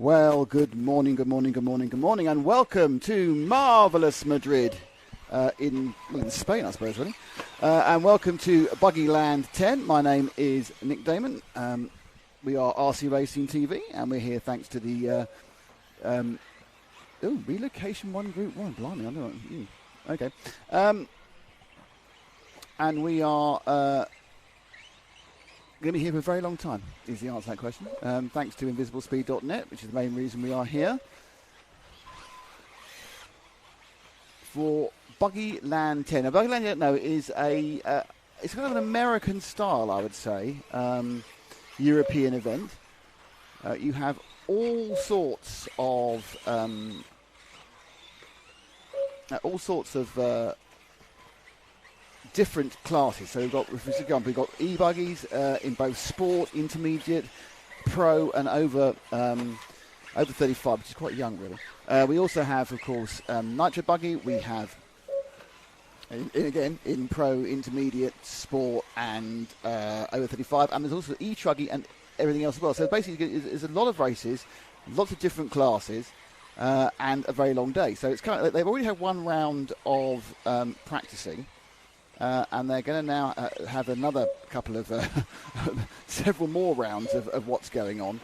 Well, good morning, and welcome to marvellous Madrid in Spain, I suppose, really. And welcome to Buggyland 10. My name is Nick Damon. We are RC Racing TV, and we're here thanks to the Relocation 1 Group 1. Blimey, I know it. Okay. And we are going to be here for a very long time, is the answer to that question. Thanks to InvisibleSpeed.net, which is the main reason we are here. For Buggyland 10. Now, Buggyland 10 is it's kind of an American style, I would say, European event. You have all sorts of different classes. So we've got, for example, we've got E-buggies in both sport, intermediate, pro, and over 35, which is quite young, really. We also have, of course, Nitro Truggy. We have, again, in pro, intermediate, sport, and over 35. And there's also E-Truggy and everything else as well. So basically, there's a lot of races, lots of different classes, and a very long day. So it's kind of, they've already had one round of practicing. And they're going to now have another couple of, several more rounds of what's going on.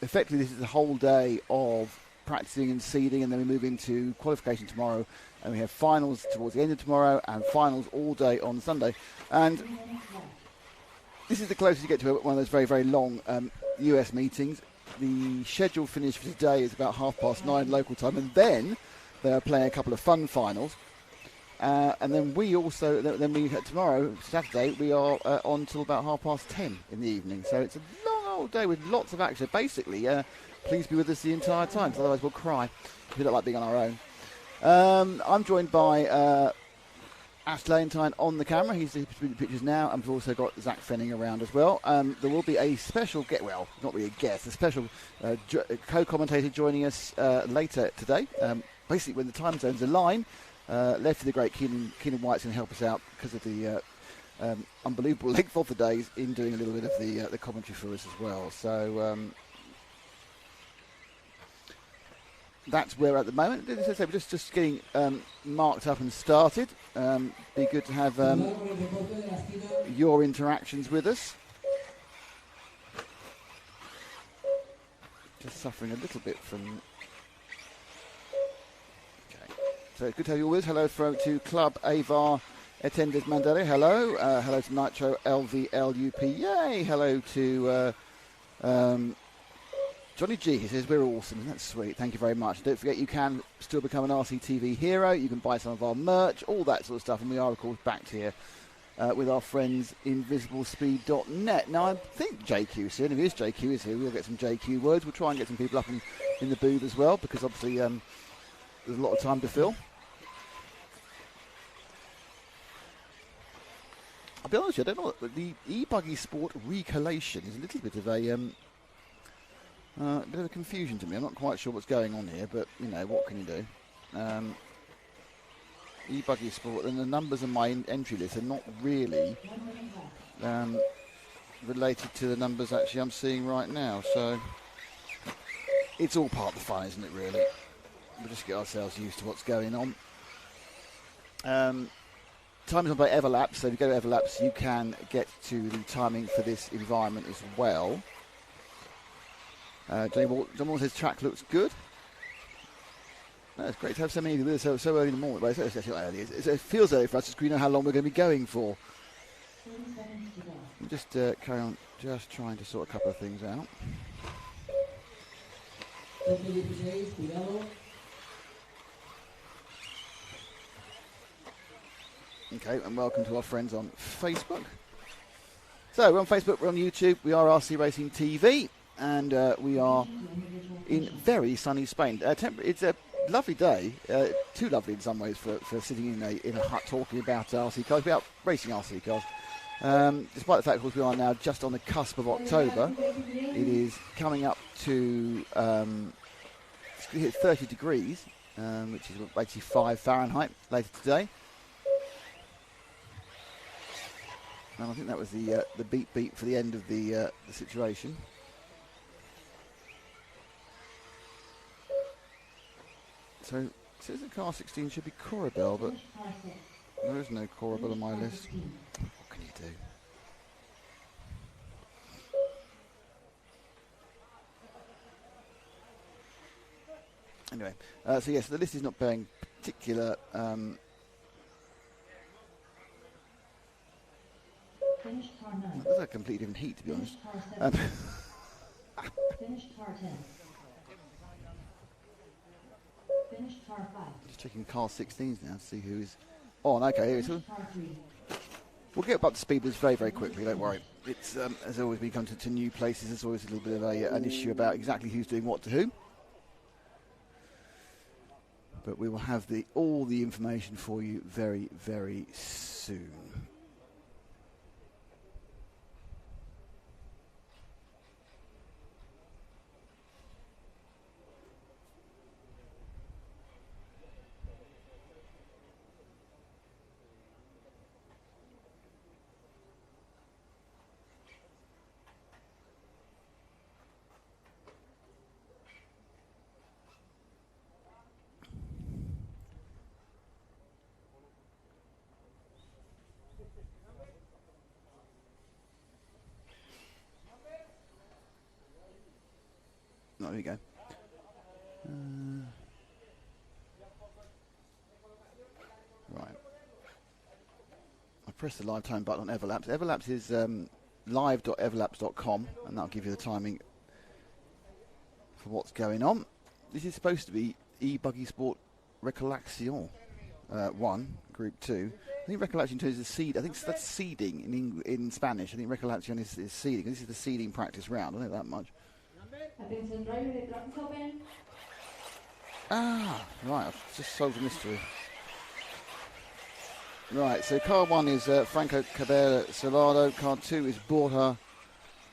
Effectively, this is a whole day of practicing and seeding, and then we move into qualification tomorrow, and we have finals towards the end of tomorrow, and finals all day on Sunday. And this is the closest you get to one of those very, very long US meetings. The scheduled finish for today is about 9:30 local time, and then they are playing a couple of fun finals. And then we also, tomorrow, Saturday, we are on till about 10:30 in the evening. So it's a long old day with lots of action. Basically, please be with us the entire time, otherwise we'll cry. We don't like being on our own. I'm joined by Ash Valentine on the camera. He's between the pictures now, and we've also got Zach Fenning around as well. There will be a special guest, well, not really a guest, a special co-commentator joining us later today. Basically, when the time zones align, Lefty the Great Keenan White's going to help us out because of the unbelievable length of the days in doing a little bit of the commentary for us as well. So that's where we're at the moment. As I say, we're just getting marked up and started. Be good to have your interactions with us. Just suffering a little bit from... So it's good to have you all with us. Hello to Club Avar Attenders Mandela. Hello. Hello to Nitro LVLUP. Yay. Hello to Johnny G. He says, we're awesome. That's sweet. Thank you very much. Don't forget, you can still become an RCTV hero. You can buy some of our merch, all that sort of stuff. And we are, of course, back here with our friends InvisibleSpeed.net. Now, I think JQ is here. And if JQ is here, we'll get some JQ words. We'll try and get some people up in the booth as well, because obviously there's a lot of time to fill. I'll be honest with you, I don't know, the E-buggy sport recollation is a little bit of a confusion to me. I'm not quite sure what's going on here, but, you know, what can you do? E-buggy sport, and the numbers on my entry list are not really related to the numbers actually I'm seeing right now. So it's all part of the fun, isn't it, really? We'll just get ourselves used to what's going on. Time is on by Everlaps, so if you go to Everlaps, you can get to the timing for this environment as well. John Moore says track looks good. No, it's great to have so many of you with us so early in the morning. Well, it feels early for us because we know how long we're going to be going for. We'll just carry on, just trying to sort a couple of things out. Okay, and welcome to our friends on Facebook. So, we're on Facebook, we're on YouTube, we are RC Racing TV, and we are in very sunny Spain. It's a lovely day, too lovely in some ways for sitting in a hut talking about RC cars, about racing RC cars. Despite the fact, of course, we are now just on the cusp of October. It is coming up to 30 degrees, which is 85 Fahrenheit later today. And I think that was the beep for the end of the situation. So it says that car 16 should be Corabel, but there is no Corabel on my list. What can you do? Anyway, so yes, the list is not bearing particular. That's a completely different heat, to be honest. Finished car 10. Finished car 5. Just checking car 16s now to see who is on. Okay, here it is. We'll get up to speed with this very, very quickly, don't worry. It's, as always, we come to new places, there's always a little bit of an issue about exactly who's doing what to whom. But we will have all the information for you very, very soon. Oh, there we go. Right. I pressed the live time button on Everlaps. Everlaps is live.everlaps.com, and that'll give you the timing for what's going on. This is supposed to be E-buggy Sport Recollection 1, Group 2. I think Recollection 2 is the seed. I think that's seeding in Spanish. I think Recollection is seeding. This is the seeding practice round. I don't know that much. Ah, right, I've just solved the mystery. Right, so car 1 is Franco Cabela Solado, car 2 is Borja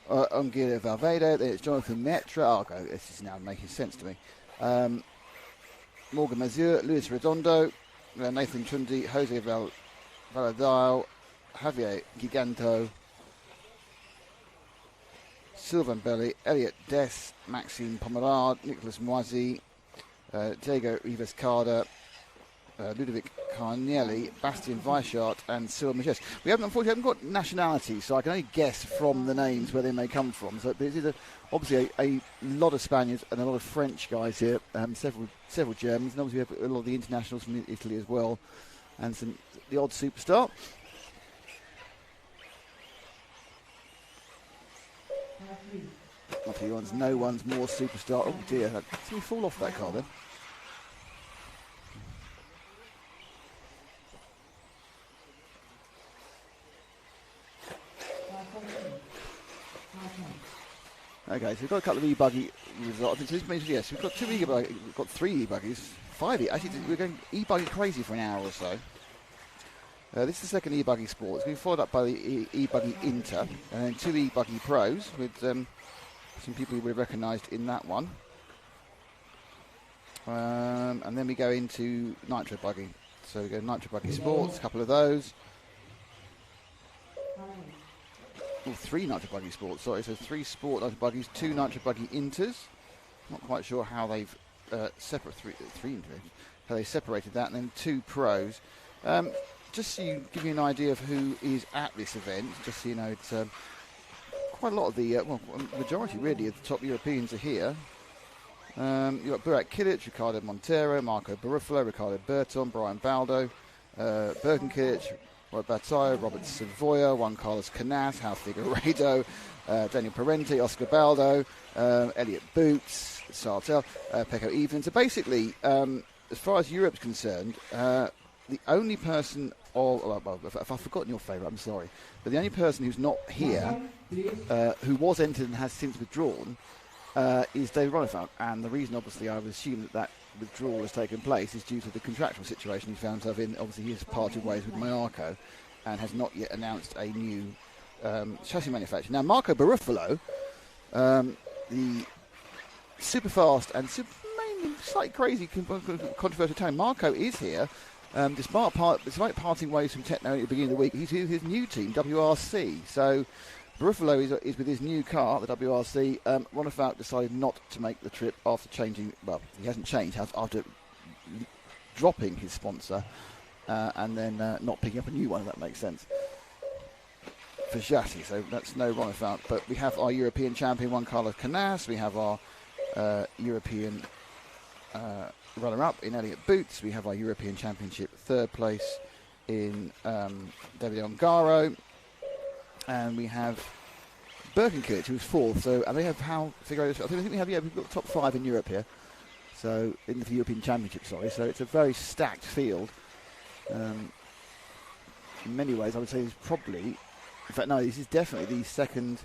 Unguila Valverde, then it's Jonathan Metra. Oh, okay, this is now making sense to me. Morgan Mazur, Luis Redondo, Nathan Tundi, Jose Valadao, Javier Giganto, Sylvain Belli, Elliot Dess, Maxime Pomerard, Nicolas Moisy, Diego Rivas Carda, Ludovic Carnelli, Bastien Weishart, and Cyril Majes. Unfortunately haven't got nationality, so I can only guess from the names where they may come from. So this is obviously a lot of Spaniards and a lot of French guys here, several Germans, and obviously we have a lot of the internationals from Italy as well, and the odd superstar. No one's more superstar. Oh dear, let me fall off that car then. Okay, so we've got a couple of E-buggy results. So this means, yes, we've got two E-buggy, we've got three E-buggies, 5 actually we're going E-buggy crazy for an hour or so. This is the second E-buggy Sport. It's been followed up by the E-buggy Inter, and then 2 E-buggy Pros with some people we've recognised in that one. And then we go into Nitro Buggy. So we go Nitro Buggy Sports, a couple of those. Oh, 3 Nitro Buggy Sports, sorry. So 3 Sport Nitro Buggies, 2 Nitro Buggy Inters. Not quite sure how they've how they separated that, and then 2 Pros. Just so you give you an idea of who is at this event, just so you know, it's quite a lot of the, majority really of the top Europeans are here. You've got Burak Kilic, Ricardo Montero, Marco Barufalo, Ricardo Berton, Brian Baldo, Bergen Kilic, Robert Bataille, Robert Savoya, Juan Carlos Canas, Hal Figueiredo, Daniel Parente, Oscar Baldo, Elliot Boots, Sartel, Pecco Evans. So basically, as far as Europe's concerned, the only person, if I've forgotten your favourite, I'm sorry, but the only person who's not here, who was entered and has since withdrawn, is David Ronifant. And the reason, obviously, I would assume that withdrawal has taken place is due to the contractual situation he found himself in. Obviously, he has parted ways with Mayarko and has not yet announced a new chassis manufacturer. Now, Marco Barufalo, the super fast and slightly crazy, controversial time, Marco is here. Despite parting ways from Techno at the beginning of the week, he's with his new team, WRC. So Barufalo is with his new car, the WRC. Ronifant decided not to make the trip after changing. Well, he hasn't changed after dropping his sponsor and then not picking up a new one, if that makes sense, for Jati. So that's no wrong about. But we have our European champion, Juan Carlos Canas. We have our European runner-up in Elliot Boots. We have our European Championship third place in David Ongaro. And we have Birkenkic, who's fourth. So, and they have how figure. I think we have we've got top 5 in Europe here. So in the European Championship, sorry. So it's a very stacked field. In many ways, I would say it's probably, in fact, no, this is definitely the second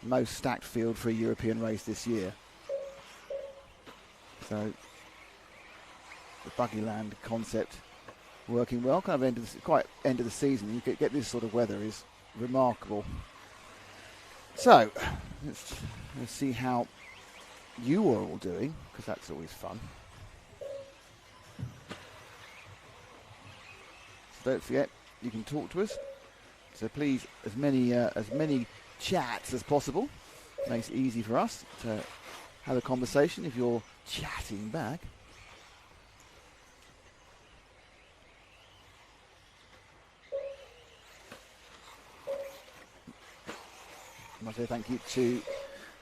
most stacked field for a European race this year. So the Buggyland concept working well. Kind of quite end of the season. You get this sort of weather is remarkable. So let's see how you are all doing, because that's always fun. So don't forget, you can talk to us. So please, as many chats as possible. Makes it easy for us to have a conversation if you're chatting back. I must say thank you to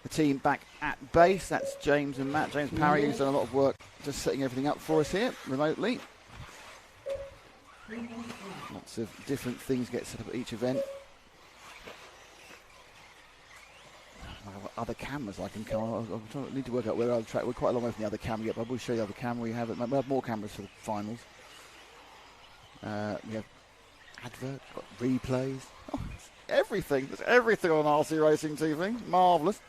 the team back at base. That's James and Matt. James Parry, who's done a lot of work just setting everything up for us here remotely. Lots of different things get set up at each event. Other cameras I can come. I need to work out where other track. We're quite a long way from the other camera yet, but I will show you the other camera we have. We have more cameras for the finals. We have adverts, got replays. Oh, everything. There's everything on RC Racing TV. Marvellous.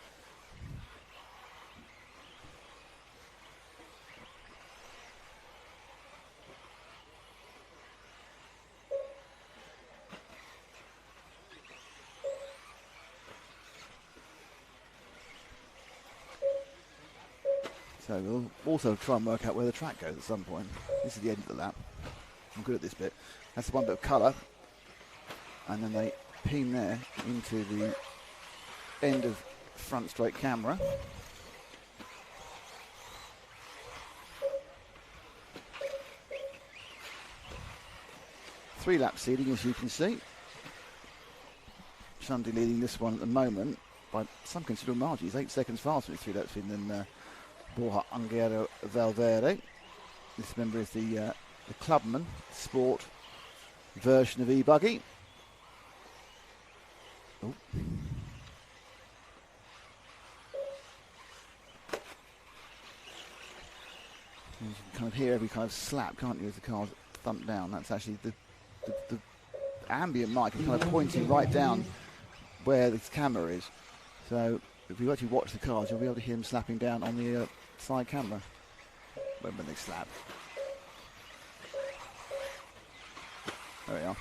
So we'll also try and work out where the track goes at some point. This is the end of the lap. I'm good at this bit. That's the one bit of colour. And then they pin there into the end of front straight camera. Three-lap seeding, as you can see. Shandy leading this one at the moment by some considerable margin. He's 8 seconds faster with 3 laps in than Borja Angero Valverde. This member is the Clubman Sport version of E-buggy. Oh. You can kind of hear every kind of slap, can't you, as the cars thump down. That's actually the ambient mic is kind of pointing right down where this camera is. So if you actually watch the cars, you'll be able to hear them slapping down on the side camera when they slap. There we are.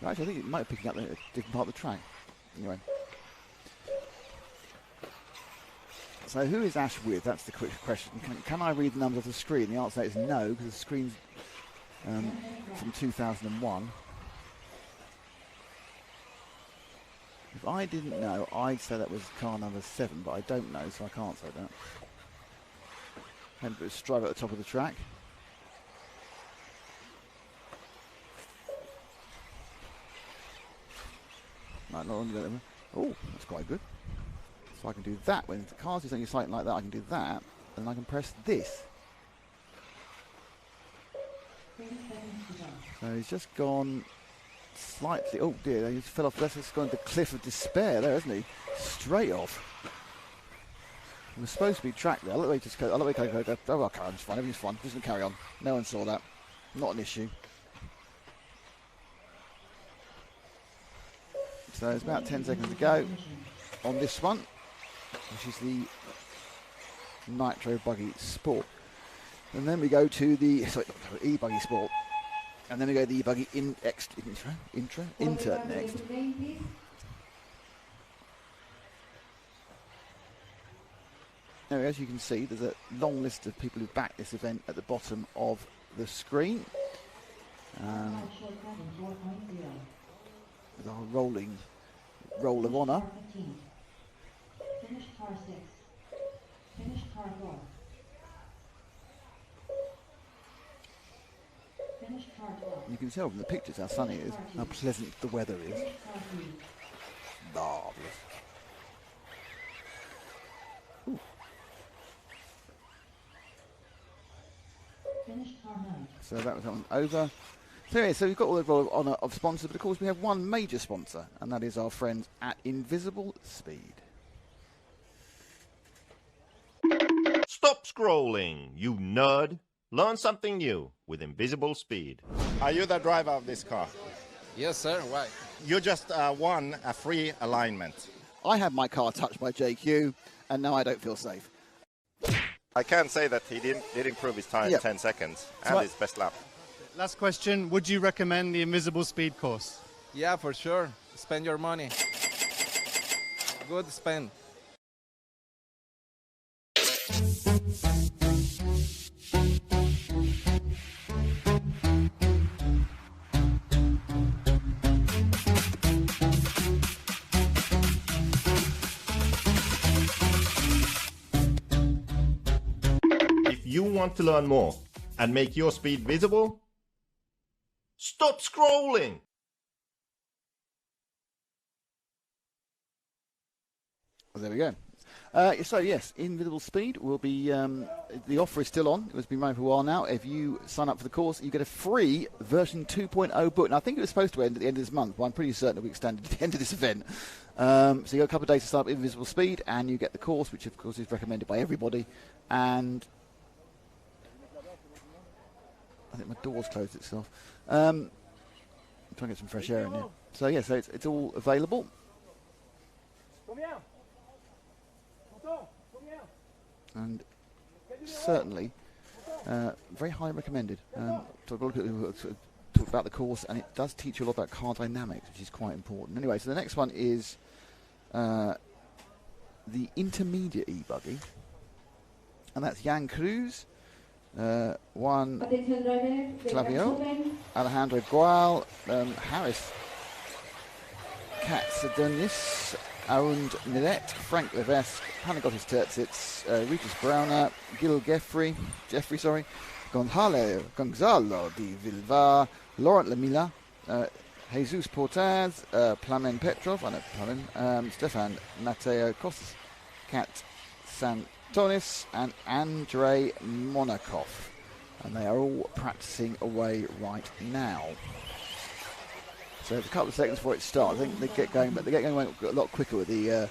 Actually, I think it might be picking up a different part of the track. Anyway. So who is Ash with? That's the quick question. Can I read the numbers off the screen? The answer is no, because the screen's from 2001. If I didn't know, I'd say that was car number 7, but I don't know, so I can't say that. And put a stripe at the top of the track. Right, not only that. Oh, that's quite good. So I can do that. When the car's doing something like that, I can do that, and I can press this. So he's just gone slightly. Oh dear, he just fell off. That's just gone to the cliff of despair there, isn't he? Straight off. It was supposed to be track there. I'll let me just go. I'll let me go. Oh, okay, I'm just fine. Everything's fine. Just gonna carry on. No one saw that. Not an issue. So it's about 10 seconds to go on this one, which is the Nitro Buggy Sport. And then we go to the E-buggy Sport. And then we go to the E-buggy Inter next. Now, as you can see, there's a long list of people who've backed this event at the bottom of the screen. With our rolling roll of honour. Finished car 6. Finished car 4. You can tell from the pictures how sunny it is, how pleasant the weather is. Marvellous. Ooh. So that was that one over. So, yeah, so we've got all the roll of honour of sponsors, but of course we have one major sponsor, and that is our friends at InvisibleSpeed. Stop scrolling, you nerd. Learn something new with InvisibleSpeed. Are you the driver of this car? Yes, sir. Why? You just won a free alignment. I had my car touched by JQ, and now I don't feel safe. I can say that he did improve his time 10 seconds and his best lap. Last question, would you recommend the InvisibleSpeed course? Yeah, for sure. Spend your money. Good spend. If you want to learn more and make your speed visible, stop scrolling. Well, there we go. So yes, InvisibleSpeed will be, the offer is still on. It has been running for a while now. If you sign up for the course, you get a free version 2.0 book. Now, I think it was supposed to end at the end of this month, but I'm pretty certain it'll be extended to the end of this event. So you got a couple of days to sign up InvisibleSpeed, and you get the course, which of course is recommended by everybody. And I think my door's closed itself. I'm trying to get some fresh air in here. So yeah, so it's all available. And certainly very highly recommended. So a lot of people who talked about the course, and it does teach you a lot about car dynamics, which is quite important. Anyway, so the next one is the intermediate E-buggy, and that's Jan Cruz, Juan Clavio, Alejandro Gual, Harris Katsadonis, Arund Nilet, Frank Levesque, Panagotis Tertsits, Regis Browner, Gil Jeffrey, Gonzalo de Vilvar, Laurent Lamila, Jesus Portaz, Plamen Petrov, I know Plamen, Stefan Mateo Costas, Kat Santonis, and Andrei Monakov. And they are all practicing away right now. So it's a couple of seconds before it starts. I think they get going, but they get going a lot quicker with the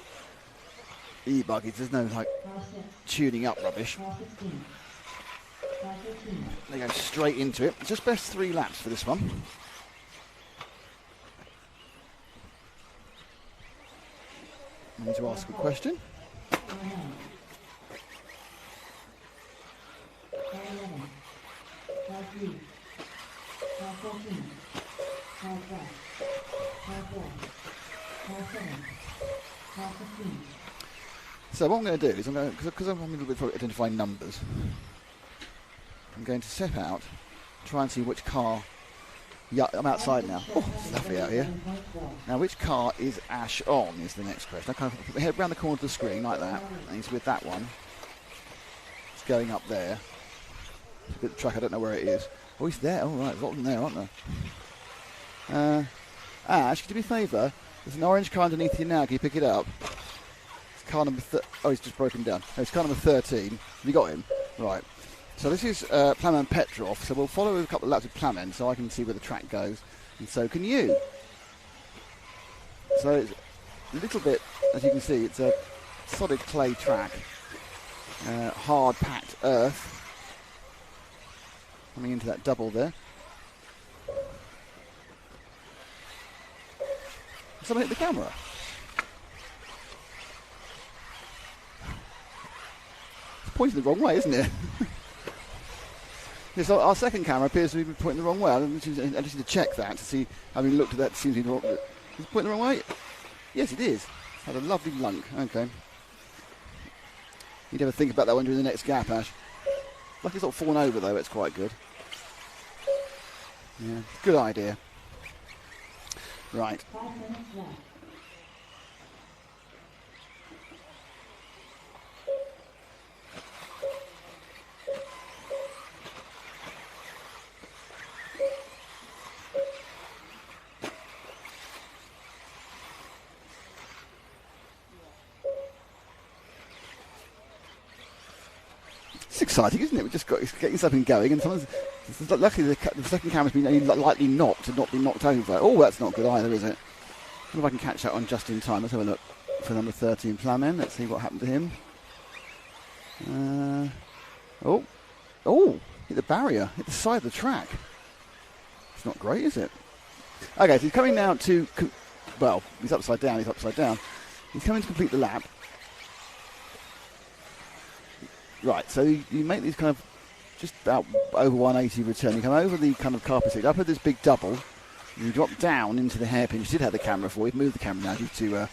E-buggies. There's no like tuning up rubbish. They go straight into it. It's just best 3 laps for this one. I need to ask a question. So what I'm going to do is, because I'm a little bit for identifying numbers, I'm going to step out, try and see which car. Yeah, I'm outside now. Oh, it's lovely out here. Now, which car is Ash on is the next question. I kind of put my head around the corner of the screen like that, and he's with that one. It's going up there. It's a bit of the track, I don't know where it is. Oh, he's there. Oh, right, there's a lot of them there, aren't there? Ash, could you do me a favour? There's an orange car underneath you now. Can you pick it up? It's car number... Oh, he's just broken down. No, it's car number 13. Have you got him? Right. So this is Plamen Petrov. So we'll follow a couple of laps of Plamen so I can see where the track goes. And so can you. So it's a little bit, as you can see, it's a solid clay track. Hard packed earth. Coming into that double there. Someone hit the camera. It's pointing the wrong way, isn't it? Yes, our second camera appears to be pointing the wrong way. I just need to check that to see, having looked at that, seems to be wrong. Is it pointing the wrong way? Yes, it is. Had a lovely lunk. Okay. You'd ever think about that one during the next gap, Ash. Like it's not fallen over, though. It's quite good. Yeah, good idea. Right. 5 minutes left. It's exciting, isn't it? We've just got getting something going, and luckily the second camera's been only lightly knocked and not been knocked over. Oh, that's not good either, is it? I wonder if I can catch that one just in time. Let's have a look for number 13, Plamen. Let's see what happened to him. Hit the barrier, hit the side of the track. It's not great, is it? Okay, so he's coming now to, well, he's upside down. He's coming to complete the lap. Right, so you make these kind of just about over 180 return. You come over the kind of carpet seat, up at this big double. You drop down into the hairpin. You did have the camera before. You've moved the camera now due to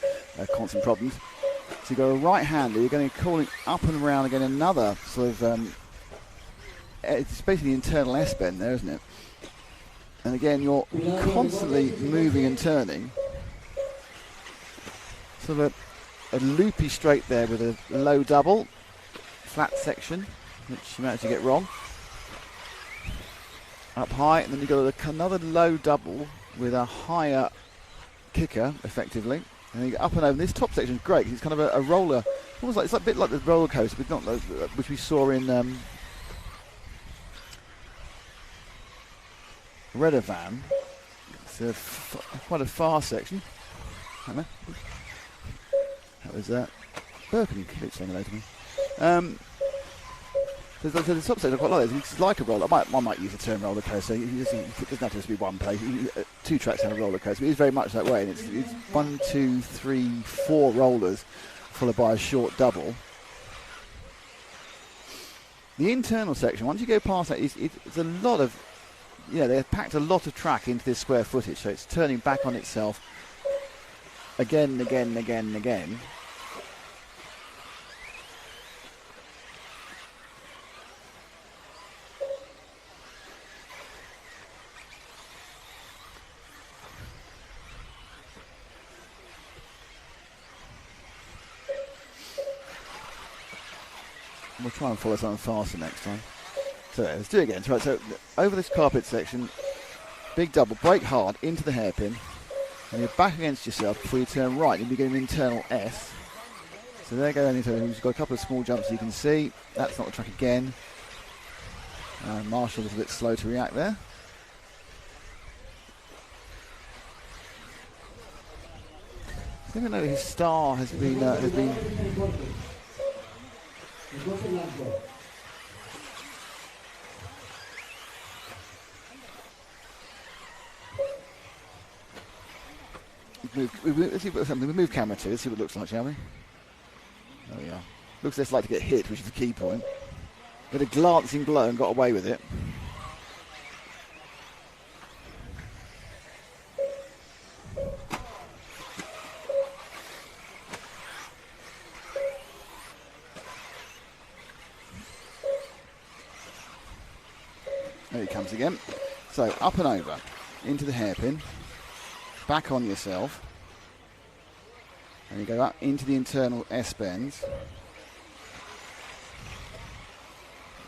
constant problems. So you go a right-hander. You're going to call it up and around again. Another sort of, it's basically internal S-bend there, isn't it? And again, you're constantly moving and turning. Sort of a loopy straight there with a low double. Flat section, which you managed to get wrong. Up high, and then you've got another low double with a higher kicker, effectively. And then you go up and over. This top section is great. It's kind of a roller, almost like it's a bit like the roller coaster, but not which we saw in Redovan. It's quite a fast section. That was Birkin saying hello to me. So the top section I quite like this. It's like a roller. I might use the term roller coaster. It doesn't have to be one place. Two tracks on a roller coaster. It is very much that way. And it's 1, 2, 3, 4 rollers, followed by a short double. The internal section, once you go past that, it's a lot of, they've packed a lot of track into this square footage. So it's turning back on itself again and again and again and again. We'll try and follow something faster next time. So let's do it again. Right, so over this carpet section, big double, brake hard into the hairpin, and you're back against yourself before you turn right. You'll be getting an internal S. So there goes into. He's got a couple of small jumps you can see. That's not the track again. Marshall was a bit slow to react there. Even though his star has been we move camera to. Let's see what it looks like, shall we? Oh yeah. Looks less like to get hit, which is the key point. Got a glancing blow and got away with it. There he comes again. So up and over into the hairpin, back on yourself, and you go up into the internal S-bends.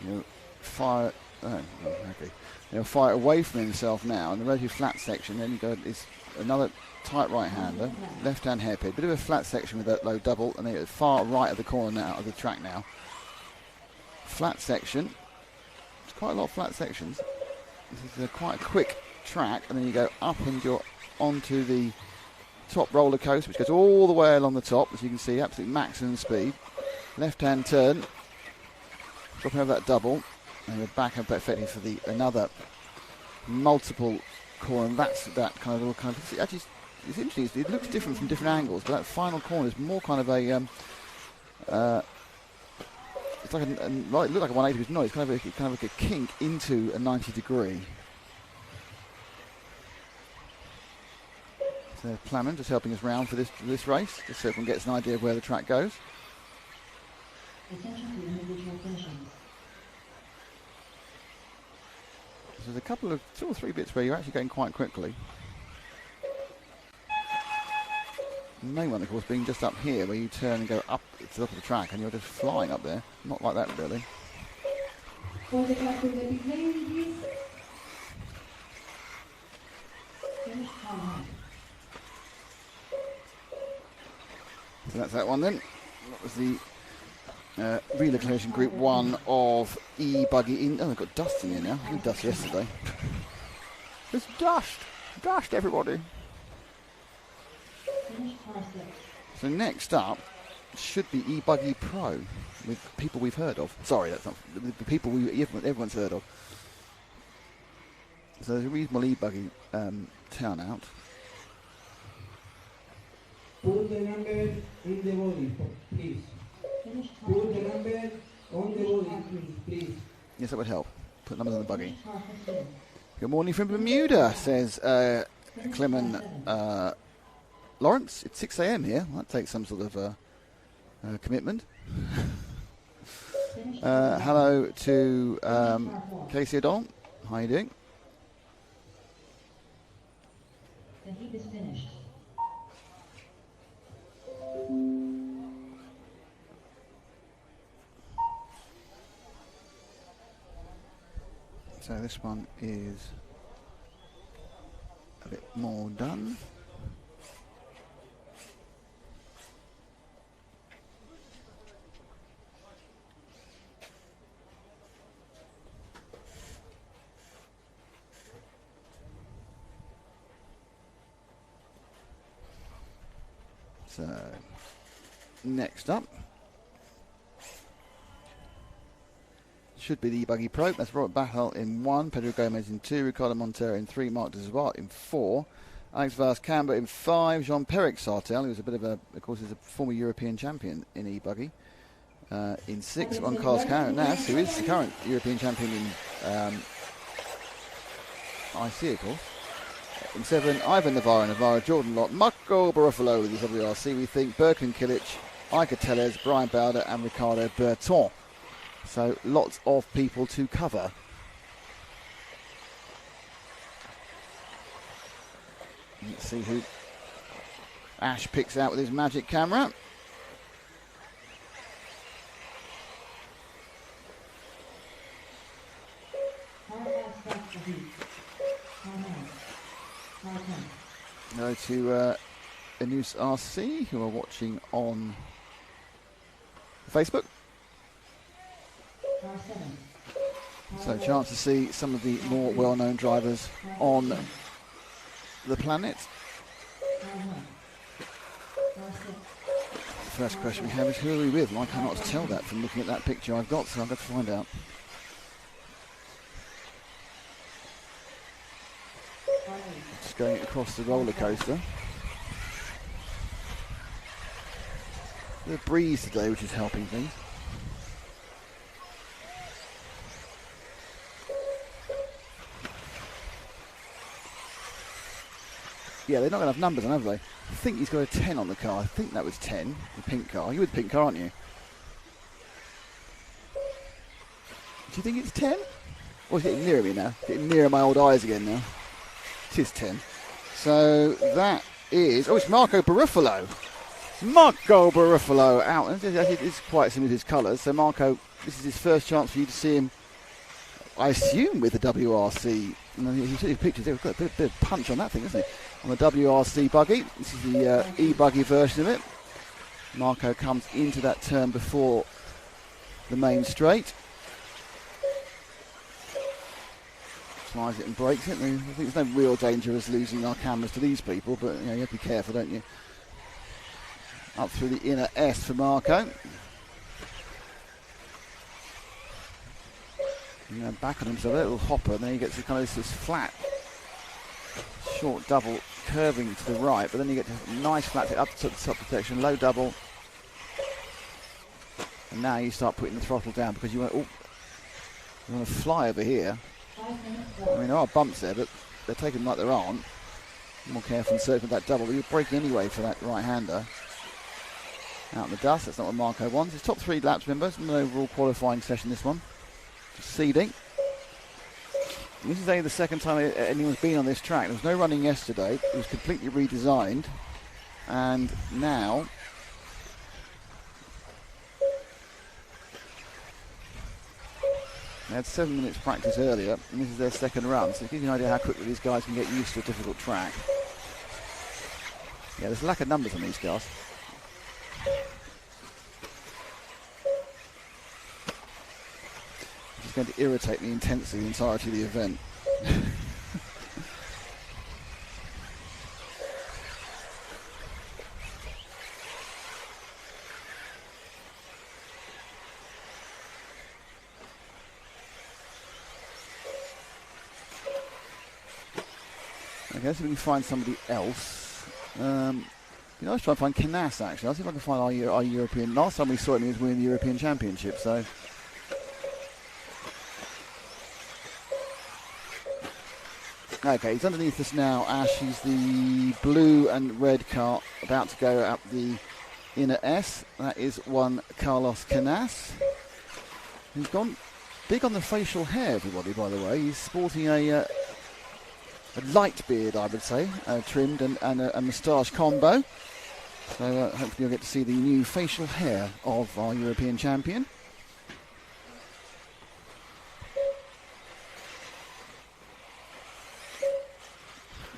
You fire. Okay. He'll fire away from himself now, and the relatively flat section. Then you go. It's another tight right-hander, left-hand hairpin. Bit of a flat section with that low double, and then at the far right of the corner now of the track now. Flat section. It's quite a lot of flat sections. This is quite a quick track, and then you go up and you're onto the top roller coaster, which goes all the way along the top, as you can see, absolute maximum speed. Left-hand turn, dropping over that double, and you're back up effectively for the another multiple corner, and that's that kind of little kind of. Actually, it's interesting. It looks different from different angles, but that final corner is more kind of a. It's like it looked like a 180, but no, it's kind of like a kink into a 90 degree. So Plamen just helping us round for this race, just so everyone gets an idea of where the track goes. Attention to individual finishings. So there's a couple of 2 or 3 bits where you're actually going quite quickly. The main one, of course, being just up here, where you turn and go up to the top of the track, and you're just flying up there. Not like that, really. For the track with the pit lane, please. Finish time. So that's that one then. That was the relocation group 1 of E-buggy in. Oh, they've got dust in here now. There was dust yesterday. There's dust. Dust, everybody. So next up should be E-buggy Pro with people we've heard of. Sorry, that's not the people everyone's heard of. So there's a reasonable E-buggy turnout. Put the number in the body, please. Put the number on the body, please. Yes, that would help. Put numbers on the buggy. Good morning from Bermuda, says Clement Lawrence. It's 6 a.m. here. That takes some sort of commitment. Hello to Casey O'Donnell. How are you doing? The heat is finished. So this one is a bit more done. So next up should be the E-buggy Pro. That's Robert Bachel in 1, Pedro Gomez in 2, Ricardo Montero in 3, Mark de Zwart in 4, Alex Vaz-Camber in 5, Jean-Peric Sartel, who was a bit of a, of course, is a former European champion in E-buggy, in 6, Juan Carlos Carrenas, who is the current European champion in IC, of course. In 7, Ivan Navarro, Jordan Lott, Marco Barufalo with his WRC, we think, Birkin Kilic, Iker Tellez, Brian Bowder and Ricardo Berton. So lots of people to cover. Let's see who Ash picks out with his magic camera. Go to Anus RC, who are watching on Facebook. So a chance to see some of the more well-known drivers on the planet. The first question we have is, who are we with? And I cannot tell that from looking at that picture I've got, so I've got to find out. Just going across the roller coaster. The breeze today, which is helping things. Yeah, they're not got enough numbers on, have they? I think he's got a 10 on the car. I think that was 10, the pink car. You're with the pink car, aren't you? Do you think it's 10? Oh, it's getting nearer me now. Getting nearer my old eyes again now. It is 10. So that is... Oh, it's Marco Barufalo. Marco Barufalo out. It's quite similar to his colours. So Marco, this is his first chance for you to see him, I assume, with the WRC. And he took his pictures. They've got a bit of punch on that thing, isn't it? On the WRC buggy. This is the E-buggy version of it. Marco comes into that turn before the main straight. Flies it and breaks it. I think there's no real danger of us losing our cameras to these people, but you have to be careful, don't you? Up through the inner S for Marco. And then back on himself, a little hopper, and then he gets kind of this flat, short double curving to the right, but then you get a nice flat up to the top protection, low double. And now you start putting the throttle down because you want to fly over here. I mean, there are bumps there, but they're taken like there aren't. More careful and certain with that double, but you're braking anyway for that right-hander. Out in the dust, that's not what Marco wants. It's top 3 laps, remember. It's an overall qualifying session, this one. Just seeding. This is only the second time anyone's been on this track. There was no running yesterday. It was completely redesigned. And now... They had 7 minutes practice earlier, and this is their second run, so it gives you an idea how quickly these guys can get used to a difficult track. Yeah, there's a lack of numbers on these cars. It's going to irritate me intensely the entirety of the event. Okay, so we can find somebody else. Let's try and find Canas, actually. I'll see if I can find our European. Last time we saw him, he was winning the European Championship, so. Okay, he's underneath us now, Ash. He's the blue and red car about to go up the inner S. That is one Carlos Canas. He's gone big on the facial hair, everybody, by the way. He's sporting a light beard, I would say, trimmed and a moustache combo. So hopefully you'll get to see the new facial hair of our European champion.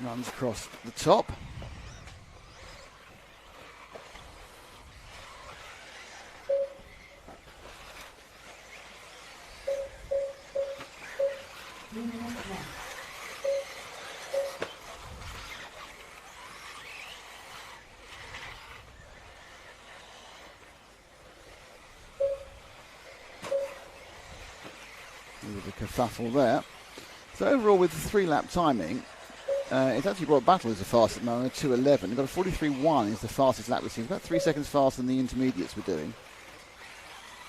Runs across the top. With a kerfuffle there. So overall, with the 3-lap timing, it's actually brought Battle as the fastest at the moment, 2:11. We've got a 43.1 is the fastest lap we've seen. About 3 seconds faster than the intermediates we're doing.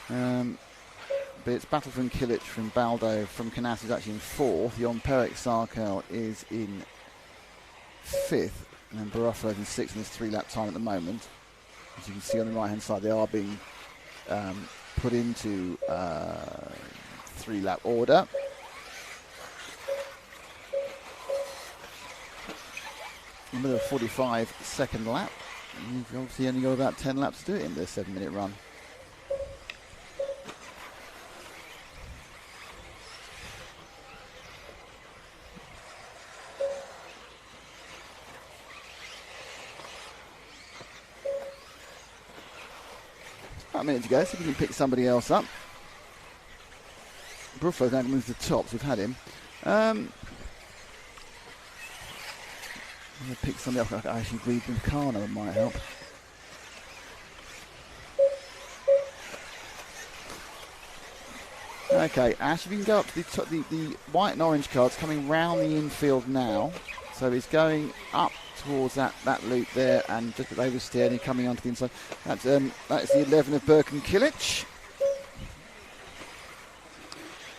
But it's Battle from Kilic, from Baldo, from Canas is actually in 4th. Jon Perek Sarkel is in 5th. And then Barofalo's in 6th in this 3-lap time at the moment. As you can see on the right-hand side, they are being put into 3-lap order. Another 45-second lap. You've obviously only got about 10 laps to do it in the 7-minute run. About a minute to go, see if we can pick somebody else up. Bruffo's now moved to the top, so we've had him. I'm going to pick somebody up. I actually breathe in the car now, that might help. Okay, Ash, if you can go up to the top, the white and orange car's coming round the infield now. So he's going up towards that loop there and just oversteer and coming onto the inside. That's the 11 of Birkin Kilic.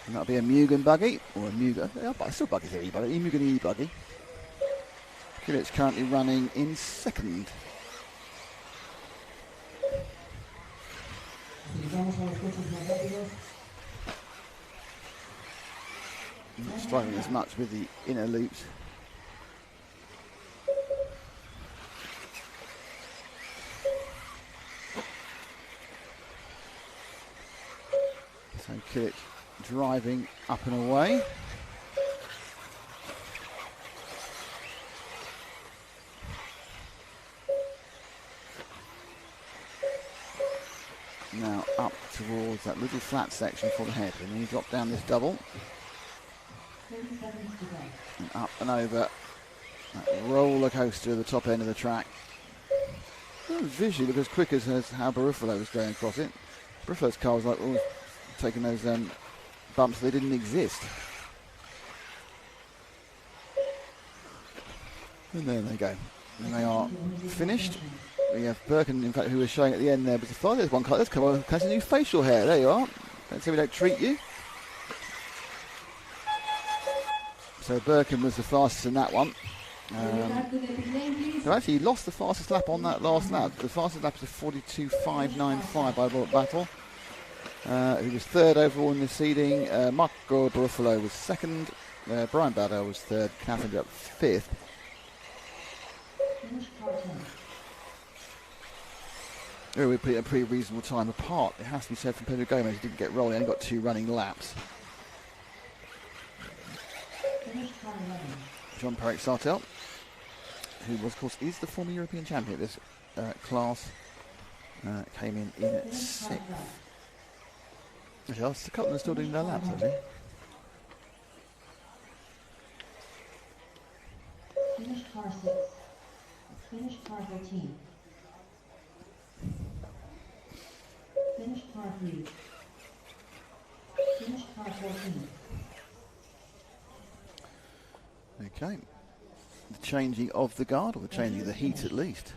And that'll be a Mugen buggy, or a Mugen, still buggy's here, E-buggy, Mugen E-buggy. Kilic currently running in 2nd. Not struggling as much with the inner loops. So Kilic driving up and away. Now up towards that little flat section for the hairpin. And you drop down this double. And up and over that roller coaster at the top end of the track. Doesn't visually look as quick as how Barufalo was going across it. Barufalo's car was like taking those bumps, they didn't exist. And there they go. And they are finished. We have Birkin, in fact, who was showing at the end there. But there's one car. Let's come on. Has a new facial hair. There you are. Don't say we don't treat you. So Birkin was the fastest in that one. So actually, he lost the fastest lap on that last lap. The fastest lap was a 42.595 by Robert Battle. He was 3rd overall in the seeding. Marco Barufalo was 2nd. Brian Baldo was 3rd. Canas ended up 5th. We put a pretty reasonable time apart. It has to be said from Pedro Gomez. He didn't get rolling. He only got 2 running laps. Jon Perek Sartel, who was, of course, is the former European champion at this class, came in 6th. Actually, a couple of them are still doing their laps, I think. Finish car 6. Finish car 13. Finish car 3. Finish car 14. Okay. The changing of the guard, or the changing of the heat at least.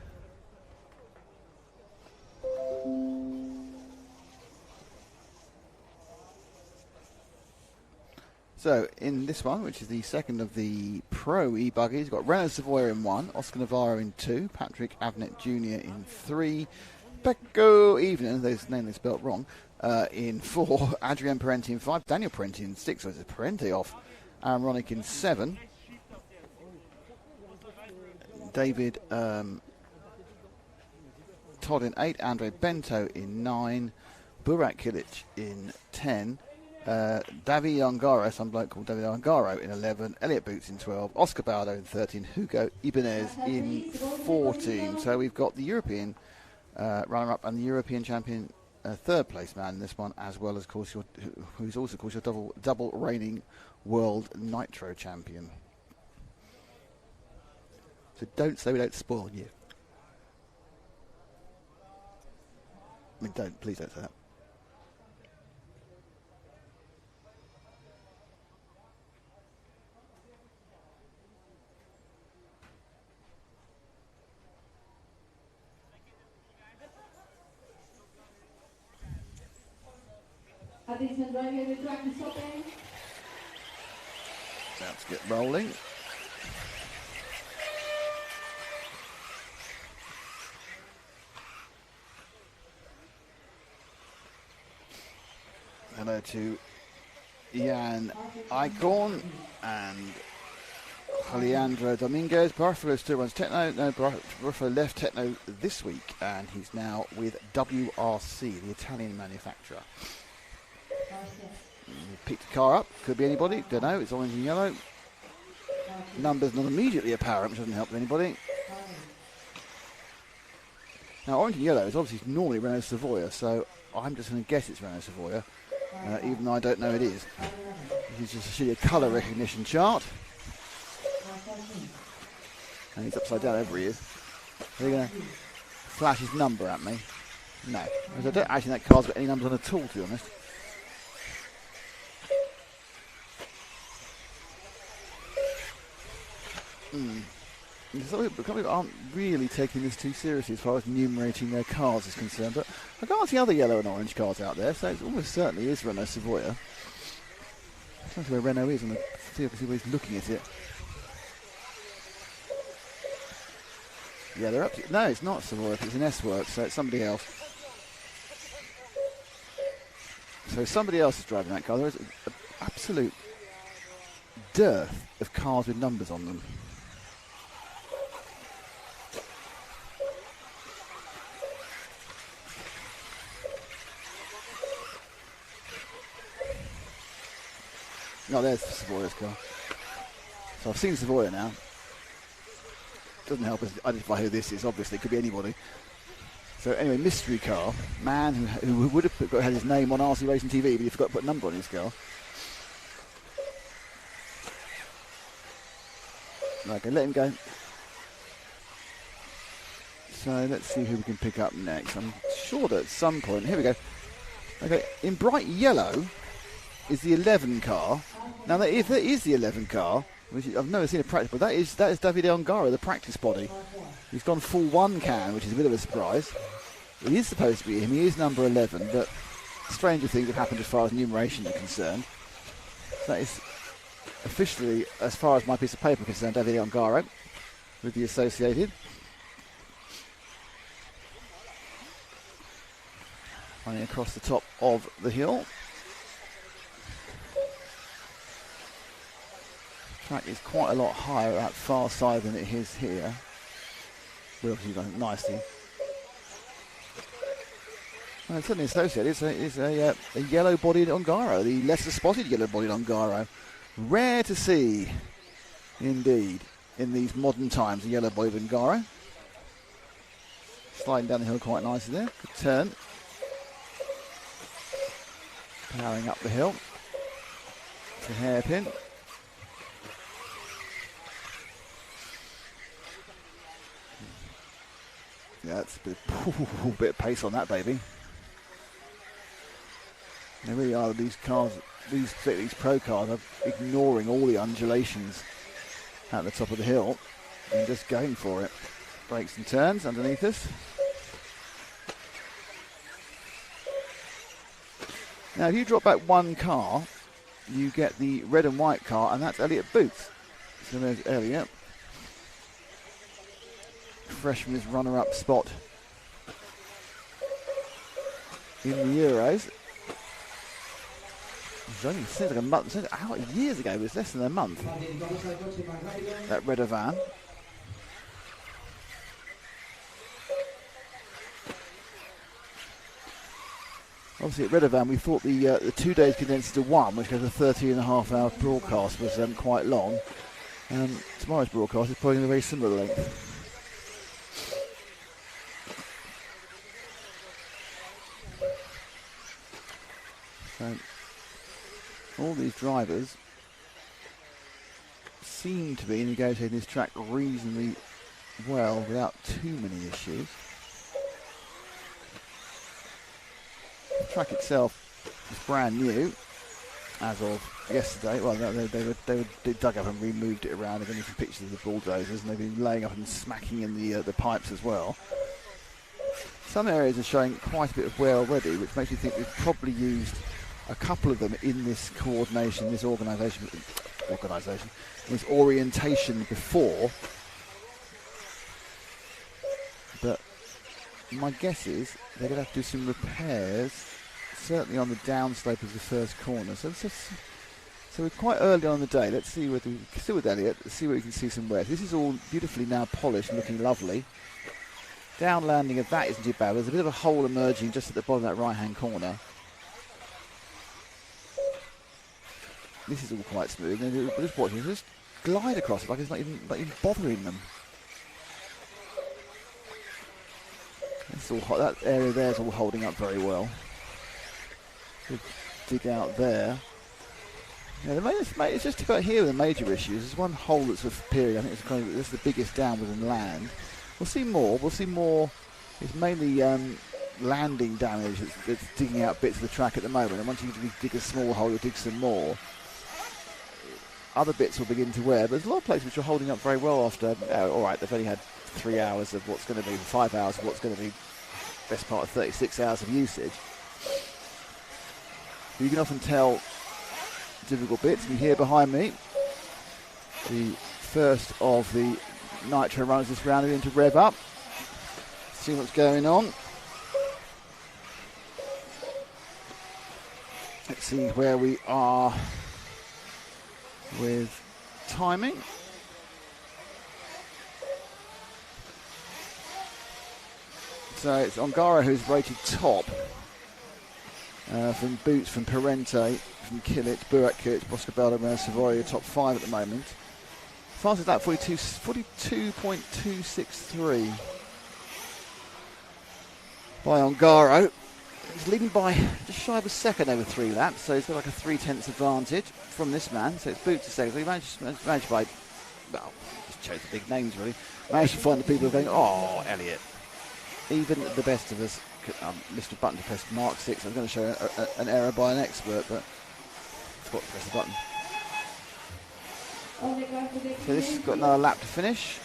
So, in this one, which is the second of the Pro E-buggies, we've got Renault Savoia in 1, Oscar Navarro in 2, Patrick Avnet Jr. in 3, Pecco Evening, his name is spelt wrong, in 4, Adrian Parenti in 5, Daniel Parenti in 6, so it's a Parenti off, Aaron Ronick in 7, David Todd in 8, Andre Bento in 9, Burak Kilic in 10, David Ongaro, some bloke called David Ongaro in 11, Elliot Boots in 12, Oscar Baldo in 13, Hugo Ibanez in 14. So we've got the European runner-up and the European champion third place man in this one, as well as, of course, who's also, of course, your double reigning world Nitro champion. So don't say we don't spoil you. I mean, please don't say that. Attention driver, the track is open. Let's get rolling. Hello to Ian Icorn and Alejandro Dominguez. Barfalo still runs Techno. No, Barfalo left Techno this week, and he's now with WRC, the Italian manufacturer. Picked the car up. Could be anybody. Don't know. It's orange and yellow. Numbers not immediately apparent, which doesn't help anybody. Now, orange and yellow is obviously normally Renault Savoia, so I'm just going to guess it's Renault Savoia, even though I don't know it is. This is just a colour recognition chart. And he's upside down over he is. Are they going to flash his number at me? No. Because I don't actually think that car's got any numbers on at all, to be honest. Some people aren't really taking this too seriously as far as enumerating their cars is concerned, but I can't see other yellow and orange cars out there, so it almost certainly is Renault Savoia. I don't know where Renault is, and see if he's looking at it. Yeah, they're up to, no, it's not Savoia, it's an S-Works, so it's somebody else. So somebody else is driving that car. There is an absolute dearth of cars with numbers on them. No, there's Savoia's car. So I've seen Savoia now. Doesn't help us identify who this is. Obviously, it could be anybody. So anyway, mystery car. Man who would have had his name on RC Racing TV, but he forgot to put a number on his car. Okay, let him go. So let's see who we can pick up next. I'm sure that at some point... Here we go. Okay, in bright yellow is the 11 car. Now, if that is the 11 car, which I've never seen a practice, but that is Davide Ongaro, the practice body. He's gone full one can, which is a bit of a surprise. It is supposed to be him. He is number 11, but stranger things have happened as far as numeration is concerned. So that is officially, as far as my piece of paper is concerned, Davide Ongaro with the Associated. Running across the top of the hill. Track is quite a lot higher at far side than it is here. We've obviously done it nicely. Well, it's certainly associated. It's a yellow-bodied Ongaro, the lesser-spotted yellow-bodied Ongaro. Rare to see, indeed, in these modern times, a yellow-bodied Ongaro. Sliding down the hill quite nicely there. Good turn. Powering up the hill. It's a hairpin. Yeah, that's a bit of pace on that baby. They really are, these cars, these pro cars are ignoring all the undulations at the top of the hill and just going for it. Brakes and turns underneath us. Now if you drop back one car, you get the red and white car, and that's Elliot Booth. So there's Elliot. Freshman's runner-up spot in the Euros. It only seems like a month, years ago, it was less than a month. That red van. Obviously at Redovan we thought the 2 days condensed to one, which goes a 13.5-hour broadcast, was quite long. Tomorrow's broadcast is probably a very similar length. So all these drivers seem to be negotiating this track reasonably well without too many issues. The track itself is brand new as of yesterday. Well, they dug up and removed it around. They've got some pictures of the bulldozers, and they've been laying up and smacking in the pipes as well. Some areas are showing quite a bit of wear already, which makes me think we've probably used a couple of them in this coordination, this organisation, this orientation before. But my guess is they're going to have to do some repairs, certainly on the downslope of the first corner. So we're quite early on in the day. Let's see whether we can, still with Elliot, let's see where we can see some wear. This is all beautifully now polished and looking lovely. Down landing of that isn't too bad. There's a bit of a hole emerging just at the bottom of that right-hand corner. This is all quite smooth. And just watching, just glide across it like it's not even bothering them. It's all that area there is all holding up very well. Good dig out there. Yeah, it's just about here with the major issues. There's one hole that's appearing. I think it's the biggest downward than land. We'll see more. It's mainly landing damage that's digging out bits of the track at the moment. And once you dig a small hole, you'll dig some more. Other bits will begin to wear. But there's a lot of places which are holding up very well after. All right, they've only had 3 hours of what's going to be 5 hours of what's going to be best part of 36 hours of usage. But you can often tell difficult bits. And here behind me, the first of the Nitro runners this round into rev up. See what's going on. Let's see where we are with timing. So it's Ongaro who's rated top from Boots, from Parente, from Killit, Burak Kurt, Boscobello, and Savoria, top 5 at the moment. Fast as that, 42.263 by Ongaro. He's leading by just shy of a second over 3 laps, so he's got like a 3/10 advantage from this man. So it's Boots to second. So he managed by, well, just chose the big names really. Managed to find the people who are going, oh, Elliot. Even the best of us, Mr. Button to press Mark 6. I'm going to show an error by an expert, but I forgot to press the button. So this has got another lap to finish.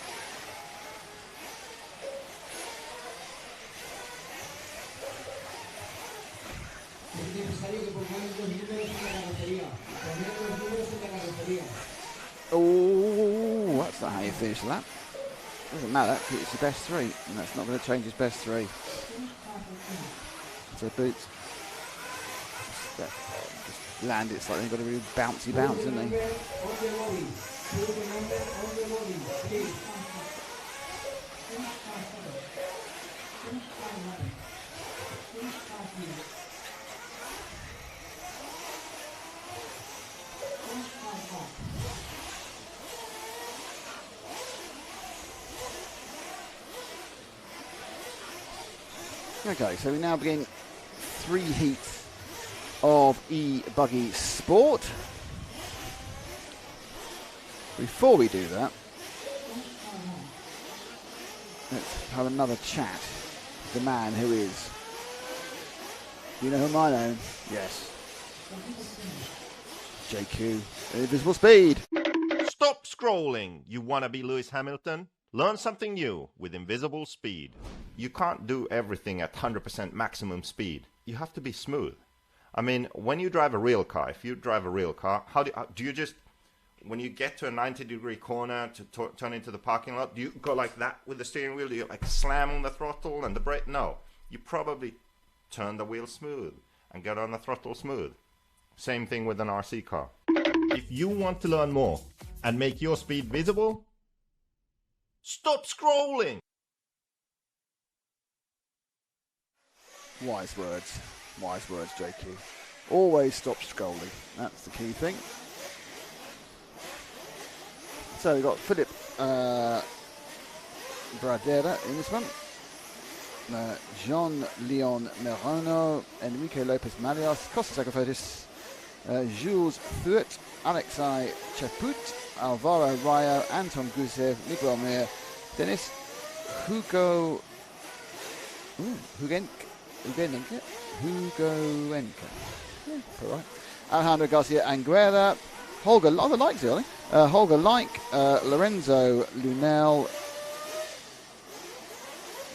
Oh, that's not how you finish the lap. Doesn't matter, it's the best 3, and that's not going to change his best 3. So Boots just landed slightly, got a really bouncy bounce, didn't he? Okay, so we now begin 3 heats of E-buggy Sport. Before we do that, let's have another chat with the man who is... You know whom I know? Yes. JQ, Invisible Speed. Stop scrolling, you wanna be Lewis Hamilton? Learn something new with Invisible Speed. You can't do everything at 100% maximum speed. You have to be smooth. I mean, when you drive a real car, if you drive a real car, how do you just, when you get to a 90-degree corner to turn into the parking lot, do you go like that with the steering wheel? Do you like slam on the throttle and the brake? No. You probably turn the wheel smooth and get on the throttle smooth. Same thing with an RC car. If you want to learn more and make your speed visible, stop scrolling! Wise words, JQ. Always stop scrolling. That's the key thing. So we've got Philip Bradera in this one. Jean-Leon Merono, Enrique Lopez Malias, Costa Sacofotis, Jules Thuet, Alexei Chaput, Alvaro Rayo, Anton Gusev, Miguel Mir, Dennis Hugo Hugenka. Yeah, all right. Alejandro Garcia Anguera, Holger, other likes really. Holger Like, Lorenzo Lunel,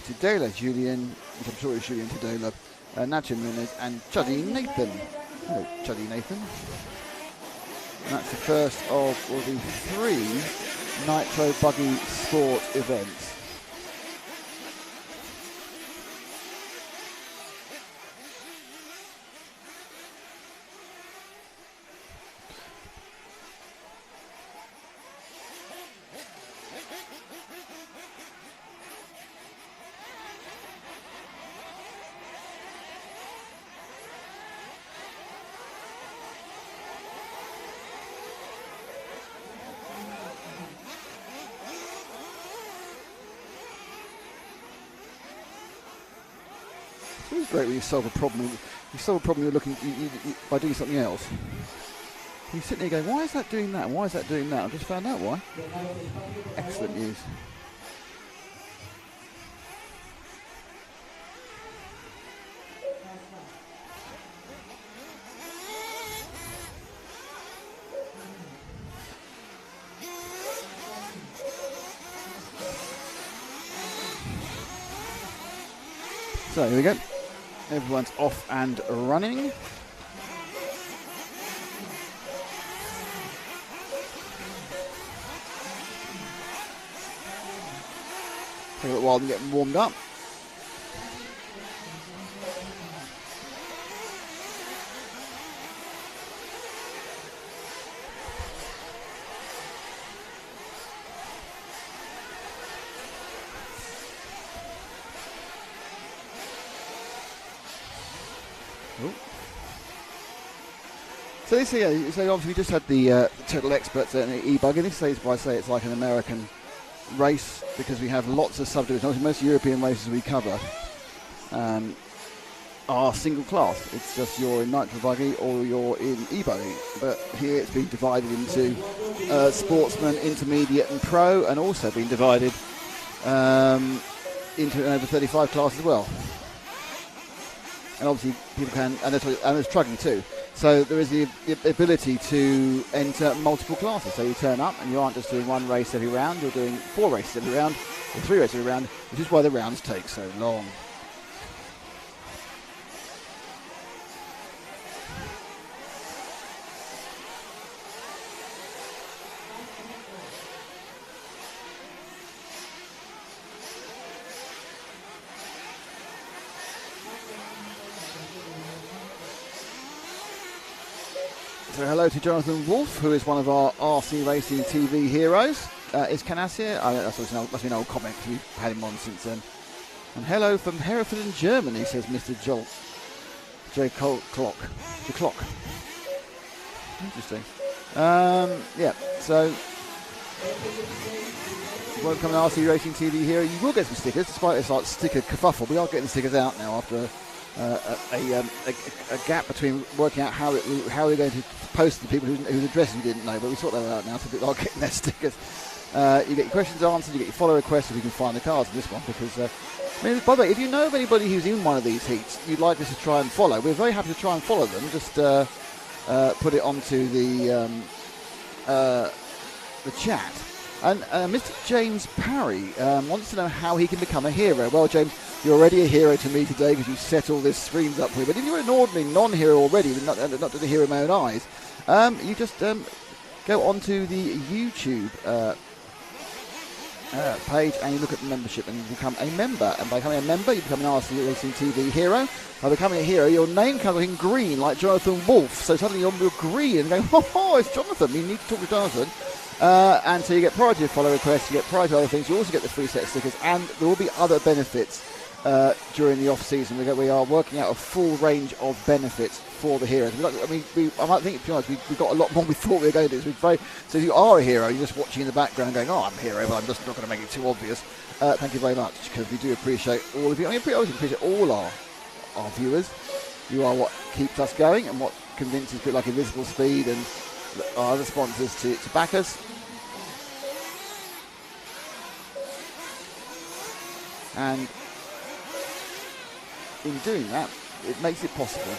Tudela Julian, which I'm sure is Julian Tudela, Nacho Muniz, and Chuddy Nathan. Hello, Chuddy Nathan. And that's the first of the 3 Nitro Buggy Sport events. It's great when you solve a problem. You solve a problem you're looking by doing something else. You sit there and go, why is that doing that? Why is that doing that? I just found out why. Excellent news. So here we go. Everyone's off and running. Take a little while to get warmed up. So this here, so obviously we just had the Total Experts and the E-buggy. This is why I say it's like an American race, because we have lots of subdivisions. Obviously most European races we cover are single class. It's just you're in Nitro Buggy or you're in E-buggy. But here it's been divided into sportsman, intermediate and pro, and also been divided into an over 35 class as well. And obviously people can, and there's trugging too. So there is the ability to enter multiple classes. So you turn up and you aren't just doing one race every round, you're doing 4 races every round, or 3 races every round, which is why the rounds take so long. So hello to Jonathan Wolf, who is one of our RC Racing TV heroes. Is Canas here? Must be an old comment, because we've had him on since then. And hello from Hereford in Germany, says Mr. J. Clock. The Clock. Interesting. Yeah, so if you want to become an RC Racing TV hero, you will get some stickers, despite this like sticker kerfuffle. We are getting stickers out now after a gap between working out how we're going to post the people whose addresses we didn't know, but we sort that out now. It's a bit like getting their stickers. You get your questions answered, you get your follow requests if you can find the cards in this one, because I mean, by the way, if you know of anybody who's in one of these heats you'd like us to try and follow, we're very happy to try and follow them. Just put it onto the chat. And Mr. James Parry wants to know how he can become a hero. Well, James, you're already a hero to me today because you set all these screens up for me. But if you're an ordinary non-hero already, not to the hero of my own eyes, you just go onto the YouTube page and you look at the membership and you become a member. And by becoming a member, you become an RC Racing TV hero. By becoming a hero, your name comes in green like Jonathan Wolfe. So suddenly you're green and going, oh, it's Jonathan. You need to talk to Jonathan. And so you get priority to follow requests, you get priority to other things, you also get the free set stickers, and there will be other benefits during the off-season. We are working out a full range of benefits for the heroes. I might think, to be honest, we got a lot more than we thought we were going to do. So if you are a hero, you're just watching in the background going, oh, I'm a hero, but I'm just not going to make it too obvious. Thank you very much, because we do appreciate all of you. I mean, we appreciate all our viewers. You are what keeps us going and what convinces people like InvisibleSpeed and our other sponsors to back us. And in doing that, it makes it possible.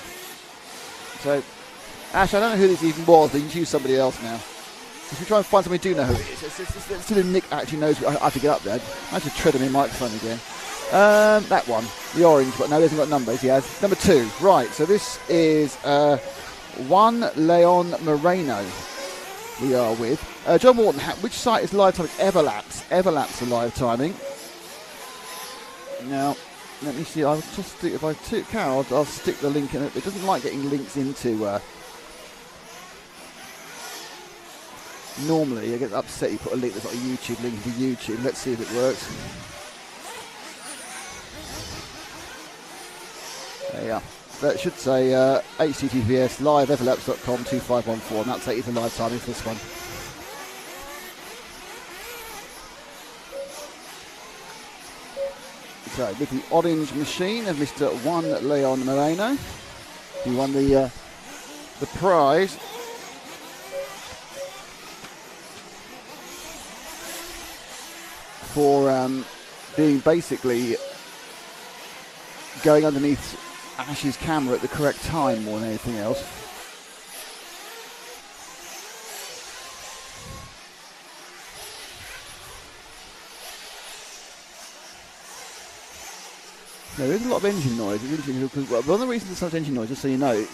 So, Ash, I don't know who this even was, but you can choose somebody else now. If we try and find somebody who do know who it is, let's see if Nick actually knows. I have to get up there. I have to tread on my microphone again. That one, the orange, but no, he hasn't got numbers. He has number 2. Right, so this is Juan Leon Moreno. We are with John Morton. Which site is live timing? Everlaps. Everlaps are live timing. Now, let me see. I'll just stick, if I can, I'll stick the link in it. It doesn't like getting links into. Normally, I get upset. You put a link that's not a YouTube link into YouTube. Let's see if it works. There you are. That should say https live.everlaps.com 2514, and that'll take you to live timing for this one. So, with the orange machine of Mr. Juan Leon Moreno, he won the prize for being basically going underneath Ash's camera at the correct time more than anything else. There is a lot of engine noise. It's interesting because one of the reasons there's so much engine noise, just so you know,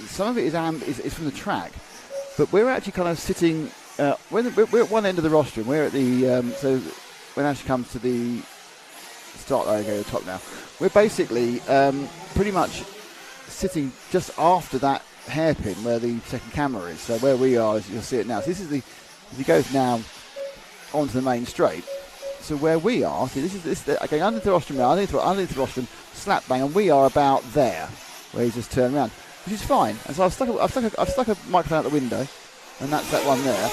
some of it is from the track, but we're actually kind of sitting. We're at one end of the rostrum. We're at the so when Ash comes to the start, I go to the top now. We're basically pretty much sitting just after that hairpin where the second camera is. So where we are, as you'll see it now. So this is as he goes now onto the main straight. So where we are, see, this is going underneath the rostrum now, underneath the rostrum, slap bang, and we are about there, where he's just turned around, which is fine. And so I've stuck a microphone out the window, and that's that one there.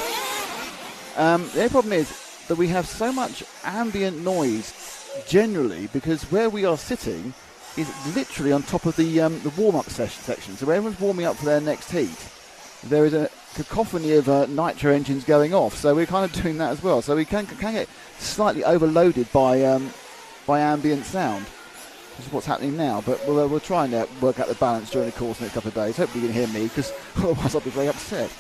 The only problem is that we have so much ambient noise generally because where we are sitting is literally on top of the warm-up section. So where everyone's warming up for their next heat, there is a cacophony of nitro engines going off. So we're kind of doing that as well. So we can get slightly overloaded by ambient sound, which is what's happening now. But we'll try and work out the balance during the course in the next couple of days. Hopefully you can hear me, because otherwise I'll be very upset.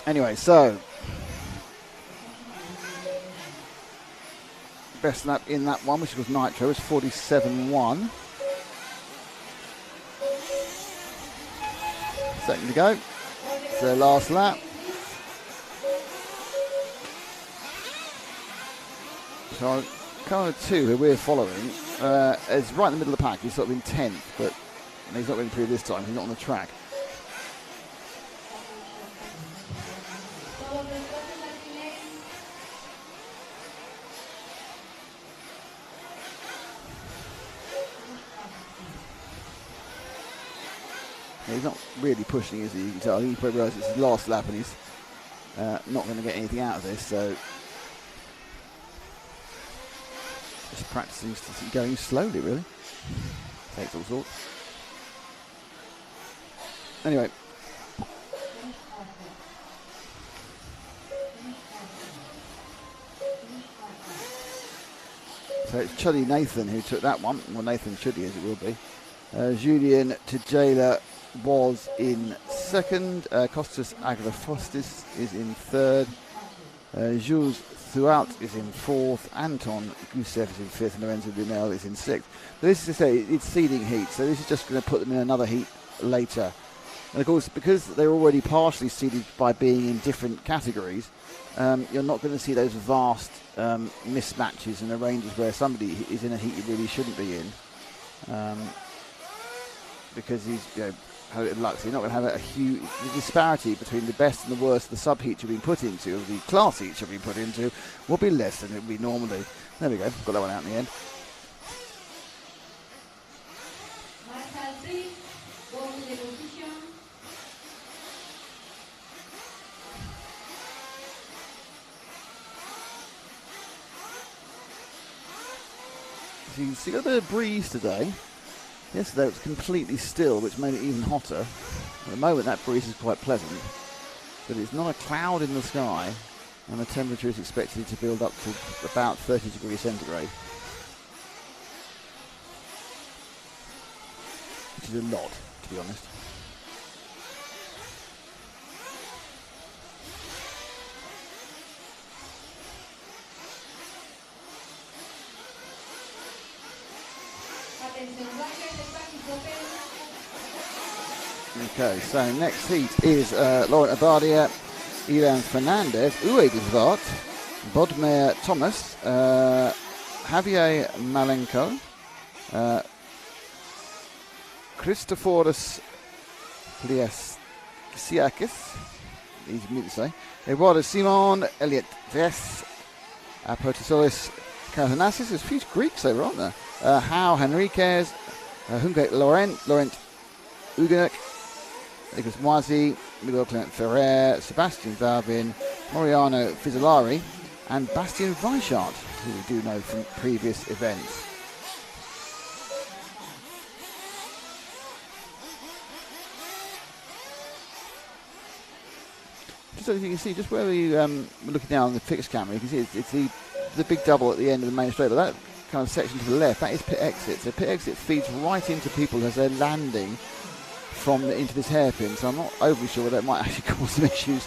Anyway, so best lap in that one, which was Nitro, was 47.1. Second to go. It's their last lap. So car 2, who we're following, is right in the middle of the pack. He's sort of in 10th, but he's not going to improve this time. He's not on the track. He's not really pushing, is he? You can tell. He probably realises it's his last lap and he's not going to get anything out of this. So Just practicing going slowly, really. Takes all sorts. Anyway. So it's Chuddy Nathan who took that one. Well, Nathan Chuddy as it will be. Julian Tejela was in second. Kostas Agrafostis is in third. Jules Thuaut is in fourth. Anton Gusev is in fifth. And Lorenzo Lunel is in sixth. But this is to say, it's seeding heat. So this is just going to put them in another heat later. And of course, because they're already partially seeded by being in different categories, you're not going to see those vast mismatches and the ranges where somebody is in a heat he really shouldn't be in, because he's had it in luck. So you're not going to have a huge disparity between the best and the worst. The sub heats you've been put into, or the class heats you've been put into, will be less than it would be normally. There we go. Got that one out in the end. So you can see a bit of breeze today. Yesterday it was completely still, which made it even hotter. At the moment that breeze is quite pleasant, but it's not a cloud in the sky, and the temperature is expected to build up to about 30 degrees centigrade, which is a lot, to be honest. Okay, so next heat is Laurent Abadia, Ilan Fernandez, Uwe de Zwart, Bodmer Thomas, Javier Malenko, Christoforos Pliasiakis, easy for me to say, Eduardo Simon, Elliot Vess, Apotosolis Kathanasis. There's a few Greeks over, aren't there? Hao Henriquez, Hunke Laurent Uganek, Nicolas Moisi, Miguel Clement Ferrer, Sebastian Valvin, Moriano Fizzolari, and Bastian Weichart, who we do know from previous events. Just so you can see, just where we we're looking down on the fixed camera, you can see it's the big double at the end of the main straight, but that kind of section to the left, that is pit exit. So pit exit feeds right into people as they're landing into this hairpin, so I'm not overly sure that might actually cause some issues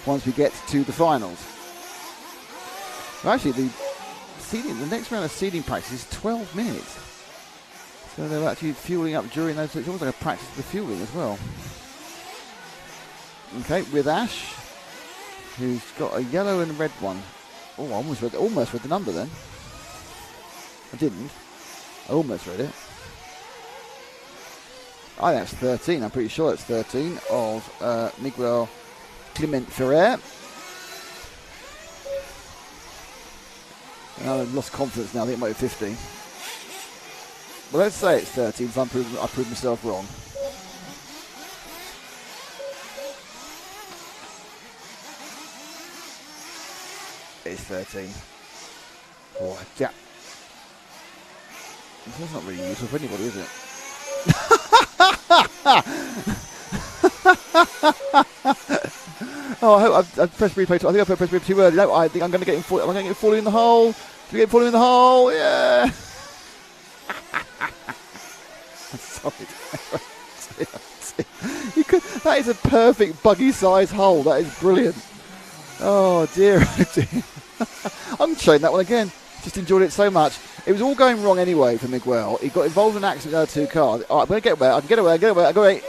once we get to the finals. Well, actually, the next round of seeding practice is 12 minutes. So they're actually fueling up during those. It's almost like a practice of the fueling as well. Okay, with Ash, who's got a yellow and red one. Oh, I almost read the number then. I didn't. I almost read it. Oh, that's 13. I'm pretty sure it's 13 of Miguel Clement Ferrer. And I've lost confidence now. I think it might be 15. Well, let's say it's 13. So I proved myself wrong. It's 13. Oh, yeah. That's not really useful for anybody, is it? Oh, I hope I've pressed replay. I think I pressed replay too early. No, I think I'm going to get him. I'm going to get him falling in the hole. Do we get falling in the hole? Yeah. I'm sorry. That is a perfect buggy-sized hole. That is brilliant. Oh dear, oh dear. I'm showing that one again. Just enjoyed it so much. It was all going wrong anyway for Miguel. He got involved in an accident with the other two cars. All right, I'm going to get away. I can get away. I get away. I go away.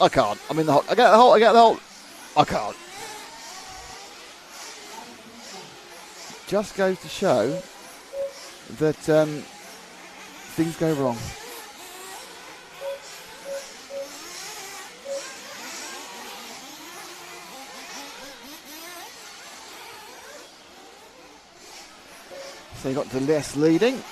I can't. I'm in the hole. I get out of the hole. I get out of the hole. I can't. Just goes to show that things go wrong. So you got Deleuze leading.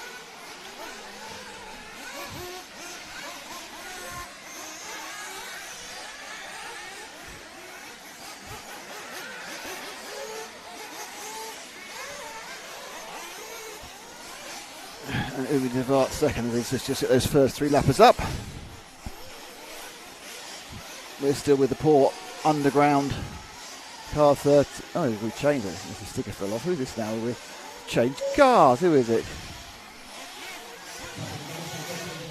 Moving to Vart second. Let's just get those first 3 lappers up. We're still with the poor underground car 30. Oh, we've changed it. The sticker fell off. Who is this now? We've changed cars. Who is it?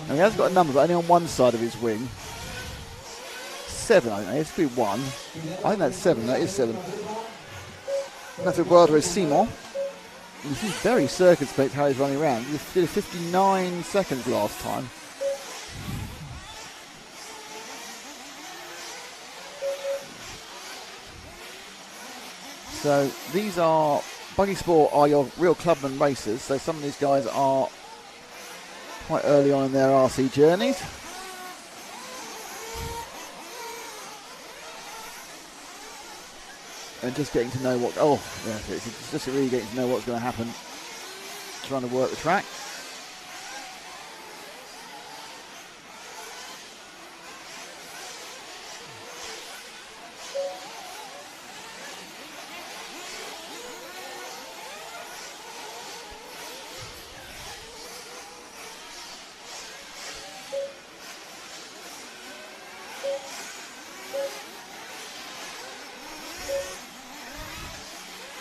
Now, he has got a number, but only on one side of his wing. 7, I think. It's be 1. I think that's 7. That is 7. That's Eduardo Simon. This is very circumspect how he's running around. He did 59 seconds last time. So these are, Buggy Sport are your real clubman racers. So some of these guys are quite early on in their RC journeys. And just getting to know what, it's just really getting to know what's going to happen, trying to work the track.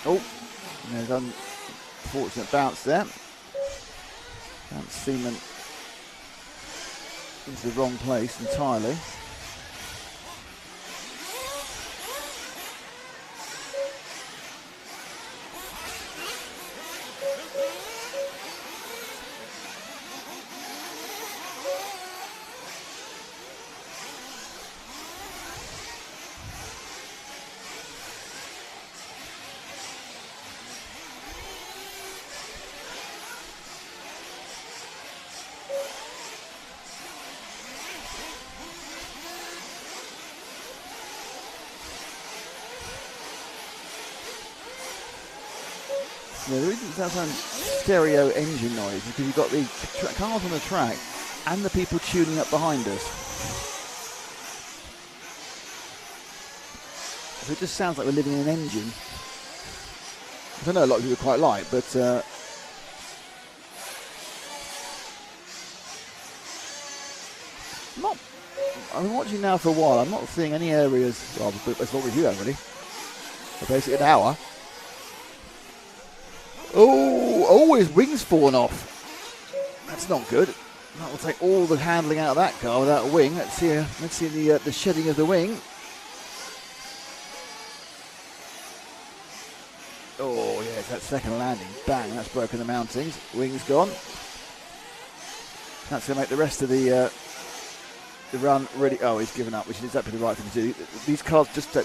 Oh, there's an unfortunate bounce there. Bounce Seaman into the wrong place entirely. Yeah, there isn't that kind of stereo engine noise because you've got the cars on the track and the people tuning up behind us. So it just sounds like we're living in an engine. I don't know, a lot of people quite like, but I've been watching now for a while. I'm not seeing any areas. Well, that's what we do, really. For basically an hour. Oh, his wing's fallen off. That's not good. That will take all the handling out of that car without a wing. Let's see the shedding of the wing. Oh, yeah, it's that second landing. Bang, that's broken the mountings. Wing's gone. That's going to make the rest of the run really... Oh, he's given up, which is exactly the right thing to do. These cars just...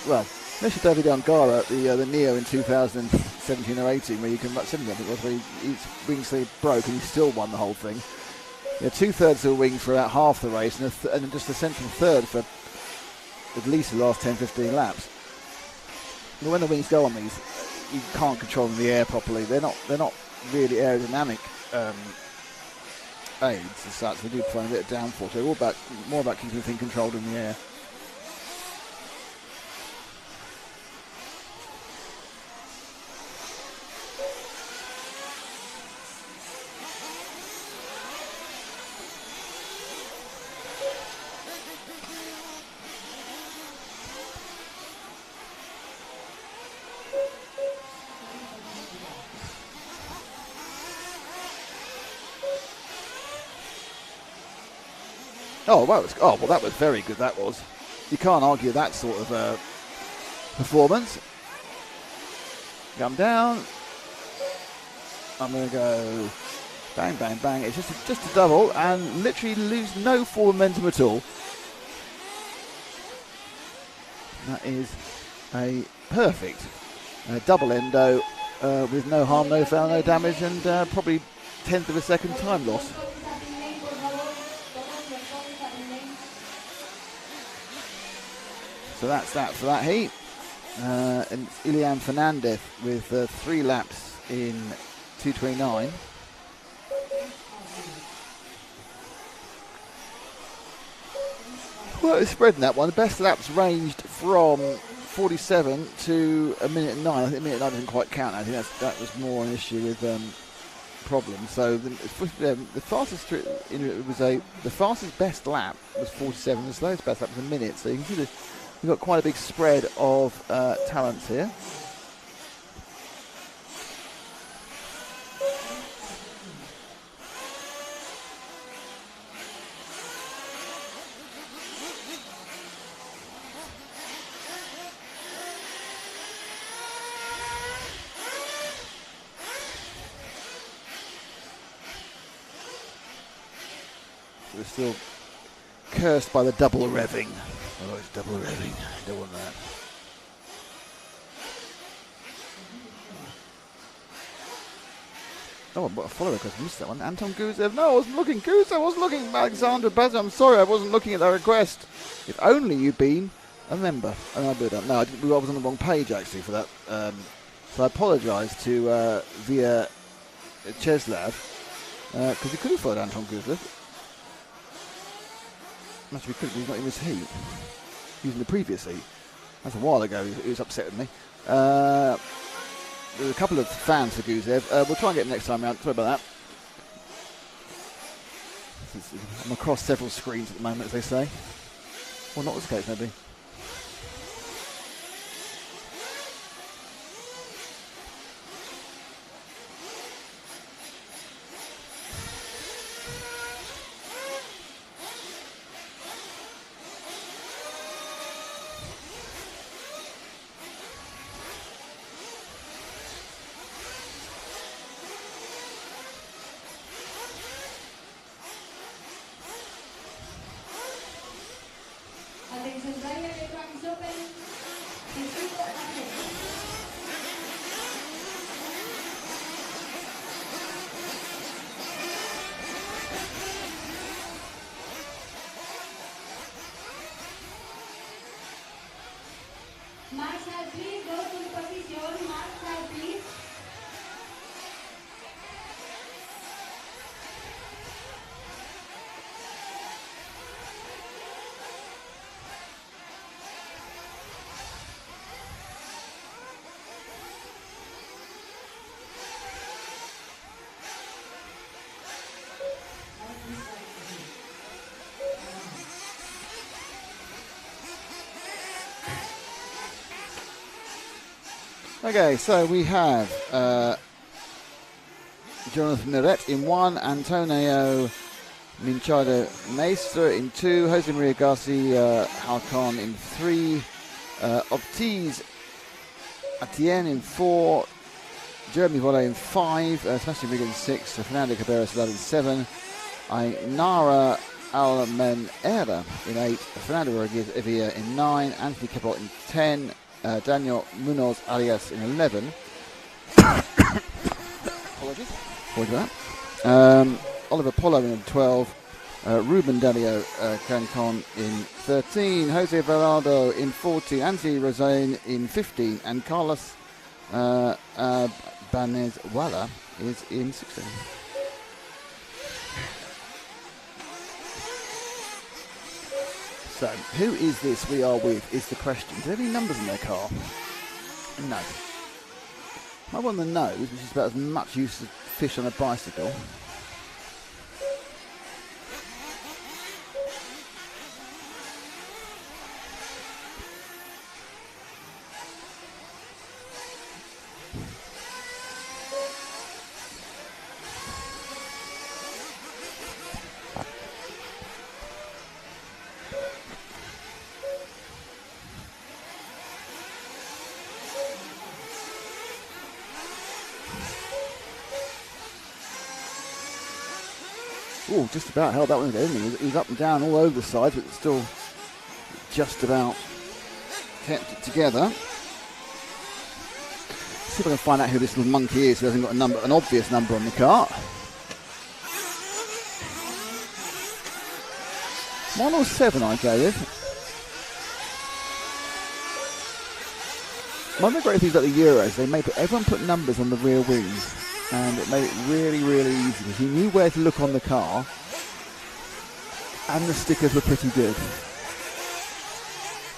Unless you're David Angara, the Neo in 2017 or 18, where you can... 17, I think it was, where his wing sleeve broke and he still won the whole thing. Yeah, 2/3 of the wing for about half the race and then just a central third for at least the last 10-15 laps. But when the wings go on these, you can't control them in the air properly. They're not really aerodynamic aids as such. They do provide a bit of downforce. They're all more about keeping the thing controlled in the air. Oh, well, that was very good, that was. You can't argue that sort of performance. Come down. I'm going to go bang, bang, bang. It's just a double and literally lose no forward momentum at all. That is a perfect double endo with no harm, no foul, no damage, and probably 1/10 of a second time loss. So that's that for that heat. And it's Ilian Fernandez with 3 laps in 2:29. Quite a spread in that one. The best laps ranged from 47 to 1:09. I think 1:09 didn't quite count. I think that was more an issue with problem. So the fastest the fastest best lap was 47. The slowest best lap was a minute. So you can see we've got quite a big spread of talents here. We're still cursed by the double revving. Oh, it's double revving. Don't want that. Oh, what a follow request. I missed that one. Anton Gusev. No, I wasn't looking. Gusev, I wasn't looking. Alexander Baz, I'm sorry, I wasn't looking at that request. If only you'd been a member. And I would have. No, I was on the wrong page actually for that. So I apologise to via Cheslav because you could have followed Anton Gusev. Actually, we couldn't. He's not in this heat. He was in the previous heat. That's a while ago. He was upset with me. There's a couple of fans for Gusev. We'll try and get him next time round. Sorry about that. I'm across several screens at the moment, as they say. Well, not this case, maybe. Marshall, please go to the position. Marshall, please. Okay, so we have Jonathan Miret in 1, Antonio Minchado Meister in 2, Jose Maria Garcia Halcon in 3, Optiz Atienne in 4, Jeremy Volle in 5, Sebastian Riga in 6, Fernando Cabrera Salad in 7, Ainara Almenera in 8, Fernando Rodriguez Evia in 9, Anthony Cabot in 10, Daniel Munoz Arias in 11. Apologies for that. Oliver Polo in 12. Ruben Dalio Cancon in 13. Jose Velardo in 14. Anthony Rosane in 15. And Carlos Banezuela is in 16. So, who is this we are with is the question. Do they have any numbers in their car? No. My one on the nose, which is about as much use as fish on a bicycle. Oh, just about held that one again. He was up and down all over the side, but still just about kept it together. See if I can find out who this little monkey is who hasn't got an obvious number on the cart. 1 or 7, I gave it. One of the great things about the Euros, everyone put numbers on the rear wings. And it made it really, really easy because you knew where to look on the car, and the stickers were pretty good.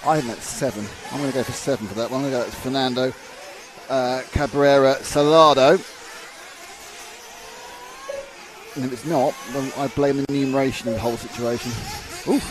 I think that's 7. I'm going to go for 7 for that one. I'm going to go with Fernando Cabrera Salado. And if it's not, then I blame the enumeration of the whole situation. Ooh.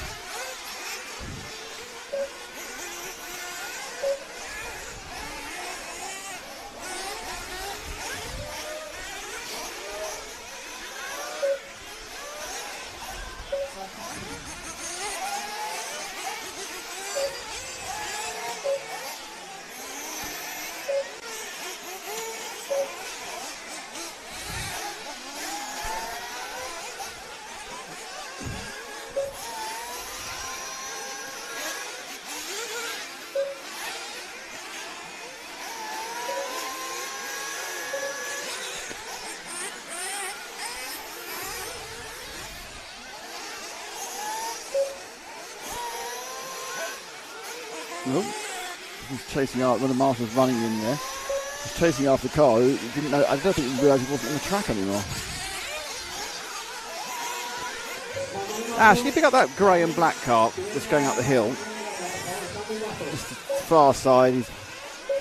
Oh, he's chasing out when the marshal's running in there. He's chasing after the car. He didn't know. I don't think he realised he wasn't on the track anymore. Ash, can you pick up that grey and black car that's going up the hill? Just the far side.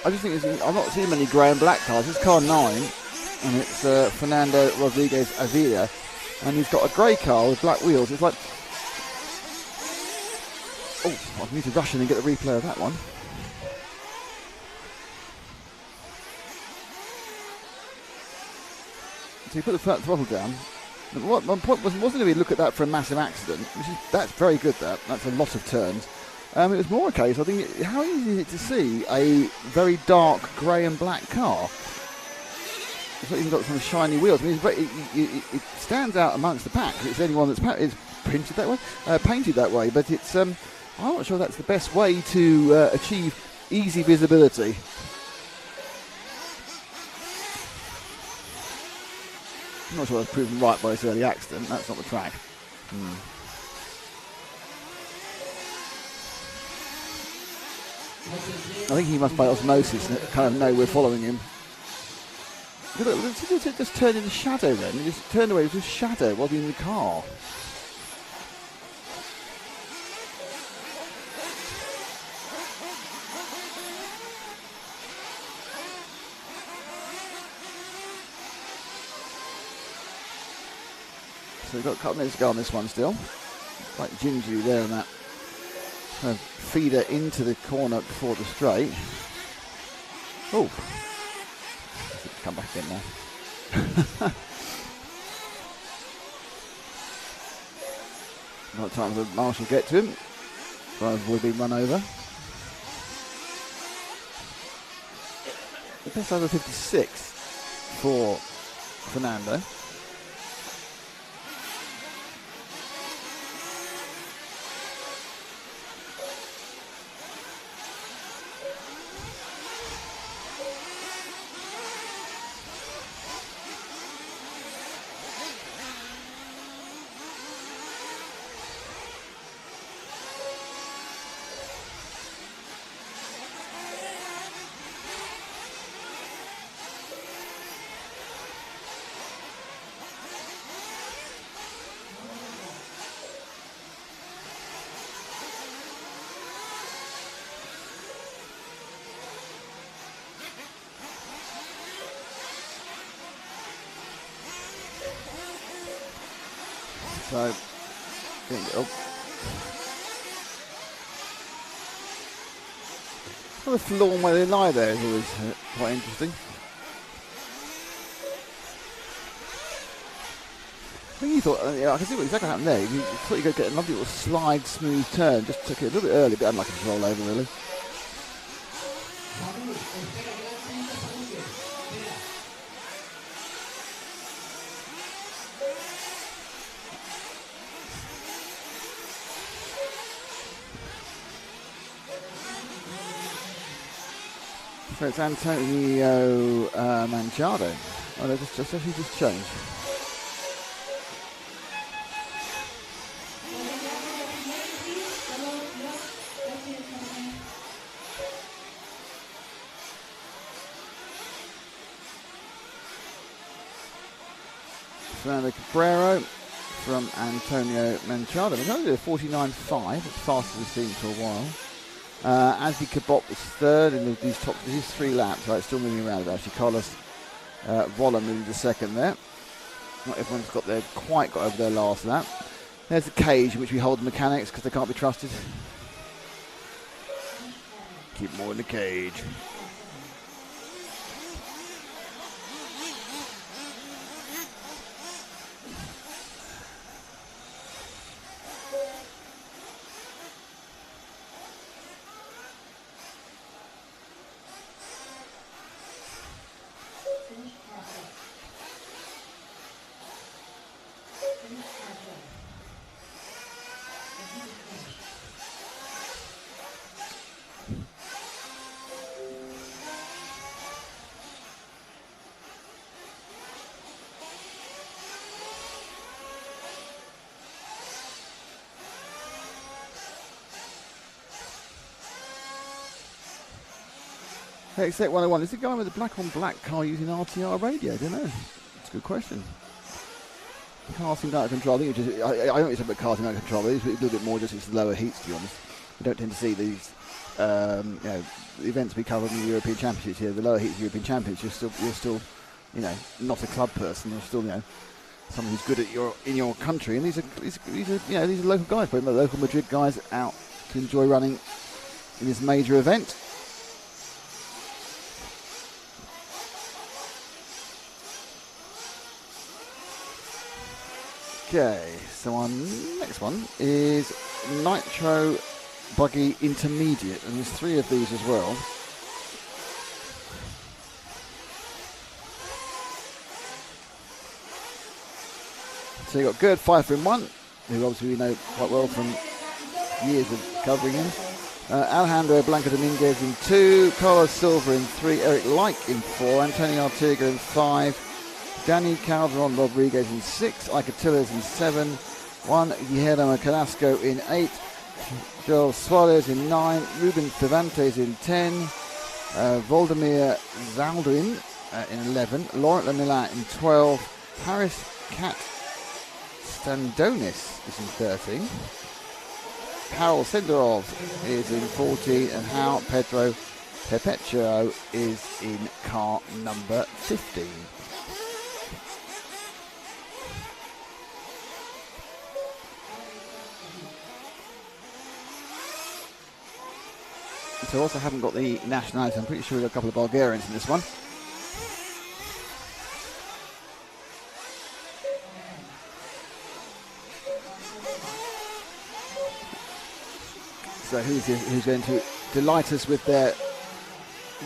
I just think I've not seen many grey and black cars. It's car 9, and it's Fernando Rodriguez Avila, and he's got a grey car with black wheels. It's like, oh, I need to rush in and get the replay of that one. So he put the throttle down. My point wasn't to be look at that for a massive accident. That's very good. That's a lot of turns. It was more a case, I think, how easy is it to see a very dark grey and black car? It's not even got some shiny wheels. I mean, it stands out amongst the pack. It's the only one that's painted that way. But it's I'm not sure that's the best way to achieve easy visibility. I'm not sure I was proven right by this early accident. That's not the track. I think he must, by osmosis, kind of know we're following him. It just turned into shadow then. He just turned away with his shadow while being in the car. So we've got a couple of minutes to go on this one still. Quite gingery there and that. Kind of feeder into the corner before the straight. Oh. Come back in there. Not time for Marshall to get to him. Driver will be run over. The best over 56 for Fernando. So, the floor where they lie there is always quite interesting. I think you thought, I can see what exactly happened there. You thought you were going to get a lovely little slide, smooth turn. Just took it a little bit early, but unlucky to roll over, really. So it's Antonio Manchado. Oh, they just changed. Fernando Cabrero from Antonio Manchado. We're going to do a 49.5. It's faster than we've seen for a while. Asby Kabot was third in these 3 laps. Right, still moving around. Actually, Carlos Vola moved to second there. Not everyone's quite got over their last lap. There's the cage in which we hold the mechanics because they can't be trusted. Keep them all in the cage. Exec 101, is it going with the black on black car using RTR radio? I don't know. It's a good question. Car seems out of control. I think it's just, I don't think it's about car seems out of control. It's a little bit more just it's lower heats, to be honest. We don't tend to see these events we cover in the European Championships here. The lower heats European Championships, you're still, not a club person. You're still, someone who's good in your country. And these are local guys, probably the local Madrid guys out to enjoy running in this major event. Okay, so our next one is Nitro Buggy Intermediate, and there's 3 of these as well. So you've got Gerd Pfeiffer in 1, who obviously we know quite well from years of covering him. Alejandro Blanco Dominguez in 2, Carlos Silva in 3, Eric Like in 4, Antonio Artiga in 5, Danny Calderon Rodriguez in 6, Ikatillas in 7, 1 Guillermo Carrasco in 8, Joel Suarez in 9, Ruben Cervantes in 10, Voldemir Zaldwin in 11, Laurent Lamillat in 12, Paris Cat Standonis is in 13, Harold Senderov is in 14, and Hal Pedro Perpetuo is in car number 15. So I also haven't got the nationality. I'm pretty sure we've got a couple of Bulgarians in this one. So who's going to delight us with their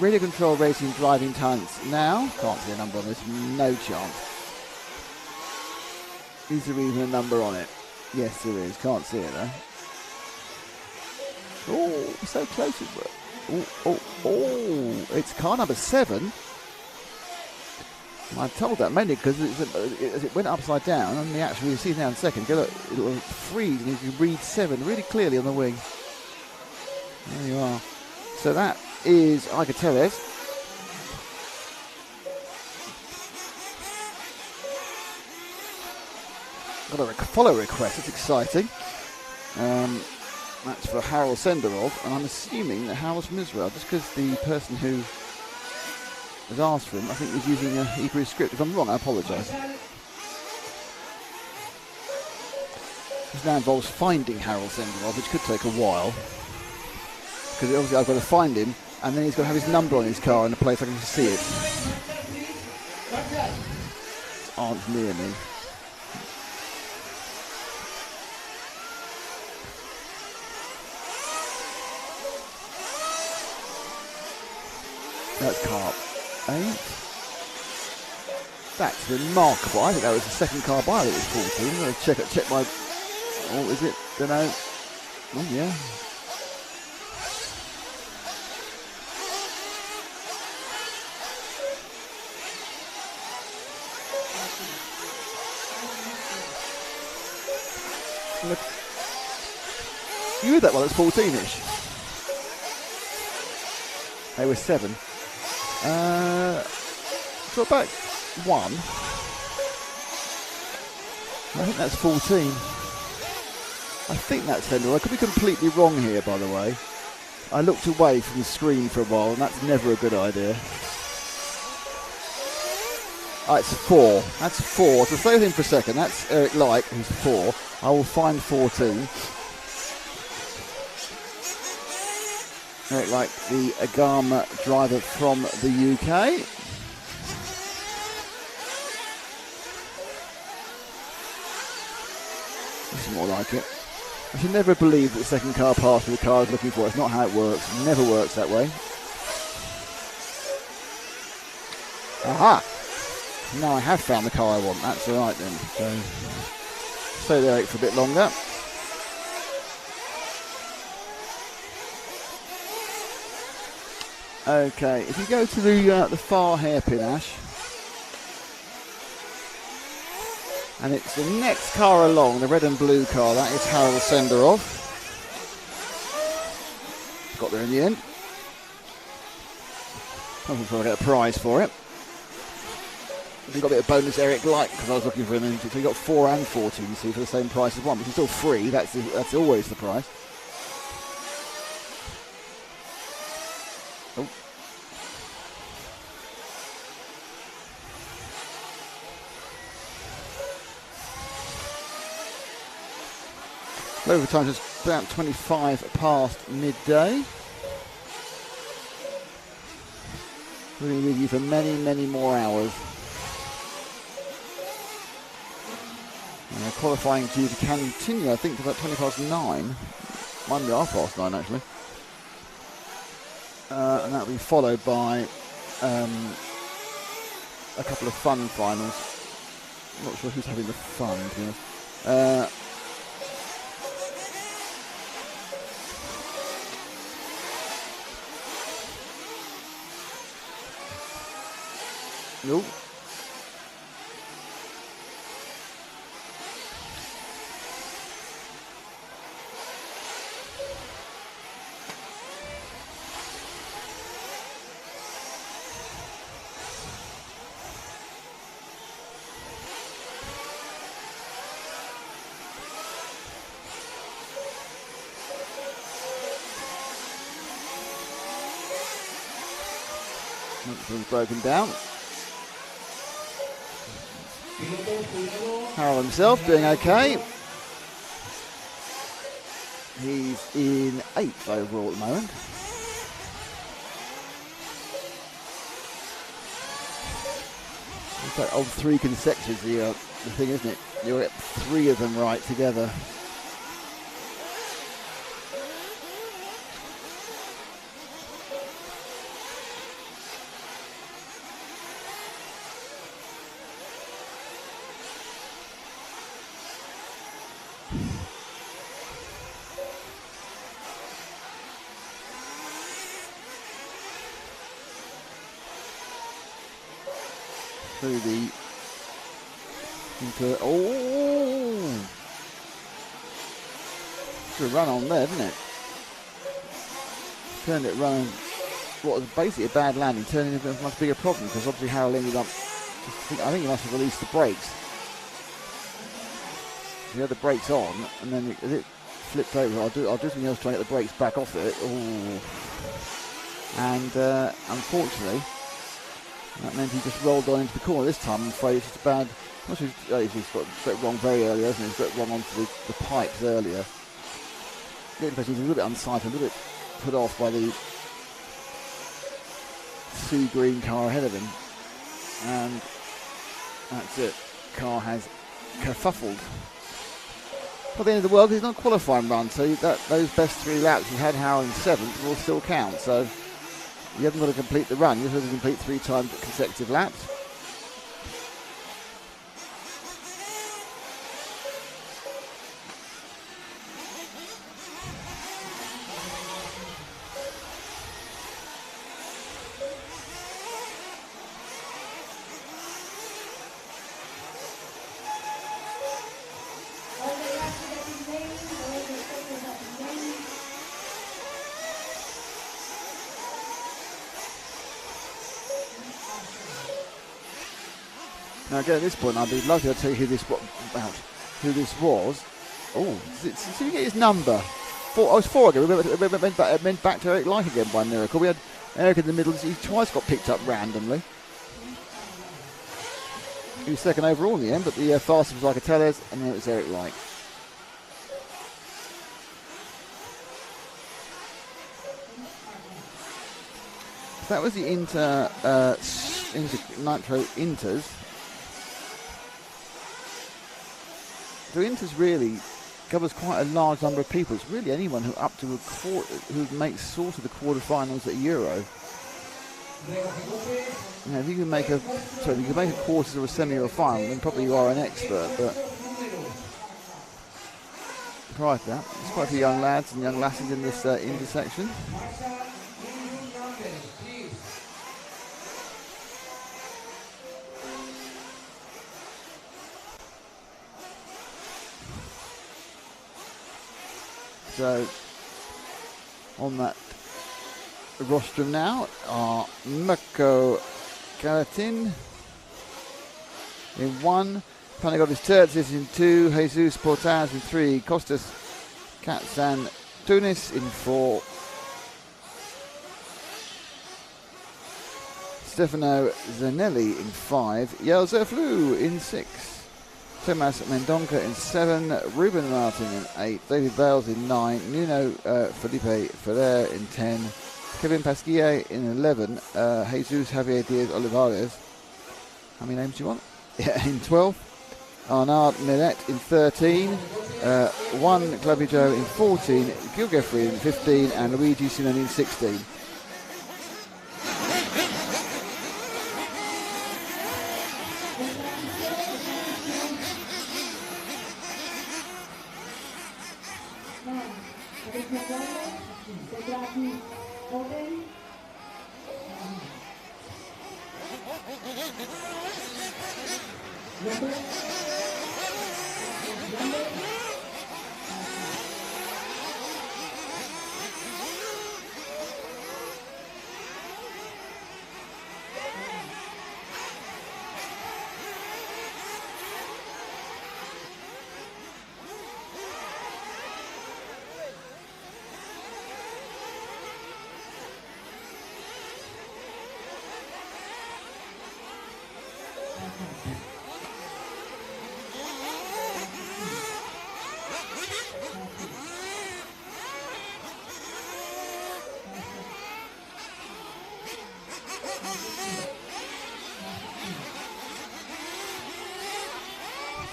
radio control racing driving talents now? Can't see a number on this. No chance. Is there even a number on it? Yes, there is. Can't see it though. Oh, so close it was. Oh, it's car number 7. I told that mainly because as it went upside down, and you see now in a second, it will freeze and you can read 7 really clearly on the wing. There you are. So that is Ikatillas. Got a follow request, that's exciting. That's for Harold Senderov, and I'm assuming that Harold's from Israel, just because the person who has asked for him, I think, is using a Hebrew script. If I'm wrong, I apologise. This now involves finding Harold Senderov, which could take a while, because obviously I've got to find him, and then he's got to have his number on his car in a place I can see it. Aren't near me. That's car 8. That's remarkable. I think that was the second car by that was 14. I'm going to check my... Oh, is it? Don't know. Oh, yeah. Look. You read that one, that's 14-ish. They were 7. Drop back 1. I think that's 14. I think that's Fender. I could be completely wrong here, by the way. I looked away from the screen for a while, and that's never a good idea. It's 4. That's 4. So stay with him for a second. That's Eric Light, who's 4. I will find 14. Eric Light, the Agama driver from the UK. This is more like it. I should never believe that the second car passed with the car I was looking for. It's not how it works. It never works that way. Aha! Now I have found the car I want. That's all right then. So stay there, Eric, for a bit longer. Okay, if you go to the far hairpin, Ash, and it's the next car along, the red and blue car. That is Harold Senderov. Got there in the end. I'm sure I get a prize for it. We got a bit of bonus Eric Light because I was looking for him. So we got 4 and 14, you see, for the same price as one, which is still free. That's always the price. Oh. Overtime is about 25 past midday. We're going to be with you for many, many more hours. Qualifying due to continue, I think, to about 20 past 9. Might be 9:30 actually. And that'll be followed by a couple of fun finals. I'm not sure who's having the fun, to be honest. Nope. It's broken down. Harold himself doing okay. He's in 8th overall at the moment. It's that old 3 consecutives, the thing, isn't it? You'll get 3 of them right together. Through the into good run on there, didn't it? Turned it round. What was basically a bad landing, turned it into a much bigger problem because obviously Harold ended up. I think he must have released the brakes. He had the brakes on, and then as it flipped over, I'll do something else to try and get the brakes back off it. And unfortunately. That meant he just rolled on into the corner this time. I'm afraid it's just a bad. I'm not sure he's got it wrong very early, hasn't he? He's got it wrong onto the pipes earlier. The impression he's a little bit unsighted, a little bit put off by the sea green car ahead of him. And that's it. Car has kerfuffled. Not the end of the world because it's not a qualifying run, so those best 3 laps you had Harold in 7th will still count. So. You haven't got to complete the run, you have to complete 3 times consecutive laps. Now again, at this point, I'd be lucky to tell you who this was. Oh, so you get his number. 4. Oh, it's 4 again. We went back to Eric Light again by miracle. We had Eric in the middle. He twice got picked up randomly. He was second overall in the end, but the fastest was Locateles, and then it was Eric Light. So that was the Inter Nitro Inters. So Inters really covers quite a large number of people. It's really anyone who up to who makes sort of the quarterfinals at Euro. Yeah, if you can make a quarters or a semi or a final, then probably you are an expert. But prior to that, there's quite a few young lads and young lasses in this intersection. So on that rostrum now are Mirko Karatin in 1, Panagotis Tertsis in 2, Jesus Portaz in 3, Kostas Katsan Tunis in 4, Stefano Zanelli in 5, Josef Lu in 6, Tomas Mendonca in 7, Ruben Martin in 8, David Bales in 9, Nuno Felipe Ferrer in 10, Kevin Pasquier in 11, Jesus Javier Diaz Olivares, how many names do you want? Yeah, in 12, Arnaud Millet in 13, Juan Clavijo in 14, Gil Geoffrey in 15, and Luigi Simoni in 16.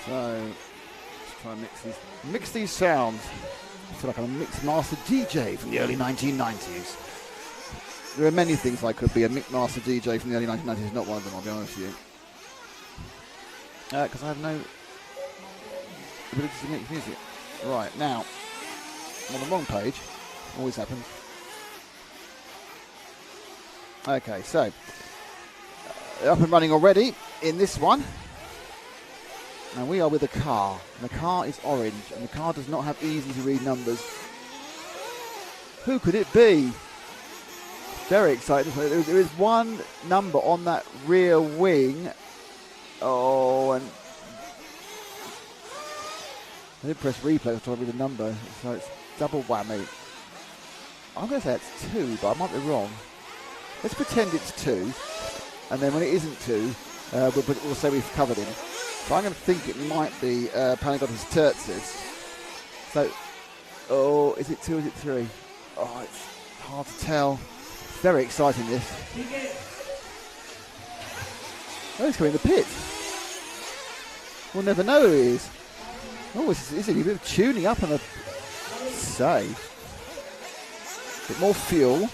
So, let's try and mix these sounds. I feel like I'm a mix master DJ from the early 1990s. There are many things I could be. A mix master DJ from the early 1990s is not one of them, I'll be honest with you. Because I have no ability to mix music. Right, now, I'm on the wrong page. Always happens. Okay, so, up and running already in this one. And we are with a car. And the car is orange. And the car does not have easy to read numbers. Who could it be? Very exciting. There is one number on that rear wing. Oh, and I didn't press replay. I was trying to read the number. So it's double whammy. I'm going to say it's 2, but I might be wrong. Let's pretend it's 2. And then when it isn't 2, we'll say we've covered him. So I'm going to think it might be Panagotis Tertsis. So, is it 2 or is it 3? Oh, it's hard to tell. Very exciting, this. Oh, he's coming in the pit. We'll never know who he is. Oh, is it a bit of tuning up on a save? A bit more fuel.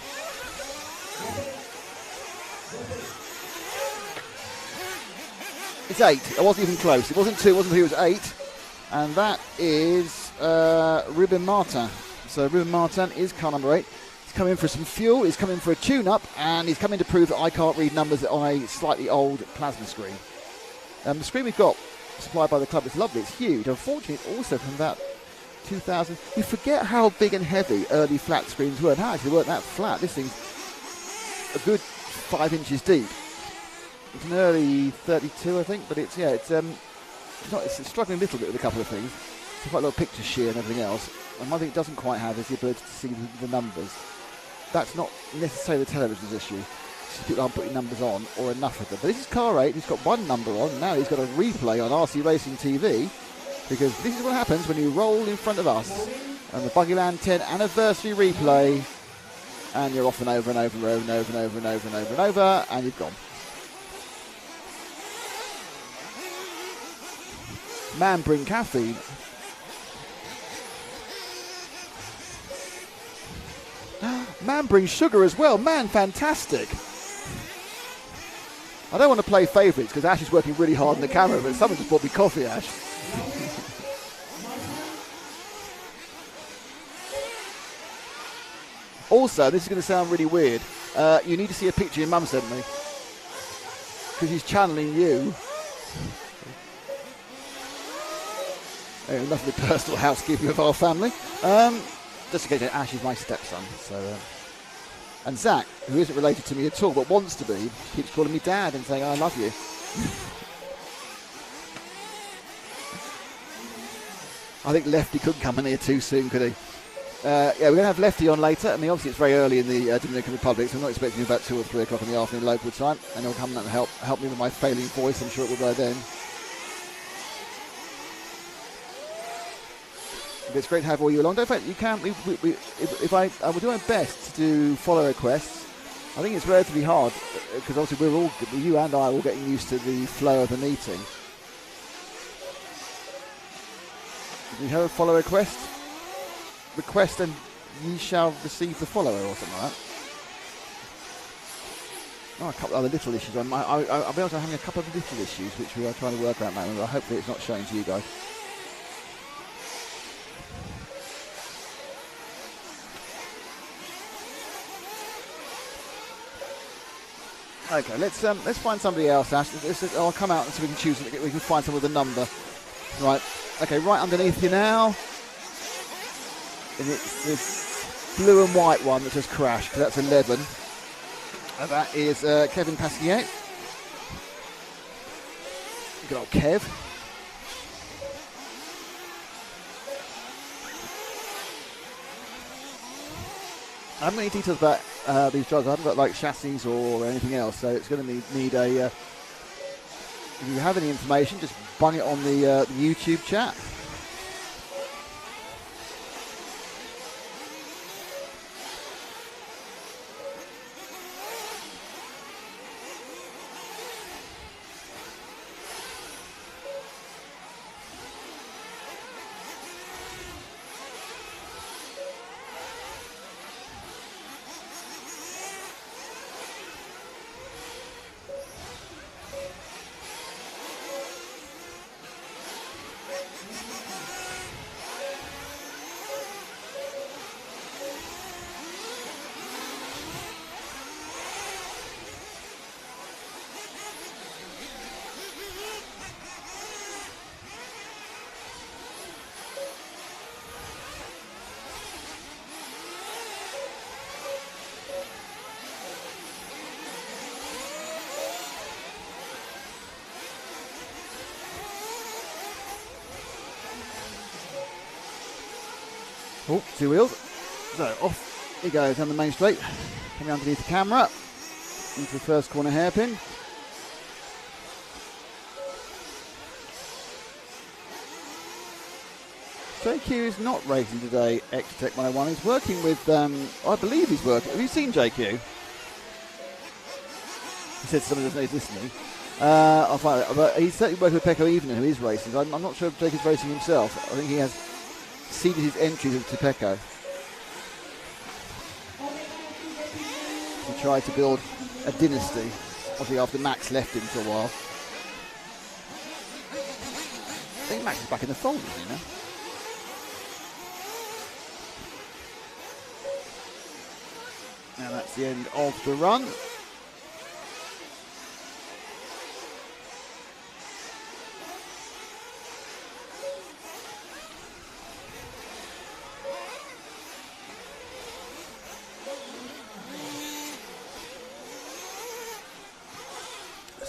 It's 8. I wasn't even close. It wasn't 2, it wasn't 3, it was 8. And that is Ruben Martin. So Ruben Martin is car number 8. He's come in for some fuel, he's come in for a tune-up, and he's come in to prove that I can't read numbers on a slightly old plasma screen. The screen we've got supplied by the club is lovely, it's huge. Unfortunately, it's also from about 2000. You forget how big and heavy early flat screens were. Now actually they weren't that flat. This thing's a good 5 inches deep. It's an early 32, I think, but it's struggling a little bit with a couple of things. It's quite a lot of picture shear and everything else. And one thing it doesn't quite have is the ability to see the numbers. That's not necessarily the television's issue. People aren't putting numbers on, or enough of them. But this is car 8. He's got one number on. And now he's got a replay on RC Racing TV, because this is what happens when you roll in front of us and the Buggyland 10 anniversary replay, and you're off and over and over and over and over and over and over and over and over, and you've gone. Man, bring caffeine. Man brings sugar as well. Man, fantastic. I don't want to play favourites because Ash is working really hard on the camera, but someone just bought me coffee, Ash. Also, this is going to sound really weird. You need to see a picture your mum sent me, because she's channeling you. Enough of the personal housekeeping of our family. Just in case, Ash is my stepson. So, and Zach, who isn't related to me at all but wants to be, keeps calling me Dad and saying I love you. I think Lefty couldn't come in here too soon, could he? Yeah, we're going to have Lefty on later. I mean, obviously it's very early in the Dominican Republic, so I'm not expecting him about 2 or 3 o'clock in the afternoon local time, and he'll come and help me with my failing voice. I'm sure it will go then. It's great to have all you along. In fact, you can. I will do my best to do follow requests. I think it's relatively hard because obviously you and I are all getting used to the flow of the meeting. Do you have a follow request? Request and ye shall receive the follower, or something like that. Oh, a couple of other little issues. I'll be able to having a couple of little issues which we are trying to work out now. Hopefully it's not showing to you guys. Okay, let's find somebody else, Ash. I'll come out so we can choose. We can find someone with a number. Right. Okay, right underneath you now. And it's this blue and white one that just crashed. That's 11. And that is Kevin Pasquier. Good old Kev. I haven't got any details about these drugs. I haven't got like chassis or anything else, so it's going to need a. If you have any information, just bung it on the YouTube chat. Oh, 2 wheels. So off he goes down the main straight, coming underneath the camera, into the first corner hairpin. JQ is not racing today, X-Tech 101. He's working with, I believe he's working. Have you seen JQ? He said somebody doesn't know he's listening. I'll find out. But he's certainly working with Pecco Evening, who is racing. I'm not sure if Jake is racing himself. I think he has seeded his entry to Pecco. He tried to build a dynasty, obviously after Max left him for a while. I think Max is back in the fold, isn't he now? And that's the end of the run.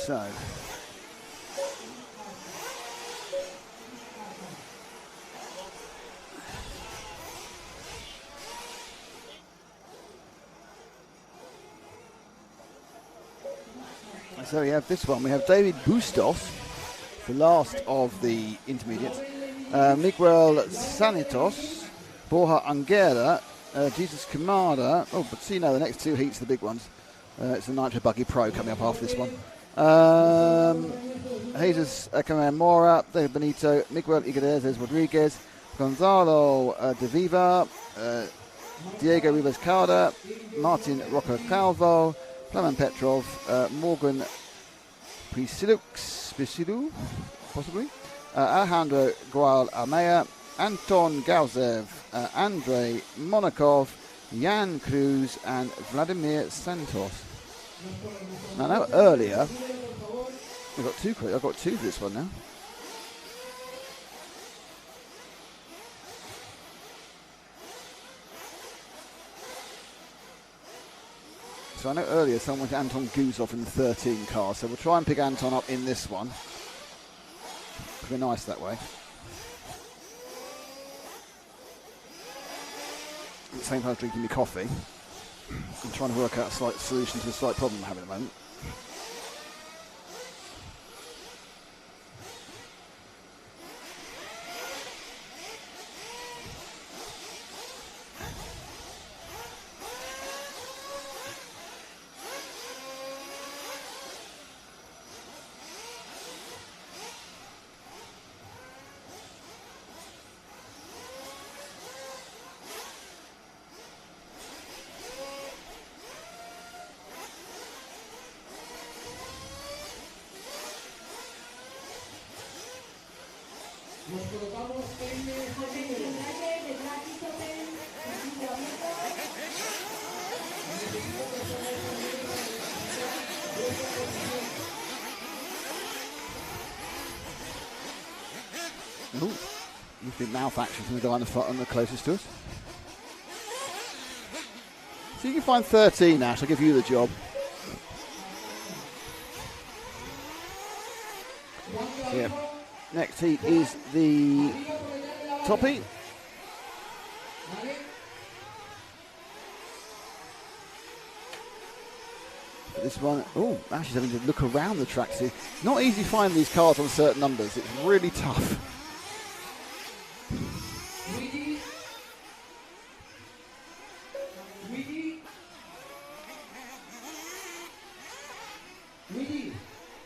So, So we have this one. We have David Bustos, the last of the intermediates. Miguel Sanitos, Borja Angera, Jesus Kamada. Oh, but see now the next two heats are the big ones. It's the Nitro Buggy Pro coming up after this one. Jesus Camara, David Benito, Miguel Iglesias Rodriguez, Gonzalo De Viva, Diego Rivas Calda, Martin Roca Calvo, Plamen Petrov, Morgan Prisiluk, possibly, Alejandro Gual Amea, Anton Gauzev, Andrei Monakov, Jan Cruz, and Vladimir Santos. Now, I know earlier, I've got two for this one now. So I know earlier someone went Anton Guzov in the 13 car, so we'll try and pick Anton up in this one. It'll be nice that way. At the same time as drinking my coffee, I'm trying to work out a slight solution to the slight problem I'm having at the moment. Ooh, you've been mouth action from the guy on the closest to us. So you can find 13, Ash. I'll give you the job. So yeah, next heat is the top heat. But this one, oh, Ash is having to look around the track. See, it's not easy to find these cars on certain numbers. It's really tough.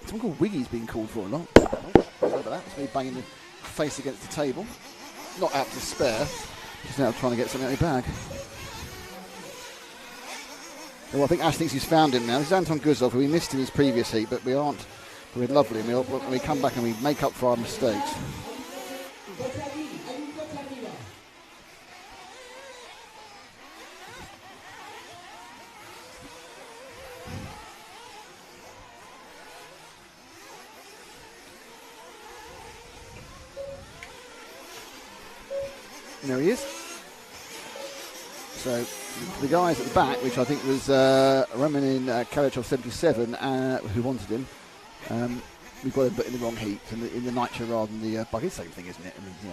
Someone called Wiggy's been called for a lot. Oh, sorry about that. It's me banging the face against the table. Not out to spare. Just now trying to get something out of your bag. Well, I think Ash thinks he's found him now. This is Anton Guzov, who we missed in his previous heat, but we aren't. But we'd lovely. And we come back and we make up for our mistakes. There he is. So the guys at the back, which I think was Romanin Kalichov 77, who wanted him, we've got him but in the wrong heat, in the Nitro rather than the buggy. Same thing, isn't it? I mean, yeah,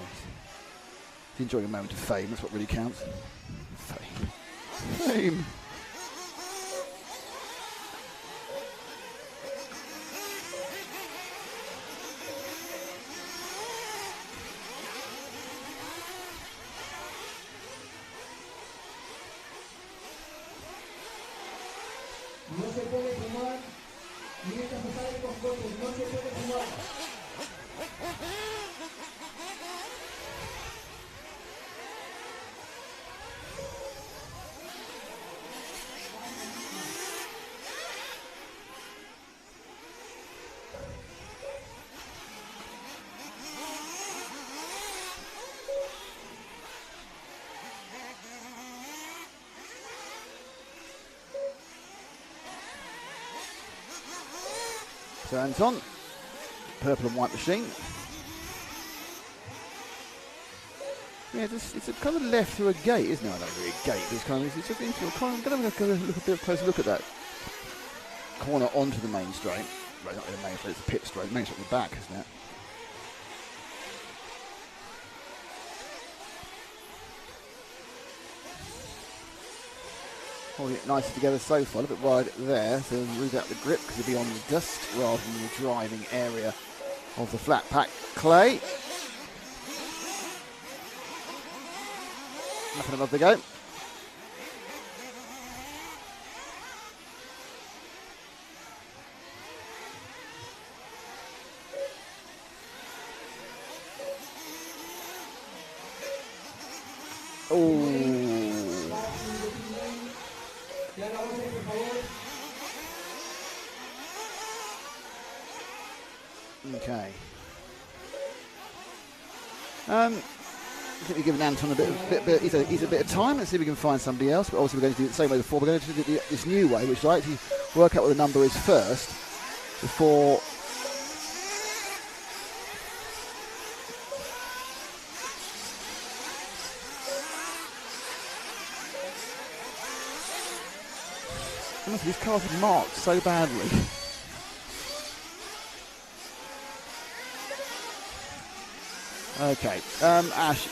he's enjoying a moment of fame. That's what really counts. Fame. No se puede fumar mientras se sale con coches, no se puede fumar. So Anton, purple and white machine. Yeah, it's a kind of left through a gate, isn't it? I don't know, really a gate, but it's kind of, it's just interesting. I'm going to look a bit closer look at that corner onto the main straight. Well, not the main straight, it's the pit straight. The main straight at the back, isn't it? Holding it nicely together so far, a little bit wide there, so lose out the grip because it'll be on the dust rather than the driving area of the flat pack clay. Nothing above the go. Okay. I think we're giving Anton a bit of time. Let's see if we can find somebody else. But obviously we're going to do it the same way before. We're going to do this new way, which is I actually work out what the number is first before. Honestly, these cars are marked so badly. Okay, Ash,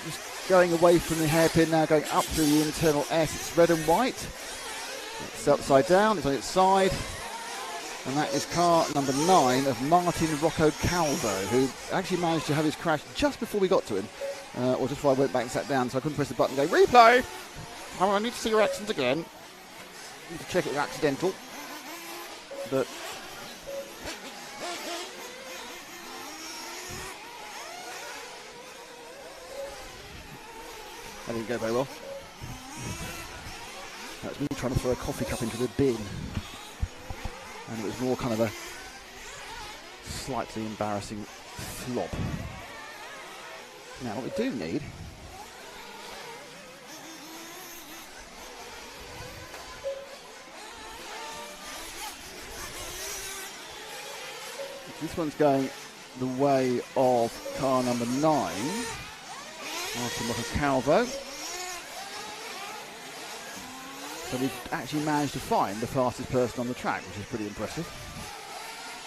just going away from the hairpin now, going up through the internal S. It's red and white. It's upside down, it's on its side. And that is car number 9 of Martin Rocco Calvo, who actually managed to have his crash just before we got to him. Or just before I went back and sat down, so I couldn't press the button and go, replay! I need to see your accident again. I need to check it was accidental. But that didn't go very well. That's me trying to throw a coffee cup into the bin. And it was more kind of a slightly embarrassing flop. Now what we do need this one's going the way of car number 9. Martin Rocco Calvo. So we've actually managed to find the fastest person on the track, which is pretty impressive.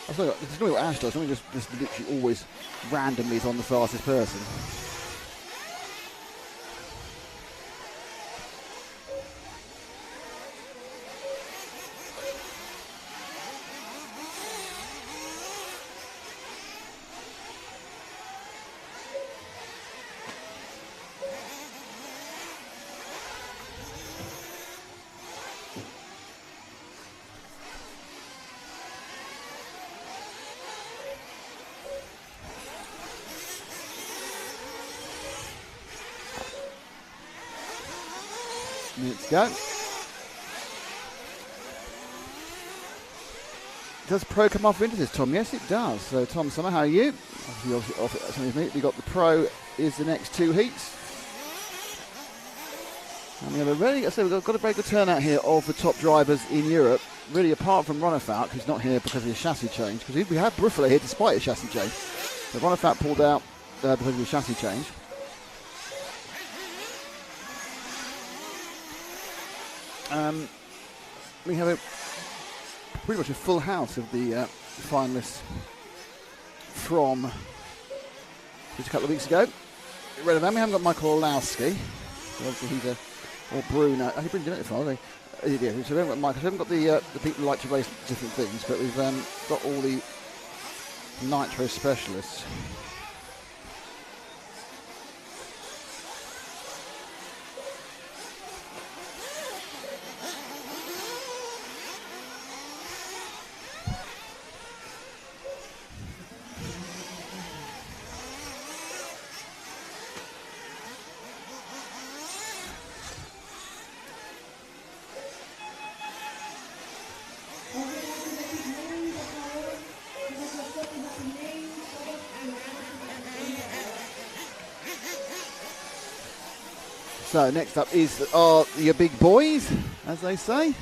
It's not what Ash does, normally just literally always randomly is on the fastest person. Let's go. Does Pro come off into this, Tom? Yes, it does. So, Tom Summer, how are you? Obviously, we got the Pro is the next 2 heats. And we have we've got a very good turnout here of the top drivers in Europe. Really, apart from Ronafalk, who's not here because of his chassis change. Because we have Bruffalo here despite his chassis change. So Ronafalk pulled out because of his chassis change. We have pretty much a full house of the finalists from just a couple of weeks ago. Relevant, we haven't got Michael Olowski. So obviously he's or Bruno. I think Bruno did it for me. Yeah, so we haven't got Michael. So we haven't got the people who like to race different things, but we've got all the Nitro specialists. So next up are your big boys, as they say.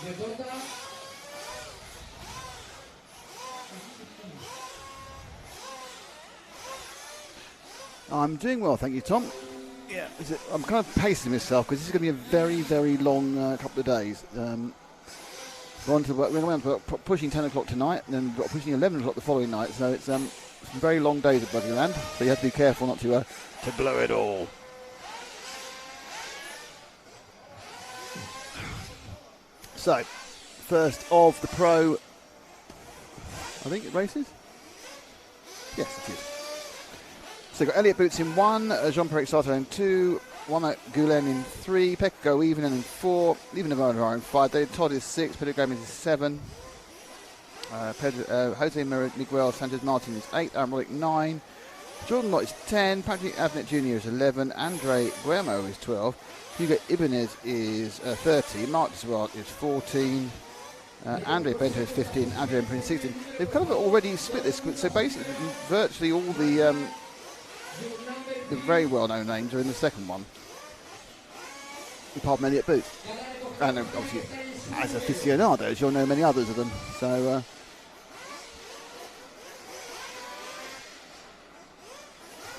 Reporta. I'm doing well, thank you, Tom. Yeah, I'm kind of pacing myself because this is going to be a very, very long couple of days. We're on to pushing 10 o'clock tonight, and then pushing 11 o'clock the following night. So it's some very long days at Buggyland. So you have to be careful not to blow it all. So, first of the pro, I think it races. Yes, it is. So you've got Elliott Boots in 1, Jean-Pierre Sato in 2, Womack Gulen in 3, Pekka Go Evenen in 4, Even Navarro in 5, David Todd is 6, Pedro Gomez is 7, Jose Miguel Sanchez Martin is 8, Aaron Roddick 9, Jordan Lott is 10, Patrick Avnet Jr. is 11, Andre Guillermo is 12, Hugo Ibanez is 13, Mark Zwart is 14, Andre Bento is 15, Adrian Prince 16. They've kind of already split this, so basically virtually all the very well-known names are in the second one, apart from Elliott Boots. And obviously, as aficionados, you'll know many others of them. So,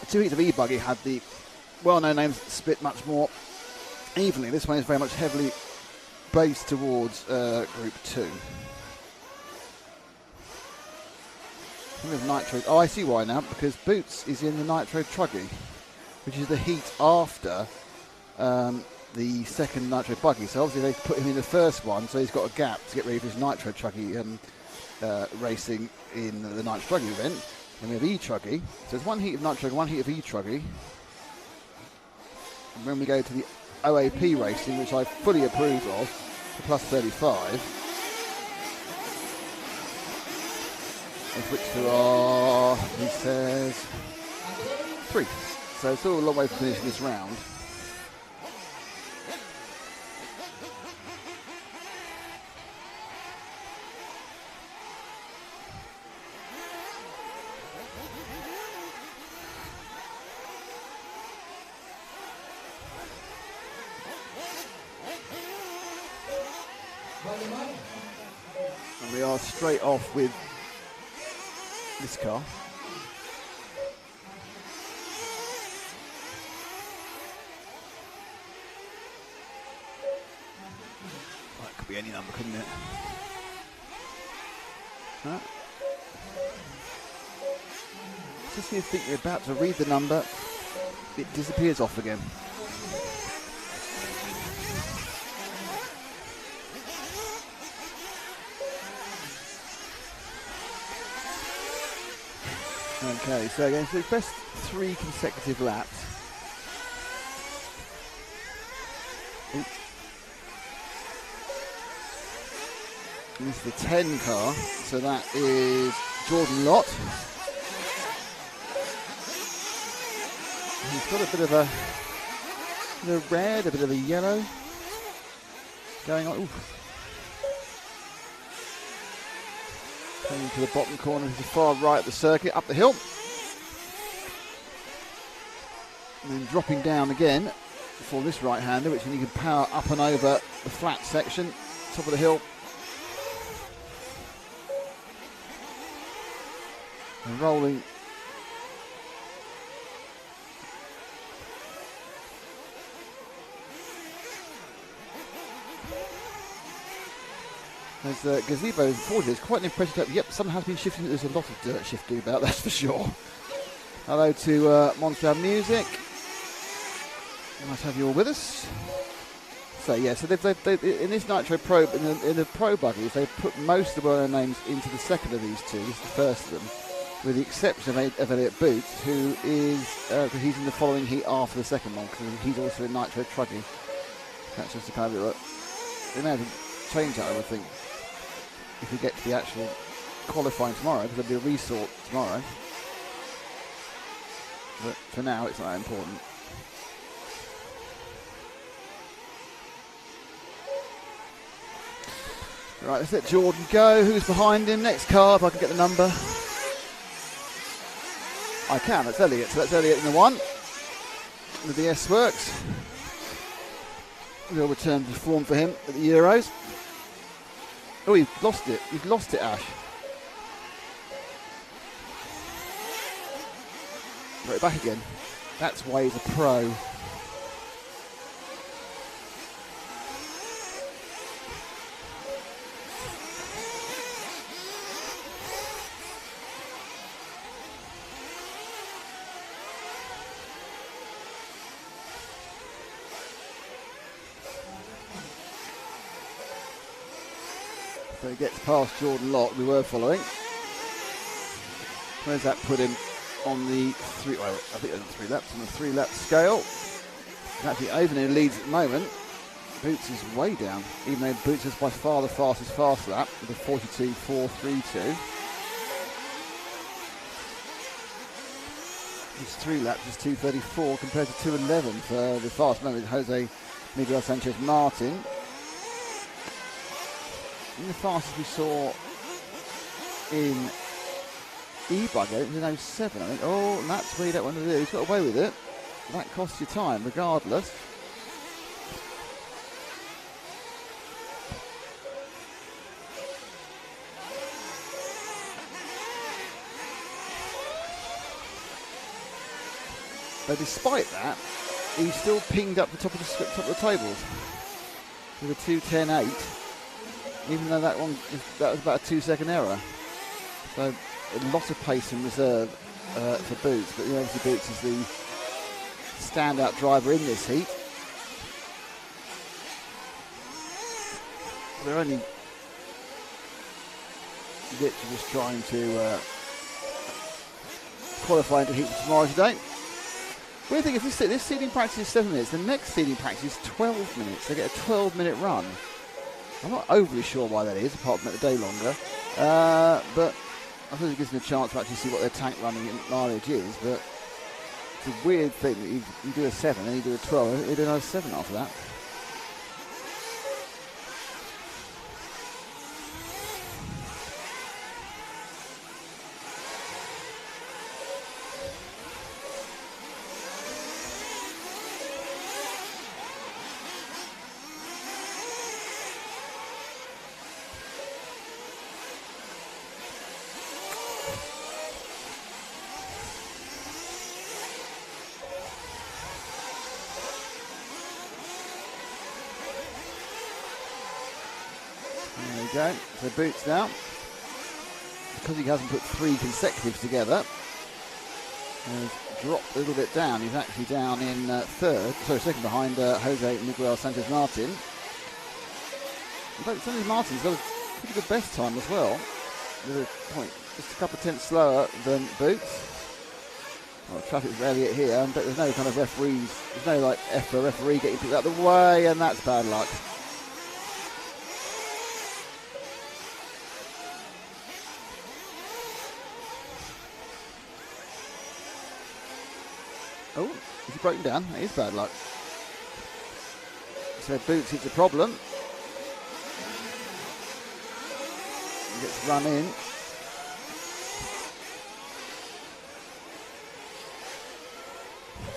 2 heats of E-buggy had the well-known names split much more evenly. This one is very much heavily based towards Group 2. With Nitro. Oh, I see why now, because Boots is in the Nitro Truggy, which is the heat after the second Nitro Buggy. So obviously they put him in the first one, so he's got a gap to get ready for his Nitro Truggy racing in the Nitro Truggy event. And we have E-Truggy. So it's 1 heat of Nitro, 1 heat of E-Truggy. And when we go to the OAP racing, which I fully approve of, for plus 35. Of which there are, he says, 3. So it's still a long way from finishing this round. And we are straight off with this car. Well, it could be any number, couldn't it? Huh? Just when you think you're about to read the number, it disappears off again. Okay, so again, so best 3 consecutive laps. Oops. And this is the 10 car, so that is Jordan Lott. He's got a bit of a red, a bit of a yellow going on. Ooh. Coming to the bottom corner to the far right of the circuit, up the hill. And then dropping down again for this right-hander, which then you can power up and over the flat section, top of the hill. And rolling. There's gazebo forward. It's quite an impressive. Yep, something has been shifting. There's a lot of dirt shifting about, that's for sure. Hello to Monster Music. Nice to have you all with us. So yeah, so they've in this Nitro Pro, in the Pro Buggies, they've put most of the well-known names into the second of these two. This is the first of them, with the exception of Elliott Boots, who is he's in the following heat after the second one, because he's also in Nitro Truggy. That's just a kind of they may have changed that, I would think, if we get to the actual qualifying tomorrow, because there'll be a resort tomorrow. But for now, it's not that important. Right, let's let Jordan go. Who's behind him? Next car, if I can get the number. I can, that's Elliott. So that's Elliott in the 1. With the S-Works. We'll return to form for him at the Euros. Oh, you've lost it. You've lost it, Ash. Put it back again. That's why he's a pro. So he gets past Jordan Locke, we were following. Where's that put him on the three, well, I think on 3 laps, on the 3-lap scale. Actually, Avenue leads at the moment. Boots is way down, even though Boots is by far the fastest fast lap with a 42.432. His 3 laps is 2:34 compared to 2:11 for the fast moment, Jose Miguel Sanchez Martin. And the fastest we saw in E-buggy, it was an 07, I think. Oh, and that's what you don't want to do. He's got away with it. That costs you time, regardless. But despite that, he's still pinged up the top of the tables with a 2:10.8. Even though that was about a 2-second error. So a lot of pace in reserve for Boots, but obviously Boots is the standout driver in this heat. They're only literally just trying to qualify into heat for tomorrow today. Weird thing is this seeding practice is 7 minutes, the next seeding practice is 12 minutes. They get a 12-minute run. I'm not overly sure why that is, apart from make the day longer. But I suppose it gives them a chance to actually see what their tank running mileage is. But it's a weird thing that you do a 7 and you do a 12. You do another 7 after that. There we go. So Boots now, because he hasn't put 3 consecutives together, has dropped a little bit down. He's actually down in second behind Jose Miguel Sanchez Martin. In fact, Sanchez Martin's got a pretty good best time as well. With a point, just a couple of tenths slower than Boots. Well, traffic's rarely at here, but there's no kind of referees. There's no like referee getting picked out of the way, and that's bad luck. Oh, is he broken down? That is bad luck. So Boots hits a problem. He gets run in.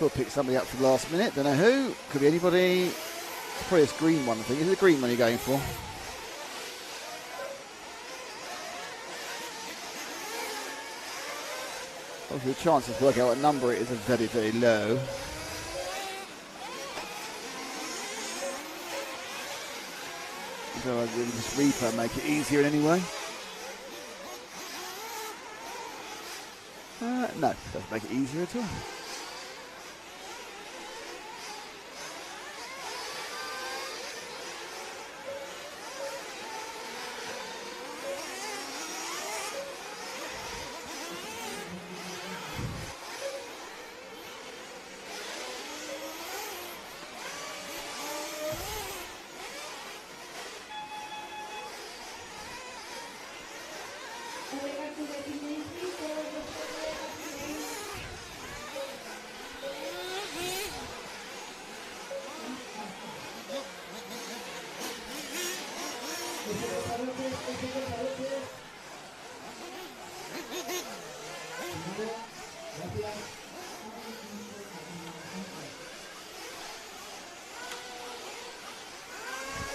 We'll pick somebody up for the last minute. Don't know who. Could be anybody. It's probably this green one, I think. Is it the green one you're going for? Obviously the chances to work out what number it is are very, very low. So I'd really just repo make it easier in any way. No, doesn't make it easier at all.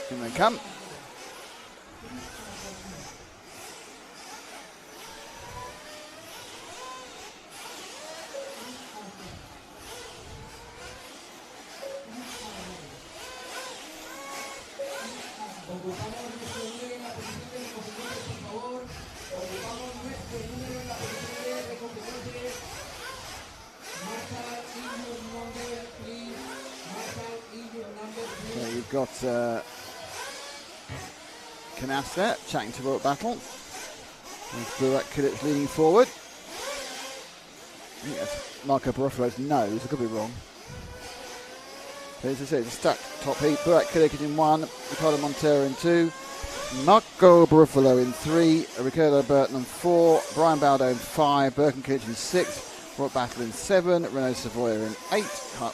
Here they come. We've got Canas there, chatting to Robert Battle. Burak Kilic leaning forward. I think that's Marco Barofalo's nose, I could be wrong. But as I say, it's a stacked top heat. Burak Kilic is in 1, Ricardo Montero in 2, Marco Barofalo in 3, Ricardo Burton in 4, Brian Baldo in 5, Birkin Kilic in 6, Robert Battle in 7, Renaud Savoya in 8,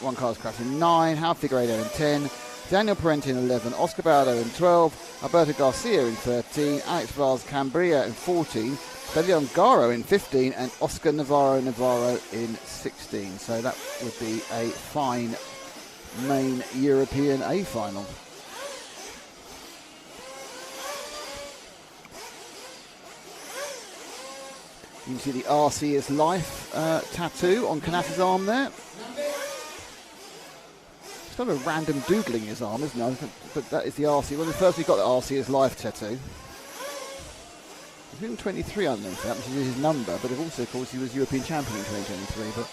Juan Carlos Crash in 9, Hal Figueiredo in 10, Daniel Parenti in 11, Oscar Baldo in 12, Alberto Garcia in 13, Alex Vaz Cambria in 14, Leon Garo in 15, and Oscar Navarro in 16. So that would be a fine main European A final. You can see the RC is life tattoo on Canas's arm there. It's kind of a random doodling his arm, isn't it? But that is the RC. Well, the first we got the RC is life tattoo. He's been 23 underneath that, which is his number, but also, of course, he was European champion in 2023. But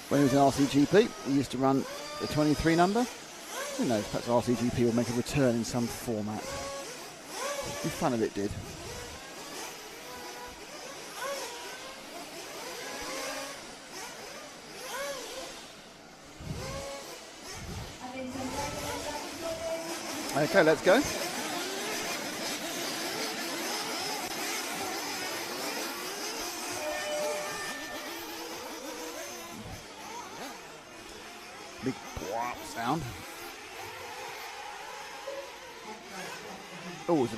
when he was in RCGP, he used to run the 23 number. Who knows, perhaps RCGP will make a return in some format. It'd be fun if it did. Okay, let's go. Big plop sound. Oh, it's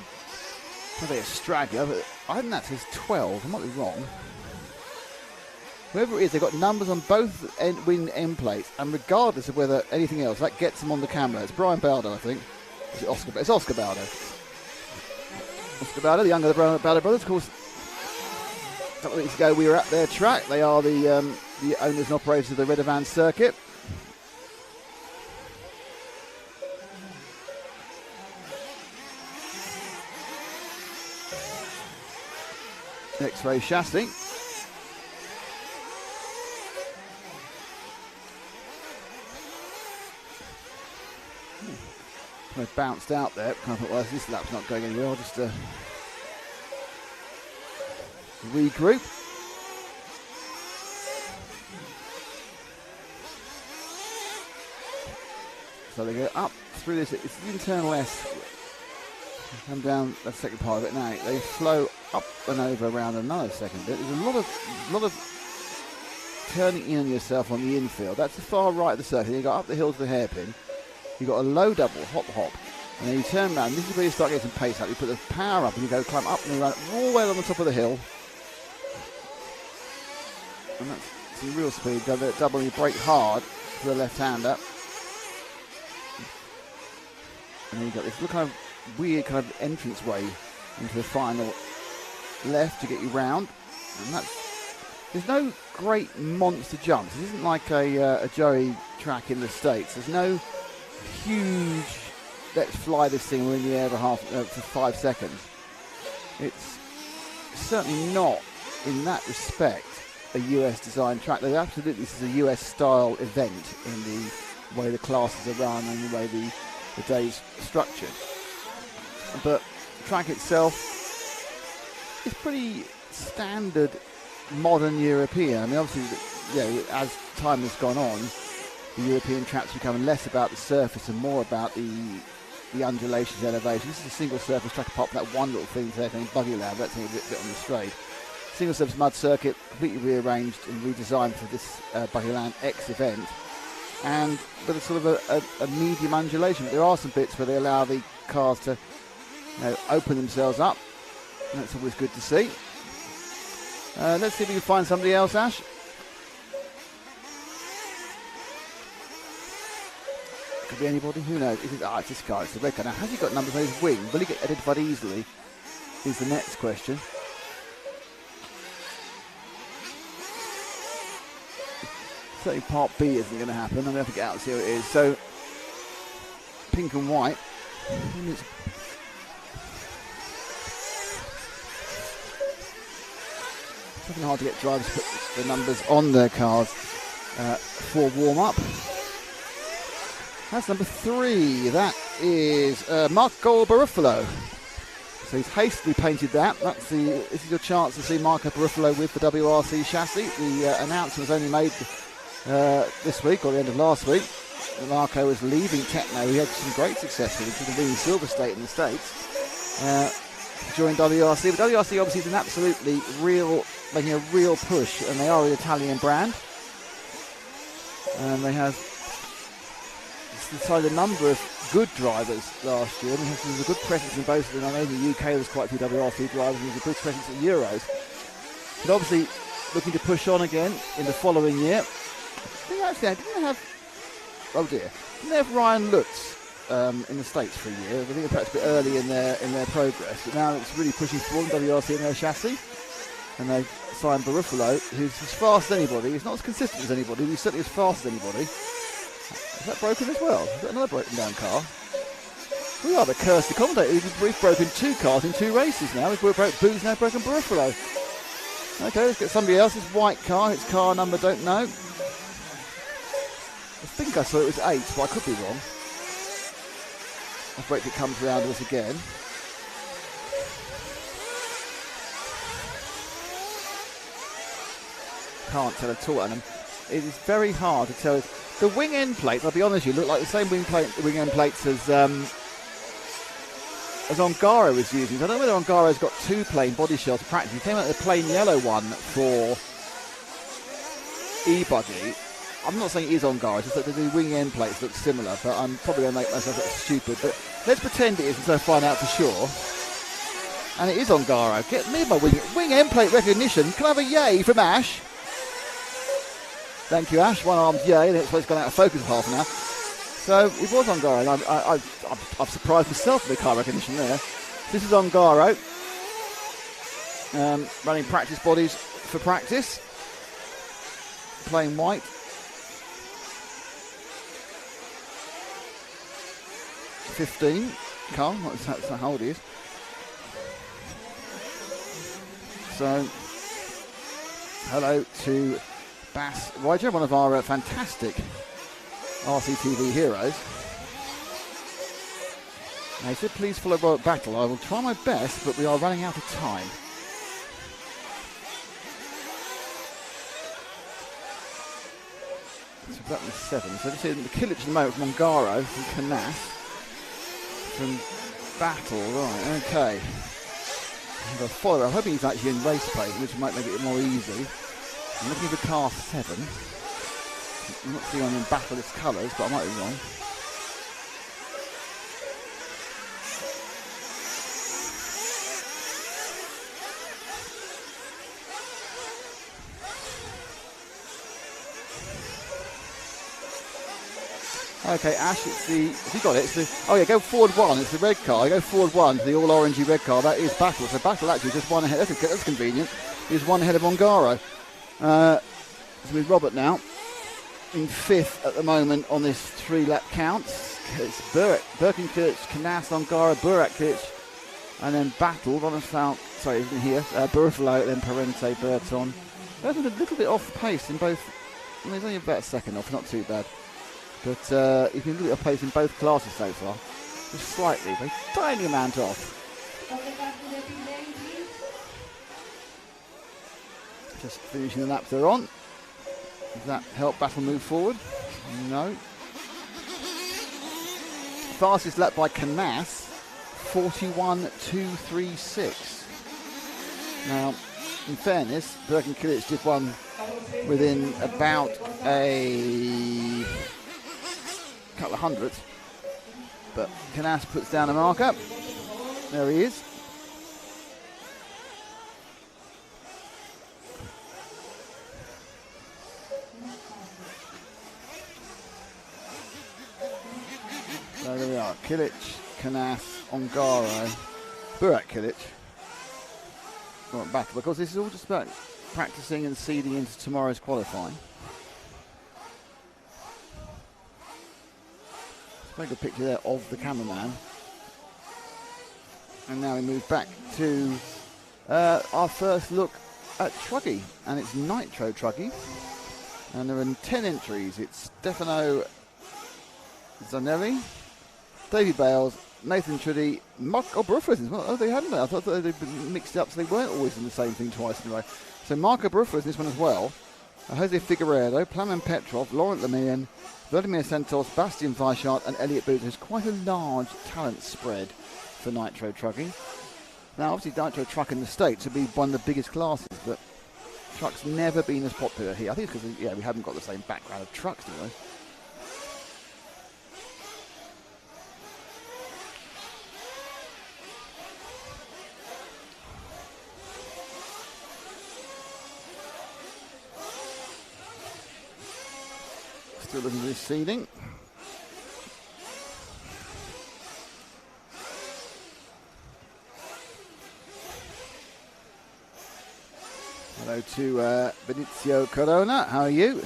probably a straggler, but I think that says 12. I might be wrong. Whoever it is, they've got numbers on both win end plates, and regardless of whether anything else, that gets them on the camera. It's Brian Baldo, I think. It's Oscar Baldo. Oscar Baldo, the younger of the Baldo brothers, of course. A couple of weeks ago, we were at their track. They are the owners and operators of the Redovan circuit. X-ray chassis. I bounced out there. Kind of thought, well, this lap's not going anywhere. I'll just regroup. So they go up through this. It's the internal S. Come down the second part of it now. They flow up and over around another second bit. There's a lot of turning in on yourself on the infield. That's the far right of the circuit. You got up the hill to the hairpin. You've got a low double, hop, and then you turn around. This is where you start getting some pace up. You put the power up and you go climb up and you run all the way on the top of the hill. And that's some real speed. Double, you brake hard for the left-hander. And then you've got this little kind of weird kind of entrance way into the final left to get you round. And there's no great monster jumps. This isn't like a Joey track in the States. There's no huge, let's fly this thing, we're in the air for 5 seconds. It's certainly not, in that respect, a US design track. There's absolutely, this is a US style event in the way the classes are run and the way the day's structured. But the track itself is pretty standard modern European. I mean, obviously, as time has gone on, the European tracks becoming less about the surface and more about the undulations, elevations. This is a single surface track apart from that one little thing there named Buggyland. That's a bit on the straight. Single surface mud circuit, completely rearranged and redesigned for this Buggyland X event. And with a sort of a medium undulation. There are some bits where they allow the cars to open themselves up. And that's always good to see. Let's see if we can find somebody else, Ash. Could be anybody, who knows? It's this car, it's the red car. Now, has he got numbers on his wing? Will he get identified easily? Is the next question. Certainly part B isn't going to happen. I'm going to have to get out and see who it is. So, pink and white. It's often hard to get drivers to put the numbers on their cars for warm-up. That's number 3. That is Marco Barufalo. So he's hastily painted that. This is your chance to see Marco Barufalo with the WRC chassis. The announcement was only made this week or the end of last week. Marco was leaving Techno. He had some great success with it, including Silver State in the States. Joined WRC. But WRC obviously is an absolutely making a real push, and they are an Italian brand. And they have decided a number of good drivers last year. And there's a good presence in both of them. I know in the UK there's quite a few WRC drivers, and there's a good presence at Euros. But obviously looking to push on again in the following year. I didn't they have Ryan Lutz in the States for a year? I think they're perhaps a bit early in their progress, but now it's really pushing forward WRC in their chassis. And they've signed Barufalo, who's as fast as anybody. He's not as consistent as anybody, but he's certainly as fast as anybody. Is that broken as well? Is that another broken down car? We are the cursed commentator. We've broken 2 cars in 2 races now. We've broken Boo's, now broken Barufalo. Okay, let's get somebody else's white car. Its car number, don't know. I think I saw it was 8, but I could be wrong. Let's wait till it comes around to us again. Can't tell at all, and it is very hard to tell. The wing end plates, I'll be honest with you, look like the same wing end plates as Ongaro was using. I don't know whether Ongaro's got 2 plain body shells to practice. He came out with a plain yellow one for E-buggy. I'm not saying it is Ongaro, it's just that the wing end plates look similar, but I'm probably going to make myself look stupid. But let's pretend it is until I find out for sure. And it is Ongaro. Get me my wing end plate recognition. Can I have a yay from Ash? Thank you, Ash. One armed yay. That's why it's gone out of focus for half an hour. So it was Ongaro. I've surprised myself with the car recognition there. This is Ongaro. Running practice bodies for practice. Plain white. 15 car. That's how old he is. So, hello to Bass Roger, one of our fantastic RCTV heroes. Now he said please follow Robert Battle. I will try my best, but we are running out of time. So that was 7. So just in the Killage at the moment from Ongaro, from Canas, from Battle, right, okay. And a follower. I'm hoping he's actually in race plate, which might make it more easy. I'm looking for car 7. I'm not seeing one in Battle's colours, but I might be wrong. Okay, Ash, it's the... Have you got it? It's the, oh yeah, go forward 1. It's the red car. Go forward 1 to the all-orangey red car. That is Battle. So Battle actually just one ahead. That's convenient. He's one ahead of Ongaro. So with Robert now in 5th at the moment on this 3-lap count. It's Birkenkiewicz, Canas, Ongaro, Burak-Kiewicz, and then Battle. Sorry, isn't here. Barufalo, then Parente, Burton. They're a little bit off pace in both. I mean, it's only about a second off, not too bad. But he's been a little bit off pace in both classes so far. Just slightly, a tiny amount off. Just finishing the laps they're on. Does that help Battle move forward? No. Fastest lap by Canas, 41.236. Now, in fairness, Birkenkiewicz did one within about a couple of hundredths, but Canas puts down a marker. There he is. So there we are, Kiewicz, Canas, Ongaro, Burak-Kiewicz. Battle. Of course, this is all just about practicing and seeding into tomorrow's qualifying. Very good picture there of the cameraman. And now we move back to our first look at Truggy, and it's Nitro Truggy. And there are 10 entries. It's Stefano Zanelli, David Bales, Nathan Truddy, Marco Barufas as well. Oh, they hadn't. I thought they'd been mixed up, so they weren't always in the same thing twice in a row. So Marco Barufas in this one as well. Jose Figueiredo, Plamen Petrov, Laurent Lemieux, Vladimir Santos, Bastian Weishart, and Elliot Booth. There's quite a large talent spread for Nitro Truggy. Now, obviously, Nitro Truck in the States would be one of the biggest classes, but truck's never been as popular here. I think it's because we haven't got the same background of trucks, do we? Still looking at this seeding. Hello to Benicio Corona. How are you?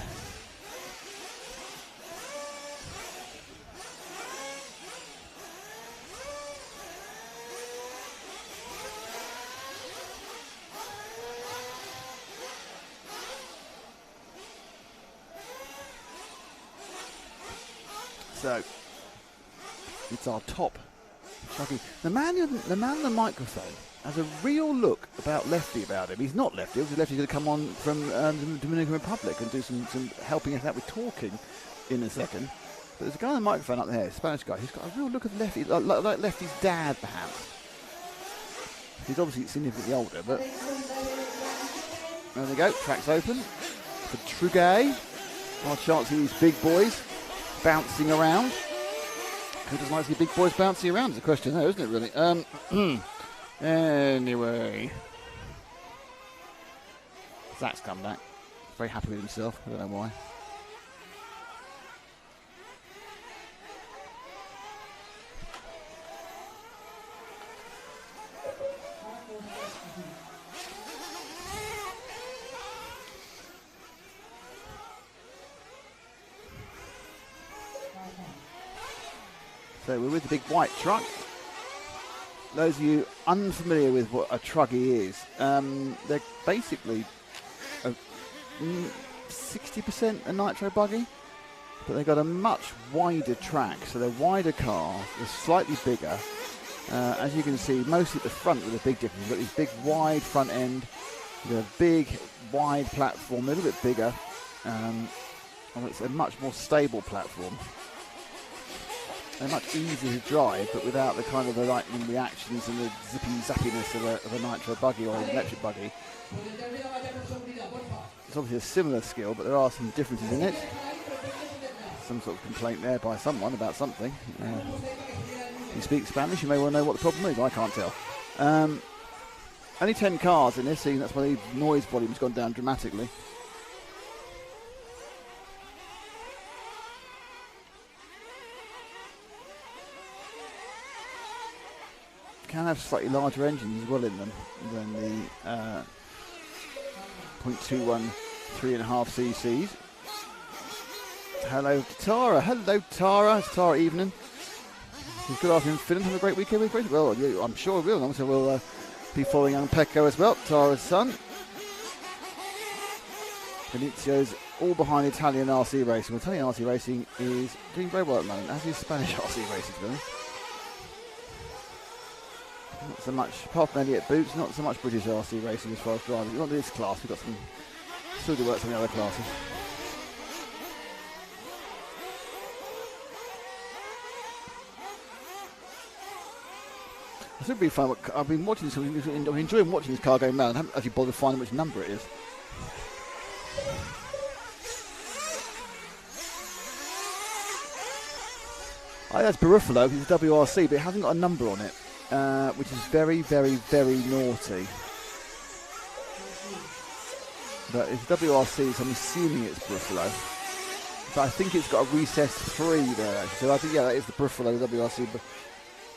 So it's our top Truggy. The man on the microphone has a real look about lefty about him. He's not lefty. Obviously, lefty's going to come on from the Dominican Republic and do some helping us out with talking in a second. But there's a guy on the microphone up there, a Spanish guy. He's got a real look of lefty, like lefty's dad, perhaps. He's obviously significantly older, but there we go. Track's open for Trugay. Our chance of these big boys bouncing around. Who doesn't like to see big boys bouncing around? Is the question there, isn't it, really? Anyway. Zach's come back. Very happy with himself. I don't know why. So we're with the big white truck. Those of you unfamiliar with what a Truggy is, they're basically 60% a Nitro buggy, but they've got a much wider track, so they're wider cars, they're slightly bigger. As you can see, mostly at the front with a big difference. You've got this big wide front end, you've got a big wide platform, a little bit bigger, and it's a much more stable platform. They're much easier to drive, but without the kind of the lightning reactions and the zippy zappiness of a Nitro buggy or an electric buggy. It's obviously a similar skill, but there are some differences in it. Some sort of complaint there by someone about something. If you speak Spanish, you may well know what the problem is. I can't tell. Only 10 cars in this scene, that's why the noise volume's gone down dramatically. Can have slightly larger engines as well in them than the 0.21 3.5 cc's. Hello to Tara. Hello Tara. It's Tara evening. Good afternoon, Finland. Have a great weekend with Grace. Well, yeah, I'm sure we will. Also, we'll be following young Pecco as well, Tara's son. Benicio's all behind Italian RC racing. Well, Italian RC racing is doing very well at the moment, as is Spanish RC racing, to be honest. Not so much, apart from Elliot Boots, not so much British RC racing as far as driving. Not this class, we've got some, still do work some of the other classes. It's going to be fun. I've been watching this, I'm enjoying watching this car going round. I haven't actually bothered finding which number it is. I think that's Buffalo, it's WRC, but it hasn't got a number on it. Which is very, very, very naughty. But it's WRC, so I'm assuming it's Buffalo. But I think it's got a recessed 3 there, actually. So I think, yeah, that is the Buffalo WRC. But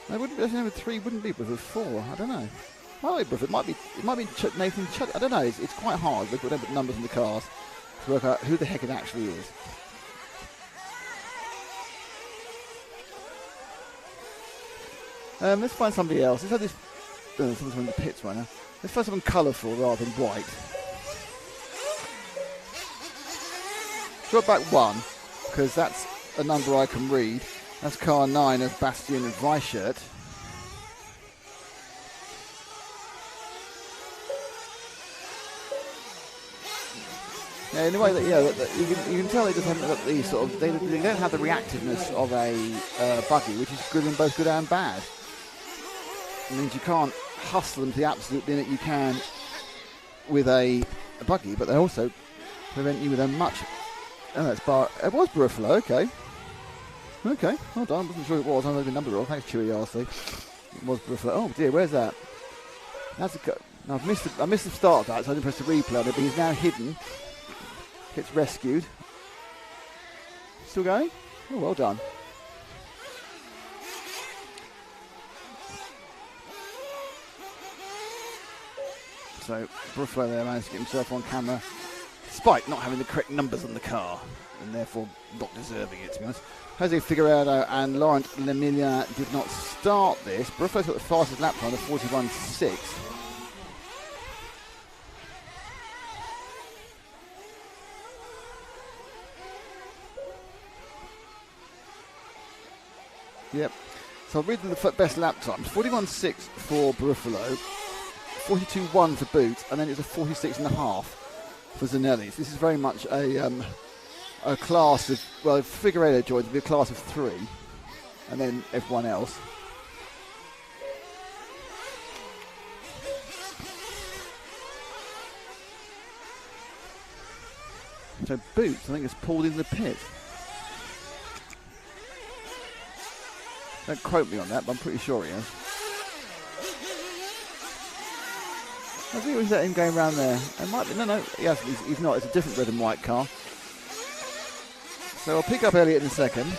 no, wouldn't be, number 3 wouldn't be Buffalo 4. I don't know. Might be Buffalo. It might be Nathan Chud. I don't know. It's quite hard. They've got to put numbers in the cars to work out who the heck it actually is. Let's find somebody else. Let's have this. Someone's in the pits right now. Let's find someone colourful rather than white. Drop back 1, because that's a number I can read. That's car 9 of Bastian Weishert. Yeah, in a way that you can tell they just haven't got the sort of they don't have the reactiveness of a buggy, which is good in both good and bad. It means you can't hustle them to the absolute limit you can with a buggy, but they also prevent you with a much. Oh, that's bar. It was Buffalo. Okay, well done. Wasn't sure it was. I know the number wrong. Thanks, Chewy RC. It was Buffalo. Oh dear, where's that? That's a. No, I missed the start of that, so I didn't press the replay on it. But he's now hidden. Gets rescued. Still going? Oh, well done. So Buffalo there managed to get himself on camera, despite not having the correct numbers on the car, and therefore not deserving it, to be honest. Jose Figueiredo and Laurent Lemillard did not start this. Buffalo's got the fastest lap time of 41.6. Yep. So I'll read the best lap times. 41.6 for Buffalo, 42.1 for Boots, and then it's a 46.5 for Zanelli. This is very much a class of, well, if Figueiredo joins, it'll be a class of 3, and then everyone else. So Boots, I think, has pulled in the pit. Don't quote me on that, but I'm pretty sure he is. I think it was that him going around there. It might be, no, yes, he's not. It's a different red and white car. So I'll pick up Elliott in a second.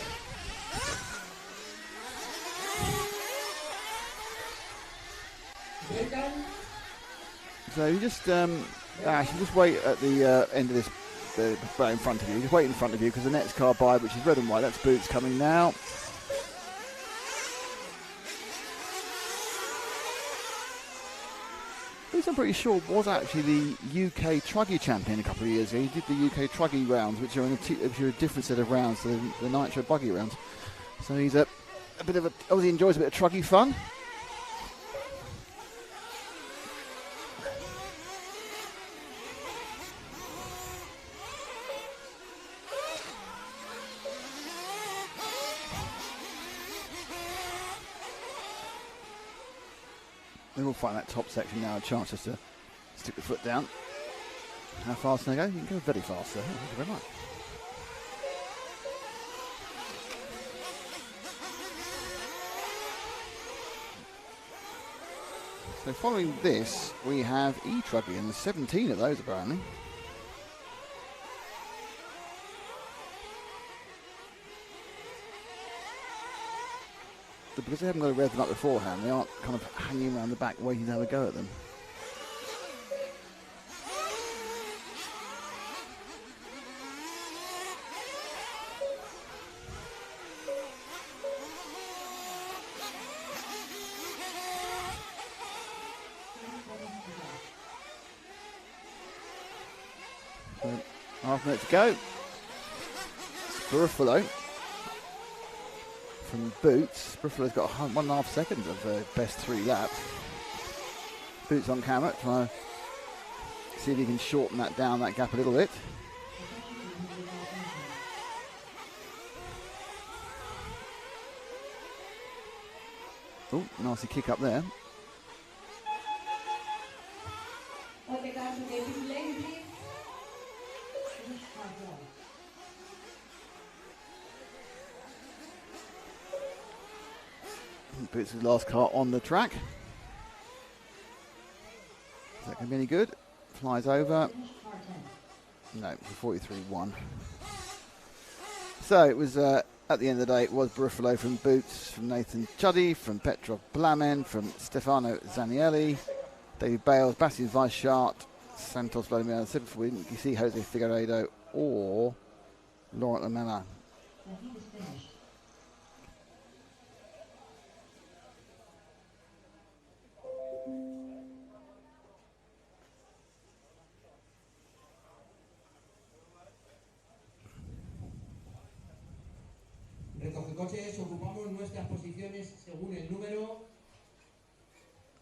So you just, just wait at the end of this, in front of you. Just wait in front of you because the next car by, which is red and white, that's Boots coming now. I'm pretty sure was actually the UK Truggy champion a couple of years ago. He did the UK Truggy rounds, which are a different set of rounds to the Nitro Buggy rounds. So he's a bit of he enjoys a bit of Truggy fun. They will find that top section now a chance just to stick the foot down. How fast can I go? You can go very fast, sir. Thank you very much. So following this, we have E-Truggy, and there's 17 of those apparently. Because they haven't got to rev them up beforehand, they aren't kind of hanging around the back waiting to have a go at them. So, half a minute to go. Buffalo. From Boots. Buffalo's got 1.5 seconds of best 3 laps. Boots on camera, trying to see if he can shorten that down, that gap a little bit. Oh, nasty kick up there. Boots' last car on the track. Is that going to be any good? Flies over. No, 43.1. So it was, at the end of the day, it was Buffalo from Boots, from Nathan Chuddy, from Petrov Blamen, from Stefano Zanielli, David Bales, Bastian Weishart, Santos Vladimir. I said before, we didn't see Jose Figueiredo or Laurent Lemillard. coches ocupamos nuestras posiciones según el número.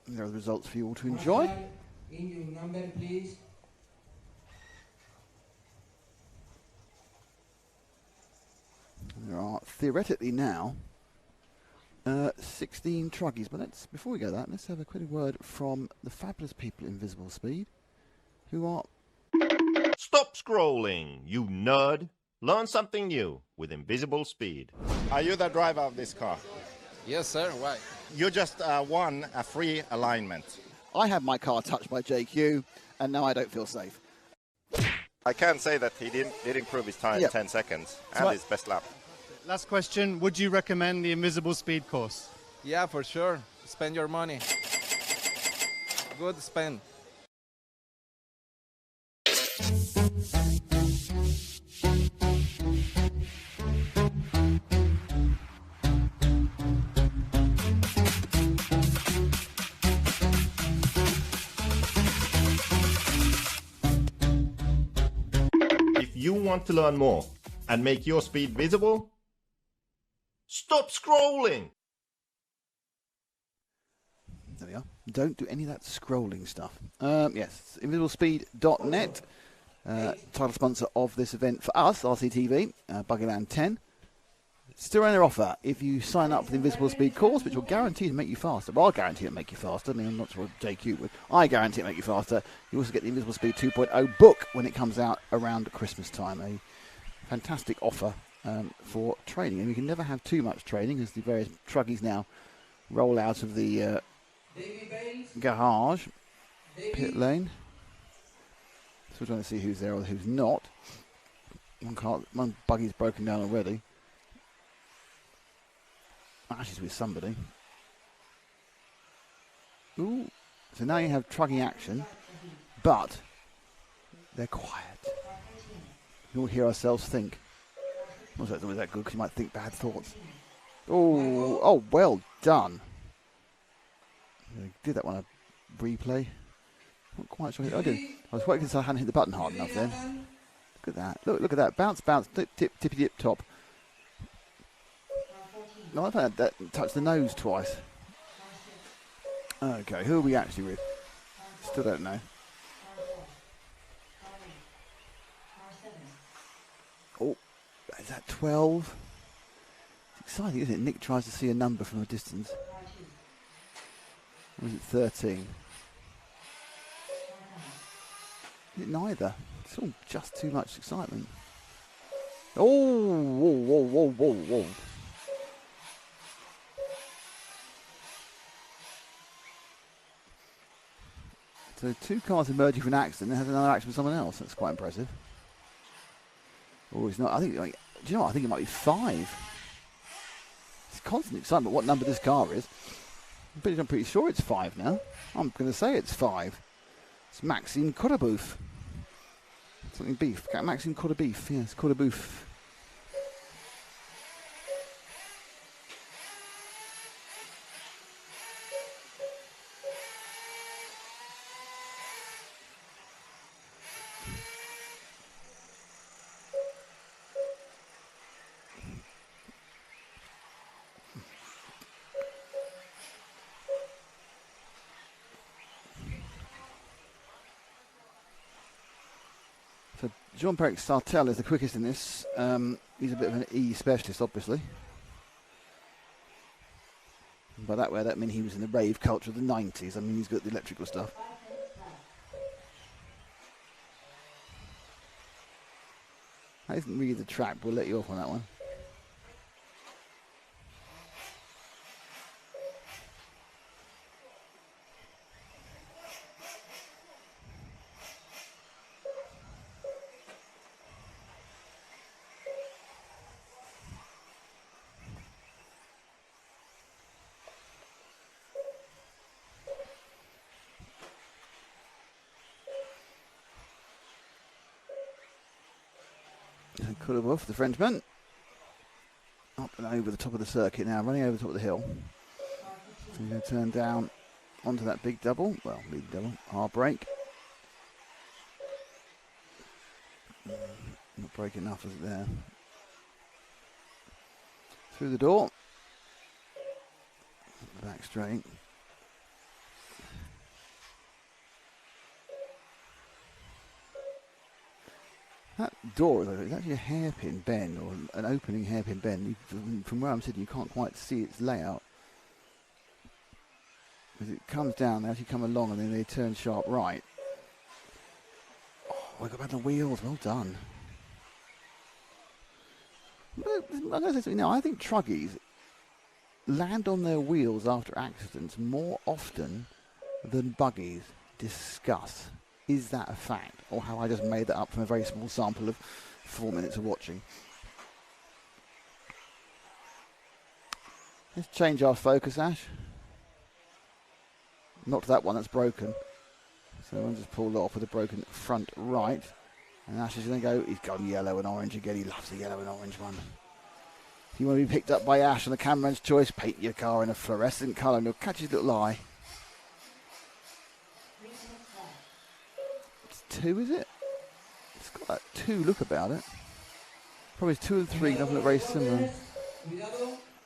There are the results for you all to enjoy. Marshal, in your number, please. There are theoretically now 16 truggies, but before we go that, let's have a quick word from the fabulous people at InvisibleSpeed, who are... Stop scrolling, you nerd. Learn something new with InvisibleSpeed. Are you the driver of this car? Yes, sir. Why? You just won a free alignment. I had my car touched by JQ, and now I don't feel safe. I can say that he did improve his time Yeah. 10 seconds So and I- his best lap. Last question, would you recommend the InvisibleSpeed course? Yeah, for sure. Spend your money. Good spend. If you want to learn more and make your speed visible, stop scrolling. There we are. Don't do any of that scrolling stuff. Yes, InvisibleSpeed.net, title sponsor of this event for us, RCTV, Buggyland 10. Still on their offer if you sign up for the Invisible Speed course, which will guarantee to make you faster. Well, I'll guarantee it'll make you faster. I mean, I'm not sure what JQ would. I guarantee it'll make you faster. You also get the Invisible Speed 2.0 book when it comes out around Christmas time. A fantastic offer for training. And you can never have too much training as the various truggies now roll out of the Davy Bales, garage, Davy, pit lane. So we're trying to see who's there or who's not. One buggy's broken down already. Ashes with somebody. Ooh. So now you have truggy action, but they're quiet. We all hear ourselves think. Not that always that good because you might think bad thoughts. Oh, well done. I did that one a replay. Not quite sure. I did. I was waiting until I hadn't hit the button hard enough then. Look at that. Look at that. Bounce, tippy dip top. No, I've had that touch the nose twice. Okay, who are we actually with? Still don't know. Oh, is that 12? It's exciting, isn't it? Nick tries to see a number from a distance. Or is it 13? Is it neither? It's all just too much excitement. Oh, whoa. So 2 cars emerging from an accident and has another accident with someone else. That's quite impressive. Oh, it's not. I think. Do you know what? I think it might be 5. It's constant excitement. What number this car is? I'm pretty sure it's 5 now. I'm going to say it's 5. It's Maxime Kodabouf. Something beef. Maxime Kodabouf. Yes, Kodabouf. So Jean-Pierre Sartel is the quickest in this. He's a bit of an E specialist, obviously. And by that way, that means he was in the rave culture of the 90s. I mean, he's got the electrical stuff. That isn't really the track. We'll let you off on that one. Kodabouf, the Frenchman, up and over the top of the circuit now, running over the top of the hill. So he's going to turn down onto that big double. Well, big double, hard brake. Not brake enough, is it there? Through the door. Back straight. That door is actually a hairpin bend, or an opening hairpin bend. From where I'm sitting, you can't quite see its layout. Because it comes down, they actually come along, and then they turn sharp right. Oh, we got back the wheels. Well done. I'm going to say something now. I think truggies land on their wheels after accidents more often than buggies. Discuss. Is that a fact, or have I just made that up from a very small sample of 4 minutes of watching? Let's change our focus, Ash. Not to that one, that's broken. So one just pulled off with a broken front right. And Ash is going to go, he's gone yellow and orange again. He loves the yellow and orange one. If you want to be picked up by Ash on the cameraman's choice, paint your car in a fluorescent colour and he'll catch his little eye. It's 2, is it? It's got that 2 look about it. Probably 2 and 3 doesn't look very similar.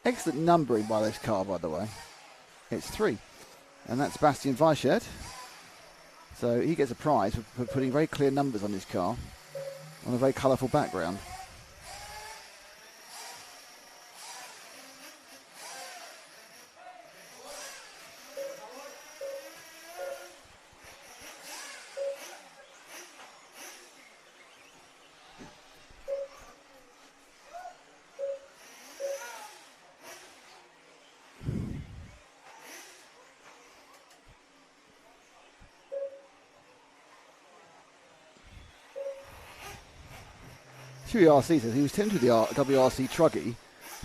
Excellent numbering by this car, by the way. It's 3. And that's Bastian Weichet. So he gets a prize for putting very clear numbers on his car on a very colourful background. RC says he was tempted with the WRC Truggy,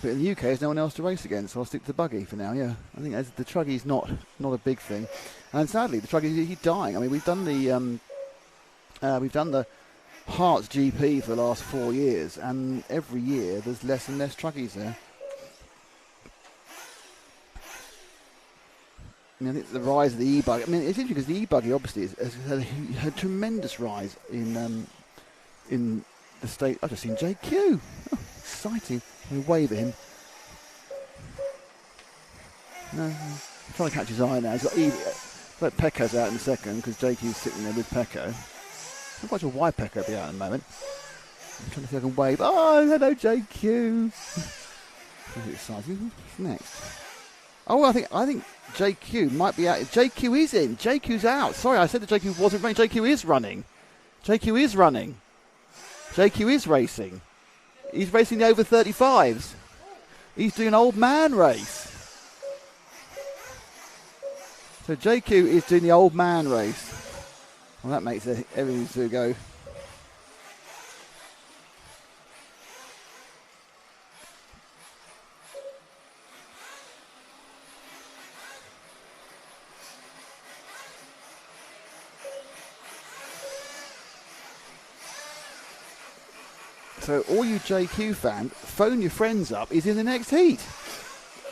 but in the UK there's no one else to race against, so I'll stick to the buggy for now. Yeah, I think the Truggy's not a big thing, and sadly the Truggy's dying. I mean, we've done the Hearts GP for the last 4 years, and every year there's less and less Truggies there. I mean, I think the rise of the E-buggy. I mean, it's interesting because the E-buggy obviously has had a tremendous rise in the state. I've just seen JQ. Oh, exciting. We wave at him. No, I'm trying to catch his eye now. He's got let Pecco's out in a second because JQ's sitting there with Pecco. I'm quite sure why Pecco will be out in a moment. I'm trying to see if I can wave. Oh, hello, JQ. That's exciting. What's next? Oh, I think JQ might be out. JQ is in. JQ's out. Sorry, I said that JQ wasn't running. JQ is running. JQ is running. JQ is racing. He's racing the over 35s. He's doing an old man race. So JQ is doing the old man race. Well, that makes everything to go. So all you JQ fans, phone your friends up. He's in the next heat.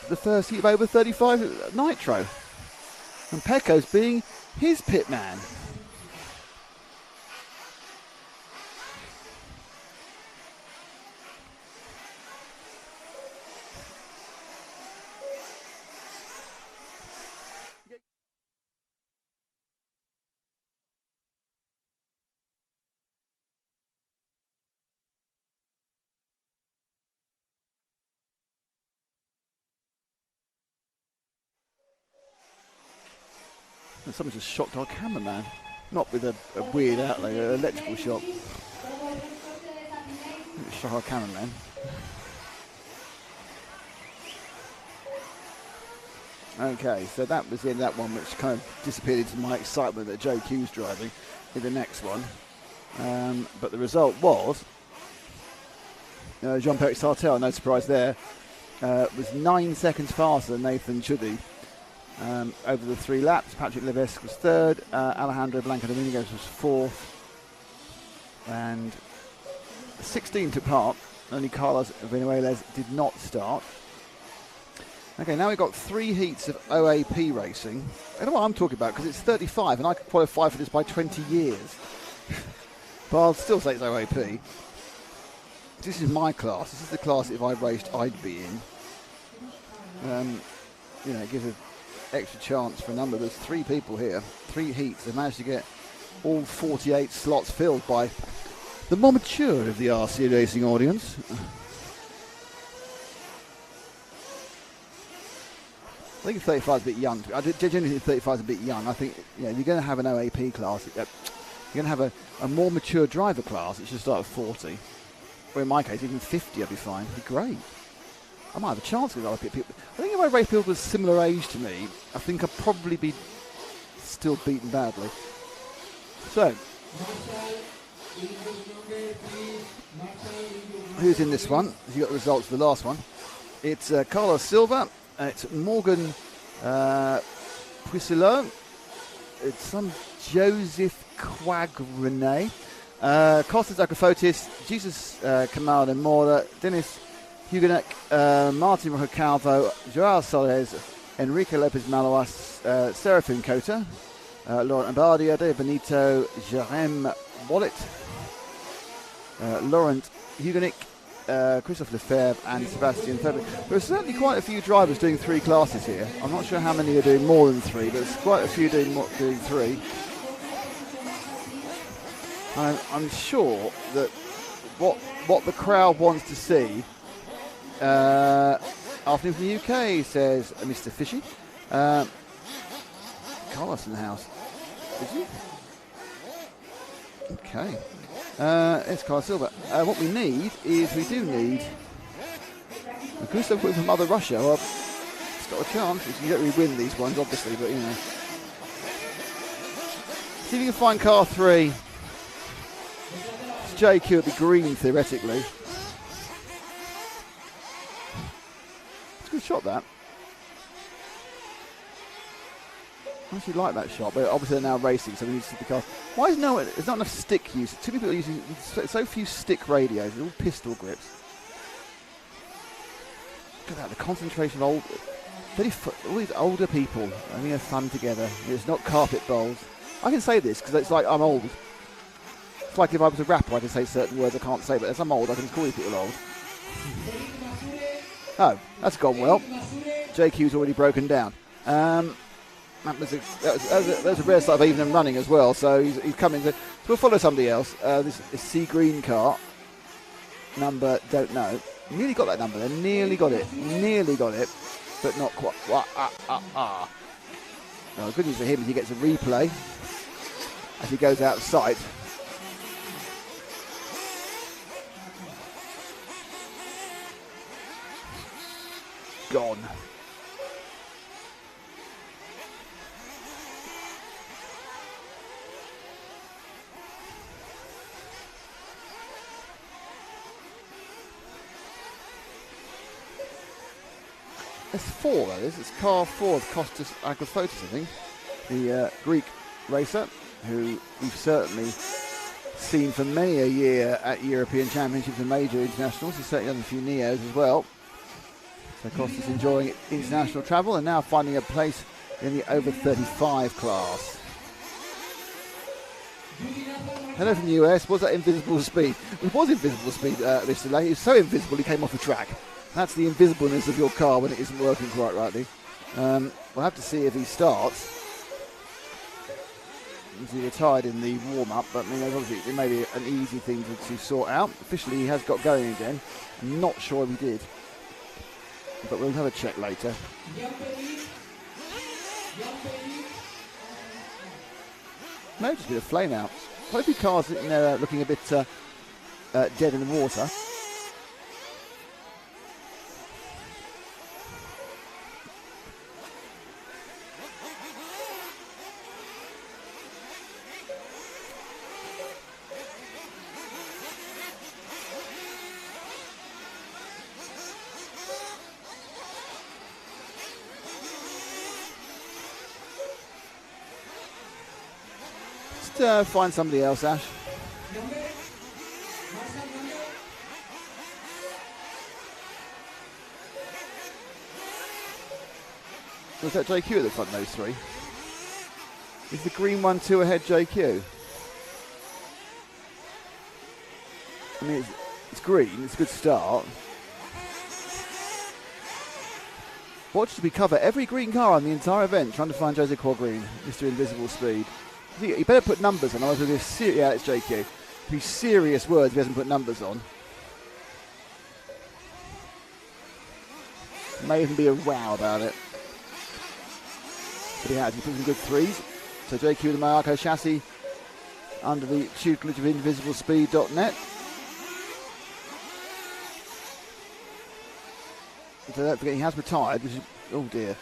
The first heat of over 35 Nitro. And Pecco's being his pit man. And someone just shocked our cameraman. Not with a weird outlay, an electrical shock. Shock our cameraman. Okay, so that was the end of that one, which kind of disappeared into my excitement that JQ's driving in the next one. But the result was Jean-Pierre Sartel, no surprise there, was 9 seconds faster than Nathan Chuddy. Over the 3 laps, Patrick Levesque was 3rd, Alejandro Blanco Domingos was 4th, and 16 took part. Only Carlos Vinuales did not start. Okay, now we've got 3 heats of OAP racing. I don't know what I'm talking about because it's 35 and I could qualify for this by 20 years. But I'll still say it's OAP. This is my class. This is the class if I raced I'd be in. You know, it gives an extra chance for a number. There's 3 people here, 3 heats. They managed to get all 48 slots filled by the more mature of the RC racing audience. I think 35 is a bit young. I genuinely think 35 is a bit young. I think, you know, if you're going to have an OAP class, you're going to have a more mature driver class. It should start at 40. Or in my case, even 50 I'd be fine. It'd be great. I might have a chance with other people. I think if I race people with similar age to me, I think I'd probably be still beaten badly. So, who's in this one? You got the results of the last one. It's Carlos Silva. It's Morgan Puisillo. It's some Joseph Quagrene. Kostas Akafotis, Jesus Kamal and Mora, Dennis Huguenac, Martin Rocalvo, Joao Soles, Enrique Lopez Maloas, Serafin Kota, Laurent Abardia, Dave Benito, Jerem Wallet, Laurent Huguenic, Christophe Lefebvre and Sebastian Febvre. There are certainly quite a few drivers doing 3 classes here. I'm not sure how many are doing more than 3, but there's quite a few doing 3. I'm sure that what the crowd wants to see. Afternoon from the UK, says Mr. Fishy. Carlos in the house. Is he? Okay. It's Carlos Silva. What we need is we need Gustav from Mother Russia. Well, it's got a chance. You don't really win these ones, obviously, but you know. See if you can find car 3. It's JQ at the green, theoretically. It's a good shot, that. I actually like that shot, but obviously they're now racing, so we need to see the car. Why is there's not enough stick use? Too many people are using so few stick radios. They're all pistol grips. Look at that, the concentration of all these older people having fun together. It's not carpet bowls. I can say this because it's like I'm old. It's like if I was a rapper, I can say certain words I can't say, but as I'm old, I can call these people old. Oh, that's gone well. JQ's already broken down. That was a rare start of even and running as well, so he's coming. So we'll follow somebody else. This is sea green car. Number, don't know. Nearly got that number there. Nearly got it, but not quite. Well, good news for him is he gets a replay as he goes out of sight. Gone. There's 4 though. It's car 4 of Kostas Agafotis, I think, the Greek racer, who we've certainly seen for many a year at European Championships and major internationals. He's certainly done a few Neos as well. So Kostas enjoying international travel and now finding a place in the over 35 class. Hello from the US. Was that Invisible Speed? It was Invisible Speed this delay. He was so invisible he came off the track. That's the invisibleness of your car when it isn't working quite rightly. We'll have to see if he starts. He retired in the warm-up, but I mean, obviously it may be an easy thing to sort out. Officially, he has got going again. I'm not sure if he did, but we'll have a check later. Maybe just a bit of flame out. Quite a few cars sitting there looking a bit dead in the water. Find somebody else, Ash. Was that JQ at the front, those 3? Is the green one 2 ahead JQ? I mean, it's green, it's a good start. Watch as we cover every green car on the entire event, trying to find Jose Green, Mr. Invisible Speed. You better put numbers on. Otherwise, yeah, it's JQ. It'll be serious words if he hasn't put numbers on. May even be a row about it. But he has. He put some good threes. So JQ with the Mayako chassis under the tutelage of InvisibleSpeed.net. So don't forget he has retired, which is, oh dear,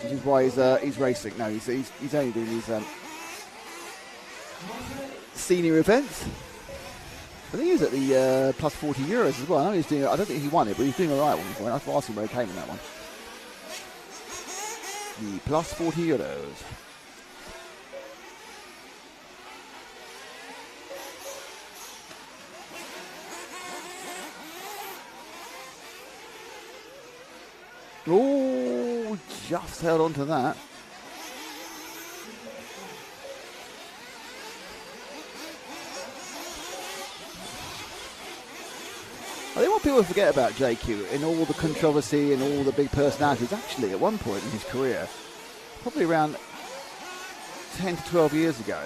which is why he's racing. No, he's only doing these senior events. I think he was at the plus 40 euros as well. I know he's doing. I don't think he won it, but he's doing all right one point. I've asked him where he came in that one. The plus 40 euros. Oh, just held on to that. I think what people forget about JQ in all the controversy and all the big personalities, actually at one point in his career, probably around 10 to 12 years ago,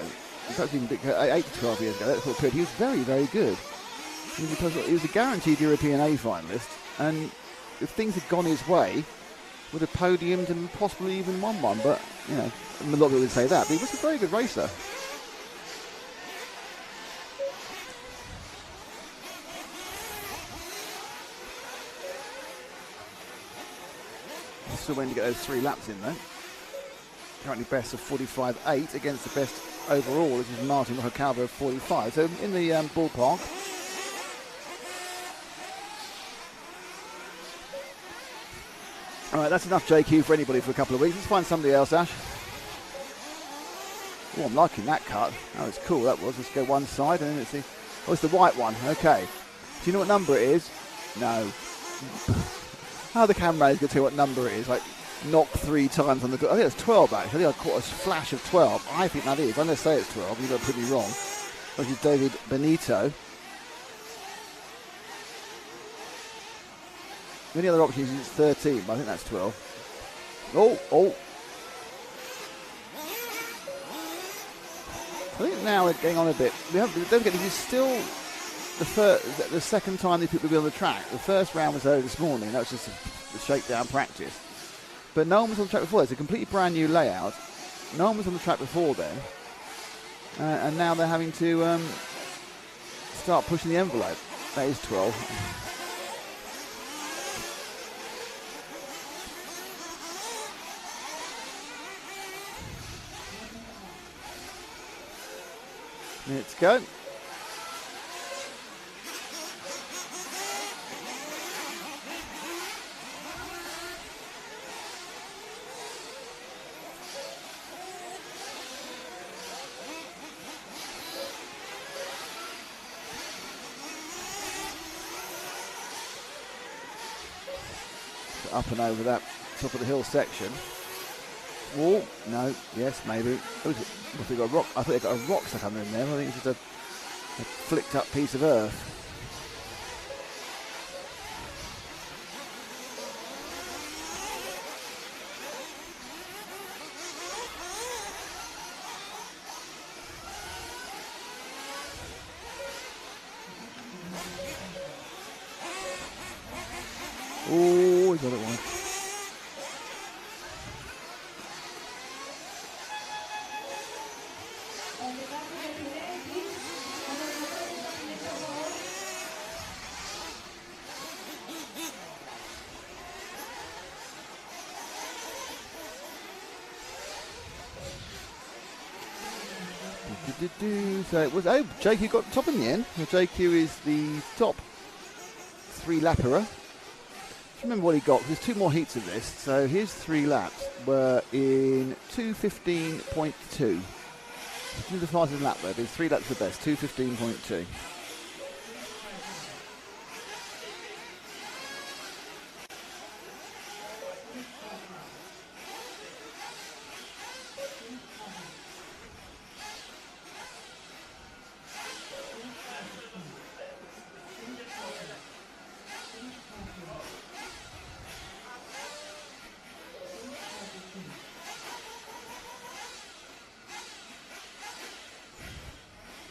perhaps even 8 to 12 years ago, that's what period, he was very, very good. Because he was a guaranteed European A finalist, and if things had gone his way, would have podiumed and possibly even won one. But, you know, a lot of people would say that. But he was a very good racer. Still waiting to get those 3 laps in, though. Currently best of 45.8 against the best overall, which is Martin Rocacalvo of 45. So in the ballpark. All right, that's enough JQ for anybody for a couple of weeks. Let's find somebody else, Ash. Oh, I'm liking that cut. Oh, it's cool, that was. Let's go one side and then let's see. Oh, it's the white one. Okay. Do you know what number it is? No. How the camera is going to tell you what number it is. Like, knock 3 times on the door. I think it's 12, actually. I caught a flash of 12. I think that is. I'm going to say it's 12. You've got to put me wrong. Which is David Benito. The only other option is it's 13, but I think that's 12. Oh. I think now we're getting on a bit. Don't forget, this is still the second time these people will be on the track. The first round was over this morning. That was just a shakedown practice. But no one was on the track before. It's a completely brand new layout. No one was on the track before then. And now they're having to start pushing the envelope. That is 12. Let's go. Up and over that top of the hill section. Oh, no, yes, maybe. Oh, I think I got a rock. I think I got a rock stuck under in there. I think it's just a flicked up piece of earth. Oh, he got it wide. So it was, JQ got top in the end. JQ is the top 3 lapperer. Remember what he got, there's 2 more heats of this. So his 3 laps were in 2:15.2. This the fastest lap there, but his 3 laps were best, 2:15.2.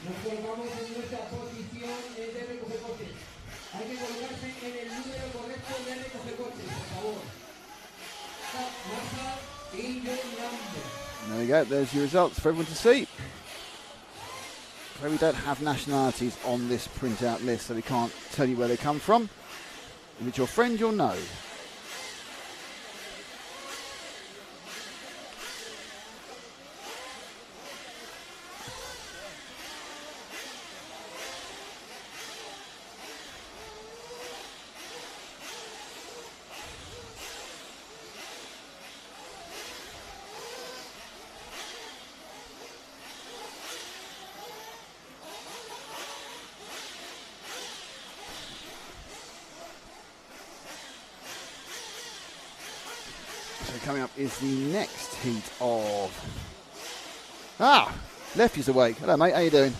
Nos colocamos en nuestra posición de recoger coches. Hay que colocarse en el número correcto de recoger coches, por favor. Marshal, in your number. There we go. There's your results for everyone to see. We don't have nationalities on this printout list, so we can't tell you where they come from. If it's your friend, you'll know. Coming up is the next heat of... Lefty's awake. Hello, mate. How you doing?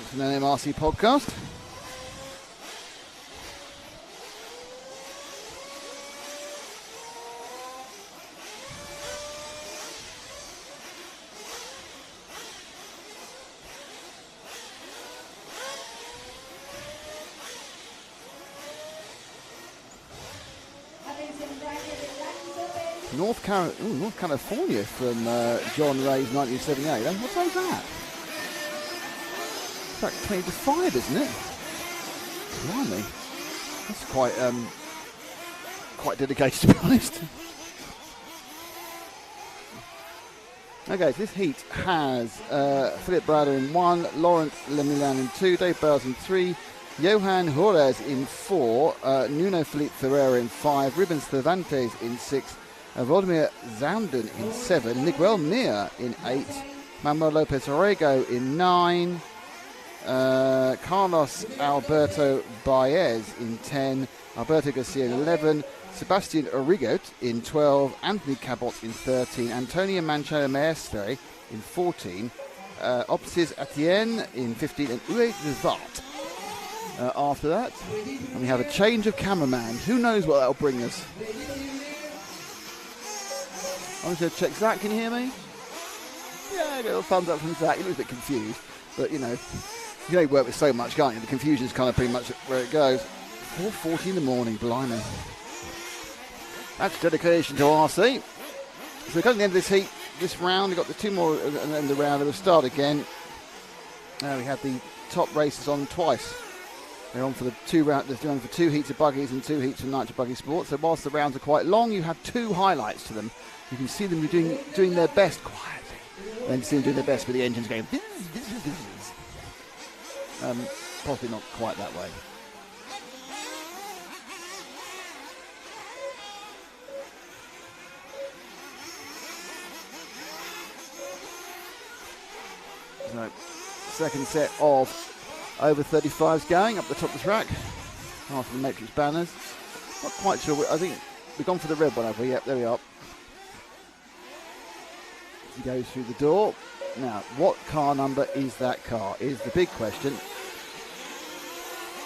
It's an MRC podcast. North California from John Ray's 1978. What time's that? It's like 20 to 5, isn't it? Blimey. That's quite dedicated, to be honest. Okay, so this heat has Philip Browder in 1, Laurent Lemilan in 2, Dave Bales in 3, Johan Juarez in 4, Nuno Felipe Ferreira in 5, Ruben Cervantes in 6, Vladimir Zaunden in 7, Miguel Mir in 8, Manuel Lopez Orrego in 9, Carlos Alberto Baez in 10, Alberto Garcia in 11, Sebastian Origot in 12, Anthony Cabot in 13, Antonio Manchado Maestre in 14, Opsis Etienne in 15, and Uwe Vart after that. And we have a change of cameraman. Who knows what that'll bring us? I'm just going to check. Zach, can you hear me? Yeah, I get a little thumbs up from Zach. He looks a bit confused. But, you know, you can only work with so much, can't you? The confusion's kind of pretty much where it goes. 4:40 in the morning, blimey. That's dedication to RC. So we're coming to the end of this heat, this round. We've got the 2 more at the end of the round. We'll start again. We have the top races on twice. They're on for the 2 rounds. They're on for 2 heats of buggies and 2 heats of Nitro Buggy Sports. So whilst the rounds are quite long, you have 2 highlights to them. You can see them doing their best quietly. And see them doing their best with the engines going. Possibly not quite that way. So, second set of over 35s going up the top of the track after the Matrix banners. Not quite sure. I think we've gone for the red one, have we? Yep, there we are. He goes through the door. Now, what car number is that car? Is the big question.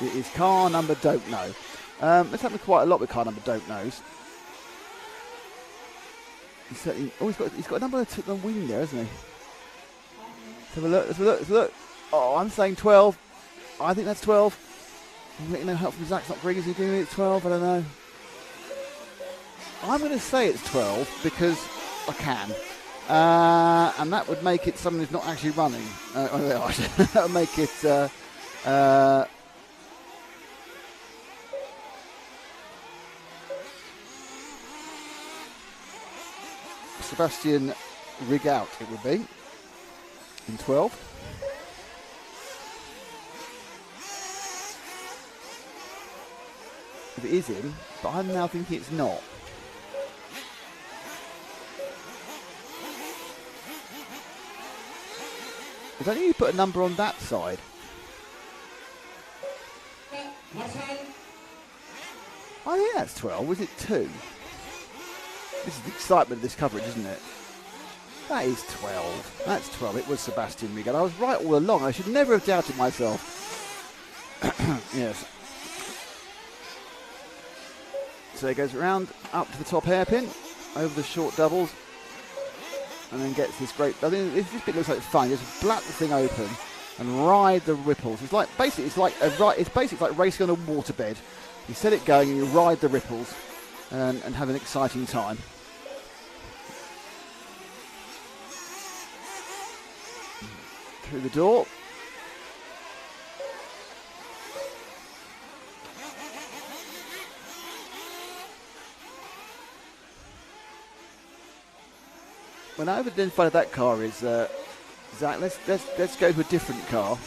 It is car number don't know. It's happened quite a lot with car number don't knows. He's got a number to the wing there, hasn't he? Let's have a look. Let's look. Oh, I'm saying 12. I think that's 12. I'm getting no help from Zach's not green. Is he doing it? 12? I don't know. I'm going to say it's 12 because I can. And that would make it someone who's not actually running. That would make it Sebastian Rigout, it would be, in 12. If it is him, but I'm now thinking it's not. If only you put a number on that side. Oh yeah, that's 12. Was it 2? This is the excitement of this coverage, isn't it? That is 12. That's 12. It was Sebastian Rigout. I was right all along. I should never have doubted myself. Yes. So it goes round up to the top hairpin, over the short doubles. and then gets this great. I think this bit looks like fun. Just flap the thing open and ride the ripples. It's like basically it's like racing on a waterbed. You set it going and you ride the ripples and have an exciting time. Through the door. When I identified that car is Zach, let's go to a different car.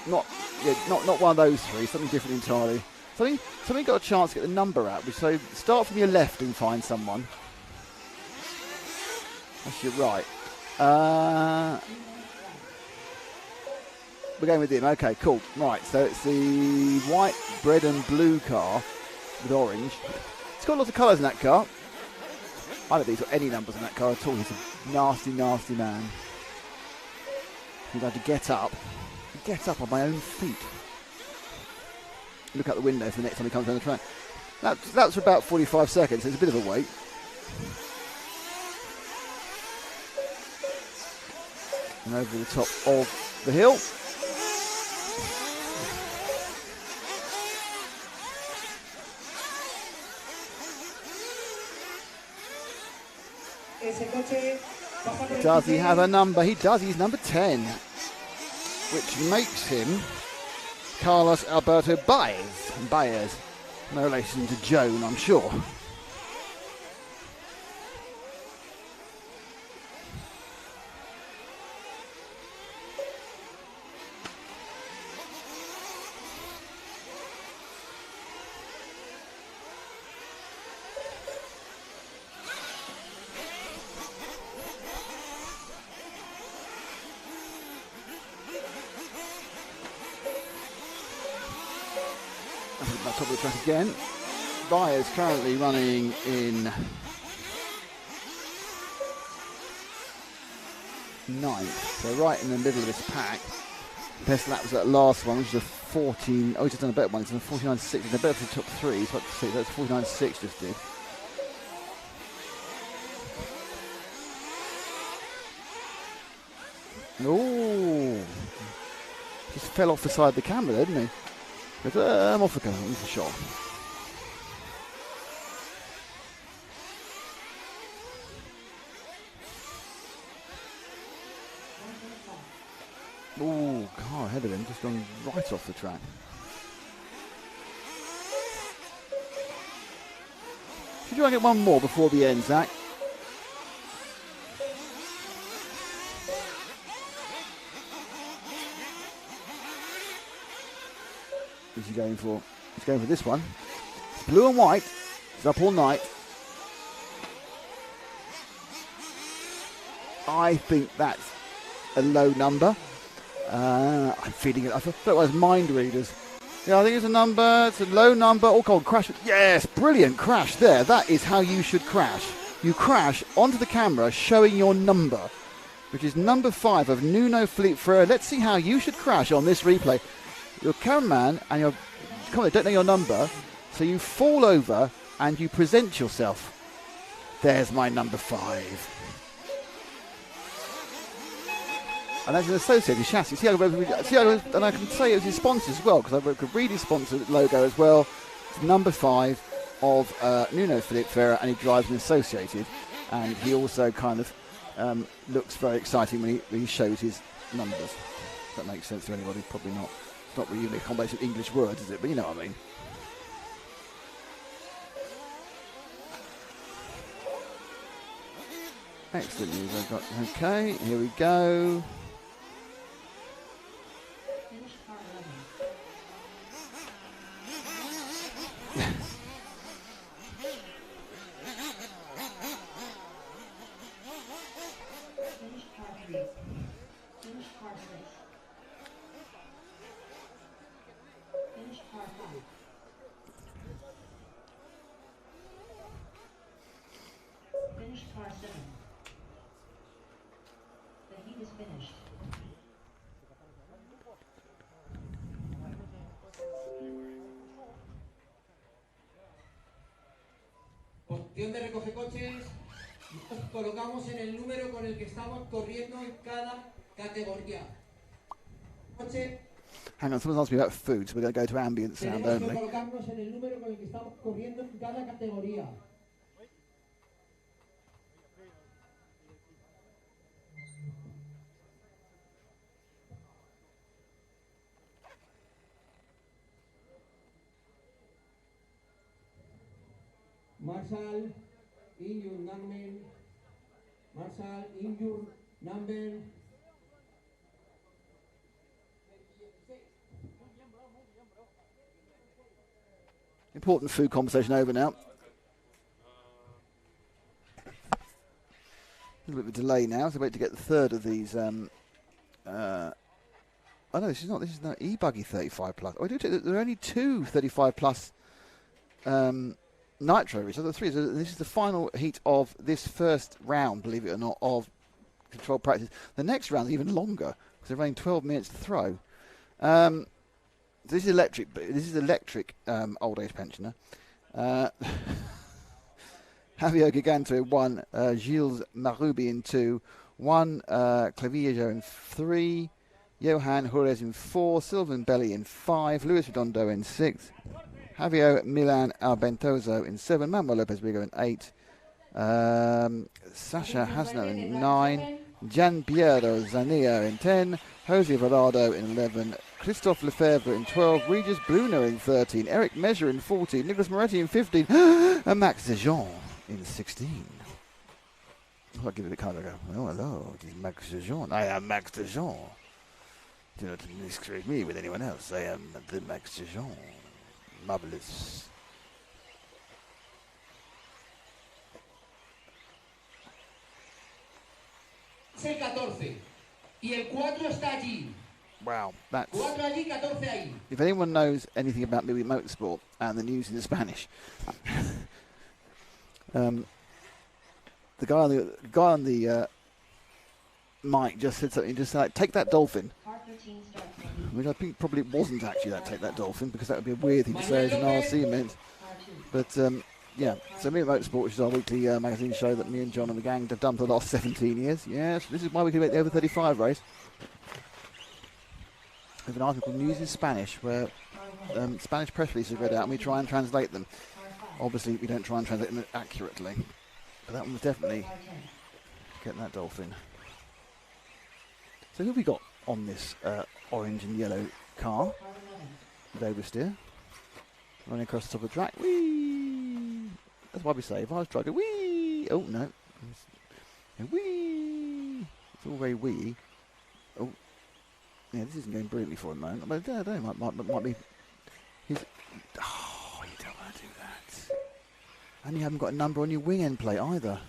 Not one of those three. Something different entirely. Something got a chance to get the number out. So start from your left and find someone. That's your right. We're going with him. Okay, cool. Right. So it's the white, red, and blue car with orange. It's got lots of colours in that car. I don't think he's got any numbers in that car at all. He's a nasty, nasty man. He's had to get up on my own feet. Look out the window for the next time he comes down the track. That's for about 45 seconds. So it's a bit of a wait. And over the top of the hill. Does he have a number? He does. He's number 10, which makes him Carlos Alberto Baez. No relation to Joan, I'm sure. Top of the track again. Baez currently running in 9th, so right in the middle of this pack. Best lap was that last one, which was a 14. Oh, he's just done a better one. It's a 49.6. He's a better for the top 3. He's about to see that's 49.6 just did. Oh, just fell off the side of the camera there, didn't he? I'm off the camera, I'm for sure. Oh, car ahead of him, just gone right off the track. Should you try and get one more before the end, Zach? Who's he going for? He's going for this one. Blue and white. He's up all night. I think that's a low number. I'm feeling it. I thought it was mind readers. Yeah, I think it's a number. It's a low number. Oh, God, crash. Yes, brilliant crash there. That is how you should crash. You crash onto the camera showing your number, which is number 5 of Nuno Felipe Ferreira. Let's see how you should crash on this replay. Your cameraman and your comment don't know your number, so you fall over and you present yourself. There's my number 5. And that's an associated chassis. See, and I can say it was his sponsors as well, because I could read his sponsor logo as well. It's number 5 of Nuno Felipe Ferreira, and he drives an associated. And he also kind of looks very exciting when he shows his numbers. If that makes sense to anybody, probably not. It's not really a combination of English words, is it? But you know what I mean. Excellent news. I've got. Okay, here we go. Posición de recoge coches, colocamos en el número con el que estamos corriendo en cada categoría. Noche. Hang on, someone's asked me about food, so we're going to go to ambient sound Tenemos que only. colocarnos en el número con el que estamos corriendo en cada categoría. Marshall, in your number. Marshall, in your number. Important food conversation over now. A little bit of a delay now, so wait to get the third of these. Oh no, this is not. This is no E-buggy 35 plus. Oh, there are only two 35 plus Nitro. So there are three. So this is the final heat of this first round, believe it or not, of controlled practice. The next round is even longer because they're running 12 minutes to throw. This is electric. This is electric old age pensioner. Javier Giganto in 1, Gilles Marubi in 2, 1 Clavijo in 3, Johan Juarez in 4, Sylvan Belli in 5, Luis Redondo in 6, Javier Milan Albentozo in 7, Manuel Lopez Vigo in 8, Sasha Hasno in 9, Gian Piero Zanilla in 10, Jose Varado in 11, Christophe Lefebvre in 12, Regis Bruno in 13, Eric Measure in 14, Nicolas Moretti in 15, and Max Dejean in 16. I'll give it a kind of go, oh, hello, this is Max Dejean. I am Max Dejean. Do not miscreate me with anyone else. I am the Max Dejean. Marvelous. Es el 14 y el 4 está allí. Wow, that's... 4 allí, 14 ahí. If anyone knows anything about movie motorsport and the news in Spanish, the guy on the mic just said something, just like, take that dolphin. Which I think probably wasn't actually that take that dolphin, because that would be a weird thing to say as an RC event. But yeah, so Movie Motorsport, which is our weekly magazine show that me and John and the gang have done for the last 17 years. Yes, this is why we can make the over 35 race. We have an article called News in Spanish, where Spanish press releases are read out and we try and translate them. Obviously, we don't try and translate them accurately, but that one was definitely getting that dolphin. So who have we got on this orange and yellow car? With oversteer. Running across the top of the track. Whee! That's why we say, if I was driving, whee! Oh, no. Whee! It's all very wee. Oh. Yeah, this isn't going brilliantly for him, man. But I don't know, might be... Oh, you don't want to do that. And you haven't got a number on your wing end plate either.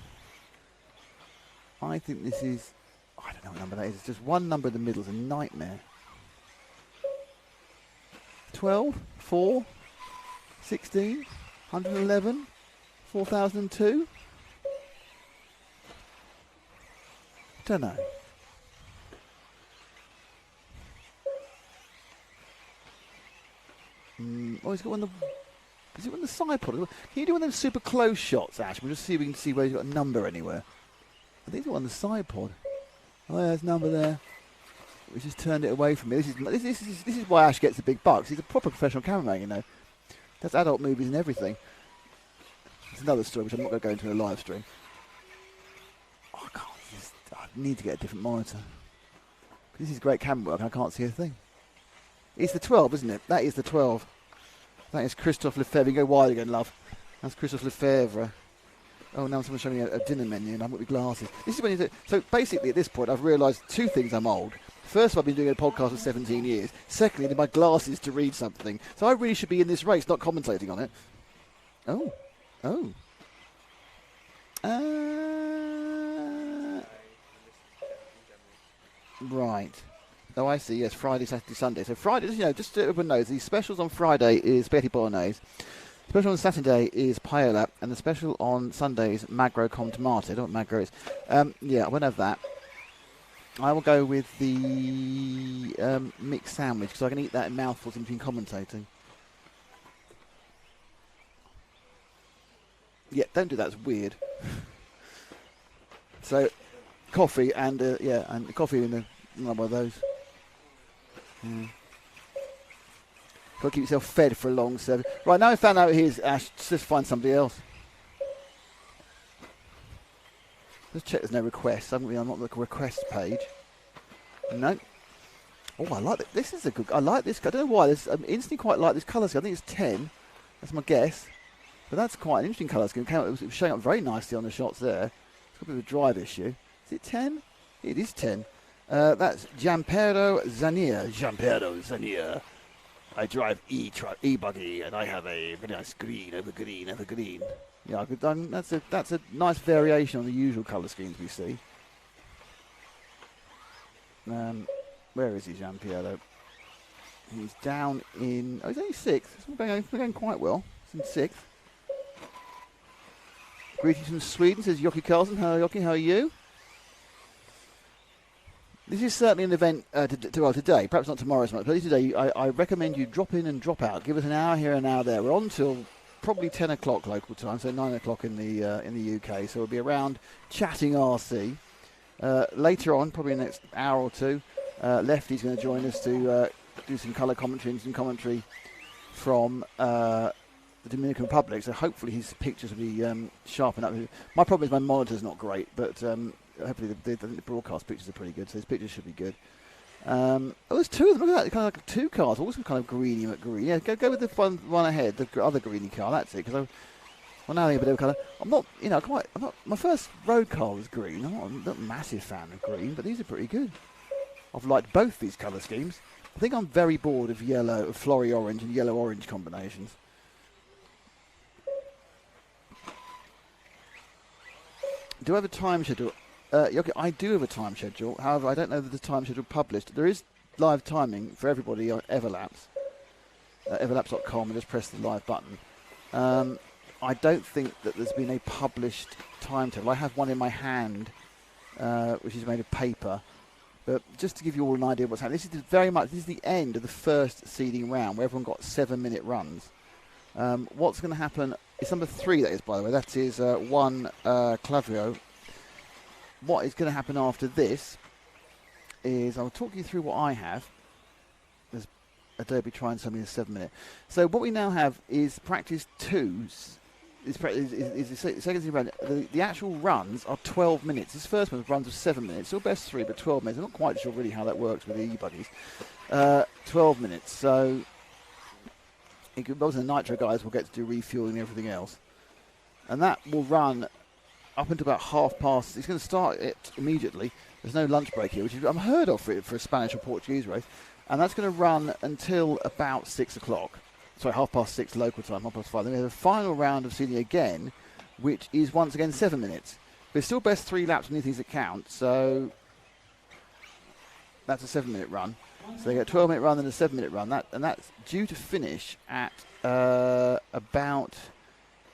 I think this is... I don't know what number that is. It's just one number in the middle is a nightmare. 12, 4, 16, 111, 4002. Don't know. Oh, he's got one of the... Is it one of the side pod? Can you do one of them super close shots, Ash? We'll just see if we can see where he's got a number anywhere. I think it's on the side pod. Oh, yeah, there's a number there. We just turned it away from me. This is why Ash gets the big bucks. He's a proper professional cameraman, you know. That's adult movies and everything. It's another story which I'm not going to go into in a live stream. Oh, I need to get a different monitor. This is great camera work and I can't see a thing. It's the 12, isn't it? That is the 12. That is Christophe Lefebvre. You go wide again, love. That's Christophe Lefebvre. Oh, now someone's showing me a dinner menu and I've got my glasses. This is when you do. So basically at this point I've realised two things: I'm old. First, I've been doing a podcast for 17 years. Secondly, I need my glasses to read something. So I really should be in this race, not commentating on it. Oh. Oh. Right. Oh, I see. Yes, Friday, Saturday, Sunday. So Friday, you know, just so everyone knows, the specials on Friday is spaghetti bolognese. Special on Saturday is paella, and the special on Sunday is magro con tomate. I don't know what magro is. Yeah, I won't have that. I will go with the mixed sandwich, because I can eat that in mouthfuls in between commentating. Yeah, don't do that. It's weird. So coffee and and coffee in one of those. Got to keep yourself fed for a long service. Right, now I found out here's Ash. Just find somebody else. Let's check there's no requests. I'm not on the requests page. No. Oh, I like it. This is a good. I like this. I don't know why. I instantly quite like this colour scheme. I think it's 10. That's my guess. But that's quite an interesting colour scheme. It was showing up very nicely on the shots there. It's got a bit of a drive issue. Is it 10? It is 10. That's Giampero Zanier. Giampero Zanier. I drive E-buggy, and I have a very nice green over green over green. Yeah, that's a nice variation on the usual colour schemes we see. Where is he, Giampiero? He's down in... Oh, he's only 6th. We're going quite well. He's in 6th. Greetings from Sweden, says Jocke Carlson. Hello, Jocke, how are you? This is certainly an event today, perhaps not tomorrow as much, but today I recommend you drop in and drop out. Give us an hour here, an hour there. We're on till probably 10 o'clock local time, so 9 o'clock in the UK. So we'll be around chatting RC. Later on, probably in the next hour or two, Lefty's going to join us to do some colour commentary and some commentary from the Dominican Republic. So hopefully his pictures will be sharp enough. My problem is my monitor's not great, but hopefully the broadcast pictures are pretty good, so his pictures should be good. There's two of them. Look at that, kind of like 2 cars, all some kind of greeny McGreen. Yeah, go with the one ahead, the other greeny car. That's it. Because now I think a bit of colour. I'm not. My first road car was green. I'm not a massive fan of green, but these are pretty good. I've liked both these colour schemes. I think I'm very bored of yellow, of flory orange and yellow orange combinations. Do I have a time schedule? Okay, I do have a time schedule. However, I don't know that the time schedule published. There is live timing for everybody on Everlaps. Everlaps.com, and just press the live button. I don't think that there's been a published timetable. I have one in my hand, which is made of paper. But just to give you all an idea of what's happening, this is the end of the first seeding round, where everyone got 7-minute runs. What's going to happen? It's number 3, that is, by the way. That is one Clavio. What is going to happen after this is I'll talk you through what I have. There's a derby trying something in 7 minutes. So what we now have is practice 2. Is the second seeding round. The actual runs are 12 minutes. This first one runs of 7 minutes. Still best 3, but 12 minutes. I'm not quite sure really how that works with the E-buggies. 12 minutes. So most of the Nitro guys will get to do refueling and everything else. And that will run up until about past. It's going to start it immediately. There's no lunch break here, which is unheard of for a Spanish or Portuguese race. And that's going to run until about 6 o'clock. Sorry, 6:30 local time, 5:30. Then we have a final round of seeding again, which is once again 7 minutes. But it's still best 3 laps on anything that count. So that's a 7-minute run. So they get a 12-minute run and a 7-minute run. That's due to finish at about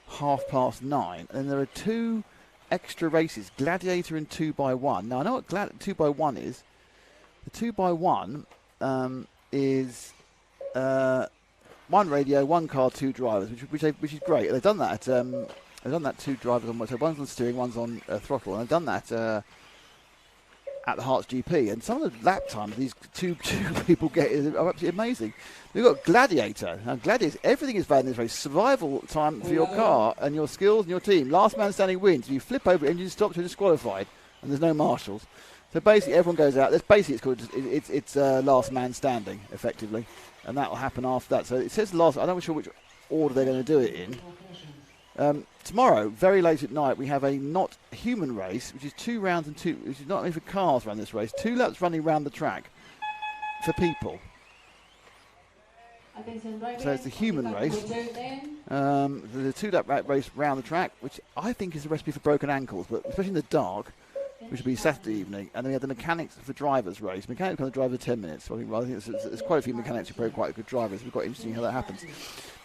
9:30. And then there are 2 extra races, Gladiator and 2x1. Now I know what 2x1 is. The 2x1 is 1 radio, 1 car, 2 drivers, which is great. They've done that. They've done that 2 drivers on. So one's on steering, one's on throttle, and they've done that at the Hearts GP. And some of the lap times these two people get are absolutely amazing. We've got Gladiator. Now, Gladiator, everything is valid in this race. Survival time for your car and your skills and your team. Last man standing wins. If you flip over, engine stops, you're disqualified, and there's no marshals. So basically, everyone goes out. It's last man standing, effectively, and that will happen after that. So it says last. I'm not sure which order they're going to do it in. Tomorrow, very late at night, we have a not human race, which is 2 rounds and 2. Which is not only for cars run this race. 2 laps running around the track for people. So it's the human race. The 2-lap race round the track, which I think is a recipe for broken ankles, but especially in the dark, which will be Saturday evening. And then we have the mechanics for drivers race. Mechanics on the driver 10 minutes. So I think there's quite a few mechanics who are probably quite good drivers. We've got interesting how that happens.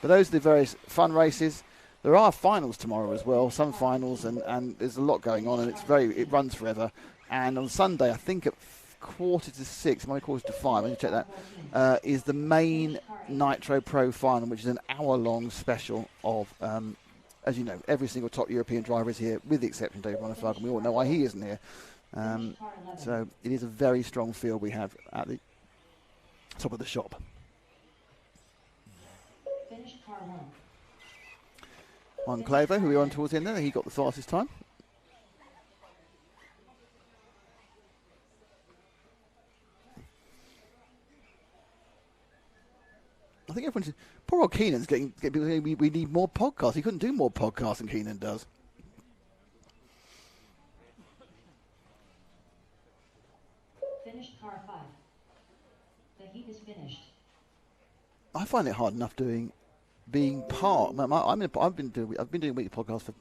But those are the various fun races. There are finals tomorrow as well, some finals, and there's a lot going on, and it runs forever. And on Sunday, I think at 4:45, maybe 4:45, let me check that, is the main Nitro Pro final, which is an hour-long special of as you know, every single top European driver is here, with the exception of David Ronneflag, and we all know why he isn't here. So it is a very strong field we have at the top of the shop. Finished car 1. Juan Clavo, who we were on towards the end there, he got the fastest time. I think everyone's... Poor old Keenan's getting people saying we need more podcasts. He couldn't do more podcasts than Keenan does. Finished car 5. The heat is finished. I find it hard enough being part. I've been doing weekly podcasts for,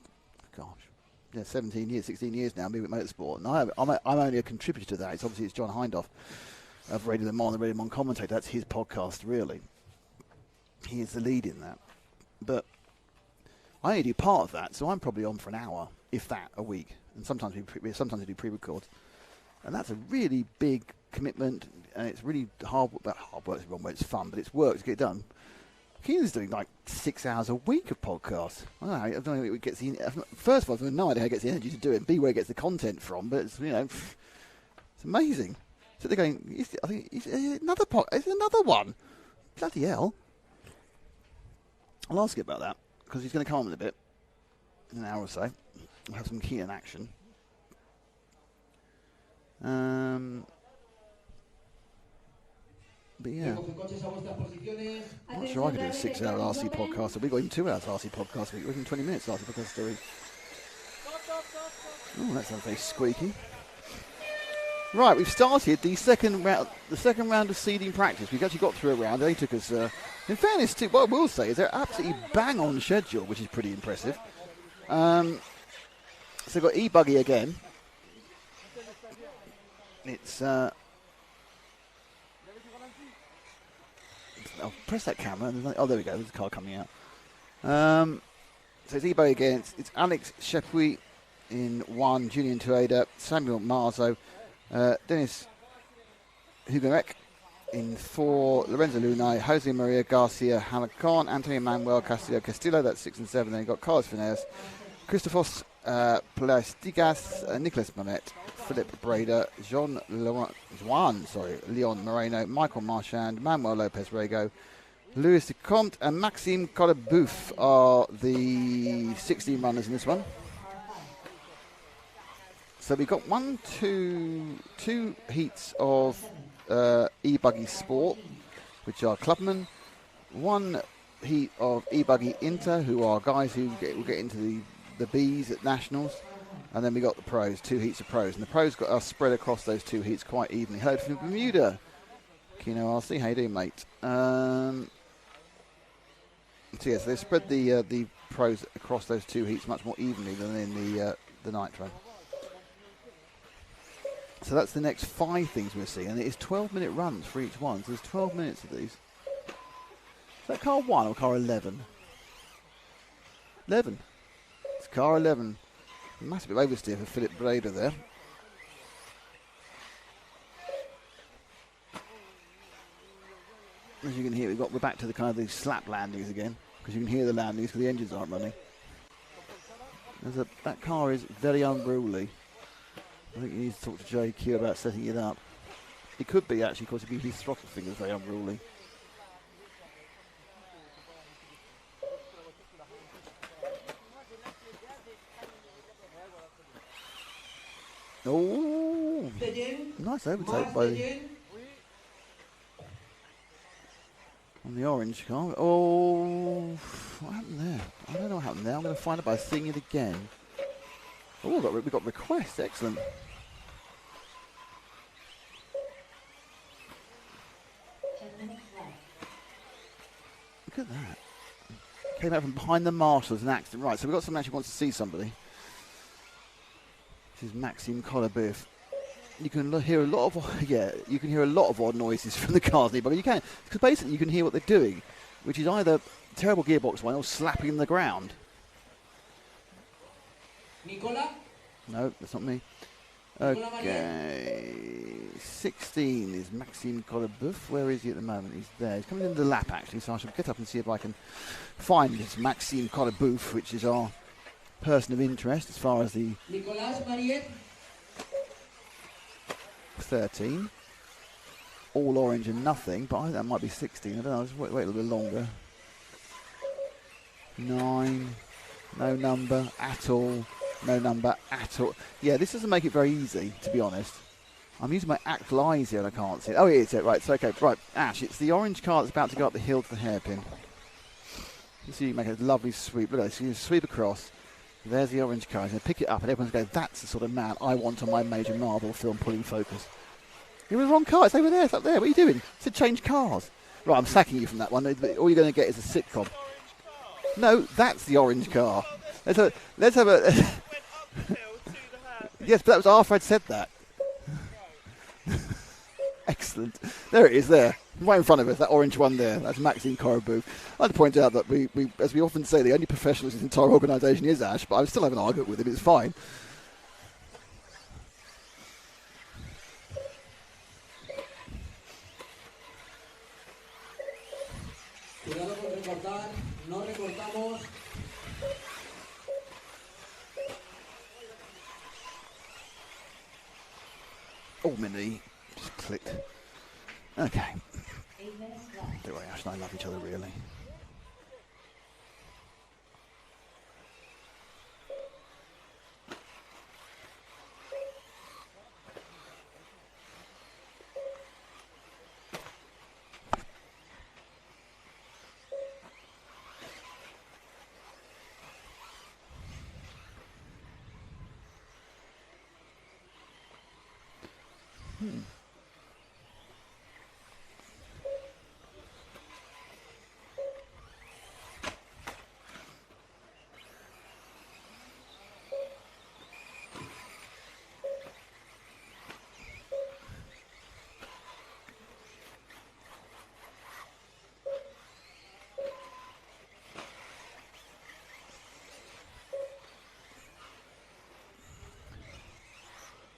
17 years, 16 years now. Me with motorsport, and I'm only a contributor to that. It's John Hindhoff of Radio Le Mans, the Radio Le Mans commentator. That's his podcast, really. He is the lead in that. But I only do part of that, so I'm probably on for an hour, if that, a week. And sometimes we do pre-records. And that's a really big commitment, and it's really hard work is the wrong way, it's fun, but it's work to get it done. Keenan's doing like 6 hours a week of podcasts. I don't know how he gets first of all, I have no idea how he gets the energy to do it, and B, where he gets the content from, but it's, it's amazing. So they're going, I think, it's another one. Bloody hell. I'll ask you about that, because he's going to come on in a bit, in an hour or so. We'll have some Keenan action. But yeah, I'm not sure I could do a 6-hour RC podcast. We got even 2 hours RC podcast. We got 20 minutes RC podcast story. Oh, that sounds very squeaky. Right, we've started the second round of seeding practice. We've actually got through a round. They took us. In fairness to what I will say is they're absolutely bang on schedule, which is pretty impressive. So we've got E-buggy again. It's I'll press that camera. And there we go. There's a car coming out. So it's E-buggy again. It's Alex Shepuy in 1, Julian Tueda, Samuel Marzo, Dennis Hugerek in 4, Lorenzo Lunay, Jose Maria Garcia Hamacan, Antonio Manuel Castillo, that's 6 and 7. Then you've got Carlos Fineas, Christopos Plastigas, Nicholas Monet, Philip Breda, Leon Moreno, Michael Marchand, Manuel Lopez Rego, Louis de Comte, and Maxime Collabouf are the 16 runners in this one. So we've got two heats of E-buggy Sport, which are clubmen. 1 heat of E-buggy Inter, who are guys who will get into the Bs at Nationals. And then we got the pros, 2 heats of pros. And the pros are spread across those 2 heats quite evenly. Hello from Bermuda. Kino RC, how you doing, mate? So yes, they spread the pros across those 2 heats much more evenly than in the Nitro. So that's the next 5 things we'll see, and it is 12-minute runs for each one. So there's 12 minutes of these. Is that car 1 or car 11? 11. It's car 11. Massive oversteer for Philip Breda there. As you can hear, we're back to the kind of the slap landings again, because you can hear the landings because the engines aren't running. That car is very unruly. I think you need to talk to JQ about setting it up. It could be actually, because his throttle thing is very unruly. Oh, nice overtake on the orange car. Oh, what happened there? I don't know what happened there. I'm going to find out by seeing it again. Oh, we got requests. Excellent. Look at that. Came out from behind the marshals, an accident. Right, so we've got someone actually wants to see somebody. This is Maxime Collabouf. You can hear a lot of you can hear a lot of odd noises from the cars, but you can, because basically you can hear what they're doing, which is either terrible gearbox one or slapping the ground. Nicola? No, that's not me. Okay. 16 is Maxime Coloboeuf. Where is he at the moment? He's there. He's coming into the lap, actually, so I shall get up and see if I can find this Maxime Coloboeuf, which is our person of interest as far as the Nicolas Mariette. 13. All orange and nothing, but I think that might be 16. I don't know. Let's wait a little bit longer. 9. No number at all. No number at all. Yeah, this doesn't make it very easy, to be honest. I'm using my actual eyes here and I can't see it. Oh, it is it. Right, so okay. Right, Ash, it's the orange car that's about to go up the hill to the hairpin. You see, you make a lovely sweep. Look at this. So you sweep across. There's the orange car. So pick it up and everyone's going, that's the sort of man I want on my major Marvel film pulling focus. You're in the wrong car. It's over there. It's up there. What are you doing? It's to change cars. Right, I'm sacking you from that one. All you're going to get is a sitcom. No, that's the orange car. Let's have a. Yes, but that was after I'd said that. Excellent. There it is. There, right in front of us. That orange one there. That's Maxime Coloboeuf. I'd like to point out that we, as we often say, the only professional in this entire organisation is Ash. But I still have an argument with him. It's fine. Cuidado con recortar, no recortamos. Oh, my knee just clicked. Okay. Don't worry, Ash and I love each other, really.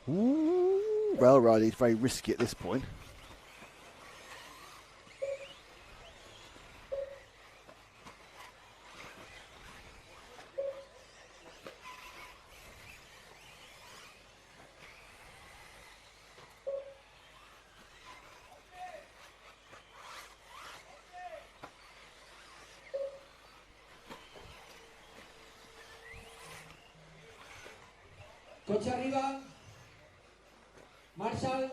Ooh, well, right, he's very risky at this point. Coche arriba. Marshall.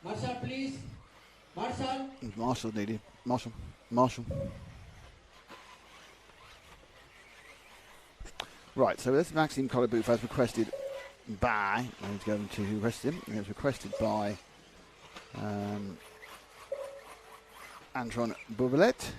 Marshall, please. Marshall. Marshall needed. Marshall. Right, so this Maxime Coloboeuf as requested by, I need to go to who requested him. It was requested by Antoine Bouvelet.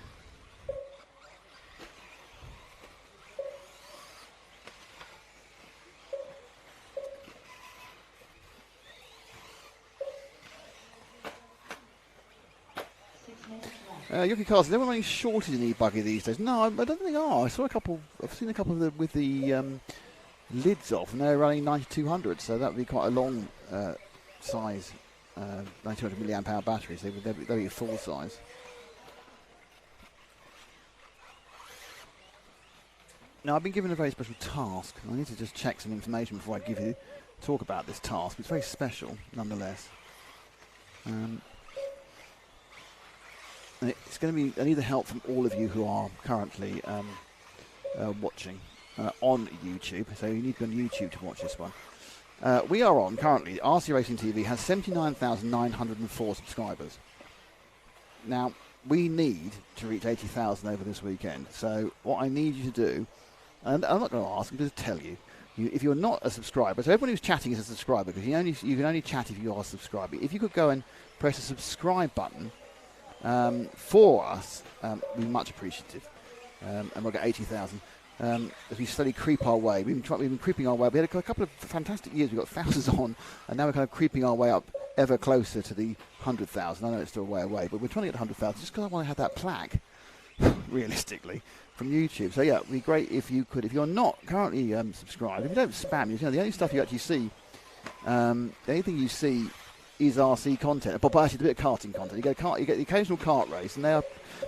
Yuki Carson, is everyone running shorted in E-buggy these days? No, I don't think they are. I've seen a couple of them with the lids off, and they're running 9200, so that would be quite a long size 9200 milliamp hour batteries. They'd be a full size. Now, I've been given a very special task. I need to just check some information before I talk about this task. It's very special, nonetheless. It's going to be, I need the help from all of you who are currently watching on YouTube. So you need to go on YouTube to watch this one. We are on currently, RC Racing TV has 79,904 subscribers. Now, we need to reach 80,000 over this weekend. So what I need you to do, and I'm not going to ask, I'm going to tell you, if you're not a subscriber, so everyone who's chatting is a subscriber, because you can only chat if you are a subscriber. If you could go and press the subscribe button, for us, we'd be much appreciative, and we'll get 80,000 as we slowly creep our way. We've been creeping our way. We had a couple of fantastic years. We've got thousands on, and now we're kind of creeping our way up ever closer to the 100,000. I know it's still way away, but we're trying to get 100,000 just because I want to have that plaque, realistically, from YouTube. So yeah, it'd be great if you could. If you're not currently subscribed, if you don't spam, the only stuff you actually see, anything you see is RC content. But actually, a bit of karting content. You get the occasional kart race, and they are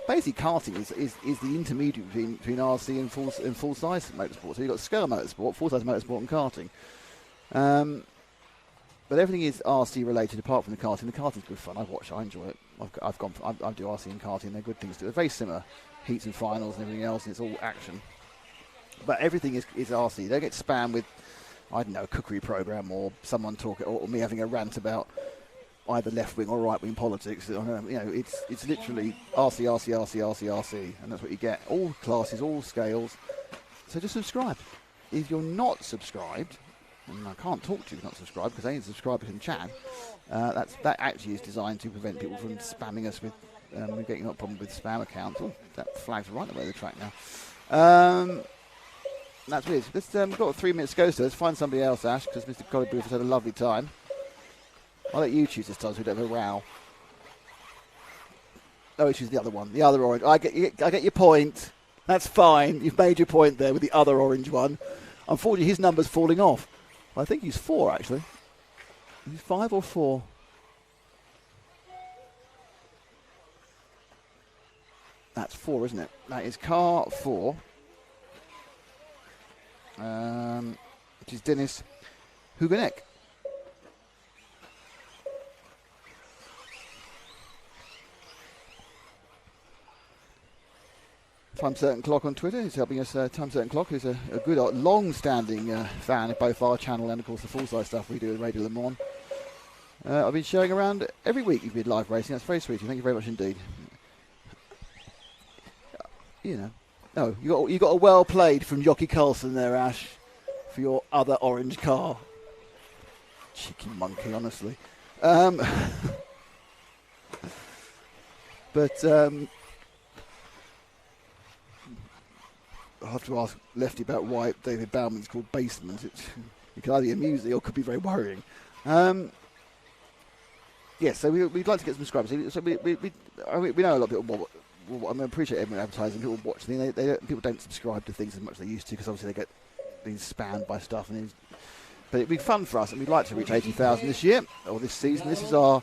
basically karting is the intermediate between RC and full size motorsport. So you've got scale motorsport, full size motorsport, and karting. But everything is RC related apart from the karting. The karting's good fun. I enjoy it. I do RC and karting. They're good things to do. They're very similar, heats and finals and everything else, and it's all action. But everything is RC. They get spammed with, I don't know, a cookery program or someone talking, or me having a rant about either left wing or right wing politics. You know, it's literally RC, and that's what you get. All classes, all scales. So just subscribe. If you're not subscribed, and I can't talk to you if you're not subscribed because I need subscribers in chat. That actually is designed to prevent people from spamming us with. We're getting a problem with spam accounts. Oh, that flag's right away the track now. That's weird. We've got 3 minutes to go, so let's find somebody else, Ash, because Mr. Collybooth has had a lovely time. I'll let you choose this time so we don't have a row. Oh, he chooses the other one. The other orange. I get your point. That's fine. You've made your point there with the other orange one. Unfortunately, his number's falling off. I think he's 4, actually. He's 5 or 4? That's 4, isn't it? That is car 4. Which is Dennis Hugenek. Time Certain Clock on Twitter is helping us. Time Certain Clock, who's a good, long-standing fan of both our channel and, of course, the full-size stuff we do at Radio Le Mans. I've been showing around every week you've been live racing. That's very sweet of you. Thank you very much indeed. You know. Oh, you got a well played from Jockey Carlson there, Ash, for your other orange car. Cheeky monkey, honestly. But I'll have to ask Lefty about why David Bauman's called Basement. It can either be amusing or could be very worrying. Yes, so we'd like to get some subscribers. So we know a lot of people. I appreciate everyone advertising. People watch things. People don't subscribe to things as much as they used to because obviously they get being spammed by stuff. But it'd be fun for us, and we'd like to reach 80,000 this year or this season. This is our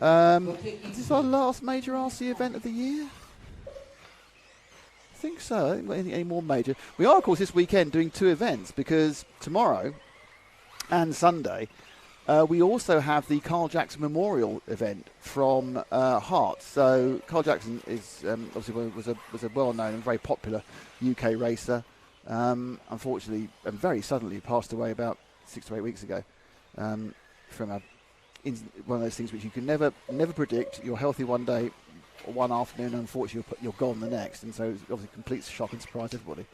last major RC event of the year. I think so. I don't think any more major. We are, of course, this weekend doing 2 events because tomorrow and Sunday. We also have the Carl Jackson Memorial event from Hearts. So Carl Jackson is obviously was a well-known and very popular UK racer. Unfortunately, and very suddenly passed away about 6 to 8 weeks ago from one of those things which you can never predict. You're healthy one day, one afternoon, and unfortunately you're gone the next. And so it's obviously a complete shock and surprise to everybody.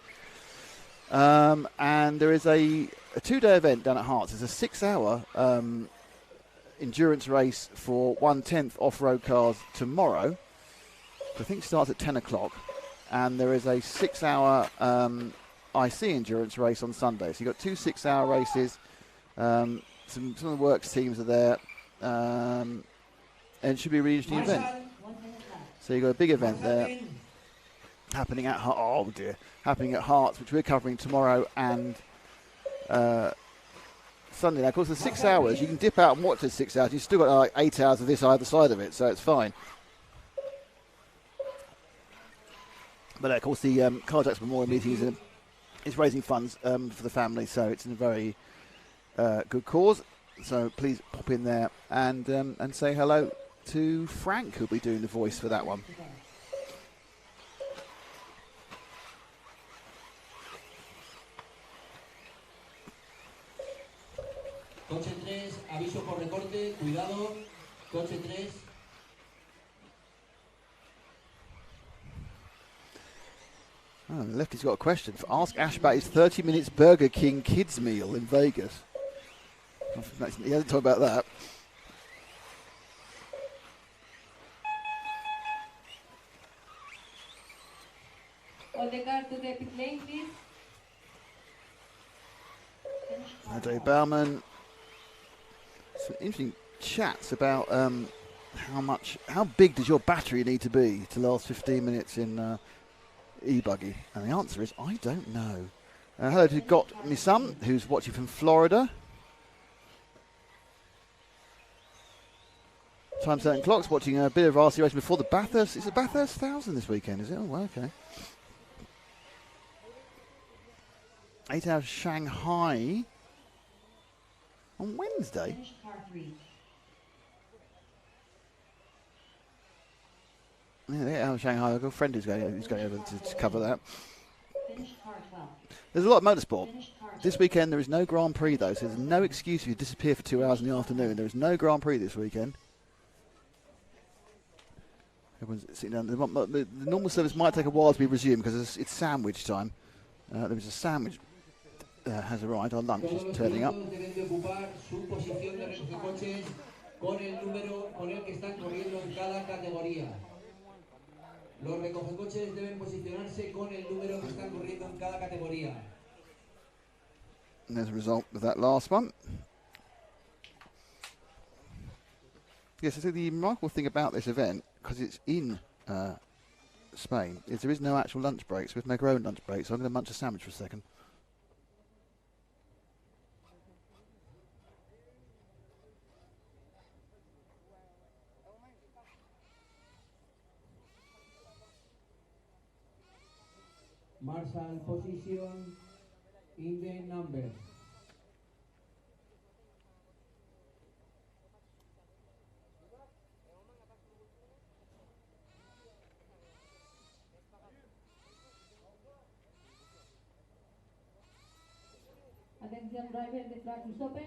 And there is a 2-day event down at Hearts. There's a 6-hour endurance race for 1/10 off-road cars tomorrow. I think it starts at 10 o'clock. And there is a 6-hour IC endurance race on Sunday. So you've got 2 6-hour races. Some of the works teams are there. And it should be a really interesting event. So you've got a big event there happening at Hearts, which we're covering tomorrow and Sunday. Now, of course, the 6 hours, you can dip out and watch the 6 hours. You've still got like 8 hours of this either side of it, so it's fine. But, of course, the Carl Jackson Memorial meeting is raising funds for the family, so it's in a very good cause. So please pop in there and say hello to Frank, who'll be doing the voice for that one. Coche 3, aviso por recorte, cuidado, coche 3. Oh, Lefty's got a question. Ask Ash about his 30 minutes Burger King kids meal in Vegas. He hasn't talked about that. All the car to the pit lane, please. Dave Bauman. Some interesting chats about how big does your battery need to be to last 15 minutes in E-buggy? And the answer is, I don't know. Hello to Got Me Some, who's watching from Florida. Time certain clocks, watching a bit of RC racing before the Bathurst. Is it Bathurst 1000 this weekend, is it? Oh, well, okay. 8 hours Shanghai on Wednesday. Finish car 3. Yeah, 8 hours Shanghai. I've got a friend who's going over to cover that. Finish car 12. There's a lot of motorsport. Finish car 2. This weekend there is no Grand Prix though, so there's no excuse if you disappear for 2 hours in the afternoon. There is no Grand Prix this weekend. Everyone's sitting down. The normal service might take a while to be resumed because it's sandwich time. There is a sandwich has arrived. Our lunch is turning up. deben de ocupar su posición de recogecoches con el número con el que están corriendo en cada categoría. Los recogecoches deben posicionarse con el número que están corriendo en cada categoría. And there's a result of that last one. Yes, so the remarkable thing about this event, because it's in Spain, is there is no actual lunch breaks. We have to make our own lunch breaks, so I'm going to munch a sandwich for a second. Marshal position in the number. Attention driver, the track is open.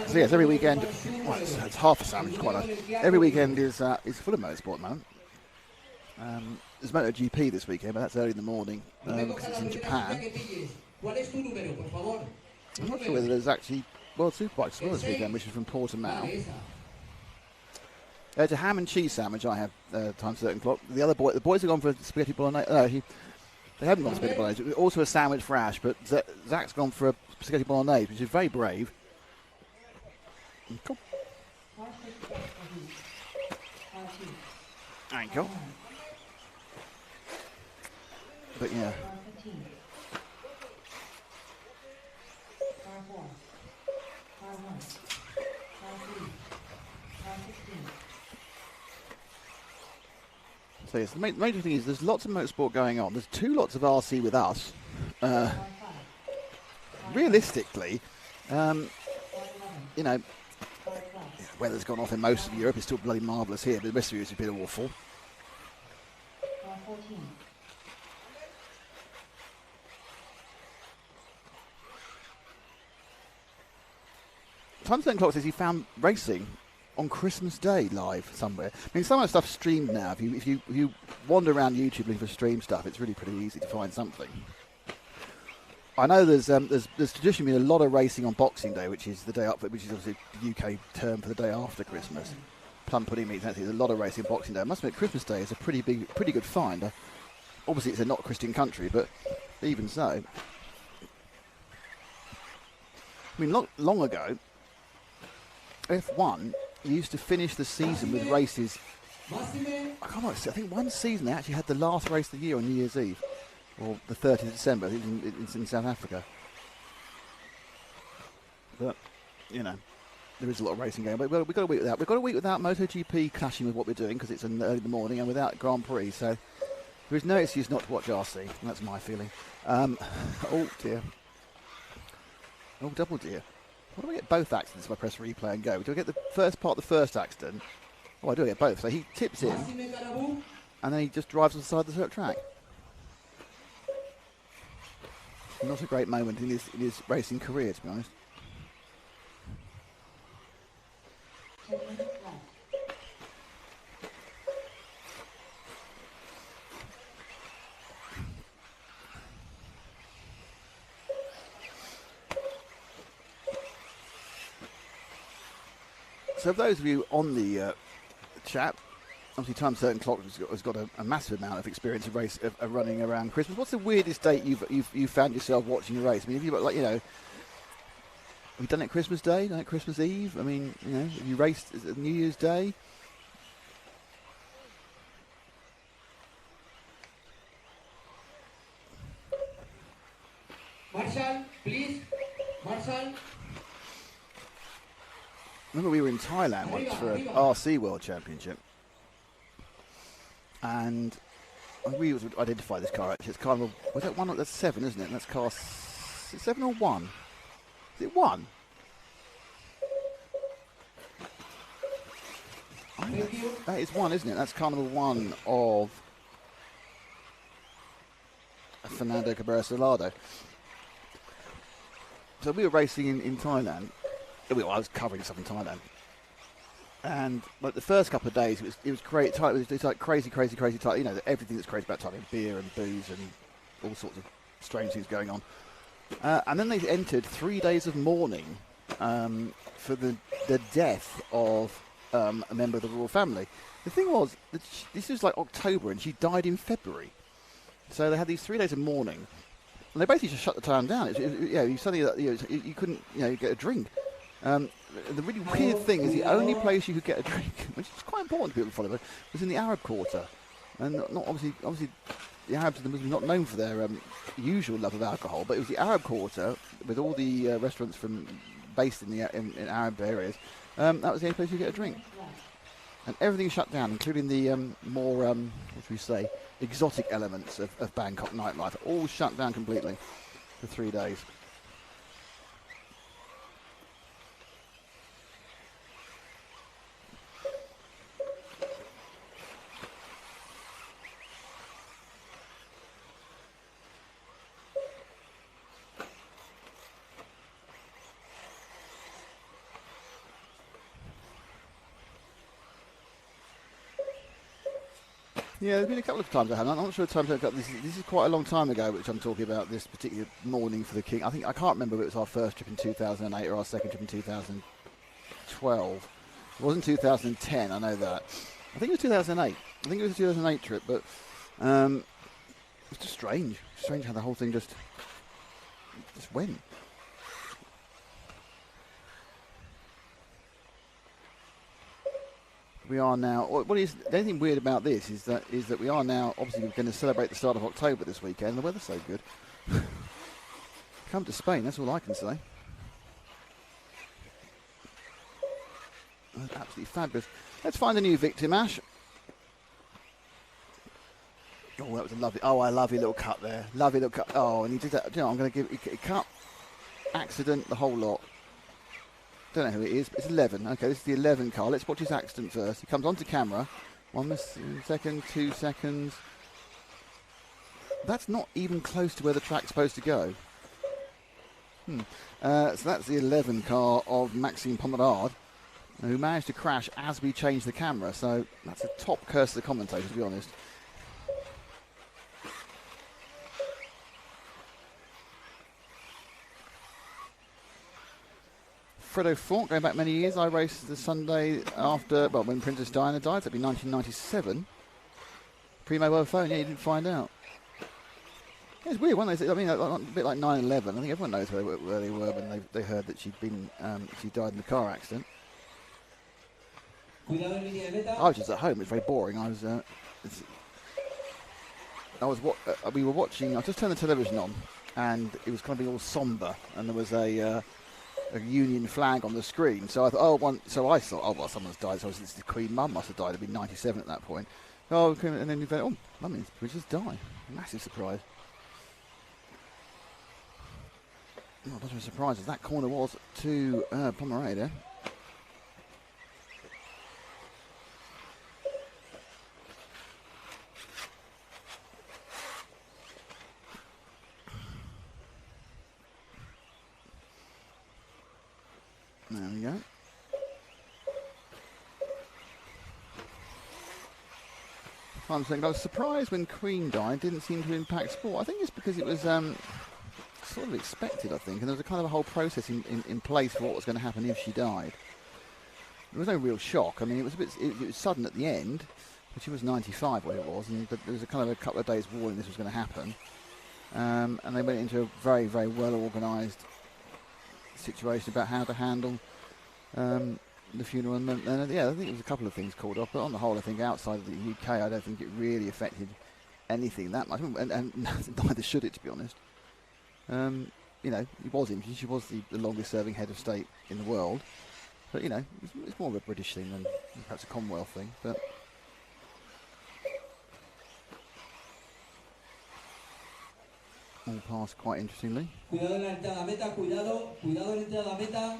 So yes, every weekend, well, it's half a sandwich, quite nice. Every weekend is full of motorsport, man. There's MotoGP this weekend, but that's early in the morning because it's in Japan. I'm not sure whether there's actually World Superbikes as well this weekend, which is from Portimao. It's a ham and cheese sandwich I have, time certain clock. The boys have gone for spaghetti bolognese. They haven't gone for spaghetti bolognese. Also a sandwich for Ash, but Zach's gone for a spaghetti bolognese, which is very brave. Cool. Ankle. But yeah. So yes, the major thing is there's lots of motorsport going on. There's 2 lots of RC with us. Realistically, you know, weather's gone off in most of Europe. It's still bloody marvellous here, but the rest of Europe has been awful. Time Certain Clock says he found racing on Christmas Day live somewhere. I mean, some of that stuff's streamed now. If you wander around YouTube looking for stream stuff, it's really pretty easy to find something. I know there's traditionally been a lot of racing on Boxing Day, which is the day up, which is obviously the UK term for the day after Christmas. Plum pudding meets actually there's a lot of racing on Boxing Day. I must admit, Christmas Day is a pretty good find. Obviously, it's a not Christian country, but even so, I mean, long ago, F1 used to finish the season with races. I can't remember. I think one season they actually had the last race of the year on New Year's Eve. Or the 30th of December, it's in South Africa. But, you know, there is a lot of racing going. But we've got a week without. We've got a week without MotoGP clashing with what we're doing because it's early in the morning and without Grand Prix. So there is no excuse not to watch RC. And that's my feeling. Oh, dear. Oh, double dear. Why do I get both accidents if I press replay and go? Do I get the first part of the first accident? Oh, I do get both. So he tips in and then he just drives on the side of the track. Not a great moment in his racing career, to be honest. So, for those of you on the chat, obviously, Time Certain Clock has got a massive amount of experience of running around Christmas. What's the weirdest date you've found yourself watching a race? I mean, have you got, like, you know, have you done it Christmas Day, done it Christmas Eve? I mean, you know, have you raced New Year's Day? Marshall, please. Marshall. Remember we were in Thailand once for an RC World Championship, and we would identify this car actually. It's kind of was that one? That's 7, isn't it? And that's car is it 7 or 1? Is it 1? That is 1, isn't it? That's Carnival 1 of Fernando Cabrera Salado. So we were racing in Thailand. Well, I was covering stuff in Thailand, and like the first couple of days, it was great. It's like crazy tight. You know, everything that's crazy about Thailand, beer and booze and all sorts of strange things going on. And then they entered 3 days of mourning for the death of a member of the royal family. The thing was that this was like October, and she died in February. So they had these 3 days of mourning, and they basically just shut the town down. You suddenly you couldn't get a drink. The really weird thing is the only place you could get a drink, which is quite important to people to follow, was in the Arab quarter, and not obviously the Arabs and the Muslims are not known for their usual love of alcohol, but it was the Arab quarter with all the restaurants based in Arab areas. That was the only place you could get a drink, and everything shut down, including the more what should we say, exotic elements of Bangkok nightlife, all shut down completely for 3 days. Yeah, there's been a couple of times I haven't. I'm not sure the times I've got this. This is quite a long time ago, which I'm talking about this particular morning for the King. I can't remember if it was our first trip in 2008 or our second trip in 2012. It wasn't 2010, I know that. I think it was 2008. I think it was a 2008 trip, but it was just strange. Strange how the whole thing just went. We are now. What is the only thing weird about this is that we are now obviously going to celebrate the start of October this weekend. The weather's so good. Come to Spain. That's all I can say. That's absolutely fabulous. Let's find a new victim, Ash. Oh, that was a lovely. Oh, I love your little cut there. Lovely little cut. Oh, and he did that. You know, I'm going to give a cut. Accident, the whole lot. Don't know who it is, but it's 11. Okay, this is the 11 car. Let's watch his accident first. He comes onto camera. 1 second, 2 seconds. That's not even close to where the track's supposed to go. So that's the 11 car of Maxime Pomerad, who managed to crash as we changed the camera. So that's a top curse of the commentator, to be honest. Fredo Fort, going back many years, I raced the Sunday after, well, when Princess Diana died, that'd be 1997. Pre-mobile phone, yeah, you didn't find out. Yeah, it's weird, wasn't it? I mean, a bit like 9/11. I think everyone knows where they were when they heard that she died in the car accident. I was just at home. It's very boring. We were watching. I just turned the television on, and it was kind of all somber, and there was a Union flag on the screen. So I thought, well, someone's died. So the Queen Mum must have died. It'd been 97 at that point. And then you go, Mummy, Princess died. Massive surprise. Not much of a surprise as that corner was to Pomerade, eh? There we go. I'm saying I was surprised when Queen died. Didn't seem to impact sport. I think it's because it was sort of expected, I think, and there was a kind of a whole process in place for what was going to happen if she died. There was no real shock. I mean, it was it was sudden at the end, but she was 95, what it was, but there was a kind of a couple of days warning this was going to happen, and they went into a very, very well organised situation about how to handle the funeral, and yeah, I think there was a couple of things called off, but on the whole, I think outside of the UK, I don't think it really affected anything that much, and neither should it, to be honest. you know, he was injured. She was the longest-serving head of state in the world. But, you know, it's more of a British thing than perhaps a Commonwealth thing. But all passed quite interestingly. Cuidado en la entrada a meta, cuidado en la entrada a meta.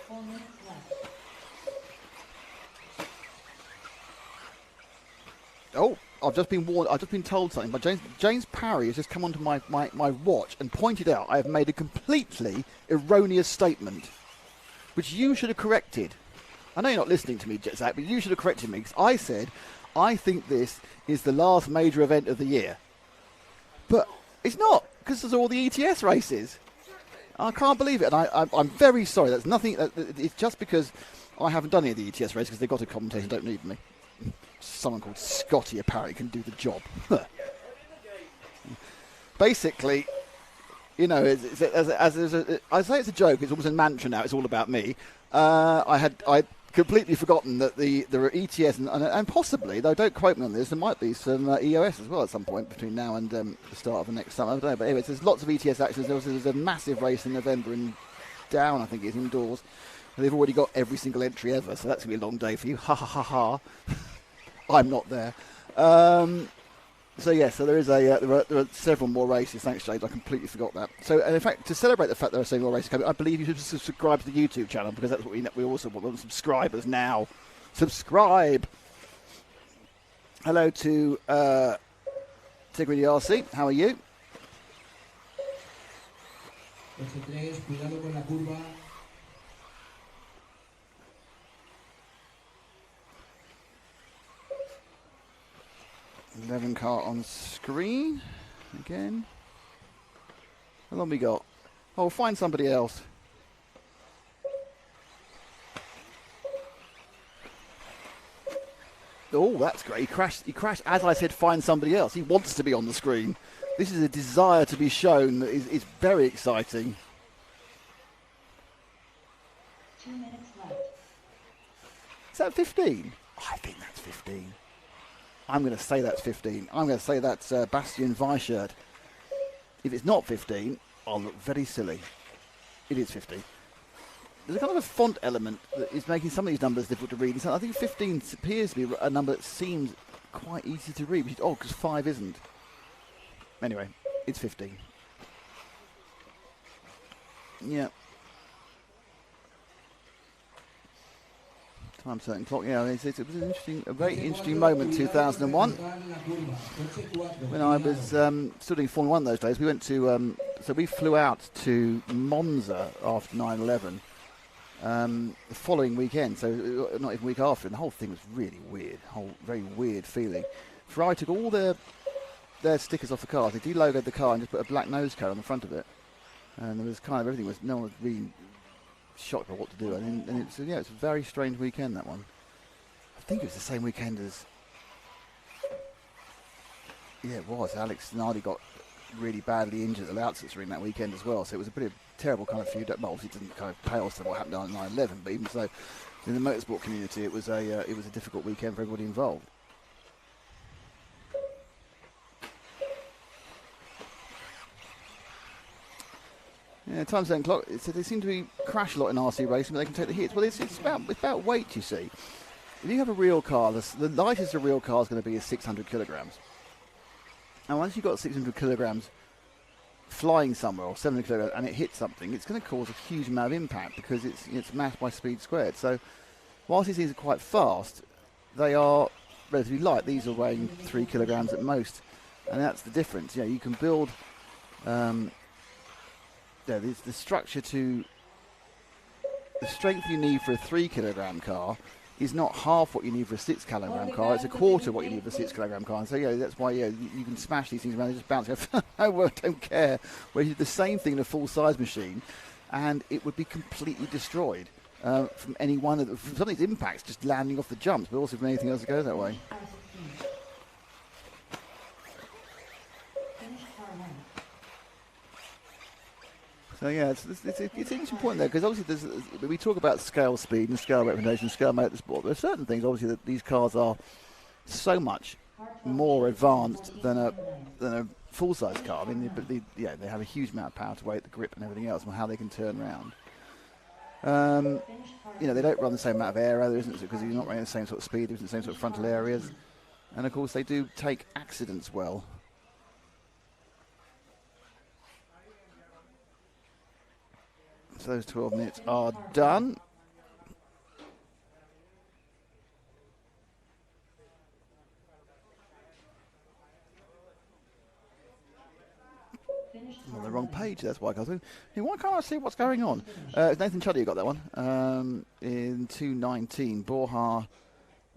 4 minutes left. Oh, I've just been warned. I've just been told something. But James Parry has just come onto my watch and pointed out I have made a completely erroneous statement, which you should have corrected. I know you're not listening to me, Zach, but you should have corrected me, because I said I think this is the last major event of the year. But it's not, because there's all the ETS races. I can't believe it, and I'm very sorry. That's nothing. It's just because I haven't done any of the ETS races because they've got a commentator and don't need me. Someone called Scotty apparently can do the job. Basically, you know, I say it's a joke. It's almost a mantra now. It's all about me. I'd completely forgotten that there are ETS and possibly, though don't quote me on this, there might be some EOS as well at some point between now and the start of the next summer. I don't know, but anyway, there's lots of ETS actions. There's a massive race in November in Down, I think it is, indoors. And they've already got every single entry ever, so that's going to be a long day for you. Ha ha ha ha. I'm not there. So there is there are several more races. Thanks, James. I completely forgot that. So, and in fact, to celebrate the fact there are several more races coming, I believe you should subscribe to the YouTube channel, because that's what we also want subscribers now. Subscribe. Hello to Tigri RC. How are you? 83, cuidado con la curva. 11 car on screen again. How long we got? Oh, find somebody else. Oh, that's great. He crashed as I said, find somebody else. He wants to be on the screen. This is a desire to be shown that is very exciting. 2 minutes left. Is that 15? I think that's 15. I'm going to say that's 15. I'm going to say that's Bastian Weichert. If it's not 15, I'll look very silly. It is 15. There's a kind of a font element that is making some of these numbers difficult to read. So I think 15 appears to be a number that seems quite easy to read, which is odd because 5 isn't. Anyway, it's 15. Yeah. Time certain clock. Yeah, it was an a very interesting moment. 2001, when I was still doing Formula 1 those days. We went to so we flew out to Monza after 9/11 the following weekend. So not even a week after, and the whole thing was really weird. Very weird feeling. Ferrari took all their stickers off the cars. They de-logoed the car and just put a black nose cone on the front of it, and there was kind of everything was no one was really shocked by what to do, and it's it's a very strange weekend, that one. I think it was the same weekend as it was. Alex Nardi got really badly injured at the Lautsitz Ring that weekend as well, so it was a pretty terrible kind of few. Well, obviously it didn't kind of pale to what happened on 9/11, but even so, in the motorsport community, it was a difficult weekend for everybody involved. Yeah, time zone clock. So they seem to be crash a lot in RC racing, but they can take the hits. Well, it's about weight, you see. If you have a real car, the lightest a real car is going to be is 600 kilograms. And once you've got 600 kilograms flying somewhere, or 700 kilograms, and it hits something, it's going to cause a huge amount of impact because it's mass by speed squared. So whilst these things are quite fast, they are relatively light. These are weighing 3 kilograms at most, and that's the difference. You know, you can build. The structure to the strength you need for a 3 kilogram car is not half what you need for a 6 kilogram car. It's a quarter what you need for a 6 kilogram car. And so that's why you can smash these things around and just bounce. I don't care. Where you do the same thing in a full size machine, and it would be completely destroyed from any one of from some of these impacts just landing off the jumps, but also from anything else that goes that way. So yeah, it's an interesting point there, because obviously we talk about scale speed and scale representation, scale motorsport. There are certain things obviously that these cars are so much more advanced than a than a full-size car. I mean, they have a huge amount of power to weight, the grip and everything else, and how they can turn around. They don't run the same amount of aero, there isn't, because you're not running the same sort of speed, there isn't the same sort of frontal areas. And of course, they do take accidents well. So those 12 minutes are done. I'm on the wrong page, that's why I got through. Hey, why can't I see what's going on? Nathan Chuddy got that one in 2:19. Borja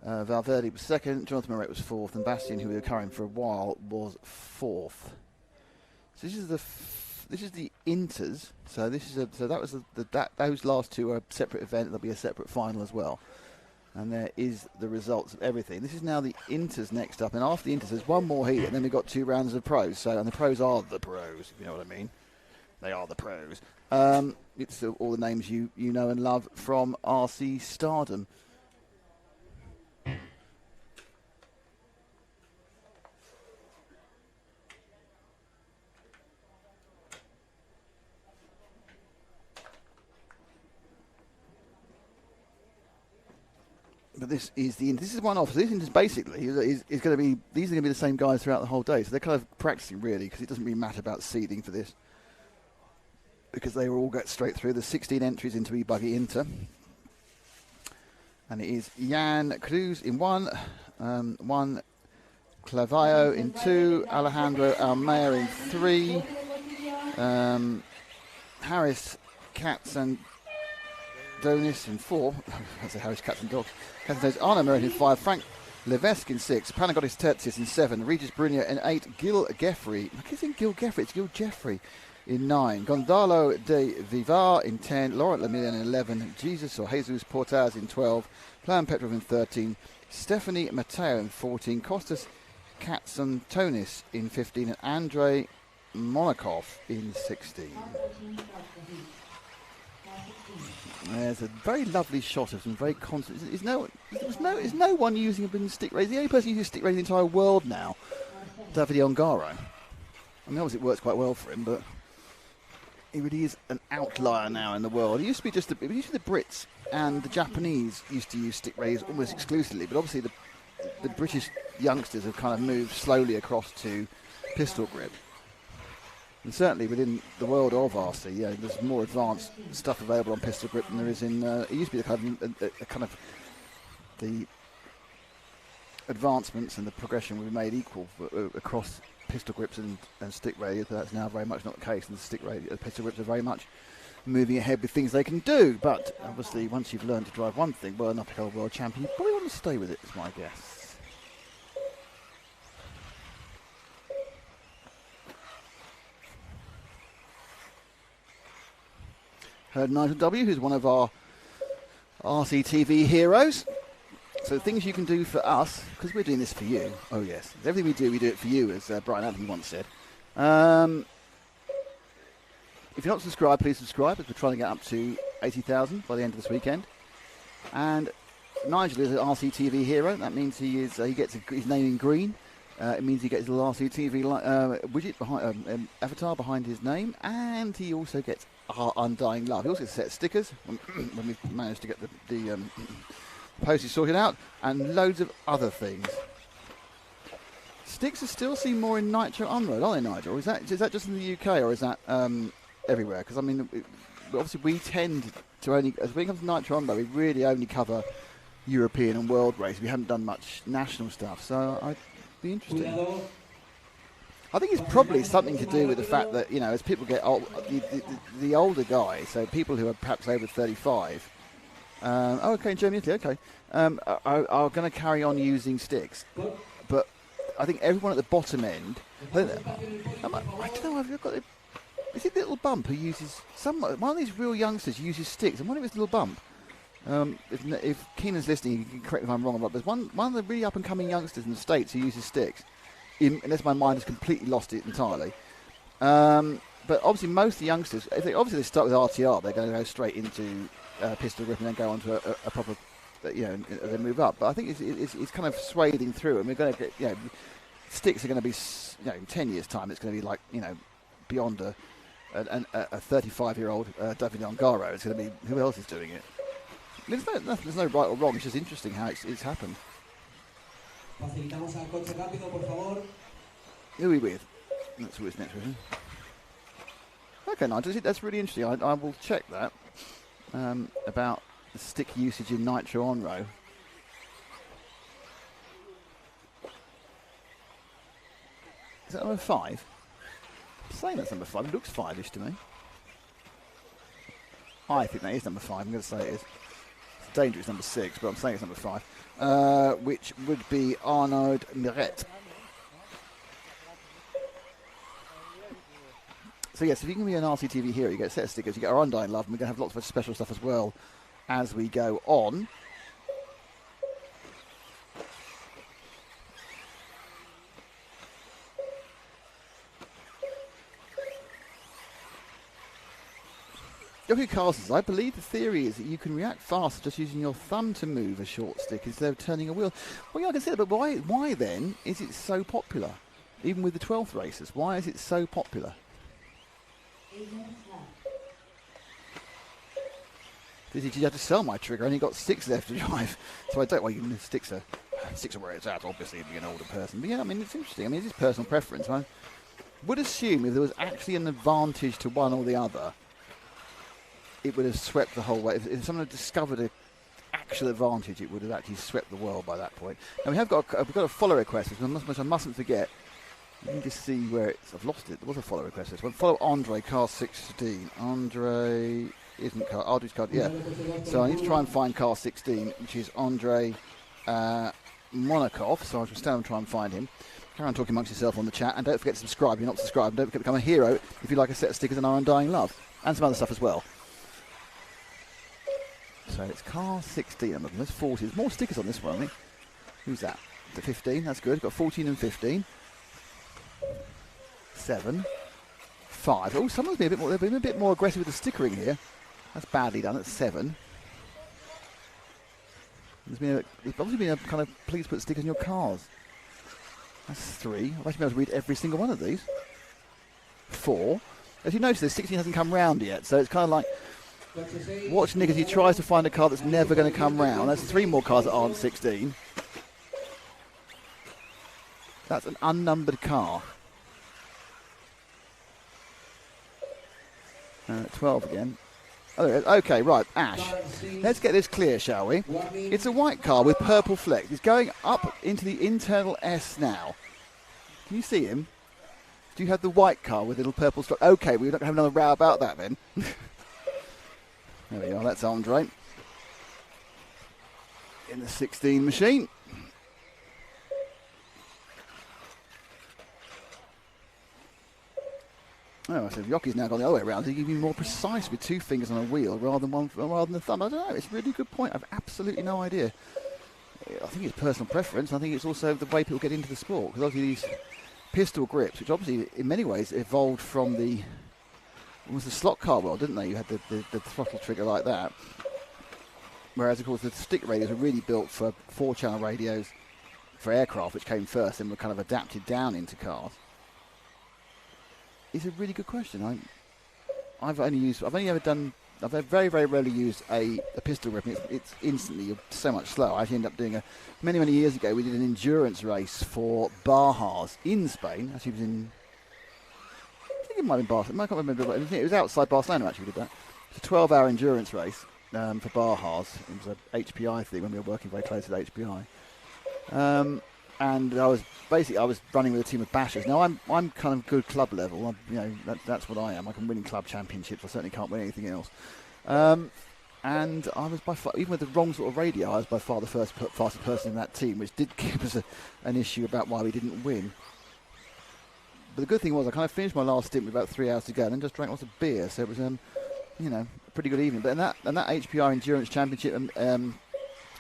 Valverde was second, Jonathan Moret was fourth, and Bastian, who we were carrying for a while, was fourth. So this is the Inters. So those last two are a separate event. There'll be a separate final as well. And there is the results of everything. This is now the Inters next up, and after the Inters there's one more heat, and then we've got 2 rounds of pros. So, and the pros are the pros, if you know what I mean. They are the pros. It's all the names you know and love from RC Stardom. But this is one off. So this is basically is going to be, these are going to be the same guys throughout the whole day. So they're kind of practicing really, because it doesn't really matter about seeding for this, because they will all get straight through. There's 16 entries into E-buggy Inter, and it is Jan Cruz in 1, Juan Clavallo in 2, Alejandro Almeida in 3, Harris Katz and Donis in 4. That's a Harris Katz and Dogs. Arno Merritt in 5, Frank Levesque in 6, Panagotis Tertius in 7, Regis Brunier in 8, Gil Geffrey. I keep saying Gil Geffrey, it's Gil Jeffrey in 9, Gonzalo de Vivar in 10, Laurent Lemillion in 11, Jesus Portaz in 12, Plan Petrov in 13, Stephanie Matteo in 14, Kostas Katsantonis in 15, and Andrei Monakov in 16. There's a very lovely shot of some very constant. Is no one using a stick raise? The only person using stick raise in the entire world now, Davide Ongaro. I mean, obviously it works quite well for him, but he really is an outlier now in the world. It used to be the Brits and the Japanese used to use stick raise almost exclusively, but obviously the British youngsters have kind of moved slowly across to pistol grip. And certainly within the world of RC, there's more advanced stuff available on pistol grip than there is in. It used to be the advancements and the progression we made equal across pistol grips and stick radius. That's now very much not the case, and the pistol grips are very much moving ahead with things they can do. But obviously, once you've learned to drive one thing, well enough to become a world champion, you probably want to stay with it, is my guess. Heard Nigel W., who's one of our RCTV heroes. So things you can do for us, because we're doing this for you. Oh yes, everything we do it for you, as Brian Anthony once said. If you're not subscribed, please subscribe, as we're trying to get up to 80,000 by the end of this weekend. And Nigel is an RCTV hero. That means he gets his name in green. It means he gets a little RCTV widget behind avatar behind his name, and he also gets our undying love. He also gets a set of stickers when we've managed to get the postage sorted out, and loads of other things. Sticks are still seen more in Nitro Unroad, aren't they, Nigel? Is that just in the UK, or is that everywhere? Because I mean, obviously we tend to only, as when it comes to Nitro Unroad, we really only cover European and world races. We haven't done much national stuff, so I'd be interested. I think it's probably something to do with the fact that, as people get old, the older guys, so people who are perhaps over 35, okay, in Germany, okay, are going to carry on using sticks. But I think everyone at the bottom end, I don't know, I've got it. Is it Little Bump who uses, one of these real youngsters uses sticks, and one of it's Little Bump. If Keenan's listening, you can correct me if I'm wrong, but there's one of the really up-and-coming youngsters in the States who uses sticks. Unless my mind has completely lost it entirely. But obviously most of the youngsters, if they start with RTR, they're going to go straight into pistol grip and then go on to a proper, they move up. But I think it's kind of swading through, and we're going to get, sticks are going to be, in 10 years' time, it's going to be like, beyond a 35-year-old David Ongaro. It's going to be, who else is doing it? There's no right or wrong. It's just interesting how it's happened. Facilitamos al coche rápido, por favor. Who are we with? That's who it's next with. Okay, Nigel, that's really interesting. I will check that about the stick usage in Nitro on-row. Is that number 5? I'm saying that's number 5. It looks 5-ish to me. I think that is number 5. I'm going to say it is. It's dangerous number 6, but I'm saying it's number 5. Which would be Arnaud Miret. So yes, if you can be an RCTV hero, you get a set of stickers, you get our Undying Love, and we're going to have lots of special stuff as well as we go on. Jockey Carlson says, I believe the theory is that you can react faster just using your thumb to move a short stick instead of turning a wheel. Well, yeah, I can see that, but why then is it so popular? Even with the 12th races, why is it so popular? Did you have to sell my trigger? I only got 6 left to drive, so I don't. Well, sticks are where it's at. Obviously, being an older person, but yeah, I mean, it's interesting. I mean, it's personal preference. I would assume if there was actually an advantage to one or the other, it would have swept the whole way. If someone had discovered an actual advantage, it would have actually swept the world by that point. Now we've got a follow request, which I mustn't forget. Let me just see where it's. I've lost it. There was a follow request. This one. Follow Andre, car 16. Andre isn't car. Andre's car. Yeah. So I need to try and find car 16, which is Andre Monakov. So I shall stand and try and find him. Carry on talking amongst yourself on the chat, and don't forget to subscribe. If you're not subscribed, don't forget to become a hero if you like a set of stickers and our Undying Love, and some other stuff as well. So it's car 16. There's 40. There's more stickers on this one, I think. Who's that? The 15. That's good. Got 14 and 15. 7, 5. Oh, someone's been a bit more. They've been a bit more aggressive with the stickering here. That's badly done. That's 7. There's obviously been a kind of please put stickers in your cars. That's 3. I've actually been able to read every single one of these. 4. As you notice, the 16 hasn't come round yet, so it's kind of like watch Nick as he tries to find a car that's never going to come round. That's 3 more cars that aren't 16. That's an unnumbered car. 12 again. Oh, okay, right, Ash. Let's get this clear, shall we? It's a white car with purple flecks. It's going up into the internal S now. Can you see him? Do you have the white car with little purple stripe? Okay, we're not going to have another row about that then. There we are, that's Andre. In the 16 machine. Oh, so Yoki's now gone the other way around. He can be more precise with 2 fingers on a wheel rather than the thumb. I don't know. It's a really good point. I've absolutely no idea. I think it's personal preference. I think it's also the way people get into the sport. Because obviously these pistol grips, which obviously in many ways evolved from the slot car world, didn't they? You had the throttle trigger like that. Whereas, of course, the stick radios were really built for 4-channel radios for aircraft, which came first and were kind of adapted down into cars. It's a really good question. I've very, very rarely used a pistol grip. It's instantly, you're so much slower. I actually ended up doing many years ago, we did an endurance race for Bajas in Spain. Actually, it was I think it might have been Barcelona. I can't remember, but it was outside Barcelona, actually, we did that. It's a 12-hour endurance race for Bajas. It was an HPI thing when we were working very closely with HPI. And I was running with a team of bashers. Now I'm kind of good club level. That's what I am. I can win club championships. I certainly can't win anything else. And I was by far, even with the wrong sort of radio, I was by far the fastest person in that team, which did give us an issue about why we didn't win. But the good thing was I kind of finished my last stint with about 3 hours to go, and then just drank lots of beer. So it was a pretty good evening. But and that HPI Endurance Championship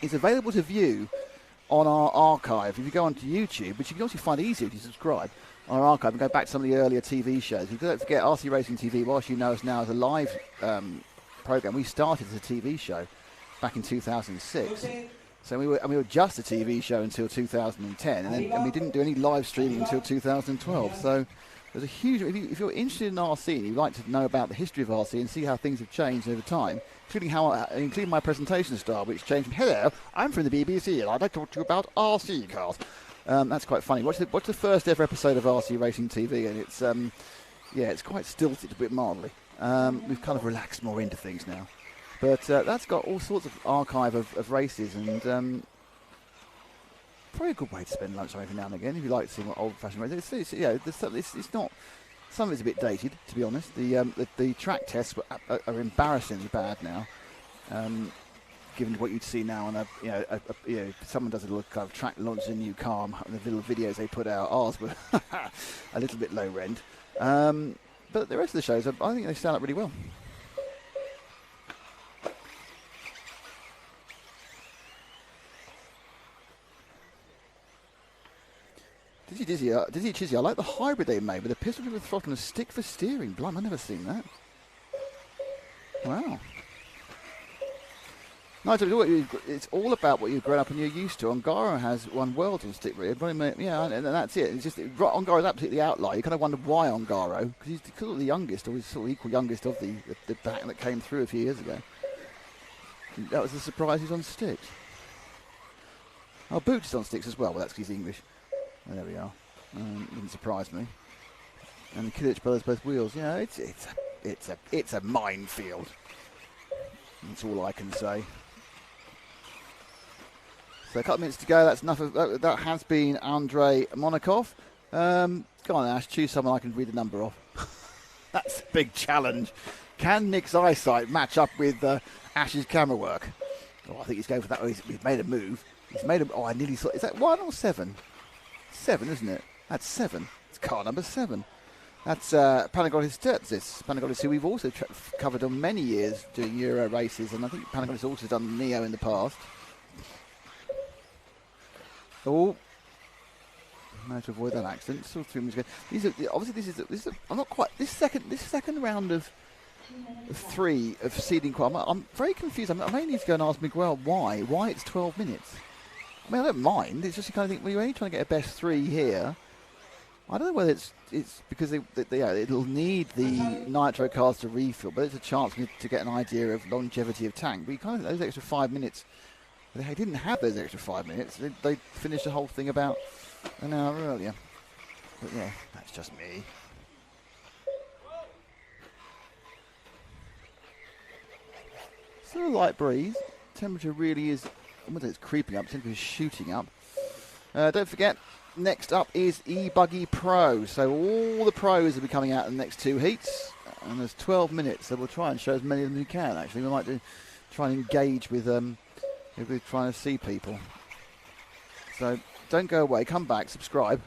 is available to view on our archive. If you go onto YouTube, which you can also find easy if you subscribe, on our archive and go back to some of the earlier TV shows. You don't forget RC Racing TV, whilst you know us now as a live programme, we started as a TV show back in 2006. So we were just a TV show until 2010, and we didn't do any live streaming until 2012. So there's a huge. If you're interested in RC and you'd like to know about the history of RC and see how things have changed over time, including my presentation style, which changed from "Hello, I'm from the BBC and I'd like to talk to you about RC cars." That's quite funny. Watch the first ever episode of RC Racing TV, and it's quite stilted a bit mildly. We've kind of relaxed more into things now. But that's got all sorts of archive of races, and probably a good way to spend lunchtime every now and again if you like to see what old-fashioned races. It's not. Some of it's a bit dated, to be honest. The track tests are embarrassingly bad now, given what you'd see now on someone does a little kind of track launches a new car, and the little videos they put out. Ours were a little bit low rent, but the rest of the shows, I think they stand up really well. Dizzy Chizzy, I like the hybrid they made with a pistol with a throttle and a stick for steering. Blimey, I've never seen that. Wow. Nigel, it's all about what you've grown up and you're used to. Ongaro has one world on stick rear. Yeah, and that's it. It's just Ongaro is absolutely the outlier. You kind of wonder why Ongaro, because he's sort of the youngest, or he's sort of equal youngest of the pack that came through a few years ago. That was the surprise. He's on sticks. Oh, Boots is on sticks as well. Well, that's because he's English. There we are. Didn't surprise me. And the Kilich brothers both wheels. Yeah, it's a minefield. That's all I can say. So a couple of minutes to go. That's enough of that. Has been Andrei Monakov. Go on, Ash. Choose someone I can read the number of. That's a big challenge. Can Nick's eyesight match up with Ash's camera work? Oh, I think he's going for that. Oh, he's made a move. He's made a. Oh, I nearly saw. Is that 1 or 7? 7, isn't it? That's 7. It's car number 7. That's Panagolis Tertzis. Panagolis, who we've also covered on many years doing Euro races, and I think Panagolis also done Neo in the past. Oh, managed to avoid that accident. Still 3 minutes ago. These are obviously this is. I'm not quite this second round of 3 of seeding. I'm very confused. I may need to go and ask Miguel why it's 12 minutes. I mean, I don't mind. It's just you kind of think, well, you're only trying to get a best 3 here. I don't know whether it's because it'll need the nitro cars to refill, but it's a chance to get an idea of longevity of tank. But you kind of those extra 5 minutes. They didn't have those extra 5 minutes. They finished the whole thing about an hour earlier. But yeah, that's just me. Still a light breeze. Temperature really is. I wonder it's creeping up. Temperature is shooting up. Don't forget, next up is E-buggy Pro. So all the pros will be coming out in the next 2 heats, and there's 12 minutes. So we'll try and show as many of them as we can. Actually, we might try and engage with if we're trying to see people. So don't go away. Come back. Subscribe.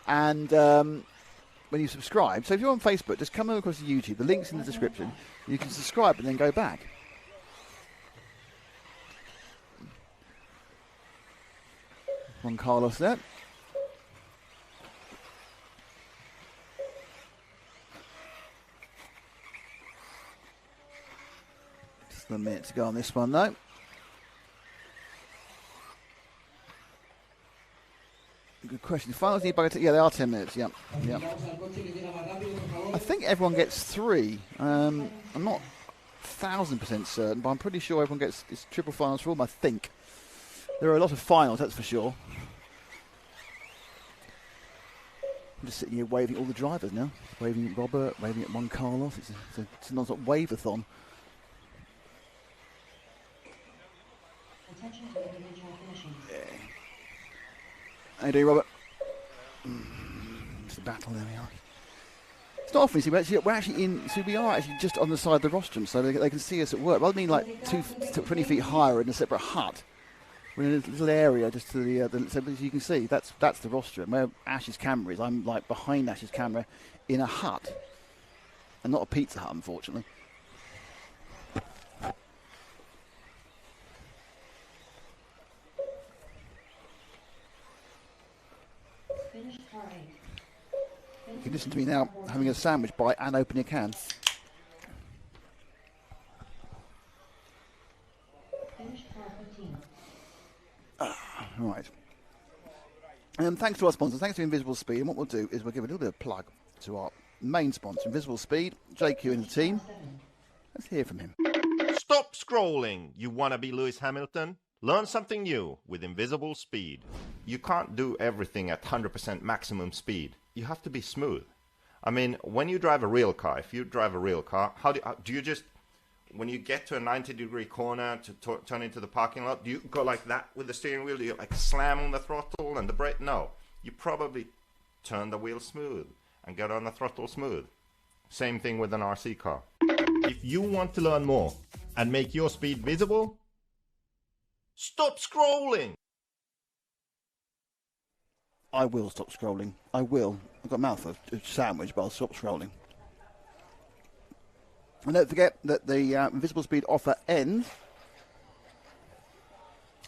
And when you subscribe, so if you're on Facebook, just come over across to YouTube. The link's in the description. You can subscribe and then go back. Juan Carlos there. Just a minute to go on this one though. Good question. Finals E-buggy. Yeah, they are 10 minutes. Yep. I think everyone gets 3. I'm not 1,000% certain, but I'm pretty sure everyone gets it's triple finals for all. I think. There are a lot of finals, that's for sure. I'm just sitting here waving at all the drivers now. Waving at Robert, waving at Juan Carlos. It's a non-stop wave-a-thon. Yeah. How you doing, Robert? It's a battle, there we are. It's not often, you see, we are actually just on the side of the rostrum, so they can see us at work. Rather than like 20 feet higher in a separate hut. We're in a little area just to so as you can see, that's the rostrum where Ash's camera is. I'm like behind Ash's camera in a hut, and not a Pizza Hut, unfortunately. You can listen to me now having a sandwich bite and open a can. Thanks to our sponsors. Thanks to Invisible Speed. And what we'll do is we'll give a little bit of plug to our main sponsor, Invisible Speed, JQ and the team. Let's hear from him. Stop scrolling. You want to be Lewis Hamilton? Learn something new with Invisible Speed. You can't do everything at 100% maximum speed. You have to be smooth. I mean, when you drive a real car, if you drive a real car, how do you just, when you get to a 90-degree corner to turn into the parking lot, do you go like that with the steering wheel? Do you like slam on the throttle and the brake? No. You probably turn the wheel smooth and get on the throttle smooth. Same thing with an RC car. If you want to learn more and make your speed visible, stop scrolling. I will stop scrolling. I will. I've got a mouthful of sandwich, but I'll stop scrolling. And don't forget that the Invisible Speed offer ends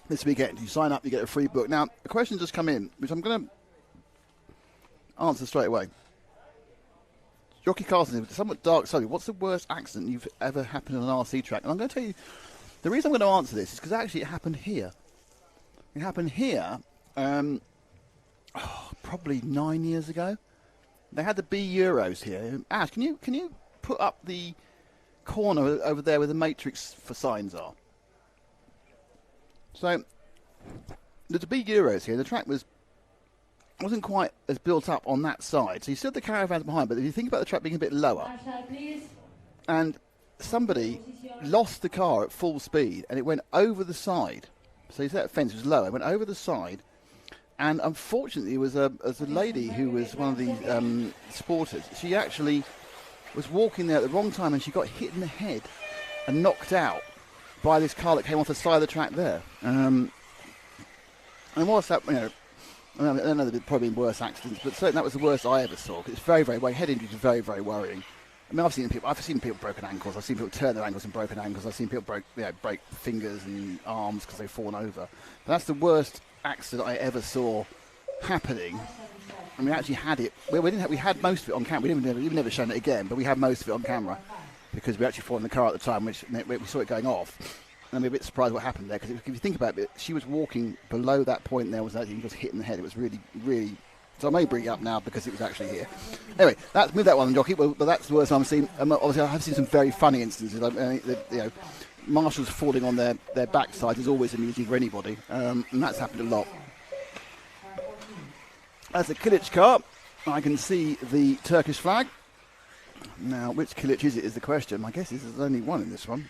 this weekend. You sign up, you get a free book. Now, a question just come in, which I'm going to answer straight away. Jockey Carson, somewhat dark subject. What's the worst accident you've ever happened on an RC track? And I'm going to tell you, the reason I'm going to answer this is because actually it happened here. It happened here probably 9 years ago. They had the B Euros here. Ash, can you put up the corner over there where the matrix for signs are? So there's a B Euros here. The track wasn't quite as built up on that side. So you still had the caravans behind, but if you think about the track being a bit lower, and somebody lost the car at full speed and it went over the side. So you see that fence was lower, it went over the side. And unfortunately, it was a lady who was one of the supporters. She actually was walking there at the wrong time, and she got hit in the head and knocked out by this car that came off the side of the track there. And whilst that, I don't know, there've probably been worse accidents, but certainly that was the worst I ever saw. 'Cause it's very, very worrying. Head injuries are very, very worrying. I mean, I've seen people broken ankles. I've seen people turn their ankles and broken ankles. I've seen people break fingers and arms because they've fallen over. But that's the worst accident I ever saw happening. And we actually had it. We had most of it on camera. We've never shown it again, but we had most of it on camera because we actually fought in the car at the time, which we saw it going off. And we're a bit surprised what happened there, because if you think about it, she was walking below that point there, was actually just hit in the head. It was really, really. So I may bring it up now because it was actually here. Anyway, let's move that one, Jockey. Well, that's the worst I've seen. Obviously, I have seen some very funny instances. Marshals falling on their backside is always amusing for anybody, and that's happened a lot. That's a Kilic car. I can see the Turkish flag. Now, which Kilic is it is the question. My guess is there's only one in this one.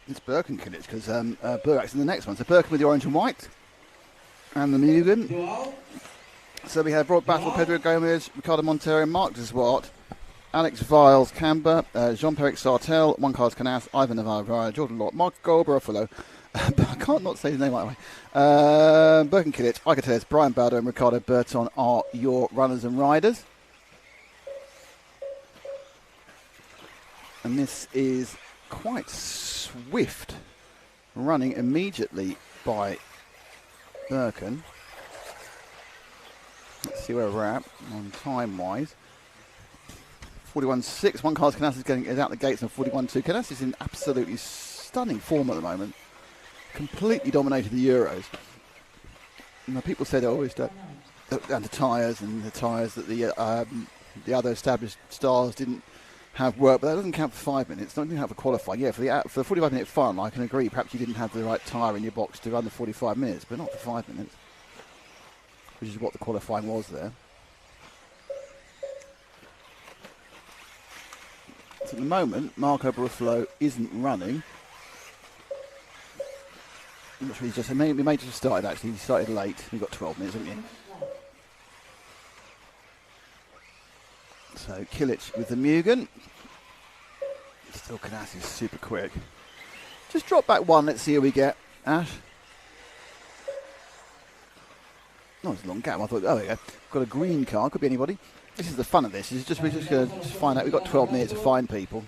It's Birkin Kilic, because Burak's in the next one. So Birkin with the orange and white, and the Mugen. So we have Broad Battle, Pedro Gomez, Ricardo Montero, Mark Deswart, Alex Viles, Camber, Jean-Perric Sartel, Juan Carlos Canas, Ivan Navarro, Jordan Lott, Mark Goldbuffalo. But I can't not say his name right away. Birkin Kilic, Ike Brian Bowder, and Ricardo Burton are your runners and riders. And this is quite swift running immediately by Birkin. Let's see where we're at on time-wise. 41.6. Juan Carlos Canas is out the gates on 41.2. Canas is in absolutely stunning form at the moment. Completely dominated the Euros. And people said always that the tyres that the other established stars didn't have work, but that doesn't count for 5 minutes. It doesn't count for qualifying. Yeah, for the 45-minute fun, I can agree. Perhaps you didn't have the right tyre in your box to run the 45 minutes, but not for 5 minutes, which is what the qualifying was there. So at the moment, Marco Barufalo isn't running. I'm not sure he's just. He may just have started actually. He started late. We've got 12 minutes, haven't we? So Kilic with the Mugen. Still Canas is super quick. Just drop back one. Let's see who we get. Ash. No, it's a long gap. I thought, oh, there you go. Got a green car. Could be anybody. This is the fun of this. We're just going to find out. We've got 12 minutes to find people.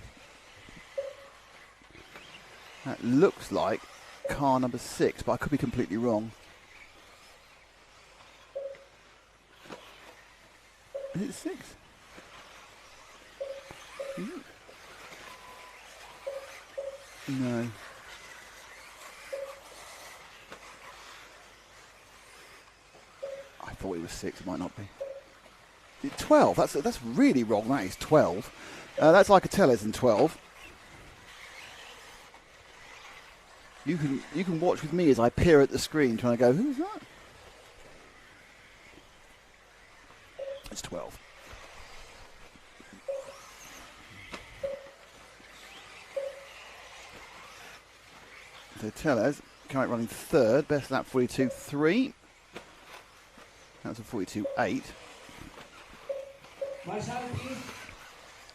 That looks like car number 6, but I could be completely wrong. Is it 6? No. thought it was 6. It might not be. 12. That's really wrong. That is 12. That's like a Tellez in 12. You can watch with me as I peer at the screen trying to go, who's that? It's 12. So Tellez, currently running third, best lap 42.3. That's a 42.8.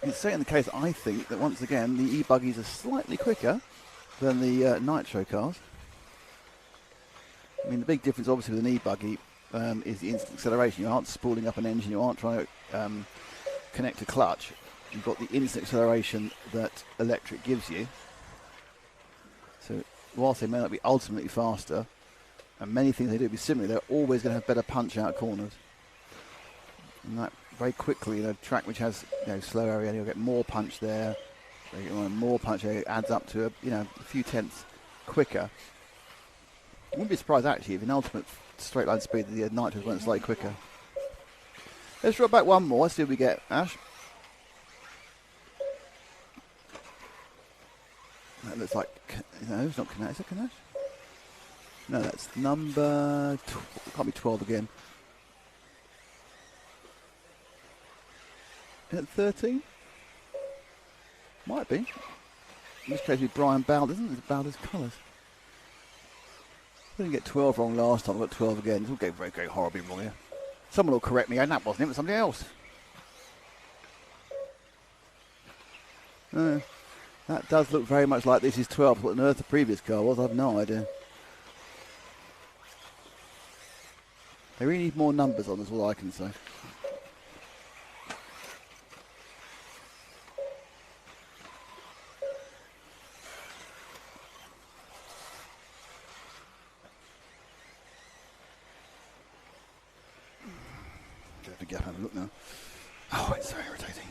It's certainly the case, I think, that once again the E-buggies are slightly quicker than the Nitro cars. I mean, the big difference obviously with an E-buggy is the instant acceleration. You aren't spooling up an engine, you aren't trying to connect a clutch. You've got the instant acceleration that electric gives you. So whilst they may not be ultimately faster, and many things they do be similar, they're always going to have better punch out corners. And that very quickly, a track which has slow area, you'll get more punch there. More punch area adds up to a few tenths quicker. I wouldn't be surprised actually if in ultimate straight line speed the Nitros went slightly quicker. Let's drop back one more. Let's see what we get, Ash. That looks like it's not Kanash. Is it Kanash? No, that's number. Can't be 12 again. Is it 13? Might be. In this case, with Brian Bowder, isn't it? Bowder's colours. I didn't get 12 wrong last time. I got 12 again. It's all going very, very horribly wrong here. Someone will correct me, and that wasn't it, but somebody else. That does look very much like this is 12. What on earth the previous car was, I've no idea. They really need more numbers on, is all I can say. Have a look now. Oh, it's so irritating.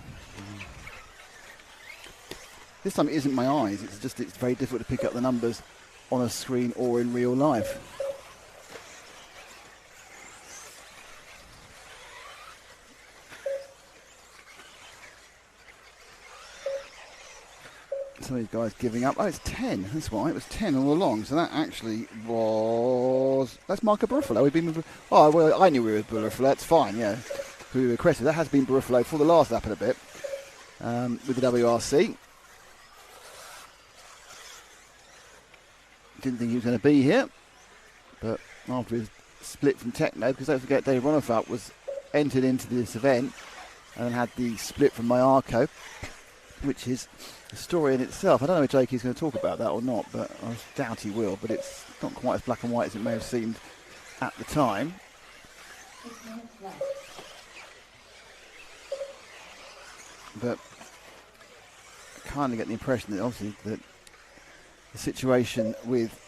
This time it isn't my eyes, it's very difficult to pick up the numbers on a screen or in real life. Some of these guys giving up. Oh, it's 10. That's why it was 10 all along. So that actually was. That's Marco Buffalo. We've been. Oh, well, I knew we were with Buffalo. That's fine. Yeah, who requested that has been Buffalo for the last lap in a bit with the WRC. Didn't think he was going to be here, but after his split from Techno, because don't forget Dave Ronifat was entered into this event and then had the split from Mayarko, which is a story in itself. I don't know if Jakey's going to talk about that or not, but I doubt he will. But it's not quite as black and white as it may have seemed at the time. But I kind of get the impression that obviously that the situation with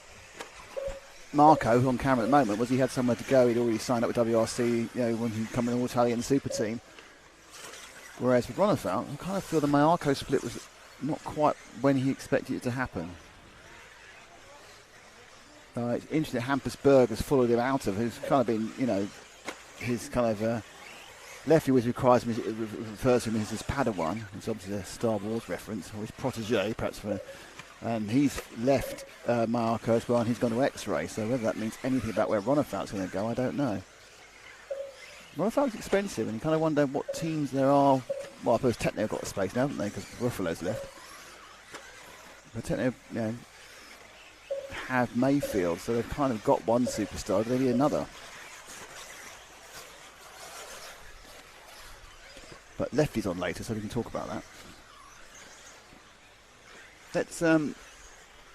Marco on camera at the moment was he had somewhere to go. He'd already signed up with WRC, when he come in the Italian super team. Whereas with Ronifat, I kind of feel the Mayarko split was not quite when he expected it to happen. It's interesting that Hampus Berg has followed him out of, who's kind of been, his kind of lefty which refers to him as his Padawan, which is obviously a Star Wars reference, or his protege, perhaps and he's left Mayarko as well, and he's gone to X-Ray. So whether that means anything about where Ronifat's going to go, I don't know. Ronifat's expensive, and you kind of wonder what teams there are. Well, I suppose Techno have got the space now, haven't they? Because Ruffalo's left. But Techno, have Mayfield, so they've kind of got one superstar, but they need another. But Lefty's on later, so we can talk about that.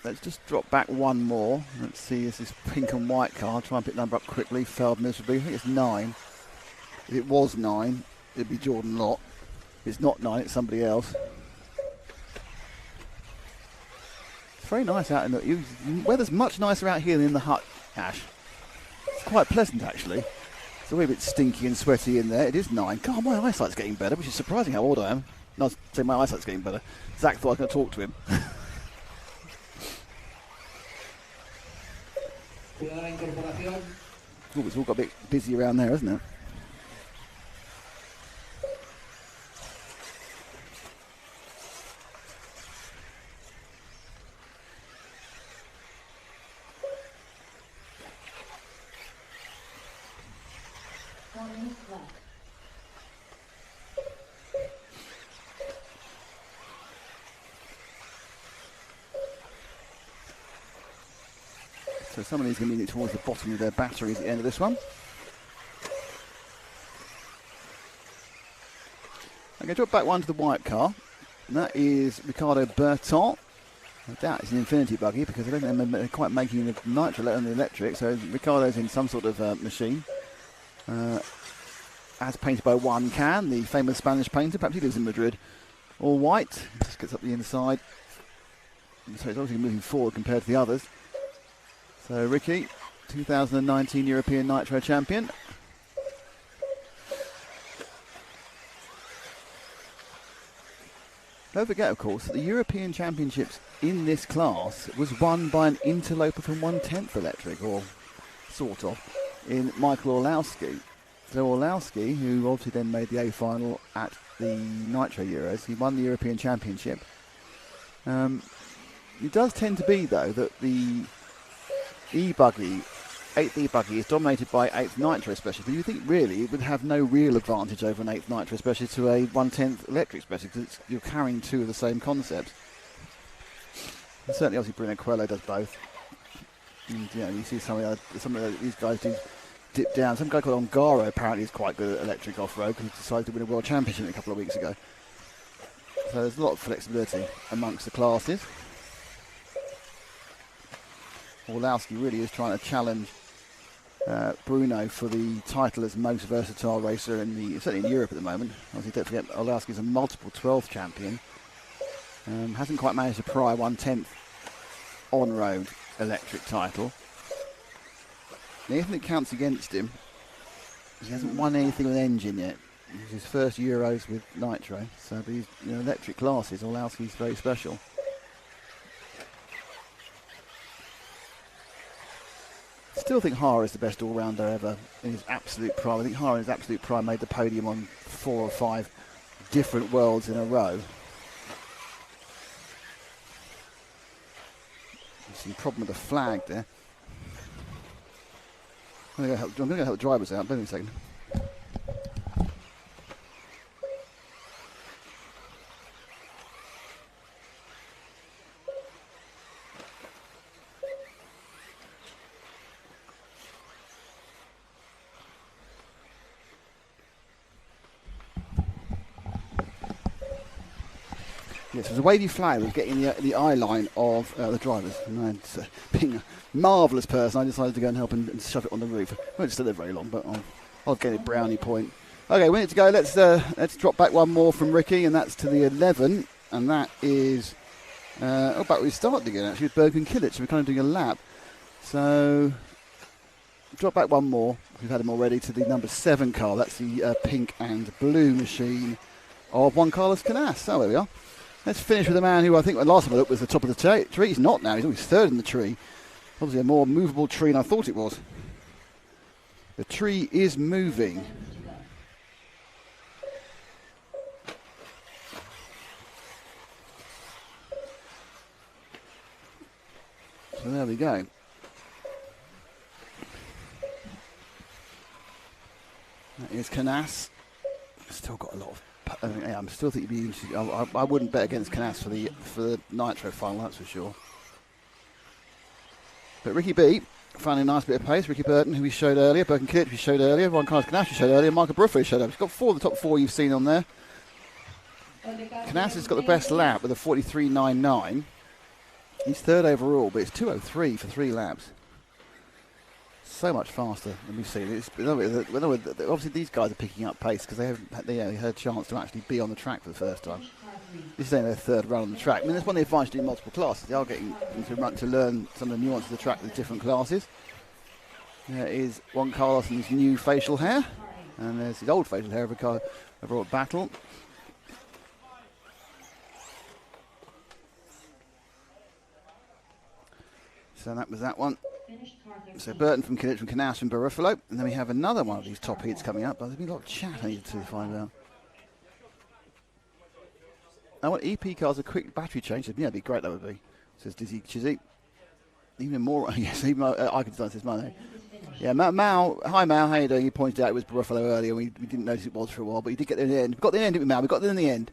Let's just drop back one more. Let's see, this is pink and white car. I'll try and pick the number up quickly. Failed miserably. I think it's 9. If it was 9, it'd be Jordan Lott. If it's not 9, it's somebody else. It's very nice out in the weather's much nicer out here than in the hut, Ash. It's quite pleasant actually. It's a wee bit stinky and sweaty in there. It is 9. God, my eyesight's getting better, which is surprising how old I am. No, I'd say my eyesight's getting better. Zach thought I was going to talk to him. Oh, it's all got a bit busy around there, hasn't it? So some of these are going to be towards the bottom of their batteries at the end of this one. Okay, drop back one to the white car. And that is Ricardo Berton. I doubt it's an Infinity buggy because I don't think they're quite making the nitro let on the electric. So Ricardo's in some sort of machine. As painted by Juan Can, the famous Spanish painter. Perhaps he lives in Madrid. All white. Just gets up the inside. So it's obviously moving forward compared to the others. So Ricky, 2019 European Nitro champion. Don't forget, of course, that the European Championships in this class was won by an interloper from 1/10 electric, or sort of, in Michael Orlowski. So Orlowski, who obviously then made the A final at the Nitro Euros, he won the European Championship. It does tend to be, though, that the E-buggy, 8th E-buggy, is dominated by 8th Nitro Specialist, but you think really it would have no real advantage over an 8th Nitro Specialist to a 1/10 electric Specialist, because you're carrying two of the same concepts. And certainly, obviously, Bruno Coelho does both. And, you know, you see some of these guys do dip down. Some guy called Ongaro apparently is quite good at electric off-road because he decided to win a world championship a couple of weeks ago. So there's a lot of flexibility amongst the classes. Orlowski really is trying to challenge Bruno for the title as most versatile racer certainly in Europe at the moment. Obviously, don't forget Orlowski is a multiple 12th champion. Hasn't quite managed to pry 1/10 on-road electric title. The only thing that counts against him is he hasn't won anything with engine yet. It's his first Euros with Nitro, so these electric classes, Orlowski's very special. Still think Hara is the best all-rounder ever in his absolute prime. I think Hara in his absolute prime made the podium on 4 or 5 different worlds in a row. There's some problem with the flag there. I'm going to help the drivers out. Wait a second. Yes, it was a wavy flag that was getting the eye line of the drivers. And being a marvellous person, I decided to go and help and shove it on the roof. I won't stay there very long, but I'll get a brownie point. Okay, we need to go. Let's drop back one more from Ricky, and that's to the 11. And that is back where we started again, actually, with Bergen Kilic. We're kind of doing a lap. So drop back one more. We've had him already to the number 7 car. That's the pink and blue machine of Juan Carlos Canas. So there we are. Let's finish with a man who I think last time I looked was the top of the tree. He's not now. He's always 3rd in the tree. Obviously a more movable tree than I thought it was. The tree is moving. So there we go. That is Canas. Still got a lot of. I'm still think you'd be interested. I wouldn't bet against Canas for the Nitro final, that's for sure. But Ricky B found a nice bit of pace. Ricky Burton, who we showed earlier, Bergen Kilic we showed earlier, Juan Carlos Canas we showed earlier, Michael Bruffo showed up. He's got 4 of the top 4 you've seen on there. Canas has got the best lap with a 43.99. He's 3rd overall, but it's 2:03 for 3 laps. So much faster than we've seen. Obviously, these guys are picking up pace because they had a chance to actually be on the track for the first time. This is only their 3rd run on the track. I mean, that's one of the advantages doing multiple classes. They are getting to learn some of the nuances of the track with different classes. There is Juan Carlos and his new facial hair, and there's his old facial hair of Robert Battle. So that was that one. So Burton from Canals from Buffalo, and then we have another one of these top heats coming up. But there's been a lot of chat I need to find out. I want EP cars a quick battery change. Yeah, that'd be great. That would be. Says Dizzy Chizzy. Even more. Yes, even I could start this money. Yeah, Mal. Hi Mal, how you doing? You pointed out it was Buffalo earlier. We didn't notice it was for a while, but you did get there in the end. We got the end, didn't we, Mal? We got there in the end.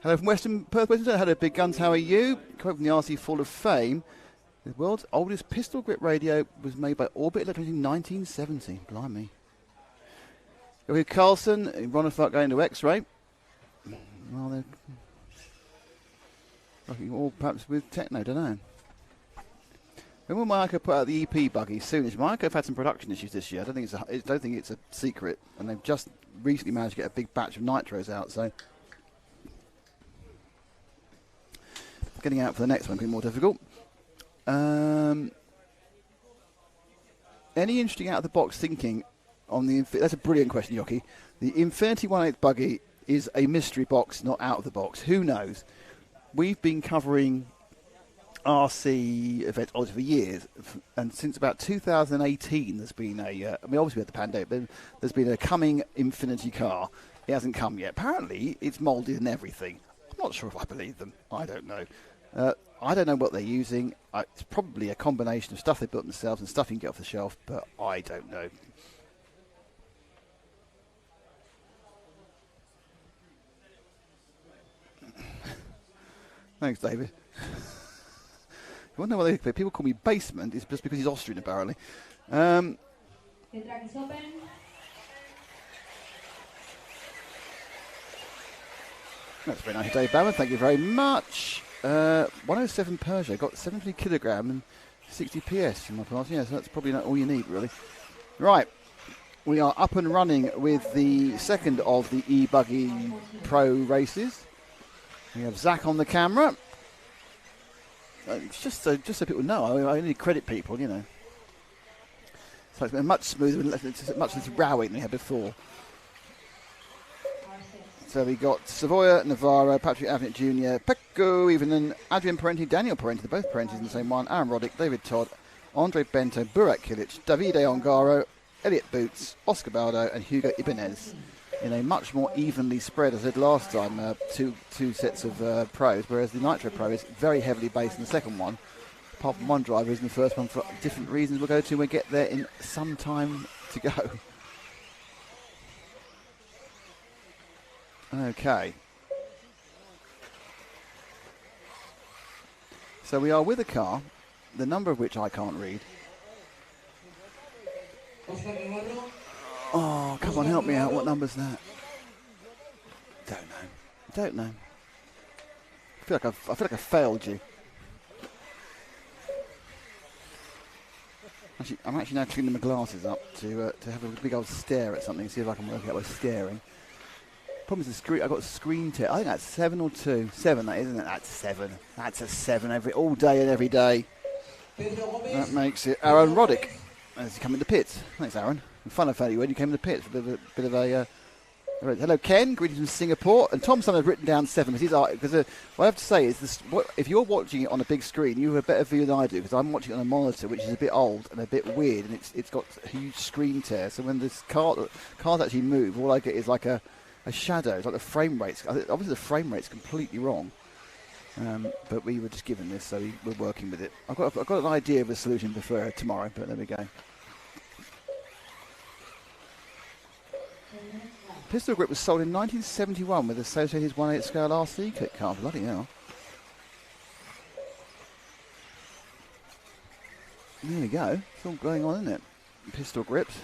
Hello from Perth, Western. Hello, Big Guns. How are you? Quote from the RC Hall of Fame. The world's oldest pistol grip radio was made by Orbit Electronics in 1970. Blimey. Go with Carlson. Ron and Fuck going to X-Ray. Well, they're looking all perhaps with techno, don't know. When will Marco put out the EP buggy soon? Marco have had some production issues this year. I don't think it's a secret, and they've just recently managed to get a big batch of nitros out. So getting out for the next one could be more difficult. Any interesting out of the box thinking on the? That's a brilliant question, Yoki. The Infinity 1/8 buggy is a mystery box, not out of the box. Who knows? We've been covering RC events obviously for years, and since about 2018 there's been a obviously we had the pandemic, but there's been a coming Infinity car. It hasn't come yet. Apparently it's moulded and everything. I'm not sure if I believe them. I don't know. I don't know what they're using. It's probably a combination of stuff they built themselves and stuff you can get off the shelf, but I don't know. Thanks, David. You wonder why people call me Basement. It's just because he's Austrian, apparently. The track is open. That's very nice, Dave Bauer. Thank you very much. 107 Peugeot got 70 kilogram and 60 PS in my class. Yeah, so that's probably not all you need, really. Right, we are up and running with the second of the E-buggy Pro races. We have Zach on the camera. It's just so people know. I only credit people, you know. So it's been much smoother and much less rowing than we had before. So we got Savoya, Navarro, Patrick Avnet Jr., Pecco, even an Adrian Parenti, Daniel Parenti, they're both Parentis in the same one, Aaron Roddick, David Todd, Andre Bento, Burak Kilic, Davide Ongaro, Elliot Boots, Oscar Baldo, and Hugo Ibanez. In a much more evenly spread, as I said last time, two sets of pros, whereas the Nitro Pro is very heavily based in the second one. Apart from one driver who's in the first one for different reasons we'll go to when we get there in some time to go. Okay. So we are with a car, the number of which I can't read. Oh, come on, help me out. What number's that? Don't know. I feel like I failed you. Actually, I'm actually now tuning my glasses up to have a big old stare at something, see if I can work out by staring. Problem is the screen. I got a screen tip. I think that's 7 or 2. 7, that isn't it? That's 7. That's a 7 all day and every day. That makes it Aaron Roddick as he come in the pits. Thanks, Aaron. Fun of you when you came in the pits. A bit of a. Hello, Ken. Greetings from Singapore. And Tom Summer has written down 7 because what I have to say is this: if you're watching it on a big screen, you have a better view than I do because I'm watching it on a monitor, which is a bit old and a bit weird, and it's got a huge screen tear. So when this cars actually move, all I get is like a shadow. It's like the frame rate's obviously the frame rate's completely wrong. But we were just given this, so we're working with it. I've got an idea of a solution for tomorrow, but there we go. Pistol grip was sold in 1971 with associated 1/8 scale RC kit car. Bloody hell. There we go. It's all going on, isn't it? Pistol grips.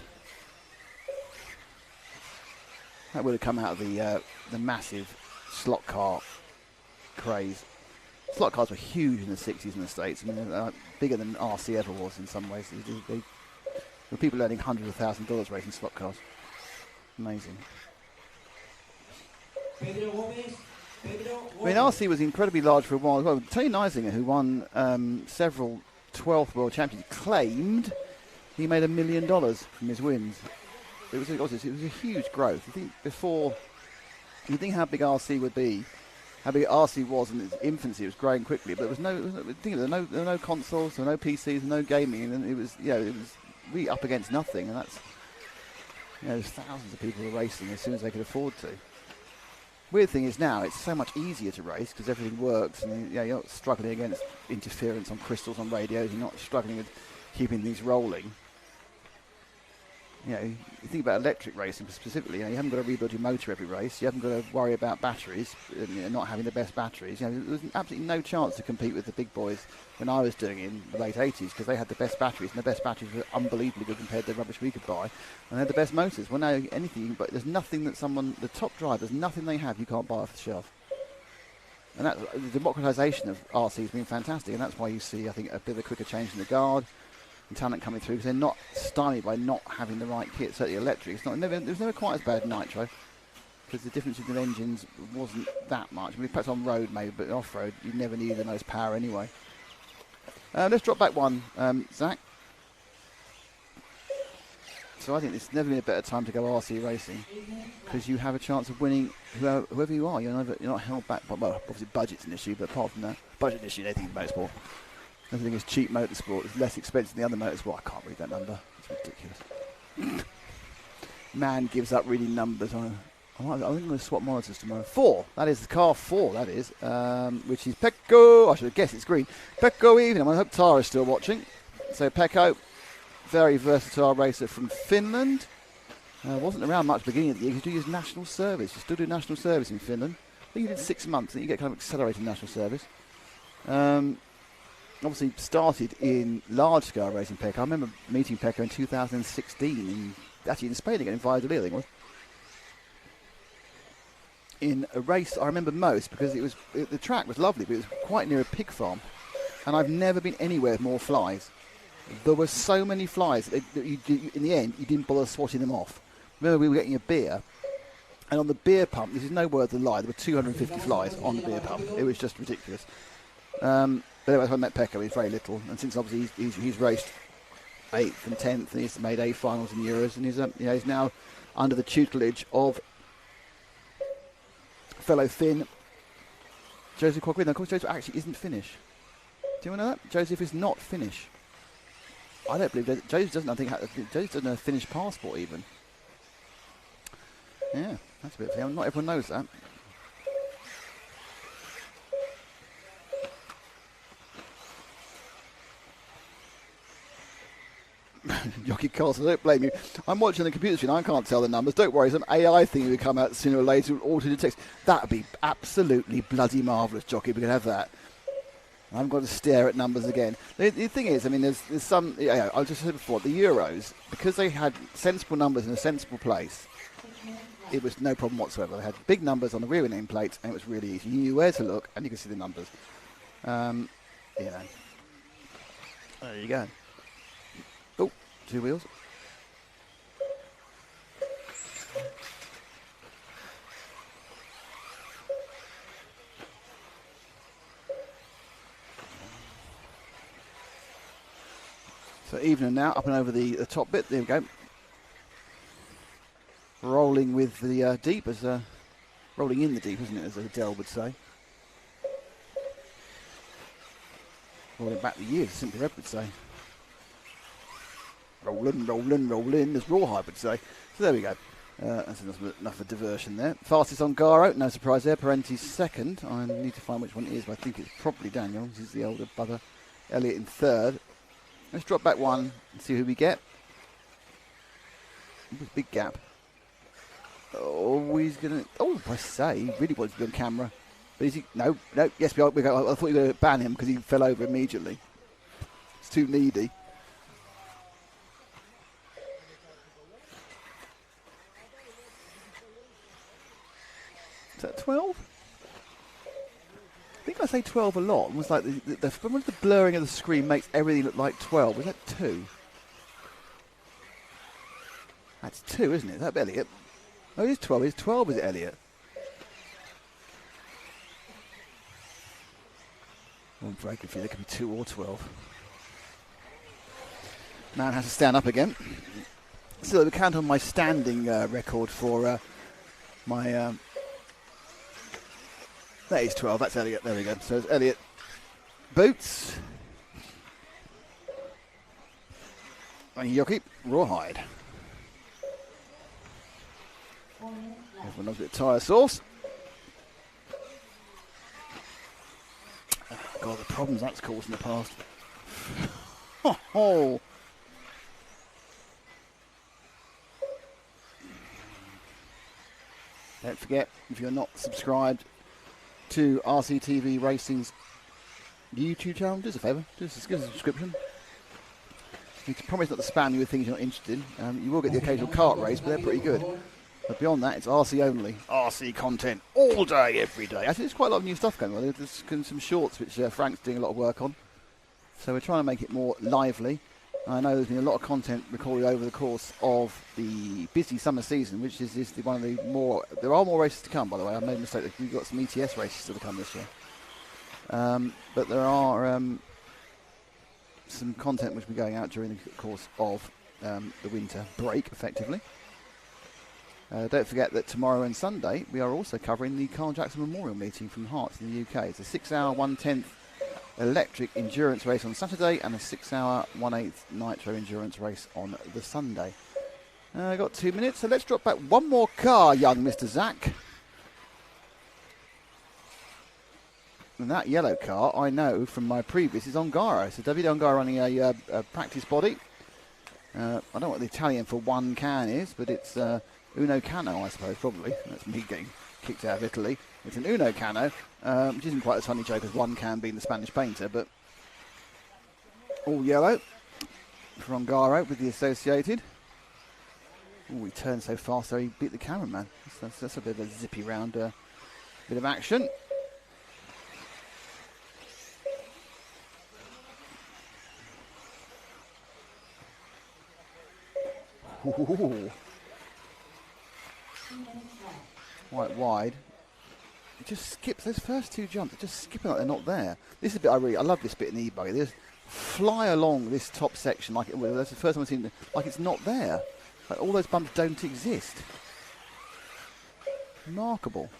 That would have come out of the massive slot car craze. Slot cars were huge in the 60s in the States. I mean, they're bigger than RC ever was in some ways. There were people earning hundreds of $1,000s racing slot cars. Amazing. I mean, RC was incredibly large for a while as well. Tony Neisinger, who won several 12th World Champions, claimed he made $1 million from his wins. It was a huge growth. You think how big RC would be how big RC was in its infancy. It was growing quickly, but there were no consoles, there were no PCs, no gaming, and it was really up against nothing. And that's there's thousands of people who are racing as soon as they could afford to. Weird thing is now it's so much easier to race because everything works, and you're not struggling against interference on crystals on radios. You're not struggling with keeping things rolling. You think about electric racing specifically. You haven't got to rebuild your motor every race. You haven't got to worry about batteries, not having the best batteries. There's absolutely no chance to compete with the big boys when I was doing it in the late 80s because they had the best batteries, and the best batteries were unbelievably good compared to the rubbish we could buy, and they had the best motors. Well, now anything, but there's nothing that the top drivers, nothing they have you can't buy off the shelf. And that the democratisation of RC has been fantastic, and that's why you see, I think, a bit of a quicker change in the guard and talent coming through because they're not stymied by not having the right kit. Certainly electric, it was never quite as bad in Nitro because the difference between engines wasn't that much. I mean, perhaps on road maybe, but off-road you never needed the most power anyway. Let's drop back one, Zach. So I think it's never been a better time to go RC racing because you have a chance of winning whoever you are. You're not held back by, well, obviously budget's an issue, but apart from that, budget issue, anything in motorsport. Everything is cheap motorsport. It's less expensive than the other motorsport. I can't read that number. It's ridiculous. Man gives up reading numbers. I think I'm going to swap monitors tomorrow. 4. That is the car 4. That is, which is Pekko. I should have guessed it's green. Pekko Evening. I hope Tara's still watching. So Pekko, very versatile racer from Finland. Wasn't around much beginning of the year. You do use national service. You still do national service in Finland. I think you did 6 months. And you get kind of accelerated national service. Obviously started in large-scale racing, Pekka. I remember meeting Pekka in 2016, actually in Spain again, in Valladolid, I think it was. In a race I remember most because the track was lovely, but it was quite near a pig farm. And I've never been anywhere with more flies. There were so many flies that in the end, you didn't bother swatting them off. Remember, we were getting a beer, and on the beer pump, this is no word of a lie, there were 250 flies on the beer pump. It was just ridiculous. But anyway, I met Pekko, he's very little, and since obviously he's raced 8th and 10th, and he's made A finals in Euros, and he's now under the tutelage of fellow Finn Joseph Quaglin. Of course, Joseph actually isn't Finnish. Do you want to know that? Joseph is not Finnish. I don't believe that. Joseph doesn't. I think Joseph doesn't have a Finnish passport even. Yeah, that's a bit of a thing. Not everyone knows that. Jockey Castle, don't blame you. I'm watching the computer screen, I can't tell the numbers. Don't worry, some AI thing will come out sooner or later with automated text. That would be absolutely bloody marvellous, Jockey, if we could have that. I haven't got to stare at numbers again. The thing is, I mean, there's some, I just said before, the Euros, because they had sensible numbers in a sensible place, it was no problem whatsoever. They had big numbers on the rear nameplates, and it was really easy. You knew where to look, and you could see the numbers. There you go. Oh, 2 wheels. So evening now, up and over the top bit. There we go. Rolling with the deep, rolling in the deep, isn't it, as Adele would say. Rolling back the years, as Simply Red would say. Rolling, rolling, rolling, as Rawhide would say. So there we go. That's enough of diversion there. Fastest on Garo, no surprise there. Parenti's second. I need to find which one it is, but I think it's probably Daniel. This is the older brother. Elliot in third. Let's drop back one and see who we get. Big gap. Oh, he's going to... Oh, I say, he really wants to be on camera. But is he... No, yes, I thought you were going to ban him because he fell over immediately. It's too needy. Is that 12? I think I say 12 a lot. It was like the blurring of the screen makes everything look like 12. Was that 2? That's 2, isn't it? Is that Elliot? Oh, it is 12. It's 12, is it, Elliot? I'm very confused. It could be 2 or 12. Man has to stand up again. So we count on my standing record for my That is 12. That's Elliot. There we go. So it's Elliot. Boots. And Yoki. Rawhide. Everyone loves a bit of tyre sauce. Oh, God, the problems that's caused in the past. Oh. Don't forget, if you're not subscribed to RCTV Racing's YouTube channel, do us a favour, give us a subscription. You can promise not to spam you with things you're not interested in. You will get the occasional kart race, but they're pretty good. But beyond that, it's RC only. RC content all day, every day. Actually, there's quite a lot of new stuff going on. There's some shorts which Frank's doing a lot of work on. So we're trying to make it more lively. I know there's been a lot of content recorded over the course of the busy summer season, which is one of the more... There are more races to come, by the way. I made a mistake. We've got some ETS races still to come this year. But there are some content which will be going out during the course of the winter break, effectively. Don't forget that tomorrow and Sunday, we are also covering the Carl Jackson Memorial Meeting from Hearts in the UK. It's a 6-hour 1/10 electric endurance race on Saturday and a 6-hour 1/8 nitro endurance race on the Sunday. I've got 2 minutes, so let's drop back one more car, young Mr. Zach. And that yellow car, I know from my previous, is Ongaro. So David Ongaro running a practice body. I don't know what the Italian for one can is, but it's Uno Cano, I suppose, probably. That's me getting kicked out of Italy. It's an Uno Cano, which isn't quite as funny joke as one can being the Spanish painter, but all yellow for Ongaro with the Associated. Oh, he turned so fast, so he beat the cameraman. That's a bit of a zippy round bit of action. Ooh. Quite wide. It just skips those first two jumps. It just skipping like they're not there. This is a bit I love this bit in the E-buggy. They just fly along this top section like that's the first time I've seen it, like it's not there. Like all those bumps don't exist. Remarkable.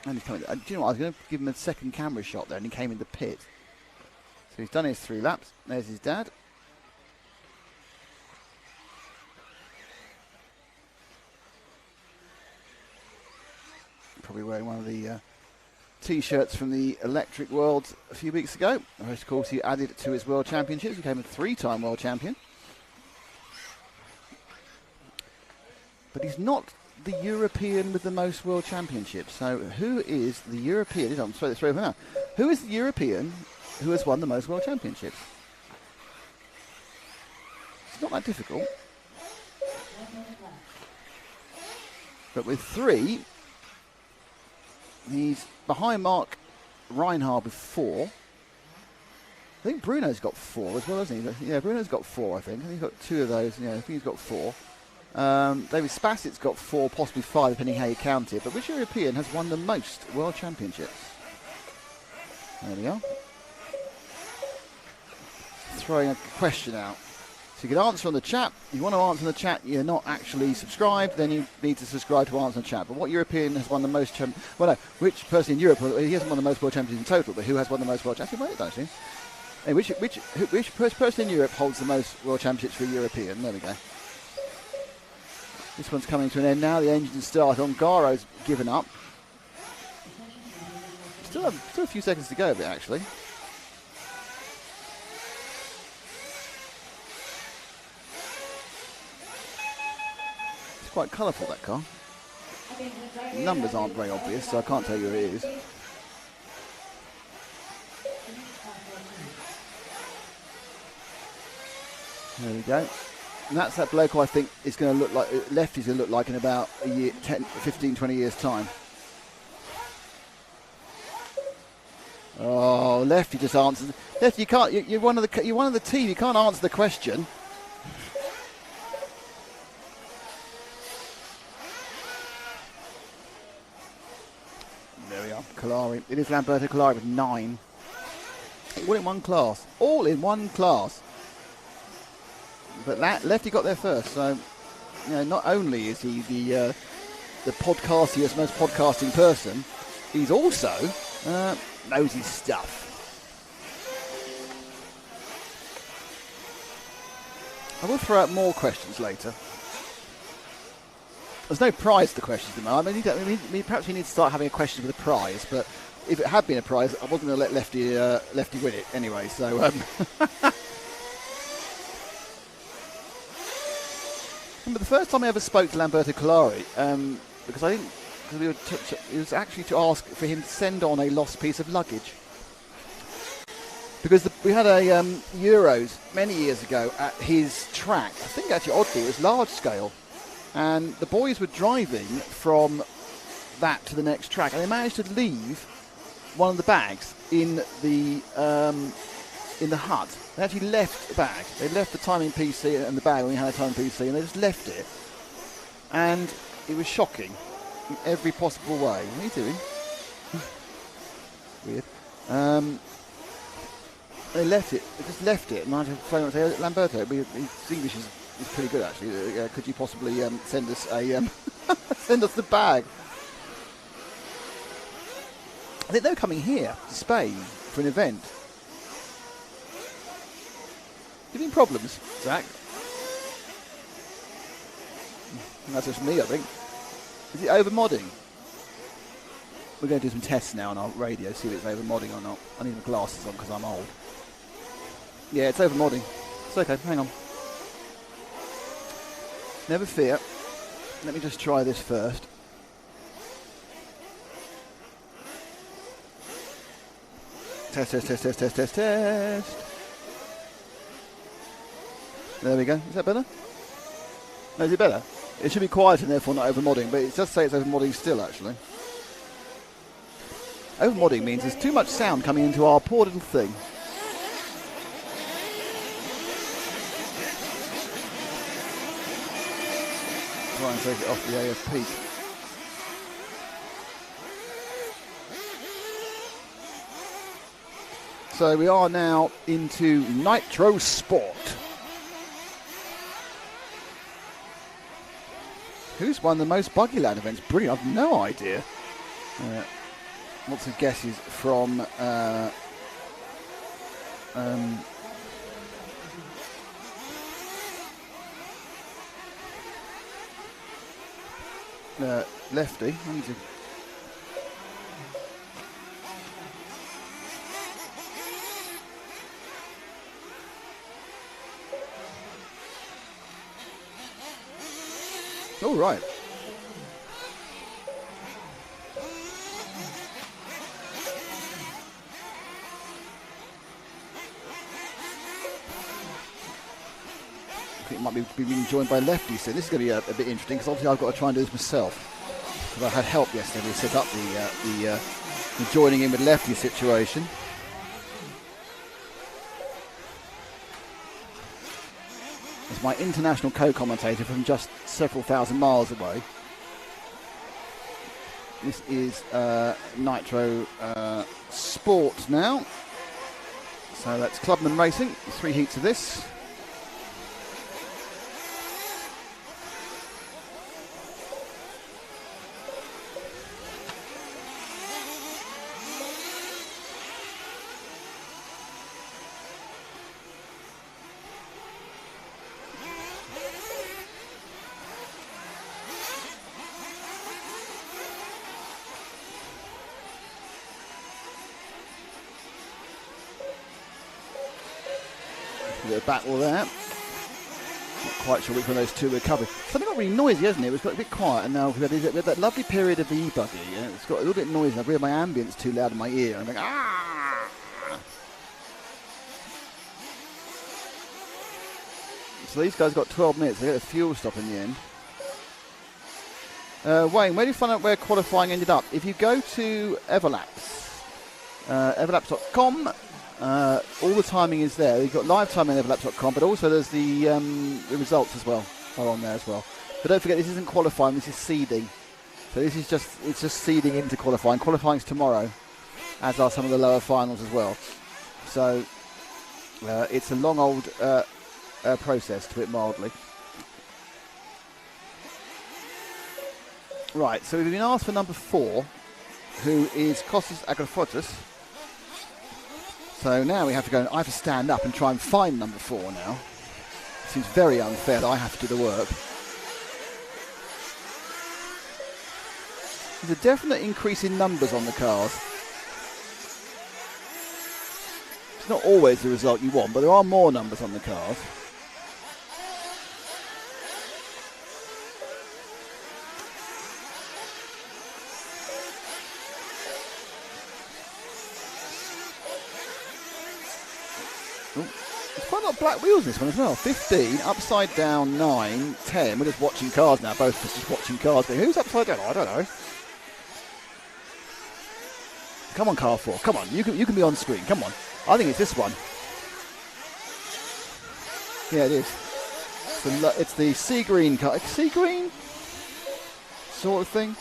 And he's coming. Do you know what? I was going to give him a second camera shot there, and he came in the pit. So he's done his 3 laps. There's his dad. Probably wearing one of the T-shirts from the Electric World a few weeks ago. Of course, he added it to his World Championships. He became a 3-time World Champion. But he's not the European with the most World Championships. So who is the European? I'm sorry, throw now. Who is the European who has won the most World Championships? It's not that difficult. But with 3... he's behind Mark Reinhard with 4. I think Bruno's got 4 as well, hasn't he? Yeah, Bruno's got 4, I think. He's got 2 of those. Yeah, I think he's got 4. David Spassit's got 4, possibly 5, depending how you count it. But which European has won the most World Championships? There we are. Throwing a question out. So you can answer on the chat. If you want to answer in the chat, you're not actually subscribed, then you need to subscribe to answer in the chat. But what European has won the most well, no, which person in Europe, he hasn't won the most World Championships in total, but who has won the most World Championships? Wait, actually. Hey, which person in Europe holds the most World Championships for a European? There we go. This one's coming to an end now. The engine's started. Ongaro's given up. Still a few seconds to go a bit, actually. It's quite colourful, that car. The numbers aren't very obvious, so I can't tell you who it is. There we go. And that's that bloke who I think is going to look like, Lefty's going to look like in about a year, 10, 15, 20 years' time. Oh, Lefty just answered. Lefty, you can't. You're one of the team. You can't answer the question. There we are. Kalari. It is Lamberto Kalari with 9. All in one class. All in one class. But Lefty got there first, so you know, not only is he the the podcastiest, most podcasting person, he's also knows his stuff. I will throw out more questions later. There's no prize to the questions, I mean, perhaps we need to start having a question with a prize, but if it had been a prize, I wasn't going to let Lefty win it anyway, so... Remember the first time I ever spoke to Lamberto Collari, because it was actually to ask for him to send on a lost piece of luggage. Because we had a Euros many years ago at his track. I think actually oddly it was large scale, and the boys were driving from that to the next track, and they managed to leave one of the bags in the hut. They actually left the bag. They left the timing PC and the bag when we had a timing PC, and they just left it. And it was shocking in every possible way. What are you doing? Weird. They left it. They just left it. And I had to phone and say, Lamberto, his English is pretty good actually. Could you possibly send us a send us the bag? I think they were coming here to Spain for an event. You having problems, Zach? That's just me, I think. Is it over modding? We're going to do some tests now on our radio, see if it's over modding or not. I need my glasses on because I'm old. Yeah, it's over modding. It's okay, hang on. Never fear. Let me just try this first. Test, test, test, test, test, test, test. There we go. Is that better? No, is it better? It should be quiet and therefore not over modding, but it does say it's over modding still, actually. Over modding means there's too much sound coming into our poor little thing. Try and take it off the AFP. So we are now into Nitro Sport. Who's won the most Buggyland events? Brilliant, I've no idea. Lots of guesses from Lefty. All right. I think it might be being joined by Lefty soon. This is going to be a bit interesting because obviously I've got to try and do this myself. Because I had help yesterday to set up the joining in with Lefty situation. It's my international co-commentator from just several thousand miles away. This is Nitro Sport now. So that's Clubman Racing. 3 heats of this. A bit of battle there. Not quite sure which one of those two we're covering. Something got really noisy, hasn't it? It was got a bit quiet, and now we had that lovely period of the E-buggy. Yeah? It's got a little bit noisy. I've realised my ambience too loud in my ear. I'm like, ah! So these guys got 12 minutes. They got a fuel stop in the end. Wayne, where do you find out where qualifying ended up? If you go to Everlaps, everlaps.com, all the timing is there. You've got live timing on everlaps.com, but also there's the results as well are on there as well. But don't forget, this isn't qualifying, this is seeding. So this is just seeding into qualifying. Qualifying's tomorrow, as are some of the lower finals as well. So it's a long old process, to put it mildly. Right, so we've been asked for number 4, who is Kostas Agrafotis. So now we have to go, I have to stand up and try and find number 4 now. Seems very unfair that I have to do the work. There's a definite increase in numbers on the cars. It's not always the result you want, but there are more numbers on the cars. There's quite a lot of black wheels in this one as well. 15, upside down 9, 10. We're just watching cars now, both of us just watching cars. But who's upside down? I don't know. Come on, car 4. Come on, you can be on screen. Come on. I think it's this one. Yeah, it is. It's the sea green car. Sea green? Sort of thing.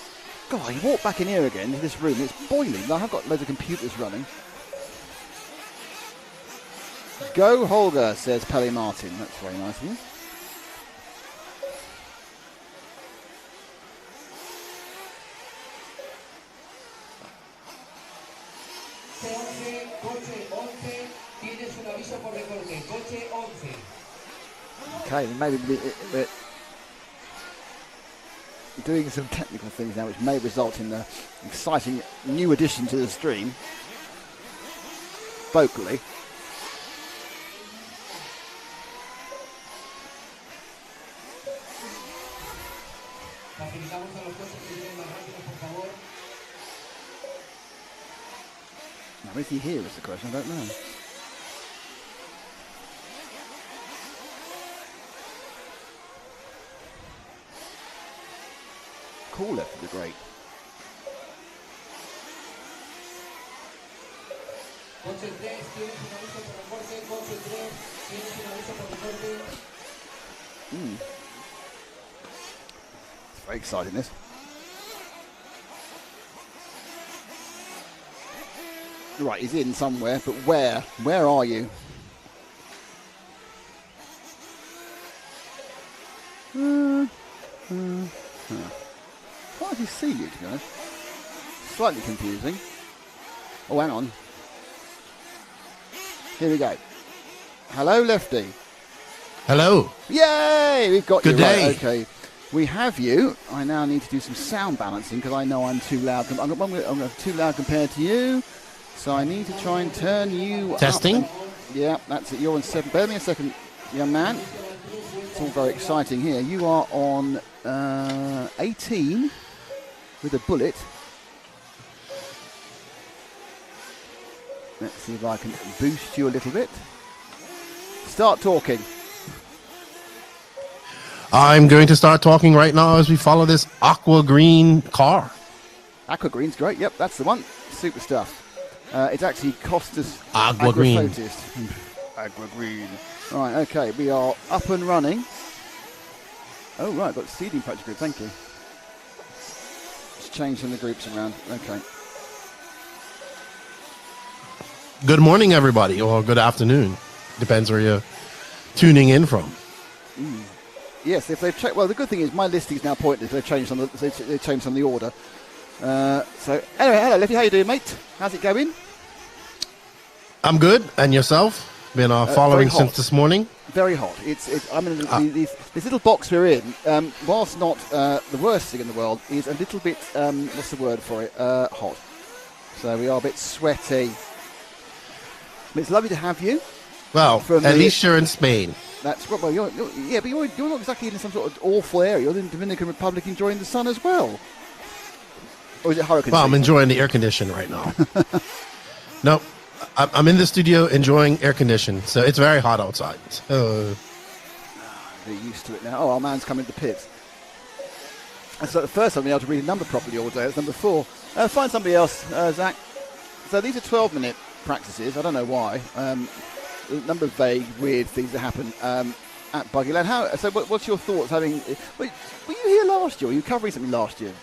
God, you walk back in here again, into this room. It's boiling. I have got loads of computers running. Go Holger, says Pele Martin. That's very nice of you. Okay, maybe we're doing some technical things now which may result in an exciting new addition to the stream. Vocally. Now, is he here is the question? I don't know. Cool left of the great. It's very exciting, this. Right, he's in somewhere, but where? Where are you? Can't actually see you, to be honest. Slightly confusing. Oh, hang on. Here we go. Hello, Lefty. Hello. Yay! We've got Good you. day. Right, okay. We have you. I now need to do some sound balancing because I know I'm too loud. I'm too loud compared to you. So I need to try and turn you Testing? up. Yeah, that's it. You're on 7. Bear me a second, young man. It's all very exciting here. You are on 18 with a bullet. Let's see if I can boost you a little bit. Start talking. I'm going to start talking right now as we follow this aqua green car. Aqua green's great. Yep, that's the one. Super stuff. It's actually Costas Aqua green. Aqua green. Right, okay, we are up and running. Oh, right, got seeding patch group, thank you. Let's change some of the groups around. Okay. Good morning, everybody, or good afternoon. Depends where you're tuning in from. Yes, if they've checked. Well, the good thing is my listing's now pointless. They've changed some of the order. So anyway, hello, Lefty. How you doing, mate? How's it going? I'm good, and yourself? Been following since this morning. Very hot. I'm in this little box we're in. Whilst not the worst thing in the world, is a little bit. What's the word for it? Hot. So we are a bit sweaty. But it's lovely to have you. Well, at least you're in Spain. That's well. But you're not exactly in some sort of awful area. You're in the Dominican Republic enjoying the sun as well. Or is it hurricane? Well, I'm enjoying the air condition right now. No, I'm in the studio enjoying air condition, so it's very hot outside. So. They're used to it now. Oh, our man's coming to the pits. That's like the first time we able to read a number properly all day. It's number 4. Find somebody else, Zach. So these are 12-minute practices. I don't know why. A number of vague, weird things that happen at Buggyland. So what's your thoughts? Were you here last year? Were you covering something last year?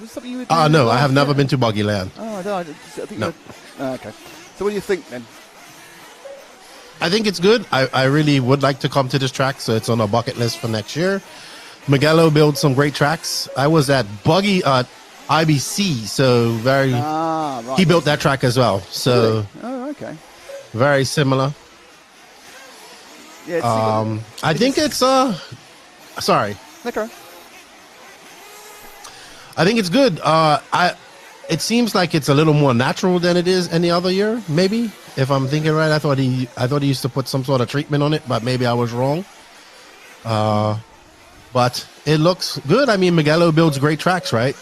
Was something you were doing No, I have never been to Buggyland. Oh, I think no. Okay. So what do you think then? I think it's good. I really would like to come to this track, so it's on a bucket list for next year. Miguelo builds some great tracks. I was at Buggy IBC, so very. Right. He built that track as well, so Oh, okay. very similar. Yeah. I think it's sorry. Okay. I think it's good. It seems like it's a little more natural than it is any other year. Maybe, if I'm thinking right, I thought he used to put some sort of treatment on it, but maybe I was wrong. But it looks good. I mean, Miguelo builds great tracks, right?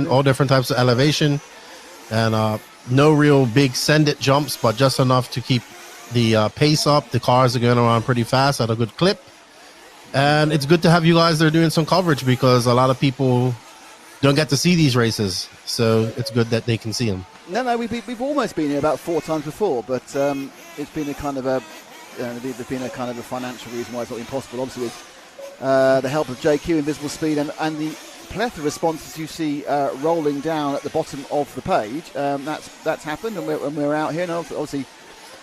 All different types of elevation, and no real big send it jumps, but just enough to keep the pace up. The cars are going around pretty fast at a good clip, and it's good to have you guys there doing some coverage because a lot of people don't get to see these races, so it's good that they can see them. No, we've almost been here about 4 times before, but it's been a kind of a there's been a kind of a financial reason why it's not been possible. Obviously, with the help of JQ, InvisibleSpeed, and the plethora of responses you see rolling down at the bottom of the page, that's happened, and we're out here. And obviously,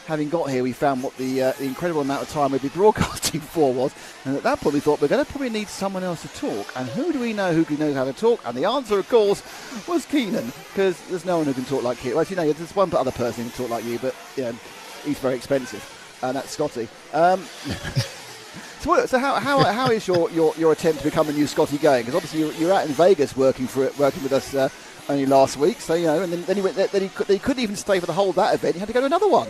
having got here, we found what the incredible amount of time we'd be broadcasting for was, and at that point we thought we're going to probably need someone else to talk. And who do we know who knows how to talk? And the answer, of course, was Keenan, because there's no one who can talk like Keenan. Well, actually, no, there's one other person who can talk like you, but he's very expensive, and that's Scotty. So how is your attempt to become a new Scotty going? Because obviously you're out in Vegas working with us only last week. So and then he went. Then he couldn't even stay for the whole of that event. He had to go to another one.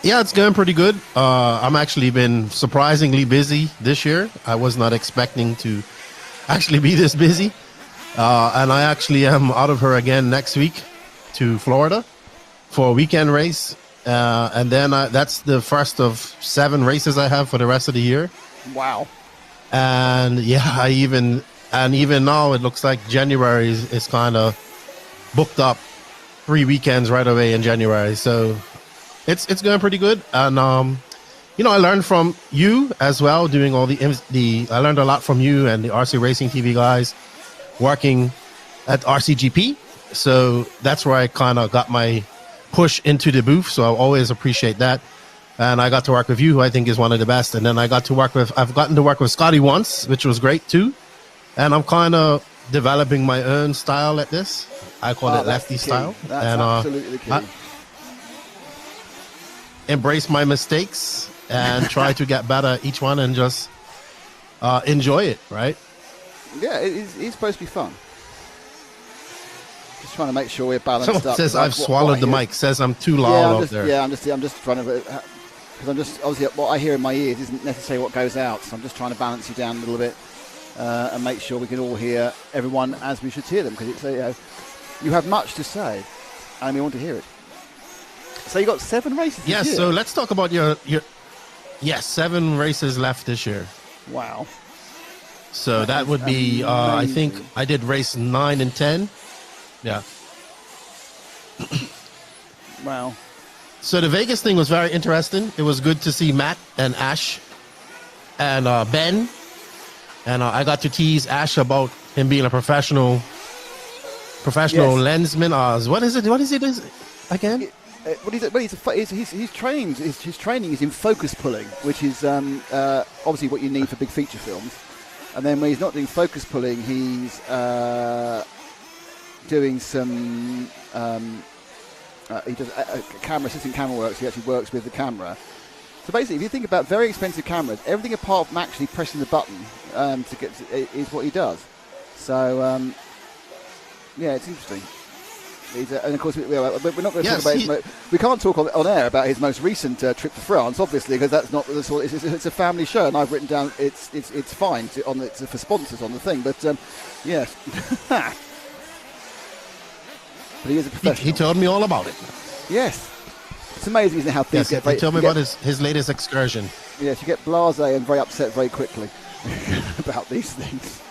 Yeah, it's going pretty good. I'm actually been surprisingly busy this year. I was not expecting to actually be this busy. And I actually am out of her again next week to Florida for a weekend race. And then that's the first of 7 races I have for the rest of the year. Wow. And yeah, even now it looks like January is kind of booked up 3 weekends right away in January. So it's going pretty good. And I learned from you as well, doing all I learned a lot from you and the RC Racing TV guys working at RCGP. So that's where I kind of got my push into the booth, so I always appreciate that. And I got to work with you, who I think is one of the best. And then I've gotten to work with Scotty once, which was great too. And I'm kind of developing my own style at this. I call it lefty style. That's absolutely the key. I embrace my mistakes and try to get better at each one and just enjoy it, right? Yeah, it's supposed to be fun. Just trying to make sure we're balanced Someone up. says I've swallowed the mic. Says I'm too loud out there. Yeah, I'm just trying to, because I'm just obviously what I hear in my ears isn't necessarily what goes out. So I'm just trying to balance you down a little bit and make sure we can all hear everyone as we should hear them, because it's you have much to say and we want to hear it. So you got 7 races. Yes. This year. So let's talk about your 7 races left this year. Wow. So that would be I think I did race 9 and 10. Yeah. Wow. So the Vegas thing was very interesting. It was good to see Matt and Ash and Ben. And I got to tease Ash about him being a professional lensman. What is it? What is it again? He's trained. His training is in focus pulling, which is obviously what you need for big feature films. And then when he's not doing focus pulling, he's doing some he does assistant camera work. So he actually works with the camera. So basically, if you think about very expensive cameras, everything apart from actually pressing the button is what he does. So yeah, it's interesting. And of course, we're not going to talk about we can't talk on air about his most recent trip to France, obviously, because that's not the sort. It's a family show, and I've written down it's fine for sponsors on the thing, but yes. But he is a professional. He told me all about it. Yes. It's amazing, isn't it, how things get... He told me about his latest excursion. Yes, you get blasé and very upset very quickly about these things.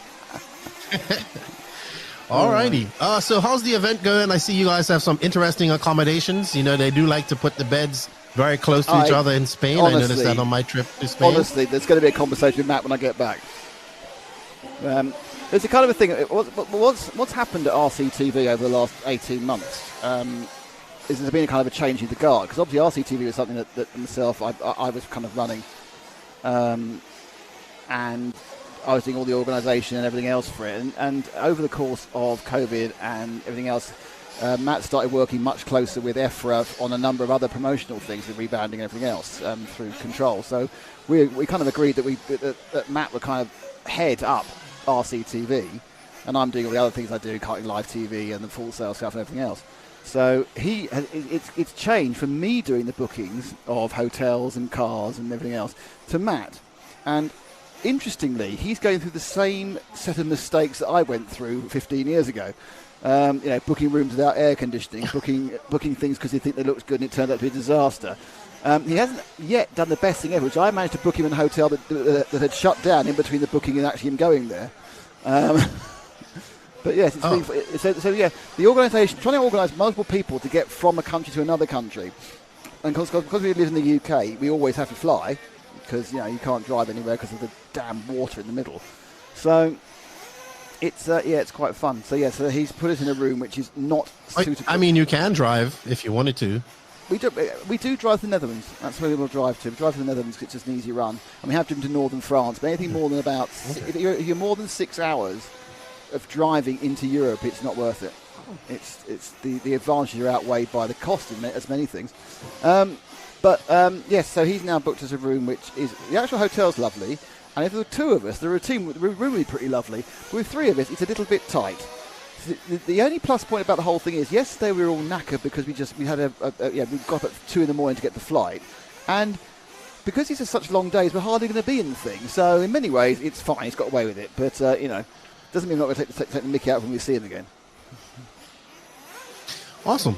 Alrighty. So how's the event going? I see you guys have some interesting accommodations. You know, they do like to put the beds very close to each other in Spain. Honestly, I noticed that on my trip to Spain. Honestly, there's going to be a conversation with Matt when I get back. It's a kind of a thing. What's happened at RCTV over the last 18 months is there's been a kind of a change in the guard. Because obviously RCTV was something that myself, I was kind of running and I was doing all the organisation and everything else for it. And over the course of COVID and everything else, Matt started working much closer with EFRA on a number of other promotional things, the rebounding and everything else through Control. So we kind of agreed that Matt would kind of head up RCTV, and I'm doing all the other things I do, cutting live TV and the full sale stuff and everything else. So it's changed from me doing the bookings of hotels and cars and everything else to Matt. And interestingly, he's going through the same set of mistakes that I went through 15 years ago. Booking rooms without air conditioning, booking things because you think they looked good and it turned out to be a disaster. He hasn't yet done the best thing ever, which I managed to book him in a hotel that had shut down in between the booking and actually him going there. But yes, the organisation, trying to organise multiple people to get from a country to another country. And because we live in the UK, we always have to fly because, you can't drive anywhere because of the damn water in the middle. So it's quite fun. So he's put us in a room which is not suitable. I mean, you can drive if you wanted to. We do drive to the Netherlands. That's where we will drive to. We drive to the Netherlands because it's just an easy run. And we have driven to northern France. But anything more than about... If you're more than 6 hours of driving into Europe, it's not worth it. It's the advantages are outweighed by the cost in as many things. So he's now booked us a room which is... The actual hotel's lovely. And if there were two of us, the room would be pretty lovely. But with three of us, it's a little bit tight. The only plus point about the whole thing is yesterday we were all knackered because we got up at 2 a.m. to get the flight, and because these are such long days, we're hardly going to be in the thing. So in many ways, it's fine. He's got away with it, but doesn't mean we're not going to take the mickey out when we see him again. Awesome.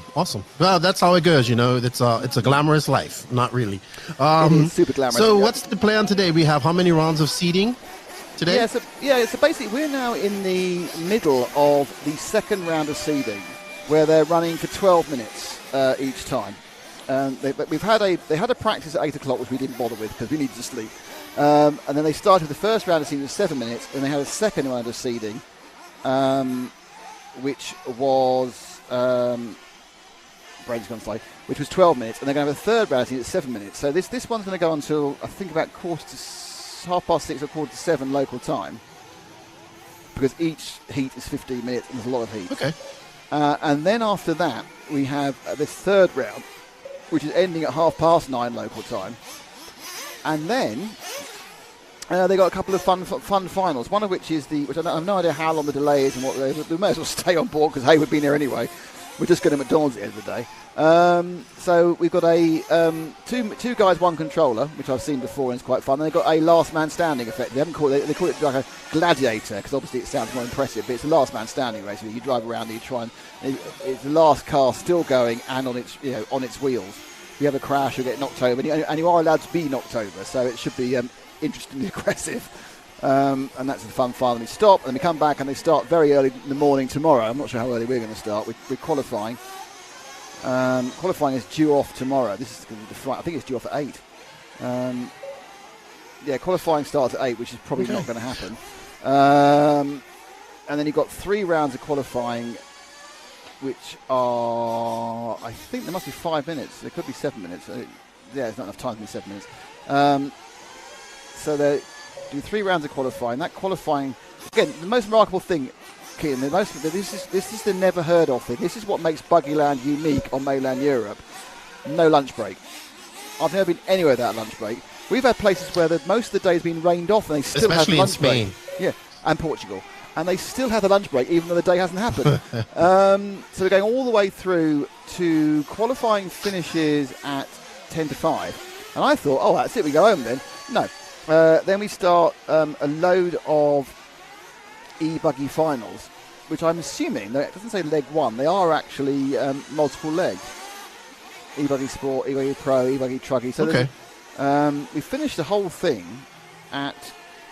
Well, that's how it goes. It's a glamorous life. Not really. It is super glamorous. So what's the plan today? We have how many rounds of seeding today? So basically we're now in the middle of the second round of seeding, where they're running for 12 minutes each time. They had a practice at 8 o'clock, which we didn't bother with because we needed to sleep. And then they started the first round of seeding at 7 minutes, and they had a second round of seeding, which was brain's gone slow, which was 12 minutes, and they're going to have a third round of seeding at 7 minutes. So this one's going to go until I think about 6:15 or 6:45 local time, because each heat is 15 minutes and there's a lot of heat. Okay. And then after that, we have this third round, which is ending at 9:30 local time. And then they got a couple of fun finals, one of which is which I have no idea how long the delay is and what we may as well stay on board because Hayward been here anyway. We're just going to McDonald's at the end of the day. So we've got a two guys, one controller, which I've seen before and it's quite fun. And they've got a last man standing effect. They call it like a gladiator because obviously it sounds more impressive, but it's a last man standing race. You drive around and you try and it's the last car still going and on its wheels. If you have a crash, you'll get knocked over, and you are allowed to be knocked over, so it should be interestingly aggressive. And that's the fun final. We stop and then we come back and they start very early in the morning tomorrow. I'm not sure how early we're going to start. We're qualifying. Qualifying is due off tomorrow. This is going to be the Friday. I think it's due off at 8. Qualifying starts at 8, which is probably not going to happen. And then you've got 3 rounds of qualifying, which are, I think there must be 5 minutes. There could be 7 minutes. There's not enough time to be 7 minutes. So they do 3 rounds of qualifying. That qualifying, again, the most remarkable thing, Keaton, this is the never heard of thing. This is what makes Buggyland unique on mainland Europe. No lunch break. I've never been anywhere without a lunch break. We've had places where most of the day's been rained off and they still have a lunch break. Especially in Spain. Yeah, and Portugal. And they still have the lunch break even though the day hasn't happened. So we're going all the way through to qualifying finishes at 10 to 5. And I thought, that's it, we go home then. No. Then we start a load of E-buggy finals, which I'm assuming, it doesn't say leg 1, they are actually multiple legs. E-buggy Sport, E-buggy Pro, E-buggy Truggy. So we finished the whole thing at...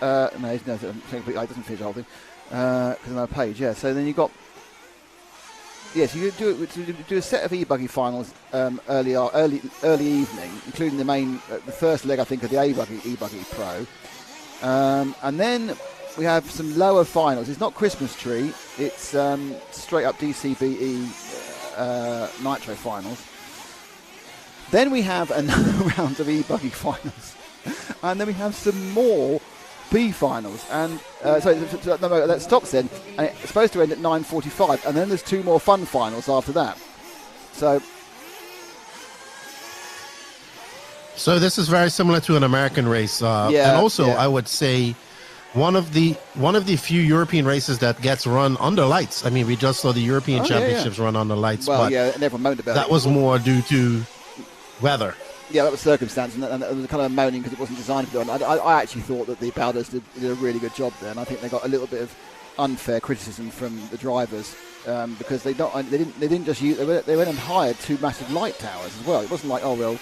it doesn't finish the whole thing, because of my page, yeah. So then you've got... Yes, you do a set of E-buggy finals early evening, including the first leg, I think, of the E-buggy Pro. And then we have some lower finals. It's not Christmas Tree. It's straight up DCBE Nitro finals. Then we have another round of E-buggy finals. And then we have some more B finals. And that stops then. And it's supposed to end at 9:45. And then there's 2 more fun finals after that. So this is very similar to an American race. And also, I would say one of the few European races that gets run under lights. I mean, we just saw the European Championships run under lights. Well, but and everyone moaned about it. That was more due to weather. Yeah, that was circumstance, and it was kind of moaning because it wasn't designed to be on. I actually thought that the Bowders did a really good job there, and I think they got a little bit of unfair criticism from the drivers because they didn't just use they went and hired 2 massive light towers as well. It wasn't like and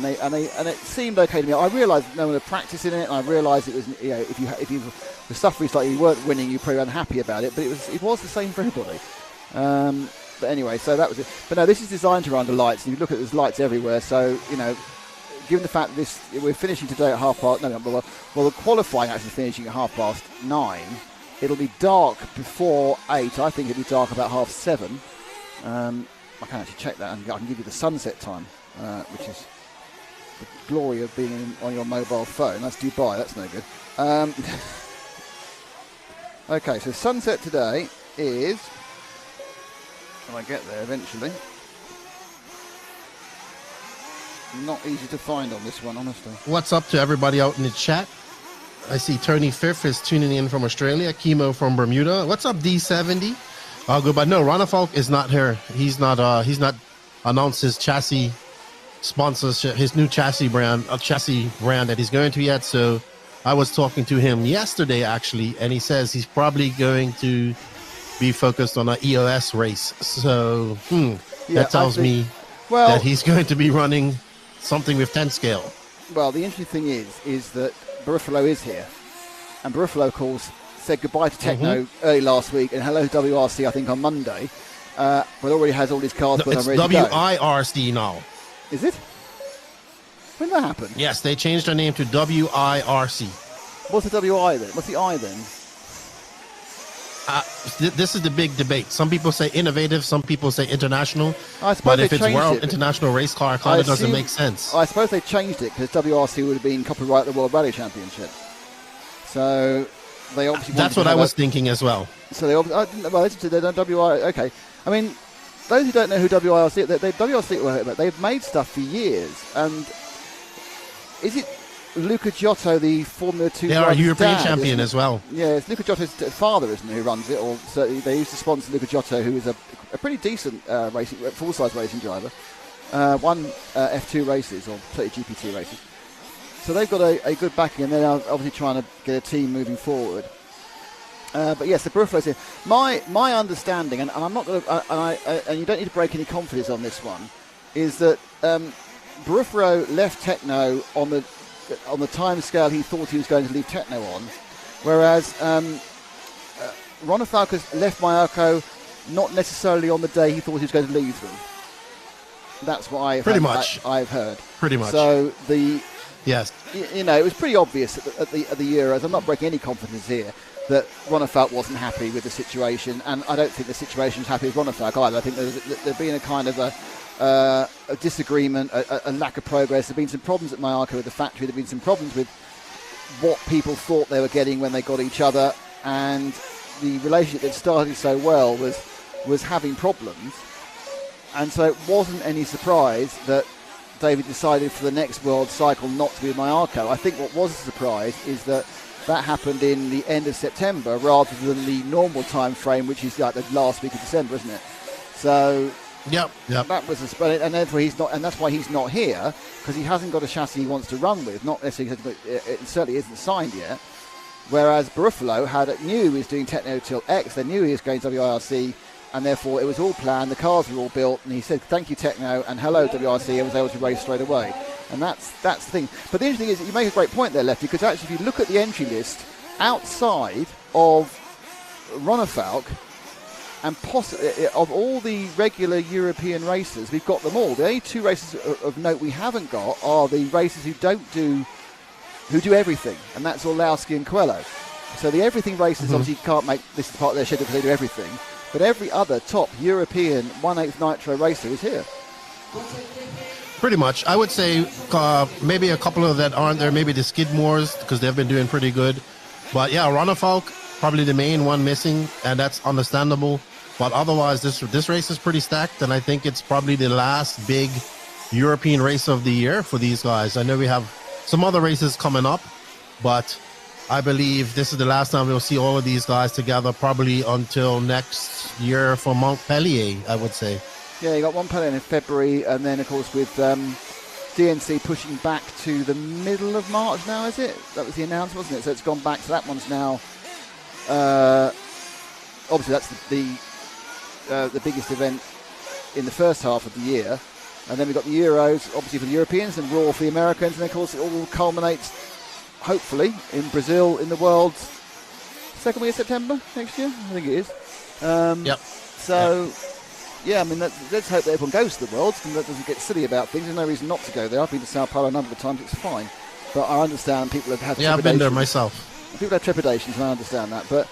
it seemed okay to me. I realised no one had practiced in it, and I realised it was if you the stuff was like you weren't winning, you probably unhappy about it, but it was the same for everybody. But anyway, so that was it. But no, this is designed to run under lights. And you look at there's lights everywhere. So given the fact that we're finishing today at the qualifying actually finishing at 9:30. It'll be dark before 8. I think it'll be dark about 7:30. I can actually check that, and I can give you the sunset time, which is the glory of being on your mobile phone. That's Dubai. That's no good. Okay, so sunset today is. When I get there eventually. Not easy to find on this one, honestly. What's up to everybody out in the chat? I see Tony Fifth is tuning in from Australia. Chemo from Bermuda. What's up, D70? I'll go, but no, Ronafalk is not here. He's not announced his chassis sponsorship, his new chassis brand that he's going to yet. So I was talking to him yesterday actually, and he says he's probably going to be focused on an EOS race. So that tells me that he's going to be running something with 10 scale. Well, the interesting thing is that Buffalo is here. And Buffalo, of course, said goodbye to Techno early last week and hello WRC, I think, on Monday. But already has all his cars put on ready to go. It's WIRC now. Is it? When did that happen? Yes, they changed their name to WIRC. What's the WI then? What's the I then? This is the big debate. Some people say innovative, some people say international. But if it's World International Race Car, it kind of doesn't make sense. I suppose they changed it because WRC would have been copyright the World Rally Championship. So they obviously. That's what I was thinking as well. So they obviously they've done WI. Okay, I mean, those who don't know who WRC, they've made stuff for years. And is it Luca Giotto, the Formula 2 They are a European dad, champion as well. Yeah, it's Luca Giotto's father, isn't it, who runs it? Or certainly they used to sponsor Luca Giotto, who is a pretty decent full-size racing driver. Won F2 races or 30 GP2 races. So they've got a good backing, and they're obviously trying to get a team moving forward. But yes, the Buffalo's here. My understanding, and I'm not going to, and you don't need to break any confidence on this one, is that Buffalo left Techno on the time scale he thought he was going to leave Techno on, whereas Ron Falcus left Mayako not necessarily on the day he thought he was going to leave them. That's what I've heard. Pretty much. So yes, it was pretty obvious at the Euros. I'm not breaking any confidence here that Ronafalk wasn't happy with the situation, and I don't think the situation's happy with Ronafalk either. I think there's been a kind of a disagreement, a lack of progress. There have been some problems at Mayako with the factory. There have been some problems with what people thought they were getting when they got each other, and the relationship that started so well was having problems. And so it wasn't any surprise that David decided for the next world cycle not to be with Mayako. I think what was a surprise is that happened in the end of September rather than the normal time frame, which is like the last week of December, isn't it? So Yep. that was and therefore he's not, and that's why he's not here, because he hasn't got a chassis he wants to run with. Not necessarily, it certainly isn't signed yet. Whereas Buffalo knew he was doing Techno till X. They knew he was going to WIRC, and therefore it was all planned. The cars were all built, and he said, "Thank you, Techno," and "Hello, WIRC," and was able to race straight away. And that's the thing. But the interesting thing is that you make a great point there, Lefty, because actually if you look at the entry list outside of Ronafalk, and of all the regular European racers, we've got them all. The only two races of note we haven't got are the racers who do everything, and that's Orlowski and Coelho. So the everything racers obviously can't make this part of their schedule because they do everything. But every other top European 1/8 Nitro racer is here. Pretty much. I would say maybe a couple of that aren't there. Maybe the Skidmores, because they've been doing pretty good. But yeah, Ronnefeldt, probably the main one missing, and that's understandable. But otherwise, this race is pretty stacked, and I think it's probably the last big European race of the year for these guys. I know we have some other races coming up, but I believe this is the last time we'll see all of these guys together, probably until next year for Montpellier, I would say. Yeah, you got Montpellier in February, and then, of course, with DNC pushing back to the middle of March now, is it? That was the announcement, wasn't it? So it's gone back. So that one's now, obviously, that's the biggest event in the first half of the year. And then we've got the Euros, obviously, for the Europeans, and Raw for the Americans. And, of course, it all culminates, hopefully, in Brazil in the World's second week of September next year. I think it is. Yep. So... Yep. Yeah, I mean, let's hope that everyone goes to the Worlds and that doesn't get silly about things. There's no reason not to go there. I've been to Sao Paulo a number of times. It's fine. But I understand people have had trepidations. Yeah, I've been there myself. People have trepidations, and I understand that. But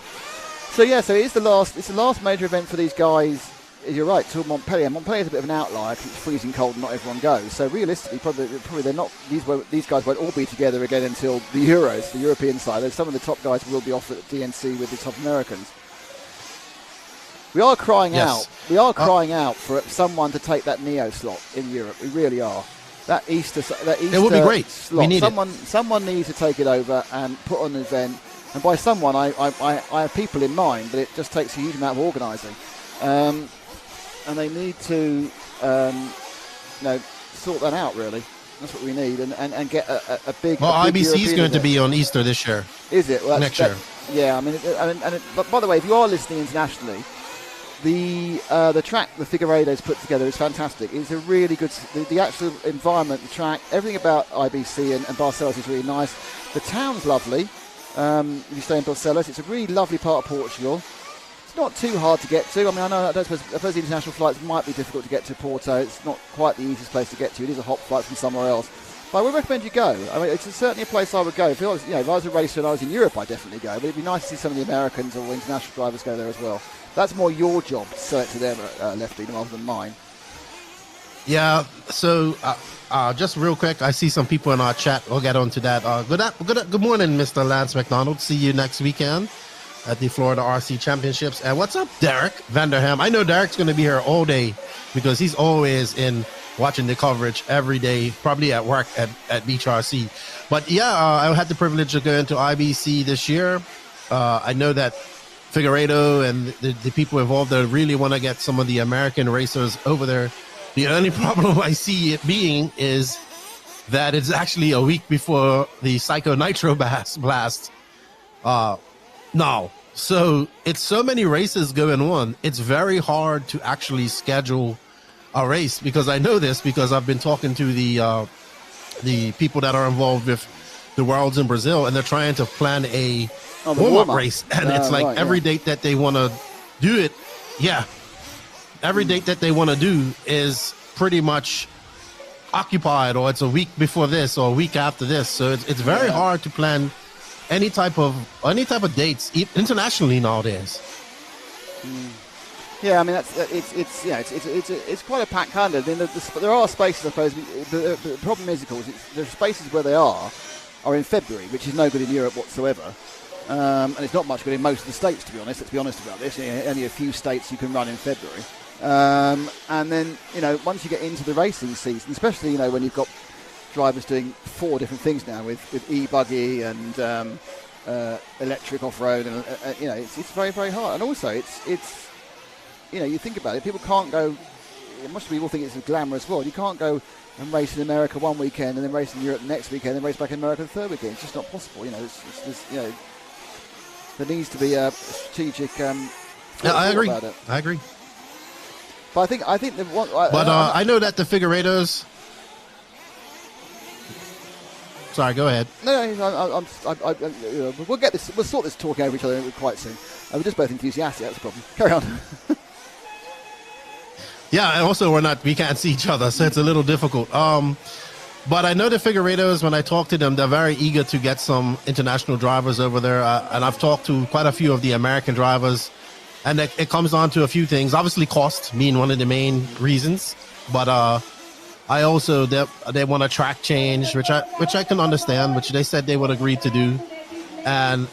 so it's the last major event for these guys. You're right, to Montpellier. Montpellier is a bit of an outlier because it's freezing cold and not everyone goes. So realistically, probably they're not. These guys won't all be together again until the Euros, the European side. There's some of the top guys will be off at DNC with the top Americans. We are crying out. We are crying out for someone to take that Neo slot in Europe. We really are. That Easter it would be great. Slot. We need someone needs to take it over and put on an event. And by someone, I have people in mind, but it just takes a huge amount of organising. And they need to, sort that out. Really, that's what we need, and get a big. Well, a big IBC is European going to event. be on Easter this year. Is it? Well, next year? Yeah, I mean, but by the way, if you are listening internationally. The track the Figueiredo's put together is fantastic. It's a really good. The actual environment, the track, everything about IBC and Barcelos is really nice. The town's lovely. If you stay in Barcelos, it's a really lovely part of Portugal. It's not too hard to get to. I mean, I suppose the international flights might be difficult to get to Porto. It's not quite the easiest place to get to. It is a hop flight from somewhere else. But I would recommend you go. I mean, it's certainly a place I would go. If I was a racer and I was in Europe, I'd definitely go. But it'd be nice to see some of the Americans or international drivers go there as well. That's more your job to sell it to them, Lefty, rather than mine. Yeah, so just real quick, I see some people in our chat. We'll get on to that. Good morning, Mr. Lance McDonald. See you next weekend at the Florida RC Championships. And what's up, Derek Vanderham? I know Derek's going to be here all day because he's always in watching the coverage every day, probably at work at Beach RC. But yeah, I had the privilege of going to IBC this year. I know that Figueiredo and the people involved there really want to get some of the American racers over there. The only problem I see it being is that it's actually a week before the Psycho Nitro blast. No. So it's so many races going on. It's very hard to actually schedule a race because I know this because I've been talking to the people that are involved with the Worlds in Brazil, and they're trying to plan a warm-up race, and it's like every date that they want to do it, every date that they want to do is pretty much occupied, or it's a week before this or a week after this. So it's very hard to plan any type of dates internationally nowadays. Yeah, I mean it's quite a packed calendar. I mean, there are spaces, I suppose. The problem is, of course, there are spaces where they are in February, which is no good in Europe whatsoever. And it's not much good in most of the states, to be honest. Let's be honest about this. Only a few states you can run in February. And then, once you get into the racing season, especially, when you've got drivers doing 4 different things now with E-buggy and electric off-road, and it's very, very hard. And also, it's you think about it, people can't go. Most people think it's a glamorous world. You can't go and race in America one weekend and then race in Europe the next weekend and race back in America the third weekend. It's just not possible. There needs to be a strategic. I agree. About it. I agree. But I think I know that the Figueiredos. Sorry, go ahead. No, we'll get this. We'll sort this talk over each other quite soon. We're just both enthusiastic. That's the problem. Carry on. Yeah, and also we can't see each other, so it's a little difficult. But I know the Figueiredos, when I talk to them, they're very eager to get some international drivers over there. And I've talked to quite a few of the American drivers, and it comes down to a few things. Obviously, cost being one of the main reasons. But I also they want a track change, which I can understand, which they said they would agree to do, and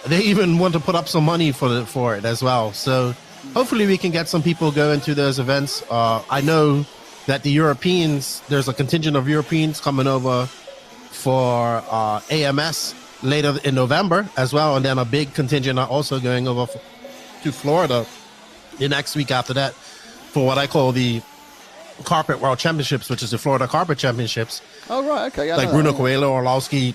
they even want to put up some money for it as well. So hopefully we can get some people going to those events. I know that the Europeans, there's a contingent of Europeans coming over for AMS later in November as well, and then a big contingent are also going over to Florida the next week after that for what I call the Carpet World Championships, which is the Florida Carpet Championships. Oh, right, okay. Yeah, like Bruno Coelho, Orlowski,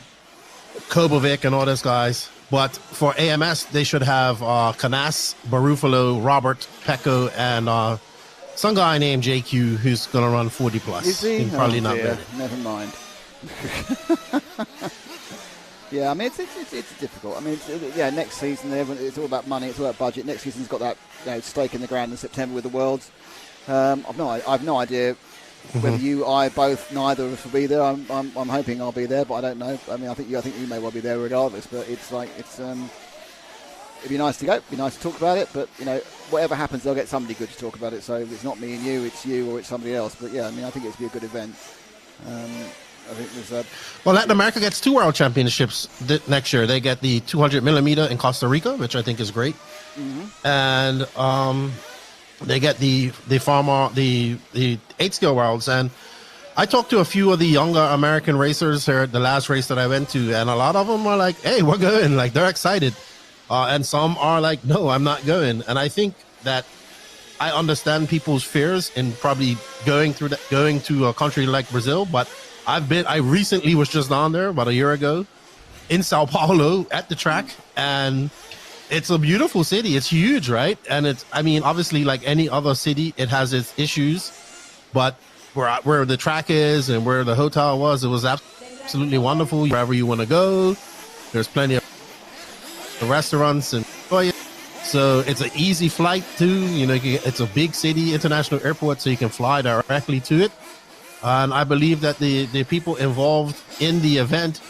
Kobovic, and all those guys. But for AMS, they should have Canas, Barufalo, Robert, Pecco, and some guy named JQ who's going to run 40 plus. Is he? Probably not ready. Never mind. Yeah, I mean, it's difficult. I mean, next season, it's all about money, it's all about budget. Next season's got that stake in the ground in September with the Worlds. I've no idea whether neither of us will be there. I'm hoping I'll be there, but I don't know. I mean, I think you may well be there regardless. But it'd be nice to go. It'd be nice to talk about it. But whatever happens, they'll get somebody good to talk about it. So if it's not me and you, it's you or it's somebody else. But yeah, I mean, I think it'd be a good event. I think there's well, Latin America gets 2 World Championships next year. They get the 200 millimeter in Costa Rica, which I think is great, and they get the 8-scale Worlds. And I talked to a few of the younger American racers here at the last race that I went to, and a lot of them are like, "Hey, we're going!" Like they're excited, and some are like, "No, I'm not going." And I think that I understand people's fears in probably going to a country like Brazil, but I recently was just down there about a year ago in Sao Paulo at the track, and it's a beautiful city. It's huge, right? And obviously like any other city, it has its issues, but where the track is and where the hotel was, it was absolutely wonderful. Wherever you want to go, there's plenty of restaurants and so it's an easy flight too. It's a big city, international airport, so you can fly directly to it. And I believe that the people involved in the event,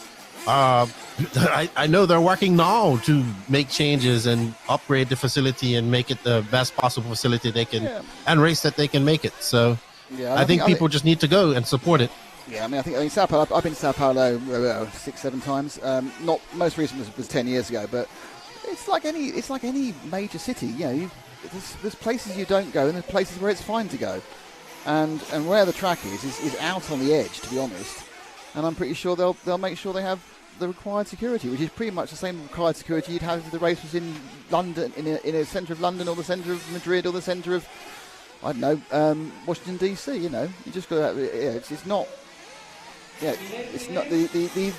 I know they're working now to make changes and upgrade the facility and make it the best possible facility they can, and race that they can make it. So I think people just need to go and support it. Yeah, I mean, Sao Paulo, I've been to Sao Paulo 6-7 times. Not most recent was 10 years ago, but it's like any major city. There's places you don't go, and there's places where it's fine to go. And where the track is out on the edge, to be honest. And I'm pretty sure they'll make sure they have the required security, which is pretty much the same required security you'd have if the race was in London, in a centre of London, or the centre of Madrid, or the centre of, I don't know, Washington DC. You just got to. It's not. Yeah, it's not the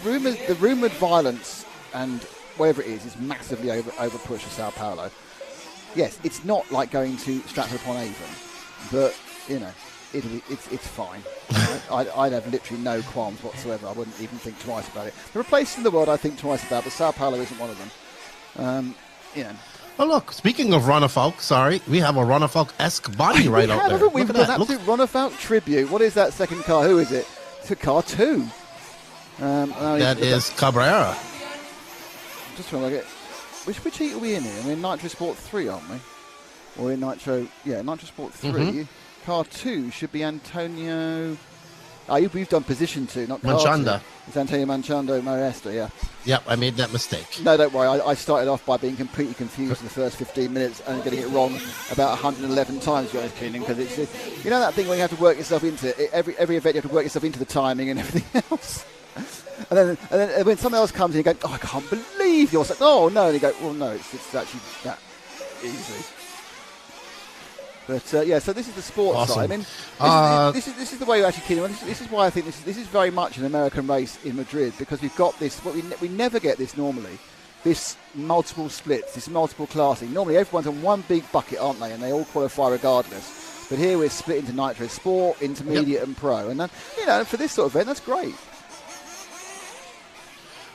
rumoured violence and whatever it is massively over push for Sao Paulo. Yes, it's not like going to Stratford-upon-Avon, but it's fine. I'd have literally no qualms whatsoever. I wouldn't even think twice about it. There are places in the world I think twice about, but Sao Paulo isn't one of them. Oh look, speaking of Runnerfolk, we have a Runnerfolk-esque body right out there. We've got an absolute Runnerfolk tribute. What is that second car? Who is it? It's a car 2. That is Cabrera. Just trying to look at which heat are we in here? We're in Nitro Sport 3, aren't we? Or in Nitro Sport 3. Car 2 should be Antonio. We've done position 2, not car Manchanda. 2. It's Antonio Manchando Maesta, yeah. Yep, I made that mistake. No, don't worry. I started off by being completely confused in the first 15 minutes and getting it wrong about 111 times during cleaning, because it's that thing when you have to work yourself into it. Every event you have to work yourself into the timing and everything else. And then when someone else comes in, you go, "Oh, I can't believe you're so." "Oh no," and you go, "Well, no, it's actually that easy." But so this is the sports side. I mean, this is the way you actually kill. This is why I think this is very much an American race in Madrid, because we've got this. We never get this normally. This multiple splits, this multiple classing. Normally everyone's on one big bucket, aren't they? And they all qualify regardless. But here we're split into Nitro Sport, Intermediate, and Pro. And then, for this sort of event, that's great.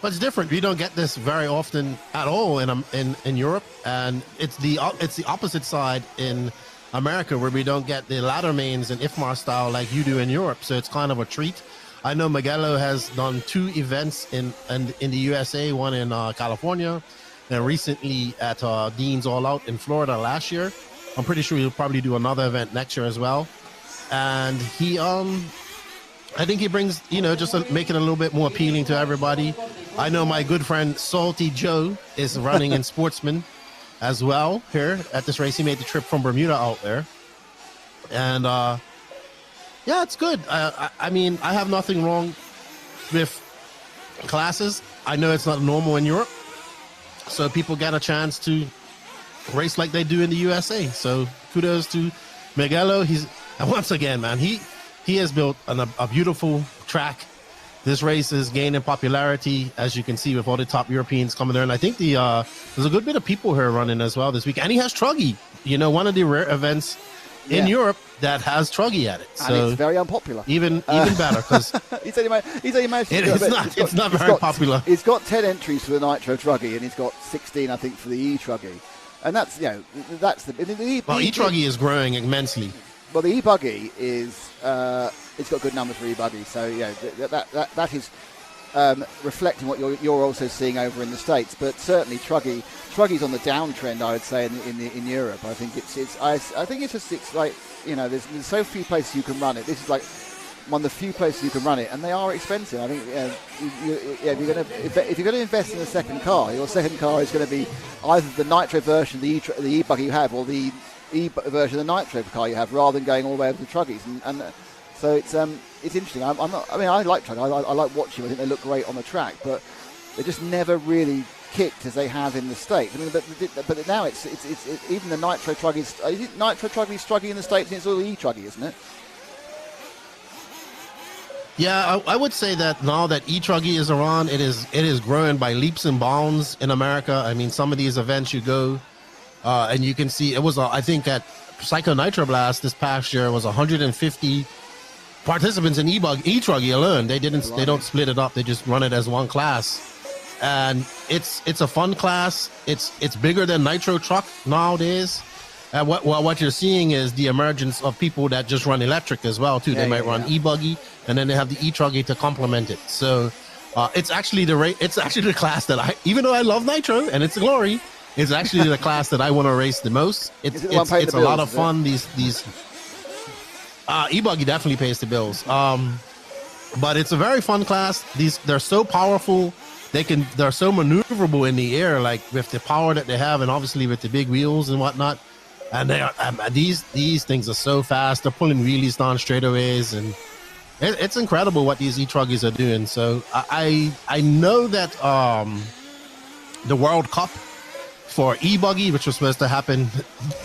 But it's different. We don't get this very often at all in Europe, and it's the opposite side in America, where we don't get the ladder mains and IFMAR style like you do in Europe. So it's kind of a treat. I know Magello has done 2 events in the USA, one in California, and recently at Dean's All Out in Florida last year. I'm pretty sure he'll probably do another event next year as well. and he I think he brings, just make it a little bit more appealing to everybody. I know my good friend Salty Joe is running in Sportsman as well here at this race. He made the trip from Bermuda out there. And, yeah, it's good. I mean, I have nothing wrong with classes. I know it's not normal in Europe. So people get a chance to race like they do in the USA. So kudos to Miguelo. And once again, man, he has built a beautiful track. This race is gaining popularity, as you can see, with all the top Europeans coming there. And I think there's a good bit of people here running as well this week. And he has Truggy, one of the rare events in Europe that has Truggy at it. So and it's very unpopular. Even better, because he's only managed to it's not very popular. He's got 10 entries for the Nitro Truggy, and he's got 16, I think, for the E-Truggy. And that's, that's the E-Truggy is growing immensely. Well, the E-buggy is it's got good numbers for E-buggy, so that is reflecting what you're also seeing over in the States. But certainly Truggy's on the downtrend, I would say, in Europe. I think it's like there's so few places you can run it. This is like one of the few places you can run it, and they are expensive. I think if you're going to invest in a second car, your second car is going to be either the Nitro version, the E-buggy you have, or the version of the Nitro car you have, rather than going all the way over to Truggies. And so it's interesting. I like Truggy. I like watching them. I think they look great on the track, but they just never really kicked as they have in the States. I mean, but now it's even the Nitro Truggies. Nitro Truggy's Truggy in the States, and it's all E-Truggy, isn't it? Yeah, I would say that now that E-Truggy is around, it is growing by leaps and bounds in America. I mean, some of these events you go, and you can see it was, I think at Psycho Nitro Blast this past year, it was 150 participants in E-Truggy alone. They don't split it up. They just run it as one class. And it's a fun class. It's bigger than Nitro Truck nowadays. And what you're seeing is the emergence of people that just run electric as well too. They might run E-buggy, and then they have the E-Truggy to complement it. So it's actually the class that even though I love Nitro and it's a glory, it's actually the class that I want to race the most. It's a lot of fun. These E-buggy definitely pays the bills. But it's a very fun class. They're so powerful. They're so maneuverable in the air, like with the power that they have, and obviously with the big wheels and whatnot. And they are, these things are so fast. They're pulling wheelies down straightaways, and it's incredible what these E-Truggies are doing. So I know that the World Cup for E-buggy, which was supposed to happen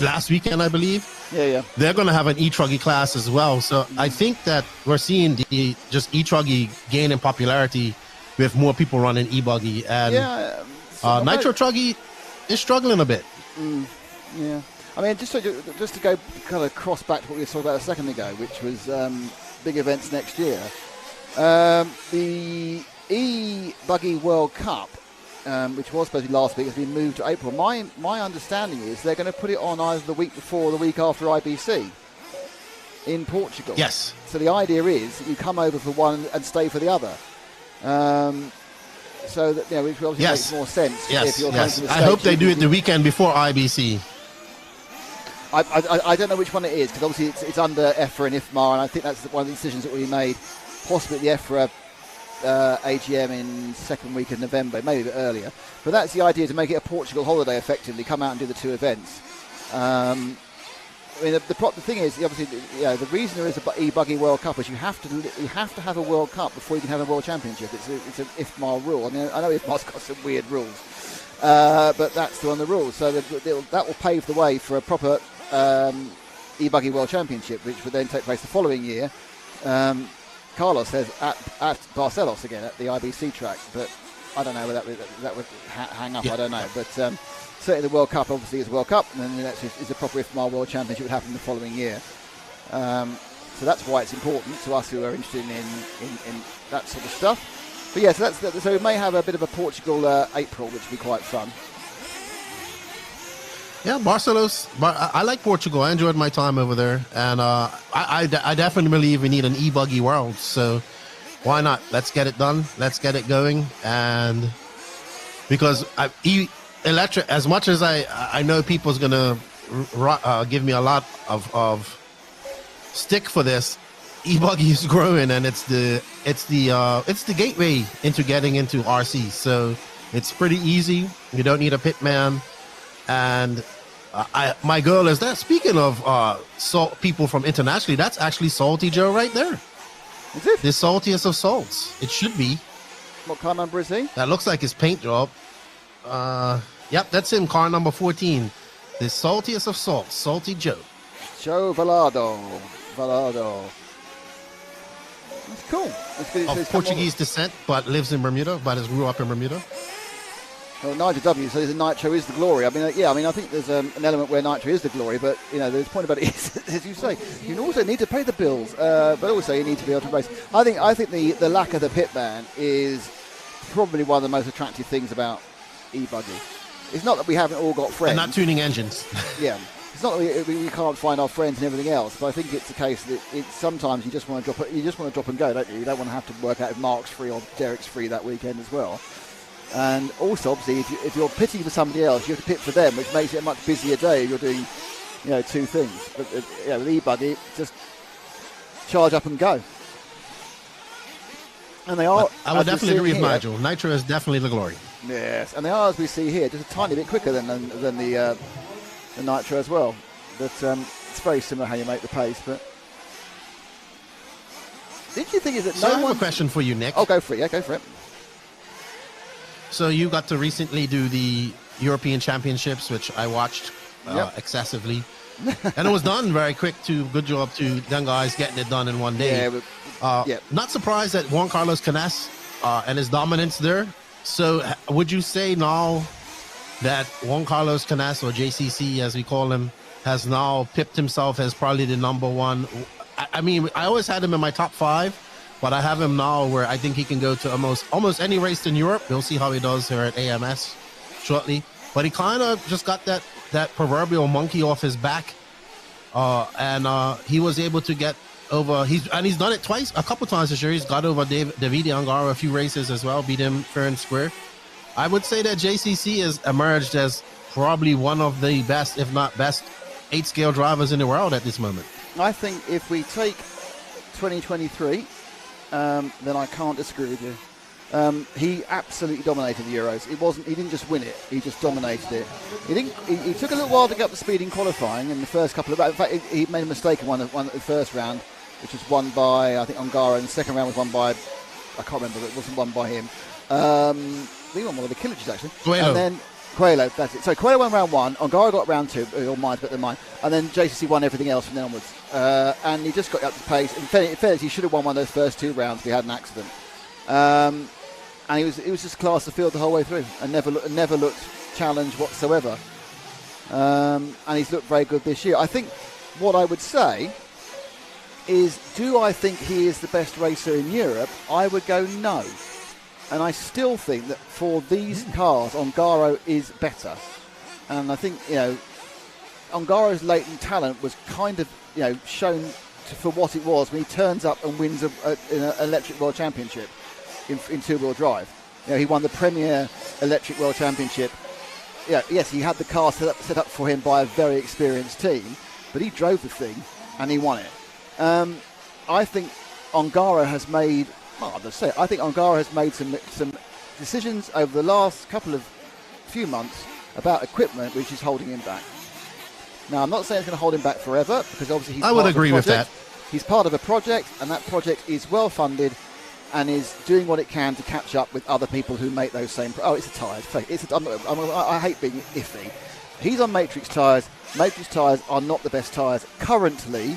last weekend, I believe. Yeah. They're going to have an E-Truggy class as well. So I think that we're seeing the just E-Truggy gain in popularity with more people running E-buggy, and Nitro Truggy is struggling a bit. Yeah. I mean, just to go kind of cross back to what we were talking about a second ago, which was big events next year. The E-buggy World Cup, which was supposed to be last week, has been moved to April. My understanding is they're going to put it on either the week before or the week after IBC in Portugal. Yes. So the idea is that you come over for one and stay for the other. So that which obviously makes more sense. Yes. If you're coming from the I States, hope they do it the weekend before IBC. I don't know which one it is, because obviously it's under EFRA and IFMAR, and I think that's one of the decisions that will be made, possibly at the EFRA AGM in second week of November, maybe a bit earlier. But that's the idea, to make it a Portugal holiday, effectively, come out and do the two events. I mean, the thing is, obviously, the reason there is a E-buggy World Cup is you have to have a World Cup before you can have a World Championship. It's an IFMAR rule. I mean, I know IFMAR's got some weird rules, but that's one of the rules. So that will pave the way for a proper E-buggy World Championship, which would then take place the following year. Carlos says at Barcelos again, at the IBC track, but I don't know whether that would hang up. I don't know, but certainly the World Cup obviously is World Cup, and then the next is a proper IFMAR World Championship would happen the following year. So that's why it's important to us who are interested in that sort of stuff. But yeah, so we may have a bit of a Portugal April, which would be quite fun. Yeah, Barcelos. I like Portugal. I enjoyed my time over there, and I definitely believe we need an E-buggy world. So why not? Let's get it done. Let's get it going. And because electric, as much as I know people's gonna give me a lot of stick for this. E-buggy is growing, and it's the gateway into getting into RC. So it's pretty easy. You don't need a pitman. And my girl is that. Speaking of people from internationally, that's actually Salty Joe right there. Is it? The saltiest of salts. It should be. What car number is he? That looks like his paint job. Yep, that's him. Car number 14. The saltiest of salts, Salty Joe. Joe Valado. That's cool. That's good. Of Portuguese descent, but lives in Bermuda, but grew up in Bermuda. Well, Nigel W says Nitro is the glory. I mean, I think there's an element where Nitro is the glory, but there's a point about it is, as you say, you also need to pay the bills, but also you need to be able to race. I think the lack of the pit ban is probably one of the most attractive things about E-buggy. It's not that we haven't all got friends. And not tuning engines. Yeah. It's not that we can't find our friends and everything else, but I think it's the case that sometimes you just want to drop and go, don't you? You don't want to have to work out if Mark's free or Derek's free that weekend as well. And also, obviously, if you're pitting for somebody else, you have to pit for them, which makes it a much busier day if you're doing, two things. But with E-buggy, just charge up and go. And they are. But I would definitely agree with Nigel. Nitro is definitely the glory. Yes, and they are, as we see here, just a tiny bit quicker than the Nitro as well. But it's very similar how you make the pace. But did you think is that so I have a question for you, Nick? Oh, go for it. Yeah, go for it. So you got to recently do the European Championships, which I watched excessively. And it was done very quick too. Good job to them guys getting it done in one day. Not surprised at Juan Carlos Canas and his dominance there. So would you say now that Juan Carlos Canas, or JCC as we call him, has now pipped himself as probably the number one? I mean, I always had him in my top 5. But I have him now where I think he can go to almost any race in Europe. We'll see how he does here at AMS shortly. But he kind of just got that proverbial monkey off his back. And he was able to get over. He's done it a couple times this year. He's got over Davide Angaro a few races as well, beat him fair and square. I would say that JCC has emerged as probably one of the best, if not best, 8-scale drivers in the world at this moment. I think if we take 2023... then I can't disagree with you. He absolutely dominated the Euros. He didn't just win it; he just dominated it. He took a little while to get up to speed in qualifying in the first couple of. In fact, he made a mistake in one at the first round, which was won by I think Ongaro, and the second round was won by I can't remember. But it wasn't won by him. I think he won one of the Killages actually. Coelho. And then Coelho, that's it. So Coelho won round 1. Ongaro got round 2. All mine's better than mine. And then JCC won everything else from then onwards. And he just got up to pace. In fairness, he should have won one of those first 2 rounds if he had an accident. And he was just class of field the whole way through, and never looked challenged whatsoever. And he's looked very good this year. I think what I would say is, do I think he is the best racer in Europe? I would go no. And I still think that for these cars, Ongaro is better. And I think, Ongaro's latent talent was kind of, shown for what it was when he turns up and wins an Electric World Championship in two-wheel drive. He won the Premier Electric World Championship. Yes, he had the car set up for him by a very experienced team, but he drove the thing and he won it. I think Ongaro has made... I think Ongaro has made some decisions over the last few months about equipment which is holding him back. Now, I'm not saying it's going to hold him back forever, because obviously I would agree with that. He's part of a project, and that project is well funded and is doing what it can to catch up with other people who make those same... it's a tyre. I hate being iffy. He's on Matrix tyres. Matrix tyres are not the best tyres currently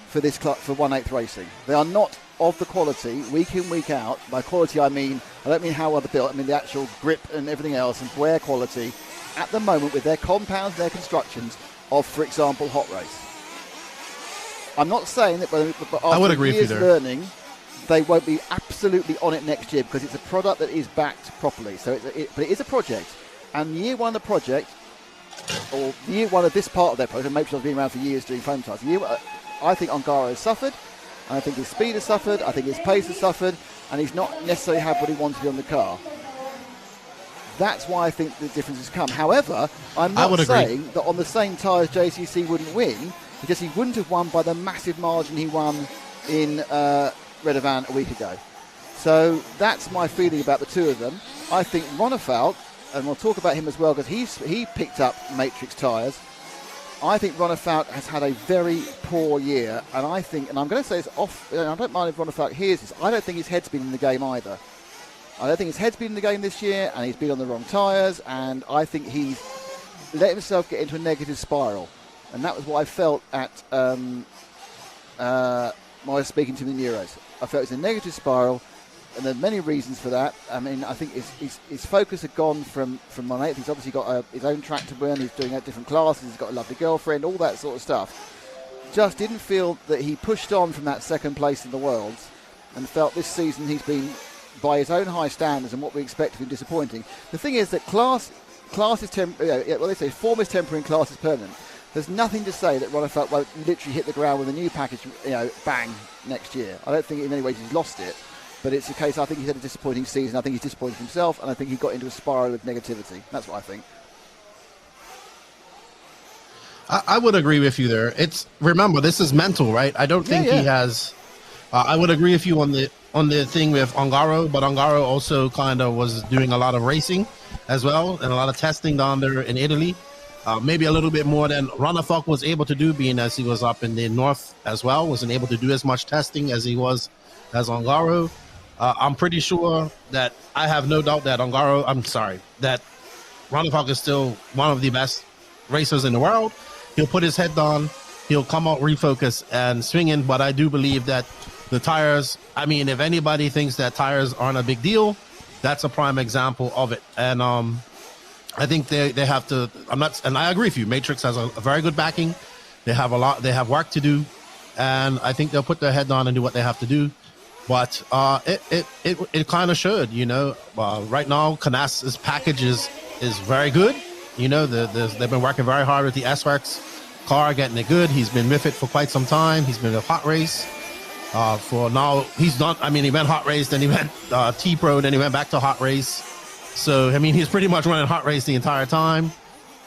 for 1/8 racing. They are not of the quality, week in, week out. By quality, I don't mean how well they're built. I mean the actual grip and everything else, and wear quality at the moment with their compounds, their constructions of, for example, Hot Race. I'm not saying that, but after years learning, they won't be absolutely on it next year, because it's a product that is backed properly. So, but it is a project, and year one of the project, or year one of this part of their project, maybe I've been around for years doing foam tyres. I think Ongaro has suffered. I think his speed has suffered. I think his pace has suffered, and he's not necessarily had what he wanted on the car. That's why I think the difference has come. However, I'm not saying that on the same tyres JCC wouldn't win. because he wouldn't have won by the massive margin he won in Redovan a week ago. So that's my feeling about the two of them. I think Ronefalk, and we'll talk about him as well because he picked up Matrix tyres. I think Ronefalk has had a very poor year, and I think, and I'm going to say this off, I don't mind if Ronefalk hears this, I don't think his head's been in the game either. I don't think his head's been in the game this year, and he's been on the wrong tyres, and I think he's let himself get into a negative spiral. And that was what I felt at when I was speaking to him in the Euros. I felt it's a negative spiral, and there are many reasons for that. I mean, I think his focus had gone from Monet. He's obviously got his own track to burn. He's doing different classes. He's got a lovely girlfriend, all that sort of stuff. Just didn't feel that he pushed on from that second place in the Worlds, and felt this season he's been, by his own high standards and what we expect of him, disappointing. The thing is that class is they say form is temporary and class is permanent. There's nothing to say that Ronefalk won't literally hit the ground with a new package, bang, next year. I don't think in many ways he's lost it. But it's a case, I think he's had a disappointing season. I think he's disappointed himself, and I think he got into a spiral of negativity. That's what I think. I would agree with you there. Remember, this is mental, right? I don't think he has. I would agree with you on the thing with Ongaro, but Ongaro also kind of was doing a lot of racing as well and a lot of testing down there in Italy. Maybe a little bit more than Ronefalk was able to do, being as he was up in the north as well. Wasn't able to do as much testing as he was as Ongaro. I'm pretty sure that I have no doubt that that Ronefalk is still one of the best racers in the world. He'll put his head down, he'll come out, refocus, and swing in. But I do believe that the tires, I mean, if anybody thinks that tires aren't a big deal, that's a prime example of it. And I think they have to, and I agree with you, Matrix has a very good backing. They have work to do, and I think they'll put their head down and do what they have to do. But it kind of should, right now, Canas's package is very good. They've been working very hard with the S-Works car, getting it good. He's been with it for quite some time. He's been with Hot Race. For now, he's not, he went Hot Race, then he went T-Pro, then he went back to Hot Race. So, he's pretty much running Hot Race the entire time.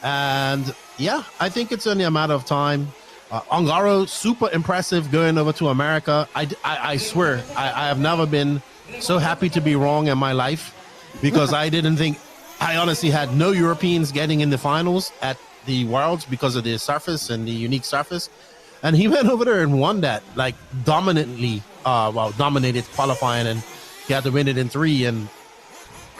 And, yeah, I think it's only a matter of time. Ongaro, super impressive going over to America. I swear, I have never been so happy to be wrong in my life, because I honestly had no Europeans getting in the finals at the Worlds because of the surface and the unique surface. And he went over there and won that, dominantly, dominated qualifying, and he had to win it in 3 and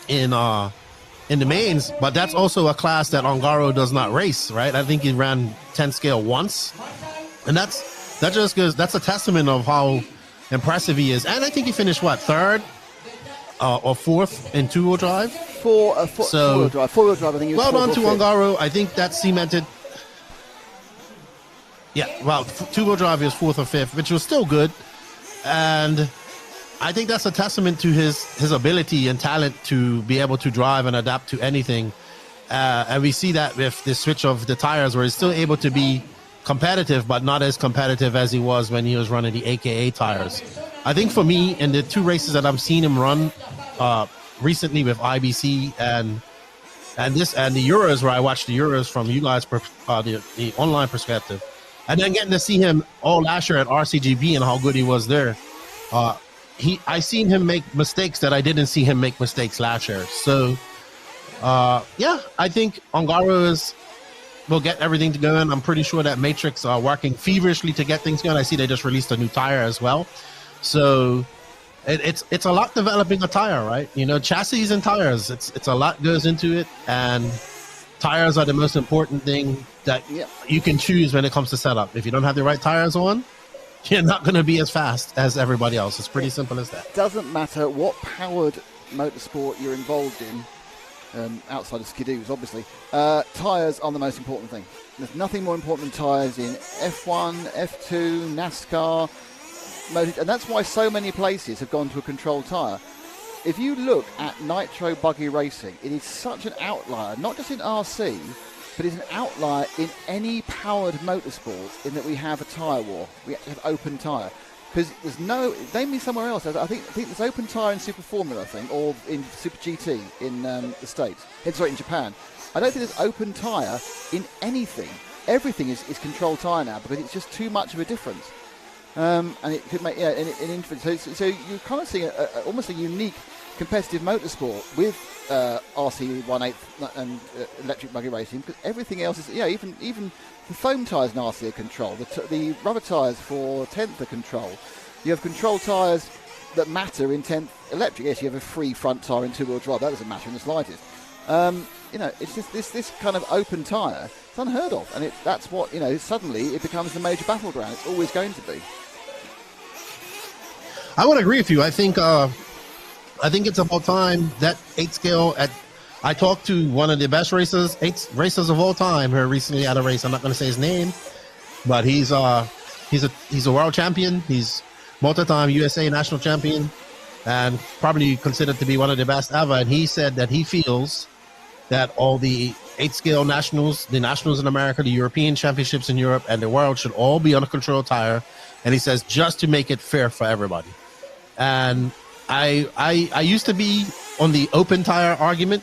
in the mains. But that's also a class that Ongaro does not race, right? I think he ran 10 scale once. And that just goes, that's a testament of how impressive he is. And I think he finished, third or fourth in two-wheel drive? Four-wheel drive. Four-wheel drive, I think he was. Well done to Ongaro. I think that cemented. Yeah, two-wheel drive is fourth or fifth, which was still good. And I think that's a testament to his ability and talent to be able to drive and adapt to anything. And we see that with the switch of the tires, where he's still able to be competitive, but not as competitive as he was when he was running the AKA tires. I think for me, in the two races that I've seen him run recently with IBC and the Euros, where I watched the Euros from you guys, the online perspective, and then getting to see him all last year at RCGB and how good he was there. I seen him make mistakes that I didn't see him make mistakes last year. So, I think Ongaro will get everything going. I'm pretty sure that Matrix are working feverishly to get things going. I see they just released a new tire as well. So it's a lot developing a tire, right? Chassis and tires, it's a lot goes into it, and tires are the most important thing that you can choose when it comes to setup. If you don't have the right tires on, you're not going to be as fast as everybody else. It's pretty simple as that. It doesn't matter what powered motorsport you're involved in, outside of skidoos, obviously. Tyres are the most important thing. There's nothing more important than tyres in F1, F2, NASCAR, and that's why so many places have gone to a controlled tyre. If you look at Nitro Buggy racing, it is such an outlier, not just in RC, but it's an outlier in any powered motorsport, in that we have a tyre war. We actually have open tyre. Because there's name me somewhere else. I think there's open tyre in Super Formula, or in Super GT in the States. In Japan. I don't think there's open tyre in anything everything is control tyre now because it's just too much of a difference. And it could make an influence. So you're kind of seeing almost a unique competitive motorsport with RC 1/8 and electric buggy racing, because everything else is even the foam tyres in RC are controlled. The rubber tyres for 10th are controlled. You have control tyres that matter in 10th electric. Yes, you have a free front tyre in two-wheel drive. That doesn't matter in the slightest. It's just this kind of open tyre. It's unheard of, and that's what suddenly it becomes the major battleground. It's always going to be. I would agree with you. I think it's about time that 8 scale. I talked to one of the best racers, 8 racers of all time, here recently at a race. I'm not going to say his name, but he's a world champion. He's multi-time USA national champion, and probably considered to be one of the best ever. And he said that he feels that all the 8 scale nationals, the nationals in America, the European championships in Europe, and the world should all be on a control tire. And he says just to make it fair for everybody. And I used to be on the open tire argument,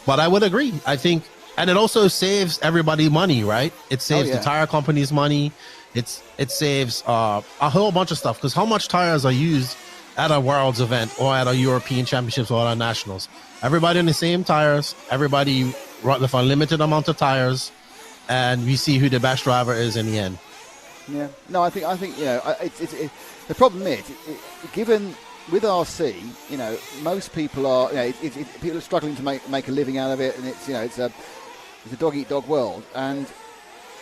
but I would agree. I think, and it also saves everybody money, right? It saves the tire companies money. It saves a whole bunch of stuff, because how much tires are used at a Worlds event or at a European Championships or at a Nationals? Everybody on the same tires. Everybody with a limited amount of tires, and we see who the best driver is in the end. Yeah. No, I think the problem is, given with RC, most people are, people are struggling to make a living out of it, and it's a dog eat dog world, and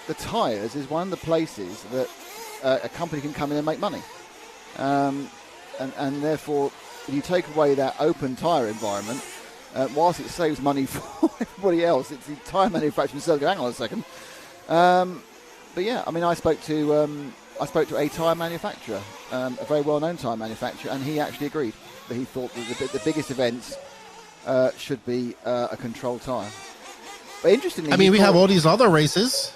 the tyres is one of the places that a company can come in and make money, and therefore, if you take away that open tyre environment, whilst it saves money for everybody else, it's the tyre manufacturer themselves go, hang on a second. But yeah, I mean, I spoke to a tyre manufacturer, a very well-known tyre manufacturer, and he actually agreed that he thought that the biggest events should be a controlled tyre. But interestingly, I mean, we have all these other races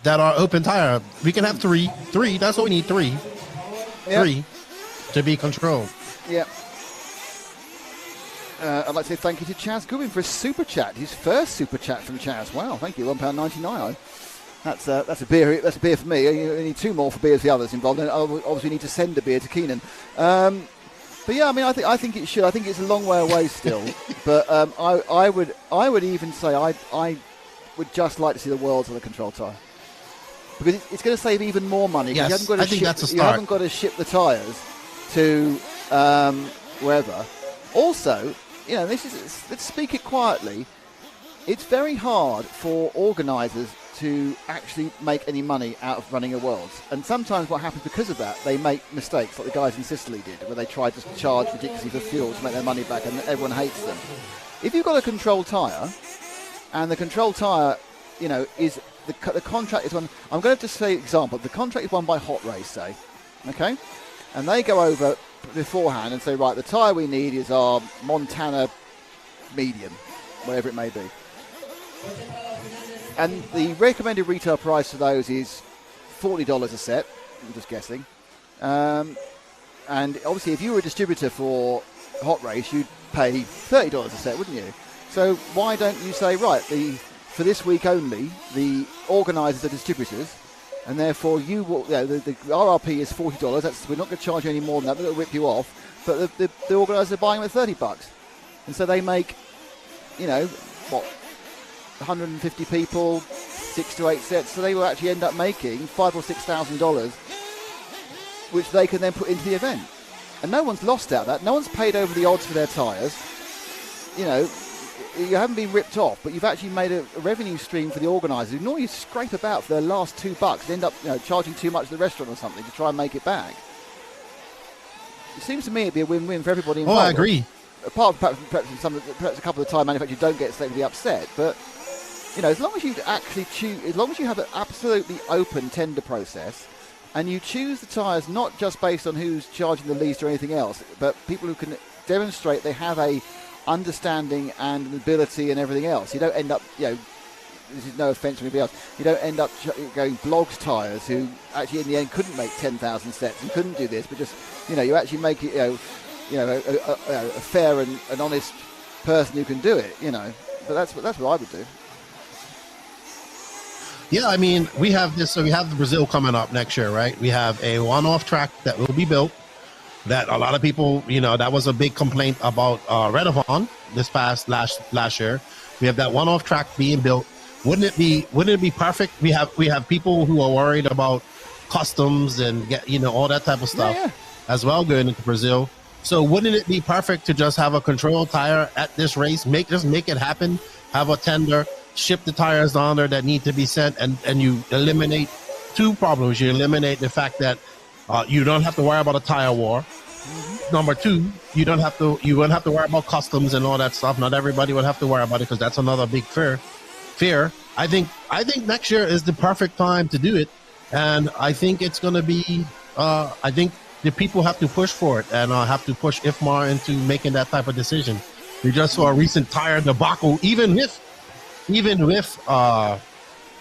that are open tyre. We can have three. That's what we need. Three to be controlled. Yeah. I'd like to say thank you to Chaz Goodwin for a super chat. His first super chat from Chaz. Wow, thank you. £1.99. That's a beer. That's a beer for me. You need 2 more for beers for the others involved. And obviously, you need to send a beer to Keenan. But yeah, I mean, I think it should. I think it's a long way away still. But I would even say I would just like to see the Worlds on a control tyre, because it's going to save even more money. Yes, I think that's a start. You haven't got to ship the tyres to wherever. Also, let's speak it quietly. It's very hard for organisers to actually make any money out of running a Worlds. And sometimes what happens because of that, they make mistakes, like the guys in Sicily did, where they tried to charge ridiculously for fuel to make their money back, and everyone hates them. If you've got a control tyre, and the control tyre, is the contract is one. I'm going to just say example. The contract is won by Hot Race, say, okay, and they go over beforehand and say, right, the tyre we need is our Montana medium, whatever it may be. And the recommended retail price for those is $40 a set. I'm just guessing. And obviously, if you were a distributor for Hot Race, you'd pay $30 a set, wouldn't you? So why don't you say, right, for this week only, the organisers are distributors, and therefore you will, the RRP is $40. We're not going to charge you any more than that. We're going to rip you off. But the organisers are buying them at $30, and so they make, 150 people, 6 to 8 sets, so they will actually end up making $5,000 or $6,000, which they can then put into the event. And no one's lost out of that. No one's paid over the odds for their tyres. You haven't been ripped off, but you've actually made a revenue stream for the organisers who normally scrape about for their last $2 and end up charging too much at the restaurant or something to try and make it back. It seems to me it'd be a win-win for everybody involved. Oh, I agree. Apart from perhaps a couple of tyre manufacturers don't get slightly upset, but as long as you actually choose, as long as you have an absolutely open tender process, and you choose the tyres not just based on who's charging the least or anything else, but people who can demonstrate they have a understanding and an ability and everything else. You don't end up, this is no offence to anybody else, you don't end up going blogs tyres who actually in the end couldn't make 10,000 sets and couldn't do this, but just, you actually make it, a fair and honest person who can do it, But that's what I would do. Yeah, I mean, we have this. So we have the Brazil coming up next year, right? We have a one-off track that will be built. That a lot of people, that was a big complaint about Redovon this past last year. We have that one-off track being built. Wouldn't it be perfect? We have people who are worried about customs and all that type of stuff as well going into Brazil. So wouldn't it be perfect to just have a controlled tire at this race? Make it happen. Have a tender, ship the tires down there that need to be sent, and you eliminate two problems. You eliminate the fact that you don't have to worry about a tire war. Mm-hmm. Number two, you won't have to worry about customs and all that stuff. Not everybody would have to worry about it because that's another big fear. I think next year is the perfect time to do it, and I think it's going to be. I think the people have to push for it and have to push IFMAR into making that type of decision. We just saw a recent tire debacle, even with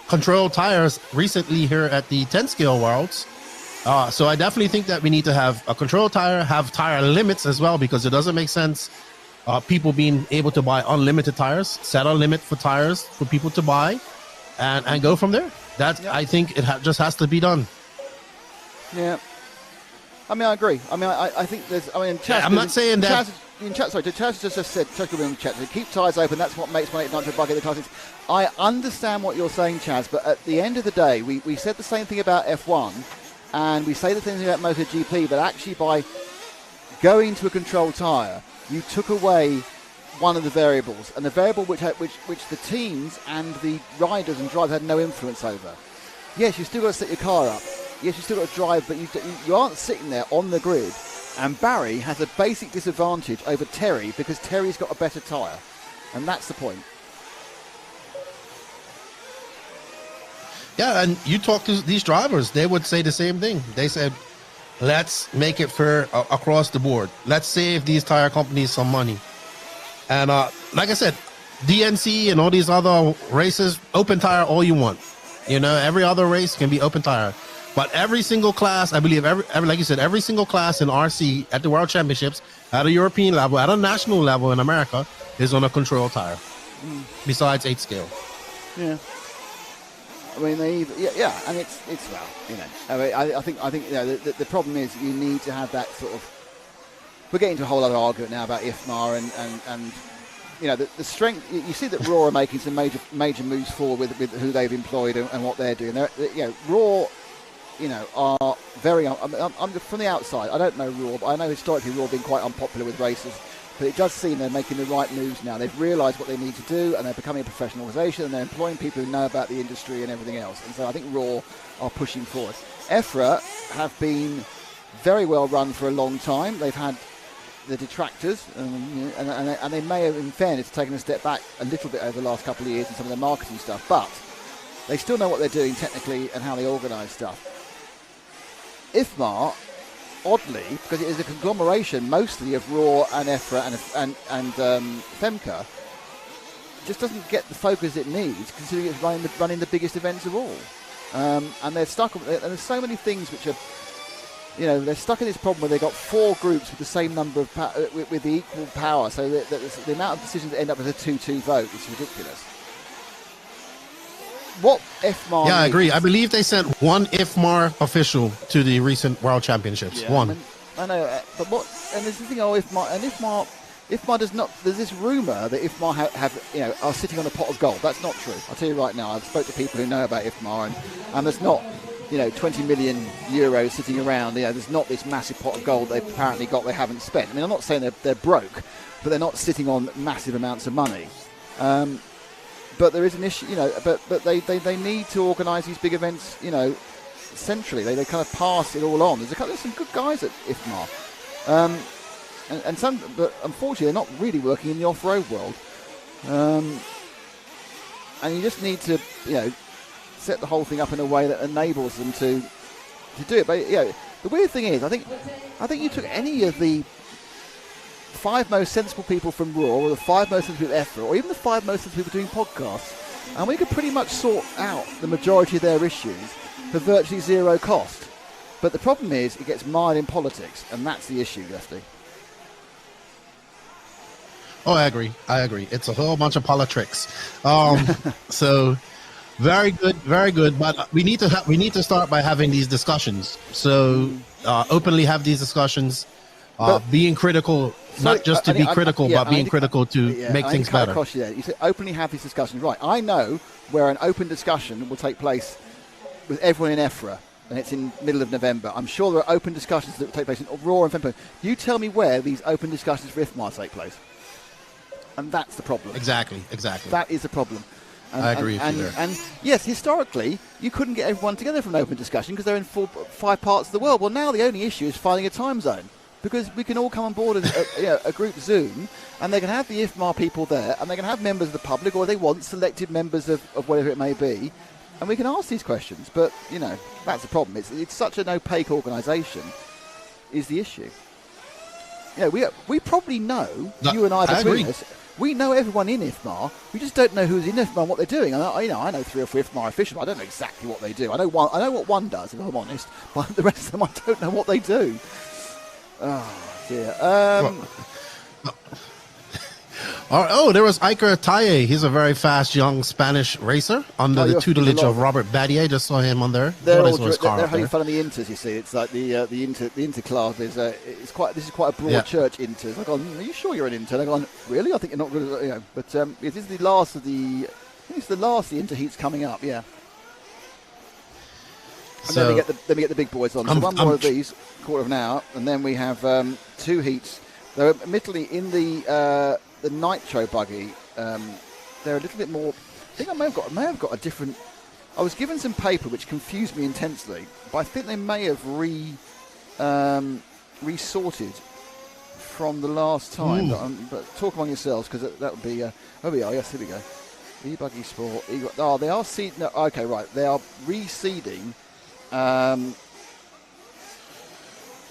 controlled tires recently here at the 10 scale Worlds. So I definitely think that we need to have a control tire, have tire limits as well, because it doesn't make sense people being able to buy unlimited tires. Set a limit for tires for people to buy and go from there. I think it just has to be done. Yeah. I mean, I agree. I mean, I think there's... I mean, Chaz, I'm not saying that... Chaz just said, in the chat, to keep tyres open, that's what makes 1.8 Nitro Buggy the classes. I understand what you're saying, Chaz, but at the end of the day, we said the same thing about F1, and we say the same thing about MotoGP, but actually by going to a controlled tyre, you took away one of the variables, and the variable which the teams and the riders and drivers had no influence over. Yes, you still got to set your car up. Yes, you still got to drive, but you aren't sitting there on the grid. And Barry has a basic disadvantage over Terry because Terry's got a better tyre. And that's the point. Yeah, and you talk to these drivers, they would say the same thing. They said, let's make it fair across the board. Let's save these tire companies some money. And like I said, DNC and all these other races, open tire all you want. Every other race can be open tire. But every single class, I believe, like you said, every single class in RC at the World Championships, at a European level, at a national level in America, is on a control tire. Besides 8 scale. Yeah. I mean, and it's well, I mean, I think the problem is you need to have that sort of. We're getting to a whole other argument now about IFMAR and the strength. You see that Raw are making some major moves forward with who they've employed and what they're doing. Raw. Are very... I'm from the outside. I don't know Raw, but I know historically Raw have been quite unpopular with racers. But it does seem they're making the right moves now. They've realised what they need to do, and they're becoming a professional organisation, and they're employing people who know about the industry and everything else. And so I think Raw are pushing forward. EFRA have been very well run for a long time. They've had the detractors, and they may have, in fairness, taken a step back a little bit over the last couple of years in some of their marketing stuff. But they still know what they're doing technically and how they organise stuff. IFMAR, oddly, because it is a conglomeration mostly of Raw and EFRA and FEMCA, just doesn't get the focus it needs, considering it's running the biggest events of all. And they're stuck. And there's so many things which are, they're stuck in this problem where they've got 4 groups with the same number of with the equal power. So the amount of decisions that end up as a 2-2 vote is ridiculous. What IFMAR I agree. I believe they sent one IFMAR official to the recent World Championships. Yeah, one. I know, but what? And there's the thing. IFMAR does not. There's this rumour that IFMAR are sitting on a pot of gold. That's not true. I'll tell you right now. I've spoke to people who know about IFMAR, and there's not, 20 million euros sitting around. There's not this massive pot of gold they've apparently got they haven't spent. I mean, I'm not saying they're broke, but they're not sitting on massive amounts of money. But there is an issue, but they need to organise these big events, centrally. They kind of pass it all on. There's some good guys at IFMAR. And some, but unfortunately, they're not really working in the off-road world. And you just need to, set the whole thing up in a way that enables them to do it. But, the weird thing is, I think you took any of the 5 most sensible people from Raw, or the 5 most sensible people at EFRA, or even the 5 most sensible people doing podcasts, and we could pretty much sort out the majority of their issues for virtually zero cost. But the problem is, it gets mired in politics, and that's the issue, Lefty. Oh, I agree. It's a whole bunch of politics. So, Very good, very good. But we need to start by having these discussions. So openly have these discussions, being critical, not just to be critical, but being critical to make things better. You say openly have these discussions. Right. I know where an open discussion will take place with everyone in EFRA, and it's in middle of November. I'm sure there are open discussions that will take place in Aurora and Fenton. You tell me where these open discussions for IFMAR take place. And that's the problem. Exactly. That is the problem. I agree with you there. And yes, historically, you couldn't get everyone together for an open discussion because they're in 5 parts of the world. Well, now the only issue is finding a time zone because we can all come on board as a group Zoom, and they can have the IFMAR people there, and they can have members of the public, or they want selected members of whatever it may be, and we can ask these questions. But, that's the problem. It's such an opaque organisation is the issue. We probably know, you and I between us, we know everyone in IFMAR. We just don't know who's in IFMAR and what they're doing. And I know 3 or 4 IFMAR officials. But I don't know exactly what they do. I know what one does, if I'm honest. But the rest of them, I don't know what they do. Oh dear. There was Iker Taye. He's a very fast young Spanish racer under the tutelage of Robert Battier. Just saw him on there. They're having fun on the Inters. You see, it's like the Inter club is this is quite a broad church Inters. I've gone, are you sure you're an Inter? They've gone, really? I think you're not good. But it is the last of the. I think it's the last of the Inter heats coming up. Yeah. And then we get the big boys on. So one more of these, quarter of an hour, and then we have 2 heats. They're admittedly in the Nitro buggy. They're a little bit more. I think I may have got a different. I was given some paper which confused me intensely, but I think they may have resorted from the last time. But talk among yourselves, because that would be. Oh, we are. Yes, here we go. E-buggy Sport. They are seed. No, okay, right. They are reseeding.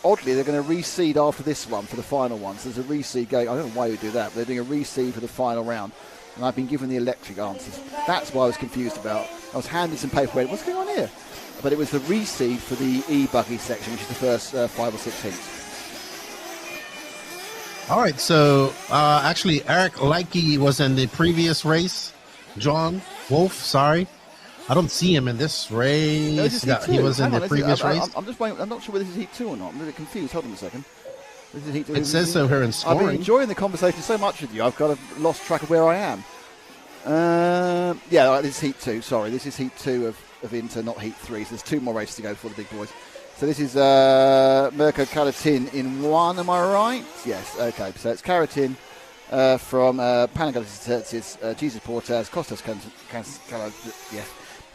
Oddly, they're going to reseed after this one for the final one. So there's a reseed going. I don't know why you do that, but they're doing a reseed for the final round. And I've been given the electric answers. That's what I was confused about. I was handed some paper. What's going on here? But it was the reseed for the E-buggy section, which is the first 5 or 6 heats. All right. So actually, Eric Likey was in the previous race. John Wolf, sorry. I don't see him in this race. No, he was in the previous race. I'm just waiting. I'm not sure whether this is heat 2 or not. I'm a bit confused. Hold on a second. This is heat 2. It says so here in scoring. I've been enjoying the conversation so much with you. I've kind of lost track of where I am. This is heat 2. Sorry, this is heat 2 of Inter, not heat 3. So there's 2 more races to go before the big boys. So this is Mirko Karatin in 1. Am I right? Yes. Okay. So it's Karatin from Panagiotis, Jesus Portas, Costas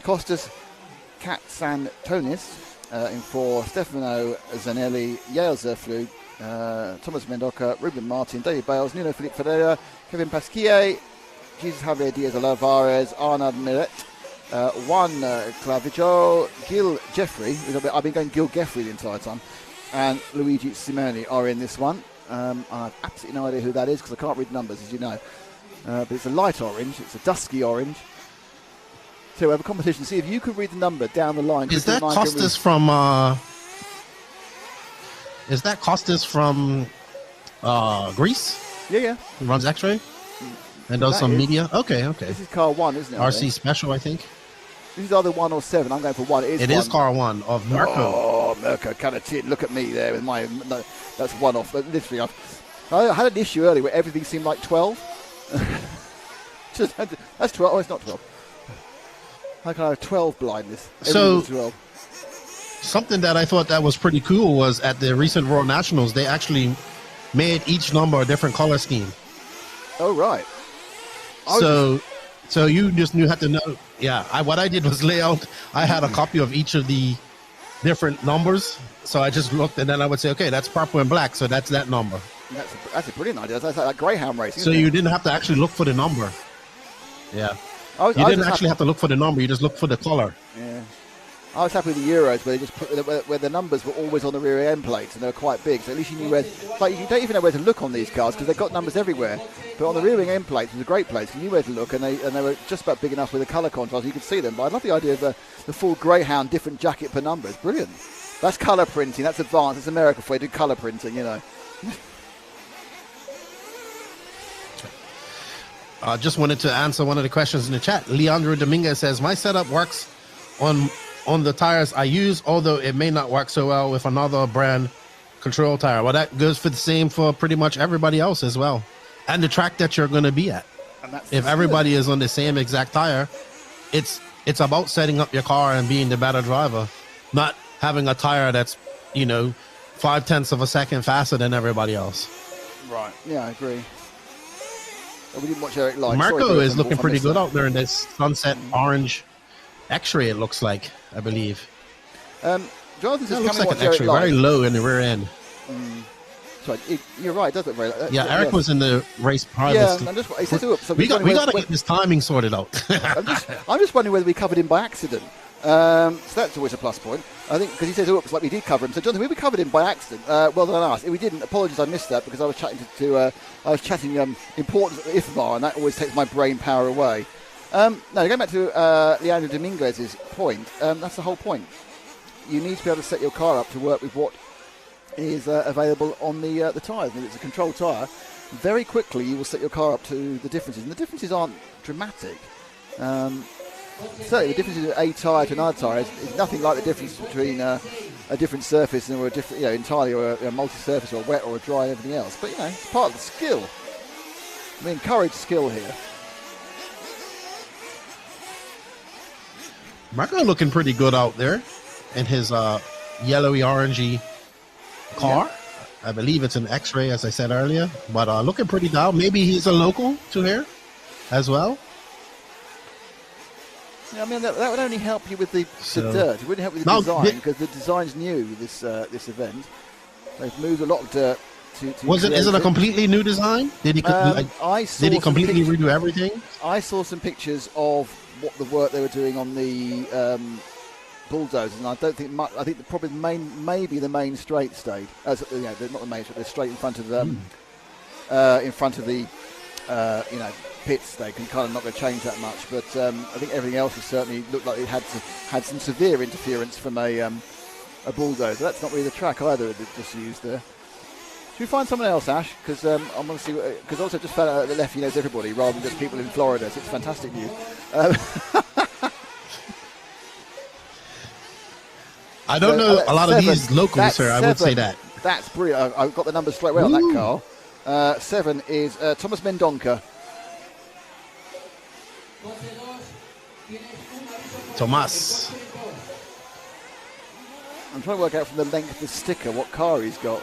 Costas Katsantonis in 4, Stefano Zanelli, Yale Zerflug, Thomas Mendoca, Ruben Martin, David Bales, Nuno Felipe Ferreira, Kevin Pasquier, Jesus Javier Diaz Alvarez, Arnaud Miret, Juan Clavijo, Gil Jeffrey. I've been going Gil Jeffrey the entire time, and Luigi Simoni are in this one. I have absolutely no idea who that is because I can't read numbers, as you know. But it's a light orange, it's a dusky orange. So we have a competition. See if you can read the number down the line. Is that Costas from? Is that Costas from Greece? Yeah. He runs X-ray and does some media. Okay. This is car 1, isn't it? RC Special, I think. This is either 1 or 7. I'm going for 1. It is car 1 of Mirko. Oh, Mirko Karatin. Look at me there with my. No, that's 1 off. Literally, I had an issue earlier where everything seemed like 12. That's 12. Oh, it's not 12. How can I have 12 blindness? So, something that I thought that was pretty cool was at the recent World Nationals, they actually made each number a different color scheme. Oh, right. So you just had to know. Yeah, what I did was lay out. I had a copy of each of the different numbers. So I just looked, and then I would say, okay, that's purple and black, so that's that number. That's a brilliant idea. That's like Greyhound racing. So you didn't have to actually look for the number. Yeah. You didn't actually have to look for the number. You just looked for the color. Yeah. I was happy with the Euros where they just put where the numbers were always on the rear end plates and they were quite big. So at least you knew where. Like you don't even know where to look on these cars because they've got numbers everywhere. But on the rear end plates it was a great place. You knew where to look and they were just about big enough with the colour contrast you could see them. But I love the idea of the full Greyhound different jacket per number. It's brilliant. That's colour printing. That's advanced. It's America for you do colour printing. You know. just wanted to answer one of the questions in the chat. Leandro Dominguez says, my setup works on the tires I use, although it may not work so well with another brand control tire. Well, that goes for the same for pretty much everybody else as well. And the track that you're going to be at. If everybody is on the same exact tire, it's about setting up your car and being the better driver, not having a tire that's, 0.5 of a second faster than everybody else. Right. Yeah, I agree. We didn't watch Eric live. Marco is looking pretty good out there in this sunset orange X-ray, it looks like, I believe. Jonathan says, it looks like an X-ray, very low in the rear end. Sorry, you're right, it does look very low. Yeah, Eric was in the race prior. Yeah, we got to get this timing sorted out. I'm just wondering whether we covered him by accident. So that's always a plus point. I think because he says, oops, like we did cover him. So, Jonathan, we covered him by accident. Well done, us. If we didn't, apologies, I missed that because I was chatting importance of IFMAR, and that always takes my brain power away. No, going back to Leandro Dominguez's point, that's the whole point. You need to be able to set your car up to work with what is available on the tyres. And if it's a controlled tyre, very quickly you will set your car up to the differences. And the differences aren't dramatic. Certainly the difference between a tyre to another tyre is nothing like the difference between a different surface or a different, entirely or a multi-surface or a wet or a dry and everything else. But, it's part of the skill. We encourage skill here. Marco looking pretty good out there in his yellowy orangey car. Yeah. I believe it's an X-ray, as I said earlier, but looking pretty down. Maybe he's a local to here as well. Yeah, I mean that would only help you with the dirt. It wouldn't help with the design because the design's new. This event, they've moved a lot of dirt. Is it a completely new design? Did he completely redo everything? I saw some pictures of what the work they were doing on the bulldozers, and I don't think much. I think probably maybe the main straight stayed. Not the main straight. They're straight in front of the pits. They can kind of not going to change that much, but I think everything else has certainly looked like it had some severe interference from a bulldozer. That's not really the track either that just used there. Should we find someone else, Ash? Because I want to see. Because also just found out that the Lefty knows everybody rather than just people in Florida. So it's fantastic news. I don't know a lot of these locals here. I would say that. That's brilliant. I've got the numbers straight away on that car. 7 is Thomas Mendonca. Tomas. I'm trying to work out from the length of the sticker what car he's got.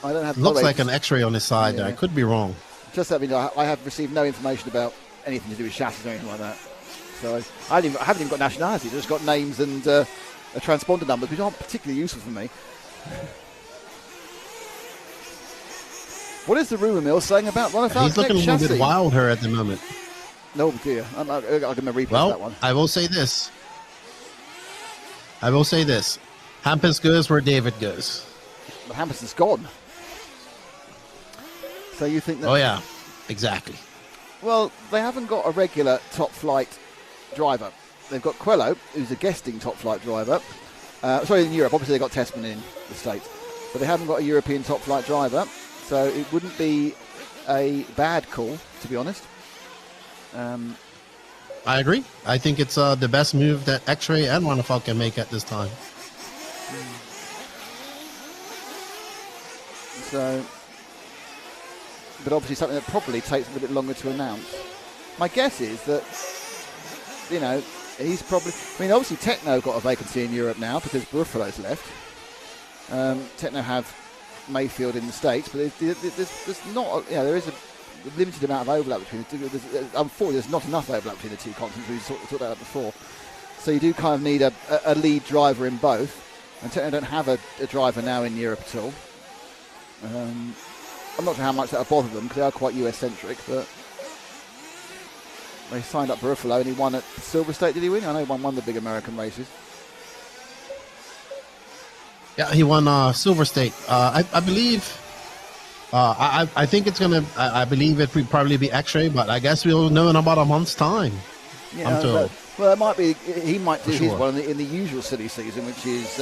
I don't have. Looks like an X-ray on his side. Yeah. I could be wrong. Just that I have received no information about anything to do with chassis or anything like that. So I haven't even got nationality. I've just got names and transponder numbers, which aren't particularly useful for me. What is the rumour mill saying about Ron He's looking a little bit wild here at the moment. No, dear. I'm going to replay that one. I will say this. Hampus goes where David goes. But Hampus is gone. So you think that... Oh, yeah. Exactly. Well, they haven't got a regular top flight driver. They've got Quello, who's a guesting top flight driver. In Europe. Obviously, they've got Tessman in the States. But they haven't got a European top flight driver. So it wouldn't be a bad call, to be honest. I agree. I think it's the best move that X-Ray and Wonderful can make at this time. So, but obviously something that probably takes a little bit longer to announce. My guess is that, he's probably... I mean, obviously Techno got a vacancy in Europe now because Buffalo's left. Techno have Mayfield in the States, but there's not, there is a limited amount of overlap between the two. Unfortunately, there's not enough overlap between the two continents. We talked about that before. So you do kind of need a lead driver in both. And Techno don't have a driver now in Europe at all. I'm not sure how much that will bother them because they are quite US-centric, but they signed up Buffalo and he won at Silver State. Did he win? I know he won one of the big American races. Yeah, he won Silver State. I believe. I think it's gonna. I believe it would probably be X-Ray, but I guess we'll know in about a month's time. Yeah, well, it might be. He might do his one in the usual silly season, which is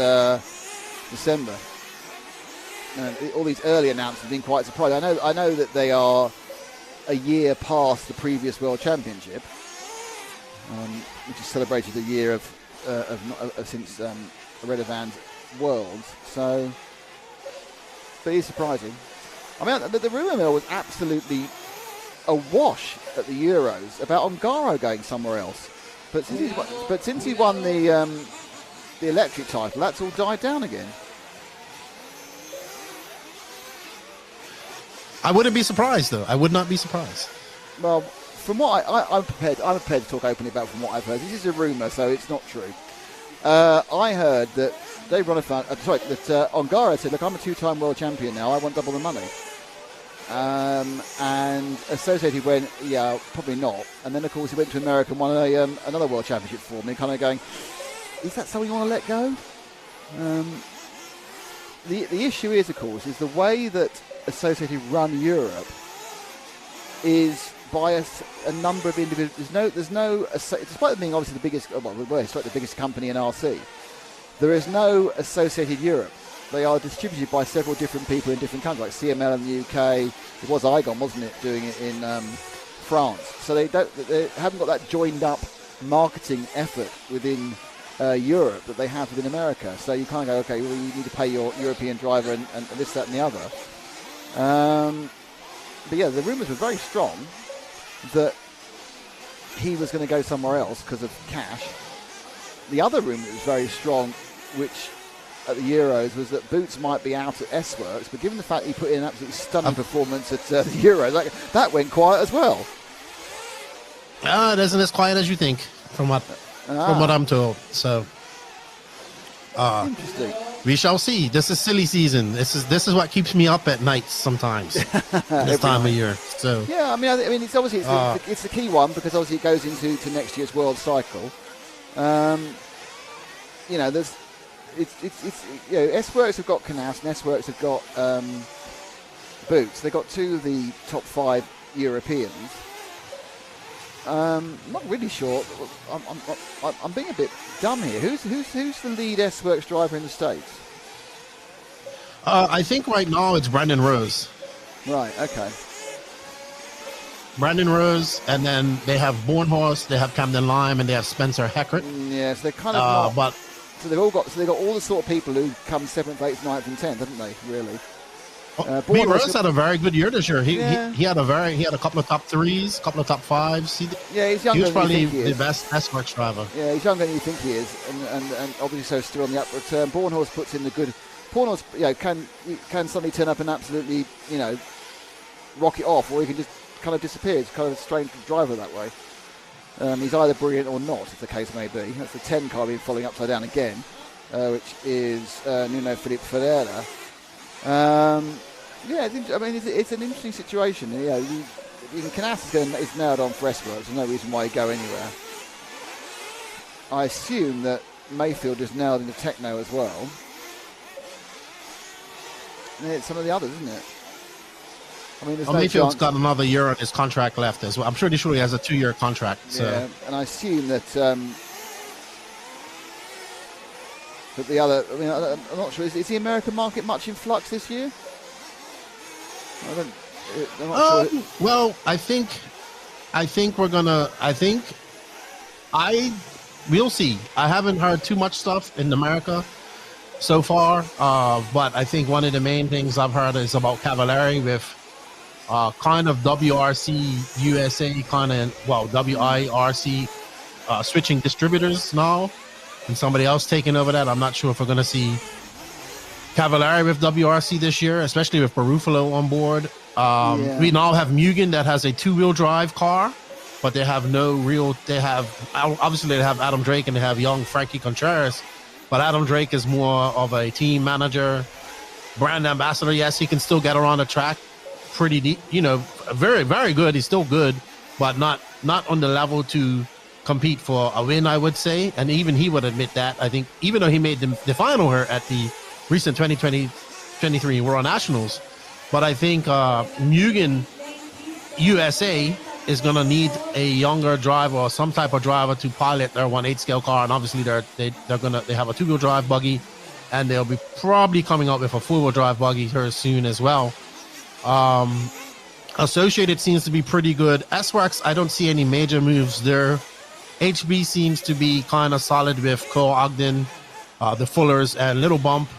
December. all these early announcements have been quite surprising. I know that they are a year past the previous World Championship, which is celebrated a year of since Redovan's Worlds. So, but it's surprising. I mean, the rumour mill was absolutely awash at the Euros about Ongaro going somewhere else. But since he won the electric title, that's all died down again. I wouldn't be surprised, though. I would not be surprised. Well, from what I'm prepared to talk openly about from what I've heard. This is a rumour, so it's not true. I heard that Dave Ronifan, that Ongaro said, "Look, I'm a 2-time world champion now. I want double the money." And Associated went, "Yeah, probably not." And then, of course, he went to America and won another world championship for me. Kind of going, "Is that something you want to let go?" The issue is, of course, is the way that Associated run Europe is by a number of individuals. There's no, despite them being obviously the biggest, it's like the biggest company in RC, there is no Associated Europe. They are distributed by several different people in different countries, like CML in the UK. It was Igon, wasn't it, doing it in France? So they haven't got that joined up marketing effort within Europe that they have within America. So you kind of go, okay, well, you need to pay your European driver and this, that, and the other. But yeah, the rumours were very strong that he was going to go somewhere else because of cash. The other rumour that was very strong, which at the Euros, was that Boots might be out at S-Works, but given the fact he put in an absolutely stunning performance at the Euros, that went quiet as well. It isn't as quiet as you think, from what I'm told. So, interesting. We shall see. This is silly season. This is what keeps me up at night sometimes. This time of year. So yeah, I mean, it's obviously it's the key one because obviously it goes into next year's world cycle. S-Works have got Canas and S-Works have got Boots. They've got 2 of the top 5 Europeans. I'm not really sure. I'm being a bit dumb here. Who's the lead S-Works driver in the States? I think right now it's Brandon Rose. Right. Okay. Brandon Rose, and then they have Bornhorst, they have Camden Lime, and they have Spencer Heckert. Yes, they're kind of not. So they've got all the sort of people who come 7th, 8th, 9th, and 10th, haven't they? Really. Rose had a very good year this year. He had a couple of top 3s, a couple of top 5s. He's younger. He was probably the best S-Works driver. Yeah, he's younger than you think he is, and obviously so still on the upward turn. Bornhorst puts in the good. Bornhorst, can suddenly turn up and absolutely, rock it off, or he can just kind of disappear. It's kind of a strange driver that way. He's either brilliant or not, as the case may be. That's the 10 car being falling upside down again, which is Nuno Felipe Ferreira. It's an interesting situation. Canas is nailed on for S-Works. There's no reason why he'd go anywhere. I assume that Mayfield is nailed into Techno as well. And it's some of the others, isn't it? I mean, Mayfield's got another year on his contract left as well. I'm pretty sure he has a 2-year contract. So. Yeah, and I assume that the other. I mean, I'm not sure. Is the American market much in flux this year? I'm not sure. Well, I think we're gonna. We'll see. I haven't heard too much stuff in America so far, but I think one of the main things I've heard is about Cavallari with kind of WRC USA WIRC switching distributors now, and somebody else taking over that. I'm not sure if we're going to see Cavallari with WRC this year, especially with Barufalo on board. We now have Mugen that has a 2-wheel drive car, but they have obviously they have Adam Drake and they have young Frankie Contreras, but Adam Drake is more of a team manager, brand ambassador. Yes, he can still get around the track pretty deep, very, very good. He's still good, but not on the level to compete for a win, I would say. And even he would admit that. I think even though he made the final here at the recent 2023 World Nationals, but I think Mugen USA is going to need a younger driver or some type of driver to pilot their 1/8 scale car, and obviously they have a 2-wheel drive buggy, and they'll be probably coming up with a four-wheel drive buggy here soon as well. Associated seems to be pretty good. S-Works, I don't see any major moves there. HB seems to be kind of solid with Cole Ogden, the Fullers, and Little Bump.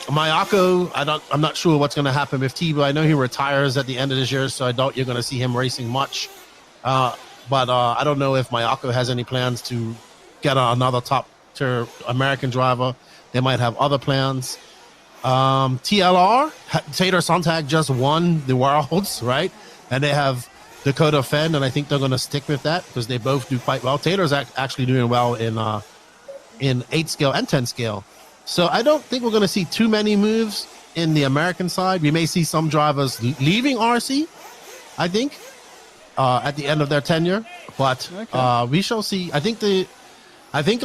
Mayako, I'm not sure what's going to happen with Tiba. I know he retires at the end of this year, so I doubt you're going to see him racing much. But I don't know if Mayako has any plans to get another top-tier American driver. They might have other plans. TLR, Tater Sontag just won the Worlds, right? And they have Dakota Fenn, and I think they're going to stick with that because they both do quite well. Tater's actually doing well in 8 scale and 10 scale. So I don't think we're going to see too many moves in the American side. We may see some drivers leaving RC, I think, at the end of their tenure. But we shall see. I think a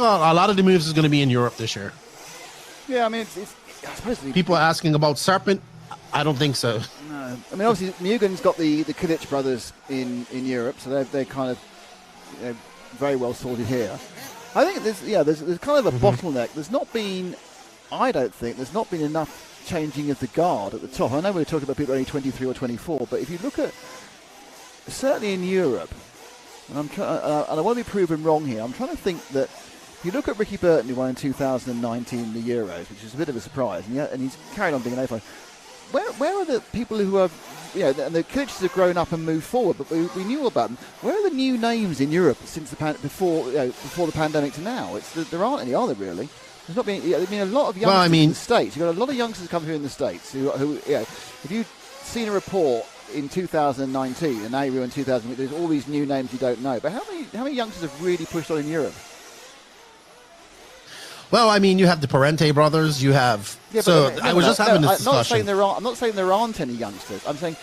lot of the moves is going to be in Europe this year. Yeah, I mean, it's people are asking about Serpent. I don't think so. No, I mean, obviously Mugen's got the Kilic brothers in Europe, so they're kind of very well sorted here. I think there's kind of a bottleneck. I don't think there's not been enough changing of the guard at the top. I know we were talking about people only 23 or 24, but if you look at certainly in Europe, and I want to be proven wrong here. I'm trying to think that if you look at Ricky Burton, who won in 2019 the Euros, which is a bit of a surprise, and he's carried on being an A5. Where are the people who have, and the Kilics have grown up and moved forward, but we knew about them. Where are the new names in Europe since before the pandemic to now? There aren't any, are there really? There's not been. I mean, a lot of youngsters in the States. You've got a lot of youngsters come here in the States who if you've seen a report in 2019 and now you're in 2000, there's all these new names you don't know. But how many youngsters have really pushed on in Europe? Well, I mean, you have the Parente brothers. You have. I was just having this discussion. I'm not saying there aren't any youngsters. I'm saying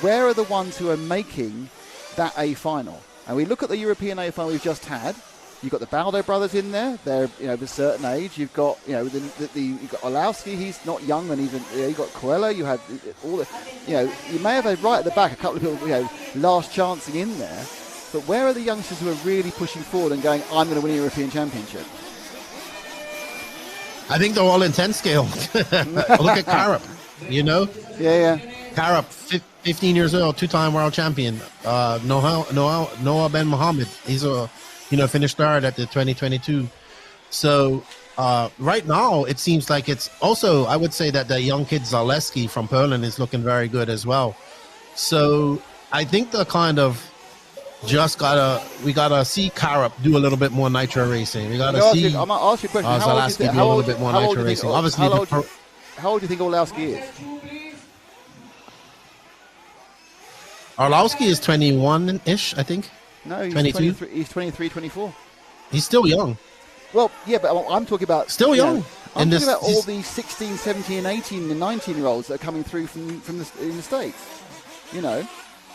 where are the ones who are making that A final? And we look at the European A final we've just had. You've got the Baldo brothers in there. They're of a certain age. You've got you've got Olowski. He's not young, and you've got Coelho. You had all the you may have right at the back a couple of people last chancing in there. But where are the youngsters who are really pushing forward and going, I'm going to win a European Championship? I think they're all in 10 scale. Look at Karab, Yeah. Karab, 15 years old, 2-time world champion. Noah Ben Mohammed, he's finished third at the 2022. So right now, it seems like it's also, I would say that the young kid Zaleski from Poland is looking very good as well. So I think the kind of we gotta see Karab do a little bit more nitro racing. We gotta see. I'm gonna ask you a question. Zaleski do a little bit more nitro racing. Obviously, how old do you think Orlowski is? Orlowski is 21-ish, I think. No, he's 22. He's 23, 24. He's still young. Well, yeah, but I'm talking about still young. I'm talking about all these 16, 17, 18, and 19-year-olds that are coming through in the States.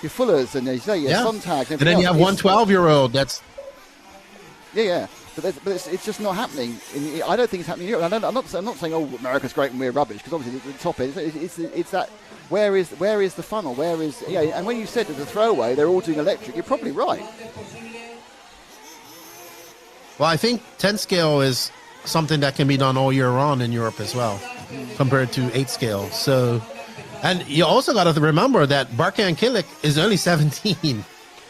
Your Fullers and your Sontag. And then you have one 12-year-old that's... Yeah. But it's just not happening. I don't think it's happening in Europe. I'm not saying, America's great and we're rubbish, because obviously the top end, it's that, where is the funnel? Where is... and when you said as a throwaway, they're all doing electric, you're probably right. Well, I think 10 scale is something that can be done all year round in Europe as well, compared to 8 scale. So... And you also got to remember that Barkan Kilik is only 17.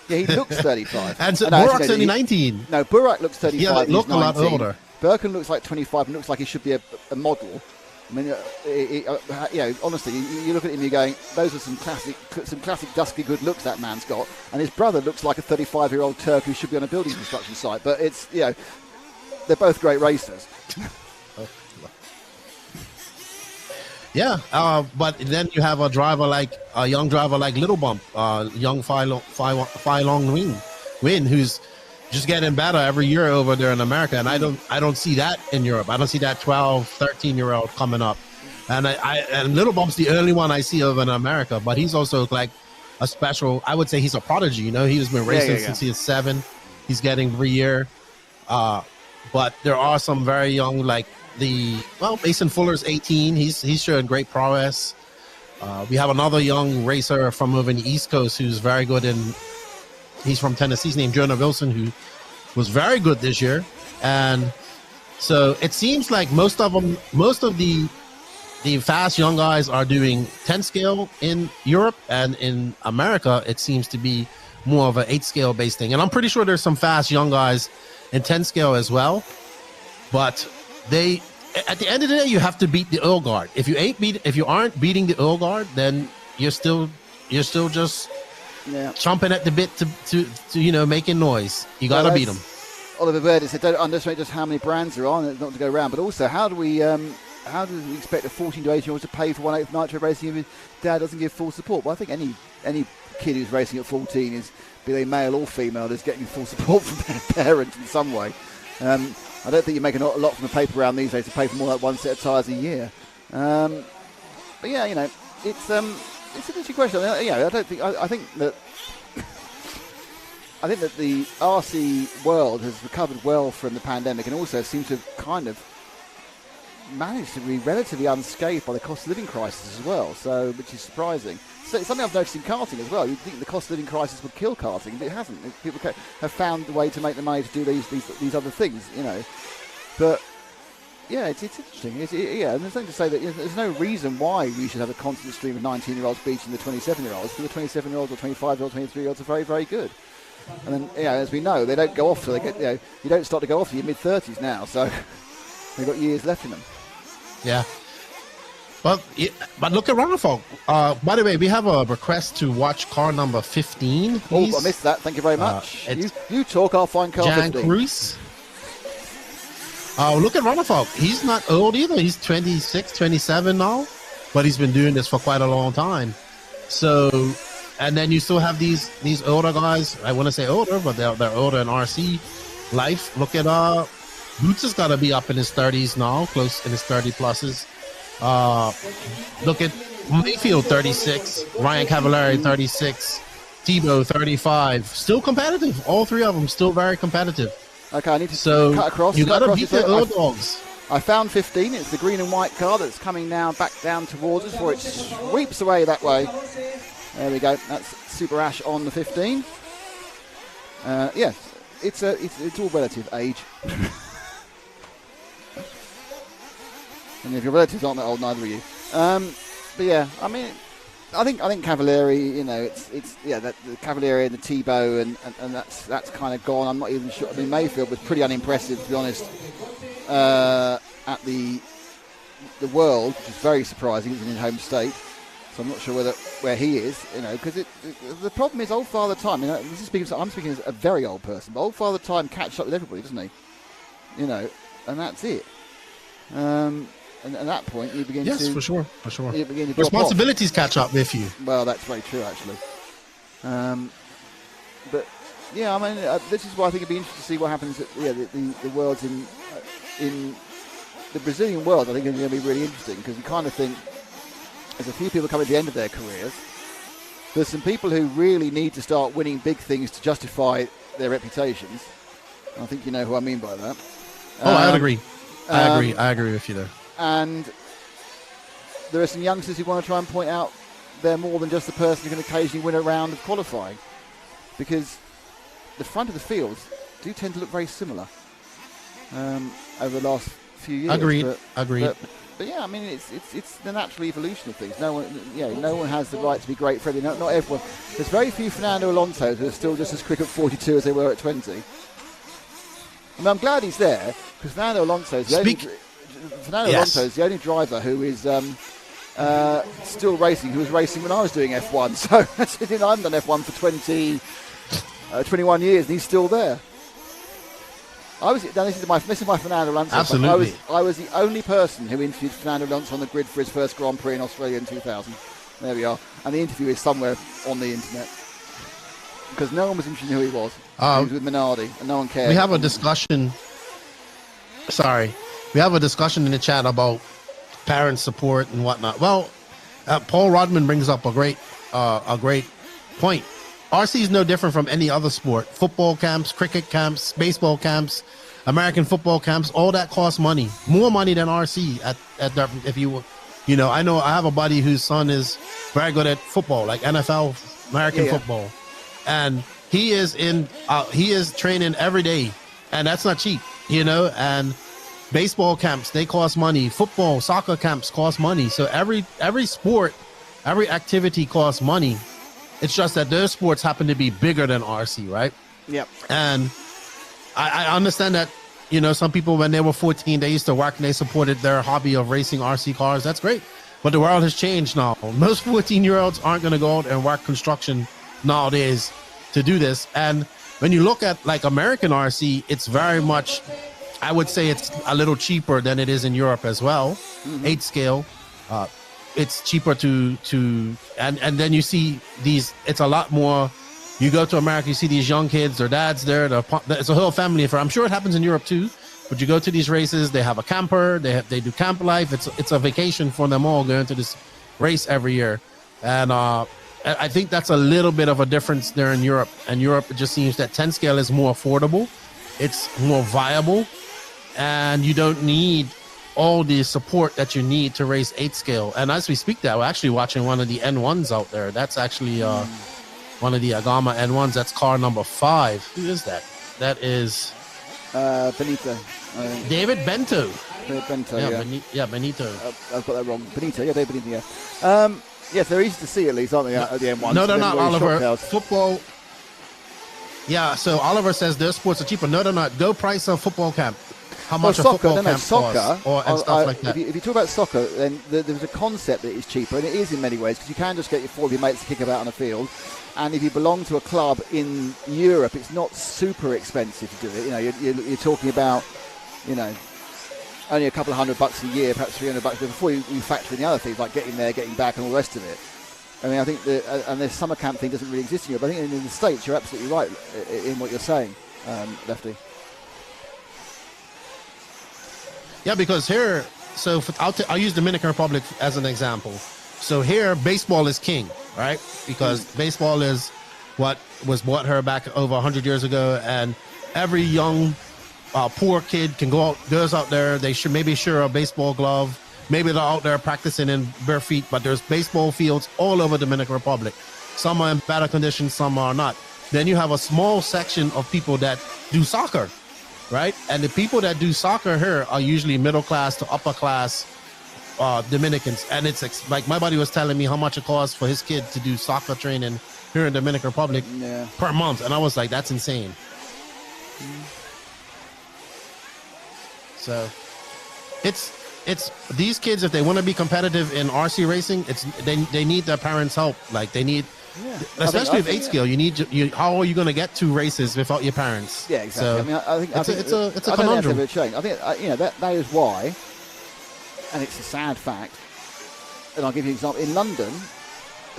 Yeah, he looks 35. And so Burak's only 19. No, Burak looks 35. Yeah, look a lot older. Birkin looks like 25 and looks like he should be a model. I mean, honestly, you look at him, you're going, those are some classic dusky good looks that man's got. And his brother looks like a 35-year-old Turk who should be on a building construction site. But it's, they're both great racers. Yeah, but then you have a young driver like Little Bump, young Phi Long Win, who's just getting better every year over there in America, and I don't see that in Europe. I don't see that 12, 13-year-old coming up, and and Little Bump's the only one I see over in America, but he's also like a special. I would say he's a prodigy. He's been racing since he was 7. He's getting every year, but there are some very young Mason Fuller's 18. He's showing great prowess. We have another young racer from over in the East Coast who's very good he's from Tennessee. He's named Jonah Wilson, who was very good this year. And So it seems like most of the fast young guys are doing 10 scale in Europe, and in America, it seems to be more of an 8 scale based thing. And I'm pretty sure there's some fast young guys in 10 scale as well. But at the end of the day, you have to beat the oil guard. If you aren't beating the oil guard, then you're still just chomping at the bit to making noise. You got to beat them. Oliver Bird said, don't underestimate just how many brands there are, not to go around, but also how do we expect a 14 to 18-year-old to pay for 1/8 Nitro racing if his dad doesn't give full support? Well, I think any kid who's racing at 14 is, be they male or female, is getting full support from their parents in some way. I don't think you're making a lot from a paper round these days to pay for more like one set of tyres a year. But yeah, it's an interesting question. I think that the RC world has recovered well from the pandemic and also seems to have kind of managed to be relatively unscathed by the cost of living crisis as well, so which is surprising. So it's something I've noticed in karting as well. You'd think the cost of living crisis would kill karting, but it hasn't. People have found a way to make the money to do these other things, But yeah, it's interesting. And there's nothing to say that there's no reason why we should have a constant stream of 19-year-olds beating the 27-year-olds. Because the 27-year-olds or 25-year-olds, 23-year-olds are very, very good. And then, as we know, they don't go off till they get, you don't start to go off till your mid-30s now, so they've got years left in them. Yeah. Well, but look at Ronald. By the way, we have a request to watch car number 15. Please. Oh, I missed that. Thank you very much. You talk, I'll find car Jan 15. Cruz. Look at Ronald. He's not old either. He's 26, 27 now, but he's been doing this for quite a long time. So, and then you still have these older guys. I want to say older, but they're older in RC life. Look at Boots has got to be up in his 30s now, close in his 30 pluses. Look at Mayfield, 36. Ryan Cavallari, 36. Tebow, 35. Still competitive. All three of them still very competitive. Okay, I need to cut across. You got to beat the old dogs. I found 15. It's the green and white car that's coming now back down towards us before it sweeps away that way. There we go. That's Super Ash on the 15. Yes, it's all relative age. And if your relatives aren't that old, neither are you. But yeah, I mean, I think Cavalieri, it's the Cavalieri and the Tebow and that's kind of gone. I'm not even sure. I mean, Mayfield was pretty unimpressive, to be honest, at the World, which is very surprising. He's in his home state, so I'm not sure where he is. Because the problem is old Father Time. I'm speaking as a very old person, but old Father Time catches up with everybody, doesn't he? And that's it. And at that point, you begin to... Yes, for sure. You begin to responsibilities catch up with you. Well, that's very true, actually. But, yeah, I mean, this is why I think it'd be interesting to see what happens at the Worlds in the Brazilian World. I think it's going to be really interesting, because you kind of think there's a few people coming to the end of their careers. There's some people who really need to start winning big things to justify their reputations. I think you know who I mean by that. I agree. I agree with you there. And there are some youngsters who want to try and point out they're more than just the person who can occasionally win a round of qualifying, because the front of the fields do tend to look very similar over the last few years. Agreed. But yeah, I mean, it's the natural evolution of things. No one has the right to be great for everything. Not everyone. There's very few Fernando Alonso's who are still just as quick at 42 as they were at 20. I mean, I'm glad he's there, because Fernando Alonso is the only driver who is still racing, who was racing when I was doing F1. So I haven't done F1 for 21 years, and he's still there. This is my Fernando Alonso. Absolutely. I was the only person who interviewed Fernando Alonso on the grid for his first Grand Prix in Australia in 2000. There we are. And the interview is somewhere on the internet, because no one was interested in who he was. He was with Minardi, and no one cared. We have a discussion. We have a discussion in the chat about parent support and whatnot. Well, Paul Rodman brings up a great point. RC is no different from any other sport. Football camps, cricket camps, baseball camps, American football camps, all that costs money. More money than RC. I know I have a buddy whose son is very good at football, like NFL, American football. And he is training every day, and that's not cheap, and Baseball camps, they cost money. Football, soccer camps cost money. So every sport, every activity costs money. It's just that those sports happen to be bigger than RC, right? Yep. And I understand that, you know, some people, when they were 14, they used to work and they supported their hobby of racing RC cars. That's great. But the world has changed now. Most 14-year-olds aren't going to go out and work construction nowadays to do this. And when you look at like American RC, it's very much, I would say it's a little cheaper than it is in Europe as well. 8 scale. It's cheaper to and then you see these, it's a lot more. You go to America, you see these young kids, their dads there, it's a whole family affair. I'm sure it happens in Europe too, but you go to these races, they have a camper, they do camp life. It's a vacation for them all going to this race every year. And I think that's a little bit of a difference there in Europe. And Europe, it just seems that 10 scale is more affordable, it's more viable, and you don't need all the support that you need to race 8 scale. And as we speak that, we're actually watching one of the N1s out there. That's actually one of the Agama N1s. That's car number 5. Who is that? That is Benito. David Bento. David Bento, yeah. Benito. I've got that wrong. Benito, yeah, David Benito, yeah. Yes, they're easy to see at least, aren't they, at the M1? No, they're not, Oliver. Football. Yeah, so Oliver says their sports are cheaper. No, they're not. Go price a football camp. How much a football camp costs, and stuff like that. If you talk about soccer, then there's a concept that is cheaper, and it is in many ways, because you can just get 4 of your mates to kick about on a field. And if you belong to a club in Europe, it's not super expensive to do it. You know, you're talking about, you know, only a couple of $100 a year, perhaps $300 before you factor in the other things like getting there, getting back, and all the rest of it. I mean, I think and the summer camp thing doesn't really exist in Europe. I think in the States, you're absolutely right in what you're saying, Lefty. Yeah, because here, so I'll use Dominican Republic as an example. So here, baseball is king, right? Because baseball is what was brought her back over 100 years ago, and every young, poor kid goes out there. They should maybe share a baseball glove. Maybe they're out there practicing in bare feet, but there's baseball fields all over Dominican Republic. Some are in better conditions, some are not. Then you have a small section of people that do soccer, right? And the people that do soccer here are usually middle class to upper class Dominicans. And it's like my buddy was telling me how much it costs for his kid to do soccer training here in Dominican Republic per month. And I was like, that's insane. So it's these kids, if they want to be competitive in RC racing, they need their parents' help. Like they need, especially with 8 scale, you need how are you going to get 2 races without your parents? Yeah, exactly. So I think it's a conundrum. I think that is why, and it's a sad fact. And I'll give you an example. In London,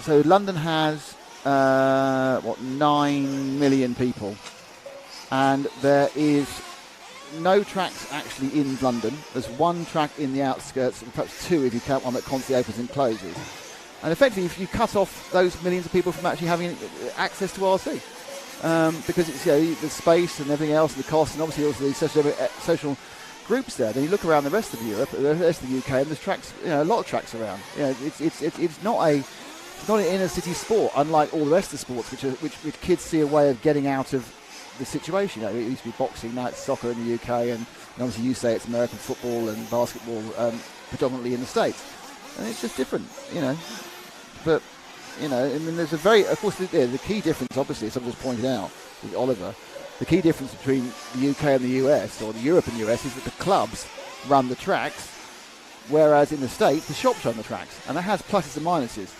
so London has 9 million people, and there is no tracks actually in London. There's 1 track in the outskirts, perhaps 2 if you count one that constantly opens and closes. And effectively, if you cut off those millions of people from actually having access to RC, because it's the space and everything else, and the cost, and obviously also the social groups there. Then you look around the rest of Europe, the rest of the UK, and there's tracks, a lot of tracks around. It's not an inner city sport, unlike all the rest of the sports, which kids see a way of getting out of the situation. It used to be boxing, now it's soccer in the UK, and obviously you say it's American football and basketball predominantly in the States, and it's just different, But I mean, there's the key difference, obviously, as I've just pointed out with Oliver. The key difference between the UK and the US, or the Europe and the US, is that the clubs run the tracks, whereas in the States the shops run the tracks, and that has pluses and minuses.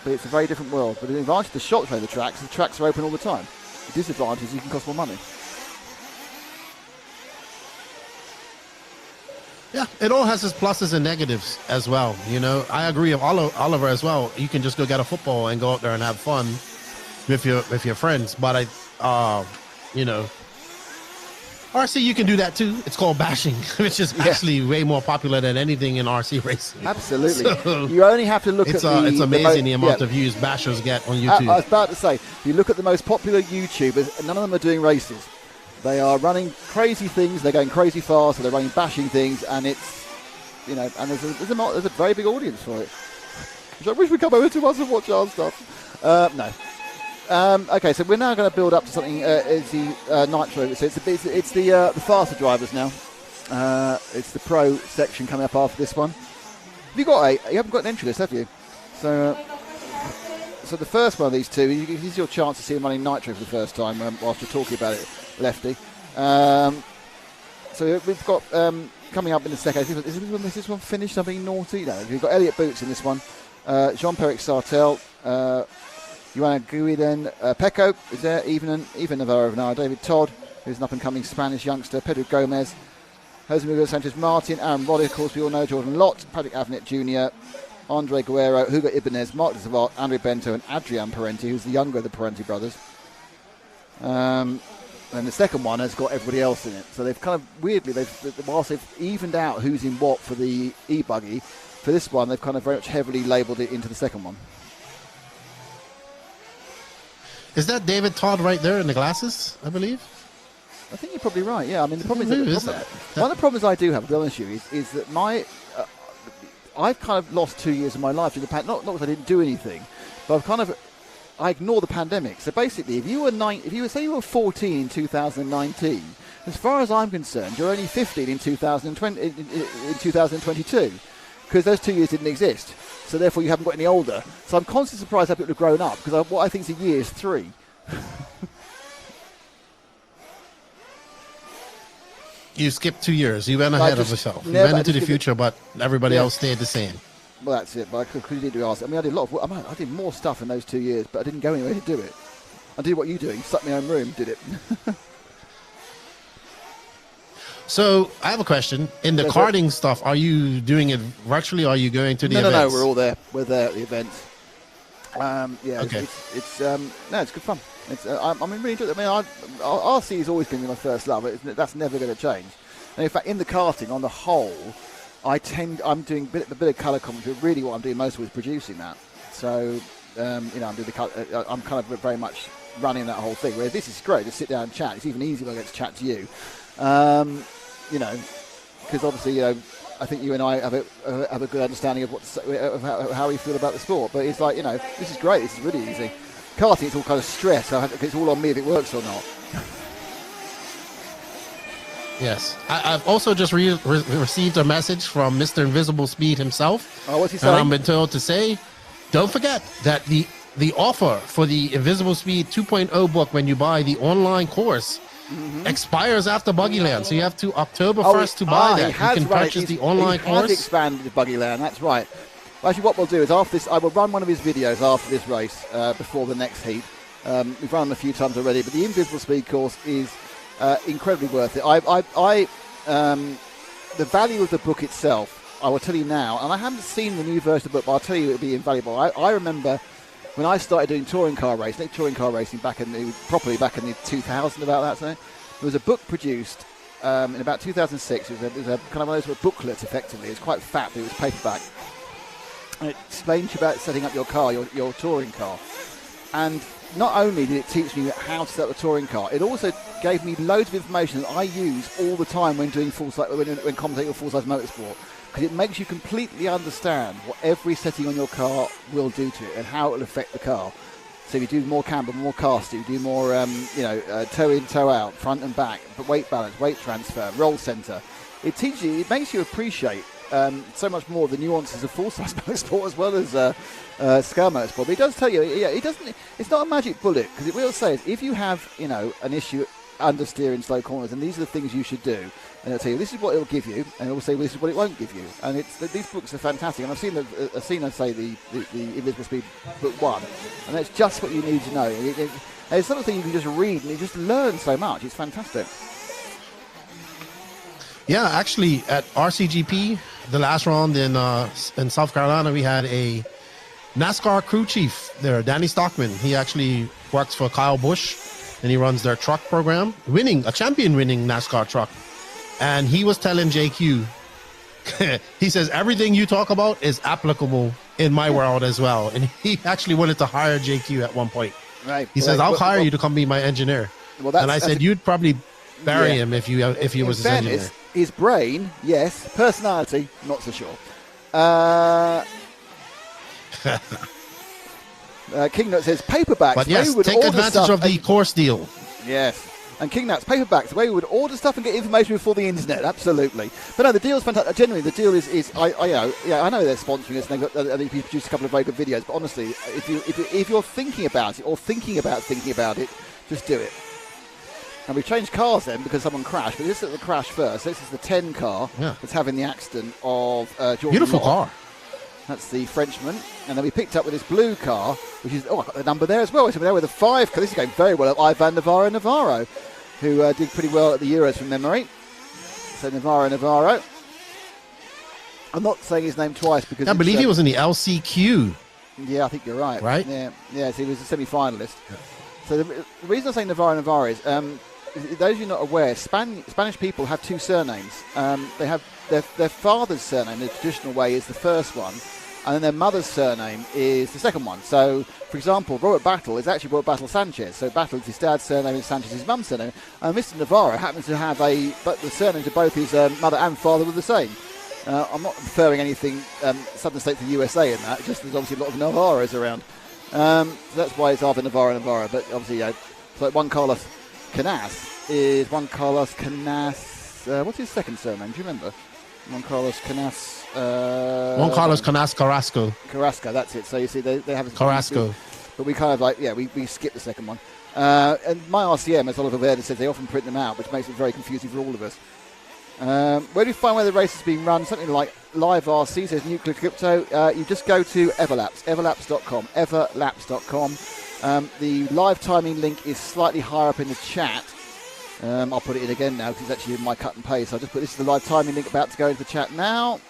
But it's a very different world. But the advantage of the shops running the tracks are open all the time. The disadvantage is you can cost more money. Yeah, it all has its pluses and negatives as well. I agree with Oliver as well. You can just go get a football and go out there and have fun with your friends. But RC, you can do that too. It's called bashing, which is actually way more popular than anything in RC racing. Absolutely. So you only have to look at it's amazing the amount of views bashers get on YouTube. I was about to say, if you look at the most popular YouTubers, none of them are doing races. They are running crazy things. They're going crazy fast. So they're running bashing things, and it's and there's a very big audience for it. Which I wish we'd come over to us and watch our stuff. No, Okay, so we're now going to build up to something. Is the Nitro? So it's the faster drivers now. It's the pro section coming up after this one. You haven't got an entry list, have you? So the first one of these two, this is your chance to see him running Nitro for the first time whilst you're talking about it, Lefty. So we've got coming up in the second. Is this one finished? I'm being naughty. No, we've got Elliot Boots in this one. Jean-Pierre Sartel. Joanna Guiden, Pecco is there, even Navarro now, David Todd, who's an up-and-coming Spanish youngster, Pedro Gomez, Jose Miguel Sanchez Martin, Aaron Roddy, of course we all know, Jordan Lott, Patrick Avnet Jr., Andre Guerrero, Hugo Ibanez, Mark de Savart, Andre Bento and Adrian Parenti, who's the younger of the Parenti brothers. And the second one has got everybody else in it. So they've kind of, weirdly, whilst they've evened out who's in what for the E-buggy, for this one they've kind of very much heavily labelled it into the second one. Is that David Todd right there in the glasses, I believe? I think you're probably right, yeah. I mean, the problem is that one of the problems I do have, to be honest with you, is that I've kind of lost 2 years of my life in the pandemic. Not because I didn't do anything, but I ignore the pandemic. So basically, if you were 14 in 2019, as far as I'm concerned, you're only 15 in 2022, because those 2 years didn't exist. So therefore, you haven't got any older. So I'm constantly surprised how people have grown up, because what I think is a year is 3. You skipped 2 years. You went ahead of yourself. You went into the future, but everybody else stayed the same. Well, that's it. But I couldn't do ask. I mean, I did a lot of. I did more stuff in those 2 years, but I didn't go anywhere to do it. I did what you're doing. Stuck in my own room, did it. So I have a question. In the karting stuff, are you doing it virtually? Or are you going to the events? No. We're all there. We're there at the events. Yeah. Okay. It's good fun. I'm really enjoying it. I mean, RC has always been my first love. That's never going to change. And in fact, in the karting, on the whole, I'm doing a bit of colour commentary. Really, what I'm doing most of is producing that. So, I'm doing I'm kind of very much running that whole thing. Whereas this is great. Just sit down and chat. It's even easier when I get to chat to you. Because obviously, I think you and I have a good understanding of how we feel about the sport. But it's like, this is great. This is really easy. Karting, it's all kind of stress. So it's all on me if it works or not. Yes. I've also just received a message from Mr. InvisibleSpeed himself. Oh, what's he saying? And I've been told to say, don't forget that the offer for the InvisibleSpeed 2.0 book when you buy the online course expires after Buggyland. So you have to October 1st to buy that. You can purchase the online course. He has expanded to Buggyland, that's right. Well, actually, what we'll do is after this, I will run one of his videos after this race before the next heat. We've run them a few times already, but the InvisibleSpeed course is incredibly worth it. The value of the book itself, I will tell you now, and I haven't seen the new version of the book, but I'll tell you it would be invaluable. I remember when I started doing touring car racing back in the 2000, about that time, there was a book produced in about 2006. It was a kind of one of those booklets, effectively. It was quite fat, but it was paperback. And it explains about setting up your car, your touring car. And not only did it teach me how to set up a touring car, it also gave me loads of information that I use all the time when doing when commentating full-size motorsport, because it makes you completely understand what every setting on your car will do to it and how it will affect the car. So if you do more camber, more cast, you do more, toe in, toe out, front and back, but weight balance, weight transfer, roll center. It makes you appreciate so much more the nuances of full-size motorsport as well as scale motorsport. But it does tell you, it's not a magic bullet, because it will say if you have, an issue understeering slow corners, and these are the things you should do, and it'll tell you this is what it'll give you, and it'll say this is what it won't give you. And these books are fantastic, and I've seen the InvisibleSpeed book 1, and that's just what you need to know. It's something you can just read and you just learn so much. It's fantastic. Yeah, actually, at RCGP, the last round in South Carolina, we had a NASCAR crew chief there, Danny Stockman. He actually works for Kyle Busch, and he runs their truck program, a champion-winning NASCAR truck. And he was telling JQ, he says, everything you talk about is applicable in my world as well. And he actually wanted to hire JQ at one point. Right. He says, I'll hire you to come be my engineer. And I said, you'd probably bury him if he was his engineer. His brain, yes. Personality, not so sure. Kingnut says paperbacks. But yes, take advantage of the course deal. Yes. And Kingnut's paperbacks, the way we would order stuff and get information before the internet, absolutely. But no, the deal's fantastic. Genuinely, the deal is I know they're sponsoring us and they've produced a couple of very good videos. But honestly, if you're thinking about it or thinking about it, just do it. And we've changed cars then because someone crashed. But this is the crash first. This is the 10 car that's having the accident of Jordan. Beautiful Moore. car. That's the Frenchman. And then we picked up with this blue car, which is, I've got the number there as well. So we're there with a 5 car. This is going very well at Ivan Navarro, who did pretty well at the Euros from memory. So Navarro. I'm not saying his name twice because I believe he was in the LCQ. Yeah, I think you're right. Right? Yeah. So he was a semi-finalist. Yeah. So the reason I say Navarro is, those of you not aware, Spanish people have 2 surnames. They have their father's surname, the traditional way, is the first one, and then their mother's surname is the second one. So, for example, Robert Battle is actually Robert Battle Sanchez. So Battle is his dad's surname and Sanchez his mum's surname. And Mr. Navarro happens to have but the surnames of both his mother and father were the same. I'm not referring anything Southern States of the USA in that, just there's obviously a lot of Navarros around. So that's why it's either Navarro. But obviously, so Juan Carlos Canas is Juan Carlos Canas. What's his second surname? Do you remember? Juan Carlos Canas. Juan Carlos Canas Carrasco. Carrasco, that's it. So you see, they have a Carrasco. But we kind of we skip the second one. And my RCM, as Oliver Verda says, they often print them out, which makes it very confusing for all of us. Where do you find where the race is being run? Something like Live RC says Nuclear Crypto. You just go to everlaps.com. The live timing link is slightly higher up in the chat. I'll put it in again now because it's actually in my cut and paste. So I'll just put this is the live timing link about to go into the chat now.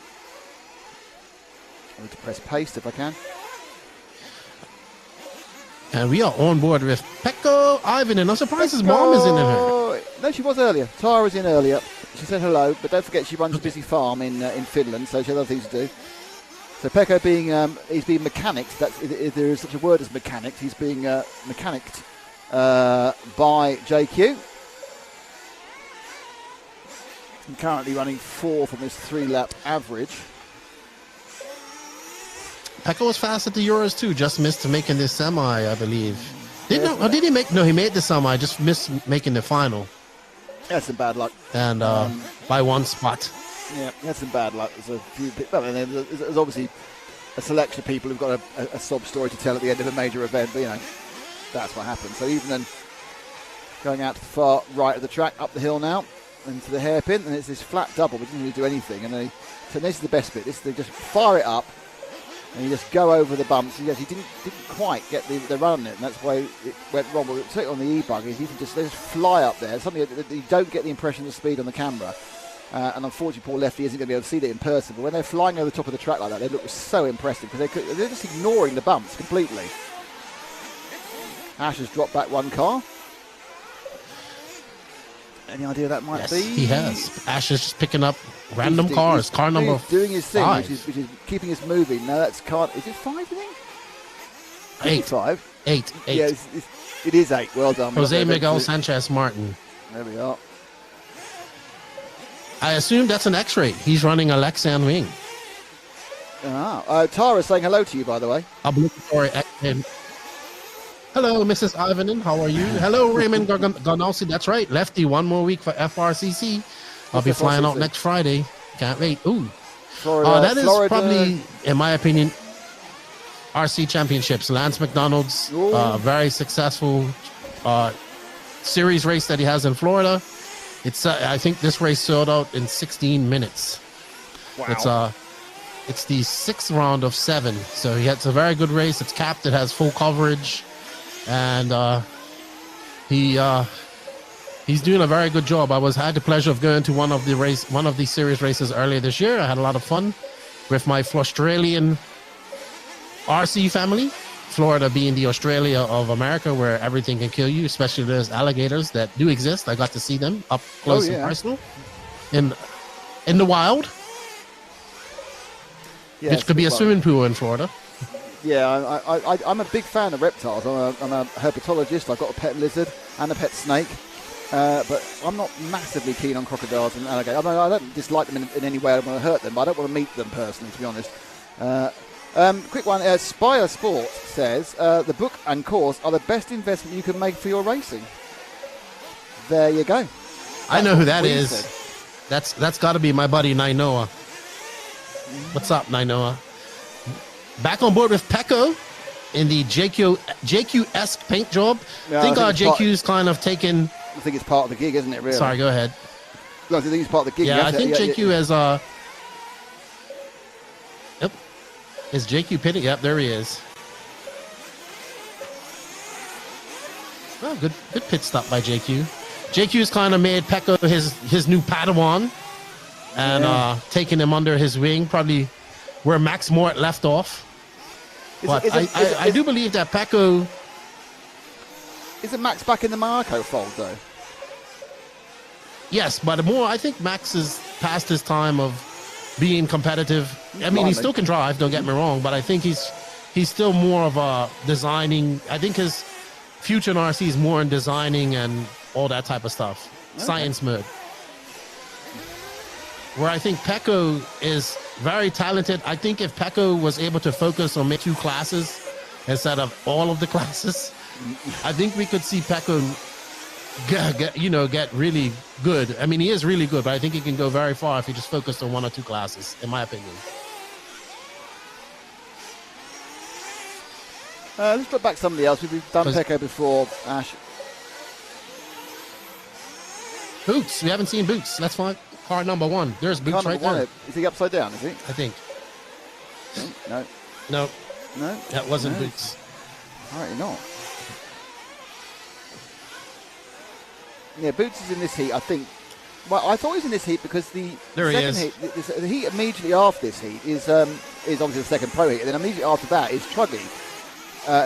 I need to press paste if I can. And we are on board with Pekko Ivan, and I'm surprised his mom is in here. No, she was earlier. Tara was in earlier. She said hello, but don't forget she runs a busy farm in Finland, so she has other things to do. So Pekko he's being mechanicked. If there is such a word as mechanicked, he's being mechanicked by JQ. I'm currently running 4th on this 3-lap average. Pekko was fast at the Euros too, just missed making the semi, I believe. Did he make? No, he made the semi, just missed making the final. That's some bad luck. And by 1 spot. Yeah, he had some bad luck. There's a few. There's obviously a selection of people who've got a sob story to tell at the end of a major event, but that's what happens. So even then, going out to the far right of the track, up the hill now, into the hairpin, and it's this flat double, which doesn't really do anything. And so this is the best bit. They just fire it up, and you just go over the bumps. He didn't quite get the run on it, and that's why it went wrong. But particularly on the E-buggy, they just fly up there. Something that you don't get the impression of speed on the camera. And unfortunately, poor lefty isn't going to be able to see that in person. But when they're flying over the top of the track like that, they look so impressive because they're just ignoring the bumps completely. Ash has dropped back 1 car. Any idea that might be? Yes, he has. Ash is just picking up random cars. Car number 5. Doing his thing, which is keeping us moving. No, that's car. Is it 5, you think? 8. 5? 8. Yeah, it is 8. Well done. Jose Miguel Sanchez Martin. There we are. I assume that's an X-ray. He's running a Lexan wing. Tara's saying hello to you, by the way. Obligatory X-ray. Hello, Mrs. Ivanen. How are you? Hello, Raymond Garnowski. That's right. Lefty, 1 more week for FRCC. I'll be flying out next Friday. Can't wait. Ooh. That is Florida. Probably, in my opinion, RC Championships. Lance McDonald's very successful series race that he has in Florida. It's I think this race sold out in 16 minutes. Wow. It's the 6th round of 7. So it's a very good race. It's capped. It has full coverage. And he's doing a very good job. I had the pleasure of going to one of the series races earlier this year. I had a lot of fun with my Australian RC family. Florida being the Australia of America, where everything can kill you, especially there's alligators that do exist. I got to see them up close and personal in the wild, which could be a swimming pool in Florida. Yeah, I'm a big fan of reptiles. I'm a herpetologist. I've got a pet lizard and a pet snake, but I'm not massively keen on crocodiles and alligators. I don't dislike them in any way. I don't want to hurt them, but I don't want to meet them personally, to be honest. Quick one. Spire Sports says the book and course are the best investment you can make for your racing. There you go. I know who that we is. said. That's got to be my buddy Nainoa. What's up, Nainoa? Back on board with Pecco in the JQ-esque paint job. Yeah, I think I think it's JQ's kind of taken. I think it's part of the gig, isn't it? Really. Sorry, go ahead. No, I think it's part of the gig. Yeah, I yes, think yeah, JQ has. Yep. Is JQ pitting? Yep, there he is. Well, good pit stop by JQ. JQ's kind of made Pecco his new Padawan and taking him under his wing, probably where Max Mort left off. But I do believe that Pecco... Isn't Max back in the Marco fold, though? Yes, but I think Max is past his time of being competitive. I mean, he still can drive, don't get me wrong, but I think he's still more of a designing... I think his future in RC is more in designing and all that type of stuff. Okay. Science mode. Where I think Pecco is very talented. I think if Pecco was able to focus on maybe 2 classes instead of all of the classes, I think we could see Pecco get really good. I mean, he is really good, but I think he can go very far if he just focused on 1 or 2 classes, in my opinion. Let's put back somebody else. We've done Pecco before, Ash. Boots. We haven't seen Boots. That's fine. Car number 1. There's Boots right there. Is he upside down, is he? I think. No. No. No? That wasn't Boots. Apparently not. Yeah, Boots is in this heat, I think. Well, I thought he was in this heat because the second heat, the heat immediately after this heat is obviously the second pro heat, and then immediately after that is Truggy,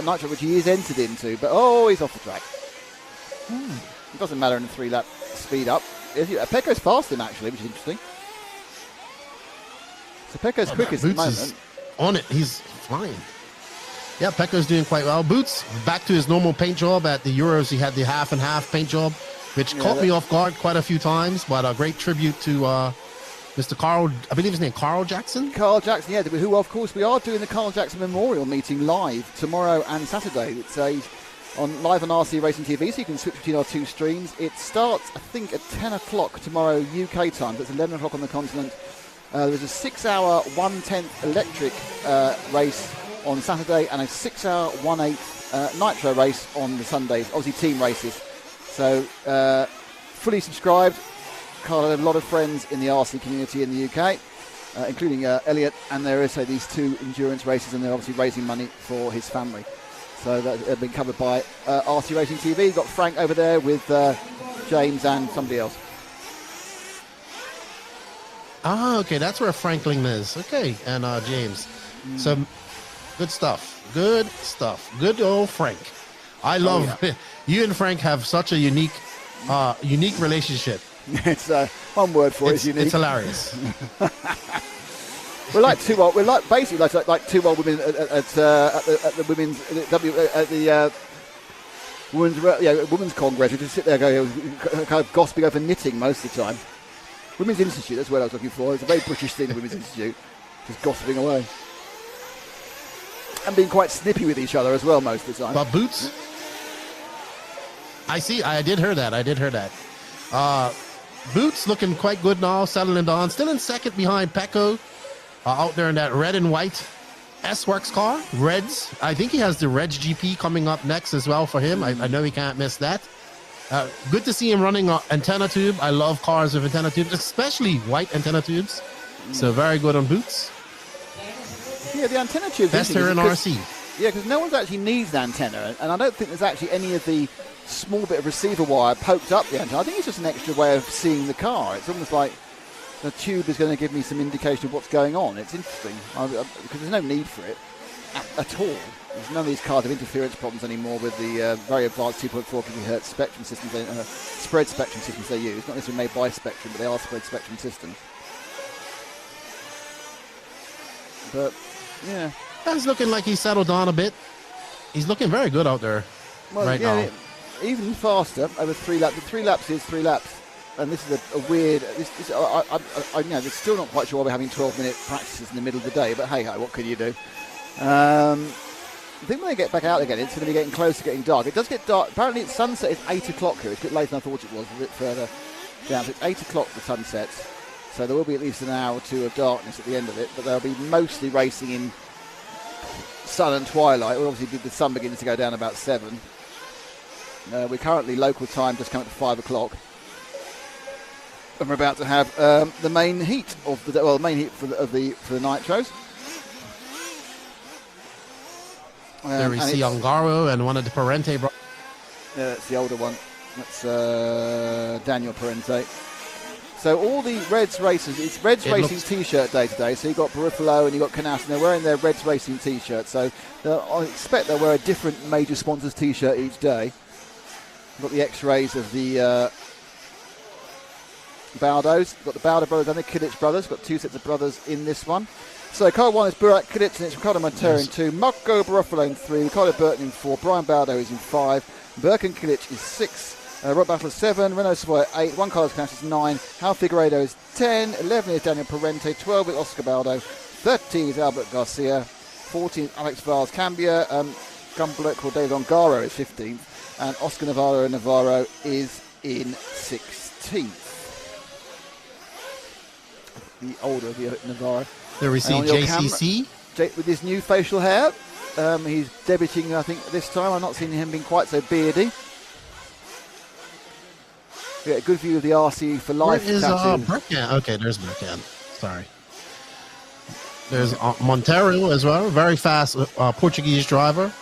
Nitro, which he is entered into, but he's off the track. It doesn't matter in a 3-lap speed up. Pecco's past him, actually, which is interesting. So Pecco's quickest at the moment. Is on it. He's flying. Yeah, Pecco's doing quite well. Boots, back to his normal paint job. At the Euros, he had the half and half paint job, which caught me off guard quite a few times, but a great tribute to Mr. Carl, I believe his name, Carl Jackson? Carl Jackson, yeah, who, of course, we are doing the Carl Jackson Memorial meeting live tomorrow and Saturday. It's live on RC Racing TV, so you can switch between our 2 streams. It starts, I think, at 10 o'clock tomorrow UK time. That's 11 o'clock on the continent. There's a 6-hour 1/10 electric race on Saturday and a 6-hour 1/8 nitro race on the Sundays. Obviously, team races. So, fully subscribed. Carl had a lot of friends in the RC community in the UK, including Elliot, and there is these 2 endurance races, and they're obviously raising money for his family. So that's been covered by RC Racing TV. You've got Frank over there with James and somebody else. Ah, okay, that's where Franklin is. Okay, and James. So, good stuff. Good stuff. Good old Frank. I love you and Frank have such a unique relationship. It's one word for it. It's unique. It's hilarious. We're like 2 old. We're like basically like 2 old women at the women's women's congress. We just sit there, kind of gossiping over knitting most of the time. Women's Institute. That's what I was looking for. It's a very British thing, the Women's Institute, just gossiping away and being quite snippy with each other as well most of the time. But Boots, I did hear that. Boots looking quite good now, settling on, still in second behind Pecco. Out there in that red and white S-Works car, Reds. I think he has the Reds GP coming up next as well for him. I know he can't miss that. Good to see him running an antenna tube. I love cars with antenna tubes, especially white antenna tubes. So very good on Boots. Yeah, the antenna tube. Best here in RC. Yeah, because no one actually needs an antenna, and I don't think there's actually any of the small bit of receiver wire poked up the antenna. I think it's just an extra way of seeing the car. It's almost like the tube is going to give me some indication of what's going on. It's interesting because there's no need for it at all. There's none of these cars have interference problems anymore with the very advanced 2.4 GHz spectrum systems, spread spectrum systems they use. Not necessarily made by Spectrum, but they are spread spectrum systems. But yeah, He's looking like he's settled down a bit. He's looking very good out there now. Even faster over 3 laps. The 3 laps is 3 laps. And this is a weird. I'm still not quite sure why we're having 12-minute practices in the middle of the day. But hey ho, what can you do? I think when they get back out again, it's going to be getting close to getting dark. It does get dark. Apparently, it's sunset. It's 8 o'clock here. It's a bit later than I thought it was. A bit further down. So it's 8 o'clock the sun sets. So there will be at least an hour or two of darkness at the end of it. But they'll be mostly racing in sun and twilight. Well, obviously, the sun begins to go down about 7. We're currently local time, just coming to 5 o'clock. And we're about to have the main heat of the main heat for the Nitros. There we see Ongaro and one of the Parente brothers. Yeah, that's the older one. That's Daniel Parente. So all the Reds racers, it's Reds Racing T-shirt day today. So you've got Barufalo and you've got Canas, and they're wearing their Reds Racing T-shirt. So I expect they'll wear a different major sponsor's T-shirt each day. We've got the X-rays of the Baldos. We've got the Baldo brothers and the Kilic brothers. We've got 2 sets of brothers in this one. So car 1 is Burak Kilic and it's Ricardo Montero in 2, Marco Barufalo in 3, Ricardo Burton in 4, Brian Baldo is in 5, Burke and Kilic is 6, Rob Battle is 7, Renault Savoy 8, Juan Carlos Canas is 9, Hal Figueiredo is 10, 11 is Daniel Parente, 12 is Oscar Baldo, 13 is Albert Garcia, 14 is Alex Vaz Cambia, Gumbler called David Ongaro is 15th, and Oscar Navarro is in 16th. The older of the Navarro. There we see JCC. With his new facial hair. He's debuting, I think, this time. I've not seen him being quite so beardy. We get a good view of the RC for life Where is Burkan? Okay, there's Burkan. Sorry. There's Montero as well, very fast Portuguese driver.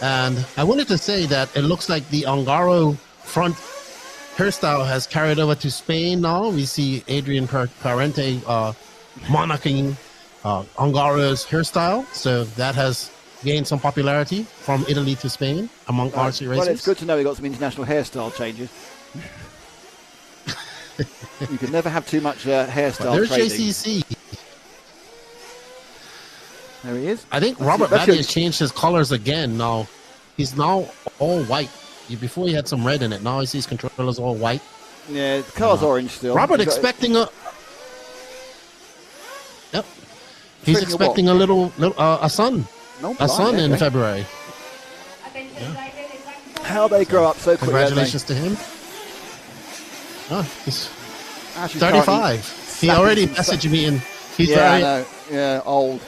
And I wanted to say that it looks like the Ongaro front hairstyle has carried over to Spain now. We see Adrian Parente monarching Ongaro's hairstyle. So that has gained some popularity from Italy to Spain among RC racers. Well, it's good to know we got some international hairstyle changes. You can never have too much hairstyle There's trading. JCC. There he is. I think Robert Batty has changed his colors again now. He's now all white. Before he had some red in it. Now he sees controllers all white. Yeah, the car's orange still. Robert expecting a... Yep. He's expecting a little a son. A son in February. Yeah. How they grow up so quickly. Congratulations to him. Oh, he's 35. He already messaged me and he's I know. Yeah, old.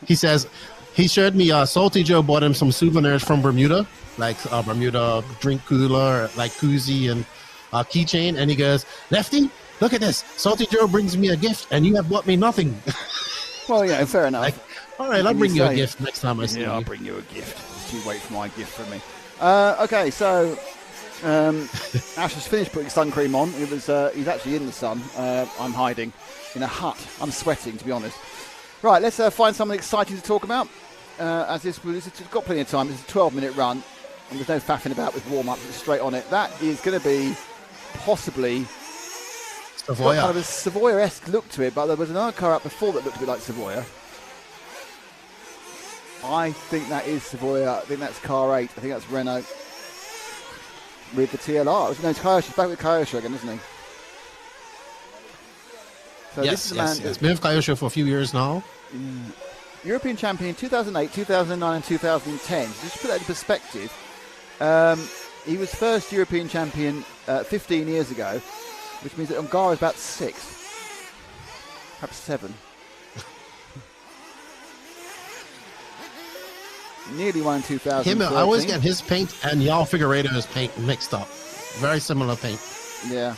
He says he showed me Salty Joe bought him some souvenirs from Bermuda, like Bermuda drink cooler, like koozie and keychain, and he goes, "Lefty, look at this. Salty Joe brings me a gift, and you have bought me nothing." Well, yeah, fair enough. Like, all right, I'll bring you a gift next time I see you. Yeah, I'll bring you a gift. Just you wait for my gift from me. Okay, so Ash has finished putting sun cream on. It was he's actually in the sun. I'm hiding in a hut. I'm sweating, to be honest. Right, let's find something exciting to talk about. As this has got plenty of time. It's a 12-minute run, and there's no faffing about with warm-ups. It's straight on it. That is going to be possibly Savoia. Kind of a Savoia-esque look to it, but there was another car up before that looked a bit like Savoia. I think that is Savoia. I think that's car 8. I think that's Renault with the TLR. No, it's Kyosho. He's back with Kyosho again, isn't he? So yes. Been with Kyosho for a few years now. European champion in 2008, 2009 and 2010. So just to put that in perspective, he was first European champion 15 years ago, which means that Ongaro is about 6, perhaps 7. Nearly won in 2013. I always get his paint and Yao Figueiredo's paint mixed up. Very similar paint. Yeah.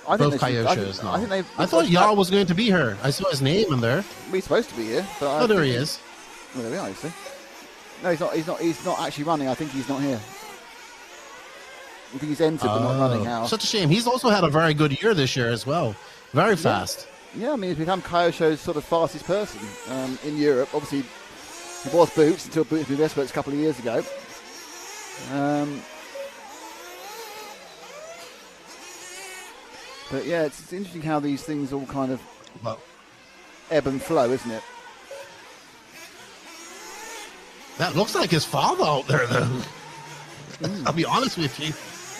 Both Kyosho's now. I thought Yao was going to be here. I saw his name in there. He's supposed to be here. But there he is. Well, there we are, you see. No, he's not actually running. I think he's not here. I think he's entered but not running now. Such a shame. He's also had a very good year this year as well. Very fast. Yeah, I mean, he's become Kyosho's sort of fastest person in Europe. Obviously, he was Boots until Boots moved experts a couple of years ago. But yeah, it's interesting how these things all kind of ebb and flow, isn't it? That looks like his father out there, though. I'll be honest with you.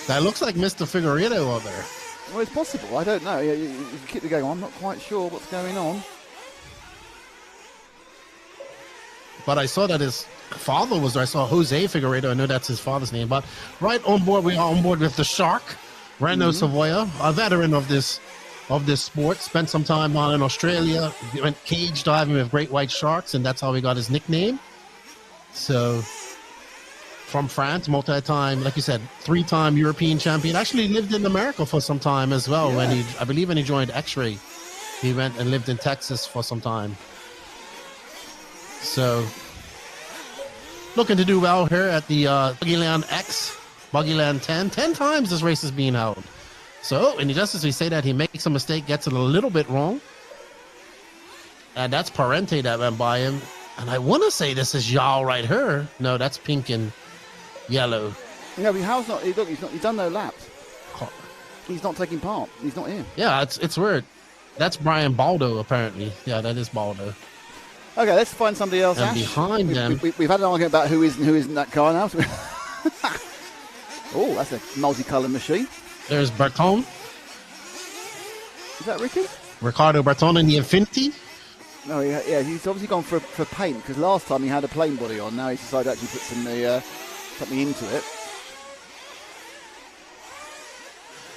That looks like Mr. Figueiredo out there. Well, it's possible. I don't know. You keep the going on. I'm not quite sure what's going on. but I saw that his father was there. I saw Jose Figueiredo. I know that's his father's name. But right on board, we are on board with the Shark, Rando Savoya, a veteran of this sport. Spent some time down in Australia. Went cage diving with great white sharks, and that's how he got his nickname. So, from France, multi-time, like you said, 3-time European champion. Actually lived in America for some time as well. Yeah. When he joined X-Ray, he went and lived in Texas for some time. So, looking to do well here at the Buggyland X, Buggyland 10. 10 times this race is being held. So, and just as we say that, he makes a mistake, gets it a little bit wrong. And that's Parente that went by him. And I want to say this is Yao right here. No, that's pink and yellow. No, but how's not? Look, he's done no laps. He's not taking part. He's not here. Yeah, it's weird. That's Brian Baldo, apparently. Yeah, that is Baldo. Okay, let's find somebody else. And Ash. behind them... We've had an argument about who is and who isn't that car now. Oh, that's a multicoloured machine. There's Berton. Is that Ricky? Ricardo Berton in the Infinity. No, yeah, he's obviously gone for paint, because last time he had a plain body on. Now he's decided to actually put something into it.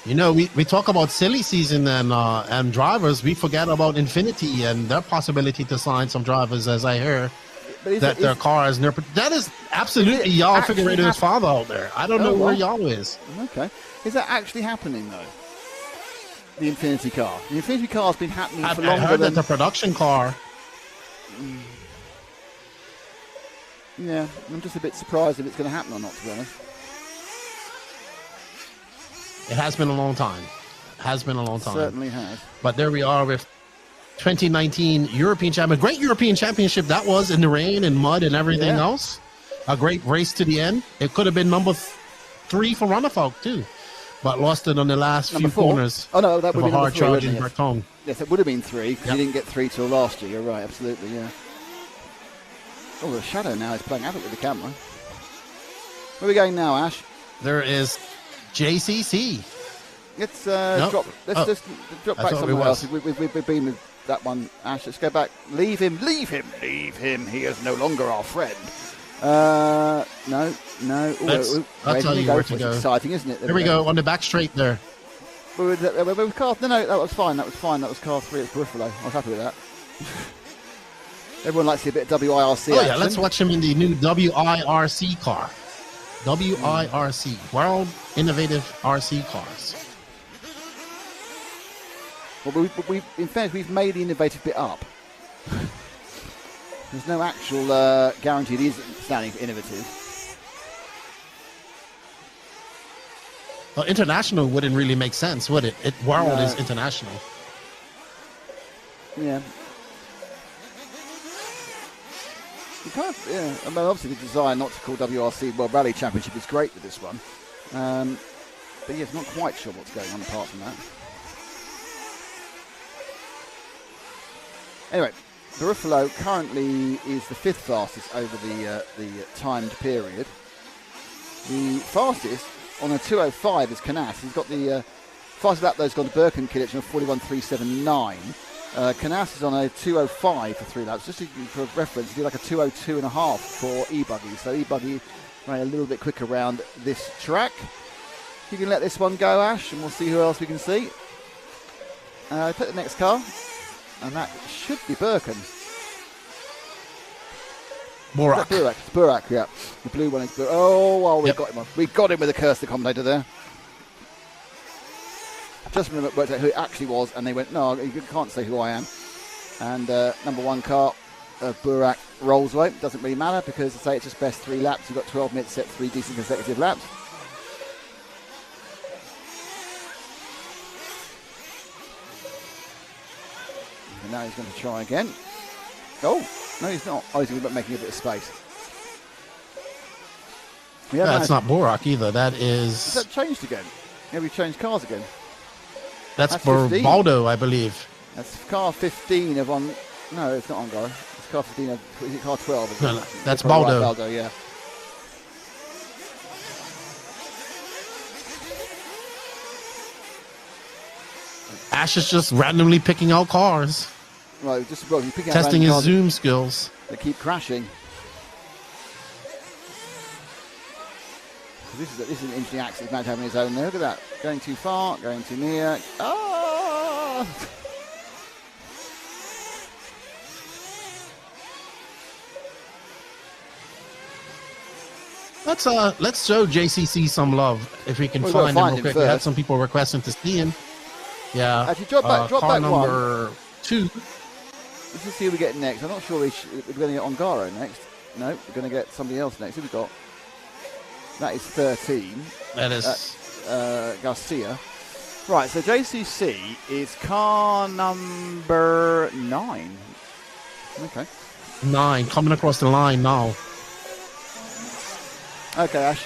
You know, we talk about silly season and drivers. We forget about Infinity and their possibility to sign some drivers, as I hear. That their cars. That is absolutely Yao Figueiredo's father out there. I don't know where Yao is. Okay. Is that actually happening, though? The Infinity car. The Infinity car has been happening for longer I heard than... that the production car... Yeah, I'm just a bit surprised if it's going to happen or not, to be honest. It has been a long time. Certainly has. But there we are with 2019 European champion. Great European championship that was, in the rain and mud and everything else. A great race to the end. It could have been number 3 for Runnerfolk too, but lost it on the last few corners. Oh no, that would be hard number 3, charging Berton. Yes, it would have been 3 because you didn't get 3 till last year. You're right, absolutely, yeah. Oh, the shadow now is playing havoc with the camera. Where are we going now, Ash? There is JCC. Let's drop. Let's just drop back somewhere else. We've been with that one, Ash. Let's go back. Leave him. He is no longer our friend. No. That's how you were to go. It's exciting, isn't it? There we go on the back straight there. With car. No, that was fine. That was car 3 at Buffalo. I was happy with that. Everyone likes to see a bit of WIRC. Oh yeah, let's watch him in the new WIRC car. WIRC, World Innovative RC Cars. Well, in fact, we've made the innovative bit up. There's no actual guarantee it is standing for innovative. Well, international wouldn't really make sense, would it? World is international. Yeah. You can't, yeah. I mean, obviously, the desire not to call WRC World Rally Championship is great with this one. But yeah, I'm not quite sure what's going on apart from that. Anyway, Buffalo currently is the 5th fastest over the timed period. The fastest on a 2:05 is Canas. He's got the fastest lap though has gone to Birkenkilich on a 41.379. Canas is on a 2:05 for 3 laps. Just for reference, he did like a 2:02.5 for E-buggy. So E-buggy ran a little bit quicker around this track. You can let this one go, Ash, and we'll see who else we can see. Put the next car, and that should be Birken. Burak. It's Burak, yeah. The blue one is Burak. Oh, well, got him. We got him with a curse, the commentator there. Just when it worked out who it actually was, and they went, no, you can't say who I am. And number 1 car, Burak rolls away. Doesn't really matter because, I say, it's just best 3 laps. You've got 12 minutes, set 3 decent consecutive laps. And now he's going to try again. Oh, no, he's not. Oh, he's going to be making a bit of space. That's not Burak either. That is... Is that changed again? Yeah, we've changed cars again. That's for 15. Baldo, I believe. That's car 15 of on... No, it's not Ongaro. It's car 15 of... Is it car 12? No, that's Baldo. Right, Baldo, yeah. Ash is just randomly picking out cars. Right, just you're picking testing out his zoom skills. They keep crashing. This is an interesting accident he's having his own there. Look at that. Going too far, going too near. Oh! Let's show JCC some love if we can Well, find him real him quick. We had first. some people requesting to see him. Yeah. Actually, drop back car one. number 2. Let's just see who we get next. I'm not sure we're going to get Ongaro next. No, we're going to get somebody else next. Who we got? That is 13. That is Garcia. Right, so JCC is car number 9. Okay. 9 coming across the line now. Okay, Ash.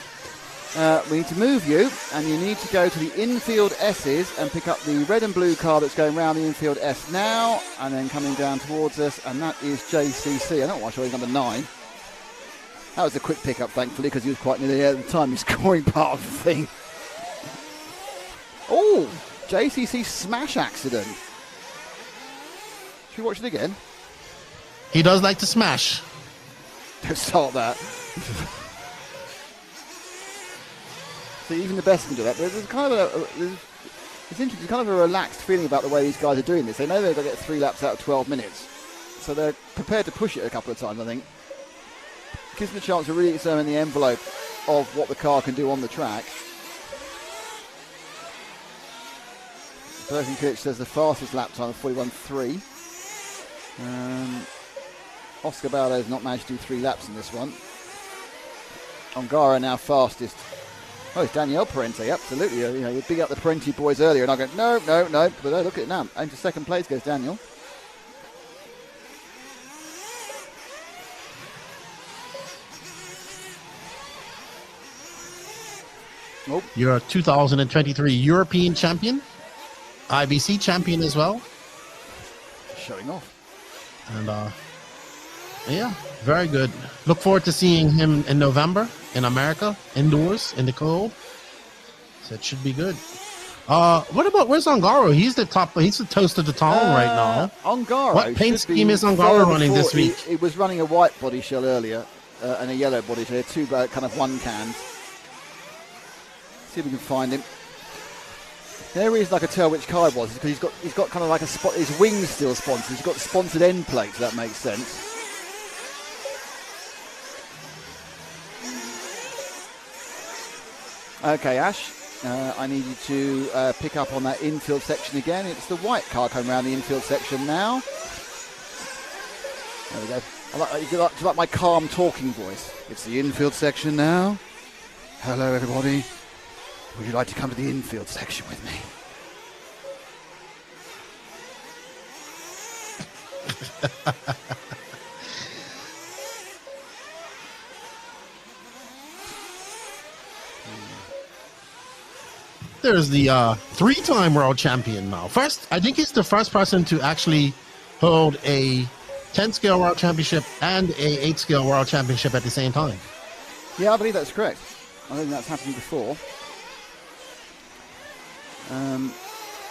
We need to move you, and you need to go to the infield S's and pick up the red and blue car that's going round the infield S now, and then coming down towards us, and that is JCC. I don't know why I showed you number 9. That was a quick pickup, thankfully, because he was quite near the time he's scoring part of the thing. Oh, JCC smash accident. Should we watch it again? He does like to smash. Don't start that. So even the best can do that. There's kind of it's interesting, kind of a relaxed feeling about the way these guys are doing this. They know they've got to get 3 laps out of 12 minutes. So they're prepared to push it a couple of times, I think. Gives them a chance to really examine the envelope of what the car can do on the track. Bertie Kitch says the fastest lap time of 41.3. Oscar Baldo's not managed to do 3 laps in this one. Ongaro now fastest. Oh, it's Daniel Parente, absolutely. You know, you big up the Parente boys earlier, and I go, no. But no, look at it now. Into second place goes Daniel. Oh. You're a 2023 European champion, IBC champion as well. Showing off. And yeah, very good. Look forward to seeing him in November in America, indoors, in the cold. So it should be good. Where's Ongaro? He's the toast of the town right now. Ongaro. What paint scheme is Ongaro running this week? He was running a white body shell earlier and a yellow body shell. 2 kind of 1 cans. See if we can find him. The only reason I could tell which car it was is because he's got kind of like a spot. His wings still sponsored. He's got sponsored end plates. That makes sense. Okay, Ash. I need you to pick up on that infield section again. It's the white car coming around the infield section now. There we go. I like my calm talking voice. It's the infield section now. Hello, everybody. Would you like to come to the infield section with me? There's the 3-time world champion now. I think he's the first person to actually hold a 10-scale world championship and a 8-scale world championship at the same time. Yeah, I believe that's correct. I think that's happened before.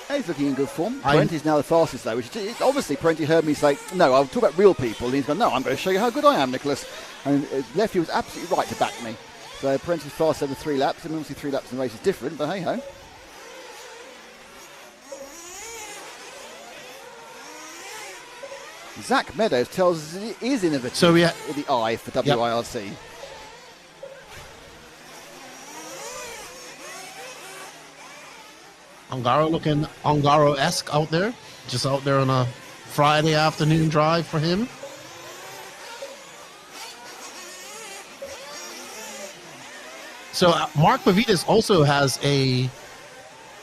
He's looking in good form. Parenti's now the fastest, though. Which is, obviously, Parenti heard me say, no, I'll talk about real people. And he's gone, no, I'm going to show you how good I am, Nicholas. And Lefty was absolutely right to back me. So Parenti's fast over 3 laps. I mean, obviously 3 laps in the race is different, but hey-ho. Zach Meadows tells us it is innovative. So we the I for WIRC. Yep. Ongaro looking Ongaro-esque out there. Just out there on a Friday afternoon drive for him. So Mark Pavitas also has a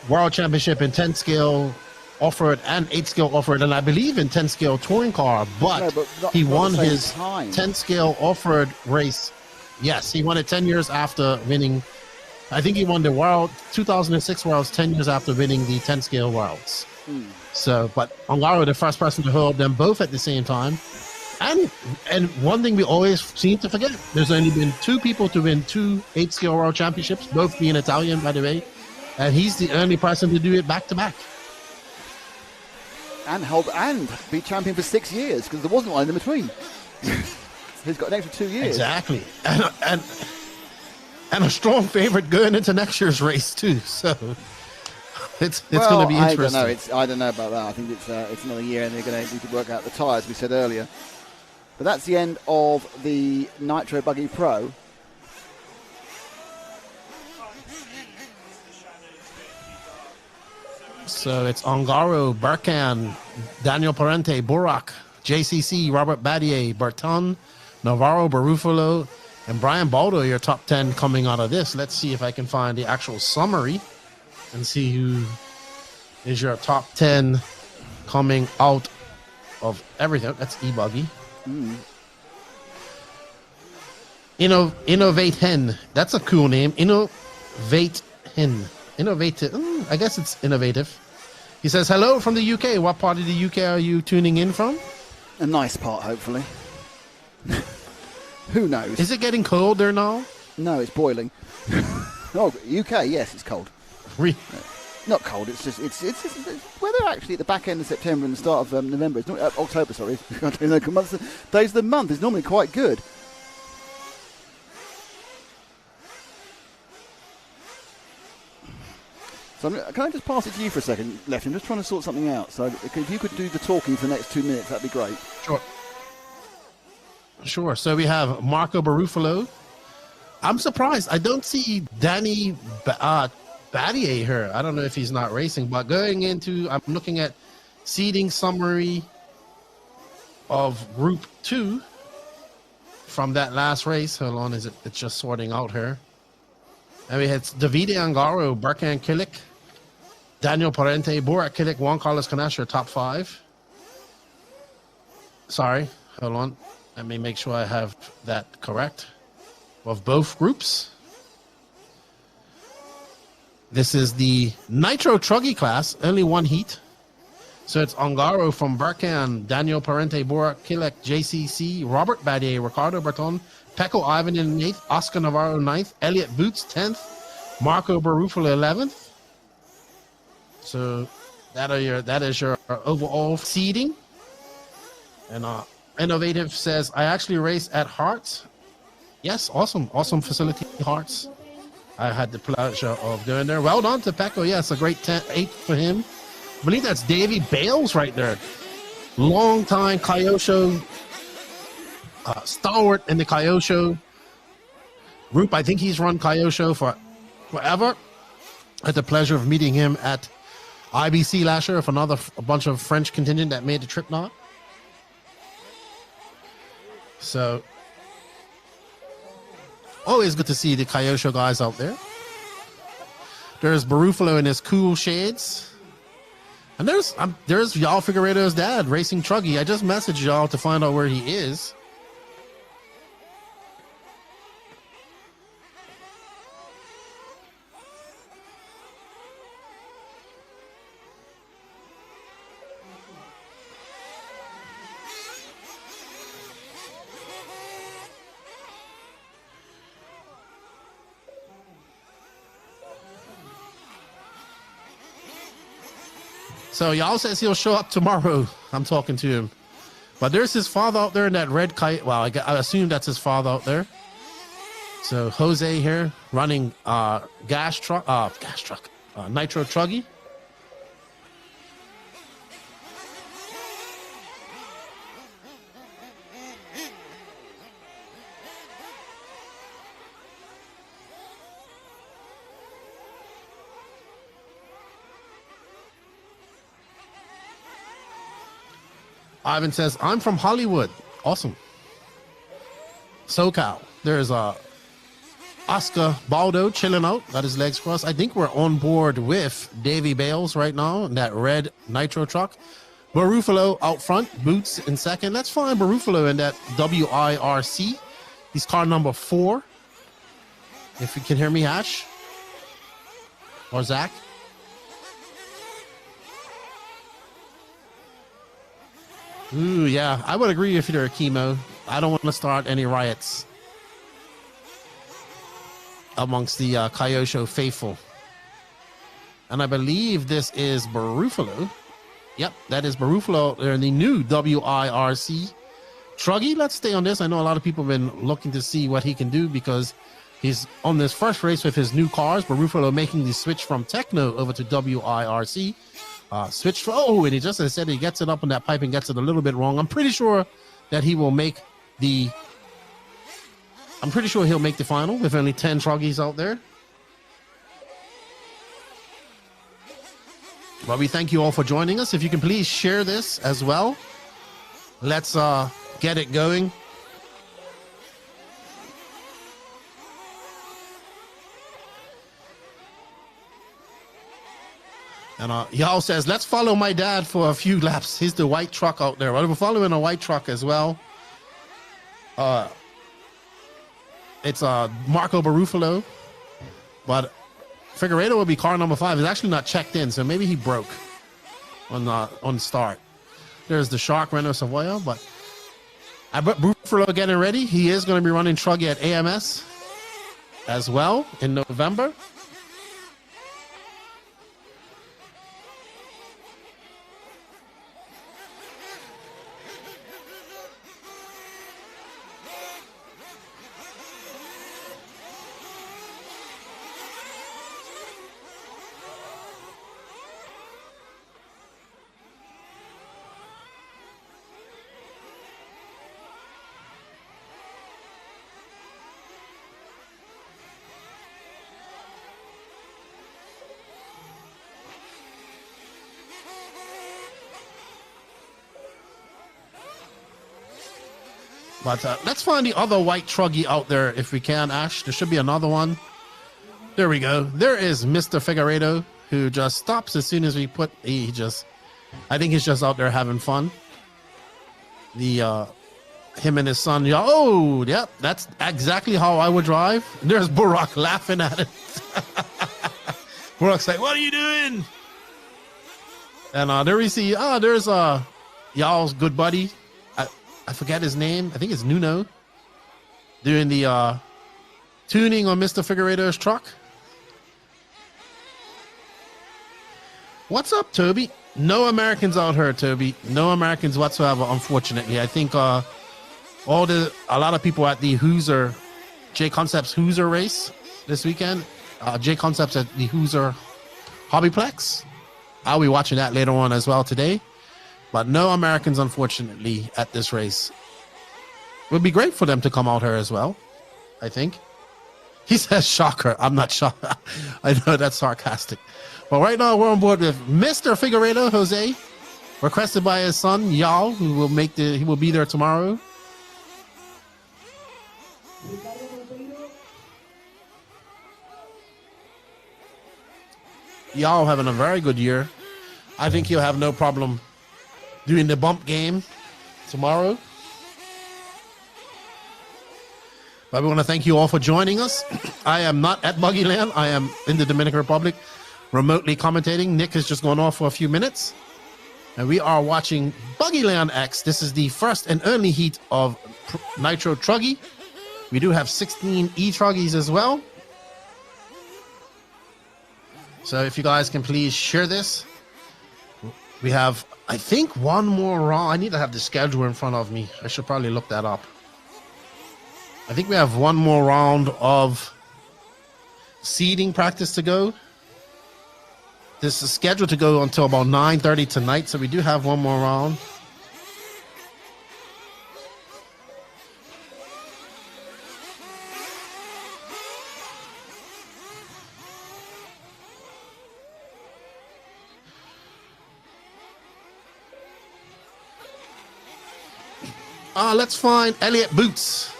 world championship in 10 scale off-road and 8 scale off-road, and I believe in 10 scale touring car, but he won his 10 scale off-road race. Yes, he won it 10 years after winning. I think he won the World 2006 Worlds 10 years after winning the 10 scale Worlds. So, but Ongaro, the first person to hold them both at the same time. And one thing we always seem to forget, there's only been 2 people to win 2 8 scale world championships, both being Italian, by the way. And he's the only person to do it back to back. And be champion for 6 years, because there wasn't one in between. He's got an extra 2 years. Exactly. and a strong favorite going into next year's race too. So it's going to be interesting. I don't know about that. I think it's another year, and they're going to need to work out the tyres. We said earlier, but that's the end of the Nitro Buggy Pro. So it's Ongaro, Berkan, Daniel Parente, Burak, JCC, Robert Badier, Berton, Navarro, Barufalo, and Brian Baldo, your top 10 coming out of this. Let's see if I can find the actual summary and see who is your top 10 coming out of everything. That's E-buggy. Innovate Hen. That's a cool name. Innovate Hen. Innovative. I guess it's innovative. He says, hello from the UK. What part of the UK are you tuning in from? A nice part, hopefully. Who knows? Is it getting cold there now? No, it's boiling. Oh, UK, yes, it's cold. Not cold. It's just it's weather actually at the back end of September and the start of November. It's not October. Sorry, days of the month is normally quite good. So can I just pass it to you for a second, Left? I'm just trying to sort something out. So if you could do the talking for the next 2 minutes, that'd be great. Sure. So we have Marco Barufalo. I'm surprised. I don't see Danny Badier here. I don't know if he's not racing, but I'm looking at seeding summary of Group 2 from that last race. Hold on, it's just sorting out here. And we had Davide Angaro, Berkan Kilik, Daniel Parente, Burak Kilik, Juan Carlos Canash, top 5. Sorry, hold on. Let me make sure I have that correct. Of both groups. This is the Nitro Truggy class, only one heat. So it's Angaro from Berkan, Daniel Parente, Burak Kilik, JCC, Robert Badier, Ricardo Berton, Pecco Ivan in 8th, Oscar Navarro 9th, Elliot Boots 10th, Marco Barufalo 11th. So that is your overall seeding. And Innovative says, I actually race at Hearts. Yes, awesome facility, Hearts. I had the pleasure of going there. Well done to Pecco. Yes, a great 8th for him. I believe that's Davey Bales right there. Long time Kyosho stalwart in the Kyosho group. I think he's run Kyosho for forever. I had the pleasure of meeting him at IBC last year with a bunch of French contingent that made the trip now. So always good to see the Kyosho guys out there. There's Barufalo in his cool shades. And there's y'all Figueiredo's dad racing Truggy. I just messaged y'all to find out where he is. So y'all says he'll show up tomorrow. I'm talking to him. But there's his father out there in that red kite. Well, I assume that's his father out there. So Jose here running Nitro Truggy. Ivan says, I'm from Hollywood. Awesome. SoCal. There's Oscar Baldo chilling out. Got his legs crossed. I think we're on board with Davey Bales right now in that red Nitro truck. Barufalo out front. Boots in second. Let's find Barufalo in that WIRC. He's car number 4. If you can hear me, Ash. Or Zach. Ooh, yeah. I would agree if you're a chemo. I don't want to start any riots amongst the Kyosho faithful. And I believe this is Barufalo. Yep, that is Barufalo. They're in the new WIRC Truggy. Let's stay on this. I know a lot of people have been looking to see what he can do because He's on this first race with his new cars. Barufalo making the switch from Techno over to WIRC. Switch for, and he just said he gets it up on that pipe and gets it a little bit wrong. I'm pretty sure that he will make the. I'm pretty sure he'll make the final with only 10 Truggies out there. Well, we thank you all for joining us. If you can please share this as well. Let's get it going. And Yao says, let's follow my dad for a few laps. He's the white truck out there. Well, we're following a white truck as well. It's Marco Barufalo. But Figueiredo will be car number 5. It's actually not checked in, so maybe he broke on start. There's the Shark Renault Savoia, but Barufalo getting ready. He is going to be running Truggy at AMS as well in November. But let's find the other white Truggy out there if we can, Ash. There should be another one. There we go. There is Mr. Figueiredo, who just stops as soon as we put... I think he's just out there having fun. Him and his son. Oh, yep. That's exactly how I would drive. There's Burak laughing at it. Burak's like, what are you doing? And there we see... there's y'all's good buddy. I forget his name. I think it's Nuno. Doing the tuning on Mr. Figueiredo's truck. What's up, Toby? No Americans out here, Toby. No Americans whatsoever, unfortunately. I think a lot of people at the Hoosier, J Concepts Hoosier race this weekend. J Concepts at the Hoosier Hobbyplex. I'll be watching that later on as well today. But no Americans, unfortunately, at this race. It would be great for them to come out here as well, I think. He says shocker. I'm not shocked. I know that's sarcastic. But right now we're on board with Mr. Figueiredo, Jose, requested by his son, Yao, who will he will be there tomorrow. Yao having a very good year. I think he'll have no problem doing the bump game tomorrow. But we want to thank you all for joining us. I am not at Buggyland. I am in the Dominican Republic, remotely commentating. Nick has just gone off for a few minutes. And we are watching Buggyland X. This is the first and only heat of Nitro Truggy. We do have 16 E-Truggies as well. So if you guys can please share this. We have, I think, one more round. I need to have the schedule in front of me. I should probably look that up. I think we have one more round of seeding practice to go. This is scheduled to go until about 9:30 tonight, so we do have one more round. Let's find Elliot Boots.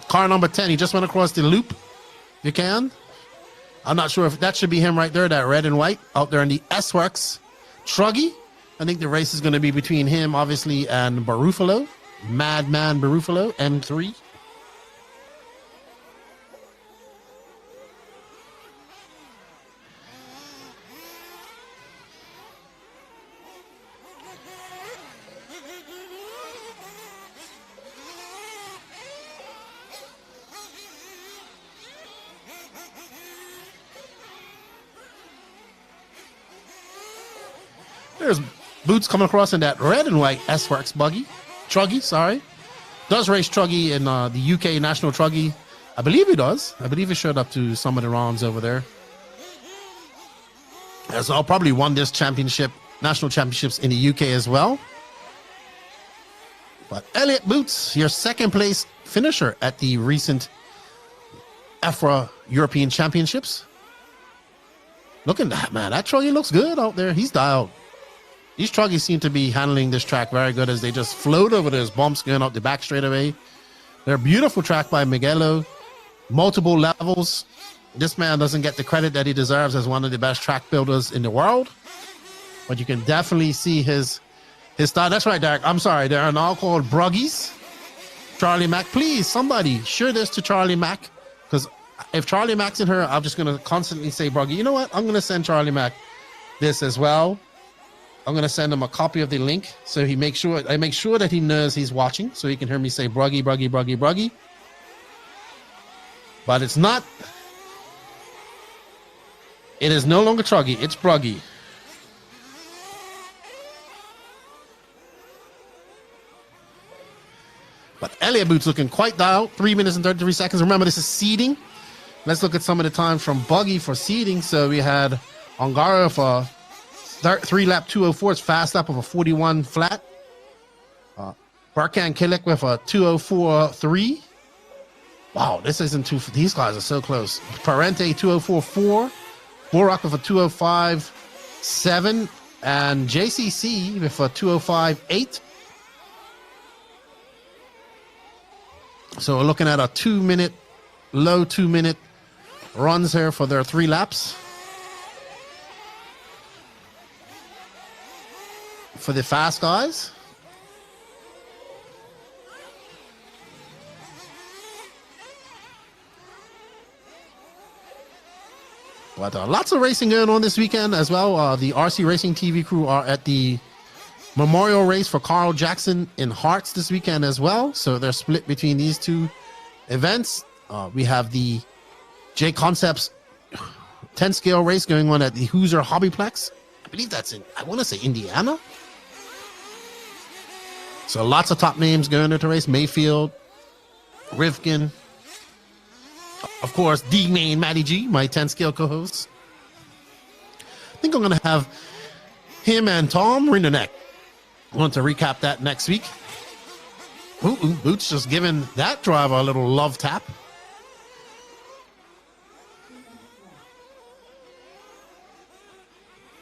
Car number 10. He just went across the loop. You can. I'm not sure if that should be him right there, that red and white out there in the S-Works Truggy. I think the race is going to be between him, obviously, and Barufalo. Madman Barufalo, M3. There's Boots coming across in that red and white S-Works Truggy, sorry. Does race Truggy in the UK National Truggy I believe he does. I believe he showed up to some of the rounds over there. So I'll probably won this championship, national championships in the UK as well. But Elliot Boots, your second place finisher at the recent EFRA European Championships. Look at that, man. That Truggy looks good out there. He's dialed. These Truggies seem to be handling this track very good as they just float over those bumps going up the back straightaway. They're a beautiful track by Miguelo. Multiple levels. This man doesn't get the credit that he deserves as one of the best track builders in the world. But you can definitely see his style. That's right, Derek. I'm sorry. They are now called Bruggies. Charlie Mack, please, somebody share this to Charlie Mack. Because if Charlie Mack's in here, I'm just going to constantly say Bruggy. You know what? I'm going to send Charlie Mack this as well. I'm going to send him a copy of the link so I make sure that he knows he's watching so he can hear me say Bruggy, Bruggy, Bruggy, Bruggy. But it's not. It is no longer Truggy. It's Bruggy. But Elliot Boots looking quite dialed. 3 minutes and 33 seconds. Remember, this is seeding. Let's look at some of the times from Buggy for seeding. So we had Ongaro for 3-lap 204. It's fast lap of a 41 flat. Barkan Killick with a 204.3. Wow, this isn't too. These guys are so close. Parente 204.4. Borak with a 205.7. And JCC with a 205.8. So we're looking at a 2-minute, low 2-minute runs here for their 3 laps. For the fast guys. But lots of racing going on this weekend as well. The RC Racing TV crew are at the Memorial Race for Carl Jackson in Hearts this weekend as well. So they're split between these two events. We have the J Concepts 10 scale race going on at the Hoosier Hobbyplex. I believe that's in, I want to say Indiana. So lots of top names going into the race. Mayfield, Rivkin, of course, D-Main Matty G, my 10 scale co-host. I think I'm going to have him and Tom Rinderneck. I want to recap that next week. Ooh, Boots just giving that driver a little love tap.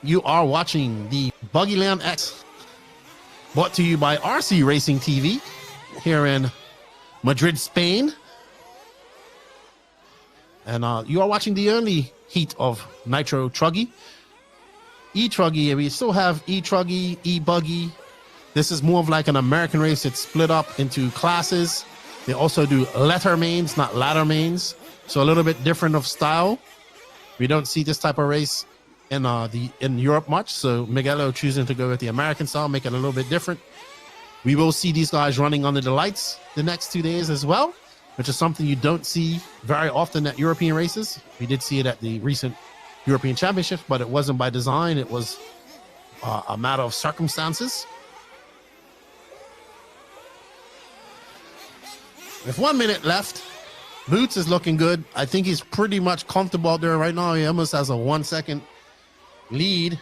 You are watching the Buggyland X, brought to you by RC Racing TV here in Madrid, Spain. And you are watching the early heat of Nitro Truggy. E-Truggy, and we still have E-Truggy, E-buggy. This is more of like an American race. It's split up into classes. They also do letter mains, not ladder mains. So a little bit different of style. We don't see this type of race in Europe much. So Miguelo choosing to go with the American style, make it a little bit different. We will see these guys running under the lights the next 2 days as well, which is something you don't see very often at European races. We did see it at the recent European Championships, but it wasn't by design. It was a matter of circumstances. With 1 minute left, Boots is looking good. I think he's pretty much comfortable out there right now. He almost has a 1 second lead.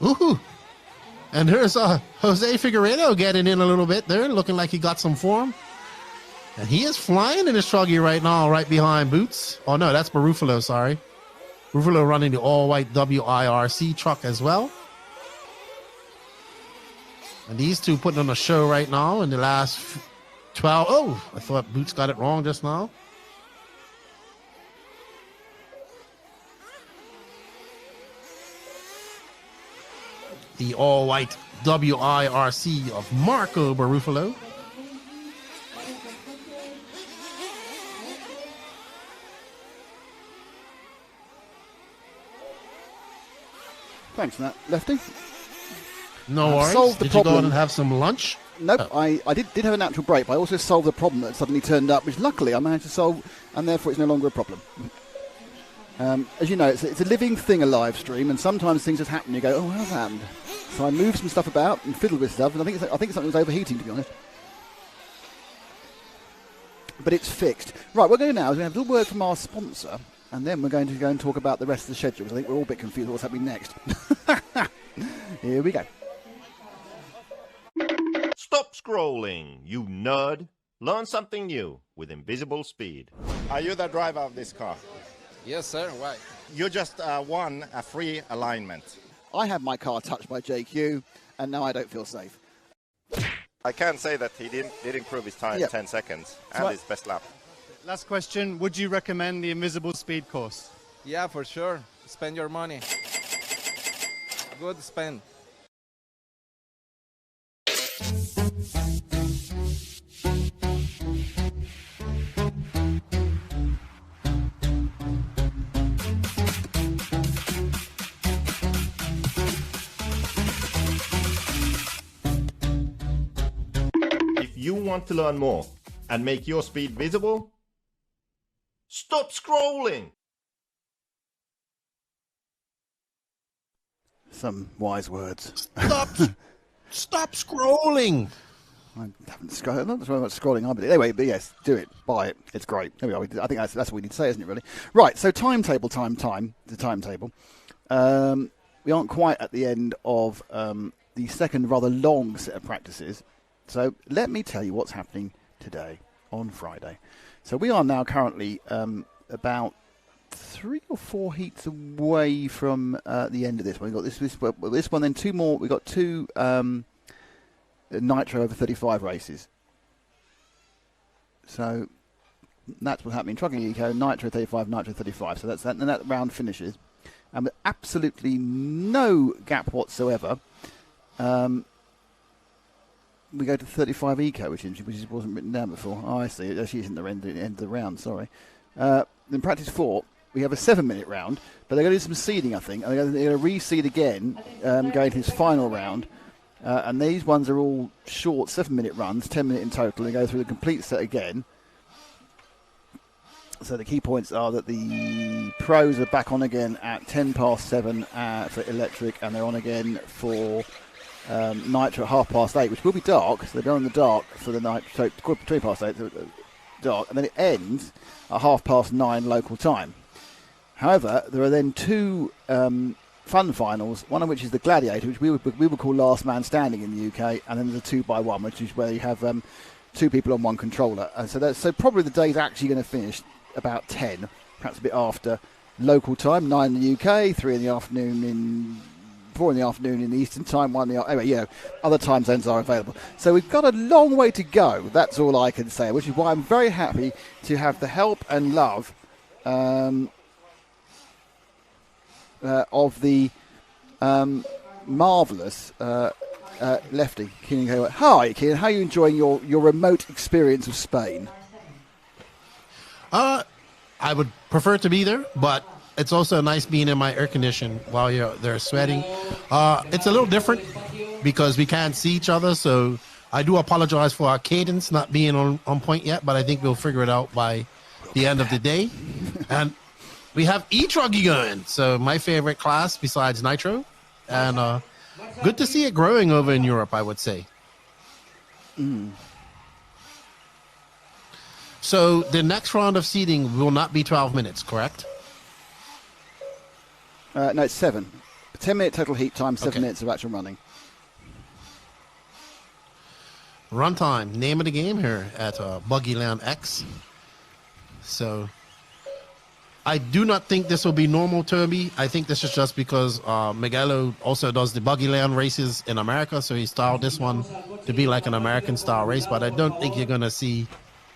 Ooh, and there's Jose Figueiredo getting in a little bit there, looking like he got some form. And he is flying in his Truggy right now, right behind Boots. Oh, no, that's Barufalo, sorry. Barufalo running the all-white WIRC truck as well. And these two putting on a show right now in the last 12. Oh, I thought Boots got it wrong just now. The all-white WIRC of Marco Barufalo. Thanks for that, Lefty. No I've worries. solved the Did you go problem. on and have some lunch? Nope, I did have a natural break, but I also solved the problem that suddenly turned up, which luckily I managed to solve, and therefore it's no longer a problem. As you know, it's a living thing, a live stream, and sometimes things just happen. You go, oh, how's that happened? So I moved some stuff about and fiddled with stuff, and I think something was overheating, to be honest. But it's fixed. Right, what we're going to do now is we're going to have a little word from our sponsor, and then we're going to go and talk about the rest of the schedule. I think we're all a bit confused what's happening next. Here we go. Stop scrolling, you nerd. Learn something new with Invisible Speed. Are you the driver of this car? Yes, sir. Why? You just won a free alignment. I had my car touched by JQ, and now I don't feel safe. I can say that he did improve his time 10 seconds and his best lap. Last question, would you recommend the Invisible Speed course? Yeah, for sure. Spend your money. Good spend. If you want to learn more and make your speed visible, stop scrolling. Some wise words. Stop scrolling. I haven't scrolled. Not so much scrolling, I believe. Anyway, but yes, do it. Buy it. It's great. There we are. I think that's what we need to say, isn't it, really? Right, so timetable. The timetable. We aren't quite at the end of the second rather long set of practices. So let me tell you what's happening today on Friday. So we are now currently about 3 or 4 heats away from the end of this one. We've got this one, then 2 more. We've got 2 Nitro over 35 races. So that's what's happening. Trucking Eco, Nitro 35, Nitro 35. So that's that, and that round finishes. And with absolutely no gap whatsoever, we go to 35 Eco, which wasn't written down before. Oh, I see. It actually isn't the end of the round, sorry. In practice 4, we have a 7-minute round, but they're going to do some seeding, I think. And they're going to reseed again, going to this final round. And these ones are all short 7-minute runs, 10-minute in total. They go through the complete set again. So the key points are that the pros are back on again at 7:10 for electric, and they're on again for Nitro at 8:30, which will be dark. So they're on in the dark for the night. So 8:20, so dark, and then it ends at 9:30 local time. However, there are then 2 fun finals, one of which is the Gladiator, which we would call last man standing in the UK, and then there's a 2x1, which is where you have 2 people on 1 controller. And so probably the day's actually going to finish about 10, perhaps a bit after local time, 9 in the UK, 3 in the afternoon 4 in the afternoon in the Eastern time, 1 in the anyway, other time zones are available. So we've got a long way to go. That's all I can say, which is why I'm very happy to have the help and love of the marvellous Lefty, Keenan. Hi, Keenan. How are you enjoying your remote experience of Spain? I would prefer to be there, but it's also nice being in my air condition while you're there sweating. It's a little different because we can't see each other, so I do apologize for our cadence not being on point yet, but I think we'll figure it out by the end of the day. And we have E-Truggy going, so my favorite class besides Nitro. And good to see it growing over in Europe, I would say. So the next round of seeding will not be 12 minutes, correct? No, it's 7. 10-minute total heat time, 7 minutes of actual running. Runtime, name of the game here at Buggyland X. So I do not think this will be normal Turby. I think this is just because Miguelo also does the Buggyland races in America, so he styled this one to be like an American style race, but I don't think you're going to see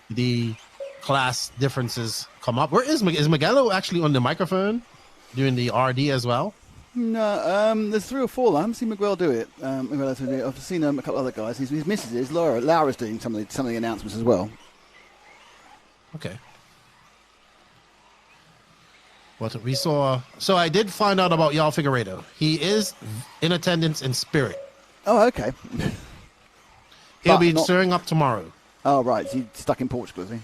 the class differences come up. Where is Miguelo actually on the microphone doing the RD as well? No, there's 3 or 4. I haven't seen Miguel do it. I've seen a couple of other guys. His missus is Laura's doing some of the announcements as well. Okay. what we saw. So I did find out about Yao Figueiredo. He is in attendance in spirit. Oh, okay. He'll But be not- showing up tomorrow. Oh, right. Is he stuck in Portugal, is he?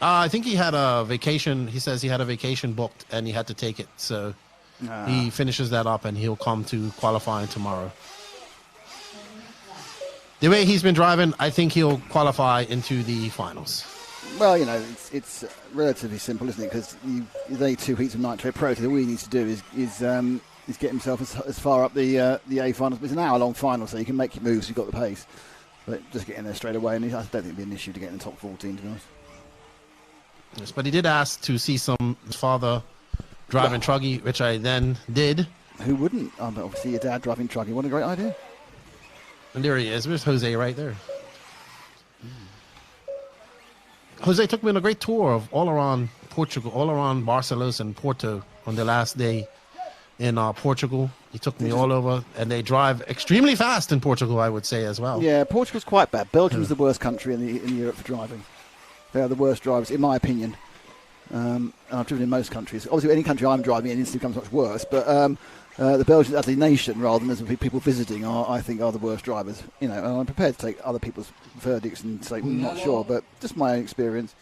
I think he had a vacation. He says he had a vacation booked and he had to take it. So he finishes that up and he'll come to qualifying tomorrow. The way he's been driving, I think he'll qualify into the finals. Well, you know, it's relatively simple, isn't it? Because there's only 2 heats of Nitro Pro, so all he needs to do is get himself as far up the A finals. It's an hour-long final, so you can make your moves. You've got the pace, but just get in there straight away. And I don't think it'd be an issue to get in the top 14, to be honest. Yes, but he did ask to see his father driving Truggy, which I then did. Who wouldn't? Oh, but obviously, your dad driving Truggy. What a great idea! And there he is. There's Jose right there. Jose took me on a great tour of all around Portugal, all around Barcelona and Porto on the last day in Portugal. He took me all over, and they drive extremely fast in Portugal, I would say, as well. Yeah, Portugal's quite bad. Belgium's the worst country in Europe for driving. They are the worst drivers, in my opinion. And I've driven in most countries. Obviously, any country I'm driving in instantly becomes much worse. But the Belgians as a nation, rather than as people visiting, I think are the worst drivers. You know, and I'm prepared to take other people's verdicts and say, I'm not sure, but just my own experience.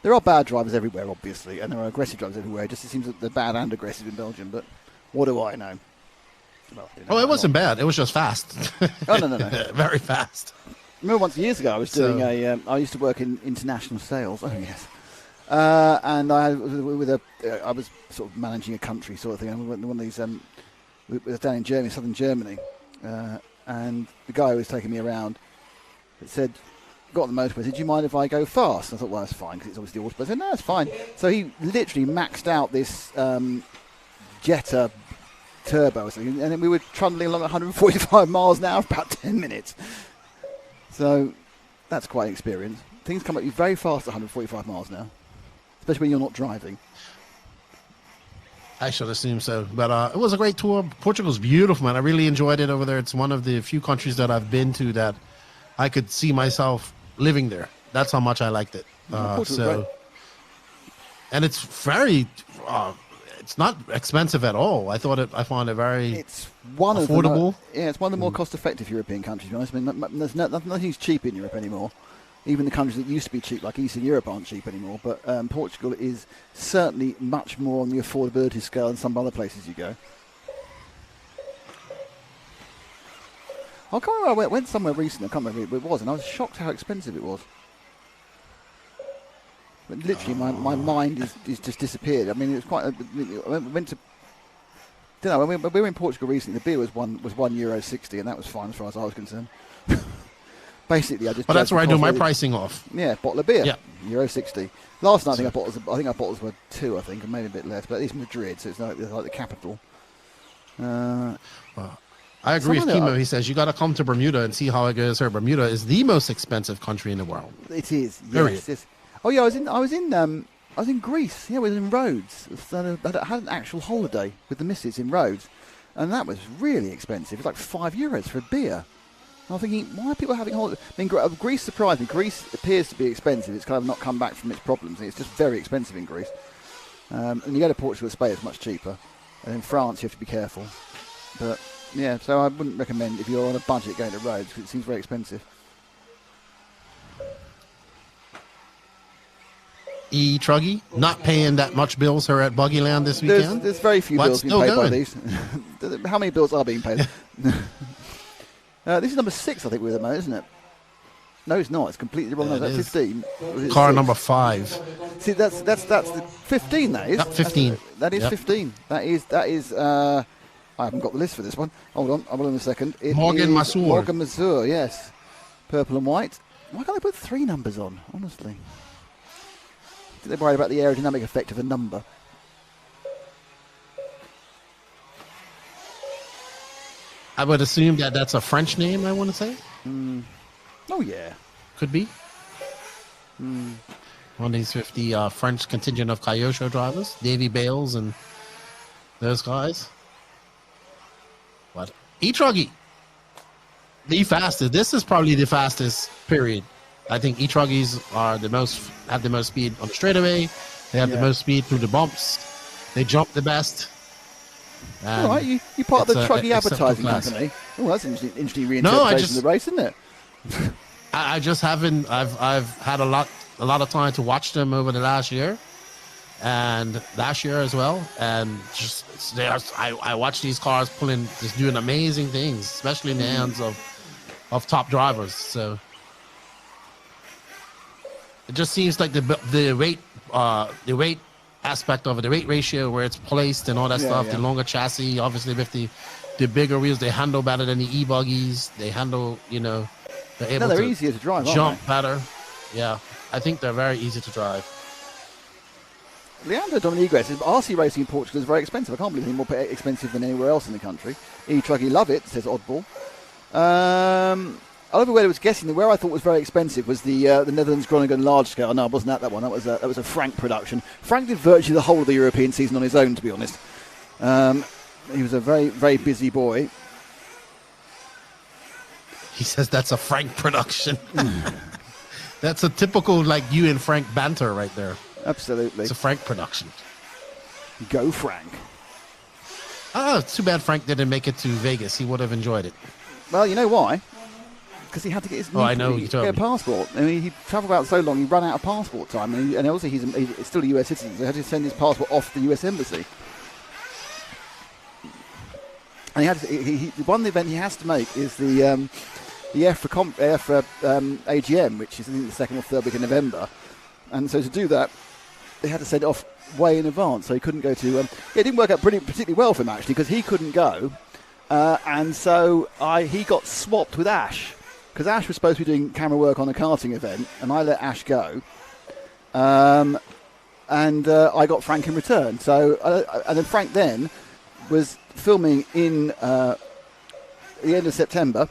There are bad drivers everywhere, obviously, and there are aggressive drivers everywhere. It just seems that they're bad and aggressive in Belgium. But what do I know? Well, you know, Oh, it wasn't bad. It was just fast. Oh, no. Very fast. Remember once years ago I was doing I used to work in international sales. Oh yes, and I was sort of managing a country sort of thing. And we went to one of these. We was down in Germany, southern Germany, and the guy who was taking me around said, "Got on the motorway. Said, do you mind if I go fast?" I thought, well, that's fine because it's obviously auto. I said, no, it's fine. So he literally maxed out this Jetta turbo or something, and then we were trundling along at 145 miles an hour for about 10 minutes. So that's quite an experience. Things come at you very fast at 145 miles an hour, especially when you're not driving. I should assume so. But it was a great tour. Portugal's beautiful, man. I really enjoyed it over there. It's one of the few countries that I've been to that I could see myself living there. That's how much I liked it. Great. And it's very... it's not expensive at all. I found it very It's one affordable. It's one of the more cost-effective European countries. To be honest, I mean, nothing's cheap in Europe anymore. Even the countries that used to be cheap, like Eastern Europe, aren't cheap anymore. But Portugal is certainly much more on the affordability scale than some other places you go. I can't remember. I went somewhere recently. I can't remember where it was, and I was shocked how expensive it was. But literally, my mind is just disappeared. I mean, it was quite. I went to. Don't know. When we were in Portugal recently, the beer was €1.60, and that was fine as far as I was concerned. Basically, I just. But that's where I do my pricing off. Yeah, bottle of beer. Yeah. €1.60. Last night, I think our bottles were £2, I think, and maybe a bit less. But at least Madrid, so it's like the capital. I agree with Kimo. He says you got to come to Bermuda and see how it goes here. Bermuda is the most expensive country in the world. It is. Period. Yes. Oh yeah, I was in Greece. Yeah, we was in Rhodes. I had an actual holiday with the missus in Rhodes, and that was really expensive. It was like €5 for a beer. And I'm thinking, why are people having holidays? I mean, Greece surprised me. Greece appears to be expensive. It's kind of not come back from its problems. It's just very expensive in Greece. And you go to Portugal, Spain, it's much cheaper. And in France, you have to be careful. But yeah, so I wouldn't recommend if you're on a budget going to Rhodes because it seems very expensive. Truggy not paying that much bills here at Buggyland this weekend. There's very few bills being paid by these. How many bills are being paid? This is number 6, I think, with the moment, isn't it? No, it's not. It's completely wrong. No, that's 15. Car number 5. See, that's the 15. That is 15. That is 15. That is. I haven't got the list for this one. Hold on. I'll in a second. Morgan Masur. Morgan Masur. Yes. Purple and white. Why can't they put 3 numbers on? Honestly. They're worried about the aerodynamic effect of a number. I would assume that that's a French name, I want to say. Oh, yeah. Could be. One of these 50 French contingent of Kyosho drivers. Davy Bales and those guys. What? E-Truggy. The fastest. This is probably the fastest, period. I think E-Truggies are have the most speed on straightaway, They have the most speed through the bumps. They jump the best. All right, you part of the Truggy advertising company. Oh, that's an interesting reinterpretation of the race, isn't it? I just haven't. I've had a lot of time to watch them over the last year, and last year as well. And just I watch these cars just doing amazing things, especially in the hands of top drivers. So it just seems like the weight aspect of it, the weight ratio, where it's placed and all that stuff, the longer chassis, obviously with the bigger wheels, they handle better than the E-buggies. They handle, they're able they're to easier to drive, jump better. Yeah, I think they're very easy to drive. Leandro Dominguez, RC racing in Portugal is very expensive. I can't believe it's more expensive than anywhere else in the country. E-Truggy love it, says Oddball. I overwhere was guessing where I thought was very expensive was the Netherlands Groningen large scale. No, it wasn't that one. That was a Frank production. Frank did virtually the whole of the European season on his own, to be honest. He was a very, very busy boy. He says that's a Frank production. That's a typical you and Frank banter right there. Absolutely. It's a Frank production. Go Frank. Oh, it's too bad Frank didn't make it to Vegas. He would have enjoyed it. Well, you know why? Because he had to get his get a passport. I mean, he travelled out so long, he ran out of passport time, and also he's still a US citizen, so he had to send his passport off the US embassy. And one event he has to make is the F for AGM, which is I think the 2nd or 3rd week in November, and so to do that, they had to send it off way in advance, so he couldn't go to. It didn't work out particularly well for him actually, because he couldn't go, and so he got swapped with Ash. Because Ash was supposed to be doing camera work on a karting event, and I let Ash go, and I got Frank in return. So, and then Frank then was filming in the end of September.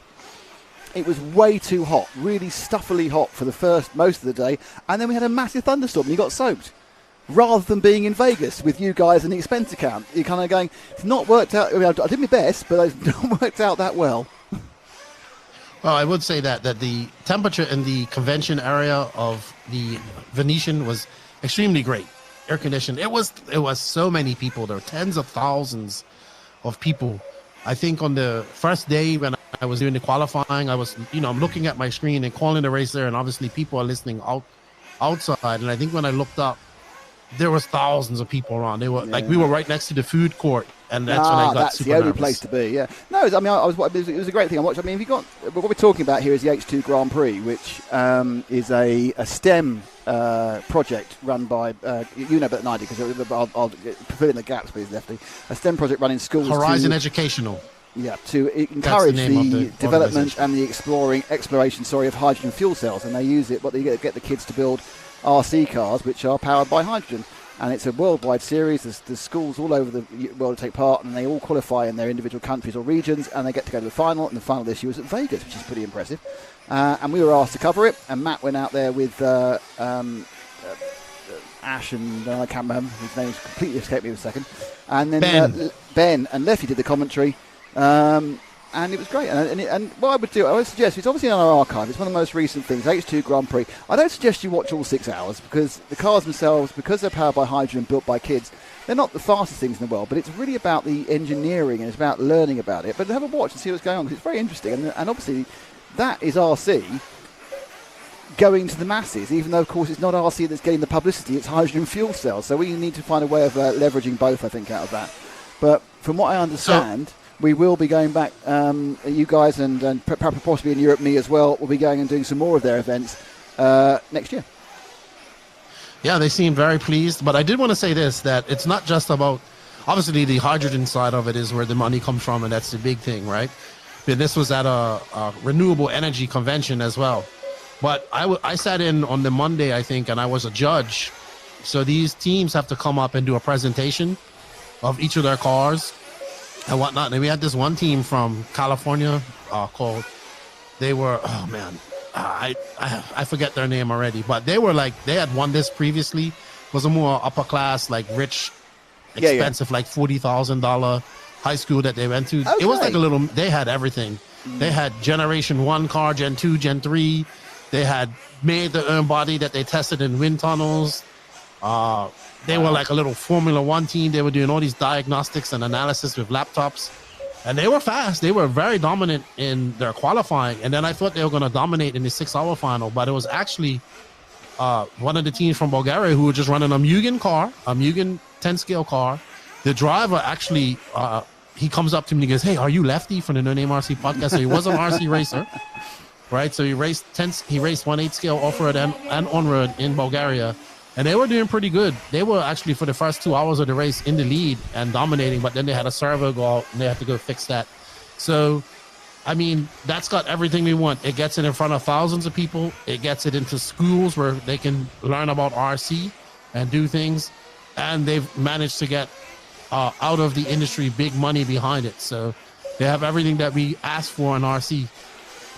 It was way too hot, really stuffily hot for most of the day, and then we had a massive thunderstorm, and he got soaked. Rather than being in Vegas with you guys and the expense account, you're kind of going, it's not worked out. I mean, I did my best, but it's not worked out that well. Well, I would say that the temperature in the convention area of the Venetian was extremely great, air conditioned. It was so many people. There were tens of thousands of people. I think on the first day when I was doing the qualifying, I was, I'm looking at my screen and calling the race there, and obviously people are listening outside. And I think when I looked up, there was thousands of people around. They were we were right next to the food court. And that's when I got that's super the only nervous. place to be, yeah. No, I mean, it was a great thing I watched. I mean, what we're talking about here is the H2 Grand Prix, which is a STEM project run by, better than I do, because I'll fill in the gaps, please, Lefty. A STEM project run in schools. Horizon Educational. Yeah, to encourage the development and the exploration of hydrogen fuel cells. And they use it, they get the kids to build RC cars, which are powered by hydrogen. And it's a worldwide series. There's schools all over the world to take part, and they all qualify in their individual countries or regions, and they get to go to the final. And the final this year was at Vegas, which is pretty impressive. And we were asked to cover it, and Matt went out there with Ash and I can't remember, his name's completely escaped me for a second. And then Ben and Leffy did the commentary. And it was great. And what I would suggest, it's obviously on our archive. It's one of the most recent things, H2 Grand Prix. I don't suggest you watch all 6 hours, because the cars themselves, because they're powered by hydrogen and built by kids, they're not the fastest things in the world, but it's really about the engineering and it's about learning about it. But have a watch and see what's going on, because it's very interesting. And obviously, that is RC going to the masses, even though, of course, it's not RC that's getting the publicity, it's hydrogen fuel cells. So we need to find a way of leveraging both, I think, out of that. But from what I understand... we will be going back, you guys and possibly in Europe, me as well, will be going and doing some more of their events next year. Yeah, they seem very pleased. But I did want to say this, that it's not just about, obviously the hydrogen side of it is where the money comes from, and that's the big thing, right? But this was at a renewable energy convention as well. But I sat in on the Monday, I think, and I was a judge. So these teams have to come up and do a presentation of each of their cars and whatnot. And we had this one team from California called, they were, oh man, I forget their name already, but they were they had won this previously. It was a more upper class, rich, expensive, $40,000 high school that they went to. Okay. It was like a little, they had everything. They had Generation 1 car, Gen 2, Gen 3. They had made their own body that they tested in wind tunnels. They were like a little Formula One team. They were doing all these diagnostics and analysis with laptops. And they were fast. They were very dominant in their qualifying. And then I thought they were going to dominate in the 6-hour final. But it was actually one of the teams from Bulgaria who were just running a Mugen car, a Mugen 10-scale car. The driver actually, he comes up to me and he goes, "Hey, are you Lefty from the No Name RC podcast?" So he was an RC racer, right? So he raced 1/8 scale off-road and on-road in Bulgaria. And they were doing pretty good. They were actually, for the first 2 hours of the race, in the lead and dominating, but then they had a servo go out and they had to go fix that. So, I mean, that's got everything we want. It gets it in front of thousands of people. It gets it into schools where they can learn about RC and do things. And they've managed to get out of the industry big money behind it. So they have everything that we asked for in RC.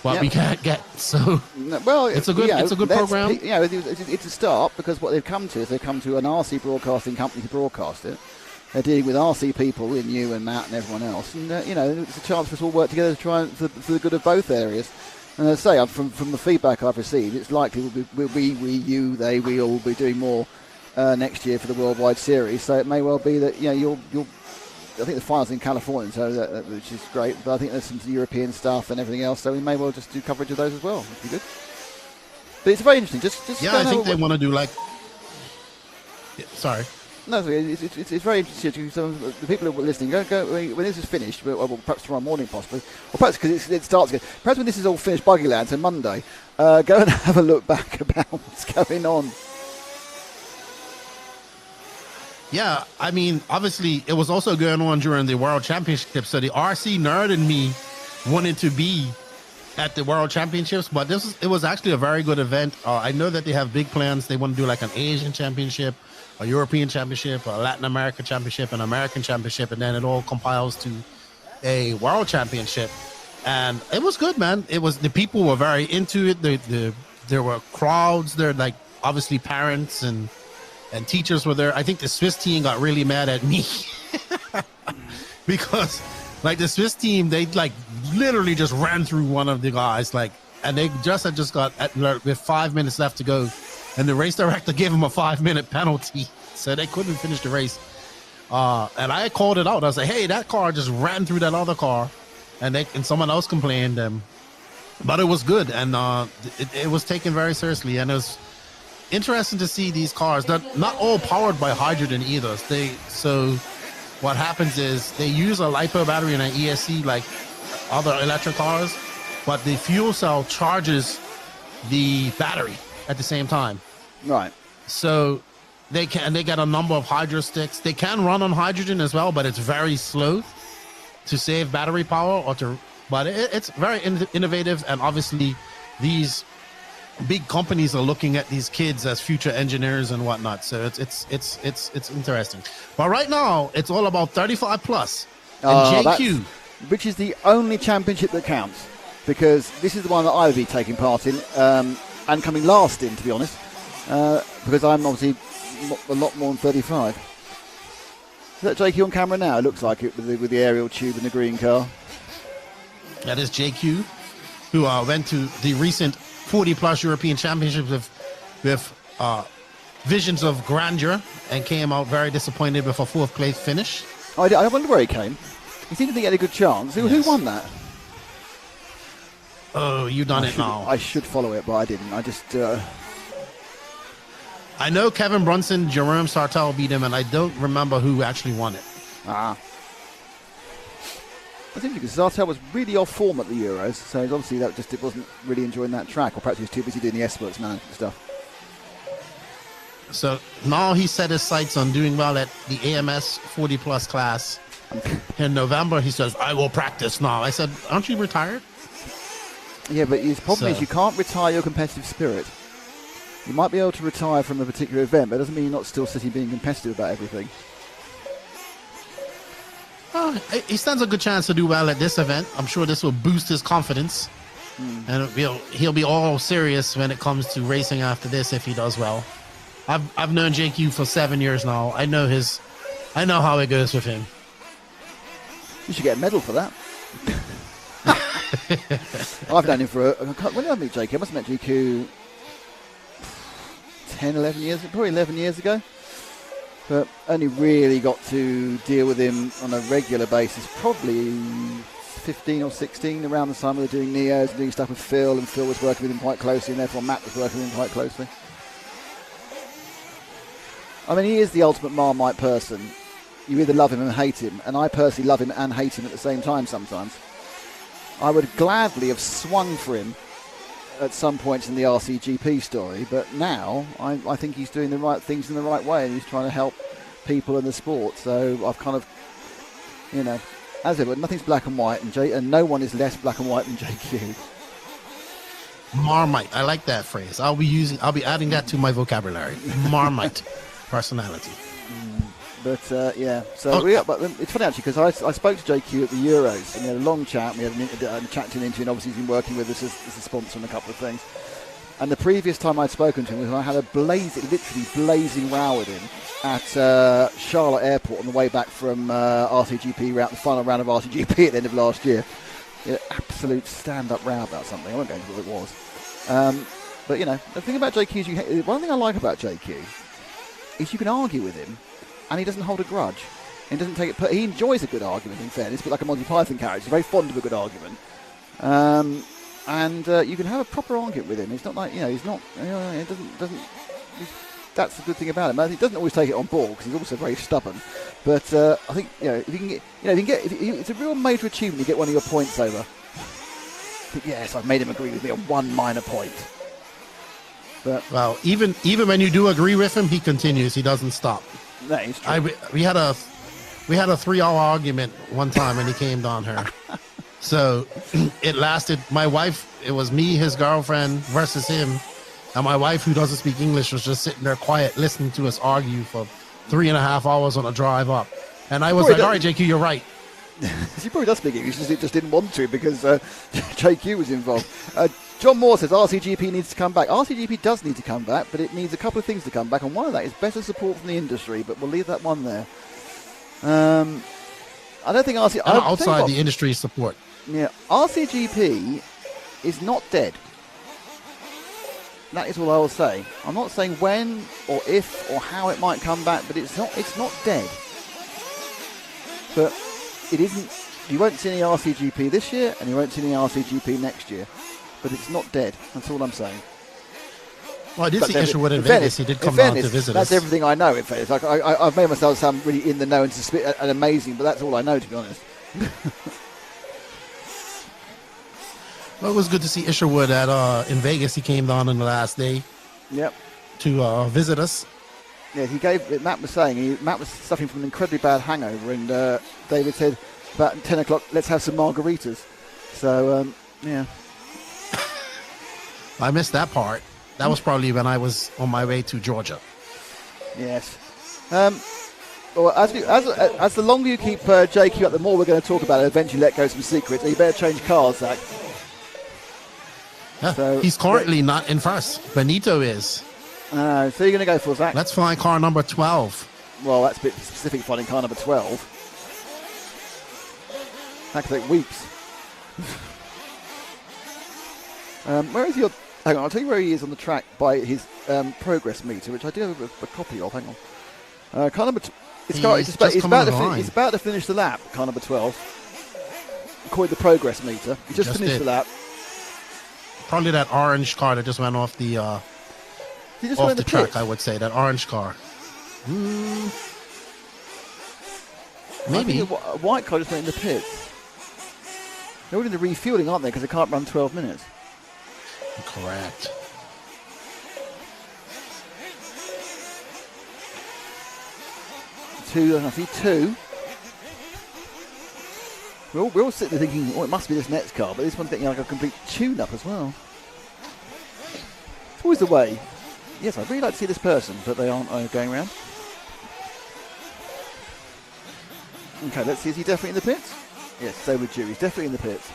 But we can't get, so well, it's a good program. It's a start, because what they've come to is they've come to an RC broadcasting company to broadcast it. They're dealing with RC people, in you and Matt and everyone else, and it's a chance for us all to work together to try for the good of both areas. And as I say, from the feedback I've received, it's likely we all will be doing more next year for the worldwide series. So it may well be that you'll. I think the finals in California, so which is great. But I think there's some European stuff and everything else, so we may well just do coverage of those as well. It'd be good. But it's very interesting. Just I think they want to do like. Sorry. No, it's very interesting. So the people who are listening, go when this is finished, well, perhaps tomorrow morning possibly, or perhaps because it starts again. Perhaps when this is all finished, Buggyland, so Monday, go and have a look back about what's going on. Yeah, I mean, obviously, it was also going on during the World Championship. So the RC nerd in me wanted to be at the World Championships, but it was actually a very good event. I know that they have big plans. They want to do like an Asian Championship, a European Championship, a Latin American Championship, an American Championship, and then it all compiles to a World Championship. And it was good, man. The people were very into it. There were crowds there, like obviously parents and teachers were there. I think the Swiss team got really mad at me because, like, the Swiss team, they like literally just ran through one of the guys, like, and they had just got with 5 minutes left to go, and the race director gave them a 5-minute penalty, so they couldn't finish the race. And I called it out. I was like, "Hey, that car just ran through that other car," and someone else complained. But it was good, and it was taken very seriously, and it was interesting to see these cars. They're not all powered by hydrogen either. So what happens is they use a LiPo battery and an ESC like other electric cars, but the fuel cell charges the battery at the same time. Right. So they get a number of hydro sticks. They can run on hydrogen as well, but it's very slow to save battery power but it's very innovative, and obviously these big companies are looking at these kids as future engineers and whatnot. So it's interesting. But right now, it's all about 35 plus and JQ, which is the only championship that counts, because this is the one that I would be taking part in and coming last in, to be honest, because I'm obviously a lot more than 35. Is that JQ on camera now? It looks like it with the aerial tube and the green car. That is JQ, who went to the recent 40-plus European Championships with visions of grandeur and came out very disappointed with a 4th place finish. I wonder where he came. He seemed to think he had a good chance. Who won that? Oh, you done it now. I should follow it, but I didn't. I just... I know Kevin Brunson, Jerome Sartell beat him, and I don't remember who actually won it. I think because Sartell was really off form at the Euros, so obviously it wasn't really enjoying that track, or perhaps he was too busy doing the S-Works management stuff. So now he set his sights on doing well at the AMS 40-plus class. In November, he says, "I will practice now." I said, "Aren't you retired?" Yeah, but his problem is you can't retire your competitive spirit. You might be able to retire from a particular event, but it doesn't mean you're not still sitting being competitive about everything. He stands a good chance to do well at this event. I'm sure this will boost his confidence, and he'll be all serious when it comes to racing after this if he does well. I've known JQ for 7 years now. I know how it goes with him. You should get a medal for that. I've known him for when did I meet JQ? I must have met JQ 10, 11 years, probably 11 years ago. but only really got to deal with him on a regular basis probably 15 or 16, around the time we were doing Neos and doing stuff with Phil, and Phil was working with him quite closely, and therefore Matt was working with him quite closely. I mean, he is the ultimate Marmite person. You either love him and hate him, and I personally love him and hate him at the same time sometimes. I would gladly have swung for him at some points in the RCGP story, but now I think he's doing the right things in the right way, and he's trying to help people in the sport. So I've kind of, you know, as ever, nothing's black and white, and no one is less black and white than JQ. Marmite. I like that phrase. I'll be adding that to my vocabulary. Marmite personality. But yeah, so but it's funny actually, because I spoke to JQ at the Euros, and we had a long chat. We had a chat to an interview, and obviously he's been working with us as a sponsor on a couple of things. And the previous time I'd spoken to him was when I had a literally blazing row with him at Charlotte Airport on the way back from RCGP round, the final round of RCGP at the end of last year. Absolute stand-up row about something. I won't go into what it was. But you know, the thing about JQ is, one thing I like about JQ is you can argue with him, and he doesn't hold a grudge. He doesn't take it. He enjoys a good argument, in fairness, but like a Monty Python character, he's very fond of a good argument. And you can have a proper argument with him. It's not like, you know, he's not. It doesn't. That's the good thing about him. He doesn't always take it on board because he's also very stubborn. But I think, you know, if you can get, it's a real major achievement to get one of your points over. I think, yes, I've made him agree with me on one minor point. But well, even when you do agree with him, he continues. He doesn't stop. That is true. We had a 3-hour argument one time when he came down here. So it lasted. My wife, it was me, his girlfriend versus him, and my wife, who doesn't speak English, was just sitting there quiet, listening to us argue for 3.5 hours on a drive up. And I was like, "All right, JQ, you're right." He probably does speak English, he just didn't want to because JQ was involved. John Moore says RCGP needs to come back. RCGP does need to come back, but it needs a couple of things to come back, and one of that is better support from the industry, but we'll leave that one there. I don't think outside the industry support. Yeah, RCGP is not dead. That is all I will say. I'm not saying when or if or how it might come back, but it's not dead. But it isn't. You won't see any RCGP this year, and you won't see any RCGP next year. But it's not dead. That's all I'm saying. Well, I did see Isherwood in Vegas. He did come down to visit us. That's everything I know. In fact, like I've made myself sound really in the know and amazing, but that's all I know, to be honest. Well, it was good to see Isherwood in Vegas. He came down on the last day. Yep. To visit us. Yeah, Matt was saying Matt was suffering from an incredibly bad hangover, and David said about 10 o'clock, let's have some margaritas. So yeah. I missed that part. That was probably when I was on my way to Georgia. Yes. Well, as the longer you keep JQ up, the more we're going to talk about it. Eventually, let go some secrets. So you better change cars, Zach. Yeah, so, he's currently not in first. Benito is. So you're going to go for Zach? Let's find car number 12. Well, that's a bit specific, finding car number 12. That could take weeks. Where is your... Hang on, I'll tell you where he is on the track by his progress meter, which I do have a copy of. Hang on. Car number... He's about to finish the lap, car number 12. According to the progress meter. He just finished the lap. Probably that orange car that just went off the track, I would say. That orange car. Maybe. A white car just went in the pits. They're all in the refueling, aren't they? Because they can't run 12 minutes. Correct. I see two. We're all sitting there thinking, it must be this next car, but this one's getting like a complete tune-up as well. It's always the way. Yes, I'd really like to see this person, but they aren't going around. Okay, let's see, is he definitely in the pits? Yes, so would you. He's definitely in the pits.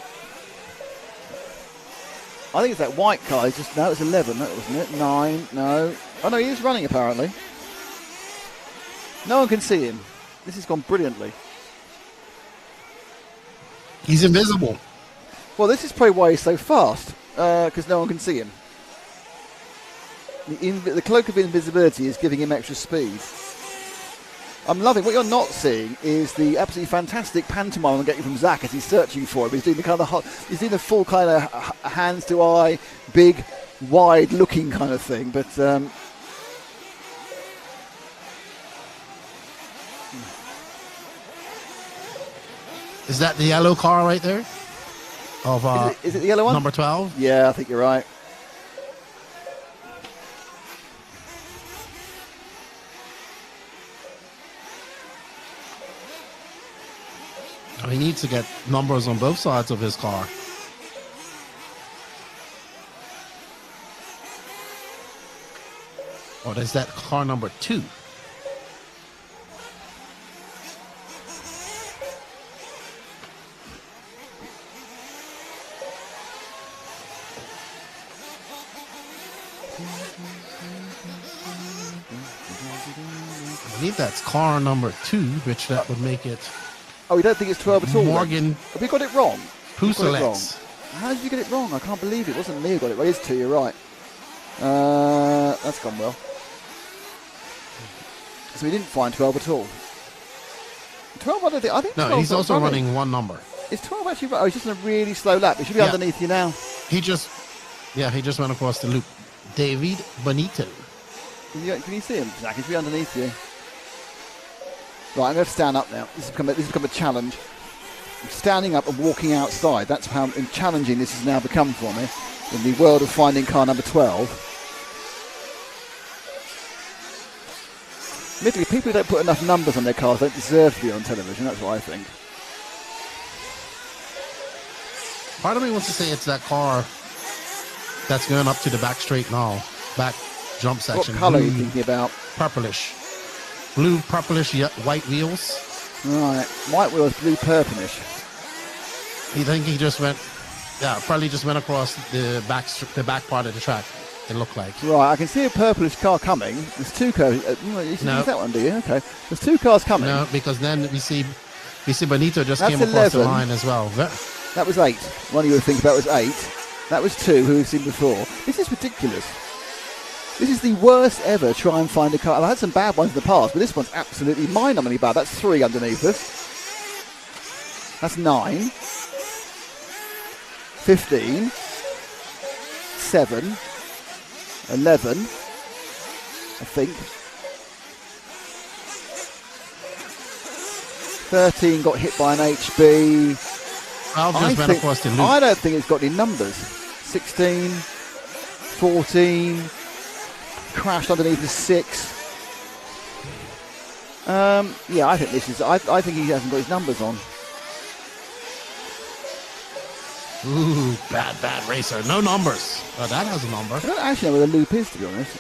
I think it's that white car. No, it's 11, wasn't it? 9, no. Oh, no, he is running, apparently. No one can see him. This has gone brilliantly. He's invisible. Well, this is probably why he's so fast, because no one can see him. The cloak of invisibility is giving him extra speed. I'm loving. What you're not seeing is the absolutely fantastic pantomime I'm getting from Zach as he's searching for him. He's doing the kind of he's doing the full kind of hands to eye, big, wide-looking kind of thing. But is that the yellow car right there? Of is it the yellow one? Number 12? Yeah, I think you're right. He needs to get numbers on both sides of his car. Or is that car number 2? I believe that's car number 2, which that would make it. Oh, you don't think it's 12 at all? Morgan. Have we got it wrong? Puselex. How did you get it wrong? I can't believe it. Wasn't me who got it wrong. It is 2, you're right. That's gone well. So we didn't find 12 at all. 12, I think No, 12 he's also running one number. Is 12 actually right? Oh, he's just in a really slow lap. He should be underneath you now. He just went across the loop. David Bonito. Can you see him, Zach? He should be underneath you. Right, I'm going to stand up now. This has become a challenge. I'm standing up and walking outside. That's how challenging this has now become for me in the world of finding car number 12. Admittedly, people who don't put enough numbers on their cars don't deserve to be on television. That's what I think. Part of me wants to say it's that car that's going up to the back straight now. Back jump section. What colour are you thinking about? Purplish. Blue, purplish, white wheels. Right. White wheels, blue, purplish. You think he just went, probably just went across the back part of the track, it looked like. Right, I can see a purplish car coming. There's 2 cars. You see that one, do you? Okay. There's 2 cars coming. No, because then we see Bonito just That's came across 11. the line as well. That was 8. One you would think about was 8. That was 2, who we've seen before. This is ridiculous. This is the worst ever try and find a car. I've had some bad ones in the past, but this one's absolutely mind-numbingly bad. That's 3 underneath us. That's 9. 15. 7. 11. I think. 13 got hit by an HB. I don't think it's got any numbers. 16. 14. Crashed underneath the 6. Yeah, I think this is. I think he hasn't got his numbers on. Ooh, bad racer. No numbers. Oh, that has a number. I don't actually know where the loop is, to be honest.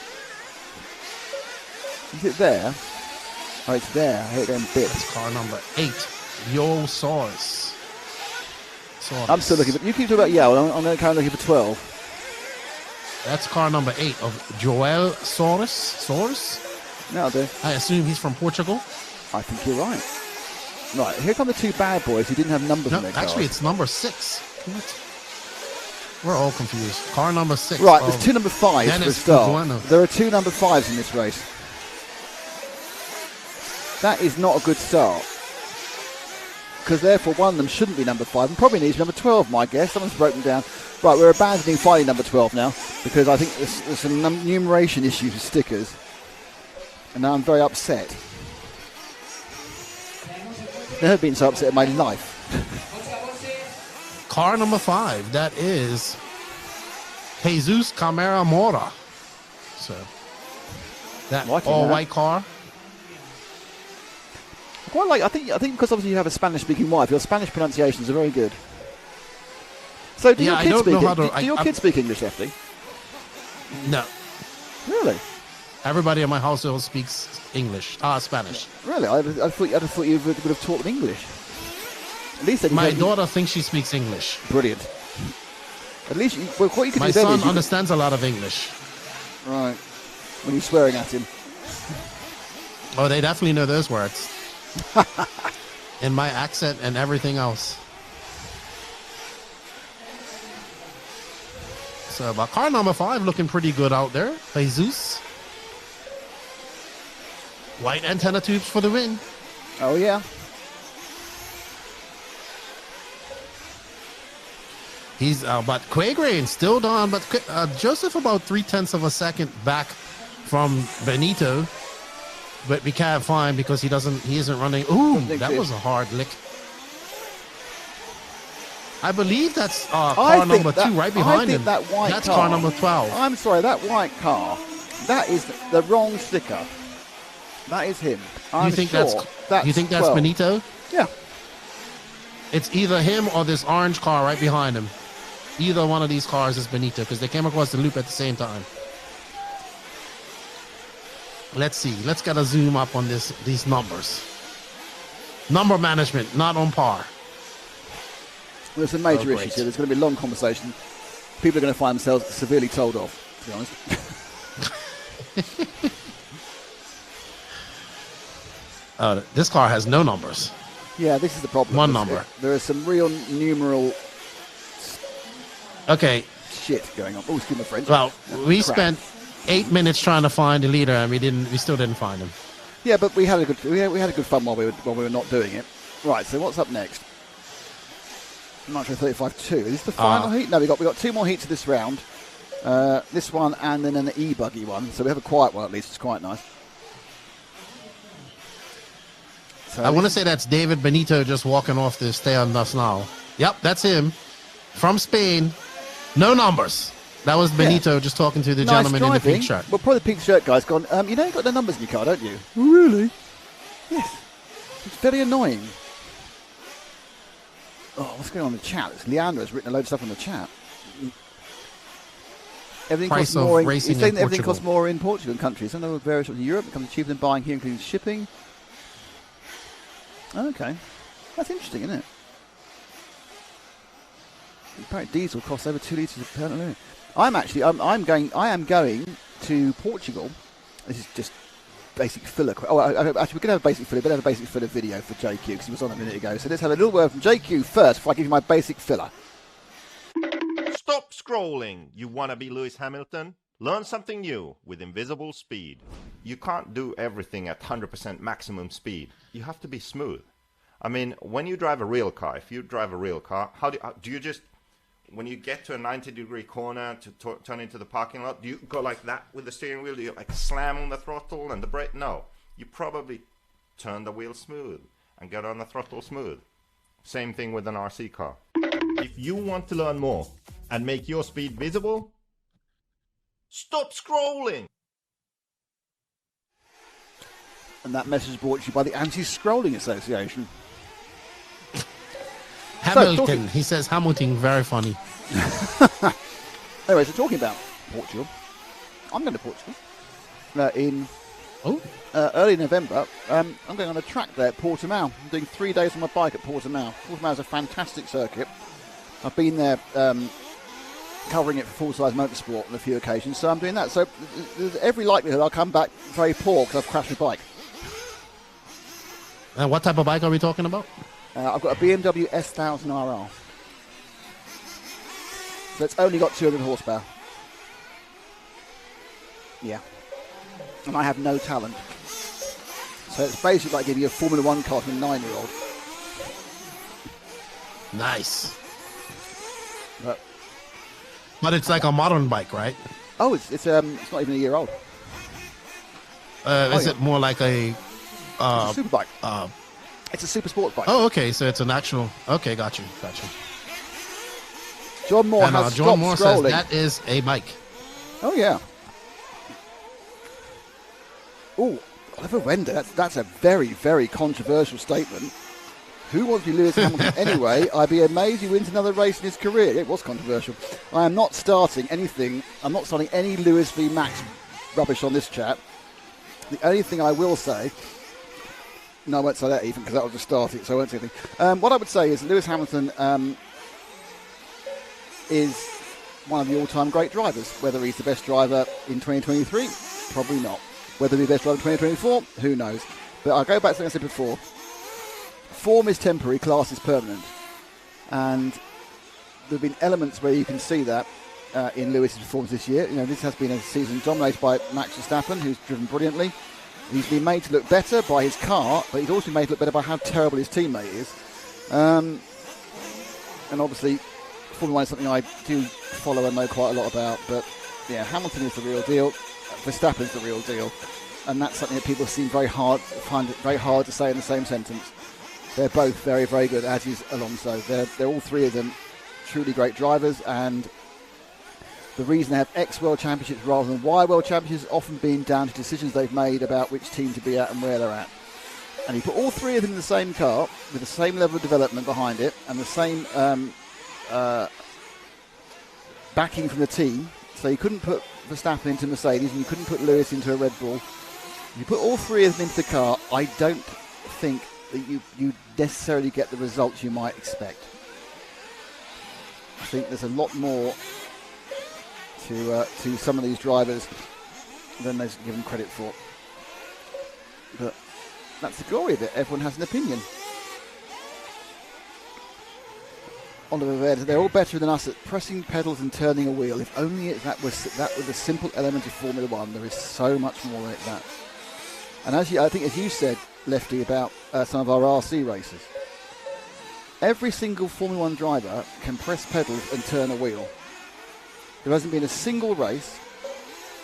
Is it there? Oh, it's there. I hate them bits. That's car number 8. Yo Saurus. I'm still looking. But you keep talking about I'm going to kind of looking for 12. That's car number 8 of Joel Saurus. That'll do. I assume he's from Portugal. I think you're right. Right, here come the 2 bad boys who didn't have numbers on their cars. Actually, it's number 6. What? We're all confused. Car number 6. Right, there's 2 number 5s for a start. Bueno. There are 2 number 5s in this race. That is not a good start. Because therefore one of them shouldn't be number 5 and probably needs number 12, my guess. Someone's broken down. Right, we're abandoning finding number 12 now because I think there's some numeration issues with stickers. And now I'm very upset. Never been so upset in my life. Car number 5, that is Jesus Camara Mora. So that all-white car. Quite like. I think because obviously you have a Spanish-speaking wife, your Spanish pronunciations are very good. So do your kids speak English, Lefty? No. Really? Everybody in my household speaks English. Spanish. Really? I thought you would have taught them English. At least my daughter thinks she speaks English. Brilliant. At least what you can my do then son is understands a lot of English. Right. When you're swearing at him. Oh, they definitely know those words. In my accent and everything else. So, but car number 5 looking pretty good out there. Jesus. White antenna tubes for the win. Oh, yeah. He's but Quagrain still down, but Joseph about 0.3 of a second back from Benito, but we can't find because he isn't running. Ooh, that was a hard lick. I believe that's car number 2 right behind him. That white that's car, car number 12. I'm sorry, that white car, that is the wrong sticker. That is him. I'm you think sure that's you think that's 12. Benito? Yeah. It's either him or this orange car right behind him. Either one of these cars is Benito because they came across the loop at the same time. Let's see. Let's get a zoom up on these numbers. Number management, not on par. There's some major issues here. There's going to be a long conversation. People are going to find themselves severely told off, to be honest. This car has no numbers. Yeah, this is the problem. One number. There is some real numeral shit going on. Oh, excuse me, French. Well, we spent 8 minutes trying to find the leader, and we still didn't find him. Yeah, but we had a good fun while we were not doing it. Right. So what's up next? Nitro 35-2. Is this the final heat? No, we got 2 more heats of this round. This one and then an E-buggy one. So we have a quiet one at least. It's quite nice. So I want to say that's David Benito just walking off to stay on us now. Yep, that's him. From Spain. No numbers. That was Benito just talking to the gentleman in the pink shirt. Well, probably the pink shirt guy's gone, you know you've got no numbers in your car, don't you? Really? Yes. It's very annoying. Oh, what's going on in the chat? Leandro has written a load of stuff on the chat. Everything costs more everything costs more in Portugal and countries. Some of the various shops in Europe becomes cheaper than buying here, including shipping. Okay. That's interesting, isn't it? Apparently diesel costs over 2 litres per minute. I am going to Portugal. This is just basic filler. Oh, actually, we're going to have a basic filler, but have a basic filler video for JQ because he was on a minute ago. So let's have a little word from JQ first before I give you my basic filler. Stop scrolling, you wannabe Lewis Hamilton. Learn something new with InvisibleSpeed. You can't do everything at 100% maximum speed. You have to be smooth. I mean, when you drive a real car, if you drive a real car, how do you just, when you get to a 90-degree corner to turn into the parking lot, do you go like that with the steering wheel? Do you like slam on the throttle and the brake? No. You probably turn the wheel smooth and get on the throttle smooth. Same thing with an RC car. If you want to learn more and make your speed visible, stop scrolling! And that message is brought to you by the Anti-Scrolling Association. Hamilton. He says Hamilton, very funny. Anyway, so talking about Portugal, I'm going to Portugal in early November. I'm going on a track there at Portimao. I'm doing 3 days on my bike at Portimao. Portimao is a fantastic circuit. I've been there covering it for full-size motorsport on a few occasions, so I'm doing that. So there's every likelihood I'll come back very poor because I've crashed my bike. And what type of bike are we talking about? I've got a BMW S1000 RR. So it's only got 200 horsepower. Yeah. And I have no talent. So it's basically like giving you a Formula 1 car to a 9-year-old. Nice. But it's like a modern bike, right? Oh, it's not even a year old. Is it more like a... it's a super bike. It's a super sports bike. Oh, okay. So it's an actual... Okay, got you. John Moore has John Moore says scrolling. that is a bike. Oh, yeah. Oh, Oliver Wender, that's a very, very controversial statement. Who wants to be Lewis Hamilton anyway? I'd be amazed he wins another race in his career. It was controversial. I am not starting anything. I'm not starting any Lewis v Max rubbish on this chat. The only thing I will say... No, I won't say that even because that will just start it, so I won't say anything. What I would say is Lewis Hamilton is one of the all-time great drivers. Whether he's the best driver in 2023, probably not. Whether he's the best driver in 2024, who knows. But I'll go back to something I said before. Form is temporary, class is permanent. And there have been elements where you can see that in Lewis's performance this year. You know, this has been a season dominated by Max Verstappen, who's driven brilliantly. He's been made to look better by his car, but he's also been made to look better by how terrible his teammate is. And obviously, Formula 1 is something I do follow and know quite a lot about. But yeah, Hamilton is the real deal. Verstappen's the real deal. And that's something that people find it very hard to say in the same sentence. They're both very, very good, as is Alonso. They're all three of them truly great drivers, and the reason they have X World Championships rather than Y World Championships has often been down to decisions they've made about which team to be at and where they're at. And you put all three of them in the same car with the same level of development behind it and the same backing from the team. So you couldn't put Verstappen into Mercedes and you couldn't put Lewis into a Red Bull. You put all three of them into the car, I don't think that you necessarily get the results you might expect. I think there's a lot more to some of these drivers than they've given credit for. But that's the glory of it. Everyone has an opinion. Oliver Verde, they're all better than us at pressing pedals and turning a wheel. If only that was a simple element of Formula One. There is so much more like that. And I think as you said, Lefty, about some of our RC races, every single Formula One driver can press pedals and turn a wheel. There hasn't been a single race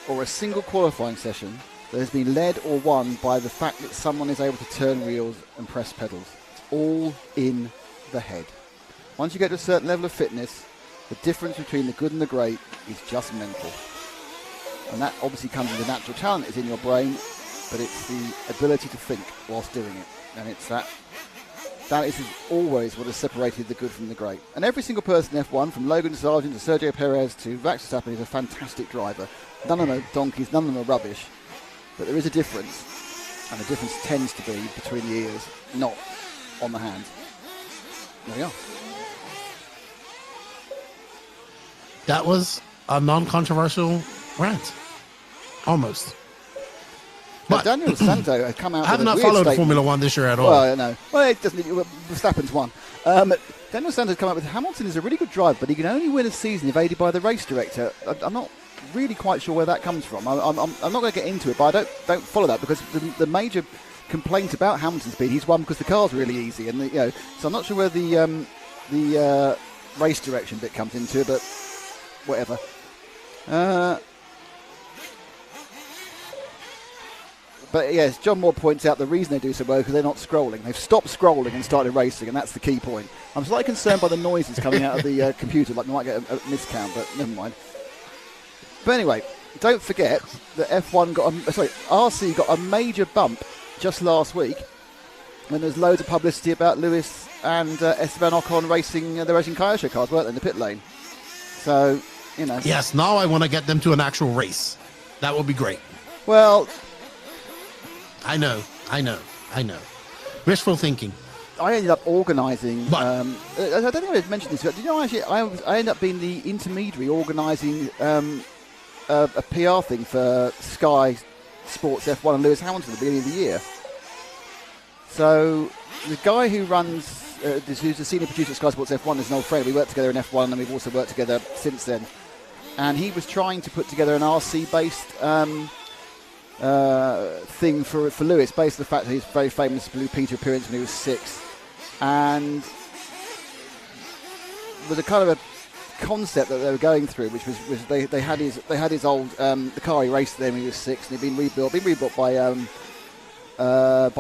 or a single qualifying session that has been led or won by the fact that someone is able to turn wheels and press pedals. It's all in the head. Once you get to a certain level of fitness, the difference between the good and the great is just mental. And that obviously comes with the natural talent that's in your brain, but it's the ability to think whilst doing it. And it's that is always what has separated the good from the great. And every single person in F1, from Logan Sargent to Sergio Perez to Max Verstappen, is a fantastic driver. None of them are donkeys, none of them are rubbish. But there is a difference. And the difference tends to be between the ears, not on the hands. There we are. That was a non-controversial rant. Almost. But Daniel Santo had come out. I have with not a weird followed statement. Formula One this year at all. Well, no. Well, it doesn't. Verstappen's won. Daniel Santo had come out with Hamilton is a really good driver, but he can only win a season if aided by the race director. I'm not really quite sure where that comes from. I'm not going to get into it, but I don't follow that because the major complaint about Hamilton's speed, he's won because the car's really easy, and so I'm not sure where the race direction bit comes into, but whatever. But yes, John Moore points out the reason they do so well because they're not scrolling. They've stopped scrolling and started racing, and that's the key point. I'm slightly concerned by the noises coming out of the computer, like they might get a miscount, but never mind. But anyway, don't forget that RC got a major bump just last week when there's loads of publicity about Lewis and Esteban Ocon racing the racing Kyosho cars, weren't they, in the pit lane? So, Yes, now I want to get them to an actual race. That would be great. Well, I know. Wishful thinking. I ended up organising. I don't think I mentioned this, but did you know actually I ended up being the intermediary organising a PR thing for Sky Sports F1 and Lewis Hamilton at the beginning of the year. So the guy who runs, who's the senior producer at Sky Sports F1, is an old friend. We worked together in F1 and we've also worked together since then. And he was trying to put together an RC-based thing for Lewis, based on the fact that his very famous Blue Peter appearance when he was 6, and was a kind of a concept that they were going through, which was they had his old the car he raced then when he was 6, and it'd been rebuilt by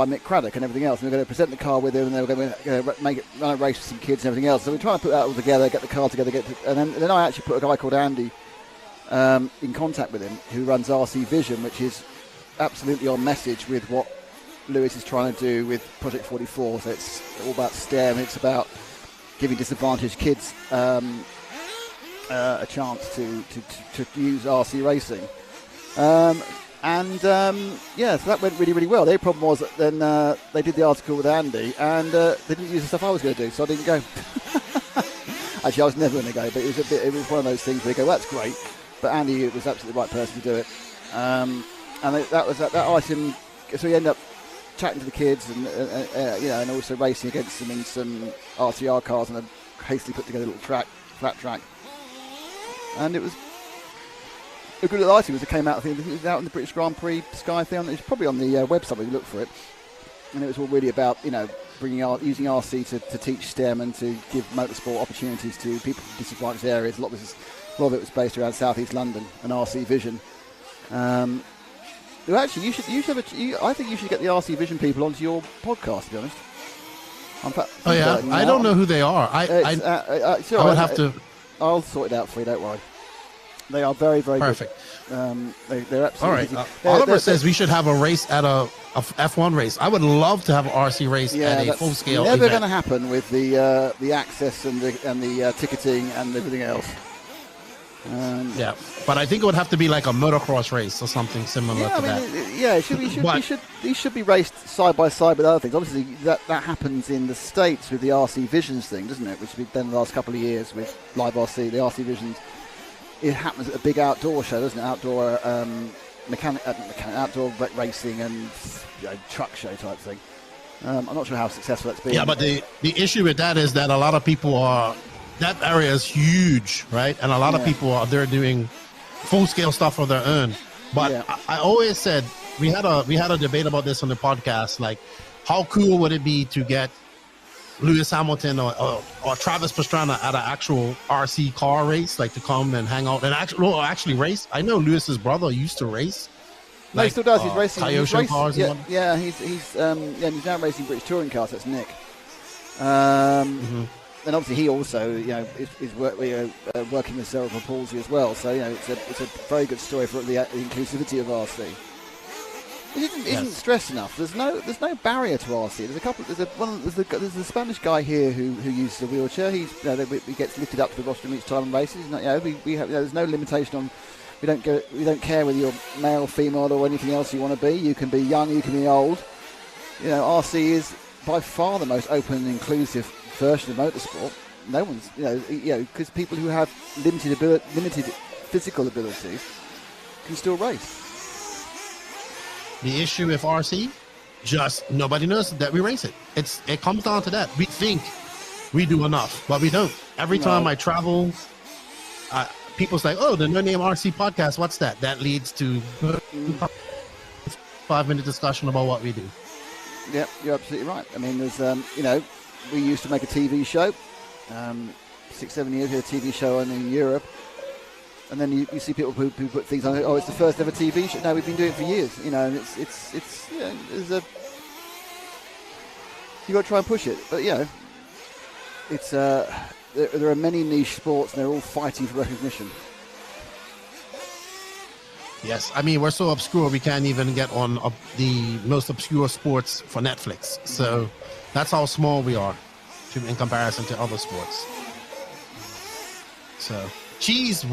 Mick Craddock and everything else. And they were going to present the car with him, and they were going to run a race with some kids and everything else. So we're trying to put that all together, get the car together, and then I actually put a guy called Andy in contact with him, who runs RC Vision, which is absolutely on message with what Lewis is trying to do with Project 44. So it's all about STEM. It's about giving disadvantaged kids a chance to use RC racing. So that went really, really well. The only problem was that then they did the article with Andy, and they didn't use the stuff I was going to do, so I didn't go. Actually, I was never going to go, but it was one of those things where you go, well, that's great, but Andy was absolutely the right person to do it. And that was that item. So we end up chatting to the kids and also racing against them in some RTR cars and a hastily put together a little flat track. And it was a good little item was it came out. I think it was out in the British Grand Prix Sky thing. It's probably on the website where you look for it, and it was all really about using RC to teach STEM and to give motorsport opportunities to people from disadvantaged areas. A lot of it was based around South East London and RC Vision. Well, actually, I think you should get the RC Vision people onto your podcast. To be honest. Oh yeah, I don't know who they are. I would have to. I'll sort it out for you. Don't worry. They are very, very perfect. Good. They're absolutely all right. Oliver says we should have a race at a F1 race. I would love to have an RC race at a full scale. Never going to happen with the access and the ticketing and everything else. Yeah, but I think it would have to be like a motocross race or something similar to that. These should be raced side by side with other things. Obviously, that happens in the States with the RC Visions thing, doesn't it? Which we've done the last couple of years with Live RC, the RC Visions. It happens at a big outdoor show, doesn't it? Outdoor outdoor racing and truck show type thing. I'm not sure how successful that's been. Yeah, but the issue with that is that a lot of people are. That area is huge, right? And a lot of people are there doing full-scale stuff for their own. But I always said we had a debate about this on the podcast. Like, how cool would it be to get Lewis Hamilton or Travis Pastrana at an actual RC car race, like to come and hang out and actually race? I know Lewis's brother used to race. No, he still does. He's racing. Cars. He's now racing British touring cars. That's Nick. And obviously, he also, is working with cerebral palsy as well. So, it's a very good story for the inclusivity of RC. It isn't stressed enough. There's no barrier to RC. There's a Spanish guy here who uses a wheelchair. He gets lifted up to the rostrum each time in races. There's no limitation on. We don't care whether you're male, female, or anything else you want to be. You can be young. You can be old. RC is by far the most open and inclusive version of motorsport. No one's, because people who have limited physical abilities can still race. The issue with RC, just nobody knows that we race it. It comes down to that. We think we do enough, but we don't. Every time I travel, people say, "Oh, the No Name RC podcast. What's that?" That leads to 5-minute discussion about what we do. Yeah, you're absolutely right. I mean, there's, we used to make a TV show, 6-7 years, we had a TV show in Europe, and then you see people who put things on. Oh, it's the first ever TV show. No, we've been doing it for years. And it's you got to try and push it. But it's there are many niche sports, and they're all fighting for recognition. Yes, I mean, we're so obscure we can't even get on the most obscure sports for Netflix. So that's how small we are in comparison to other sports. So cheese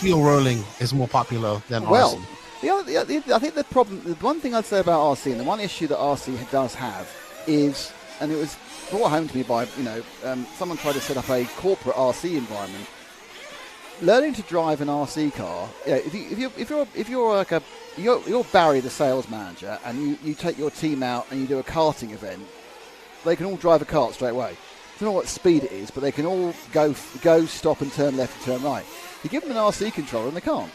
wheel rolling is more popular than RC. I think the one thing I'd say about RC, and the one issue that RC does have is, and it was brought home to me by someone tried to set up a corporate RC environment. Learning to drive an RC car, if you're Barry the sales manager and you take your team out and you do a karting event, they can all drive a kart straight away. I don't know what speed it is, but they can all go, stop and turn left and turn right. You give them an RC controller and they can't.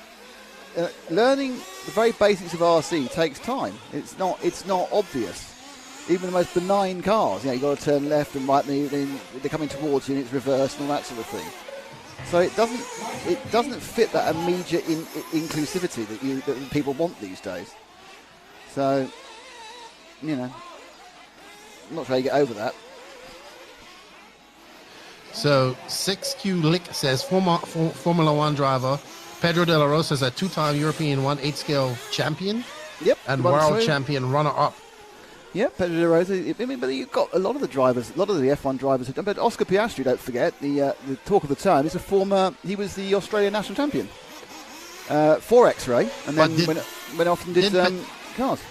Learning the very basics of RC takes time. It's not obvious. Even the most benign cars, you've got to turn left and right, and they're coming towards you and it's reversed and all that sort of thing. So it doesn't fit that immediate inclusivity that people want these days. So, I'm not sure how you get over that. So 6Q Lick says Formula One driver Pedro De La Rosa is a 2-time European 1/8 scale champion. Yep, and world champion runner-up. Yeah, Pedro De Rosa. I mean, but you've got a lot of the drivers, a lot of the F1 drivers. But Oscar Piastri, don't forget, the talk of the town. Is he was the Australian national champion for X-Ray, and then went off and did cars.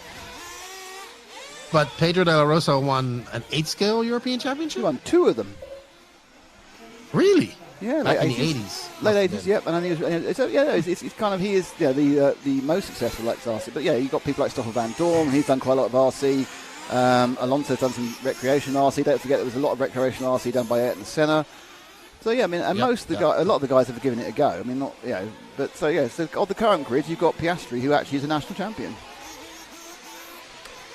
But Pedro De La Rosa won an 8-scale European championship. He won 2 of them. Really? Yeah, back in the 80s. Late 80s, yep. And it's kind of, he is the most successful ex-RC. But yeah, you've got people like Stoffel Van Dorn. He's done quite a lot of RC. Alonso's done some recreational RC. Don't forget there was a lot of recreational RC done by Ayrton Senna. So yeah, I mean, and most of the guys, a lot of the guys have given it a go. I mean, not but so yeah. So on the current grid, you've got Piastri, who actually is a national champion.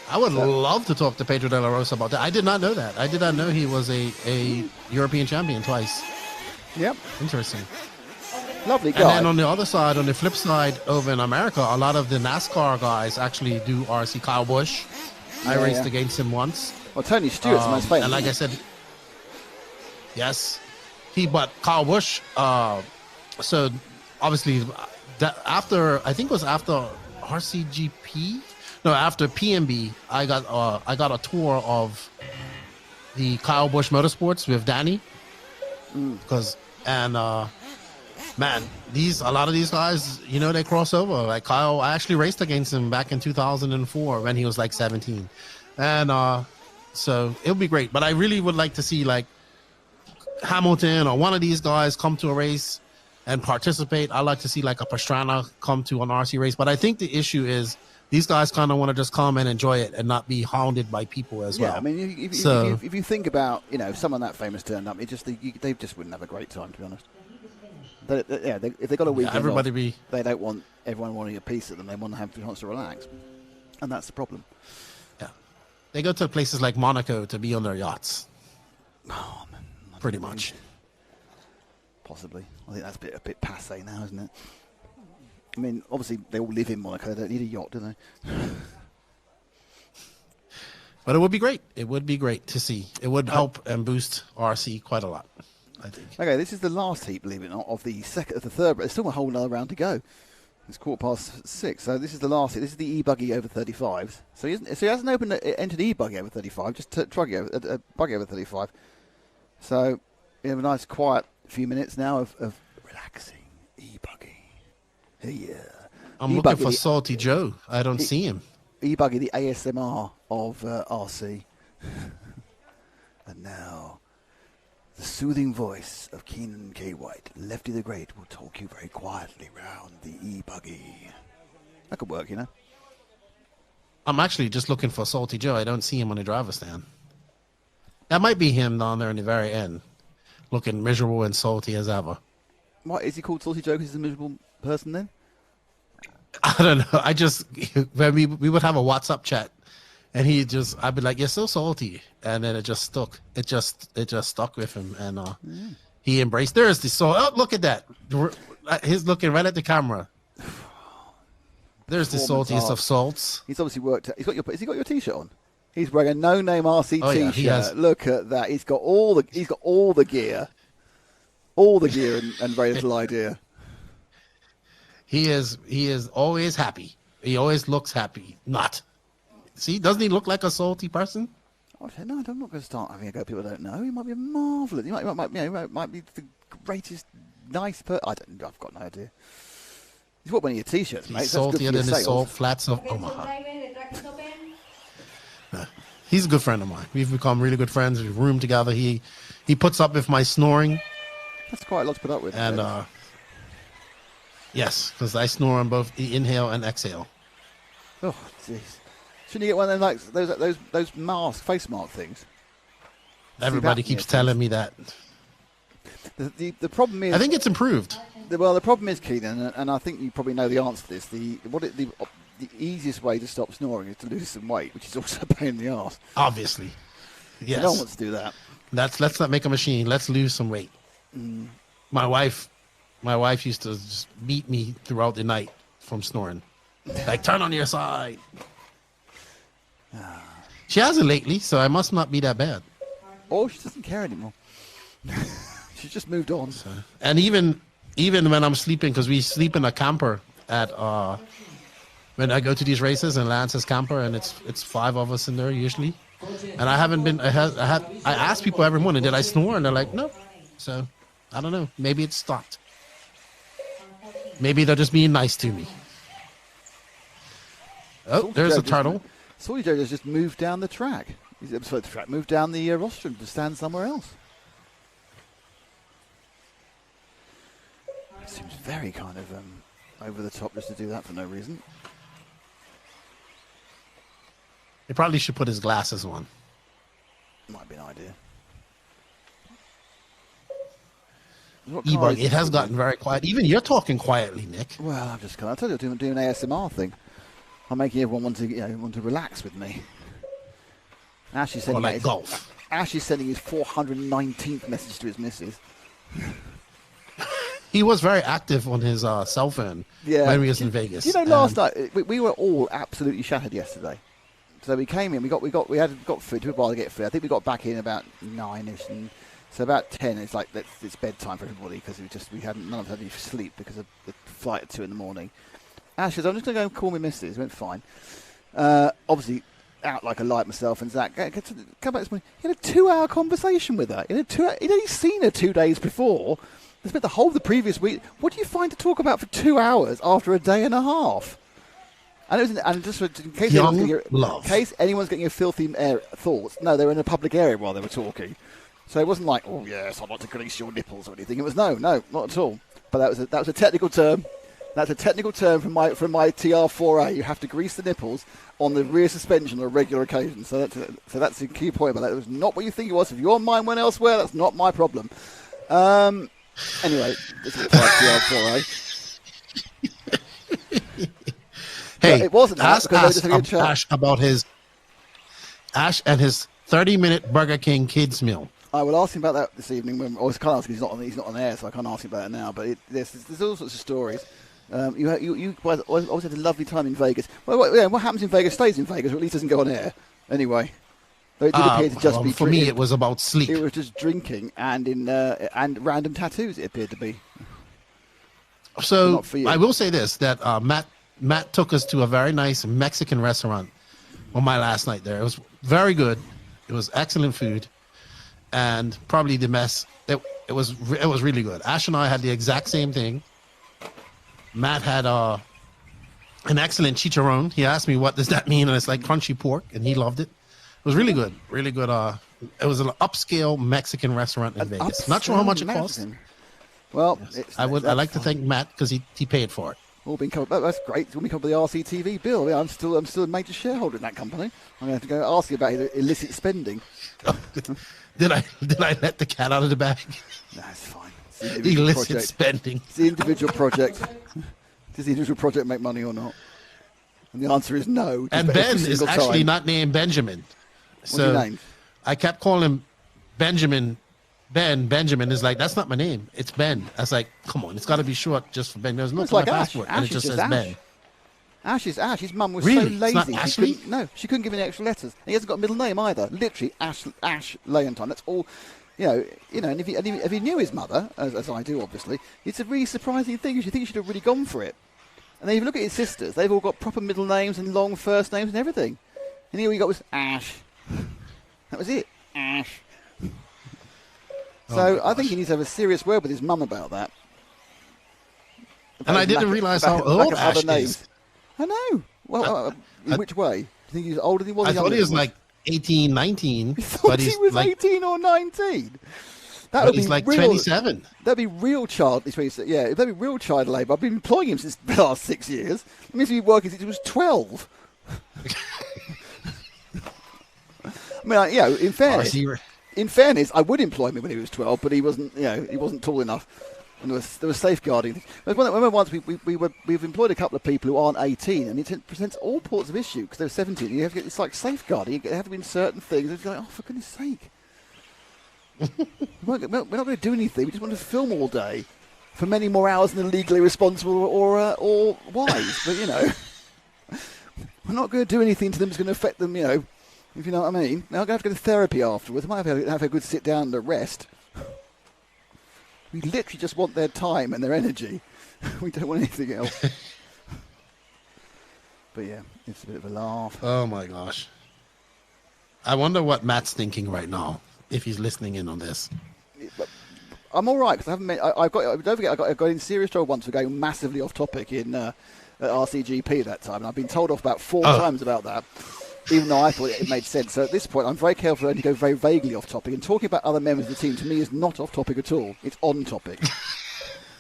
I would love to talk to Pedro de la Rosa about that. I did not know that. I did not know he was a European champion twice. Yep. Interesting. Lovely guy. And then on the other side, on the flip side, over in America, a lot of the NASCAR guys actually do RC. Kyle Busch, I raced against him once. Well, Tony Stewart's the most famous. And like I said, yes, but Kyle Busch. So obviously, after I think it was after RCGP. No, after PMB, I got a tour of the Kyle Busch Motorsports with Danny, man, a lot of these guys, they cross over. Like Kyle, I actually raced against him back in 2004 when he was like 17, and so it'll be great. But I really would like to see like Hamilton or one of these guys come to a race and participate. I like to see like a Pastrana come to an RC race. But I think the issue is, these guys kind of want to just come and enjoy it and not be hounded by people as well. Yeah, I mean, if you think about, if someone that famous turned up, they just wouldn't have a great time, to be honest. If they got a weekend off, they don't want everyone wanting a piece of them. They want to have the chance to relax, and that's the problem. Yeah, they go to places like Monaco to be on their yachts. Oh, man, pretty much. Possibly, I think that's a bit passé now, isn't it? I mean, obviously, they all live in Monaco. They don't need a yacht, do they? But it would be great. It would be great to see. It would help and boost RC quite a lot, I think. Okay, this is the last heat, believe it or not, of the third. There's still a whole another round to go. It's 6:15. So this is the last heat. This is the E-buggy over 35s. So he hasn't entered E-buggy over 35, just Truggy buggy over 35. So we have a nice quiet few minutes now of relaxing E-buggy. Yeah. I'm looking for Salty Joe. I don't see him. E-buggy, the ASMR of RC. And now, the soothing voice of Keenan K. White, Lefty the Great, will talk you very quietly round the E-buggy. That could work, I'm actually just looking for Salty Joe. I don't see him on the driver's stand. That might be him down there in the very end, looking miserable and salty as ever. What, is he called Salty Joe because he's a miserable person then? I don't know. When we would have a WhatsApp chat, and I'd be like, "You're so salty," and then it just stuck. It just stuck with him, and he embraced. There's the salt. Oh, look at that! He's looking right at the camera. There's the saltiest of salts. He's obviously worked. Has he got your T-shirt on? He's wearing a No Name RC T-shirt. Yeah, he has. Look at that. He's got all the gear, and very little idea. He is always happy. He always looks happy. Not. See, doesn't he look like a salty person? No, I'm not going to start having a go. People don't know. He might be marvellous. He might be the greatest, nice person. I've got no idea. He's bought one of your T-shirts, mate. He's saltier than the salt flats of Omaha. He's a good friend of mine. We've become really good friends. We room together. He puts up with my snoring. That's quite a lot to put up with. And yes, because I snore on both the inhale and exhale. Oh, jeez. Shouldn't you get one of them, like those face mask things? Everybody keeps telling me that. The problem is, I think it's improved. Well, the problem is, Keenan, and I think you probably know the answer to this. The easiest way to stop snoring is to lose some weight, which is also a pain in the arse. Obviously, yes. So no one wants to do that. Let's not make a machine. Let's lose some weight. My wife used to just beat me throughout the night from snoring. Like, turn on your side. She hasn't lately, so I must not be that bad. Oh, she doesn't care anymore. She's just moved on. So, and even when I'm sleeping, because we sleep in a camper at when I go to these races, and Lance's camper, and it's 5 of us in there usually. And I haven't been. I ask people every morning, did I snore? And they're like, no. So I don't know. Maybe it stopped. Maybe they're just being nice to me. Oh, there's a turtle. Salty Joe has just moved down the track. Moved down the rostrum to stand somewhere else. It seems very kind of over the top just to do that for no reason. He probably should put his glasses on. Might be an idea. What car E-buggy. is It has this? gotten very quiet. Even you're talking quietly, Nick. Well, I'm just kind of, I told you I'm doing an ASMR thing. I'm making everyone want to relax with me. Ash is Or sending like his, golf. Ash is sending his 419th message to his missus. He was very active on his cell phone when we was in Vegas. You know, last night we were all absolutely shattered yesterday. So we came in, we got food. Took a while to get food. I think we got back in about 9ish, and so about 10. It's like it's bedtime for everybody because none of us had any sleep because of the flight at 2 in the morning. Ash says, "I'm just going to go and call my missus." Went fine. Obviously, out like a light myself, and Zach come back this morning. He had a 2-hour conversation with her. He'd only seen her 2 days before. They spent the whole of the previous week. What do you find to talk about for 2 hours after a day and a half? And just in case anyone's getting a filthy thoughts, no, they were in a public area while they were talking. So it wasn't like, oh yes, I'd like to grease your nipples or anything. It was no, not at all. But that was a technical term. That's a technical term from my TR4A. You have to grease the nipples on the rear suspension on a regular occasion. So that's the key point about that. It was not what you think it was. If your mind went elsewhere, that's not my problem. Anyway, this is TR4A. Hey, it wasn't ask Ash about Ash and his 30-minute Burger King kids meal. I will ask him about that this evening. I was can't ask him. He's not on air, so I can't ask him about it now. But there's all sorts of stories. You guys always had a lovely time in Vegas. Well, what happens in Vegas stays in Vegas, or at least doesn't go on air. Anyway, though it did appear to just be for me. It was about sleep. It was just drinking and random tattoos. It appeared to be. So I will say this: that Matt took us to a very nice Mexican restaurant on my last night there. It was very good. It was excellent food, and probably the mess. It was really good. Ash and I had the exact same thing. Matt had an excellent chicharron. He asked me, what does that mean? And it's like crunchy pork, and he loved it. It was really good. Really good. It was an upscale Mexican restaurant in Vegas. Not sure how much it cost. Well, yes. I'd like to thank Matt because he paid for it. All been covered. That's great. It's all been covered by the RCTV bill. Yeah, I'm still a major shareholder in that company. I'm going to have to go ask you about illicit spending. Did I let the cat out of the bag? That's fine. Illicit spending. It's the individual project. Does the individual project make money or not? And the answer is no. And Ben is actually not named Benjamin. What's your name? I kept calling him Benjamin. Benjamin is like, that's not my name. It's Ben. I was like, come on, it's got to be short just for Ben. There's no like passport, and it just says Ben. Ash is Ash. His mum was really? so lazy. It's not Ashley? She couldn't give him any extra letters. And he hasn't got a middle name either. Literally, Ash Leontine. That's all. And if he knew his mother, as I do, obviously, it's a really surprising thing. You think he should have really gone for it. And then if you look at his sisters, they've all got proper middle names and long first names and everything. And all he got was Ash. That was it. Ash. So I think he needs to have a serious word with his mum about that. And I didn't realise how old Ash is. I know. Well, in which way? Do you think he was older than he was? I thought he was like 18, 19. You thought he was like 18 or 19? That would be he's like real, 27. That'd be real child. Yeah, that'd be real child labour. I've been employing him since the last 6 years. It means he's been working since he was 12. I mean, in fairness, I would employ him when he was 12, but he wasn't. He wasn't tall enough, and there was safeguarding. Remember once we've employed a couple of people who aren't 18, and it presents all sorts of issue because they're 17. It's like safeguarding. You have to be in certain things. It's like, oh, for goodness sake. We're not going to do anything. We just want to film all day for many more hours than legally responsible or wise. But we're not going to do anything to them that's going to affect them. If you know what I mean. Now I'm going to have to go to therapy afterwards. I might have a good sit down and a rest. We literally just want their time and their energy. We don't want anything else. But yeah, it's a bit of a laugh. Oh my gosh. I wonder what Matt's thinking right now. If he's listening in on this, I'm all right because I haven't. Don't forget, I got in serious trouble once for going massively off topic in at RCGP that time, and I've been told off about 4 times about that. Even though I thought it made sense. So at this point, I'm very careful only to go very vaguely off topic. And talking about other members of the team to me is not off topic at all. It's on topic.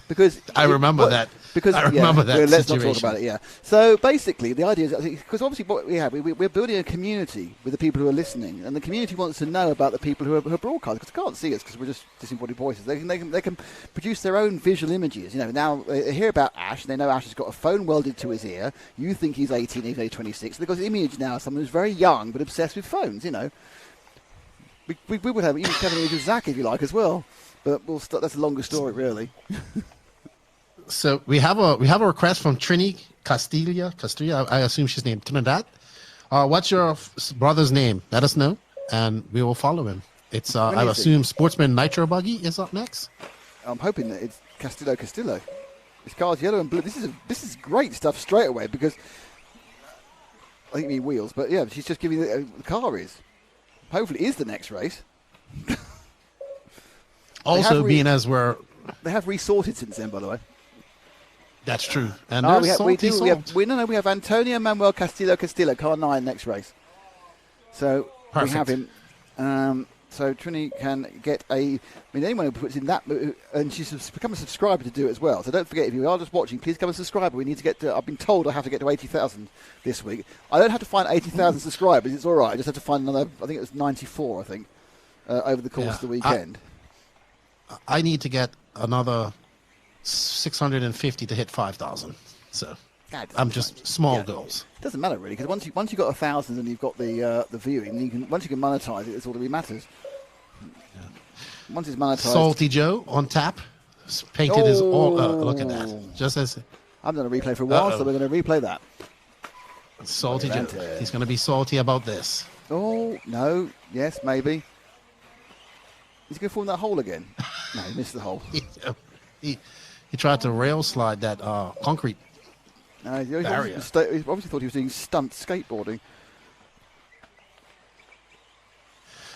Because I remember that. Because I remember that let's situation. not talk about it. Yeah. So basically, the idea is because obviously what we have, we're building a community with the people who are listening, and the community wants to know about the people who are broadcasting because they can't see us because we're just disembodied voices. They can produce their own visual images. You know, now they hear about Ash, and they know Ash has got a phone welded to his ear. You think he's 18, he's only 26. They've got an image now of someone who's very young but obsessed with phones. You know, we would have an image of Zach if you like as well, but that's a longer story really. So we have a request from Trini Castilla. I assume she's named Trinidad. What's your brother's name? Let us know, and we will follow him. It's I assume Sportsman Nitro Buggy is up next. I'm hoping that it's Castillo. His car's yellow and blue. This is great stuff straight away because I think you mean wheels, but yeah, she's just giving the car is. Hopefully, it is the next race. Also, being as they have resorted since then, by the way. That's true. And we have Antonio Manuel Castillo, car 9, next race. So perfect. We have him. So Trini can get anyone who puts in that, and she's become a subscriber to do it as well. So don't forget, if you are just watching, please become a subscriber. We need to get to, I've been told I have to get to 80,000 this week. I don't have to find 80,000 subscribers, it's all right. I just have to find another, I think it was 94, over the course of the weekend. I need to get another 650 to hit 5,000. So I'm just small goals. It doesn't matter really because once you've got 1,000 and you've got the viewing, once you can monetize it, it's all that really matters. Yeah. Once it's monetized. Salty Joe on tap, painted his all. Look at that. Just as I've done a replay for a while, so we're going to replay that. Salty Joe. He's going to be salty about this. Oh no! Yes, maybe. He's going to fall in that hole again. No, he missed the hole. He tried to rail slide that concrete barrier. He obviously thought he was doing stunt skateboarding.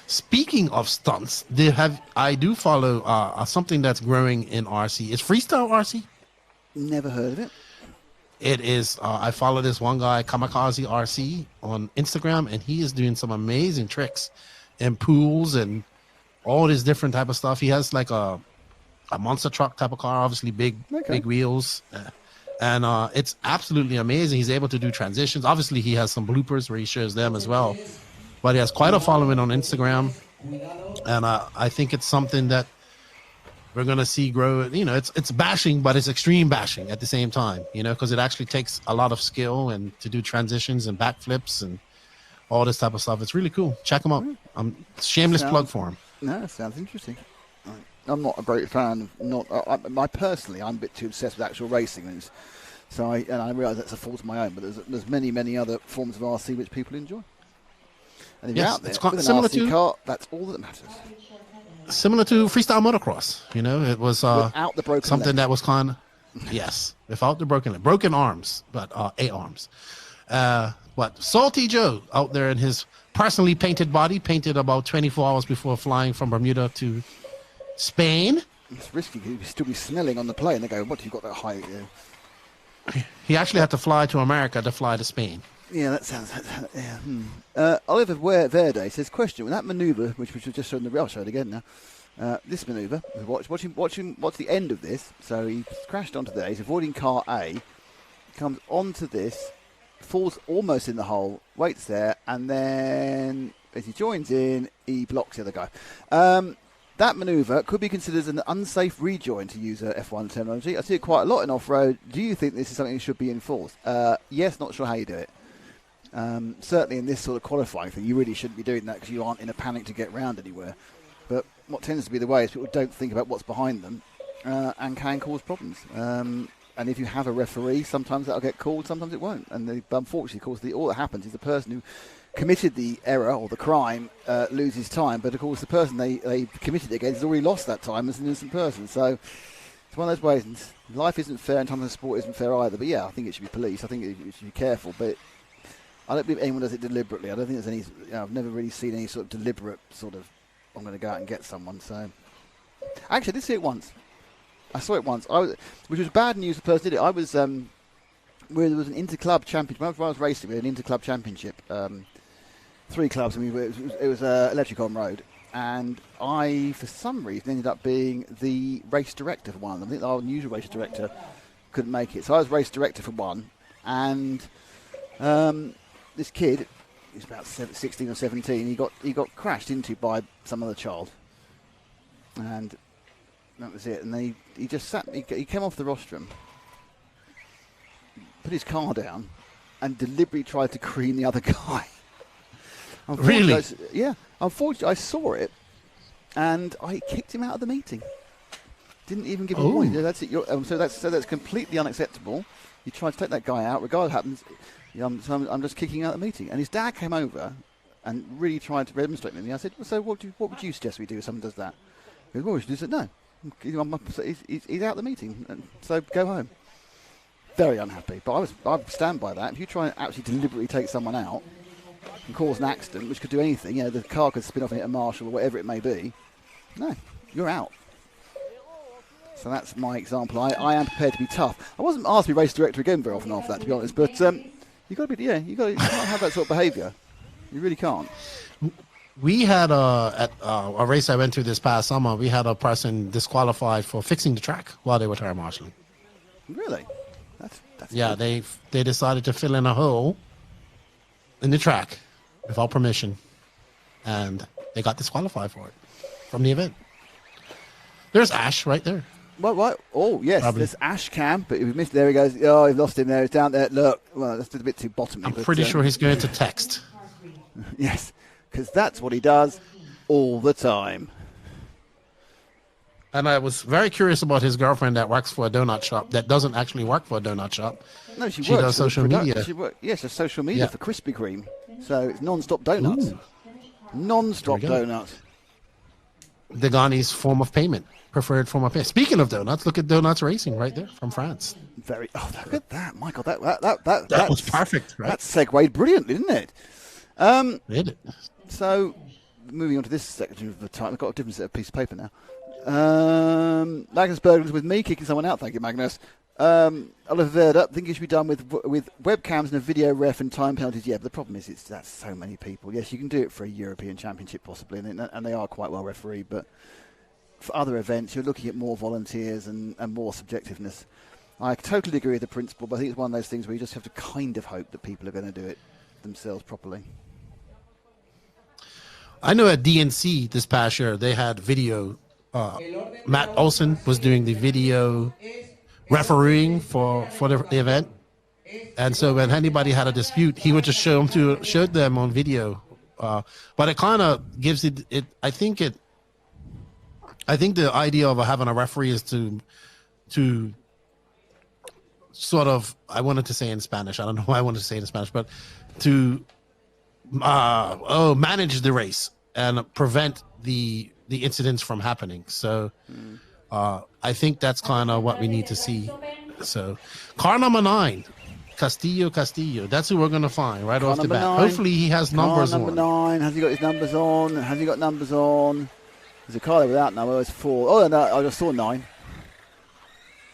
Speaking of stunts, I do follow something that's growing in RC. Is freestyle RC? Never heard of it. It is. I follow this one guy, Kamikaze RC, on Instagram, and he is doing some amazing tricks in pools and all this different type of stuff. He has like a monster truck type of car, obviously big wheels, and it's absolutely amazing. He's able to do transitions. Obviously, he has some bloopers where he shares them as well, but he has quite a following on Instagram, and I think it's something that we're going to see grow. You know, it's bashing, but it's extreme bashing at the same time, you know, because it actually takes a lot of skill and to do transitions and backflips and all this type of stuff. It's really cool. Check him out. Shameless plug for him. No, sounds interesting. I'm not a great fan of I'm a bit too obsessed with actual racing, so I realise that's a fault of my own. But there's many other forms of RC which people enjoy. And if you're out there with an RC car, that's all that matters. Similar to freestyle motocross, you know, it was without the broken something leg. that was kind of without the broken arms, but 8 arms. Salty Joe out there in his personally painted body, painted about 24 hours before flying from Bermuda to Spain. It's risky. He'd still be smelling on the plane. They go, "What? You've got that high?" He actually had to fly to America to fly to Spain. Yeah, that sounds. Yeah. Oliver Verde says, "Question: With that manoeuvre, which was just shown I'll show it again now. This manoeuvre, watching. What's the end of this? So he crashed onto there. He's avoiding car A, comes onto this, falls almost in the hole, waits there, and then as he joins in, he blocks the other guy. That manoeuvre could be considered an unsafe rejoin, to use F1 terminology. I see it quite a lot in off-road. Do you think this is something that should be enforced? Yes, not sure how you do it. Certainly in this sort of qualifying thing, you really shouldn't be doing that because you aren't in a panic to get round anywhere. But what tends to be the way is people don't think about what's behind them and can cause problems. And if you have a referee, sometimes that'll get called, sometimes it won't. And unfortunately, of course, all that happens is the person who committed the error or the crime loses time, but of course the person they committed it against has already lost that time as an innocent person. So it's one of those ways, and life isn't fair and sometimes sport isn't fair either. But yeah, I think it should be policed. I think it should be careful, but I don't believe anyone does it deliberately. I don't think there's any, I've never really seen any sort of deliberate sort of, I'm going to go out and get someone. So actually I did see it once. I saw it once, which was bad news. The person did it. I was where there was an inter-club championship. When I was racing, we had an inter-club championship. 3 clubs, and it was Electric on Road, and I, for some reason, ended up being the race director for one of them. I think our usual race director couldn't make it, so I was race director for one, and this kid, he's about 16 or 17, he got crashed into by some other child, and that was it. And he just sat. He came off the rostrum, put his car down, and deliberately tried to cream the other guy. Really? Yeah. Unfortunately, I saw it, and I kicked him out of the meeting. Didn't even give him a warning. That's it. So that's completely unacceptable. You tried to take that guy out, regardless what happens. So I'm just kicking out the meeting. And his dad came over and really tried to demonstrate with me. I said, well, so what would you suggest we do if someone does that? He goes, well, we should do that. No. He's out of the meeting, so go home. Very unhappy. But I stand by that. If you try and actually deliberately take someone out and cause an accident, which could do anything, the car could spin off and hit a marshal or whatever it may be, no, you're out. So that's my example. I am prepared to be tough. I wasn't asked to be race director again very often after that, to be honest, but you can't have that sort of behaviour. You really can't. We had at a race I went to this past summer, we had a person disqualified for fixing the track while they were tire marshalling. Really? That's yeah, good. they decided to fill in a hole in the track without permission, and they got disqualified for it from the event. There's Ash right there. What? Oh, yes, Probably. there's Ash Cam, but if we missed, there he goes. Oh, we've lost him there. He's down there. Look, well, that's a bit too bottomy. I'm pretty sure he's going to text. Yes, because that's what he does all the time. And I was very curious about his girlfriend that works for a donut shop that doesn't actually work for a donut shop. No, she works does social media. Yes, social media for Krispy Kreme. So it's non-stop donuts. Ooh. Non-stop donuts. Degani's form of payment, preferred form of payment. Speaking of donuts, look at Donuts Racing right there from France. Look at that, Michael. That was perfect, right? That segued brilliantly, didn't it? Did it? So, moving on to this section of the time, I've got a different set of piece of paper now. Magnus Berglund's with me, kicking someone out. Thank you, Magnus. Oliver Verda, I think it should be done with webcams and a video ref and time penalties. Yeah, but the problem is that's so many people. Yes, you can do it for a European Championship possibly, and they are quite well refereed. But for other events, you're looking at more volunteers and more subjectiveness. I totally agree with the principle, but I think it's one of those things where you just have to kind of hope that people are going to do it themselves properly. I know at DNC this past year they had video. Matt Olson was doing the video refereeing for the event, and so when anybody had a dispute, he would just show them on video. But it kind of gives it. I think the idea of having a referee is to sort of, I wanted to say in Spanish. I don't know why I wanted to say it in Spanish, but to manage the race and prevent the incidents from happening. So I think that's kind of what we need to see. So car number 9, Castillo. That's who we're going to find right off the bat. 9. Hopefully he has numbers number on. 9. Has he got his numbers on? Has he got numbers on? There's a car there without numbers. 4. Oh, no, I just saw 9.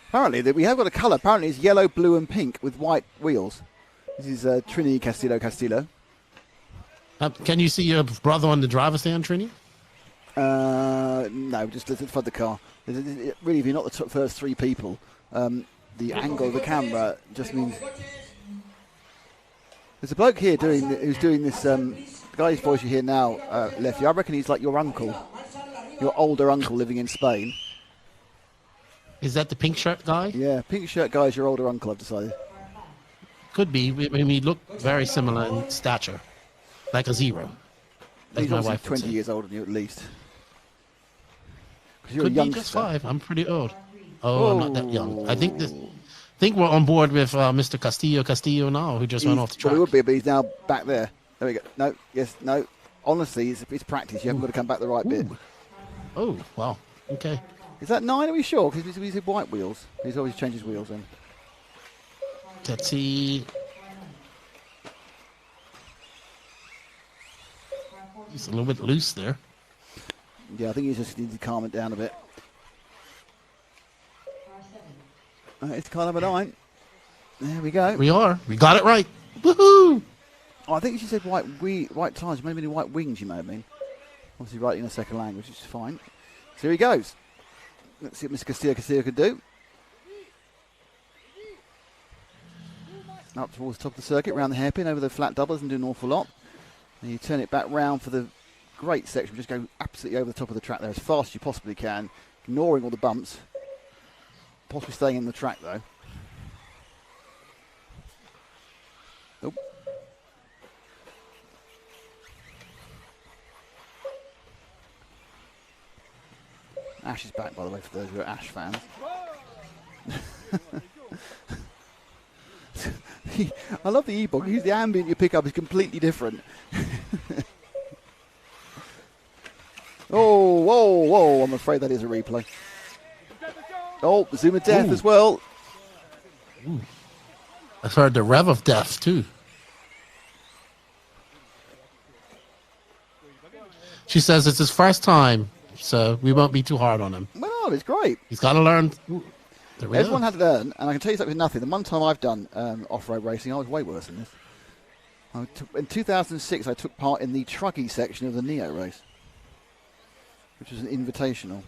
Apparently, we have got a colour. Apparently, it's yellow, blue, and pink with white wheels. This is Trini Castillo. Can you see your brother on the driver's stand, Trini? No, just let's find the car. Really, if you're not the first 3 people, the angle of the camera just means... There's a bloke here who's doing this, the guy's voice you hear now, Leffy. I reckon he's like your uncle, your older uncle living in Spain. Is that the pink shirt guy? Yeah, pink shirt guy is your older uncle, I've decided. Could be. We look very similar in stature, like a 0. He's obviously 20 years older than you at least. You're Could a be just youngster. 5. I'm pretty old. Oh, I'm not that young. I think we're on board with Mr. Castillo now, who just went off the track. Well, he would be, but he's now back there. There we go. No, yes, no. Honestly, it's practice. You haven't got to come back the right bit. Oh, wow. Okay. Is that 9? Are we sure? Because he's white wheels. He's always changed his wheels then. Let's see. He's a little bit loose there. Yeah, I think he just needs to calm it down a bit. It's car number 9. There we go. We got it right. Woohoo! Oh, I think she said white tires. Maybe the white wings you may have mean. Obviously writing in a second language, which is fine. So here he goes. Let's see what Mr. Castillo can do. Up towards the top of the circuit, round the hairpin, over the flat doubles and do an awful lot. And you turn it back round for the great section. Just go absolutely over the top of the track there as fast as you possibly can, ignoring all the bumps. Possibly staying in the track though. Oh. Ash is back, by the way, for those who are Ash fans. I love the E-buggy. The ambient you pick up is completely different. Oh, whoa, whoa. I'm afraid that is a replay. Oh, the Zoom of Death as well. Ooh. I've heard the Rev of Death, too. She says it's his first time, so we won't be too hard on him. Well, it's great. He's got to learn. Everyone had to learn, and I can tell you something with nothing. The one time I've done off-road racing, I was way worse than this. In 2006, I took part in the Truggy section of the Neo race, which was an invitational.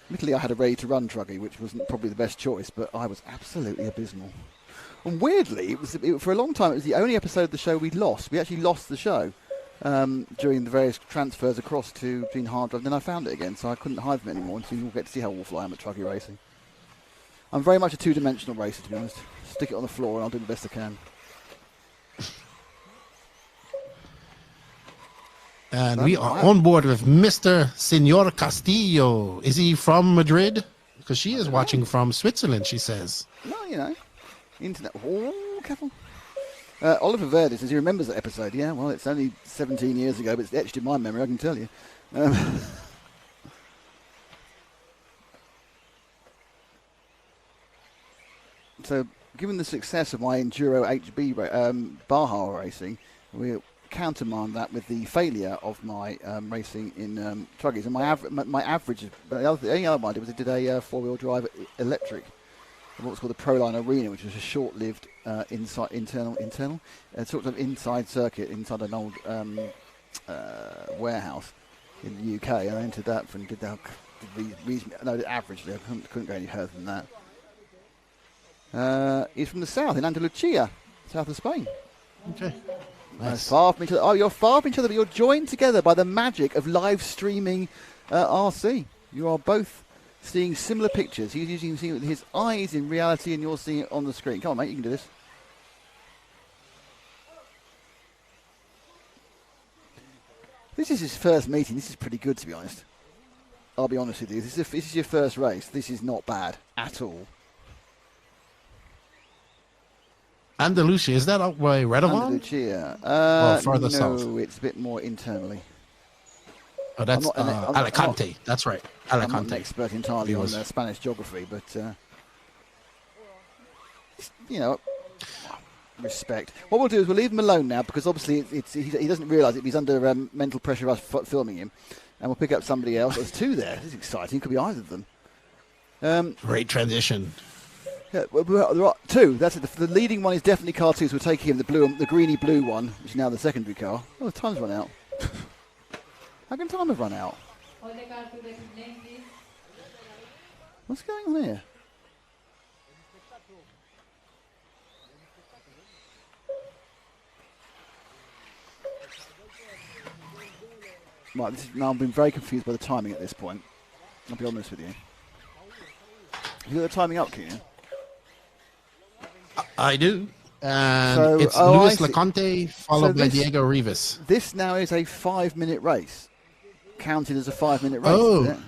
Admittedly, I had a ready-to-run Truggy, which wasn't probably the best choice, but I was absolutely abysmal. And weirdly, for a long time, it was the only episode of the show we lost. We actually lost the show during the various transfers across between hard drive. Then I found it again, so I couldn't hide them anymore, and so you'll get to see how awful I am at Truggy racing. I'm very much a two-dimensional racer, to be honest. Stick it on the floor and I'll do the best I can. And we are on board with Mr. Senor Castillo. Is he from Madrid? Because she is watching from Switzerland, she says. No, you know. Internet. Oh, careful. Oliver Verde says he remembers that episode. Yeah, well, it's only 17 years ago, but it's etched in my memory, I can tell you. So, given the success of my Enduro HB Baja racing, we'll countermand that with the failure of my racing in Truggies. And my average, the only other one I did was I did a four-wheel drive electric, what's called the Proline Arena, which was a short-lived internal sort of inside circuit inside an old warehouse in the UK. And I entered that and did that. Averagely, I couldn't go any further than that. He's from the south, in Andalusia, south of Spain. Okay. Nice. Far from each other. Oh, you're far from each other, but you're joined together by the magic of live streaming RC. You are both seeing similar pictures. He's seeing it with his eyes in reality, and you're seeing it on the screen. Come on, mate, you can do this. This is his first meeting. This is pretty good, to be honest. I'll be honest with you. This is your first race. This is not bad at all. Andalusia, is that up by Redovan? Andalusia. Further south. No, it's a bit more internally. Oh, that's Alicante. That's right. Alicante. I'm not an expert entirely on Spanish geography, but, you know, respect. What we'll do is we'll leave him alone now, because obviously he doesn't realise it. He's under mental pressure of us filming him. And we'll pick up somebody else. There's two there. This is exciting. Could be either of them. Great transition. Yeah, well, there are two. That's it. The leading one is definitely car 2, so we're taking him the greeny blue one, which is now the secondary car. Oh, the time's run out. How can time have run out? Hold the car to the lane, please. What's going on here? Right, now I've been very confused by the timing at this point. I'll be honest with you. You got the timing up, Keenan? I do. And it's Luis Leconte followed by Diego Rivas. This now is a 5-minute race. Counted as a 5-minute race. Oh. Isn't it?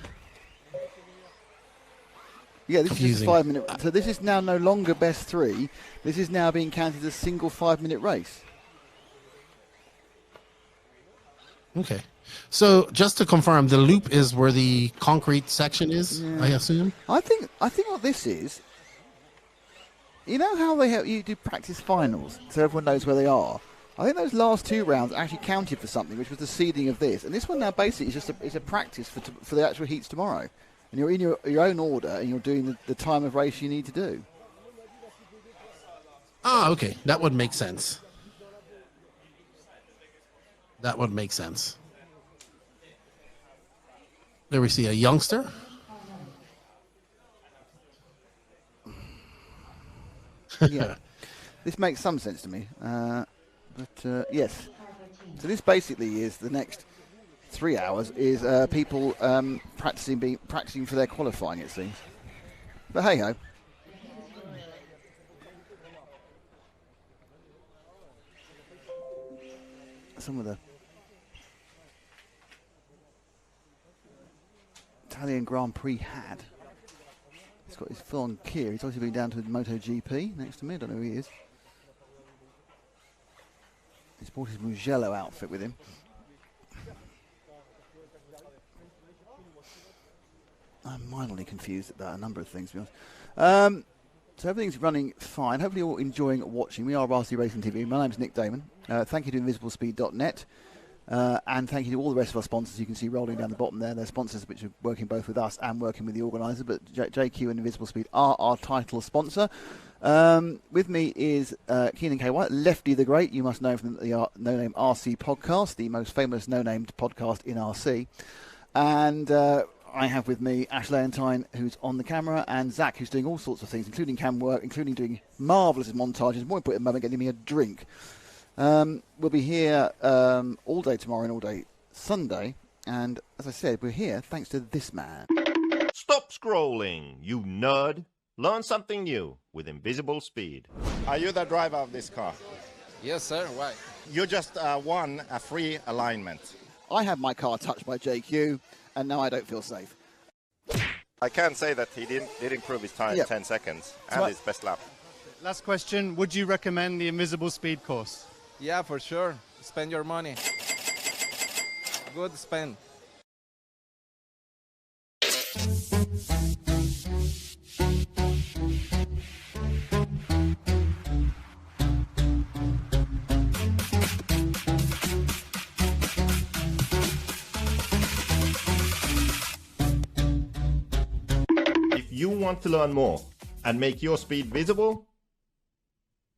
Yeah, this is a 5-minute. So this is now no longer best 3. This is now being counted as a single 5-minute race. Okay. So just to confirm, the loop is where the concrete section is, I assume? I think what this is, you know how you do practice finals, so everyone knows where they are? I think those last 2 rounds actually counted for something, which was the seeding of this. And this one now basically is just a practice for the actual heats tomorrow. And you're in your own order, and you're doing the time of race you need to do. Ah, okay. That would make sense. That would make sense. There we see a youngster. Yeah, this makes some sense to me. But yes, so this basically is the next 3 hours is people practicing for their qualifying, it seems. But hey ho. Some of the Italian Grand Prix hat. He's got his full-on gear. He's obviously been down to MotoGP next to me. I don't know who he is. He's brought his Mugello outfit with him. I'm mildly confused about a number of things, to be honest. So everything's running fine. Hopefully you're all enjoying watching. We are RC Racing TV. My name's Nick Damon. Thank you to InvisibleSpeed.net. And thank you to all the rest of our sponsors. You can see rolling down the bottom there. They're sponsors which are working both with us and working with the organiser. But JQ and Invisible Speed are our title sponsor. With me is Keenan K. White, Lefty the Great. You must know him from the No Name RC podcast, the most famous no-named podcast in RC. And I have with me Ash Leontine, who's on the camera, and Zach, who's doing all sorts of things, including cam work, including doing marvellous montages. More important moment, getting me a drink. We'll be here all day tomorrow and all day Sunday. And as I said, we're here thanks to this man. Stop scrolling, you nerd. Learn something new with Invisible Speed. Are you the driver of this car? Yes, sir. Why? You just won a free alignment. I had my car touched by JQ, and now I don't feel safe. I can say that he did improve his time 10 seconds and his best lap. Last question. Would you recommend the Invisible Speed course? Yeah, for sure. Spend your money. Good spend. If you want to learn more and make your speed visible,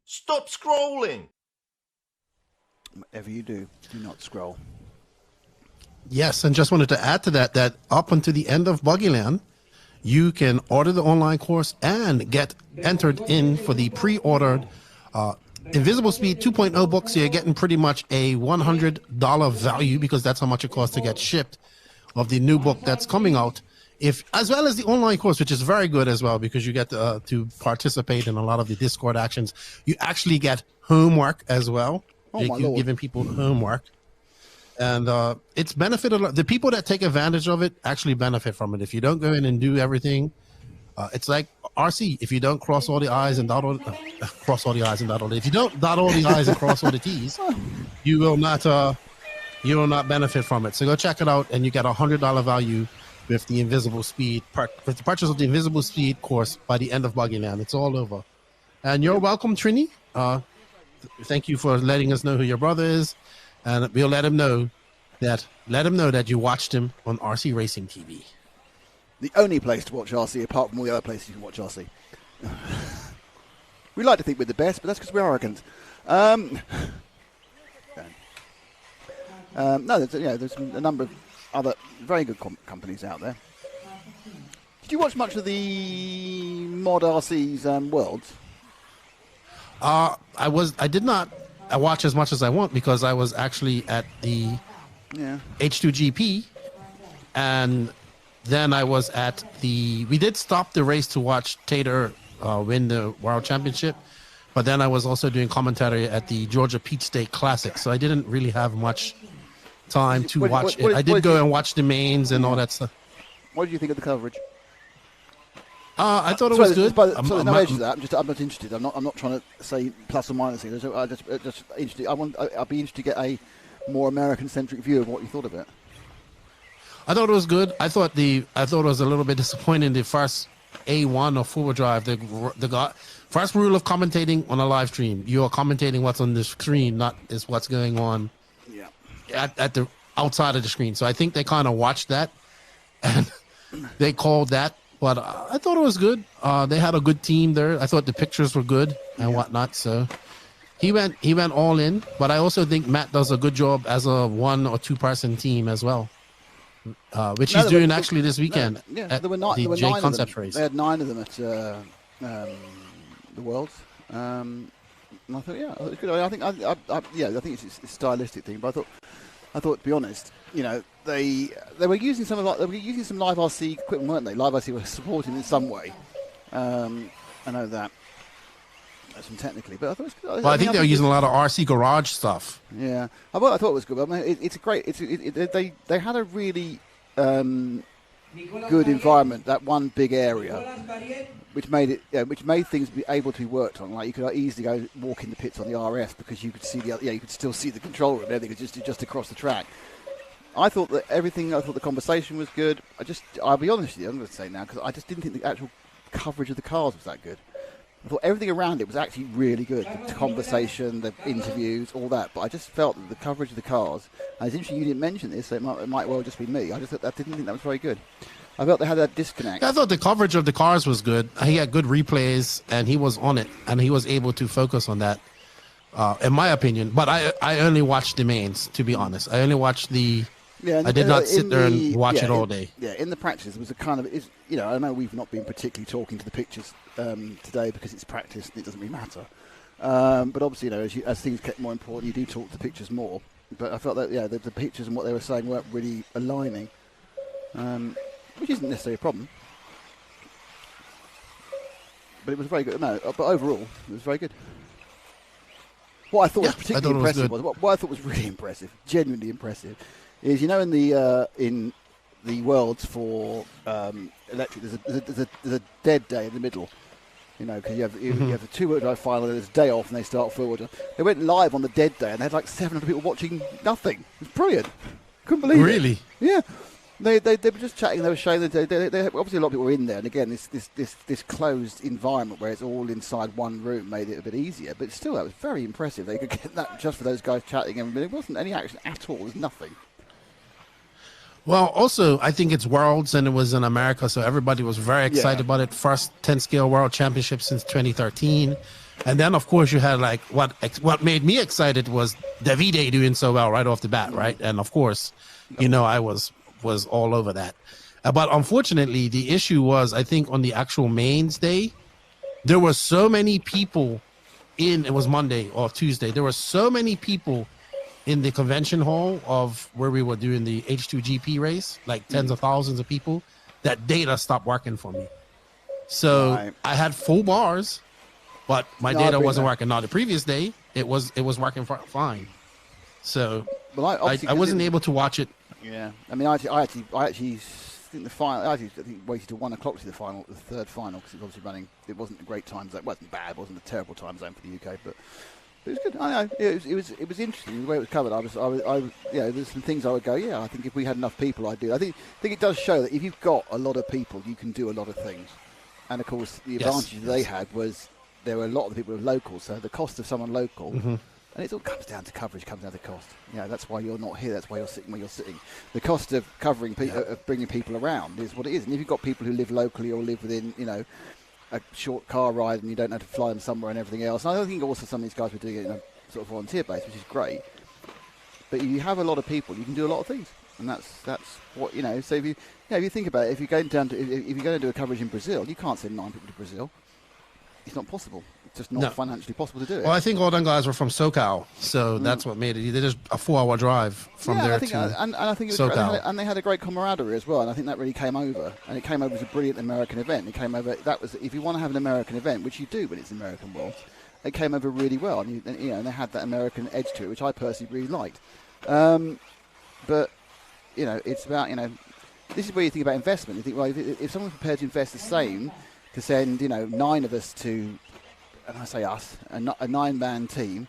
stop scrolling. Whatever you do not scroll. Yes, and just wanted to add to that up until the end of Buggyland, you can order the online course and get entered in for the pre-ordered Invisible Speed 2.0 book. So you're getting pretty much a $100 value, because that's how much it costs to get shipped, of the new book that's coming out. As well as the online course, which is very good as well, because you get to participate in a lot of the Discord actions. You actually get homework as well. You're giving people homework. And it's benefited a lot. The people that take advantage of it actually benefit from it. If you don't go in and do everything, it's like RC. If you don't cross all the I's and dot all if you don't dot all the I's and cross all the T's, you will not benefit from it. So go check it out, and you get a $100 value with the Invisible Speed, with the purchase of the Invisible Speed course by the end of Buggyland. It's all over. And you're welcome, Trini. Thank you for letting us know who your brother is, and we'll let him know that you watched him on RC Racing TV. The only place to watch RC, apart from all the other places you can watch RC. We like to think we're the best, but that's because we're arrogant. No, there's a number of other very good companies out there. Did you watch much of the Mod RC's Worlds? I did not watch as much as I want, because I was actually at the H2GP, and then I was at we did stop the race to watch Tater win the World Championship, but then I was also doing commentary at the Georgia Peach State Classic, so I didn't really have much time to watch it. I did go and watch the mains and all that stuff. What did you think of the coverage? I thought it was good. There's no edge to that. I'm not interested. I'm not trying to say plus or minus here. I'm just interested. I'd be interested to get a more American-centric view of what you thought of it. I thought it was good. I thought it was a little bit disappointing. The first A1 or four-wheel drive. The first rule of commentating on a live stream: you are commentating what's on the screen, not is what's going on at the outside of the screen. So I think they kind of watched that and they called that. But I thought it was good. They had a good team there. I thought the pictures were good and whatnot. So he went all in. But I also think Matt does a good job as a 1 or 2 person team as well. which No, he's there doing were- actually this weekend. Yeah, at there were the nine J of Concept them. race. They had 9 of them at the Worlds. And I thought, yeah, it was good. I think, I think it's a stylistic thing. But I thought, to be honest, they were using some live RC equipment, weren't they? Live RC were supporting in some way. I know that. That's technically, but I thought it was good. Well, I think they were using a lot of RC garage stuff. Yeah, I thought it was good. I mean, it's a great. They had a really good environment. That one big area, which made things be able to be worked on. Like you could easily go walk in the pits on the RF because you could see you could still see the control room. Everything was just across the track. I thought the conversation was good. I'll be honest with you. I'm going to say now because I just didn't think the actual coverage of the cars was that good. I thought everything around it was actually really good. The conversation, the interviews, all that. But I just felt that the coverage of the cars, and it's interesting you didn't mention this, so it might well just be me. I didn't think that was very good. I felt they had that disconnect. I thought the coverage of the cars was good. He had good replays, and he was on it, and he was able to focus on that, in my opinion. But I only watched the mains, to be honest. I only watched the... Yeah, I did not sit there and watch it all day. Yeah, in the practice, it was a kind of, I know we've not been particularly talking to the pictures today because it's practice and it doesn't really matter. But obviously, as things get more important, you do talk to the pictures more. But I felt that, the pictures and what they were saying weren't really aligning, which isn't necessarily a problem. But it was very good. No, but overall, it was very good. What I thought was particularly impressive what I thought was really impressive, genuinely impressive, is in the worlds for electric, there's a dead day in the middle, because you have the 2-wheel drive final, and there's a day off, and they start 4-wheel drive. They went live on the dead day, and they had like 700 people watching nothing. It was brilliant. Couldn't believe it. Really? Yeah. They were just chatting. They were showing that they obviously a lot of people were in there, and again, this closed environment where it's all inside one room made it a bit easier. But still, that was very impressive. They could get that just for those guys chatting, and there wasn't any action at all. There was nothing. Well, also, I think it's Worlds, and it was in America, so everybody was very excited about it. First 10-scale World Championship since 2013. And then, of course, you had, like, what made me excited was Davide doing so well right off the bat, right? And, of course, I was all over that. But unfortunately, the issue was, I think, on the actual mains day, there were so many people it was Monday or Tuesday, there were so many people in the convention hall of where we were doing the H2GP race, like tens of thousands of people, that data stopped working for me. So I had full bars, but my data wasn't working. Now the previous day, it was working fine. So I wasn't able to watch it. Yeah, I mean, I actually think the final. I think waited till 1 o'clock to the final, the third final, because it was obviously running. It wasn't a great time zone. It wasn't bad. It wasn't a terrible time zone for the UK, but it was good. I know it was interesting the way it was covered. There's some things I would go. Yeah, I think if we had enough people, I'd do. I think it does show that if you've got a lot of people, you can do a lot of things. And of course, the advantage they had was there were a lot of the people who were local, so the cost of someone local. Mm-hmm. And it all comes down to coverage, comes down to cost. That's why you're not here. That's why you're sitting where you're sitting. The cost of covering, of bringing people around is what it is. And if you've got people who live locally or live within, a short car ride, and you don't have to fly them somewhere and everything else. And I think also some of these guys were doing it in a sort of volunteer base, which is great. But if you have a lot of people, you can do a lot of things, and that's what So if you think about it, if you're going to do a coverage in Brazil, you can't send 9 people to Brazil. It's not possible. It's just not financially possible to do it. Well, I think all them guys were from SoCal, so that's what made it. They just a 4-hour drive from there to and I think it was SoCal. And they had a great camaraderie as well, and I think that really came over. And it came over as a brilliant American event. It came over. That was, if you want to have an American event, which you do when it's an American World, it came over really well, and they had that American edge to it, which I personally really liked. But it's about this is where you think about investment. You think, well, if someone's prepared to invest the same to send 9 of us to, and I say us, a 9-man team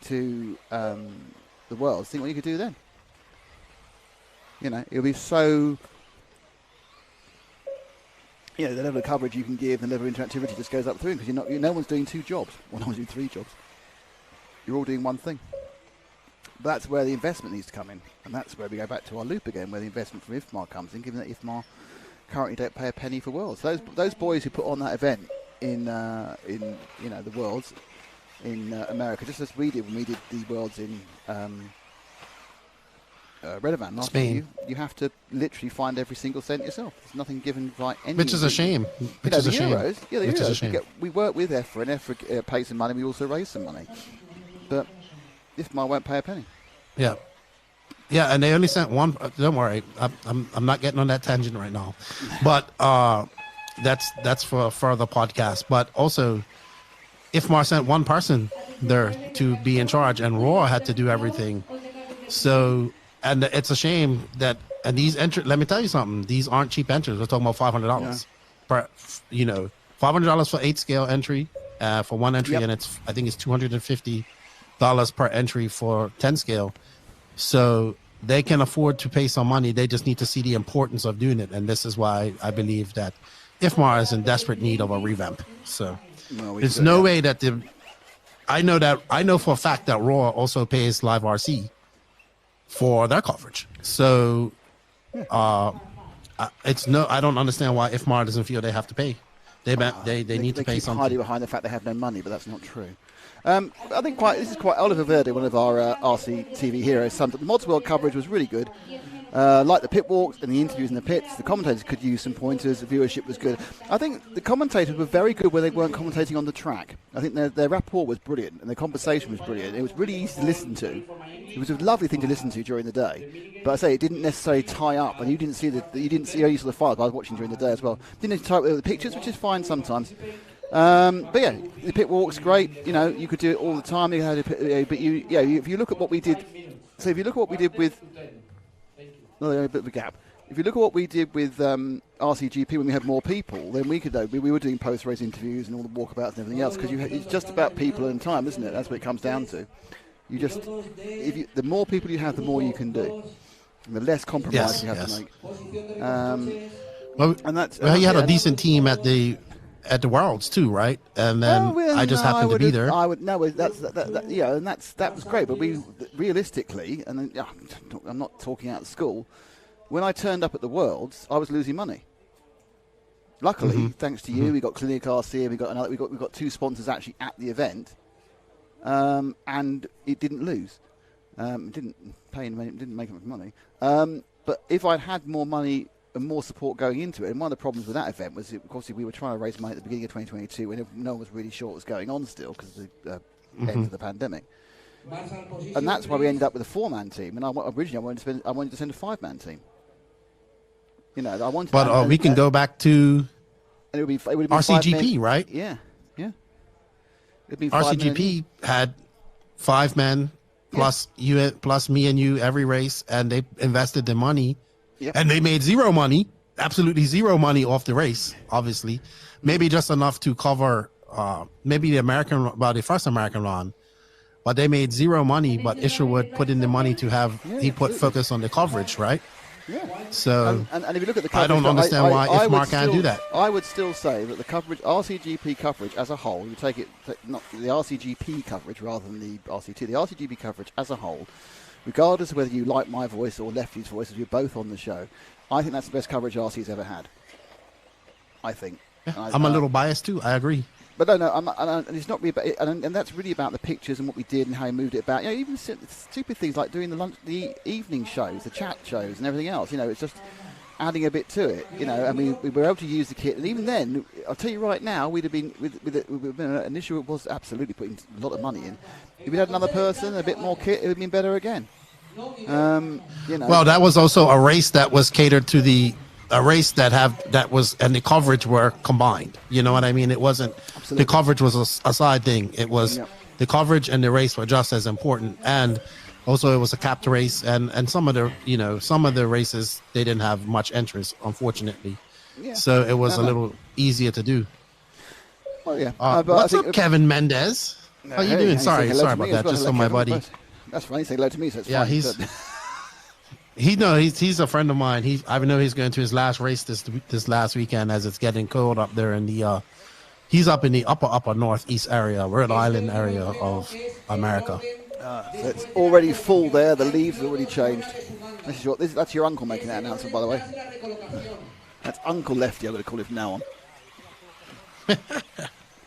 to the Worlds, think what you could do then. It'll be so. The level of coverage you can give, the level of interactivity just goes up through, because no one's doing 2 jobs. Well, no one's doing 3 jobs. You're all doing one thing. But that's where the investment needs to come in, and that's where we go back to our loop again, where the investment from IFMAR comes in, given that IFMAR currently don't pay a penny for Worlds. Those boys who put on that event in the Worlds in America, just as we did when we did the Worlds in Redovan last Spain. year, you have to literally find every single cent yourself. There's nothing given by any. Which is a shame. Which the is a shame. Euros, yeah, the Which is a Euros. shame. We work with EFRA, and EFRA pays some money. We also raise some money, but IFMAR won't pay a penny. Yeah. Yeah, and they only sent one. Don't worry, I'm not getting on that tangent right now, but that's for a further podcast. But also, IFMAR sent one person there to be in charge, and Raw had to do everything. So, and it's a shame that, and these entries, let me tell you something, these aren't cheap entries. We're talking about $500 per, $500 for 8 scale entry for one entry, and I think it's $250 per entry for 10 scale. So they can afford to pay some money. They just need to see the importance of doing it. And this is why I believe that IFMAR is in desperate need of a revamp. So there's no way that I know for a fact that Raw also pays Live RC for their coverage. So I don't understand why IFMAR doesn't feel they have to pay. They need to pay something. Hiding behind the fact they have no money, but that's not true. I think this is quite Oliver Verde, one of our RC TV heroes. The Mods World coverage was really good. Like the pit walks and the interviews in the pits, the commentators could use some pointers. The viewership was good. I think the commentators were very good when they weren't commentating on the track. I think their rapport was brilliant and their conversation was brilliant. It was really easy to listen to. It was a lovely thing to listen to during the day. But I say it didn't necessarily tie up, and you didn't see only saw the files. But I was watching during the day as well. Didn't tie up with the pictures, which is fine sometimes. But yeah, the pit walk's great. You could do it all the time. If you look at what we did, with a bit of a gap. If you look at what we did with RCGP when we had more people, then we were doing post-race interviews and all the walkabouts and everything else, because it's just about people and time, isn't it? That's what it comes down to. The more people you have, the more you can do, and the less compromise you have to make. You had a decent team at the Worlds too, right? And then I just happened to be there. That was great. But we realistically, and then, I'm not talking out of school. When I turned up at the Worlds, I was losing money. Luckily, thanks to you, we got Clinic RC, we got 2 sponsors actually at the event, and it didn't lose. It didn't pay, it didn't make much money. But if I'd had more money and more support going into it, and one of the problems with that event was, obviously, we were trying to raise money at the beginning of 2022, when no one was really sure what was going on still because of the end of the pandemic. And that's why we ended up with a 4-man team. And originally, I wanted to send a 5-man team. I wanted. But we can go back to. And it would be RCGP, right? Yeah. RCGP had 5 men plus you, plus me and you every race, and they invested the money. Yep. And they made zero money, absolutely zero money off the race, obviously. Maybe just enough to cover maybe the first American run. But they made zero money, but Isherwood put in the money to have, he put focus on the coverage, right? Yeah. So, and if you look at the coverage, I don't understand why IFMAR can't do that. I would still say that the coverage, RCGP coverage as a whole, you take not the RCGP coverage rather than the RC2, the RCGP coverage as a whole, regardless of whether you like my voice or Lefty's voice, as you're both on the show, I think that's the best coverage RC's ever had. I think. Yeah, I'm a little biased too. I agree. But no, and it's not really about it, and that's really about the pictures and what we did and how we moved it about. Even stupid things like doing the evening shows, the chat shows, and everything else. It's just adding a bit to it. And we were able to use the kit. And even then, I'll tell you right now, we'd have been an issue. It was absolutely putting a lot of money in. If we had another person, a bit more kit, it would have been better again. Well, that was also a race that was catered to a race that was, and the coverage were combined. You know what I mean? It wasn't, the coverage was a side thing. It was the coverage and the race were just as important. And also it was a capped race, and some of the races, they didn't have much interest, unfortunately. Yeah. So it was a little easier to do. Well, yeah. What's up, Kevin Mendez? How you doing? Sorry about that. Just on my buddy. That's funny. Say hello to me. So it's yeah, fine, he's a friend of mine. I know he's going to his last race this last weekend, as it's getting cold up there in the he's up in the upper northeast area, Rhode Island area of America. So it's already full there. The leaves have already changed. That's your uncle making that announcement, by the way. That's Uncle Lefty. I'm going to call him from now on.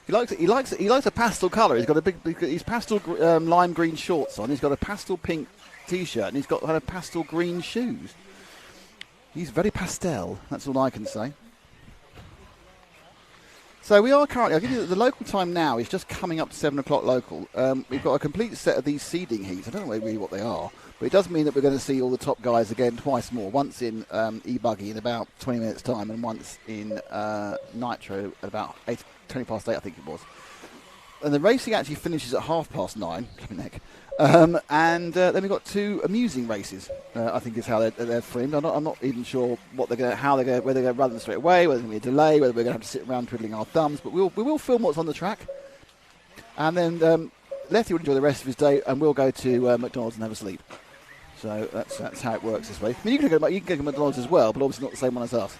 He likes a pastel colour. He's got he's pastel lime green shorts on. He's got a pastel pink T-shirt, and he's got kind of pastel green shoes. He's very pastel. That's all I can say. So we are currently. I'll give you the local time now is just coming up to 7 o'clock local. We've got a complete set of these seeding heats. I don't know really what they are, but it does mean that we're going to see all the top guys again twice more. Once in E-buggy in about 20 minutes' time, and once in Nitro at about 20 past 8, I think it was. And the racing actually finishes at 9:30. And then we've got 2 amusing races. I think is how they're framed. I'm not even sure what whether they're going to run them straight away, whether there's going to be a delay, whether we're going to have to sit around twiddling our thumbs. But we will film what's on the track, and then Letty will enjoy the rest of his day, and we'll go to McDonald's and have a sleep. So that's how it works this way. I mean, you can go to McDonald's as well, but obviously not the same one as us.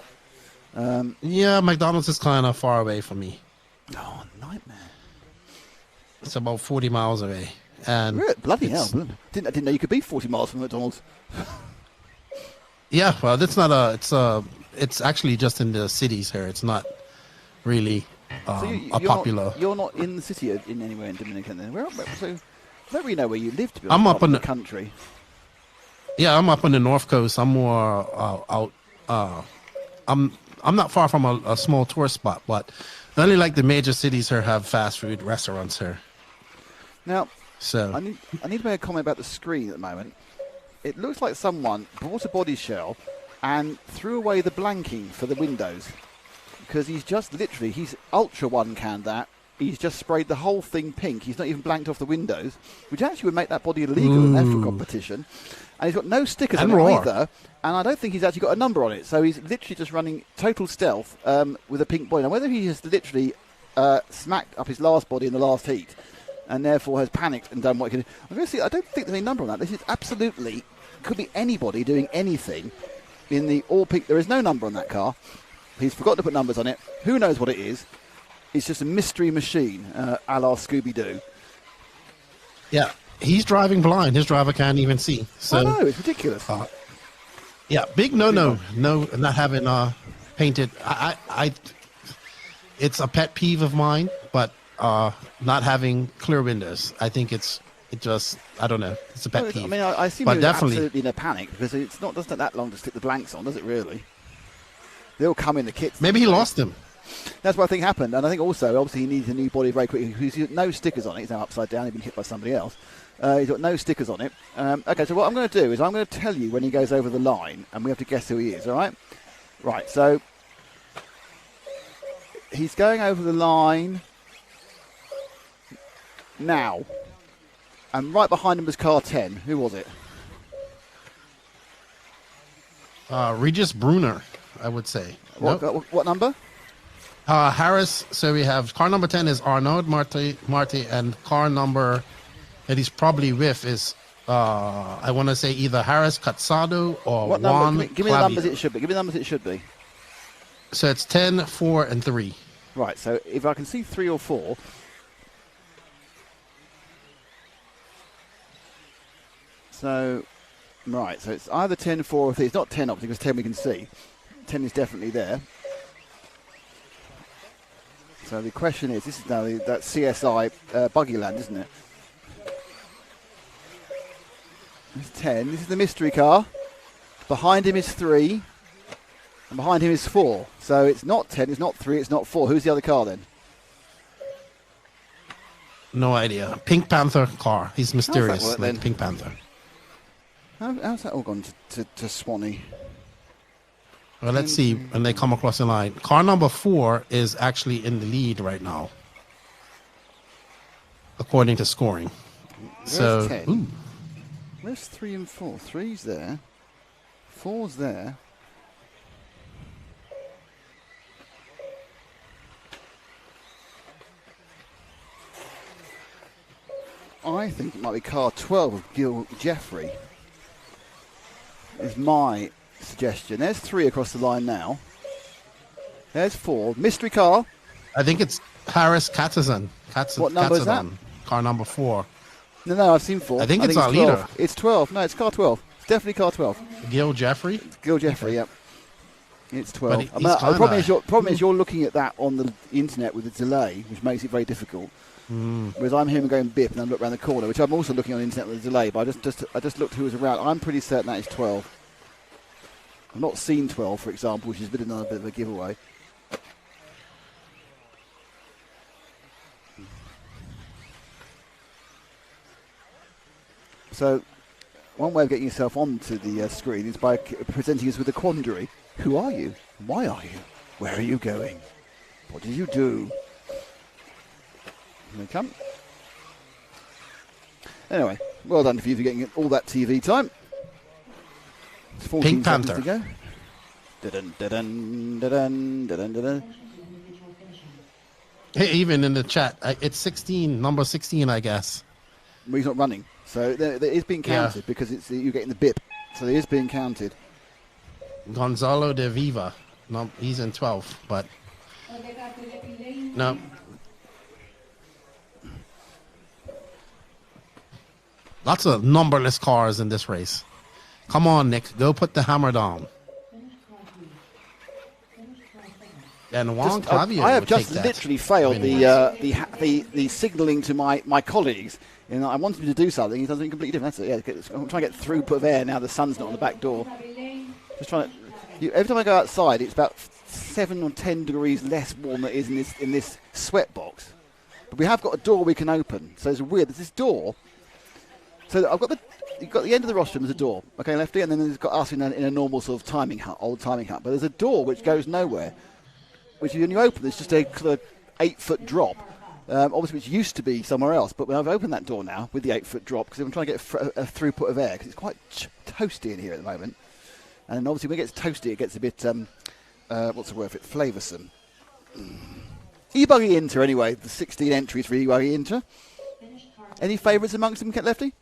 Yeah, McDonald's is kind of far away from me. Oh, nightmare! It's about 40 miles away. And really? Bloody hell! I didn't know you could be 40 miles from McDonald's. Yeah, well, that's not it's actually just in the cities here. It's not really a popular. You're not in the city in anywhere in Dominican then. So I don't really know where you live, to be honest. I'm up in the country. Yeah, I'm up on the north coast. I'm more out. I'm not far from a small tourist spot, but only like the major cities here have fast food restaurants here. Now, so I need to make a comment about the screen at the moment. It looks like someone bought a body shell and threw away the blanking for the windows, because he's ultra one-canned that. He's just sprayed the whole thing pink. He's not even blanked off the windows, which actually would make that body illegal in F1 competition. And he's got no stickers on it either, and I don't think he's actually got a number on it. So he's literally just running total stealth with a pink body. Now, whether he has literally smacked up his last body in the last heat and therefore has panicked and done what he can do, I'm going to see. I don't think there's any number on that. This is absolutely, could be anybody doing anything in the all pink. There is no number on that car. He's forgotten to put numbers on it. Who knows what it is? It's just a mystery machine, a la Scooby-Doo. Yeah, he's driving blind. His driver can't even see. So, I know, it's ridiculous. Yeah, big no, not having painted. I it's a pet peeve of mine, but not having clear windows. I think I don't know. It's a pet peeve. I mean, I assume but he was definitely absolutely in a panic, because doesn't take that long to stick the blanks on, does it really? They'll come in the kits. Maybe he lost them. That's what I think happened. And I think also, obviously, he needs a new body very quickly. He's got no stickers on it. He's now upside down. He's been hit by somebody else. He's got no stickers on it. Okay, so what I'm going to do is I'm going to tell you when he goes over the line, and we have to guess who he is, all right? Right, so he's going over the line now. And right behind him was car 10. Who was it? Regis Bruner, I would say. What number? Harris. So we have car number 10 is Arnaud Marty, and car number that he's probably with is I want to say either Harris Catsado or what Juan. Give me the numbers it should be. Give me the numbers it should be. So it's 10, 4, and 3. Right. So if I can see 3 or 4. So, right. So it's either 10, 4, or 3. It's not 10 obviously, because 10 we can see. 10 is definitely there. So the question is, this is now that CSI Buggyland, isn't it? It's 10. This is the mystery car. Behind him is 3. And behind him is 4. So it's not 10, it's not 3, it's not 4. Who's the other car then? No idea. Pink Panther car. He's mysterious, work, like then? Pink Panther. How's that all gone to Swanee? Well, let's see when they come across the line. Car number 4 is actually in the lead right now, according to scoring. Where's 10? Where's 3 and 4? 3's there. 4's there. I think it might be car 12 of Gil Jeffrey. Is my suggestion. There's 3 across the line now. There's 4. Mystery car. I think it's Harris Katzazan. What number is that? Car number 4. No, I've seen 4. I think it's our 12. leader. It's 12. No, it's car 12. It's definitely car 12. Gil Jeffrey? Gil Jeffrey, yep. It's 12. he's The problem kinda- is you're looking at that on the internet with a delay, which makes it very difficult. Whereas I'm hearing him going bip and I look around the corner, which I'm also looking on the internet with a delay, but I just looked who was around. I'm pretty certain that is 12. I've not seen 12, for example, which is another bit of a giveaway. So, one way of getting yourself onto the screen is by presenting us with a quandary. Who are you? Why are you? Where are you going? What did you do? Here they come. Anyway, well done for you for getting all that TV time. It's 14 Pink seconds Panther. to go. Da-dun, da-dun, da-dun, da-dun, da-dun. Hey, even in the chat, it's 16, number 16, I guess. Well, he's not running. So there is being counted because you're getting the bip. So it is being counted. Gonzalo de Viva. No, he's in 12, but no. Lots of numberless cars in this race. Come on, Nick. Go put the hammer down. And Juan Clavier I have would just take that. literally failed the signalling to my colleagues. You know, I wanted him to do something. He does something completely different. That's it. Yeah, I'm trying to get throughput of air now. The sun's not on the back door. Just trying to. Every time I go outside, it's about 7 or 10 degrees less warm than it is in this sweat box. But we have got a door we can open. So it's weird. There's this door. So I've got you've got the end of the rostrum. There's a door. Okay, lefty, and then there's got us in a normal sort of old timing hut. But there's a door which goes nowhere. Which when you open, it's just a 8-foot drop. Obviously, which used to be somewhere else, but I've opened that door now with the 8-foot drop because I'm trying to get a throughput of air because it's quite toasty in here at the moment. And obviously, when it gets toasty, it gets a bit, what's the word for it, flavoursome. E-buggy Inter, anyway, the 16 entries for E-buggy Inter. Any favourites amongst them, Lefty?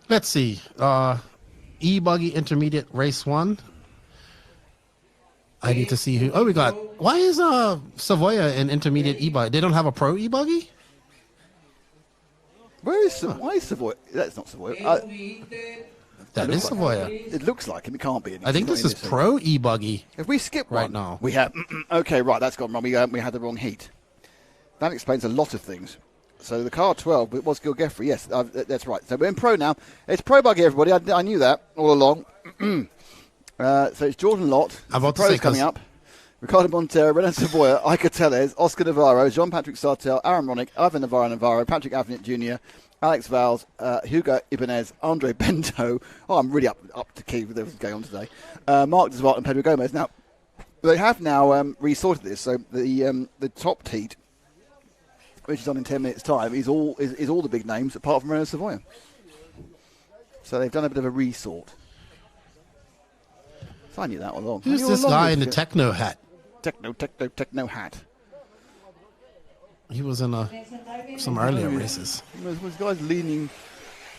Let's see. E-buggy intermediate race 1. I need to see who. Oh, we got. Why is Savoya an intermediate e-buggy? They don't have a pro e-buggy? Why is Savoy? That's not Savoy. That is Savoya. It looks like him. It can't be. I think this is pro e-buggy. If we skip right one, now, we have. Okay, right. That's gone wrong. We had the wrong heat. That explains a lot of things. So the car 12, it was Gil Geffrey. Yes, that's right. So we're in pro now. It's pro buggy, everybody. I knew that all along. So it's Jordan Lott. I'm about to pros say, coming up. Ricardo Montero, Renan Savoya, Iker Tellez, Oscar Navarro, Jean-Patrick Sartel, Aaron Ronick, Ivan Navarro, Patrick Avenant Jr., Alex Valls, Hugo Ibanez, Andre Bento. Oh, I'm really up to key with everything going on today. Mark Desvart and Pedro Gomez. Now, they have now resorted this. So the top heat, which is on in 10 minutes' time, is all the big names apart from Renan Savoya. So they've done a bit of a resort. So I knew that all along. Who's this guy in the techno hat? Techno hat. He was in some earlier races. This guy's leaning.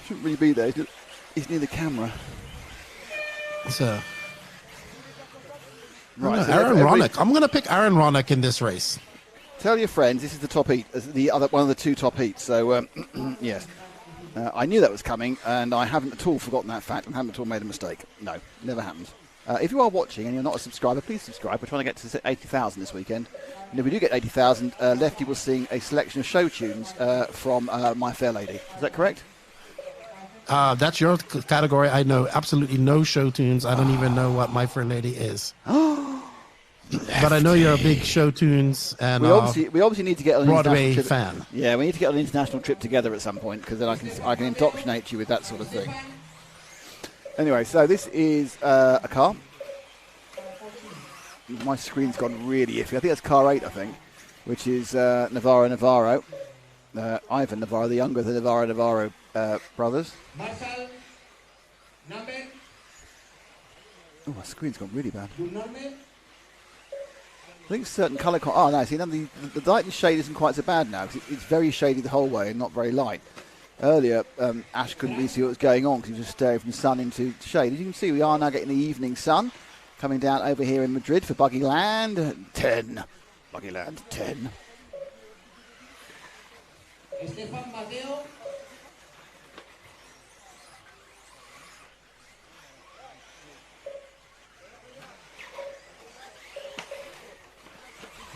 Shouldn't really be there. He's near the camera. So, right, so Aaron Ronick. I'm going to pick Aaron Ronick in this race. Tell your friends this is the top heat, one of the two top heats. So yes, I knew that was coming, and I haven't at all forgotten that fact, and haven't at all made a mistake. No, never happens. If you are watching and you're not a subscriber, please subscribe. We're trying to get to 80,000 this weekend. And if we do get 80,000, Lefty will sing a selection of show tunes from My Fair Lady. Is that correct? That's your category. I know absolutely no show tunes. I don't even know what My Fair Lady is. But I know you're a big show tunes and we obviously need to get on an Broadway international trip. fan. Yeah, we need to get on an international trip together at some point because then I can indoctrinate you with that sort of thing. Anyway, so this is a car. My screen's gone really iffy. I think that's car 8, I think, which is Navarro. Ivan Navarro, the younger of the Navarro brothers. Marshall, number. Oh, my screen's gone really bad. I think certain colour... Oh, no, see, the light and shade isn't quite so bad now because it's very shady the whole way and not very light. Earlier, Ash couldn't really see what was going on because he was just staring from sun into shade. As you can see, we are now getting the evening sun coming down over here in Madrid for Buggyland 10. Buggyland 10. Estefan Mateo.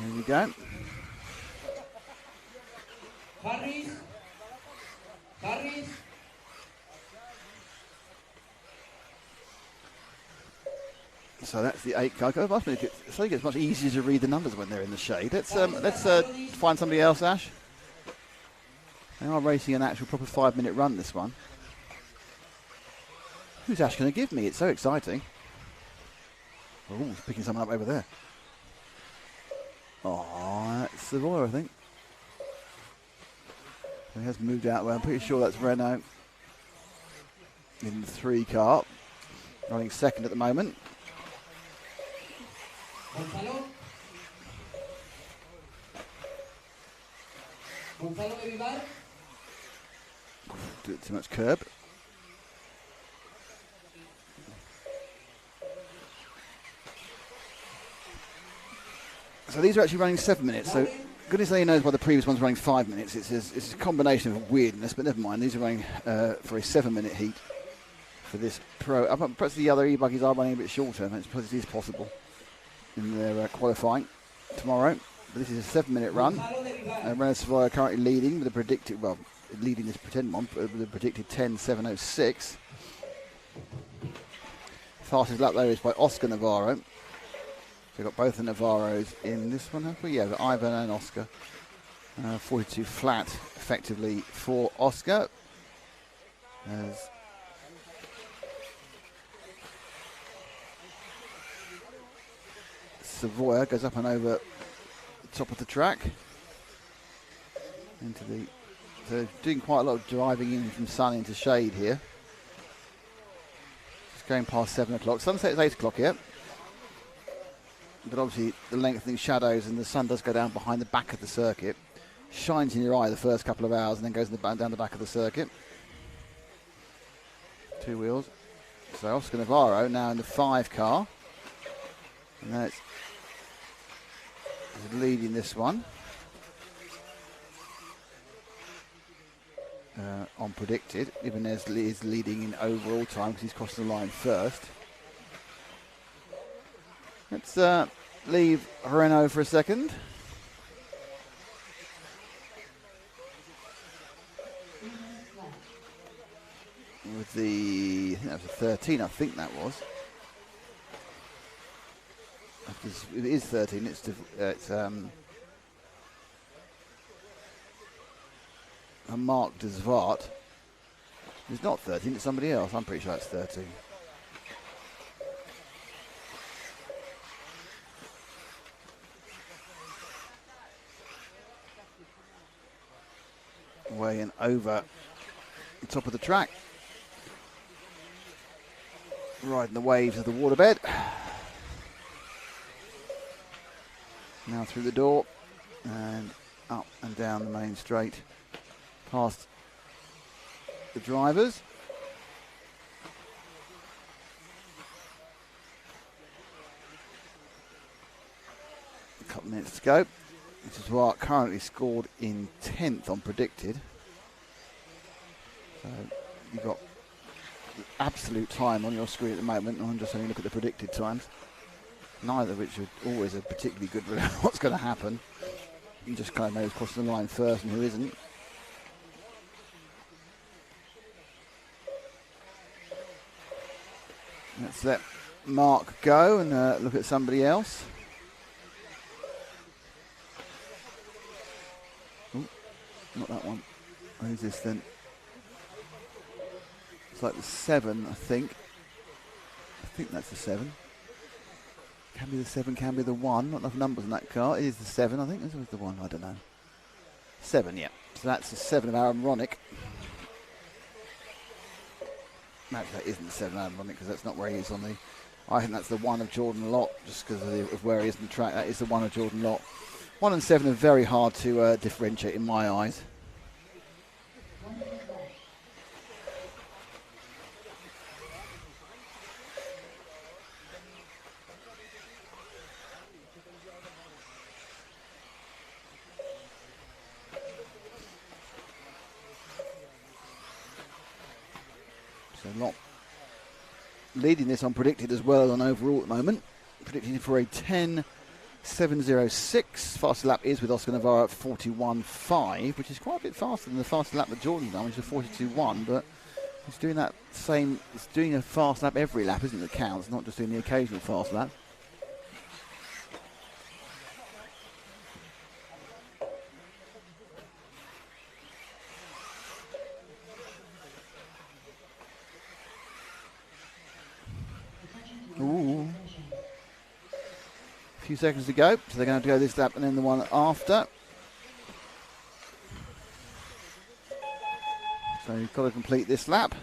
There we go. Harris. Harris. So that's the 8 car. I think it's much easier to read the numbers when they're in the shade. Let's find somebody else, Ash. They are racing an actual proper 5-minute run, this one. Who's Ash going to give me? It's so exciting. Oh, he's picking someone up over there. Oh, that's Savoy, I think. He has moved out well. I'm pretty sure that's Renault in the 3 car. Running second at the moment. Gonzalo de Vivar. Do it too much curb. So these are actually running 7 minutes. So goodness only knows why the previous one's running 5 minutes. It's a combination of weirdness, but never mind. These are running for a 7-minute heat for this pro. Perhaps the other e-buggies are running a bit shorter. I suppose it is possible in their qualifying tomorrow. But this is a 7-minute run. Renault Savoy currently leading with a predicted, well, leading this pretend one, with a predicted 10.706. Fastest lap there is by Oscar Navarro. So we've got both the Navarros in this one, have we? Yeah, we've got Ivan and Oscar. 42 flat, effectively, for Oscar. As Savoy goes up and over the top of the track. So doing quite a lot of driving in from sun into shade here. Just going past 7 o'clock. Sunset is 8 o'clock here. But obviously the lengthening shadows and the sun does go down behind the back of the circuit. Shines in your eye the first couple of hours and then goes down the back of the circuit. 2 wheels. So Oscar Navarro now in the 5 car. And that's leading this one. On predicted. Ibanez is leading in overall time because he's crossing the line first. Let's leave Renault for a second. With the, I think that was a 13, I think that was. It is 13, it's a Mark de Zwart. It's not 13, it's somebody else. I'm pretty sure it's 13. Way and over the top of the track. Riding the waves of the waterbed. Now through the door and up and down the main straight past the drivers. A couple minutes to go. This is what currently scored in 10th on predicted. So you've got the absolute time on your screen at the moment. I'm just having a look at the predicted times. Neither of which are always a particularly good read what's going to happen. You just kind of know who's crossing the line first and who isn't. Let's let Mark go and look at somebody else. Ooh, not that one. Who's this then? It's like the 7, I think. I think that's the 7. Can be the 7, can be the 1. Not enough numbers in that car. It is the 7, I think. This was the 1, I don't know. 7, yeah. So that's the 7 of Aaron Ronick. Actually, that isn't the 7 of Aaron Ronick because that's not where he is on the... I think that's the 1 of Jordan Lott just because of where he is in the track. That is the 1 of Jordan Lott. 1 and 7 are very hard to differentiate in my eyes. Lott leading this on predicted as well as on overall at the moment. Predicting for a 10.7 7:06. Fastest lap is with Oscar Navarro at 41.5, which is quite a bit faster than the fastest lap that Jordan's done, which is 42.1. But he's doing that same. It's doing a fast lap every lap, isn't it? That counts, not just doing the occasional fast lap. Ooh. A few seconds to go, so they're going to have to go this lap and then the one after. So you've got to complete this lap.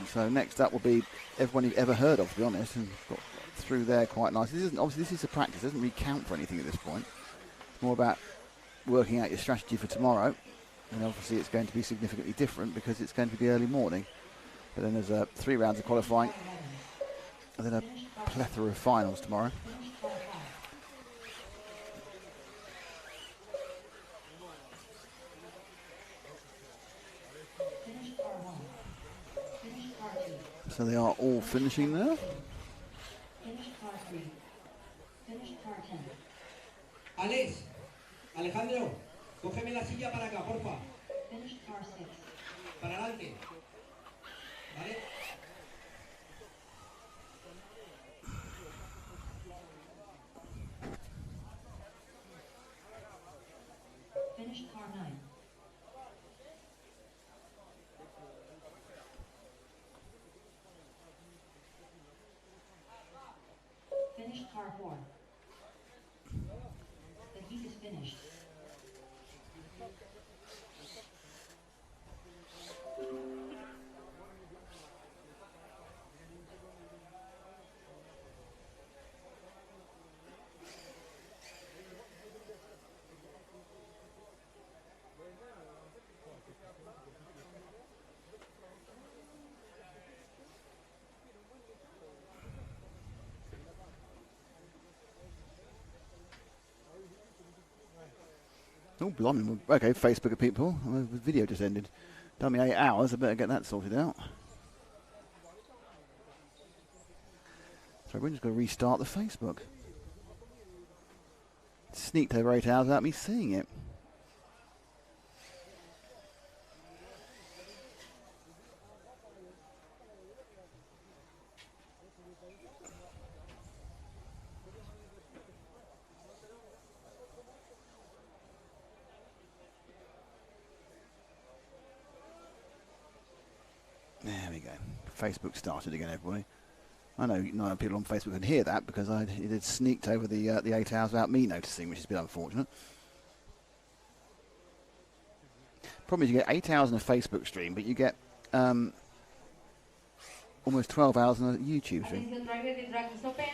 So next up will be everyone you've ever heard of, to be honest, and got through there quite nicely. This is a practice, it doesn't really count for anything at this point. It's more about working out your strategy for tomorrow, and obviously it's going to be significantly different because it's going to be early morning. But then there's 3 rounds of qualifying and then a plethora of finals tomorrow. So they are all finishing there. Alex, Alejandro, cógeme la silla para acá, porfa. Para adelante. ¿Vale? Finish car 9. Finish car 4. The heat is finished. Oh, blimey. Okay, Facebook of people. The video just ended. Done me 8 hours. I better get that sorted out. So we're just going to restart the Facebook. Sneaked over 8 hours without me seeing it. There we go. Facebook started again, everybody. I know none of people on Facebook can hear that because it had sneaked over the 8 hours without me noticing, which is a bit unfortunate. Problem is you get 8 hours on a Facebook stream, but you get almost 12 hours on a YouTube stream. The driver, the track is open.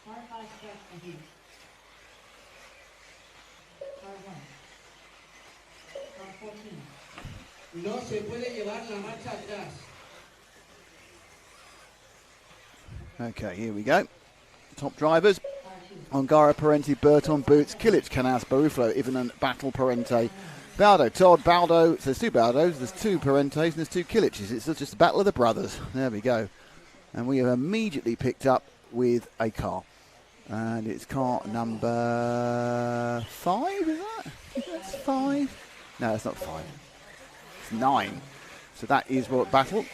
Car 5 starts ahead. Car 1. Car 14. No se puede llevar la marcha atrás. Okay, here we go. Top drivers. Ongara, Parenti, Burton, Boots, Kilic, Canas, Barufalo, Ivanen, Battle, Parente, Baldo, Todd, Baldo. So there's 2 Baldos, there's 2 Parentes, and there's 2 Kiliches. It's just a battle of the brothers. There we go. And we have immediately picked up with a car. And it's car number 5, is that? That's 5? No, it's not 5. It's 9. So that is World Battle,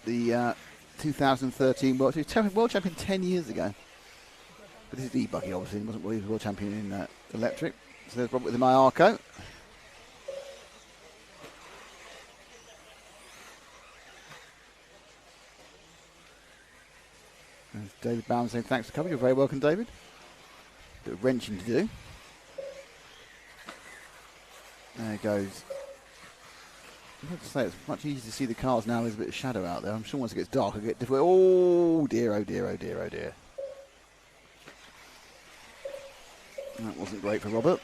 the 2013 World Champion 10 years ago. But this is E-buggy, obviously. He wasn't World Champion in electric. So there's Robert with the Mayarko. There's David Bound saying thanks for coming. You're very welcome, David. Bit of wrenching to do. There it goes. I have to say, it's much easier to see the cars now. There's a bit of shadow out there. I'm sure once it gets dark, it'll get difficult. Oh dear, oh dear, oh dear, oh dear. That wasn't great for Robert.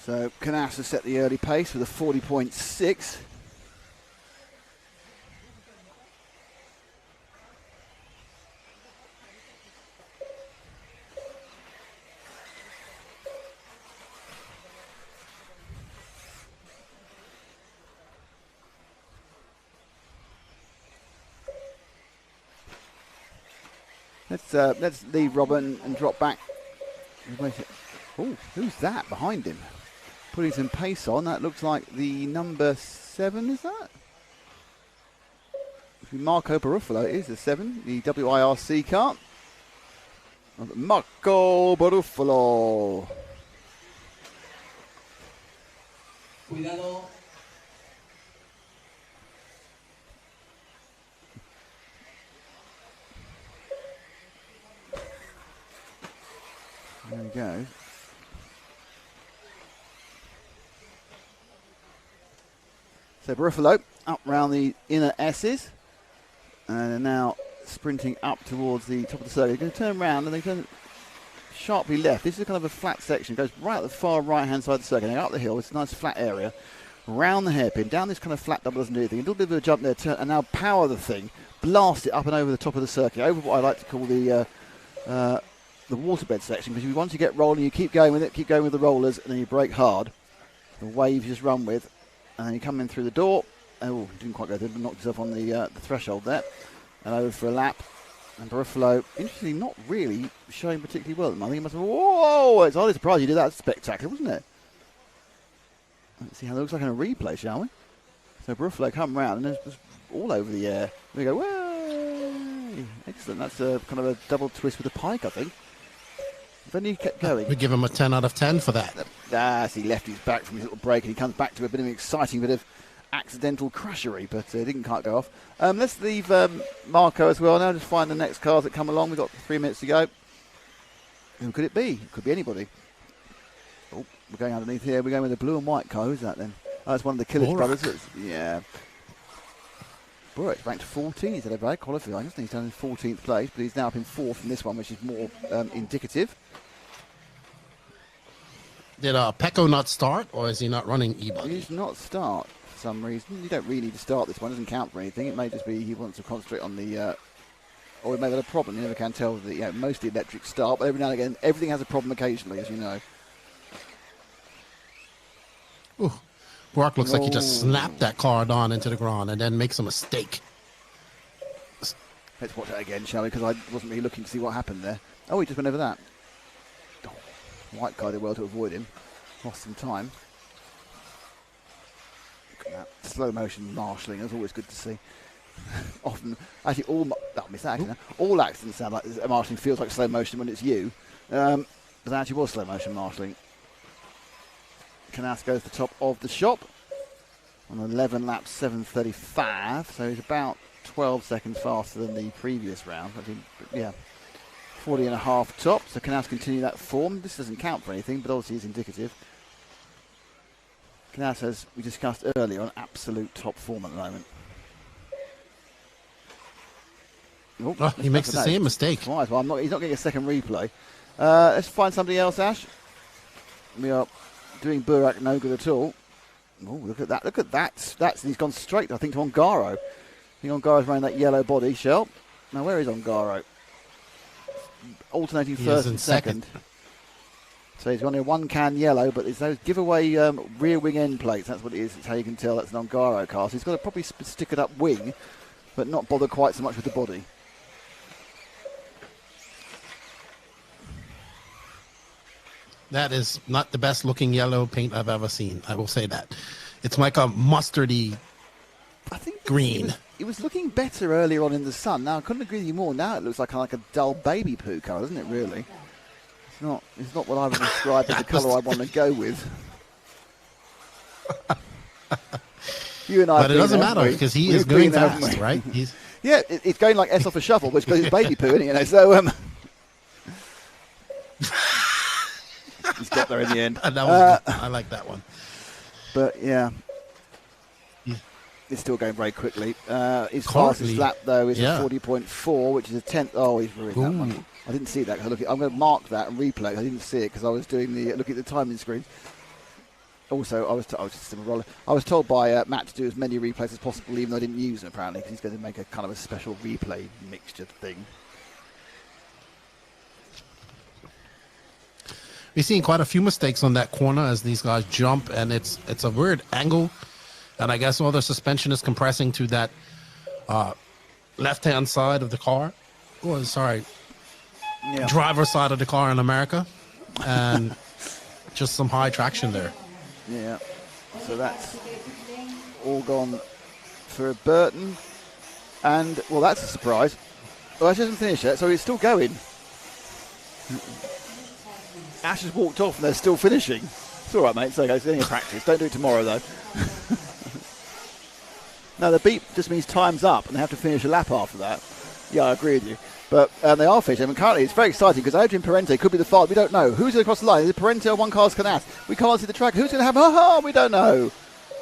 So Canas has set the early pace with a 40.6. Let's leave Robin and drop back. Oh, who's that behind him? Putting some pace on. That looks like the number 7, is that? Marco Baruffalo is the 7, the WIRC car. Marco Baruffalo. Cuidado. There we go. So Baruffalo up round the inner S's and are now sprinting up towards the top of the circuit. They're going to turn around and they turn sharply left. This is kind of a flat section. It goes right at the far right hand side of the circuit. They go up the hill. It's a nice flat area. Round the hairpin, down this kind of flat double doesn't do anything. A little bit of a jump there, turn, and now power the thing, blast it up and over the top of the circuit, over what I like to call the waterbed section, because once you get rolling, you keep going with it, keep going with the rollers, and then you brake hard. The wave you just run with, and then you come in through the door. Oh, didn't quite go through, knocked yourself on the threshold there, and over for a lap. And Baruffalo, interestingly, not really showing particularly well at the moment. I think he must have, whoa, it's hardly surprised you did that. That's spectacular, wasn't it? Let's see how it looks like in a replay, shall we? So Baruffalo come round, and it's just all over the air. We go, way! Excellent, that's a kind of a double twist with a pike, I think. Then he kept going. We give him a 10 out of 10 for that. He left his back from his little break, and he comes back to a bit of an exciting bit of accidental crashery, but it didn't quite go off. Let's leave Marco as well now, just find the next cars that come along. We've got 3 minutes to go. Who could it be? It could be anybody. Oh, we're going underneath here. We're going with the blue and white car. Who's that then? Oh, it's one of the Killich brothers. Yeah. Burek's ranked 14. He's had a bad qualifying. I think he's done in 14th place, but he's now up in 4th in this one, which is more indicative. Did Pecco not start, or is he not running E-buggy? He does not start for some reason. You don't really need to start this one. It doesn't count for anything. It may just be he wants to concentrate on the... or he may have a problem. You never can tell. Mostly electric start, but every now and again, everything has a problem occasionally, as you know. Ooh. Burak looks like he just snapped that car on into the ground and then makes a mistake. Let's watch that again, shall we? Because I wasn't really looking to see what happened there. Oh, he just went over that. Oh, white guy did well to avoid him. Lost some time. Look at that. Slow motion marshalling. That's always good to see. Often, actually, all accidents sound like marshalling feels like slow motion when it's you. But that actually was slow motion marshalling. Canas goes to the top of the shop on 11 laps, 7:35. So he's about 12 seconds faster than the previous round. I think, 40 and a half top. So Canas continue that form. This doesn't count for anything, but obviously is indicative. Canas, as we discussed earlier, on absolute top form at the moment. He makes the same mistake. Right, well, he's not getting a second replay. Let's find somebody else, Ash. We are doing Burak no good at all. Oh, look at that. Look at that. He's gone straight, I think, to Ongaro. I think Ongaro's running that yellow body shell. Now, where is Ongaro? Alternating first and second. So he's running a one-can yellow, but it's those giveaway rear wing end plates. That's what it is. It's how you can tell that's an Ongaro car. So he's got to probably stick it up wing, but not bother quite so much with the body. That is not the best looking yellow paint I've ever seen. I will say that. It's like a mustardy green. It was looking better earlier on in the sun. Now, I couldn't agree with you more. Now it looks like a dull baby poo colour, doesn't it, really? It's not what I would describe as the colour I want to go with. You and I. But it doesn't matter because he is going fast, right? It's going like S off a shuffle, which goes baby poo, isn't it? So, he's got there in the end. That was good. I like that one. But it's still going very quickly. His fastest lap though is 40.4, which is a 10th. Oh, he's ruined that one. I didn't see that. I'm going to mark that and replay. I didn't see it because I was doing looking at the timing screen. Also, I was told by Matt to do as many replays as possible, even though I didn't use them apparently, because he's going to make a kind of a special replay mixture thing. We've seen quite a few mistakes on that corner as these guys jump, and it's a weird angle, and I guess all the suspension is compressing to that left-hand side of the car. Oh, sorry, driver's side of the car in America, and just some high traction there. Yeah, so that's all gone for Burton, and well, that's a surprise. Well, that doesn't finish yet, so it's still going. Ash has walked off and they're still finishing. It's all right, mate. It's okay. It's only a practice. Don't do it tomorrow, though. No, the beep just means time's up and they have to finish a lap after that. Yeah, I agree with you. But they are finishing. I mean, currently, it's very exciting because Adrian Parente could be the fastest. We don't know. Who's going to cross the line? Is it Parente or one car's Canas? We can't see the track. Who's going to have? We don't know.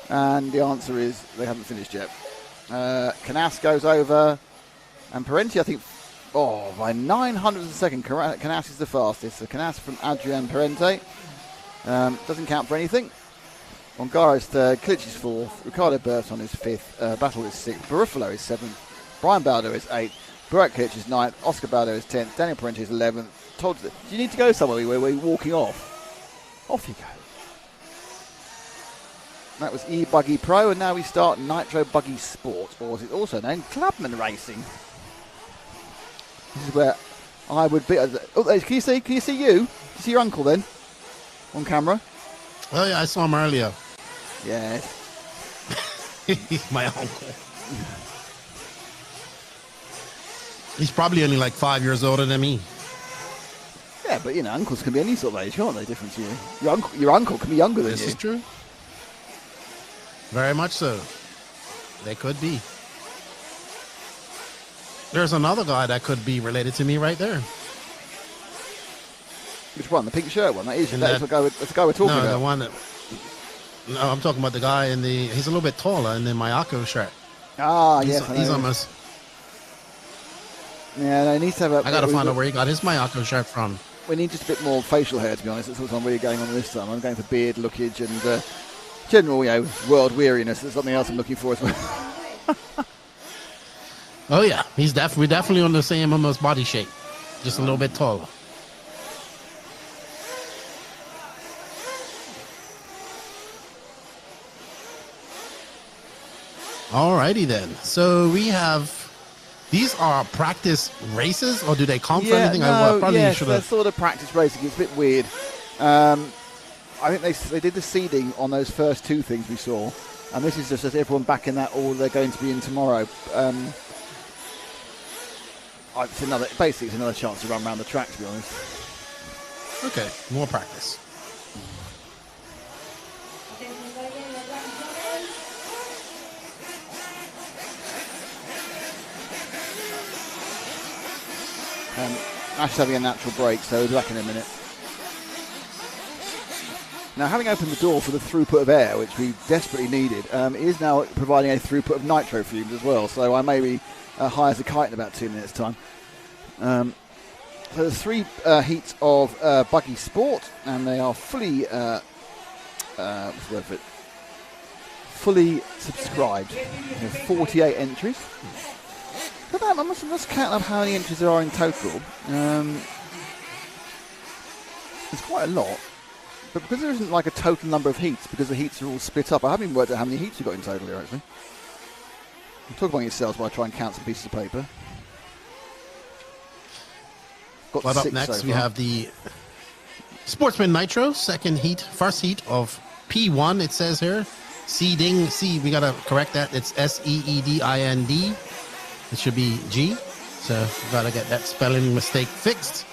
And the answer is they haven't finished yet. Canas goes over. And Parente, I think, by 900th of a second, Canas is the fastest. So Canas from Adrian Parente. Doesn't count for anything. Ongaro's third, Klitsch is fourth, Ricardo Burton is fifth, Battle is sixth, Barufalo is seventh, Brian Baldo is eighth, Burak Klitsch is ninth, Oscar Baldo is 10th, Daniel Parente is 11th. Do you need to go somewhere where we're walking off? Off you go. That was E-buggy Pro, and now we start Nitro Buggy Sport, or as it's also known, Clubman Racing. This is where I would be. Can you see you? Can you see your uncle then on camera? Oh yeah, I saw him earlier. Yeah. My uncle. He's probably only like 5 years older than me. Yeah, but you know, uncles can be any sort of age, can't they? Different to you. Your uncle can be younger than you. This is true. Very much so. They could be. There's another guy that could be related to me right there. Which one? The pink shirt one? That's the guy we're talking about. No, the one that... No, I'm talking about the guy in the... He's a little bit taller in the Mayako shirt. Yes. He's almost... Yeah, no, he needs to have a... I got to find out where he got his Mayako shirt from. We need just a bit more facial hair, to be honest. That's what I'm really going on this time. I'm going for beard, lookage, and general, world weariness. There's something else I'm looking for as well. Oh, yeah. We're definitely on the same almost body shape. Just a little bit taller. Alrighty then. So we have... These are practice races, or do they count for anything? They're sort of practice racing. It's a bit weird. I think they did the seeding on those first two things we saw, and this is just as everyone back in that order they're going to be in tomorrow. It's another chance to run around the track, to be honest. Okay, more practice. Ash is having a natural break, so we'll be back in a minute. Now, having opened the door for the throughput of air, which we desperately needed, it is now providing a throughput of nitro fumes as well, so I may be high as a kite in about 2 minutes' time. So there's 3 heats of Buggy Sport, and they are fully fully subscribed. There's 48 entries. But I must count up how many entries there are in total. It's quite a lot. But because there isn't like a total number of heats, because the heats are all split up, I haven't even worked out how many heats you've got in total here, actually. Talk among yourselves while I try and count some pieces of paper. Got up next, we have the Sportsman Nitro, first heat of P1, it says here. Seeding, we got to correct that. It's SEEDIND. It should be G, so we've got to get that spelling mistake fixed.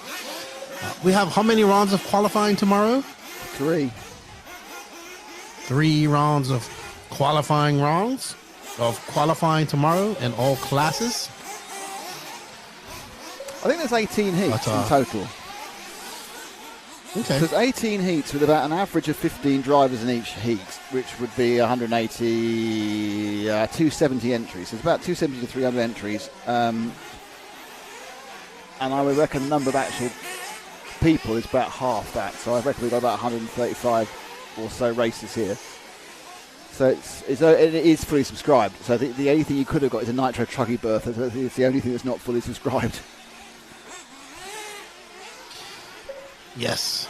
We have how many rounds of qualifying tomorrow? 3. 3 rounds of qualifying tomorrow in all classes. I think there's 18 heats in total. Okay. There's 18 heats with about an average of 15 drivers in each heat, which would be 270 entries. So it's about 270 to 300 entries. And I would reckon the number of actual people is about half that. So I reckon we've got about 135 or so races here. So it is fully subscribed. So the only thing you could have got is a Nitro Truggy berth. It's the only thing that's not fully subscribed. Yes.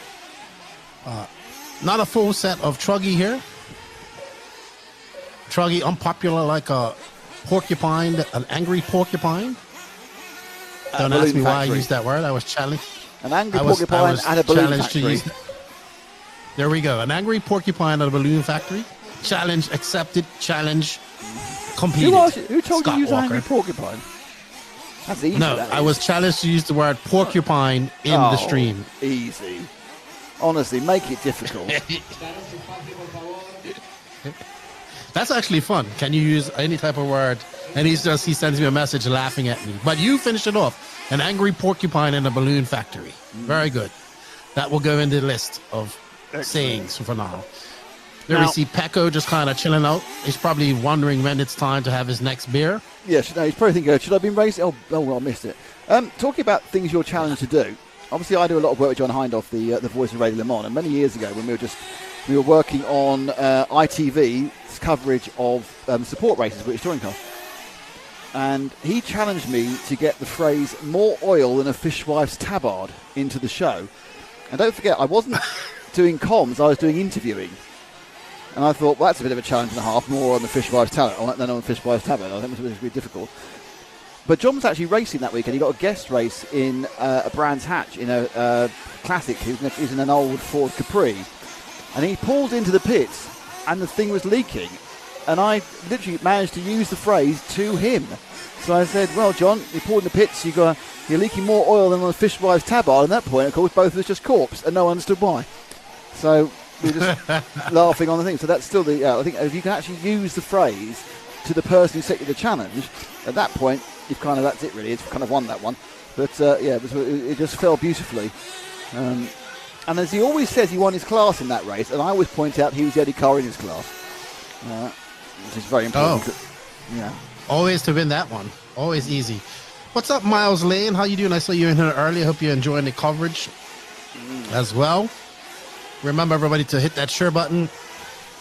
Not a full set of Truggy here. Truggy unpopular like a porcupine, an angry porcupine. Don't ask me why I used that word. I was challenged. An angry porcupine at a balloon factory. There we go. An angry porcupine at a balloon factory. Challenge accepted. Challenge completed. Who told you to use angry porcupine? That's easy. No, I was challenged to use the word porcupine in the stream. Easy. Honestly, make it difficult. That's actually fun. Can you use any type of word? And he sends me a message laughing at me. But you finished it off. An angry porcupine in a balloon factory. Very good. That will go in the list of sayings for now. There we see Pecco just kind of chilling out. He's probably wondering when it's time to have his next beer. Yeah, he's probably thinking, should I have been racing? Oh, well, I missed it. Talking about things you're challenged to do. Obviously, I do a lot of work with John Hindhoff, the voice of Radio Le Mans. And many years ago, when we were working on ITV's coverage of support races, British touring cars. And he challenged me to get the phrase "more oil than a fishwife's tabard" into the show. And don't forget, I wasn't doing comms; I was doing interviewing. And I thought, well, that's a bit of a challenge and a half, more on the fishwife's tabard than on the fishwife's tabard. I think it was going to be difficult. But John was actually racing that weekend. He got a guest race in a Brands Hatch in a classic. He was in an old Ford Capri, and he pulled into the pits, and the thing was leaking. And I literally managed to use the phrase to him. So I said, well, John, you pulled in the pits, you're leaking more oil than on the fishwife's tabard. And at that point, of course, both of us just corpse, and no one understood why. So we were just laughing on the thing. So that's still I think if you can actually use the phrase to the person who set you the challenge, at that point, that's it really. It's kind of won that one. But it just fell beautifully. And as he always says, he won his class in that race, and I always point out he was the only car in his class. Which is very important. Yeah. Always to win that one. Always easy. What's up, Miles Lane? How you doing? I saw you in here earlier. Hope you're enjoying the coverage as well. Remember, everybody, to hit that share button.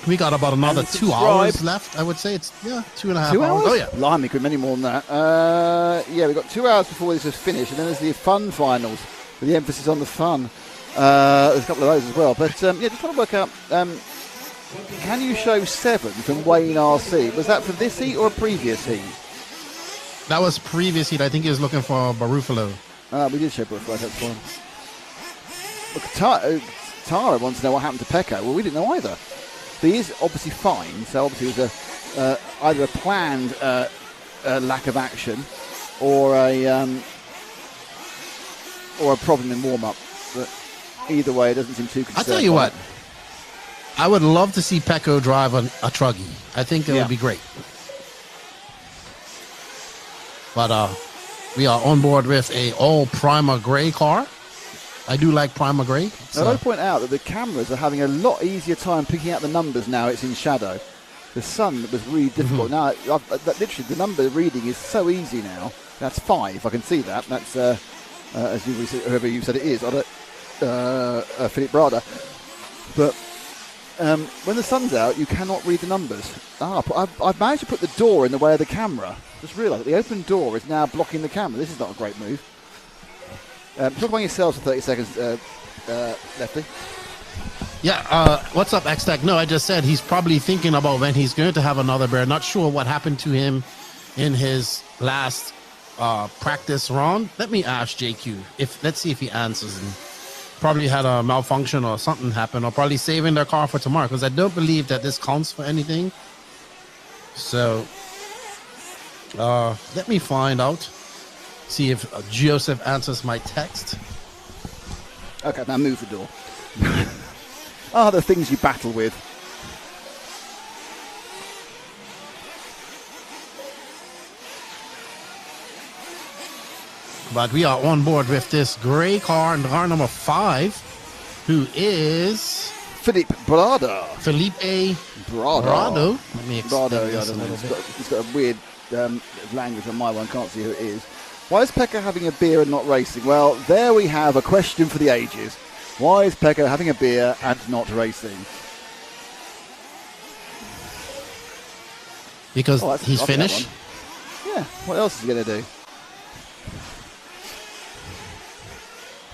We got about another 2 hours left, I would say. It's 2.5 hours. 2 hours? Oh, yeah. Blimey, could many more twant that. We've got 2 hours before this is finished, and then there's the fun finals with the emphasis on the fun. There's a couple of those as well. But, just trying to work out... can you show 7 from Wayne RC? Was that for this heat or a previous heat? That was previous heat. I think he was looking for Barufalo. We did show Barufalo, that's fine. Look, Tara wants to know what happened to Pecco. Well, we didn't know either. But he is obviously fine, so obviously it was either a planned lack of action or a problem in warm-up. But either way, it doesn't seem too concerned. I'll tell you what. I would love to see Pecco drive a Truggy. I think it would be great. But we are on board with a all Prima Gray car. I do like Prima Gray. So. Now, I point out that the cameras are having a lot easier time picking out the numbers now it's in shadow. The sun was really difficult. Now, literally, the number reading is so easy now. That's 5. I can see that. That's, as whoever you said it is, Philip Brada. But when the sun's out, you cannot read the numbers. I've managed to put the door in the way of the camera. Just realised that the open door is now blocking the camera. This is not a great move. Talk about yourselves for 30 seconds, Lefty. Yeah, what's up, X-Tech? No, I just said he's probably thinking about when he's going to have another bear. Not sure what happened to him in his last practice round. Let me ask JQ. Let's see if he answers. And probably had a malfunction or something happened, or probably saving their car for tomorrow, because I don't believe that this counts for anything. So let me find out. See if Joseph answers my text. Okay, now move the door. The things you battle with. But we are on board with this gray car, and car number 5, who is Felipe Brada. Felipe Brado. Let me explain this. He's got a weird language on my one. Can't see who it is. Why is Pecco having a beer and not racing? Well, there we have a question for the ages. Why is Pecco having a beer and not racing? because Oh, that's he's lovely, that Finnish. one. Yeah, what else is he going to do?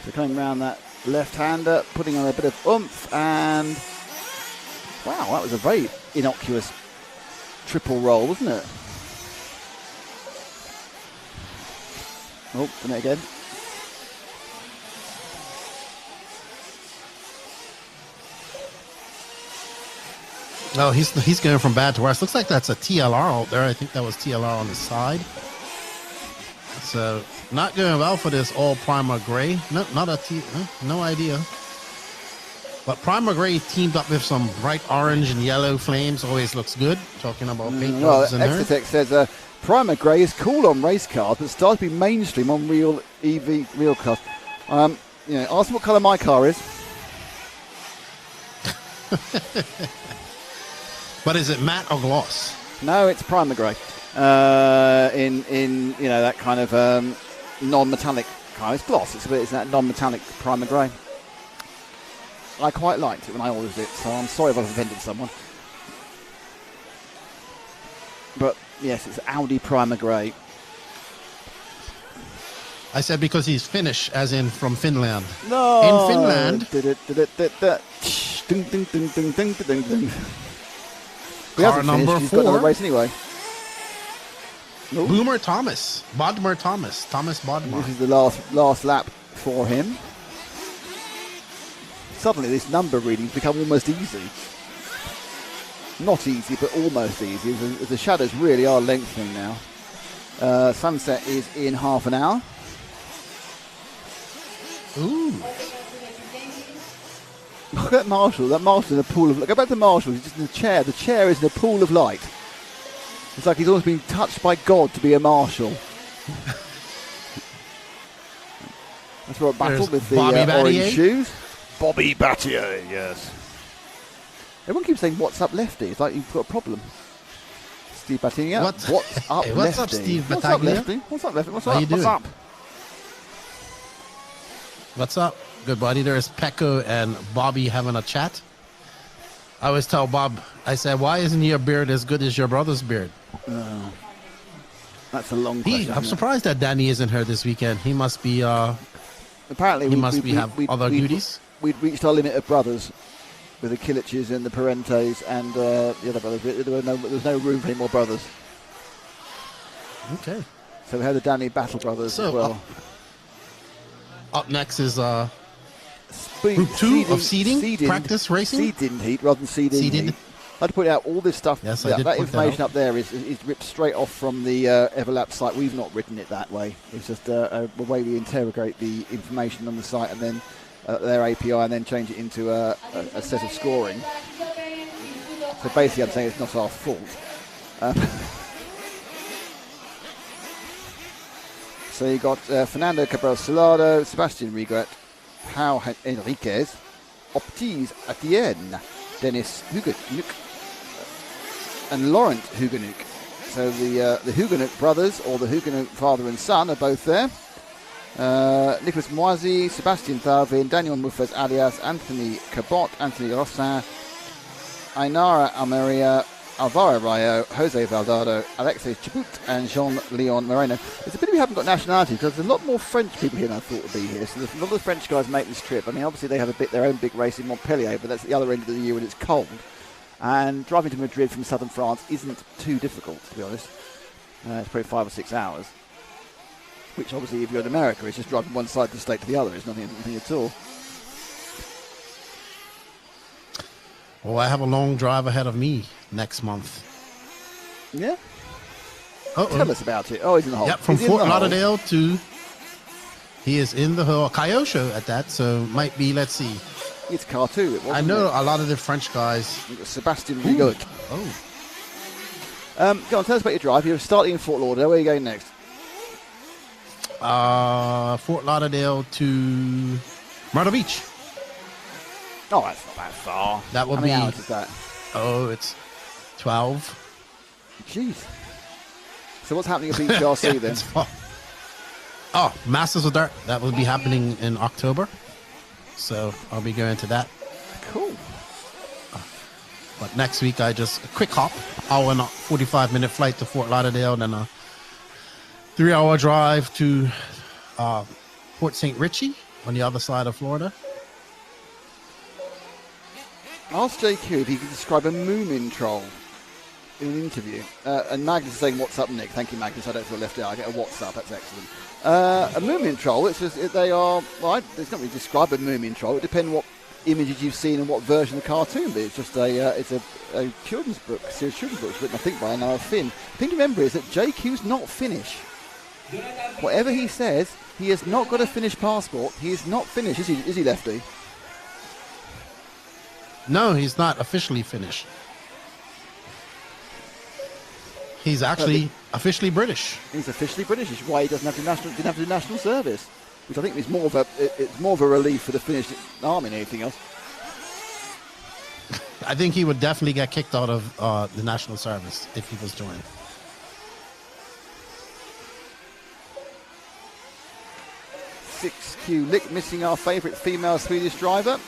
So coming around that left-hander, putting on a bit of oomph, and wow, that was a very innocuous triple roll, wasn't it? Oh, done it again. No, he's going from bad to worse. Looks like that's a TLR out there. I think that was TLR on the side. So not going well for this all primer gray. No, not a T. No idea. But primer gray teamed up with some bright orange and yellow flames. Always looks good. Talking about paint Well, jobs in there. Exotech says primer grey is cool on race cars, but starts to be mainstream on real real cars. You know, ask me what colour my car is. But is it matte or gloss? No, it's primer grey. In you know, that kind of non-metallic car. It's gloss. It's that non-metallic primer grey. I quite liked it when I ordered it, so I'm sorry if I've offended someone. But yes, it's Audi primer grey. I said because he's Finnish, as in from Finland. No. In Finland. We Car haven't number finished. He's got another 4. race anyway. Nope. Boomer Thomas. Bodmer Thomas. Thomas Bodmer. This is the last lap for him. Suddenly this number reading's become almost easy. Not easy, but almost easy. The shadows really are lengthening now. Sunset is in half an hour. Ooh. Look at Marshall. That Marshall in a pool of... Go back to Marshall. He's just in the chair. The chair is in a pool of light. It's like he's almost been touched by God to be a Marshal. That's what battled with the orange shoes. Bobby Battier, yes. Everyone keeps saying, "What's up, Lefty?" It's like you've got a problem. Steve Battier. What's up, Hey, Lefty? what's up, Steve What's up, Battaglia? Lefty? What's up, Lefty? What's How up? you What's doing? up? What's up? Good buddy. There's Pecco and Bobby having a chat. I always tell Bob, I said, why isn't your beard as good as your brother's beard? That's a long question. I'm surprised that Danny isn't here this weekend. He must be Apparently, he must have other duties. We'd reached our limit of brothers with the Killiches and the Parentes and the other brothers. There was no room for any more brothers. Okay. So we had the Danny Battle brothers as well. Up next is Speed, Group 2 of seeding, practice racing? Seeding heat rather than seeding Seeded. heat. I had to point out all this stuff. Yes, I did that point that information out. up there is ripped straight off from the Everlap site. We've not written it that way. It's just a way we interrogate the information on the site and then their API and then change it into a set of scoring. So basically I'm saying it's not our fault. So you got Fernando Cabral-Salado, Sebastian Regret, Pau Enriquez, Optiz Etienne, Dennis Hugenuk, and Laurent Hugenuk. So the Hugenuk brothers, or the Hugenuk father and son, are both there. Nicolas Moisy, Sebastian Tharvin, Daniel Muffas alias Anthony Cabot, Anthony Rossin, Ainara Almeria, Alvaro Rayo, Jose Valdado, Alexei Chibut, and Jean-Leon Moreno. It's a pity we haven't got nationality because there's a lot more French people here than I thought would be here. So there's a lot of the French guys make this trip. I mean, obviously they have their own big race in Montpellier, but that's the other end of the year when it's cold. And driving to Madrid from southern France isn't too difficult, to be honest. It's probably 5 or 6 hours. Which obviously, if you're in America, it's just driving one side of the state to the other. It's nothing at all. Well, I have a long drive ahead of me next month. Yeah? Uh-oh. Tell us about it. Oh, he's in the hole. Yep, from He's in Fort the hole. Lauderdale to... He is in the hole. Kyosho at that, so might be, let's see. It's car 2. It wasn't I know it? a lot of the French guys. You've got Sebastian Rigaud. Oh. Go on, tell us about your drive. You're starting in Fort Lauderdale. Where are you going next? Fort Lauderdale to Myrtle Beach. Oh, that's not that far. That will How many be- hours is that? Oh, it's 12. Jeez. So what's happening at BCRC then? It's far. Oh, Masters of Dirt. That will be happening in October. So I'll be going to that. Cool. But next week, a quick hop, hour and a 45-minute flight to Fort Lauderdale, then a 3-hour drive to Port St. Richie on the other side of Florida. Ask JQ if he can describe a Moomin troll in an interview. And Magnus is saying, "What's up, Nick?" Thank you, Magnus. I don't feel left out. I get a WhatsApp. That's excellent. A Moomin troll. It's just they are. Well, it's not really describe a Moomin troll. It depends what images you've seen and what version of the cartoon. But it's just a children's book, series of children's books written, I think, by Noah Finn. The thing to remember is that JQ's not Finnish. Whatever he says, he has not got a Finnish passport. He is not Finnish, is he, Lefty? No, he's not officially Finnish. He's actually officially British. He's officially British. Which is why he didn't have to do national service, which I think is more of a relief for the Finnish army than anything else. I think he would definitely get kicked out of the national service if he was joined. Q Lick missing our favourite female Swedish driver.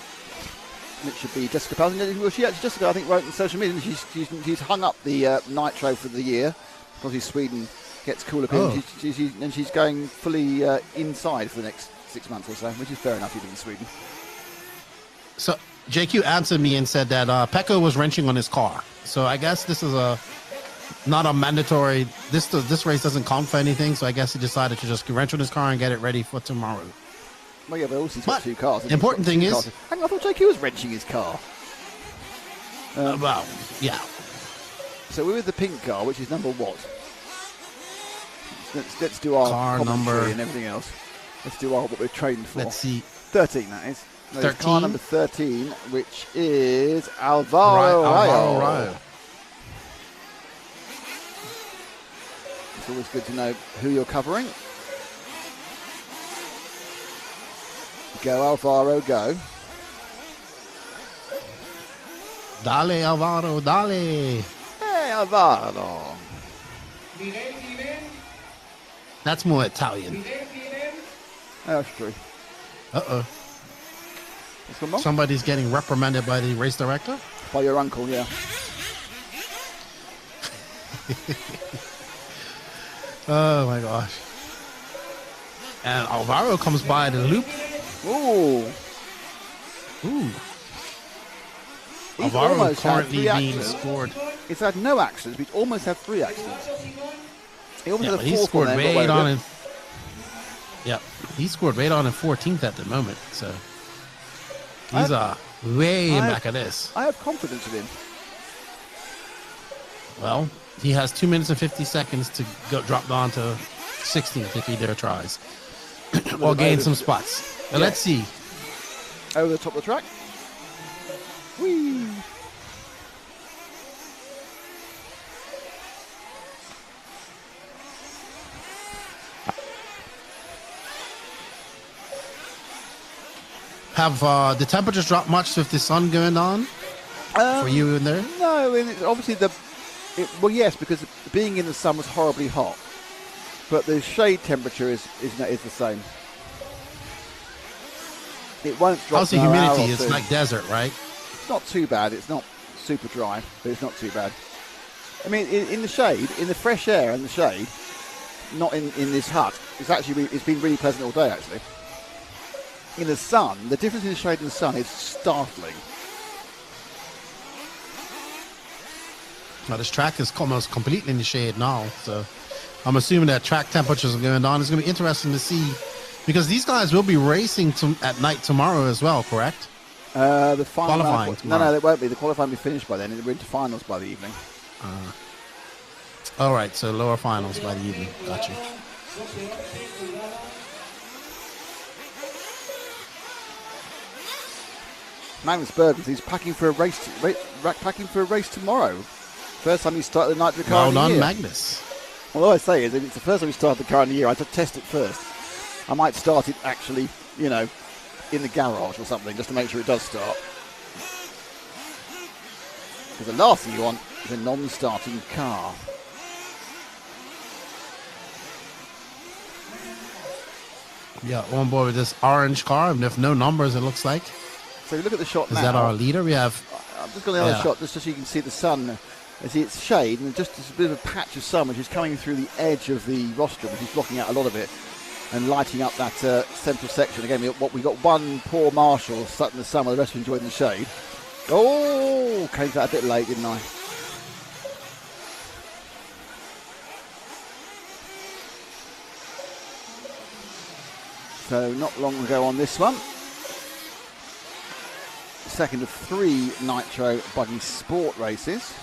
It should be Jessica Palsen. Well, Jessica, I think, wrote on social media. She's hung up the Nitro for the year because Sweden gets cooler. Oh. She's going fully inside for the next 6 months or so, which is fair enough even in Sweden. So JQ answered me and said that Pekka was wrenching on his car. So I guess this is not a mandatory. This race doesn't count for anything. So I guess he decided to just wrench on his car and get it ready for tomorrow. Well, yeah, but also he's got 2 cars. The important thing is, hang on, I thought JQ was wrenching his car. Well, yeah. So we're with the pink car, which is number what? Let's do our car number and everything else. Let's do what we're trained for. Let's see. 13, that is. No, 13. Car number 13, which is Alvaro Rayo. It's always good to know who you're covering. Go, Alvaro, go. Dale, Alvaro, dale. Hey, Alvaro. That's more Italian. That's true. Uh-oh. What's going on? Somebody's getting reprimanded by the race director? By your uncle, yeah. Oh, my gosh. And Alvaro comes by the loop. Ooh. Alvaro currently being scored. He's had no accidents, but he's almost had 3 accidents. He almost had a he 4th scored one right on in. Yep, he scored right on in 14th at the moment. So he's way back of this. I have confidence in him. Well, he has 2 minutes and 50 seconds to drop down to 16th if he dare tries, or gain some spots. But let's see. Over the top of the track. Whee! Have the temperatures dropped much with the sun going on for you in there? No, and it's obviously well, yes, because being in the sun was horribly hot, but the shade temperature is the same. It won't drop. How's the humidity? It's like desert, right? It's not too bad. It's not super dry, but it's not too bad. I mean, in the shade, in the fresh air and the shade, not in this hut. It's been really pleasant all day actually. In the sun, the difference in the shade and the sun is startling. Now this track is almost completely in the shade now, so I'm assuming that track temperatures are going down. It's going to be interesting to see, because these guys will be racing at night tomorrow as well, correct? The final qualifying tomorrow. No, they won't be. The qualifying will be finished by then. We're into finals by the evening. All right, so lower finals by the evening. Gotcha. Magnus Bergens, he's packing for a race tomorrow. First time he started the Nitro car in the year. Well done, Magnus. Well, all I say is, if it's the first time he started the car in the year, I have to test it first. I might start it actually, in the garage or something, just to make sure it does start. Because the last thing you want is a non-starting car. Yeah, on board with this orange car with no numbers, it looks like. So if you look at the shot now. Is that our leader? We have I've just got another shot just so you can see the sun. I see its shade, and just a bit of a patch of sun which is coming through the edge of the rostrum, which is blocking out a lot of it and lighting up that central section. Again, we got one poor marshal sat in the sun while the rest are enjoying the shade. Oh, came to that a bit late, didn't I? So not long ago on this one. Second of 3 Nitro Buggy Sport races.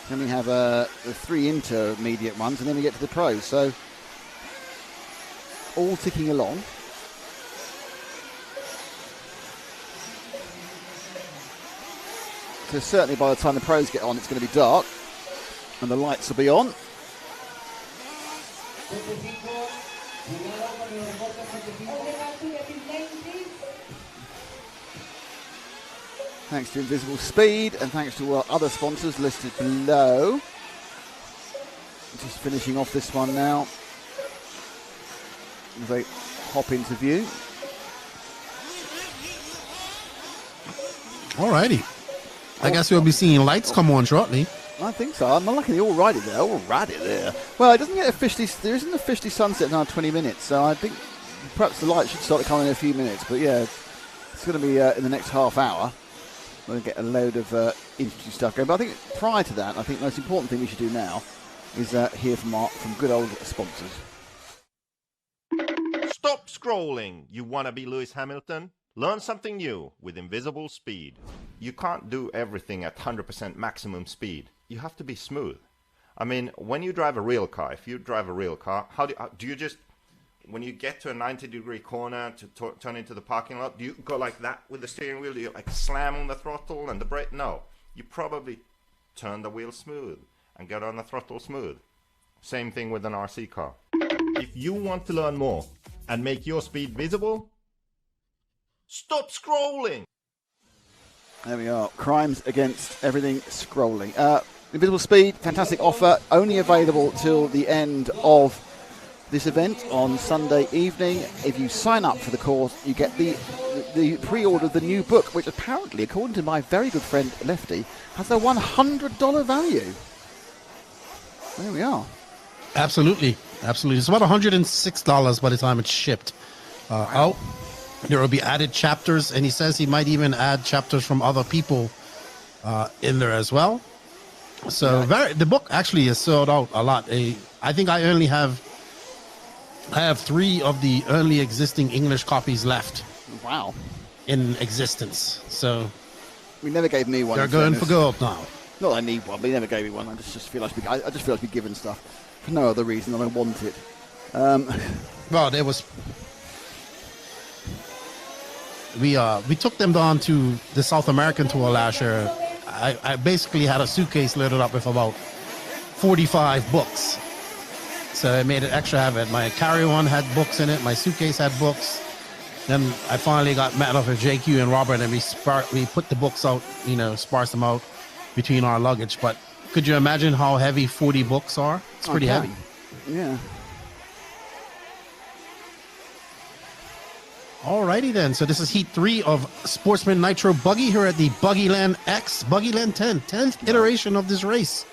Then we have the 3 intermediate ones, and then we get to the pros. So all ticking along. So certainly by the time the pros get on, it's going to be dark, and the lights will be on. Thanks to InvisibleSpeed and thanks to our other sponsors listed below. Just finishing off this one now as they hop into view. Alrighty. I guess we'll be seeing lights come on shortly. I think so. I'm luckily alrighty there. Well, it doesn't get officially, there isn't officially sunset in 20 minutes, so I think perhaps the light should start to come in a few minutes. But yeah, it's going to be in the next half hour. We'll get a load of interesting stuff going. But I think prior to that, I think the most important thing we should do now is hear from good old sponsors. Stop scrolling. You want to be Lewis Hamilton? Learn something new with InvisibleSpeed. You can't do everything at 100% maximum speed. You have to be smooth. I mean, when you drive a real car, if you drive a real car, how do you just, when you get to a 90-degree corner to turn into the parking lot, do you go like that with the steering wheel? Do you like slam on the throttle and the brake? No. You probably turn the wheel smooth and get on the throttle smooth. Same thing with an RC car. If you want to learn more and make your speed visible, stop scrolling. There we are. Crimes against everything scrolling. InvisibleSpeed, fantastic offer. Only available till the end of this event on Sunday evening. If you sign up for the course, you get the pre-order of the new book, which apparently, according to my very good friend Lefty, has a $100 value. There we are. Absolutely. It's about $106 by the time it's shipped out. There will be added chapters, and he says he might even add chapters from other people in there as well. So the book actually is sold out a lot. I think I have 3 of the only existing English copies left. Wow. In existence. So we never gave me one. They're going for gold now. Not that I need one, but he never gave me one. I just feel like I just feel like we're given stuff for no other reason than I want it. Well, there was. We took them down to the South American tour last year. I basically had a suitcase loaded up with about 45 books. So I made it extra heavy. My carry-on had books in it. My suitcase had books. Then I finally got met up with JQ and Robert, and we put the books out, sparse them out between our luggage. But could you imagine how heavy 40 books are? It's pretty heavy. Yeah. Alrighty then. So this is Heat 3 of Sportsman Nitro Buggy here at the Buggyland X, Buggyland 10th iteration of this race.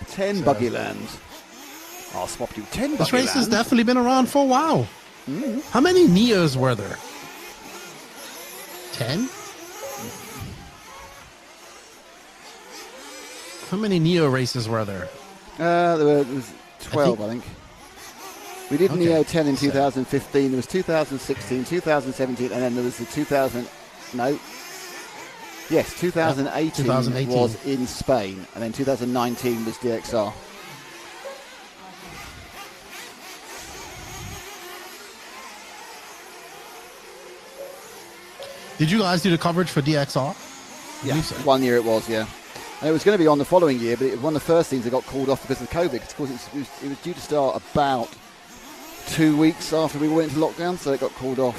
10 Buggylands. I'll swap you 10 Buggylands. This race has definitely been around for a while. Mm-hmm. How many Neos were there? 10? How many Neo races were there? There was 12, I think. We did Neo 10 in 2015. There was 2016, 2017, and then there was the 2018 was in Spain, and then 2019 was DXR. Did you guys do the coverage for DXR? Yeah, 1 year it was, yeah. And it was going to be on the following year, but it was one of the first things that got called off because of COVID. Of course, it was due to start about 2 weeks after we went into lockdown, so it got called off.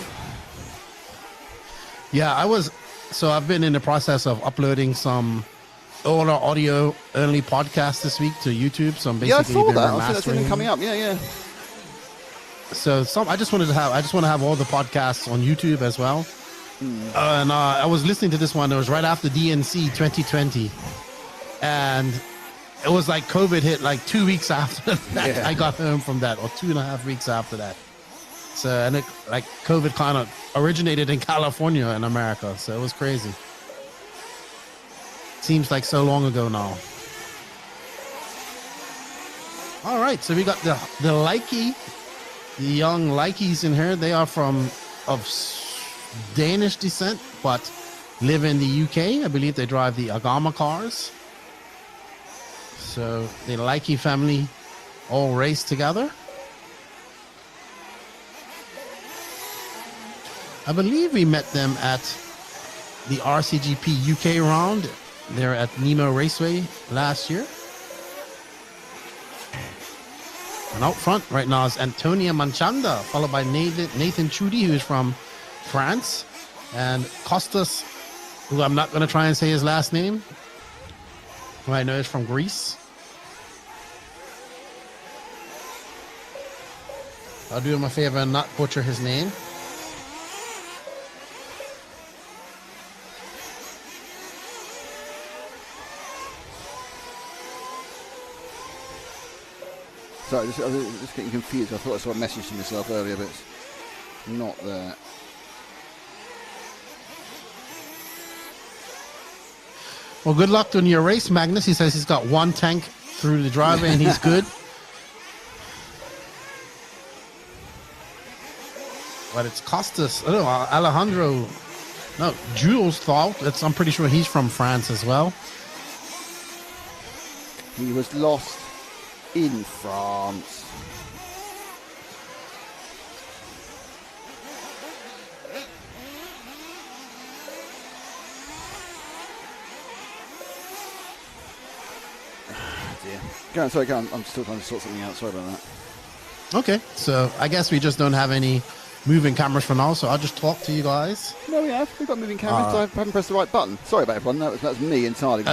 Yeah, I've been in the process of uploading some older audio-only podcasts this week to YouTube. So I'm basically I saw that. I've seen them coming up. Yeah. So I just want to have all the podcasts on YouTube as well. And I was listening to this one. It was right after DNC 2020. And it was like COVID hit like 2 weeks after that. Yeah. I got home from that, or 2.5 weeks after that. So, and it, like COVID kind of originated in California in America. So it was crazy. Seems like so long ago now. All right. So we got the Likey, the young Likeys in here. They are of Danish descent, but live in the UK. I believe they drive the Agama cars. So the Likey family all race together. I believe we met them at the RCGP UK round. They're at Nemo Raceway last year. And out front right now is Antonia Manchanda, followed by Nathan Truggy, who is from France, and Kostas, who I'm not going to try and say his last name, who I know is from Greece. I'll do him a favor and not butcher his name. Sorry, I was just getting confused. I thought I saw a message to myself earlier, but it's not there. Well, good luck on your race, Magnus. He says he's got one tank through the driveway and he's good. But it's Costas. Oh, no, Alejandro. No, Jules thought. I'm pretty sure he's from France as well. He was lost in France. Dear. Go on, sorry, go on. I'm still trying to sort something out. Sorry about that. Okay, so I guess we just don't have any moving cameras for now, so I'll just talk to you guys. No, we have. We've got moving cameras. I haven't pressed the right button. Sorry about everyone. That was me entirely.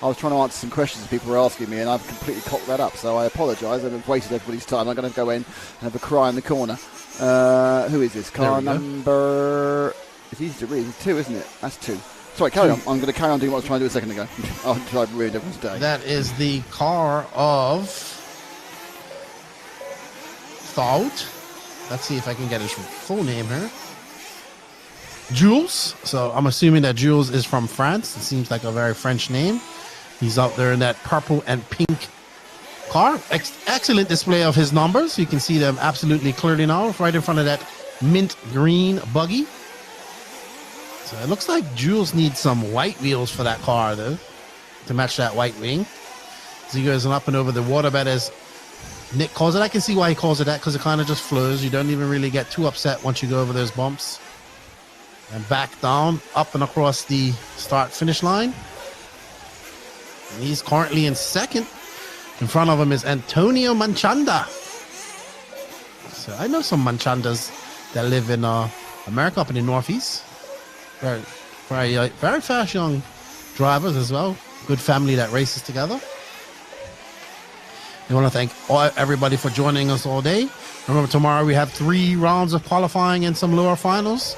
I was trying to answer some questions that people were asking me, and I've completely cocked that up. So I apologise. I've wasted everybody's time. I'm going to go in and have a cry in the corner. Who is this? Car number... It's easy to read. It's 2, isn't it? That's 2. Sorry, carry on. I'm going to carry on doing what I was trying to do a second ago. I've ruined everyone's day. That is the car of... Thought. Let's see if I can get his full name here. Jules. So I'm assuming that Jules is from France. It seems like a very French name. He's out there in that purple and pink car. Excellent display of his numbers. You can see them absolutely clearly now, right in front of that mint green buggy. So it looks like Jules needs some white wheels for that car, though, to match that white wing. So he goes up and over the waterbed, as Nick calls it. I can see why he calls it that, because it kind of just flows. You don't even really get too upset once you go over those bumps. And back down, up and across the start-finish line. And he's currently in second. In front of him is Antonio Manchanda. So I know some Manchandas that live in America, up in the Northeast. Very fast young drivers as well. Good family that races together. I want to thank everybody for joining us all day. Remember, tomorrow we have 3 rounds of qualifying and some lower finals.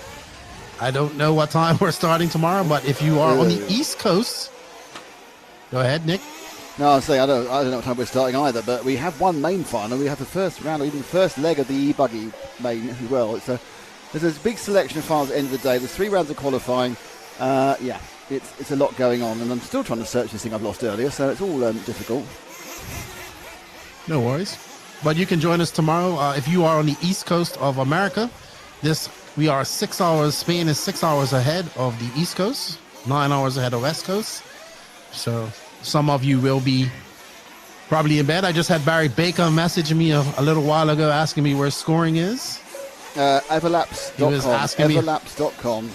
I don't know what time we're starting tomorrow, but if you are on the East Coast, go ahead, Nick. No, I'm saying I don't know what time we're starting either, but we have one main final. We have the first round, or even the first leg of the E-buggy main as well. There's a big selection of finals at the end of the day. There's 3 rounds of qualifying. Yeah, it's a lot going on, and I'm still trying to search this thing I've lost earlier, so it's all difficult. No worries. But you can join us tomorrow if you are on the East Coast of America. We are 6 hours. Spain is 6 hours ahead of the East Coast, 9 hours ahead of West Coast. So some of you will be probably in bed. I just had Barry Baker message me a little while ago asking me where scoring is. Everlaps.com. He was asking Everlaps.com.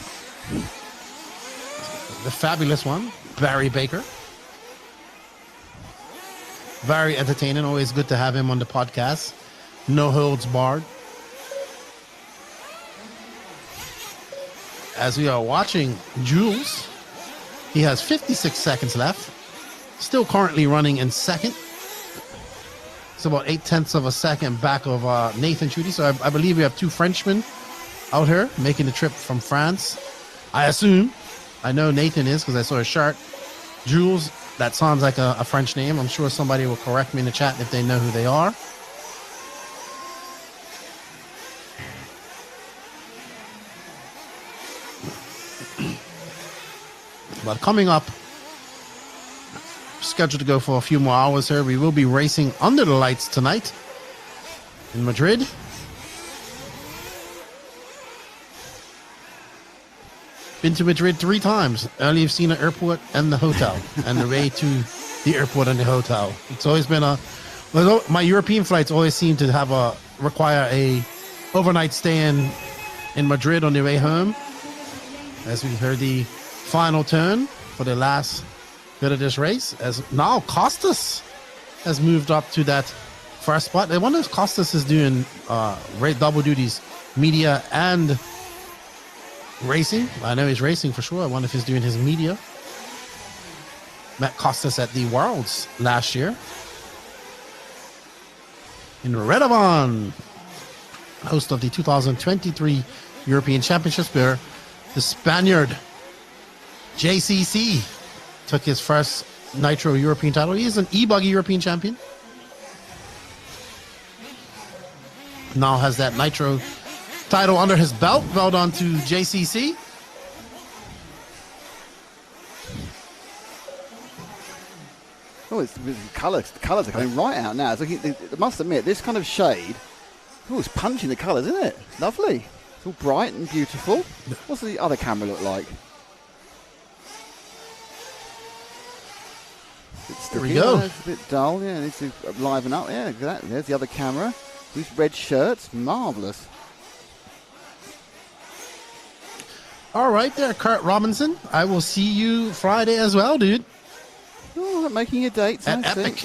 The fabulous one, Barry Baker. Very entertaining. Always good to have him on the podcast. No holds barred. As we are watching Jules, he has 56 seconds left. Still currently running in second. It's about 0.8 of a second back of Nathan Truggy. So I believe we have 2 Frenchmen out here making the trip from France. I assume. I know Nathan is because I saw his shirt. Jules, that sounds like a French name. I'm sure somebody will correct me in the chat if they know who they are. But coming up, scheduled to go for a few more hours here. We will be racing under the lights tonight in Madrid. Been to Madrid 3 times. Only have seen the airport and the hotel and the way to the airport and the hotel. It's always been my European flights always seem to require a overnight stay in Madrid on the way home. As we heard the final turn for the last bit of this race, as now Costas has moved up to that first spot. I wonder if Costas is doing double duties, media and racing. I know he's racing for sure. I wonder if he's doing his media. Met Costas at the Worlds last year in Redovan, host of the 2023 European Championships, where the Spaniard JCC took his first Nitro European title. He is an E-buggy European champion. Now has that Nitro title under his belt. Well done to JCC. Oh, it's the colours. The colours are coming right out now. I must admit, this kind of shade, it's punching the colours, isn't it? Lovely. It's all bright and beautiful. What's the other camera look like? There we go. It's a bit dull. Yeah, it needs to liven up. Yeah, exactly. There's the other camera. These red shirts, marvellous. All right there, Kurt Robinson. I will see you Friday as well, dude. Oh, making your dates. At Epic.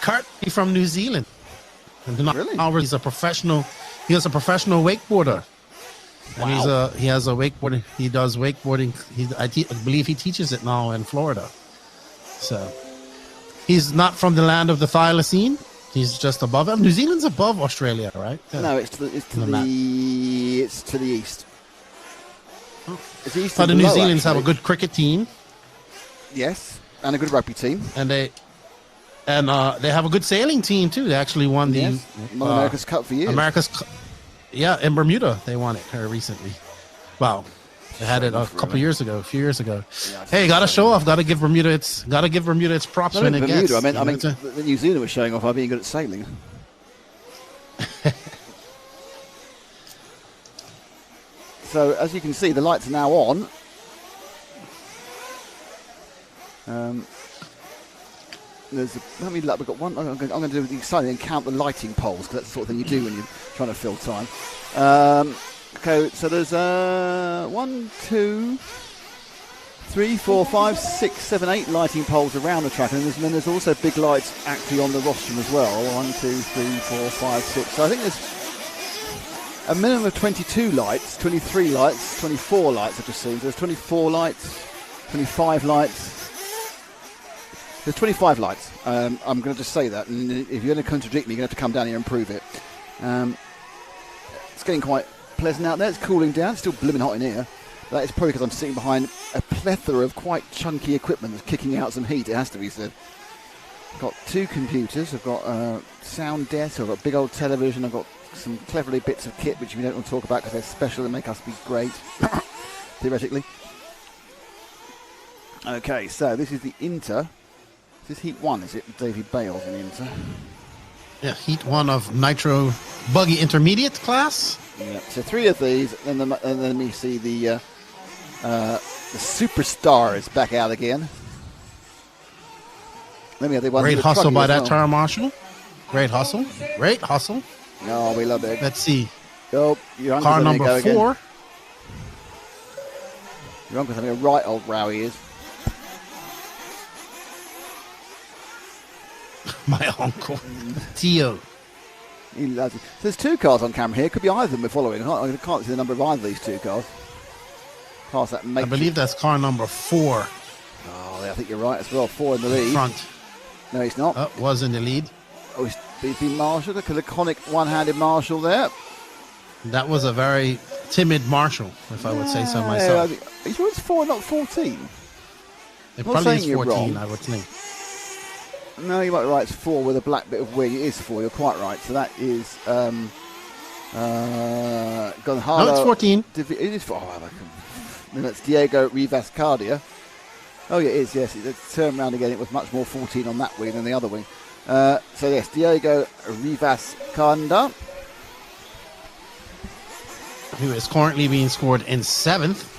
Kurt from New Zealand. Really? He's a professional. He is a professional wakeboarder. And Wow. he has a wakeboarding. He does wakeboarding. I believe he teaches it now in Florida. So he's not from the land of the thylacine. He's just above it. New Zealand's above Australia, right? Yeah. No, it's to the east. It's east. But the and New below, Zealanders have a actually. good cricket team. Yes, and a good rugby team. And they have a good sailing team too. They actually won the America's Cup for years. In Bermuda they won it recently. Wow, they had it a few years ago. Yeah, Hey, gotta show off. Gotta give Bermuda its props I when mean it Bermuda. gets. I mean, the New Zealand was showing off by being good at sailing. So as you can see, the lights are now on. We've got one. I'm going to do the exciting and count the lighting poles because that's the sort of thing you do when you're trying to fill time. Okay, so there's 1, 2, 3, 4, 5, 6, 7, 8 lighting poles around the track, and then there's also big lights actually on the rostrum as well. 1, 2, 3, 4, 5, 6. So I think there's a minimum of 22 lights, 23 lights, 24 lights I've just seen. So there's 24 lights, 25 lights. There's 25 lights. I'm going to just say that, and if you're going to contradict me, you're going to have to come down here and prove it. It's getting quite pleasant out there. It's cooling down. It's still blooming hot in here. That is probably because I'm sitting behind a plethora of quite chunky equipment that's kicking out some heat, it has to be said. I've got 2 computers. I've got a sound desk. I've got a big old television. I've got some cleverly bits of kit which we don't want to talk about because they're special and make us be great, theoretically. Okay, so this is the Inter. This is Heat 1, is it? David Bales in the Inter. Yeah, Heat 1 of Nitro Buggy Intermediate class. Yeah, so 3 of these, and then we see the Superstar is back out again. Then we have the one. Great hustle by that well. Tara Marshall. Great hustle. Oh, we love it. Let's see. Oh, your Car number 4. Again. Your uncle's having a right old row, he is. My uncle, Tio. He loves it. So there's 2 cars on camera here. Could be either of them we're following. I can't see the number of either of these 2 cars. Past that I believe that's car number 4. Oh, I think you're right as well. 4 in the lead. Front. No, he's not. Was in the lead. Oh, he's been marshalled. The laconic one-handed marshal there. That was a very timid Marshall, if I would say so myself. Are you sure it's 4, not 14? It not probably saying is you're 14, wrong. I would think. No, you might be right. It's 4 with a black bit of wing. It is 4. You're quite right. So that is Gonzalo. No, it's 14. It is 4. Then that's Diego Rivas Cardia. Oh, yeah, it is. Yes, let's turn around again. It was much more 14 on that wing than the other wing. So yes, Diego Rivas Cardia, who is currently being scored in 7th.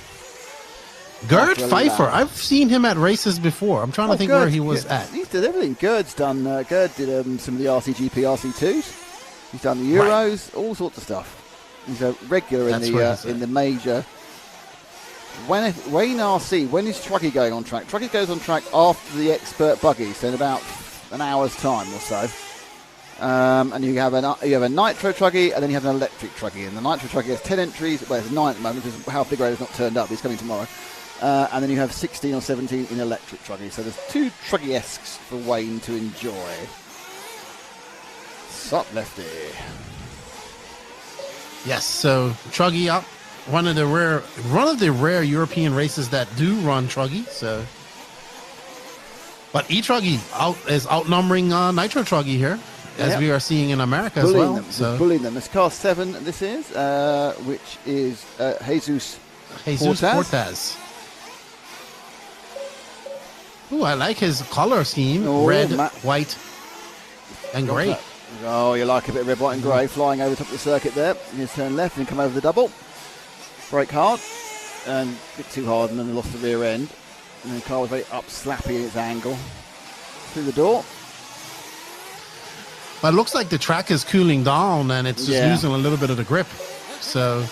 Gerd Pfeiffer, I've seen him at races before. I'm trying to think where he was at. He's done everything. Gerd's done. Gerd did some of the RCGP RC2s. He's done the Euros, all sorts of stuff. He's a regular in the major. When RC, when is Truggy going on track? Truggy goes on track after the expert buggy, so in about an hour's time or so. And you have a Nitro Truggy, and then you have an electric Truggy. And the Nitro Truggy has 10 entries. Well, it's 9 at the moment because how Big Ray has not turned up. He's coming tomorrow. And then you have 16 or 17 in electric Truggy. So there's 2 Truggy-esques for Wayne to enjoy. Sup, Lefty? Yes, so Truggy up. One of the rare European races that do run Truggy. So, but E-Truggy is outnumbering Nitro Truggy here, as we are seeing in America as well. Bullying them. It's car 7. This is, which is Jesus Portas. Ooh, I like his color scheme. Red, white, and grey. Oh, you like a bit of red, white, and grey. Flying over the top of the circuit there. You just turn left and come over the double. Brake hard. And a bit too hard, and then lost the rear end. And the car was very slappy in its angle. Through the door. But it looks like the track is cooling down, and it's just losing a little bit of the grip. So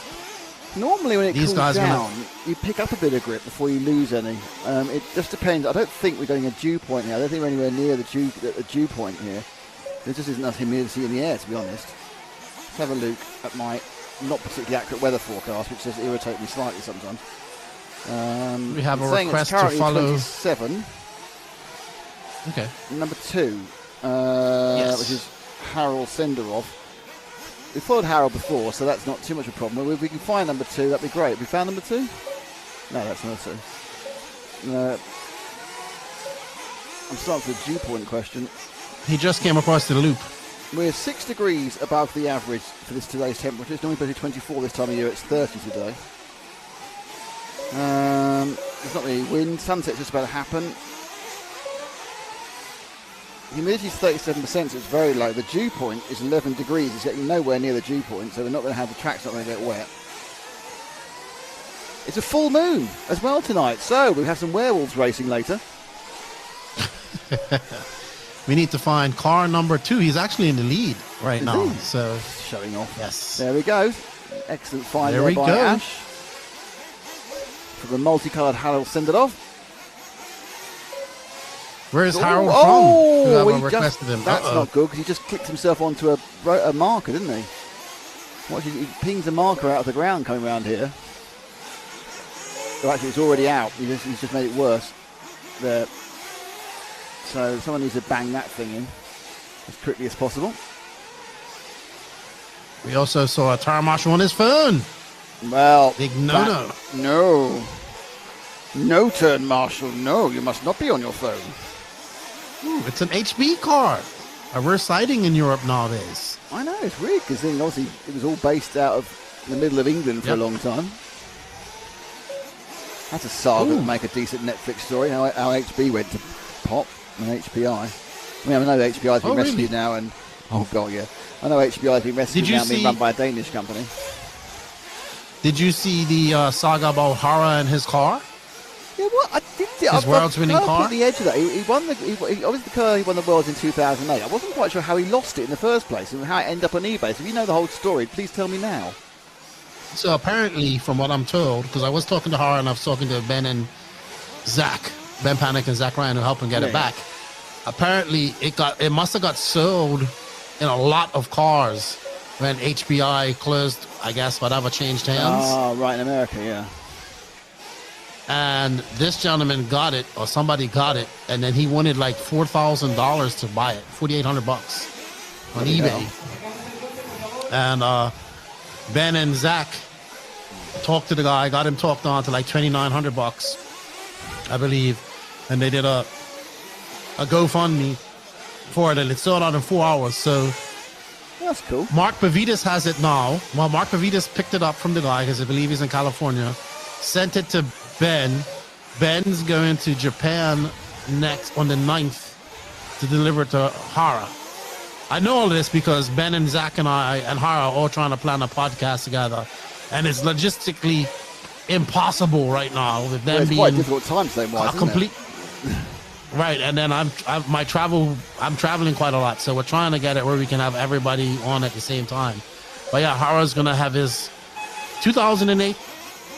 normally when it cools down, you pick up a bit of grip before you lose any. It just depends. I don't think we're getting a dew point here. I don't think we're anywhere near the dew point here. There just isn't enough humidity in the air, to be honest. Let's have a look at my not particularly accurate weather forecast, which does irritate me slightly sometimes. We have a request to follow 27. Okay. Number 2, which is Harold Senderov. We followed Harold before, so that's not too much of a problem. If we can find number 2, that'd be great. We found number 2? No, that's not 2. I'm starting with the dew point question. He just came across the loop. We're 6 degrees above the average for today's temperature. It's normally 24 this time of year. It's 30 today. There's not really wind. Sunset's just about to happen. Humidity is 37%, so it's very low. The dew point is 11 degrees. It's getting nowhere near the dew point, so we're not going to have the track's not going to get wet. It's a full moon as well tonight, so we have some werewolves racing later. We need to find car number 2. He's actually in the lead right now. So showing off. Yes. There we go. Excellent find there by go. Ash. For the multicoloured Harold Senderov. Where's Harold from? Whoever requested him. That's not good because he just clicked himself onto a marker, didn't he? Watch, he pings a marker out of the ground coming around here. Oh, actually, it's already out. He's just made it worse. There. So someone needs to bang that thing in as quickly as possible. We also saw a tire marshal on his phone. Well, big no. No turn marshal. No, you must not be on your phone. Ooh, it's an HB car. A rare sighting in Europe nowadays. I know, it's weird because obviously it was all based out of the middle of England for a long time. That's a saga to make a decent Netflix story. How HB went to pop and HPI. I know HPI's been rescued now, and oh god, yeah. I know HPI's been rescued now, being run by a Danish company. Did you see the saga about Hara and his car? Yeah, what? I did. His world's winning car? At the edge of that. He won obviously the car. He won the Worlds in 2008. I wasn't quite sure how he lost it in the first place and how it ended up on eBay. So if you know the whole story, please tell me now. So apparently, from what I'm told, because I was talking to Hara and I was talking to Ben and Zach, Ben Panic and Zach Ryan, who helped him get it back. Apparently, it must have got sold in a lot of cars when HBI closed, I guess, whatever, changed hands. Oh, right, in America, yeah. And this gentleman got it, or somebody got it, and then he wanted like $4,000 to buy it, $4,800 on eBay. And Ben and Zach talked to the guy, got him talked on to like $2,900, I believe, and they did a GoFundMe for it, and it sold out in 4 hours. So That's cool. Mark Pavidis has it now. Well, Mark Pavidis picked it up from the guy because I believe he's in California. Sent it to Ben. Ben's going to Japan next on the 9th to deliver it to Hara. I know all this because Ben and Zach and I and Hara are all trying to plan a podcast together, and it's logistically impossible right now with them It's being quite a difficult time zone-wise, a complete. Right, and then I'm traveling quite a lot, so we're trying to get it where we can have everybody on at the same time. But yeah, Hara's gonna have his 2008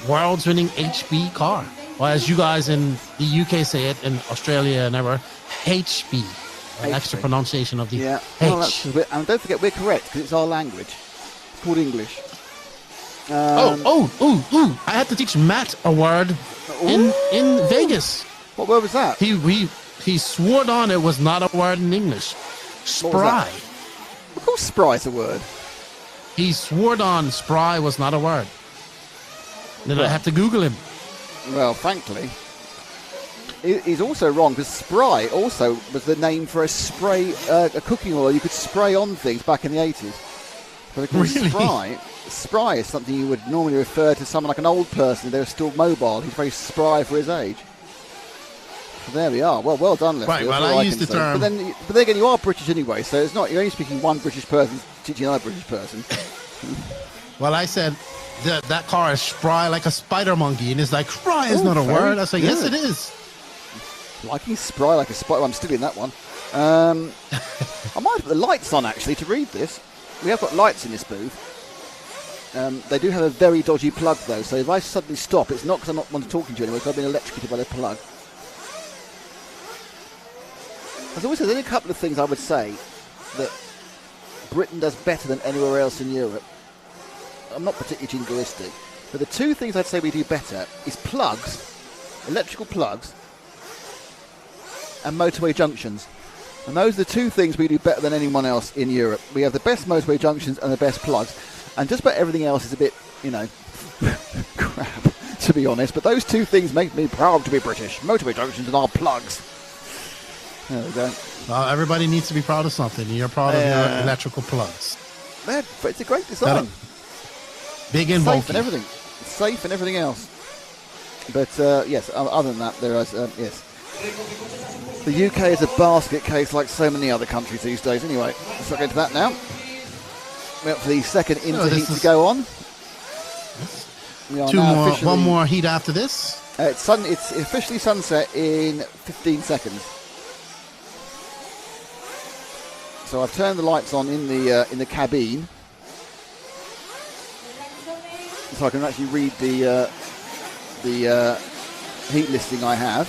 world's winning HB car, or as you guys in the UK say it, in Australia and ever, HB. An extra pronunciation of the Yeah. H. Well, that's a bit, and don't forget, we're correct because it's our language. It's called English. I had to teach Matt a word in Vegas. What word was that? He swore on it was not a word in English. Spry. Of course, spry's a word. He swore on spry was not a word. Then I had to Google him. Well, frankly, he's also wrong because spry also was the name for a spray, a cooking oil you could spray on things back in the 80s. But of course, Really? spry is something you would normally refer to someone like an old person if they're still mobile. He's very spry for his age. So there we are. Well done, Leslie. Right, That's well, all I can used the say. term. But then again, you are British anyway, so it's not. You're only speaking one British person teaching another British person. Well, I said that car is spry like a spider monkey, and it's like, spry is not a very word. I said, yes, good. it is. Liking spry like a spider. I'm still in that one. I might put the lights on actually to read this. We have got lights in this booth. They do have a very dodgy plug though, so if I suddenly stop, it's not because I'm not want to talking to you anymore, because I've been electrocuted by the plug. As always, there's only a couple of things I would say that Britain does better than anywhere else in Europe. I'm not particularly jingoistic, but the two things I'd say we do better is plugs, electrical plugs, and motorway junctions. And those are the two things we do better than anyone else in Europe. We have the best motorway junctions and the best plugs. And just about everything else is a bit, crap, to be honest. But those two things make me proud to be British. Motorway junctions and our plugs. There we go. Well, everybody needs to be proud of something. You're proud of your electrical plugs. It's a great design. Big and Safe bulky. and everything. Safe and everything else. But, yes, other than that, there is, yes. The UK is a basket case like so many other countries these days. Anyway, let's not get into that now. We're up for the second interheat to go on. We are now officially, one more heat after this. It's officially sunset in 15 seconds. So I've turned the lights on in the cabine, so I can actually read the heat listing I have.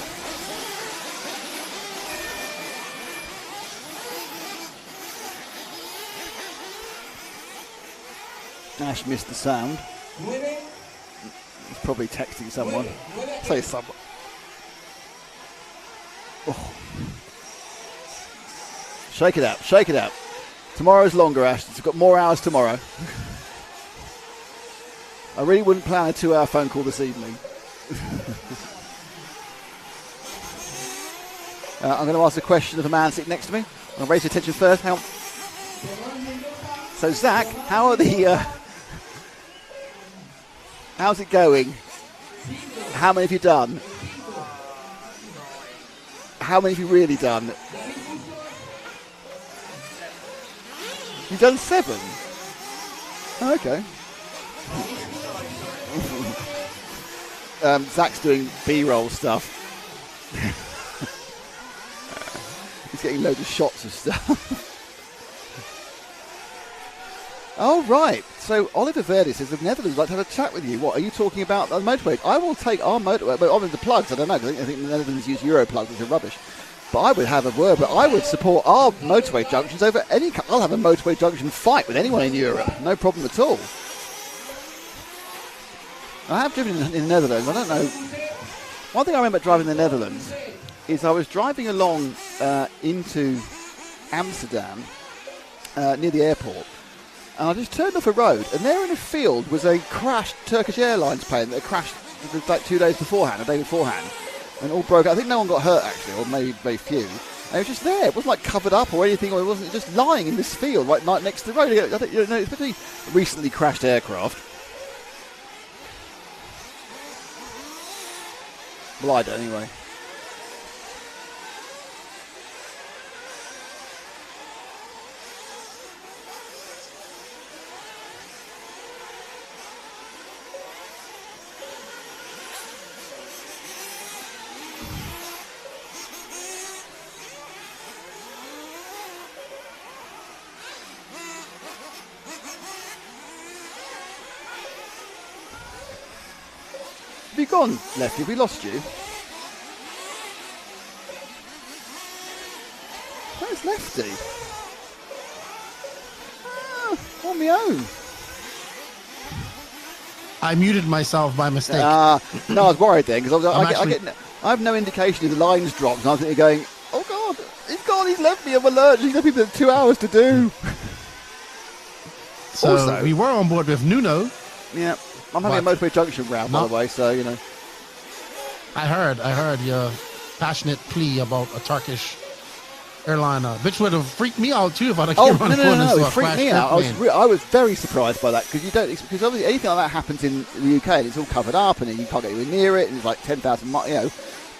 Ash missed the sound. He's probably texting someone. Say someone. Oh. Shake it out, shake it out. Tomorrow's longer, Ash. It's got more hours tomorrow. I really wouldn't plan a 2-hour phone call this evening. I'm going to ask a question of the man sitting next to me. I'm going to raise your attention first. Hang on. So, Zach, how are the... how's it going? How many have you done? How many have you really done? You've done 7? Oh, okay. Zach's doing B-roll stuff. He's getting loads of shots of stuff. Oh, right. So Oliver Verdi says the Netherlands would like to have a chat with you. What, are you talking about the motorway? I will take our motorway, but obviously the plugs, I don't know, because I think the Netherlands use Euro plugs, which are rubbish. But I would have a word, but I would support our motorway junctions over any... I'll have a motorway junction fight with anyone in Europe. No problem at all. I have driven in the Netherlands. I don't know. One thing I remember driving in the Netherlands is I was driving along into Amsterdam near the airport. and I just turned off a road, and there in a field was a crashed Turkish Airlines plane that crashed like 2 days beforehand, a day beforehand, and all broke out. I think no one got hurt actually, or maybe very few. And it was just there. It wasn't like covered up or anything, or it wasn't just lying in this field right next to the road. I think, especially recently crashed aircraft. Well, I don't anyway. Have you gone, Lefty? Have we lost you? Where's Lefty? On my own. I muted myself by mistake. No, I was worried then because I have no indication if the line's dropped, and I was thinking, going, "Oh God, he's gone! He's left me. I'm allergic. He's left me 2 hours to do." So also, we were on board with Nuno. Yeah, I'm having a motorway junction round, by the way. So you know, I heard your passionate plea about a Turkish airliner, which would have freaked me out too if I'd have came on no, it freaked me out. I was very surprised by that because because obviously anything like that happens in the UK and it's all covered up and you can't get anywhere near it and it's like 10,000 miles, you know.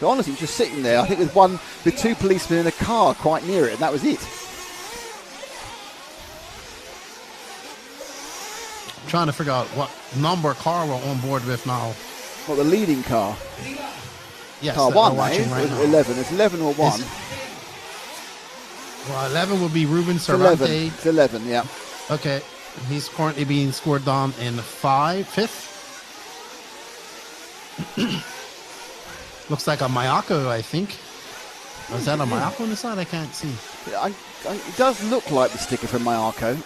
But honestly, it was just sitting there. I think with two policemen in a car quite near it, and that was it. I'm trying to figure out what number car we're on board with now. What, the leading car? Yes, car one, right 11. It's 11 or 1. Well, 11 would be Ruben Cervantes. It's 11, yeah. Okay. He's currently being scored down in 5th. Looks like a Mayako, I think. Is that a Mayako on the side? I can't see. It does look like the sticker from Mayako.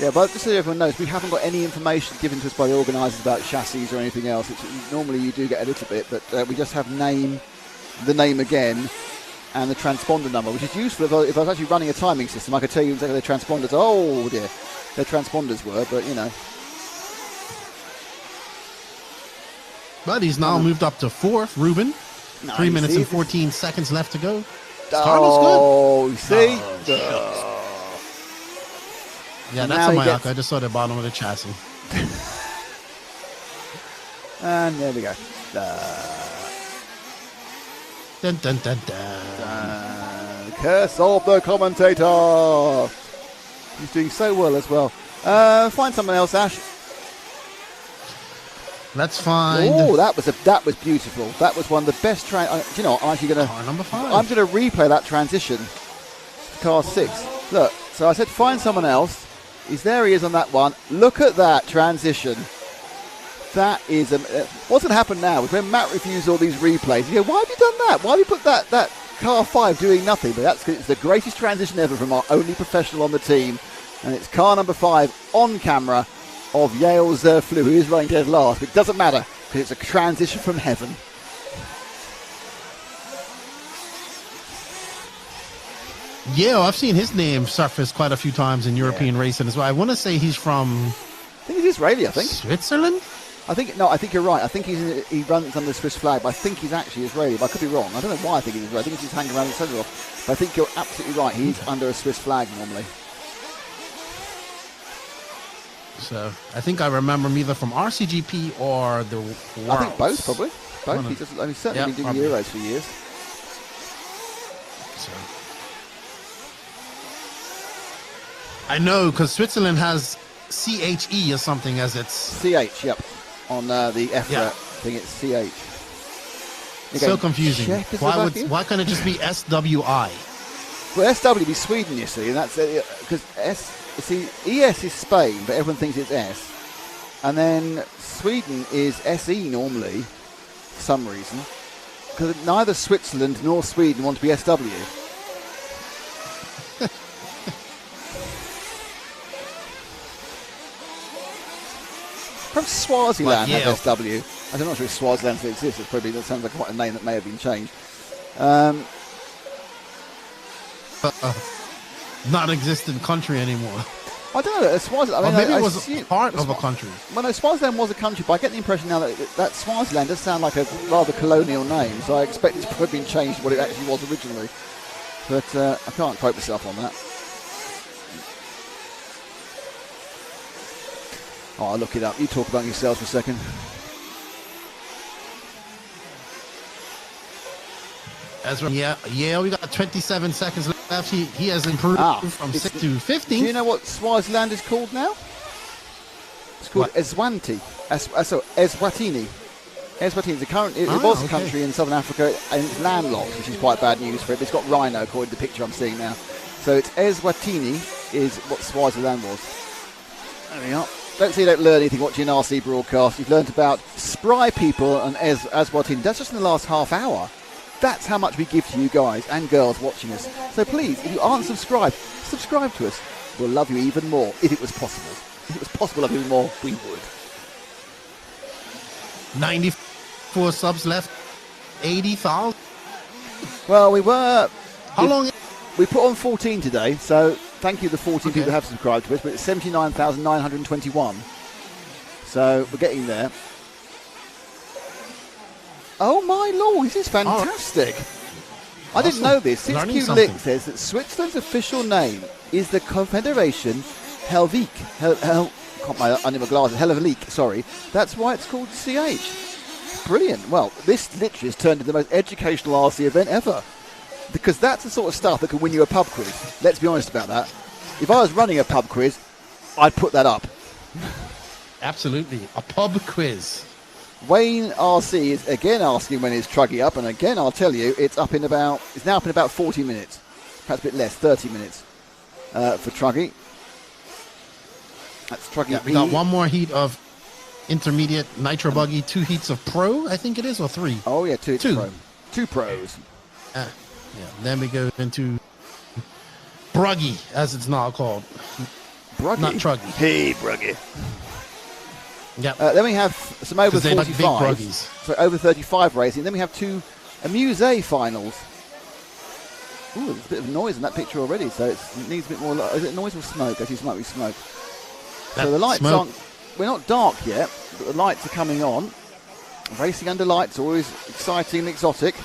Yeah, but just so everyone knows, we haven't got any information given to us by the organisers about chassis or anything else. Normally you do get a little bit, but we just have the name again, and the transponder number, which is useful if I was actually running a timing system. I could tell you exactly their transponders. Oh dear, their transponders were, but you know. But he's now moved up to 4th, Ruben. No, 3 minutes and 14 seconds left to go. Oh, you see? Yeah, that's a Mayako. I just saw the bottom of the chassis. And there we go. Dun, dun, dun, dun. Curse of the commentator. He's doing so well as well. Find someone else, Ash. Let's find. Oh, that was beautiful. That was one of the best. Do you know? I'm actually going to. Car number 5. I'm going to replay that transition. Car 6. Look. So I said, find someone else. There he is on that one. Look at that transition. That is what's going to happen now is when Matt reviews all these replays, you go, why have you done that? Why have you put that car 5 doing nothing? But that's because it's the greatest transition ever from our only professional on the team, and it's car number 5 on camera of Yale's Flu, who is running dead last. But it doesn't matter because it's a transition from heaven. Yeah, I've seen his name surface quite a few times in European racing as well. I want to say he's from. I think he's Israeli. I think Switzerland. I think you're right. I think he runs under the Swiss flag, but I think he's actually Israeli. But I could be wrong. I don't know why I think he's Israeli. I think he's just hanging around in Central. But I think you're absolutely right. He's under a Swiss flag normally. So I think I remember him either from RCGP or the Worlds. I think both, probably. Both. He's certainly been doing Euros for years. So. I know because Switzerland has CHE or something as its CH. Yep. On the F thing, it's CH. So confusing. Why can't it just be SWI? Well, SW would be Sweden, you see, and that's because ES is Spain, but everyone thinks it's S, and then Sweden is SE normally, for some reason, because neither Switzerland nor Sweden want to be SW. Perhaps Swaziland has SW. I'm not sure if Swaziland still exists. That sounds like quite a name that may have been changed. Non-existent country anymore. I don't know. Swaziland. I mean, Or maybe I it was assume- part of a country. Well, no, Swaziland was a country, but I get the impression now that Swaziland does sound like a rather colonial name, so I expect it's probably been changed to what it actually was originally. But I can't quote myself on that. Oh, I'll look it up. You talk about yourselves for a second. Ezra, yeah, we got 27 seconds left. He has improved from 6 to 15. Do you know what Swaziland is called now? It's called Eswatini. Eswatini. Eswatini. It was a country in southern Africa, and it's landlocked, which is quite bad news for it. But it's got rhino, according to the picture I'm seeing now. So it's Eswatini is what Swaziland was. There we are. Don't say you don't learn anything watching an RC broadcast. You've learned about spry people and Eswatini. That's just in the last half hour. That's how much we give to you guys and girls watching us. So please, if you aren't subscribed, subscribe to us. We'll love you even more if it was possible. If it was possible to love you even more, we would. 94 subs left. 80,000. Well, we were... How long? We put on 14 today, so thank you to the 14 people who have subscribed to us, but it's 79,921. So we're getting there. Oh my lord, this is fantastic. I didn't know this. 6Q Lick says that Switzerland's official name is the Confederation Helvetic. Helvetic, sorry. That's why it's called CH. Brilliant. Well, this literally has turned into the most educational RC event ever. Because that's the sort of stuff that can win you a pub quiz. Let's be honest about that. If I was running a pub quiz, I'd put that up. Absolutely. A pub quiz. Wayne RC is again asking when is Truggy up, and again I'll tell you it's now up in about 40 minutes, perhaps a bit less, 30 minutes for Truggy. That's Truggy. Yeah, we got one more heat of intermediate Nitro Buggy, 2 heats of Pro, I think it is, or 3. Oh yeah, two Pro. 2 pros. Yeah. Then we go into Bruggy, as it's now called. Bruggy? Not Truggy. Hey, Bruggy. Yep. Then we have some over 45. Like so over 35 racing. Then we have 2 Amuse finals. Ooh, there's a bit of noise in that picture already, so it needs a bit more. Is it noise or smoke? I think it might be smoke. So the lights aren't. We're not dark yet, but the lights are coming on. Racing under lights, always exciting and exotic.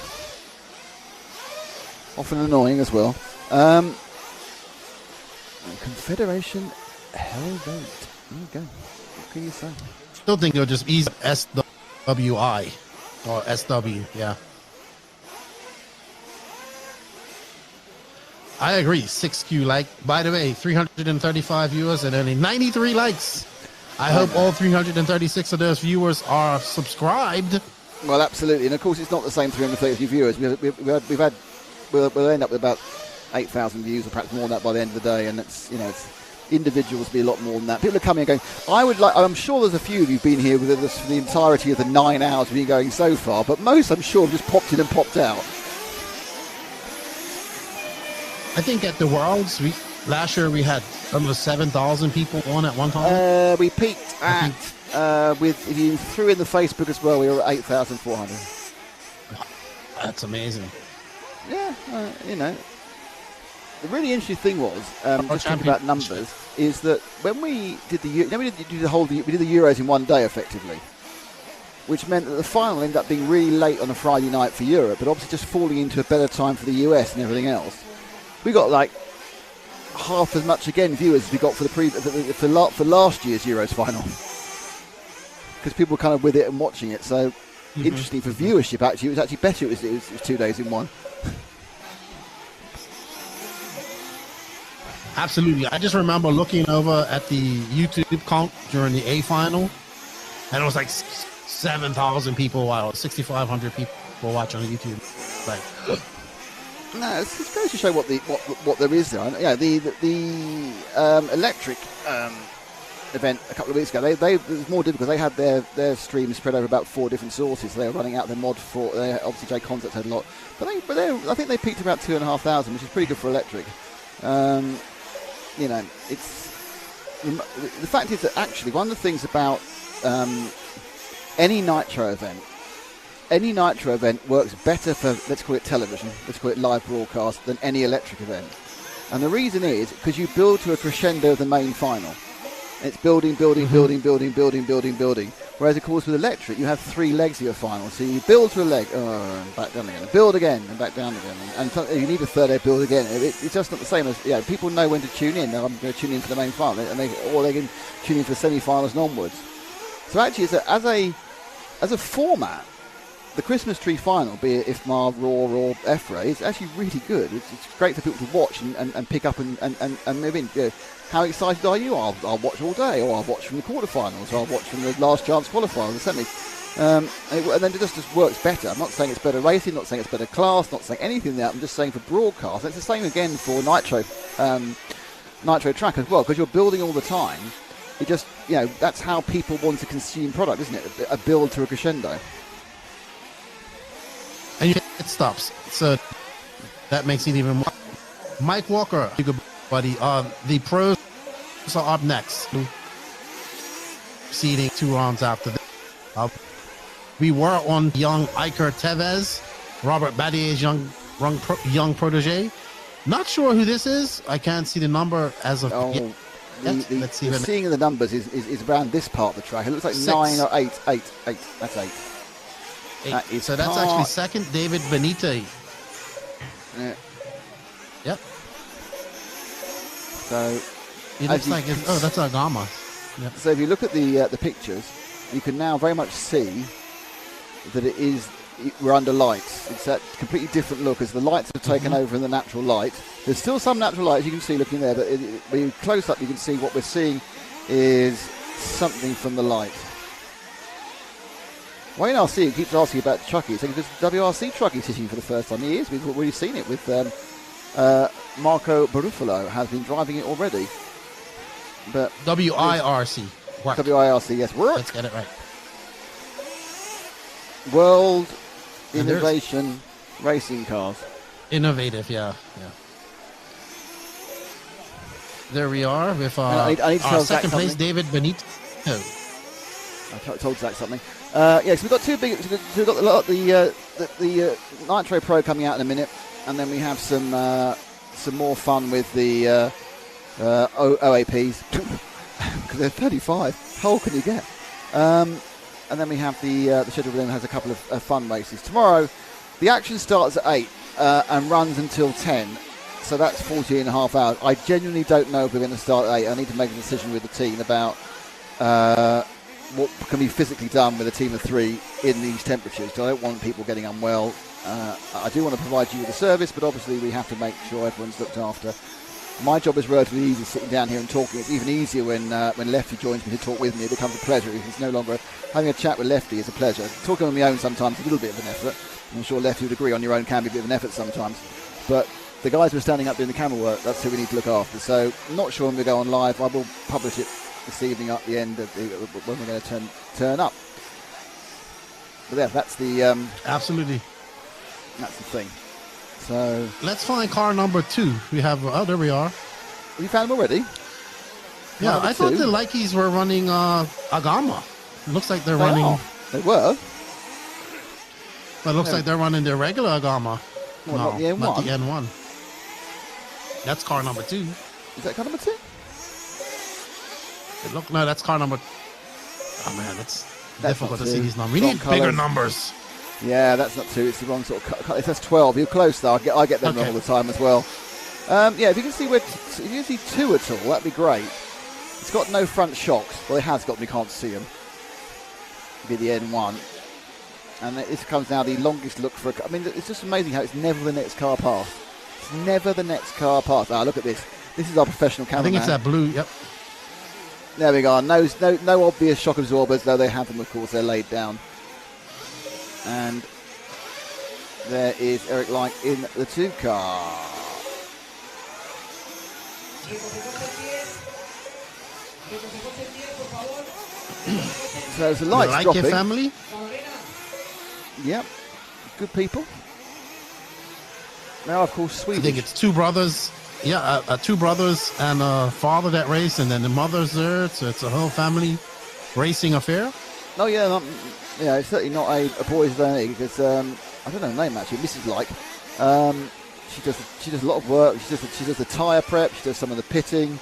Often annoying as well. Confederation Helvetic. There you go. What can you say? Still think it'll just be SWI or SW, yeah. I agree. 6Q like. By the way, 335 viewers and only 93 likes. I hope all 336 of those viewers are subscribed. Well, absolutely, and of course it's not the same 330 viewers. We'll end up with about 8,000 views, or perhaps more than that by the end of the day, and it's individuals be a lot more than that. People are coming and going. I'm sure there's a few of you been here with us for the entirety of the 9 hours we've been going so far, but most, I'm sure, have just popped in and popped out. I think at the Worlds, last year we had almost 7,000 people on at one time. We peaked at, if you threw in the Facebook as well, we were at 8,400. That's amazing. Yeah, the really interesting thing was, just talking about numbers, is that when we did we did the Euros in one day effectively, which meant that the final ended up being really late on a Friday night for Europe, but obviously just falling into a better time for the US and everything else. We got like half as much viewers as we got for for last year's Euros final, because people were kind of with it and watching it. So interesting for viewership. Actually, it was actually better. It was 2 days in one. Absolutely. I just remember looking over at the YouTube count during the A final, and it was like 7,000 people, while 6,500 people watching on YouTube. Like, no, it goes to show what there is there. Yeah, the electric event a couple of weeks ago, it was more difficult. They had their streams spread over about 4 different sources. So they were running out their mod for. Obviously, J Concept had a lot, but I think they peaked about 2,500, which is pretty good for electric. It's the fact is that actually one of the things about any Nitro event works better for, let's call it television, let's call it live broadcast, than any electric event. And the reason is because you build to a crescendo of the main final. It's building, building, building, building, building, building, building. Whereas, of course, with electric, you have 3 legs of your final. So you build to a leg, and back down again, build again, and back down again. And so you need a third leg, build again. It's just not the same as, people know when to tune in. I'm going to tune in for the main final, or they can tune in for the semi-finals and onwards. So actually, as a format, the Christmas tree final, be it IFMA, Raw, or F-Ray, is actually really good. It's great for people to watch and pick up and move in. How excited are you? I'll watch all day, or I'll watch from the quarterfinals, or I'll watch from the last chance qualifier, the semi. And then it just works better. I'm not saying it's better racing, not saying it's better class, not saying anything like that. I'm just saying for broadcast. It's the same again for Nitro Track as well, because you're building all the time. It just, that's how people want to consume product, isn't it? A build to a crescendo. And it stops. So that makes it even more. Mike Walker, good buddy. The pros are up next. Seeding 2 rounds after this. We were on young Iker Tevez, Robert Badier's young protege. Not sure who this is. I can't see the number as of yet. The seeing the numbers is around this part of the track. It looks like 6. 9 or 8. That's 8. 8. So that's actually second, David Benite. Yeah. Yep. So it looks like that's Agama. Yep. So if you look at the pictures, you can now very much see that we're under lights. It's a completely different look as the lights have taken over in the natural light. There's still some natural light, as you can see looking there, but when you close up, you can see what we're seeing is something from the light. Wayne RC keeps asking about Trucky. So there's WRC Trucky sitting for the first time. He is. We've already seen it with Marco Barufalo has been driving it already. But WIRC. WIRC, yes. Let's get it right. World Innovation Racing Cars. Innovative, yeah. There we are with I need to tell our Zach second place, something. David Benito. I told Zach something. So we've got 2 big. So we've got the Nitro Pro coming out in a minute, and then we have some more fun with the OAPs because they're 35. How old can you get? And then we have the schedule then has a couple of fun races. Tomorrow, the action starts at 8 and runs until 10. So that's 40 and a half hours. I genuinely don't know if we're going to start at 8. I need to make a decision with the team about what can be physically done with a team of 3 in these temperatures. So I don't want people getting unwell. I do want to provide you with a service, but obviously we have to make sure everyone's looked after. My job is relatively easy, sitting down here and talking. It's even easier when Lefty joins me to talk with me. It becomes a pleasure. It's no longer having a chat with Lefty is a pleasure. Talking on my own sometimes is a little bit of an effort. I'm sure Lefty would agree on your own can be a bit of an effort sometimes. But the guys who are standing up doing the camera work, that's who we need to look after. So I'm not sure when we go on live. I will publish it this evening at the end of when we're going to turn up. But yeah, that's the absolutely. That's the thing. So let's find car number 2. We have there we are. Have you found them already? Yeah, I thought the Likes were running Agama. It looks like they're running. They were. But it looks like they're running their regular Agama. Well, no, not the N1. Not the N1. That's car number 2. Is that car number 2? No, that's car number. Oh man, that's difficult to see these numbers. We Wrong need colours. bigger numbers. Yeah, that's not 2. It's the wrong sort of. It says 12. You're close though. I get them wrong all the time as well. If you can see if you can see 2 at all, that'd be great. It's got no front shocks. Well, it has got. We can't see them. It'd be the N1, and this comes now the longest look for. I mean, it's just amazing how it's never the next car past. It's never the next car past. Ah, look at this. This is our professional cameraman. I think it's that blue. Yep. There we go. No obvious shock absorbers, though they have them, of course. They're laid down. And there is Eric Light in the 2 car. So there's the lights like dropping. Your family? Yep. Good people. Now, of course, Swedish. I think it's 2 brothers. Yeah, 2 brothers and a father that race, and then the mother's there. So it's a whole family racing affair. Oh, yeah. It's certainly not a boys' only because I don't know the name actually. Mrs. Like. she does a lot of work. She does the tyre prep. She does some of the pitting.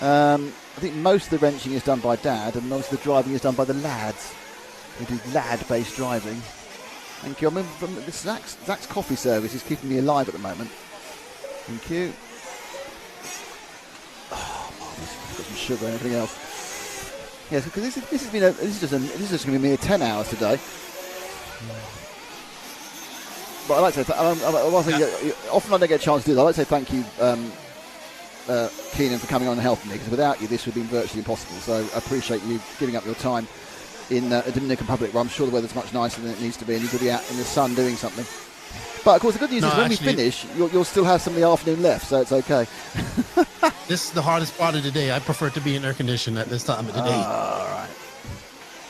I think most of the wrenching is done by Dad, and most of the driving is done by the lads. We do lad-based driving. Thank you. I mean, Zach's coffee service is keeping me alive at the moment. Thank you. Oh, I've got some sugar and everything else. Yes, because this is just going to be mere 10 hours today. But I'd like to say, often I don't get a chance to do that. I'd like to say thank you, Keenan, for coming on and helping me, because without you this would have been virtually impossible. So I appreciate you giving up your time in the Dominican Republic, where I'm sure the weather's much nicer than it needs to be, and you could be out in the sun doing something. But of course, the good news is when we finish, you'll still have some of the afternoon left, so it's okay. This is the hardest part of the day. I prefer to be in air conditioning at this time of the day. All right.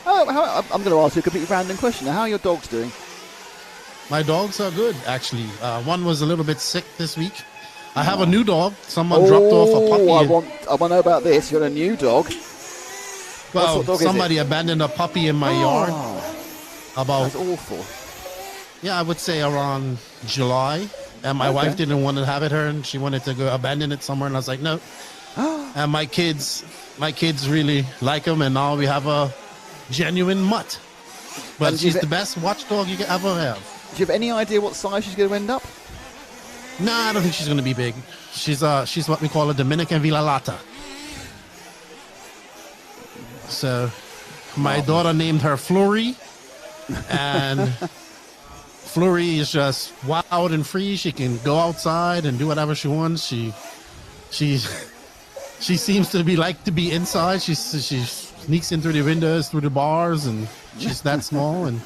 Oh, I'm going to ask you a completely random question. Now, how are your dogs doing? My dogs are good, actually. One was a little bit sick this week. I have a new dog. Someone dropped off a puppy. I want to know about this. You're a new dog. Well, what sort of dog somebody is it? abandoned a puppy in my yard. That's awful. Yeah, I would say around July. And my wife didn't want to have it her, and she wanted to go abandon it somewhere. And I was like, no. And my kids really like him, and now we have a genuine mutt. But she's the best watchdog you could ever have. Do you have any idea what size she's going to end up? No, I don't think she's going to be big. She's what we call a Dominican Villalata. So my daughter named her Flurry, and Flurry is just wild and free. She can go outside and do whatever she wants. She seems to be inside. She sneaks in through the windows, through the bars, and she's that small. And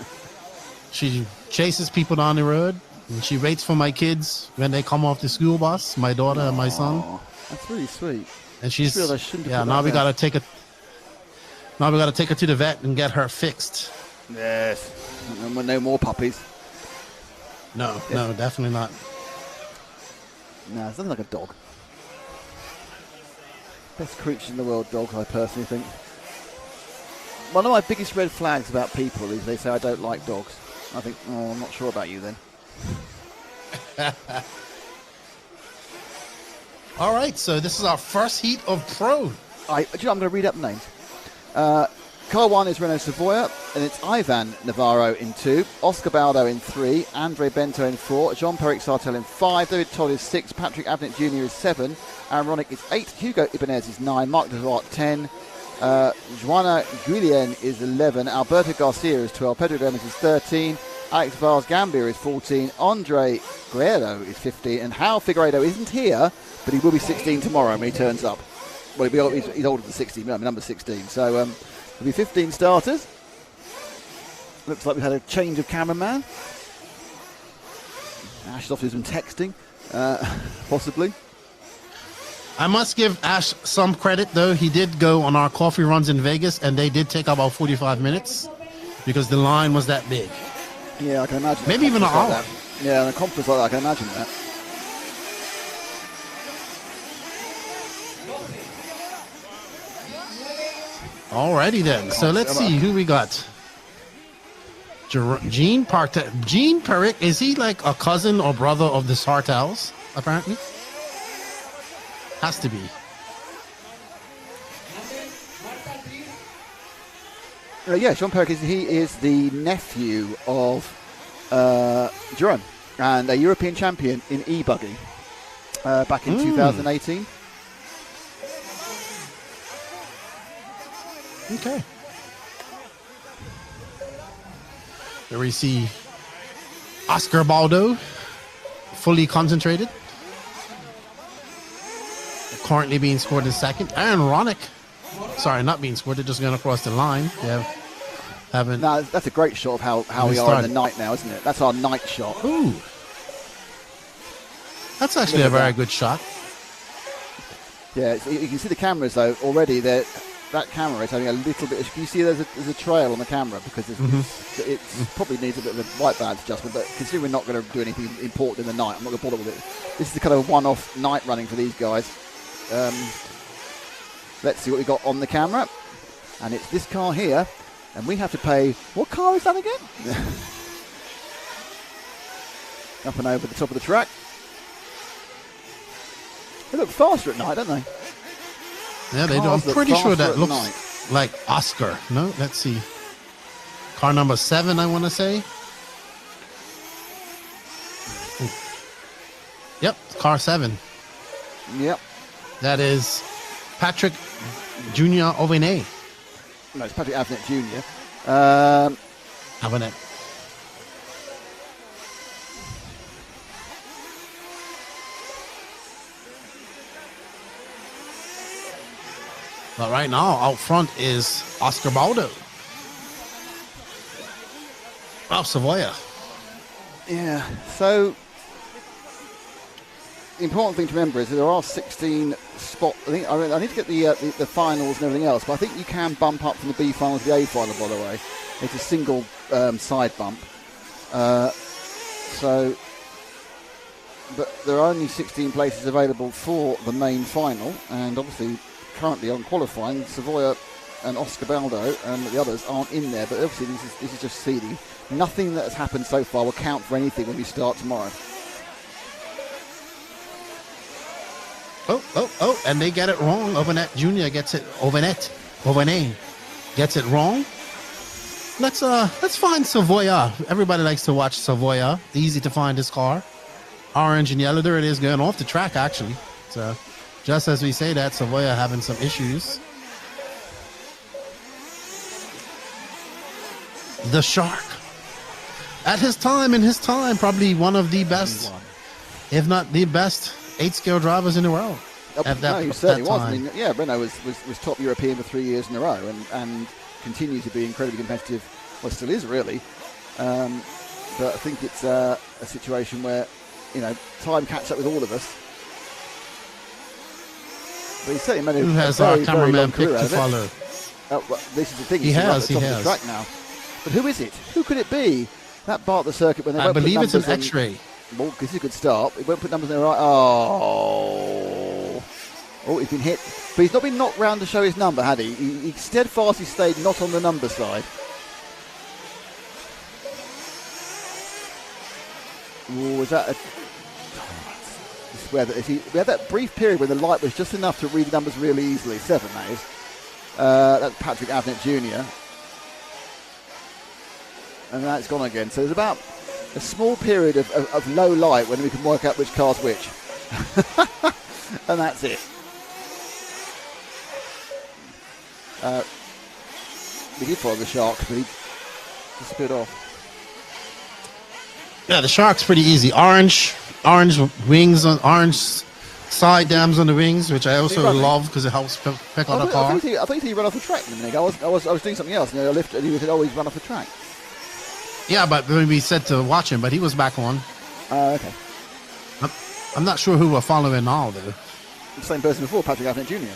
she chases people down the road. And she waits for my kids when they come off the school bus, my daughter and my son. That's really sweet. And she's now we gotta take her to the vet and get her fixed. Yes. And no more puppies. No, definitely not. No, it's nothing like a dog. Best creature in the world, dogs, I personally think. One of my biggest red flags about people is they say I don't like dogs. I think, I'm not sure about you then. All right, so this is our first heat of Pro. I'm going to read up the names. Car 1 is Renault Savoia, and it's Ivan Navarro in 2, Oscar Baldo in 3, Andre Bento in 4, Jean-Pierre Sartel in 5, David Todd is 6, Patrick Avnet Jr. is 7, Aaron Ronick is 8, Hugo Ibanez is 9, Mark Devart 10, Joana Guillen is 11, Alberto Garcia is 12, Pedro Gomez is 13, Alex Vaz Gambia is 14, Andre Guerrero is 15, and Hal Figueiredo isn't here, but he will be 16 tomorrow when he turns up. Well, he's older than 16, number 16. So there'll be 15 starters. Looks like we've had a change of cameraman. Ash is off to some texting, possibly. I must give Ash some credit, though. He did go on our coffee runs in Vegas, and they did take about 45 minutes because the line was that big. Yeah, I can imagine. Maybe even an hour. Like yeah, in a conference like that, I can imagine that. Alrighty then. So let's see who we got. Gene Perrick, is he like a cousin or brother of the Sartels, apparently? Has to be. Yeah, Jean Perrick, he is the nephew of Jerome and a European champion in E-buggy back in 2018. Okay. There we see Oscar Baldo, fully concentrated. Currently being scored in second. Aaron Ronick, sorry, not being scored, they're just going across the line. Haven't. No, that's a great shot of how we are in the night now, isn't it? That's our night shot. Ooh. That's actually a very good shot. Yeah, you can see the cameras though already. That camera is having a little bit. You see, there's a trail on the camera because it probably needs a bit of a white balance adjustment. But considering we're not going to do anything important in the night, I'm not going to bother with it. This is the kind of one-off night running for these guys. Let's see what we got on the camera, and it's this car here, and we have to pay. What car is that again? Up and over the top of the track. They look faster at night, don't they? Yeah, they do. I'm Cars look pretty sure faster that at looks night. like Oscar. No, let's see. Car number 7, I want to say. Ooh. Yep, car 7. Yep. That is Patrick Junior Ovenet. No, it's Patrick Avnet Jr. Ovenet. But right now, out front is Oscar Baldo. Oh, Savoia. Yeah. So the important thing to remember is that there are 16 spots. I need to get the finals and everything else, but I think you can bump up from the B final to the A final. By the way, it's a single side bump. But there are only 16 places available for the main final, and obviously currently on qualifying, Savoia and Oscar Baldo and the others aren't in there. But obviously this is just seeding. Nothing that has happened so far will count for anything when we start tomorrow. Oh, and they get it wrong. Ovenet Jr. gets it. Ovenet gets it wrong. Let's find Savoia. Everybody likes to watch Savoia. Easy to find his car. Orange and yellow. There it is, going off the track actually. So just as we say that, Savoia having some issues. The Shark. In his time, probably one of the best, if not the best, 8-scale drivers in the world. He certainly was. I mean, yeah, Renault was top European for 3 years in a row and continues to be incredibly competitive. Well, still is really. But I think it's a situation where, time catches up with all of us. But he's certainly made Who a has very, our very cameraman long career picked to out of it. follow? Well, this is the thing. He has. Top of the track now. But who is it? Who could it be? That bar at the circuit when they I won't put believe it's an numbers X-ray. Well, this is a good start. It won't put numbers in the right. Oh, he's been hit. But he's not been knocked round to show his number, had he? He steadfastly stayed not on the number side. Oh, was that a... I swear that we had that brief period when the light was just enough to read the numbers really easily. 7, that is. That's Patrick Avnet Jr. And that's gone again. So there's about a small period of low light when we can work out which car's which. And that's it. We did follow the Shark, but he disappeared off. Yeah, the Shark's pretty easy. Orange wings on orange side dams on the wings, which I also love because it helps pick on a car. I think he ran off the track a minute ago. I was doing something else, and I lifted, and he would always run off the track. Yeah, but when we said to watch him, but he was back on. Okay. I'm not sure who we're following now, though. The same person before, Patrick Avnet Jr.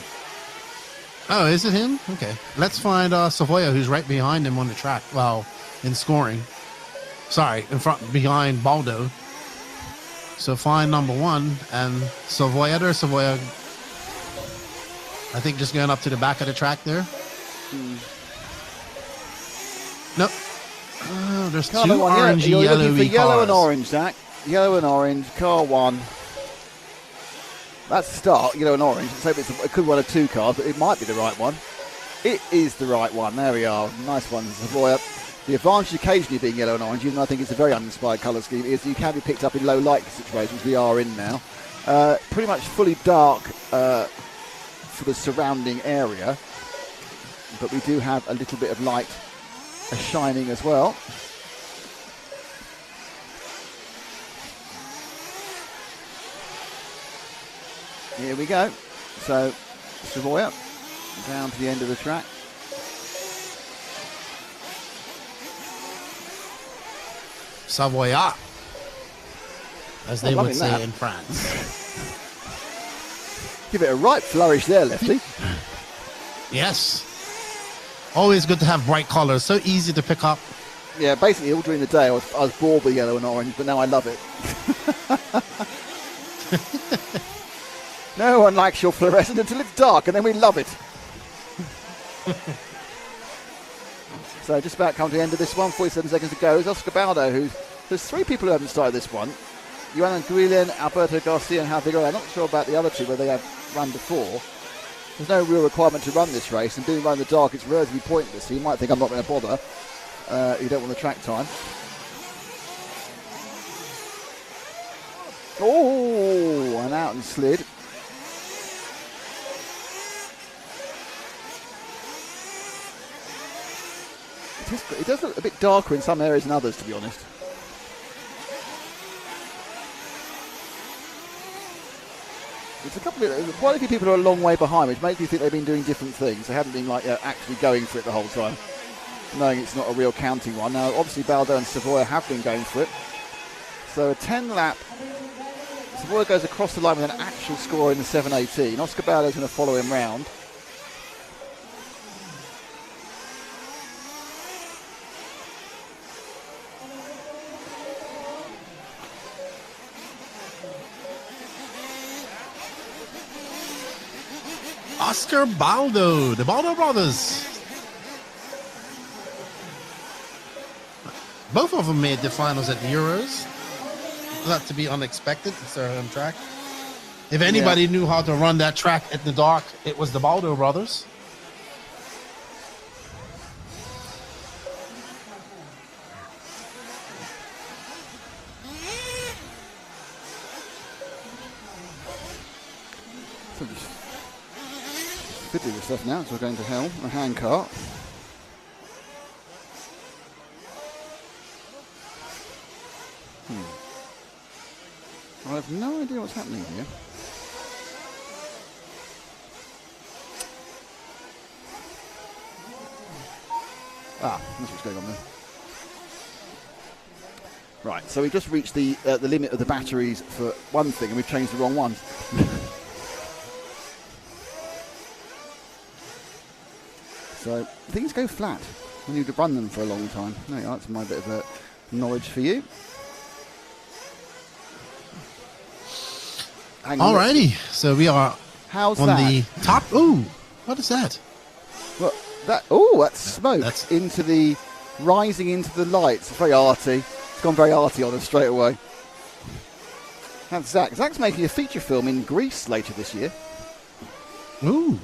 Oh, is it him? Okay. Let's find Savoia, who's right behind him on the track. Well, in scoring. Sorry, behind Baldo. So find number 1 and Savoia. I think just going up to the back of the track there. Nope. Oh, there's Car two one, orangey, you're looking for yellowy yellow cars. and orange, Zach. Yellow and orange, car 1. That's the start, yellow and orange. So it could be one of 2 cars, but it might be the right one. It is the right one. There we are. Nice one, Savoia. The advantage occasionally being yellow and orange, even though I think it's a very uninspired colour scheme, is you can be picked up in low light situations. We are in now. Pretty much fully dark for the surrounding area, but we do have a little bit of light shining as well. Here we go. So Savoia down to the end of the track. Savoia, as they would say that. in France. Give it a right flourish there, Lefty. Yes. Always good to have bright colours. So easy to pick up. Yeah, basically all during the day I was bored with yellow and orange, but now I love it. No one likes your fluorescent until it's dark, and then we love it. So just about come to the end of this one, 47 seconds to go. Is Oscar Baldo, there's 3 people who haven't started this one. Johan Guillen, Alberto Garcia, and Javier. I'm not sure about the other two where they have run before. There's no real requirement to run this race, and being run in the dark, it's relatively pointless. So you might think I'm not going to bother. You don't want the track time. Oh, and out and slid. It does look a bit darker in some areas than others, to be honest. Quite a few people are a long way behind, which makes me think they've been doing different things. They haven't been like actually going for it the whole time, knowing it's not a real counting one. Now, obviously, Baldo and Savoia have been going for it. So a 10-lap, Savoia goes across the line with an actual score in the 7:18. Oscar Baldo's going to follow him round. Oscar Baldo, the Baldo brothers. Both of them made the finals at the Euros. Not to be unexpected. It's their home track. If anybody knew how to run that track at the dark, it was the Baldo brothers. So just fiddling with stuff now, so we're going to hell. A hand cart. I have no idea what's happening here. That's what's going on there. Right, so we've just reached the limit of the batteries for one thing, and we've changed the wrong ones. So things go flat when you run them for a long time. There you are, that's my bit of knowledge for you. Alrighty, so we are on the top. Ooh, what is that? Well, that's smoke rising into the lights. It's very arty. It's gone very arty on us straight away. That's Zach. Zach's making a feature film in Greece later this year. Ooh.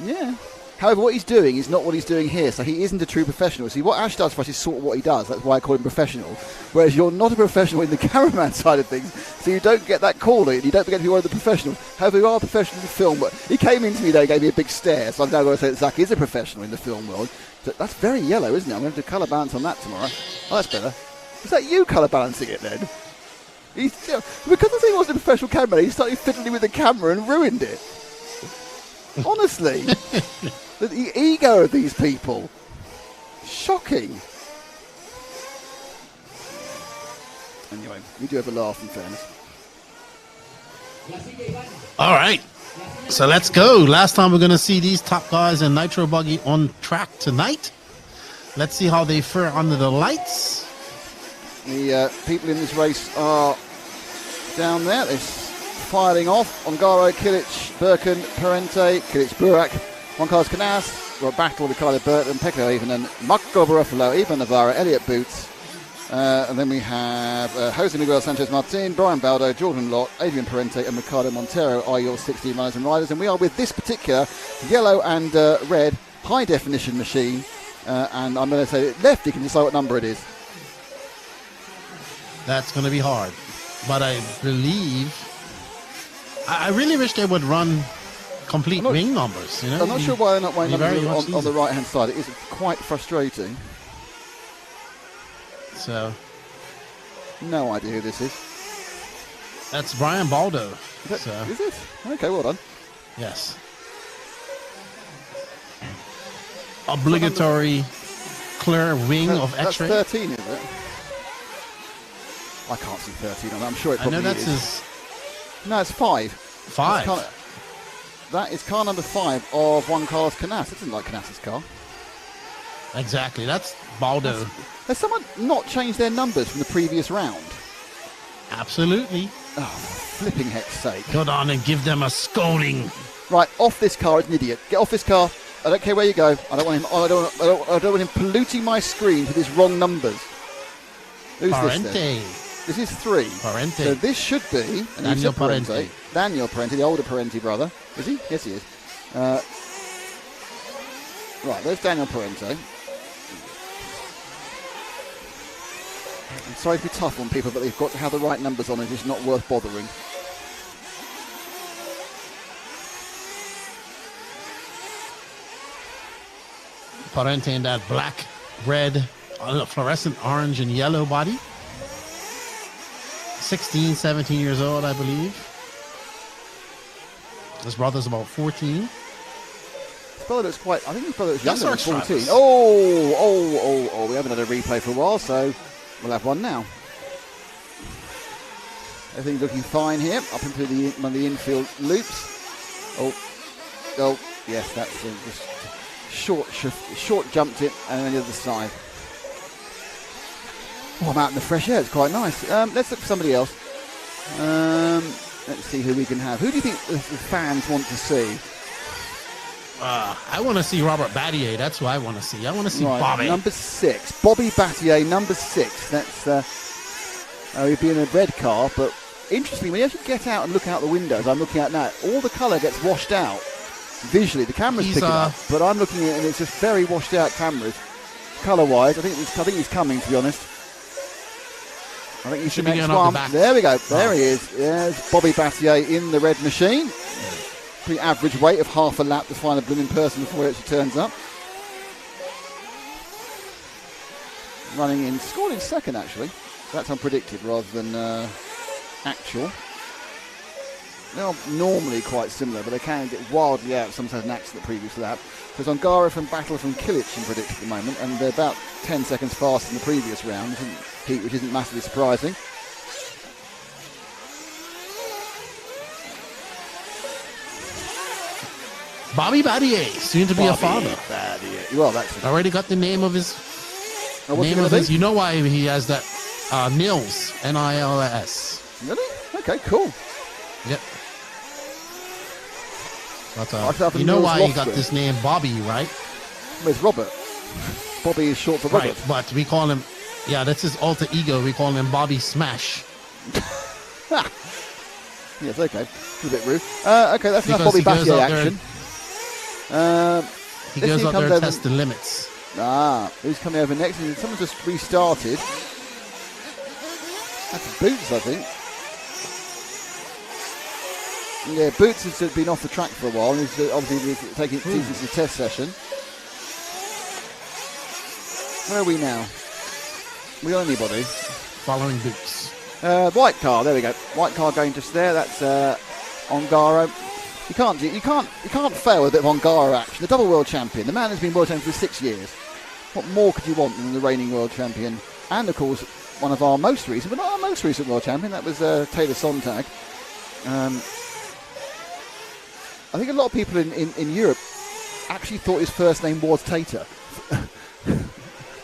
Yeah. However, what he's doing is not what he's doing here, so he isn't a true professional. See, what Ash does for us is sort of what he does. That's why I call him professional. Whereas you're not a professional in the cameraman side of things, so you don't get that call in. You don't get to be one of the professionals. However, you are a professional in the film. But he came into me there and gave me a big stare, so I'm now going to say that Zach is a professional in the film world. So that's very yellow, isn't it? I'm going to colour balance on that tomorrow. Oh, that's better. Is that you colour balancing it then? Because I think he wasn't a professional cameraman, he started fiddling with the camera and ruined it. Honestly. The ego of these people. Shocking. Anyway, we do have a laugh in fairness. All right. So let's go. Last time we're going to see these top guys in Nitro Buggy on track tonight. Let's see how they fare under the lights. The people in this race are down there. They're firing off. Ongaro, Kilic, Birkin, Parente, Kilic, Burak, Juan Carlos Canas, we're battle with Carlo Burton, Pecco Even, and Marco Barofalo, Ivan Navarra, Elliot Boots. And then we have Jose Miguel Sanchez Martin, Brian Baldo, Jordan Lott, Adrian Parente, and Ricardo Montero are your 16 runners and riders. And we are with this particular yellow and red high definition machine. And I'm going to say left, you can decide what number it is. That's going to be hard. But I believe. I really wish they would run complete wing numbers. You know? I'm not sure why they're not weighing numbers on the right hand side. It is quite frustrating. So, no idea who this is. That's Brian Baldo. Is it? Okay, well done. Yes. Obligatory clear wing of X-ray. That's 13, is it? I can't see 13 on that. I'm sure it probably is. I know that's his. No, it's 5. 5. That is car number 5 of Juan Carlos Canas. It isn't like Canas's car. Exactly. That's Baldo. Has someone not changed their numbers from the previous round? Absolutely. Oh, flipping heck's sake. Go on and give them a scolding. Right, off this car. It's an idiot. Get off this car. I don't care where you go. I don't want him. I don't want him polluting my screen with his wrong numbers. Who's Parente. this then? This is 3. Parente. So this should be Daniel Parente. Daniel Parente, the older Parente brother. Is he? Yes, he is. Right, there's Daniel Parente. I'm sorry to be tough on people, but they've got to have the right numbers on it. It's not worth bothering. Parente in that black, red, fluorescent orange and yellow body. 16, 17 years old, I believe. His brother's about 14. His brother looks quite... I think his brother looks younger than 14. Travis. Oh, we haven't had a replay for a while, so we'll have one now. Everything's looking fine here, up into one of the infield loops. Oh, yes, that's just short jumped it, and then the other side. Oh, I'm out in the fresh air, it's quite nice. Let's look for somebody else. Let's see who we can have. Who do you think the fans want to see? I want to see Robert Battier. That's who I want to see. I want to see Bobby. Number 6. Bobby Battier, number 6. That's he'd be in a red car, but interestingly, when you actually get out and look out the windows, I'm looking at now, all the colour gets washed out. Visually, the camera's picking up, but I'm looking at it and it's just very washed out cameras. Colour-wise, I think he's coming, to be honest. I think he's the next one. There we go. There he is. There's Bobby Battier in the red machine. Pretty average weight of half a lap to find a blooming person before it actually turns up. Running in, scored in second actually. That's unpredicted rather than actual. They're normally quite similar, but they can get wildly out sometimes an accident the previous lap. There's Ongara from Battle from Kilic in predicted at the moment, and they're about 10 seconds faster than the previous round, which isn't massively surprising. Bobby Battier, soon to be a father. Battier. Well, that's already got the name of his. You know why he has that? Nils, Nils. Really? Okay, cool. Yep. But, you know why he got this name Bobby, right? Where's Robert? Bobby is short for Robert. Right, but we call him, that's his alter ego. We call him Bobby Smash. Yes, okay. It's a bit rude. Okay, that's enough Bobby Battier action. He goes up there and tests the limits. Who's coming over next? Someone just restarted. That's Boots, I think. Yeah, Boots has been off the track for a while, and he's obviously taking this a test session. Where are we now? We on anybody? Following Boots. White car, there we go. White car going just there. That's Ongaro. You can't fail with a bit of Ongaro action. The double world champion. The man has been world champion for 6 years. What more could you want than the reigning world champion? And of course, one of our most recent, but not our most recent world champion. That was Taylor Sontag. I think a lot of people in Europe actually thought his first name was Tater.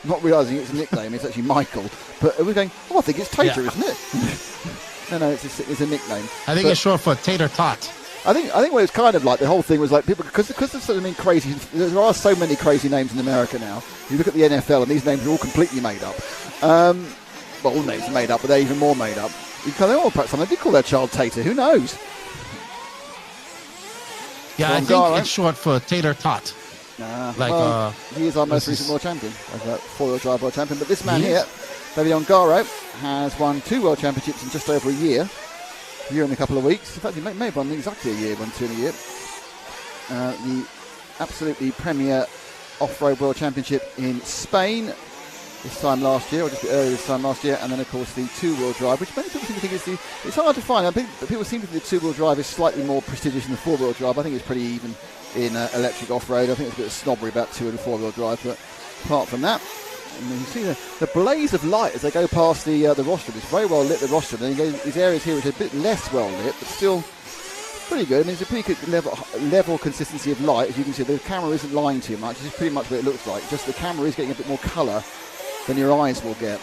Not realising it's a nickname, it's actually Michael. But we're going, I think it's Tater, isn't it? No, it's a nickname. I think it's short for Tater Tot. I think what it's kind of like, the whole thing was like, people, because there's so many crazy, there are so many crazy names in America now. You look at the NFL and these names are all completely made up. Well, all names are made up, but they're even more made up. You kind of, perhaps someone did call their child Tater, who knows? Yeah, I think it's short for Tater Tot. He is our most recent world champion, four-wheel drive world champion. But this man here, David Ongaro, has won 2 world championships in just over a year and a couple of weeks. In fact, he may have won exactly a year, won 2 in a year. The absolutely premier off-road world championship in Spain this time last year, or just a bit earlier this time last year, and then of course the 2-wheel drive, which many people seem to think it's hard to find. I think people seem to think the 2-wheel drive is slightly more prestigious than the 4-wheel drive. I think it's pretty even in electric off-road. I think it's a bit of snobbery about 2 and 4-wheel drive, but apart from that, and you see the blaze of light as they go past the rostrum. It's very well lit, the rostrum, and these areas here which are a bit less well lit, but still pretty good. I mean, it's a pretty good level consistency of light. As you can see, the camera isn't lying too much. This is pretty much what it looks like. Just the camera is getting a bit more colour than your eyes will get.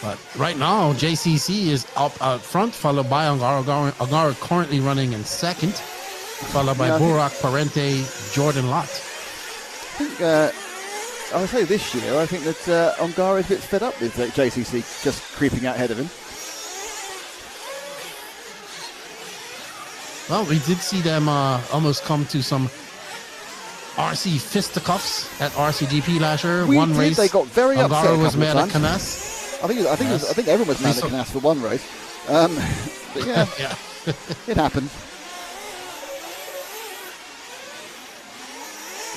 But right now, JCC is up out front, followed by Ongaro. Ongaro currently running in second, followed by Burak, Parente, Jordan Lott. I think I would say this year, I think that Ongaro is a bit fed up with JCC just creeping out ahead of him. Well, we did see them almost come to some RC fisticuffs at RCGP last year. One race, they got very upset. Ongaro was mad at times. Canas. I think everyone was mad at Canas for one race. But yeah, Yeah. it happened.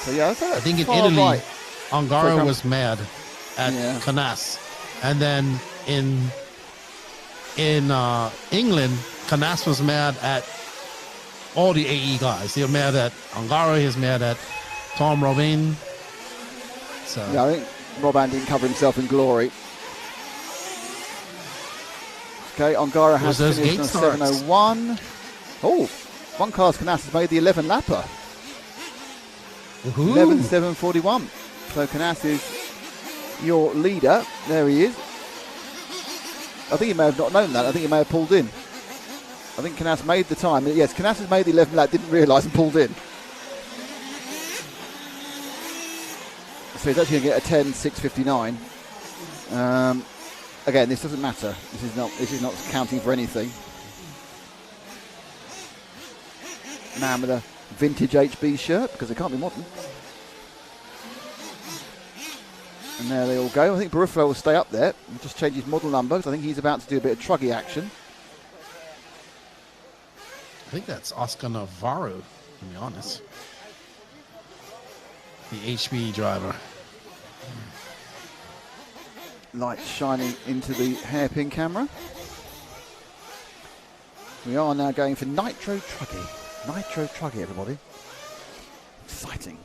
So yeah, I think in far Italy, right. Ongaro was mad at Yeah. Canas, and then in England, Canas was mad at all the AE guys. He was mad at Ongaro. He was mad at Tom Robin. So Yeah, I think Robin didn't cover himself in glory. Okay, Ongaro has those finished gate on starts? 7:01. Oh, one car's Canas has made the 11 lapper. Ooh. 11:7:41. So Canas is your leader. There he is. I think he may have not known that. I think he may have pulled in. I think Canas made the time. Yes, Canas has made the 11 lap, didn't realise and pulled in. So he's actually going to get a 10:6:59. Again, this doesn't matter. This is not counting for anything. Man with a vintage HB shirt, because they can't be modern. And there they all go. I think Barufalo will stay up there and just change his model number, because I think he's about to do a bit of Truggy action. I think that's Oscar Navarro, to be honest. The HB driver. Light shining into the hairpin camera. We are now going for Nitro Truggy. Nitro Truggy, everybody. Exciting.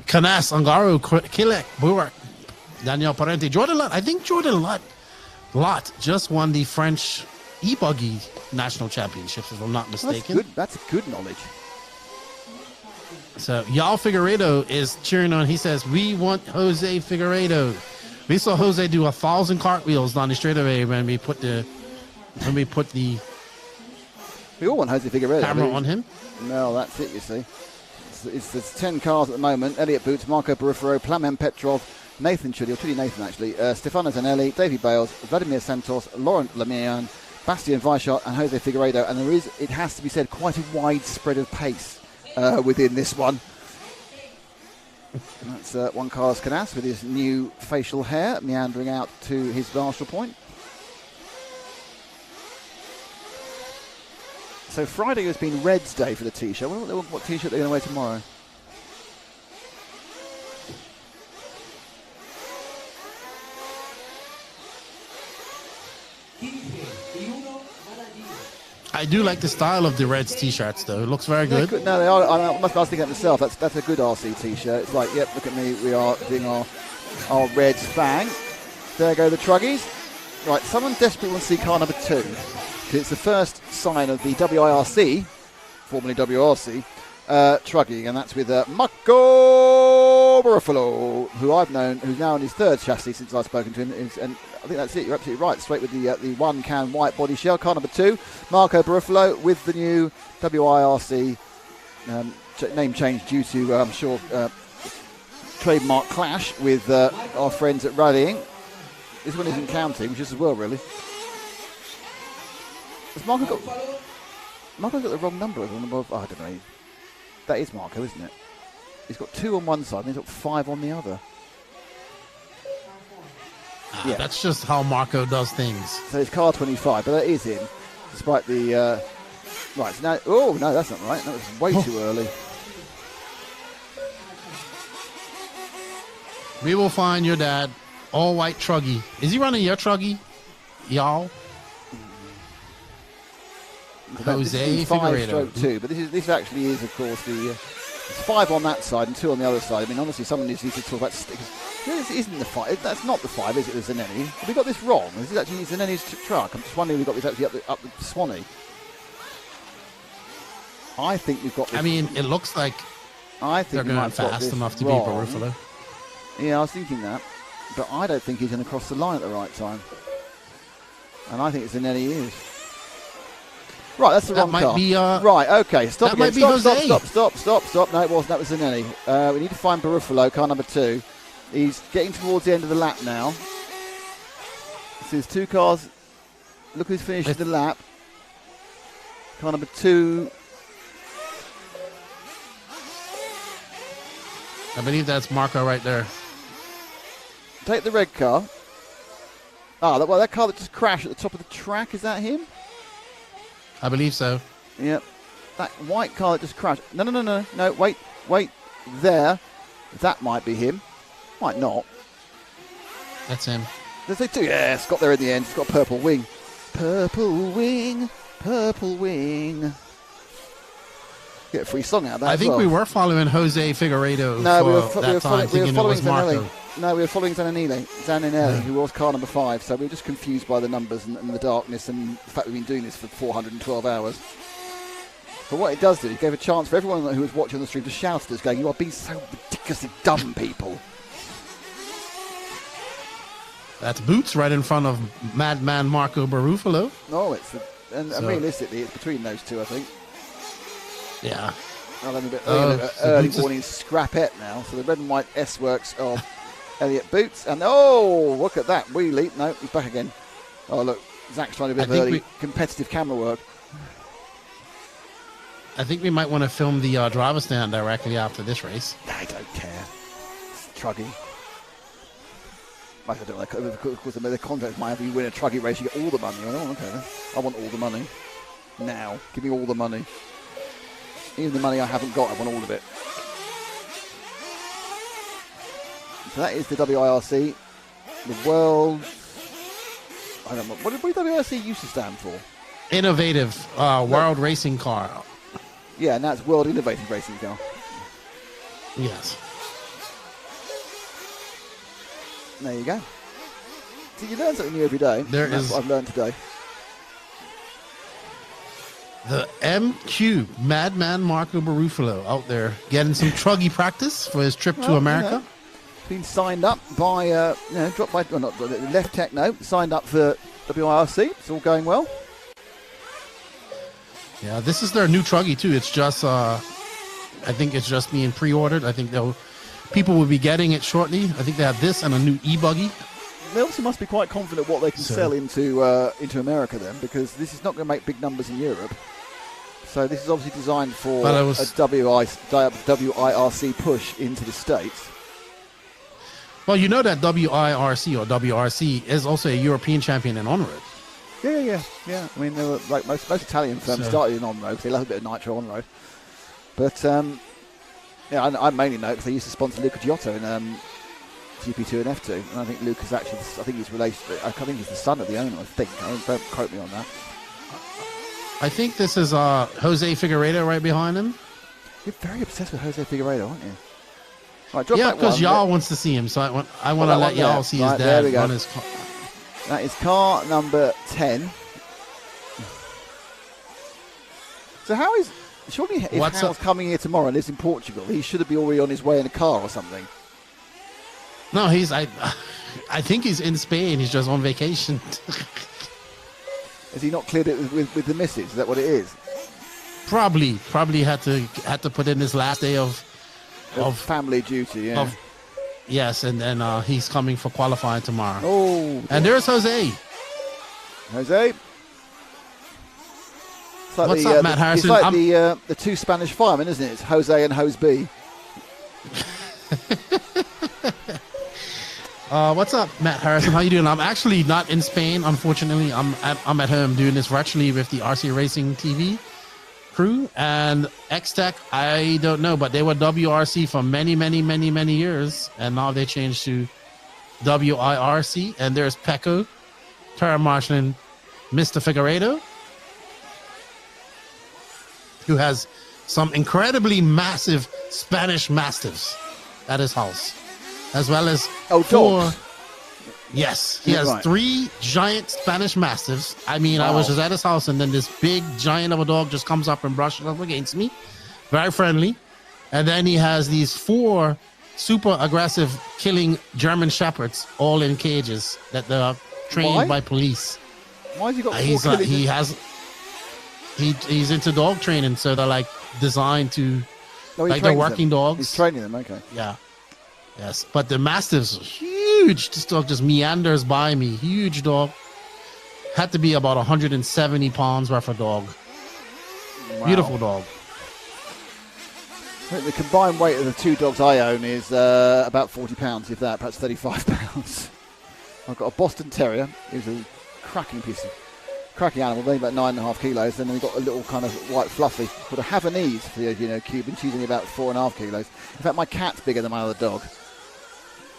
Canas, Ongaro, Kilek, Burak, Daniel Parente, Jordan Lott. I think Jordan Lott just won the French E-buggy national championships, if I'm not mistaken. That's good knowledge. So Yao Figueiredo is cheering on. He says, "We want Jose Figueiredo." We saw Jose do 1,000 cartwheels down the straightaway when we put the We all want Jose Figueiredo. camera on him. No, that's it, you see. It's 10 cars at the moment. Elliot Boots, Marco Barufaro, Plamen Petrov, Nathan Chudi, or Chudi Nathan actually, Stefano Zanelli, David Bales, Vladimir Santos, Laurent Lemian, Bastien Weishart and Jose Figueiredo. And there is, it has to be said, quite a wide spread of pace within this one. And that's one car's Canas with his new facial hair meandering out to his marshal point. So Friday has been Reds Day for the T-shirt. I wonder what T-shirt they're going to wear tomorrow. I do like the style of the Reds T-shirts, though. It looks very good. No, they are. I was thinking that myself. That's a good RC T-shirt. It's like, yep, look at me. We are doing our Reds thing. There go the Truggies. Right, someone desperately wants to see car number 2. It's the first sign of the WIRC, formerly WRC, Truggy, and that's with Marco Barufalo, who I've known, who's now on his 3rd chassis since I've spoken to him. And I think that's it. You're absolutely right. Straight with the one-can white body shell. Car number 2, Marco Barufalo with the new WIRC name change due to, I'm sure, trademark clash with our friends at Rallying. This one isn't counting, which is as well, really. Has Marco's got the wrong number on above? Oh, I don't know. That is Marco, isn't it? He's got 2 on one side and he's got 5 on the other. Yeah. That's just how Marco does things. So it's car 25, but that is him, despite the... right, so now... Oh, no, that's not right. That was way too early. We will find your dad, all-white Truggy. Is he running your Truggy, y'all? Jose Figueiredo. 5-2, but this actually is, of course, the it's 5 on that side and 2 on the other side. I mean, honestly, someone needs to talk about stickers. This isn't the 5. That's not the 5, is it? The Zanelli. Have we got this wrong? This is actually Zanelli's truck. I'm just wondering if we got this actually up the Swanee. I think we've got this. I mean, it looks like I think they're we going might have got fast this enough to beat wrong. Barufalo. Yeah, I was thinking that. But I don't think he's going to cross the line at the right time. And I think it's Zanelli is. Right, that's the That wrong might car. be, right, okay, stop that again. might be Stop. Jose. No, it wasn't. That was Zanelli. We need to find Barufalo, car number 2. He's getting towards the end of the lap now. So there's 2 cars. Look who's finished the lap. Car number 2. I believe that's Marco right there. Take the red car. That car that just crashed at the top of the track, is that him? I believe so. Yep. That white car that just crashed. No, wait. There. That might be him. Might not. That's him. There's 2. Yes, got there in the end. It's got a purple wing. Purple wing. Get a free song out of that. I think we were following Jose Figueiredo for that time, thinking it was Marco. No, we were following Zanninelli, who was car number 5. So we were just confused by the numbers and the darkness and the fact we've been doing this for 412 hours. But what it does do, it gave a chance for everyone who was watching the stream to shout at us, going, "You are being so ridiculously dumb, people." That's Boots right in front of Madman Marco Barufalo. No, and realistically, it's between those 2, I think. Yeah. I'll have a bit so early Boots warning scrapette now. So the red and white S-Works of Elliot Boots. And look at that wheelie. No, he's back again. Oh, look, Zach's trying to do a bit of early competitive camera work. I think we might want to film the driver stand directly after this race. I don't care. It's Truggy. I don't like. Of course, the contest might have you win a Truggy race, you get all the money. Okay, then. I want all the money now. Give me all the money. Even the money I haven't got, I want all of it. So that is the WIRC, the world. I don't know what did WIRC used to stand for. Innovative World Racing Car. Yeah, now it's World Innovative Racing Car. Yes. There you go. So you learn something new every day. That's what I've learned today. The MQ, Madman Marco Barufalo, out there getting some truggy practice for his trip to America. Been signed up by, dropped by, well, not Left Techno, signed up for WIRC. It's all going well. Yeah, this is their new truggy too. It's just, I think it's just being pre-ordered. I think people will be getting it shortly. I think they have this and a new E-buggy. They obviously must be quite confident what they can sell into America then, because this is not going to make big numbers in Europe. So this is obviously designed for a WIRC push into the States. Well, you know that WIRC or WRC is also a European champion in on-road. Yeah. I mean, they were like most Italian firms started in on-road because they love a bit of nitro on-road. But I mainly know because they used to sponsor Luca Giotto in GP2 and F2, and I think Luke is actually, I think he's related, I think he's the son of the owner, I think. Don't quote me on that. I think this is Jose Figueiredo right behind him. You're very obsessed with Jose Figueiredo, aren't you? Right, drop yeah, that because one. y'all wants to see him, so I want to let y'all see his dad run his car. That is car number 10. So how is, surely if Hal's coming here tomorrow and lives in Portugal, he should be already on his way in a car or something. No, I think he's in Spain. He's just on vacation. Has he not cleared it with the missus? Is that what it is? Probably had to put in his last day of family duty. Yeah. Yes, and then he's coming for qualifying tomorrow. Oh, and there's Jose. Jose. Like what's up, Matt Harrison? It's like the two Spanish firemen, isn't it? It's Jose and Jose B. What's up, Matt Harrison? How you doing? I'm actually not in Spain, unfortunately. I'm at home doing this virtually with the RC Racing TV crew. And X-Tech, I don't know, but they were WRC for many, many, many, many years. And now they changed to WIRC. And there's Pecco, Terra Marshall, Mr. Figueiredo, who has some incredibly massive Spanish Mastiffs at his house, as well as dogs. Yes, he has Right. 3 giant Spanish Mastiffs. I mean, I Wow. was just at his house, and then this big giant of a dog just comes up and brushes up against me. Very friendly. And then he has these 4 super aggressive killing German Shepherds, all in cages that they are trained Why? by police. Why has he got 4 He's killing? he's into dog training, so they're like designed to Oh, he like they're trains working them. dogs. He's training them, okay. Yeah. Yes. But the Mastiff's huge. This dog just meanders by me. Huge dog. Had to be about 170 pounds worth of dog. Wow. Beautiful dog. I think the combined weight of the 2 dogs I own is about 40 pounds, if that, perhaps 35 pounds. I've got a Boston Terrier, who's a cracking animal, weighing about 9.5 kilos, and then we've got a little kind of white fluffy called a Havanese for the Cuban. She's only about 4.5 kilos. In fact, my cat's bigger than my other dog.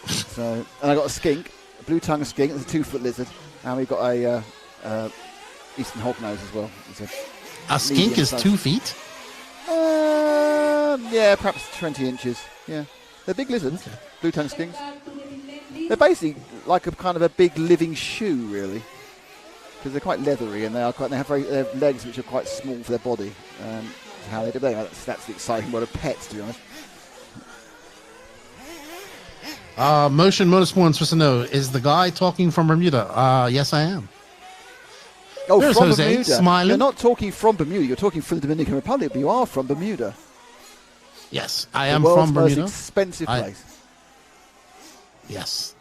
So, and I got a skink, a blue-tongued skink. It's a 2-foot lizard, and we've got a Eastern hognose as well. It's A skink is medium-sized. 2 feet. Yeah, perhaps 20 inches. Yeah, they're big lizards, blue-tongued skinks. They're basically like a kind of a big living shoe, really, because they're quite leathery and they have legs which are quite small for their body. How they do that? That's the exciting world of pets, to be honest. Motion Motorsports wants to know, is the guy talking from Bermuda? Yes, I am. Oh, There's from Jose, Bermuda. smiling. You're not talking from Bermuda. You're talking from the Dominican Republic, but you are from Bermuda. Yes, I The am world's from most Bermuda. expensive place. Yes.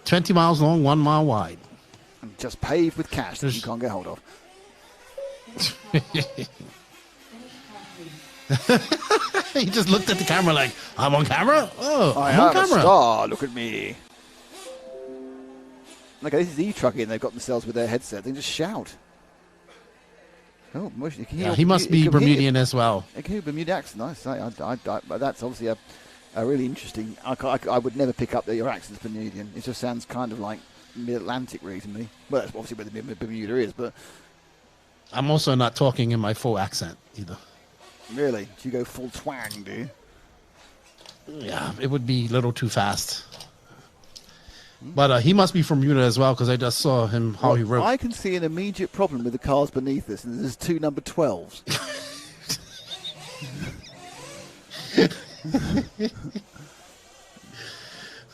20 miles long, 1 mile wide. And just paved with cash that you There's- can't get hold of. He just looked at the camera like, I'm on camera? Oh, I I'm on am a camera. star. Look at me. Okay, this is E-Truggy, and they've got themselves with their headset. They can just shout. Oh, motion. You can hear, Yeah, he must be you can hear- Bermudian as well. I can hear Bermuda accent. I say, but that's obviously a really interesting. I would never pick up that your accent's Bermudian. It just sounds kind of like Mid-Atlantic, really, to me. Well, that's obviously where the Bermuda is, but I'm also not talking in my full accent either. really, do you go full twang, do you? Yeah, it would be a little too fast. But he must be from Bermuda as well, because I just saw him how he wrote. I can see an immediate problem with the cars beneath us, and there's 2 number 12s.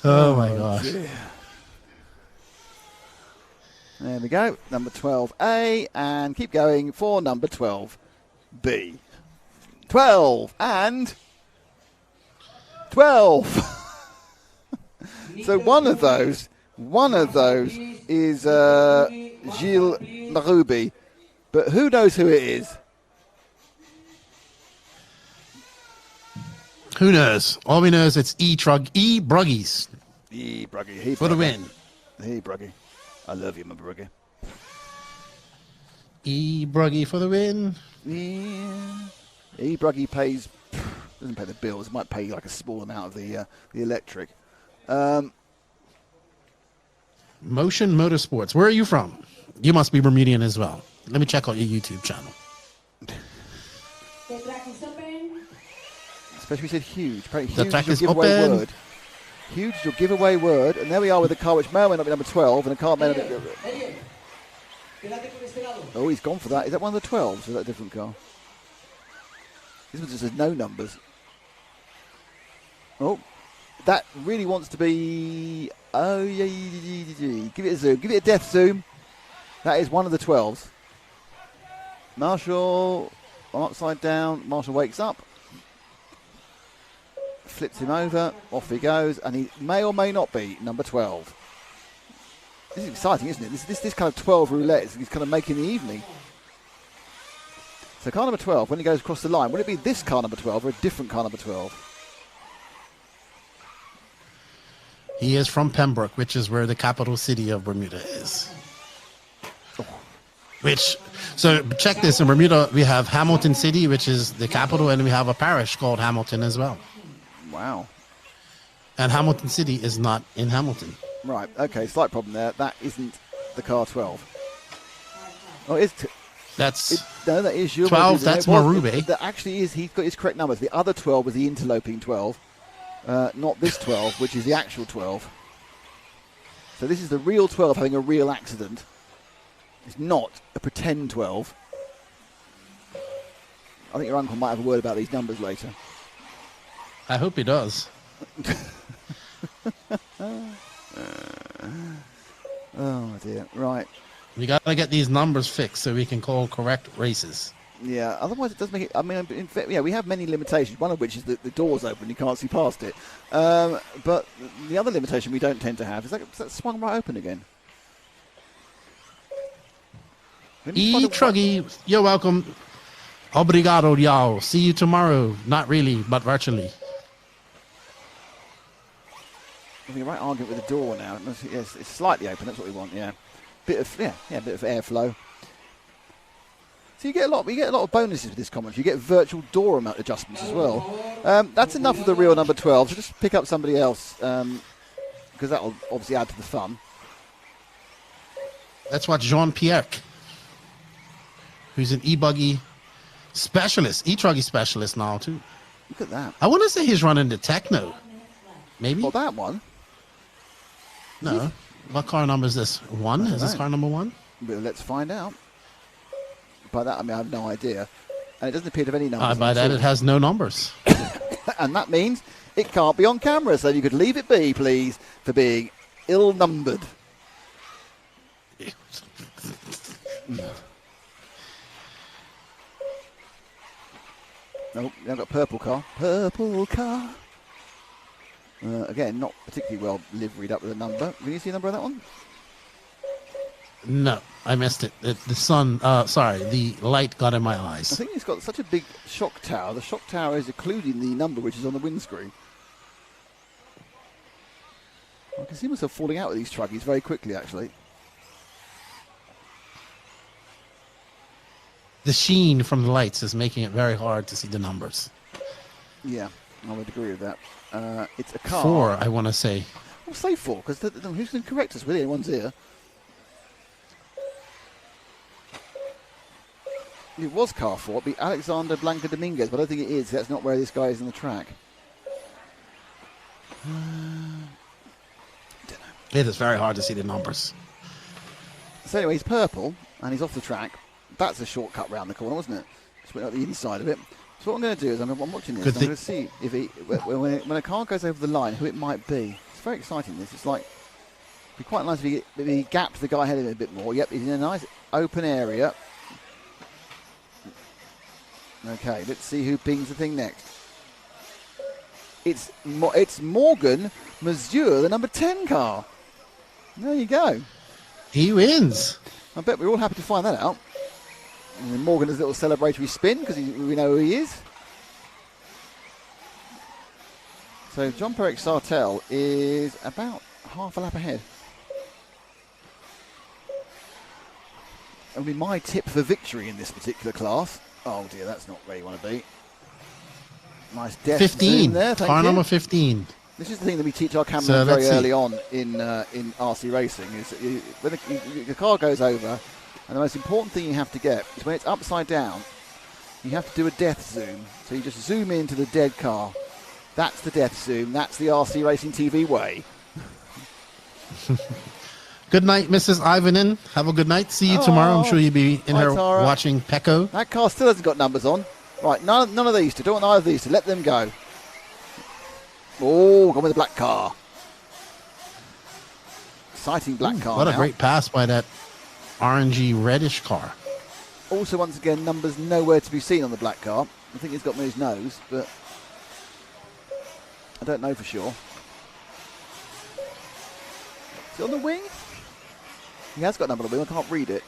Oh my gosh. Dear. There we go, number 12A, and keep going for number 12B. 12 and 12. So one of those is Gilles Marubi, but who knows who it is? Who knows? All we know is it's E-Bruggies E-Bruggy. for the win. E-Bruggy. I love you, my Bruggy. E-Bruggy for the win. Yeah. E-Bruggy doesn't pay the bills. It might pay like a small amount of the electric. Motion Motorsports. Where are you from? You must be Bermudian as well. Let me check out your YouTube channel. The track is open. Especially we said huge. Apparently The huge track is is your giveaway open. word. Huge is your giveaway word. And there we are with a car which may or may not be number 12, and a car may not be... Quédate con este lado. Oh, he's gone for that. Is that one of the 12s? Or is that a different car? This one just says no numbers. Oh, that really wants to be... Oh, yeah. Give it a zoom. Give it a death zoom. That is one of the 12s. Marshall, upside down. Marshall wakes up. Flips him over. Off he goes. And he may or may not be number 12. This is exciting, isn't it? This kind of 12 roulette is kind of making the evening. So car number 12, when he goes across the line, will it be this car number 12 or a different car number 12? He is from Pembroke, which is where the capital city of Bermuda is. So check this, in Bermuda we have Hamilton City, which is the capital, and we have a parish called Hamilton as well. Wow. And Hamilton City is not in Hamilton. Right, okay, slight problem there. That isn't the car 12. Oh, it's... No, that is your 12, that's Marube. That actually is, he's got his correct numbers. The other 12 was the interloping 12, not this 12, which is the actual 12. So this is the real 12 having a real accident. It's not a pretend 12. I think your uncle might have a word about these numbers later. I hope he does. Oh dear, right. We got to get these numbers fixed so we can call correct races. Yeah, otherwise it does make it... I mean, in fact, yeah, we have many limitations, one of which is that the door's open, you can't see past it. But the other limitation we don't tend to have is that swung right open again. E-Truggy, you're welcome. Obrigado, y'all. See you tomorrow. Not really, but virtually. Having a right argument with the door now. Yes, it's slightly open, that's what we want, yeah. Bit of airflow. So you get a lot of bonuses with this comment. You get virtual door amount adjustments as well. That's enough of the real number 12. So just pick up somebody else because that will obviously add to the fun. That's what Jean-Pierre, who's an E-buggy specialist, E-Truggy specialist now too. Look at that. I want to say he's running the Techno. Maybe? Well, that one. No. What car number is this? 1? Is this car number 1? Well, let's find out. By that, I mean, I have no idea. And it doesn't appear to have any numbers. By that, it has no numbers. And that means it can't be on camera. So you could leave it be, please, for being ill-numbered. Nope, they've got purple car. Purple car. Again, not particularly well liveried up with a number. Can you see the number of that one? No, I missed it. The light got in my eyes. I think it's got such a big shock tower. The shock tower is occluding the number which is on the windscreen. I can see myself falling out with these truggies very quickly, actually. The sheen from the lights is making it very hard to see the numbers. Yeah, I would agree with that. It's a car. 4, I want to say. We'll say 4, because who's going to correct us with anyone's ear? It was car 4. It'd be Alexander Blanca Dominguez, but I don't think it is. That's not where this guy is in the track. I don't know. It is very hard to see the numbers. So anyway, he's purple, and he's off the track. That's a shortcut round the corner, wasn't it? Just went out the inside of it. So what I'm going to do is I'm watching this. I'm going to see if when a car goes over the line, who it might be. It's very exciting. This. It's like it'd be quite nice if he gapped the guy ahead of him a bit more. Yep, he's in a nice open area. Okay, let's see who pings the thing next. It's Morgan Mazur, the number 10 car. There you go. He wins. I bet we're all happy to find that out. And then Morgan does a little celebratory spin because we know who he is. So Jean-Pierre Sartel is about half a lap ahead. Only my tip for victory in this particular class. Oh dear, that's not where you want to be. Nice death 15 there, car number 15. This is the thing that we teach our cameramen very early on in RC racing. Is that when the car goes over, and the most important thing you have to get is when it's upside down, you have to do a death zoom. So you just zoom into the dead car. That's the death zoom. That's the RC Racing TV way. Good night, Mrs. Ivanin. Have a good night. See you tomorrow. I'm sure you'll be in here watching Pecco. That car still hasn't got numbers on. Right, none of these two. Don't want either of these two. Let them go. Oh, gone with the black car. Exciting black car. What a great pass by that orangey reddish car. Also, once again, numbers nowhere to be seen on the black car. I think he's got them in his nose, but I don't know for sure. Is it on the wing? He has got a number on the wing. I can't read it.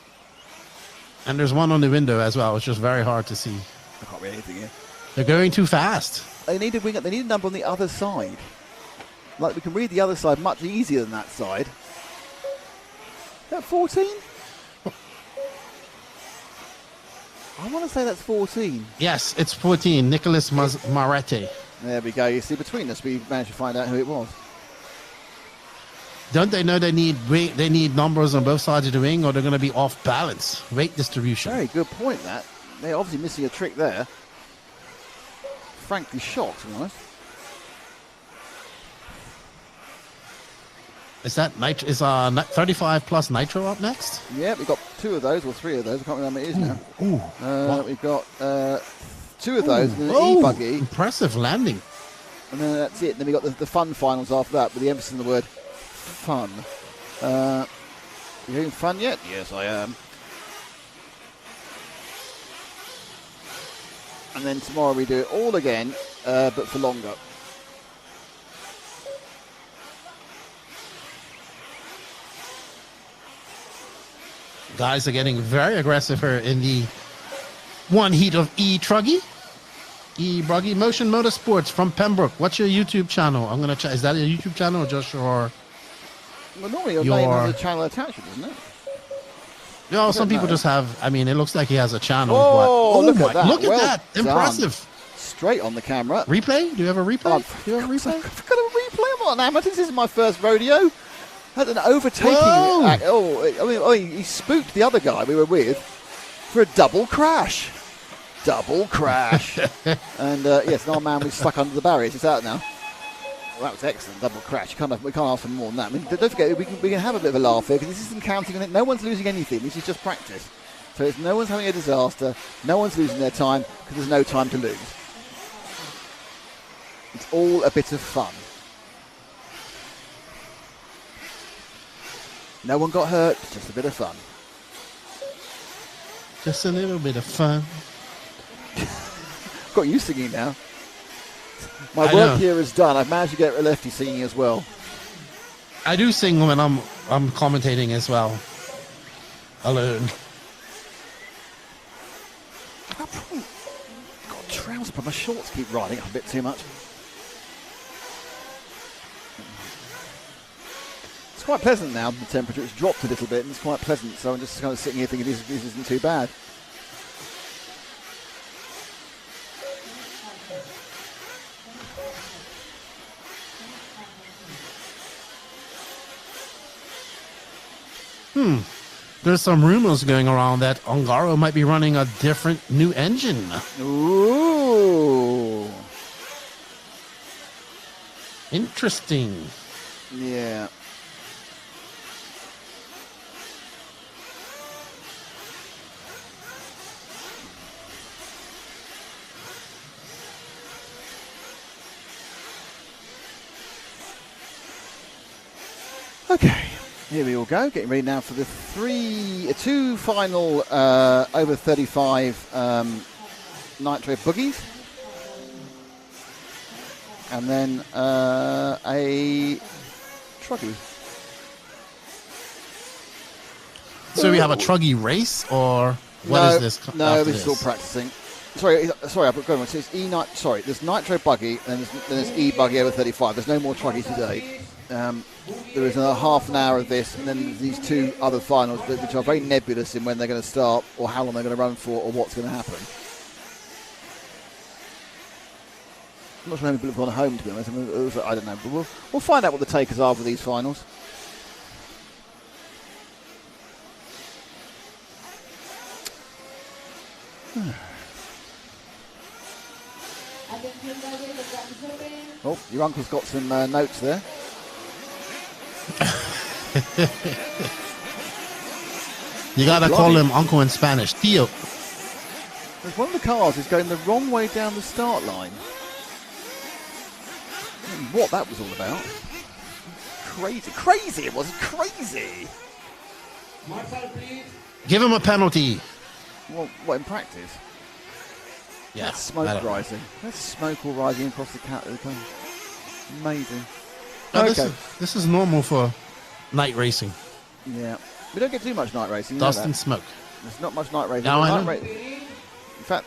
And there's one on the window as well. It's just very hard to see. I can't read anything here. They're going too fast. They need a wing. They need a number on the other side. Like we can read the other side much easier than that side. Is that 14? I want to say that's 14. Yes, it's 14. Nicholas Marete. There we go. You see, between us, we managed to find out who it was. Don't they know they need numbers on both sides of the wing, or they're going to be off balance? Weight distribution. Very good point, that. They're obviously missing a trick there. Frankly shocked, to be honest. Is that Nitro? Is 35 plus Nitro up next? Yeah, we've got 2 of those, or 3 of those. I can't remember how many it is now. We've got 2 of those, and an E-buggy. Impressive landing. And then that's it. And then we've got the fun finals after that, with the emphasis on the word fun. You having fun yet? Yes, I am. And then tomorrow we do it all again, but for longer. Guys are getting very aggressive here in the one heat of E-Truggy. E-buggy Motion Motorsports from Pembroke. What's your YouTube channel? I'm going to check. Is that a YouTube channel or just your... Well, normally your name has a channel attached, doesn't it? You know, some people just have... I mean, it looks like he has a channel. Oh, look at that. Look at Well that. Impressive. Done. Straight on the camera. Replay? Do you have a replay? Do you have a replay? I've got a replay. I'm not an amateur. This is my first rodeo. Had an overtaking act. He spooked the other guy we were with for a double crash. Double crash. And yes, our man was stuck under the barriers. It's out now. Well, that was excellent. Double crash. We can't ask for more than that. I mean, don't forget, we can have a bit of a laugh here because this isn't counting on it. No one's losing anything. This is just practice. So it's no one's having a disaster. No one's losing their time because there's no time to lose. It's all a bit of fun. No one got hurt, just a bit of fun. Just a little bit of fun. Got you singing now. My work here is done. I've managed to get Lefty singing as well. I do sing when I'm commentating as well. Alone. I've probably got a trouser, but my shorts keep riding up a bit too much. It's quite pleasant now, the temperature. It's dropped a little bit and it's quite pleasant, so I'm just kind of sitting here thinking this isn't too bad. There's some rumors going around that Ongaro might be running a different new engine. Ooh. Interesting. Yeah. Okay. Here we all go, getting ready now for the two final over 35 Nitro buggies. And then a Truggy. So we have a Truggy race, or what is this? No, this is all practicing. Sorry, I've got going on. So it's there's Nitro buggy, and then there's E-buggy over 35. There's no more Truggy today. There is another half an hour of this, and then these 2 other finals, which are very nebulous in when they're going to start, or how long they're going to run for, or what's going to happen. I'm not sure how many people have gone home, to be honest. I don't know, but we'll find out what the takers are for these finals. Oh, your uncle's got some notes there. You gotta call him uncle in Spanish. Tío. There's one of the cars is going the wrong way down the start line. What that was all about. Crazy, it was crazy. Give him a penalty. Well, what, in practice? Yeah. That's smoke rising. That's smoke all rising across the cat. Amazing. No, okay. This is normal for night racing. Yeah. We don't get too much night racing. Dust and smoke. There's not much night racing. No, I know. In fact,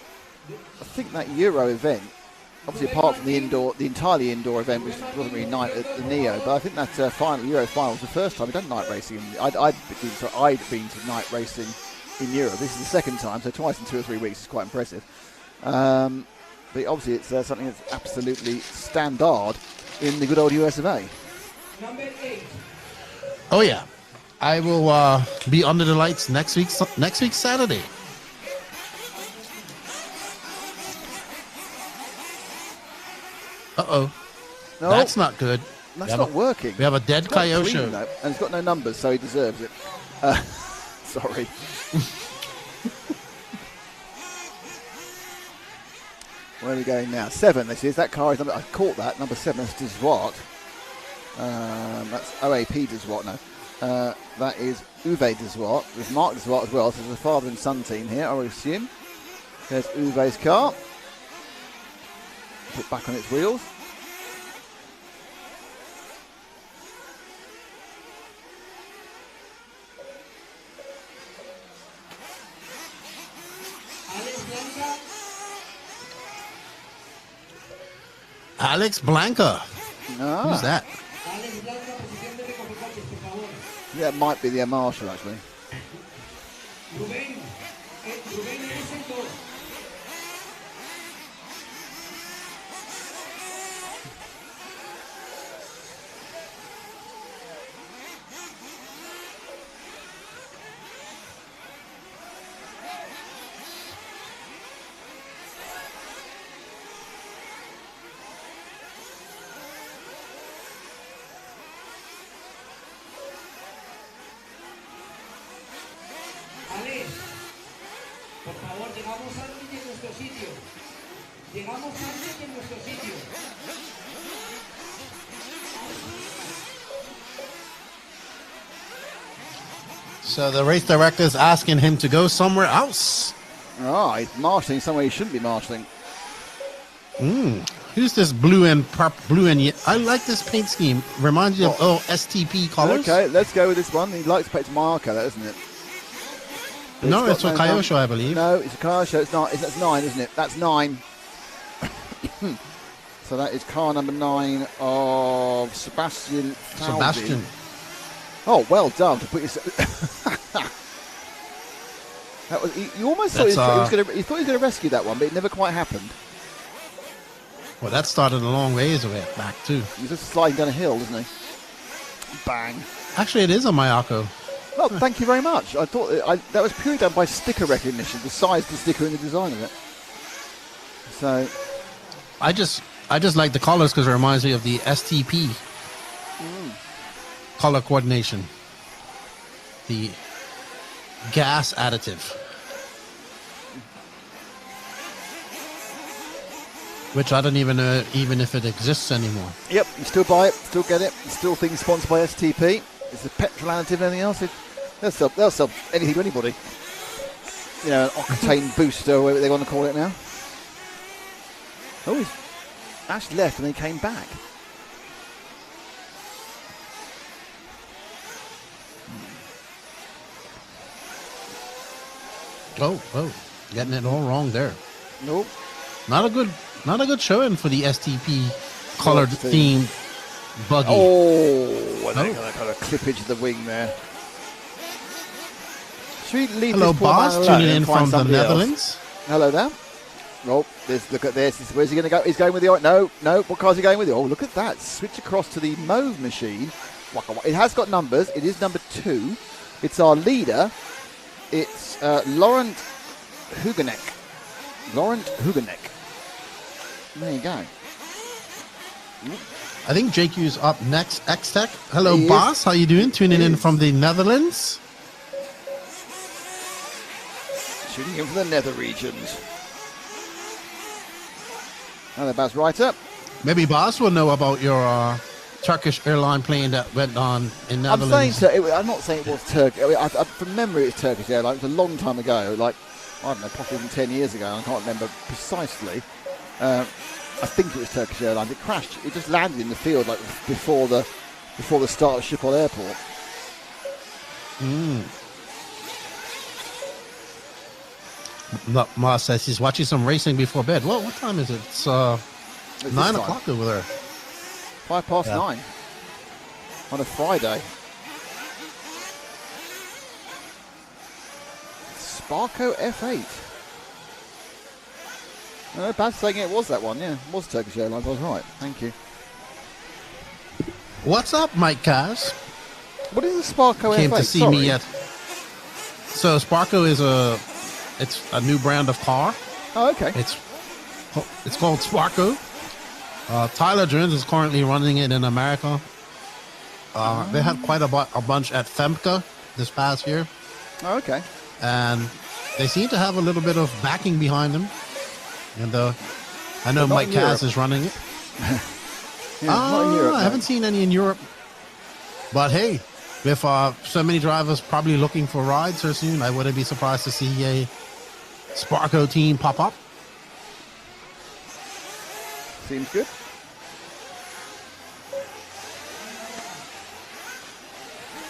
I think that Euro event, obviously apart from the entirely indoor event, which wasn't really night at the Neo, but I think that Euro final was the first time we've done night racing. I'd been to night racing in Europe. This is the second time, so twice in 2 or 3 weeks is quite impressive. But obviously it's something that's absolutely standard in the good old US of A. Number 8. Oh yeah, I will be under the lights next week Saturday. Uh-oh. No, that's not good. That's not working. We have a dead It's not Kyosho. clean, though, and it's got no numbers, so he deserves it. Sorry. Where are we going now? 7, this is. That car is number... I caught that. Number 7 is Deswat. That's OAP Deswat, no. That is Uwe Deswat. There's Mark Deswat as well. So there's a father and son team here, I would assume. There's Uwe's car. Put back on its wheels. Alex Blanca. Who's that? Yeah, it might be the Marshall, actually. Por favor, llegamos antes en nuestro sitio. Llegamos antes en nuestro sitio. So the race director is asking him to go somewhere else. Oh, he's marshalling somewhere he shouldn't be marshalling. Who's this blue and I like this paint scheme. Reminds me of STP colors. Okay, let's go with this one. He likes to paint Marco, that isn't it? But No, it's got a Kyosho, I believe. No, it's a Kyosho. It's not. That's 9, isn't it? That's 9. So that is car number 9 of Sebastian Falvey. Sebastian. Oh, well done to put your. That was. You almost thought he was going to. You thought he was going to rescue that one, but it never quite happened. Well, that started a long ways away back too. He was just sliding down a hill, isn't he? Bang. Actually, it is a Mayako. Well, thank you very much. I thought that was purely done by sticker recognition, the size of the sticker and the design of it. So, I just like the colors because it reminds me of the STP color coordination, the gas additive, which I don't even know even if it exists anymore. yep, you still buy it, still get it. Still things sponsored by STP. It's a petrol additive, anything else. They'll sell anything to anybody. You know, an octane booster, or whatever they want to call it now. Oh, he's Ash left and then came back. Oh, getting it all wrong there. Nope. Not a good showing for the STP colored theme buggy. Oh, and they got a clippage of the wing there. Should we leave Hello, this poor man boss, alone tuning and in find from the somebody else? Netherlands. Hello there. Oh, look at this. Where's he going to go? He's going with the... No. What car's he going with? Oh, look at that. Switch across to the Mauve machine. It has got numbers. It is number 2. It's our leader. It's Laurent Hugenek. There you go. I think JQ's up next. X-Tech. Hello, He is. boss. How you doing? Tuning in from the Netherlands. Shooting in from the nether regions. Hello, Baz Reiter. Maybe boss will know about your Turkish airline plane that went on in Netherlands. I'm not saying it was Turkish. From memory, it's Turkish Airlines. It was a long time ago. Like, I don't know, possibly even 10 years ago. I can't remember precisely. I think it was Turkish Airlines. It crashed. It just landed in the field like before the start of Schiphol Airport. Ma says he's watching some racing before bed. Well, what time is it? It's 9 o'clock over there. 9:05 on a Friday. Sparko F8. No, Baz saying it was that one. Yeah, it was Turkish Airlines. I was right. Thank you. What's up, Mike Kaz? What is a Sparko Came F8? to see Sorry. me yet. So Sparko is a new brand of car. Oh, okay. It's called Sparko. Tyler Jones is currently running it in America. They had quite a bunch at Femke this past year. Oh, okay. And they seem to have a little bit of backing behind them. And I know Mike Cass is running it. Not in Europe, I haven't seen any in Europe. But hey, with so many drivers probably looking for rides here soon, I wouldn't be surprised to see a Sparko team pop up. Seems good.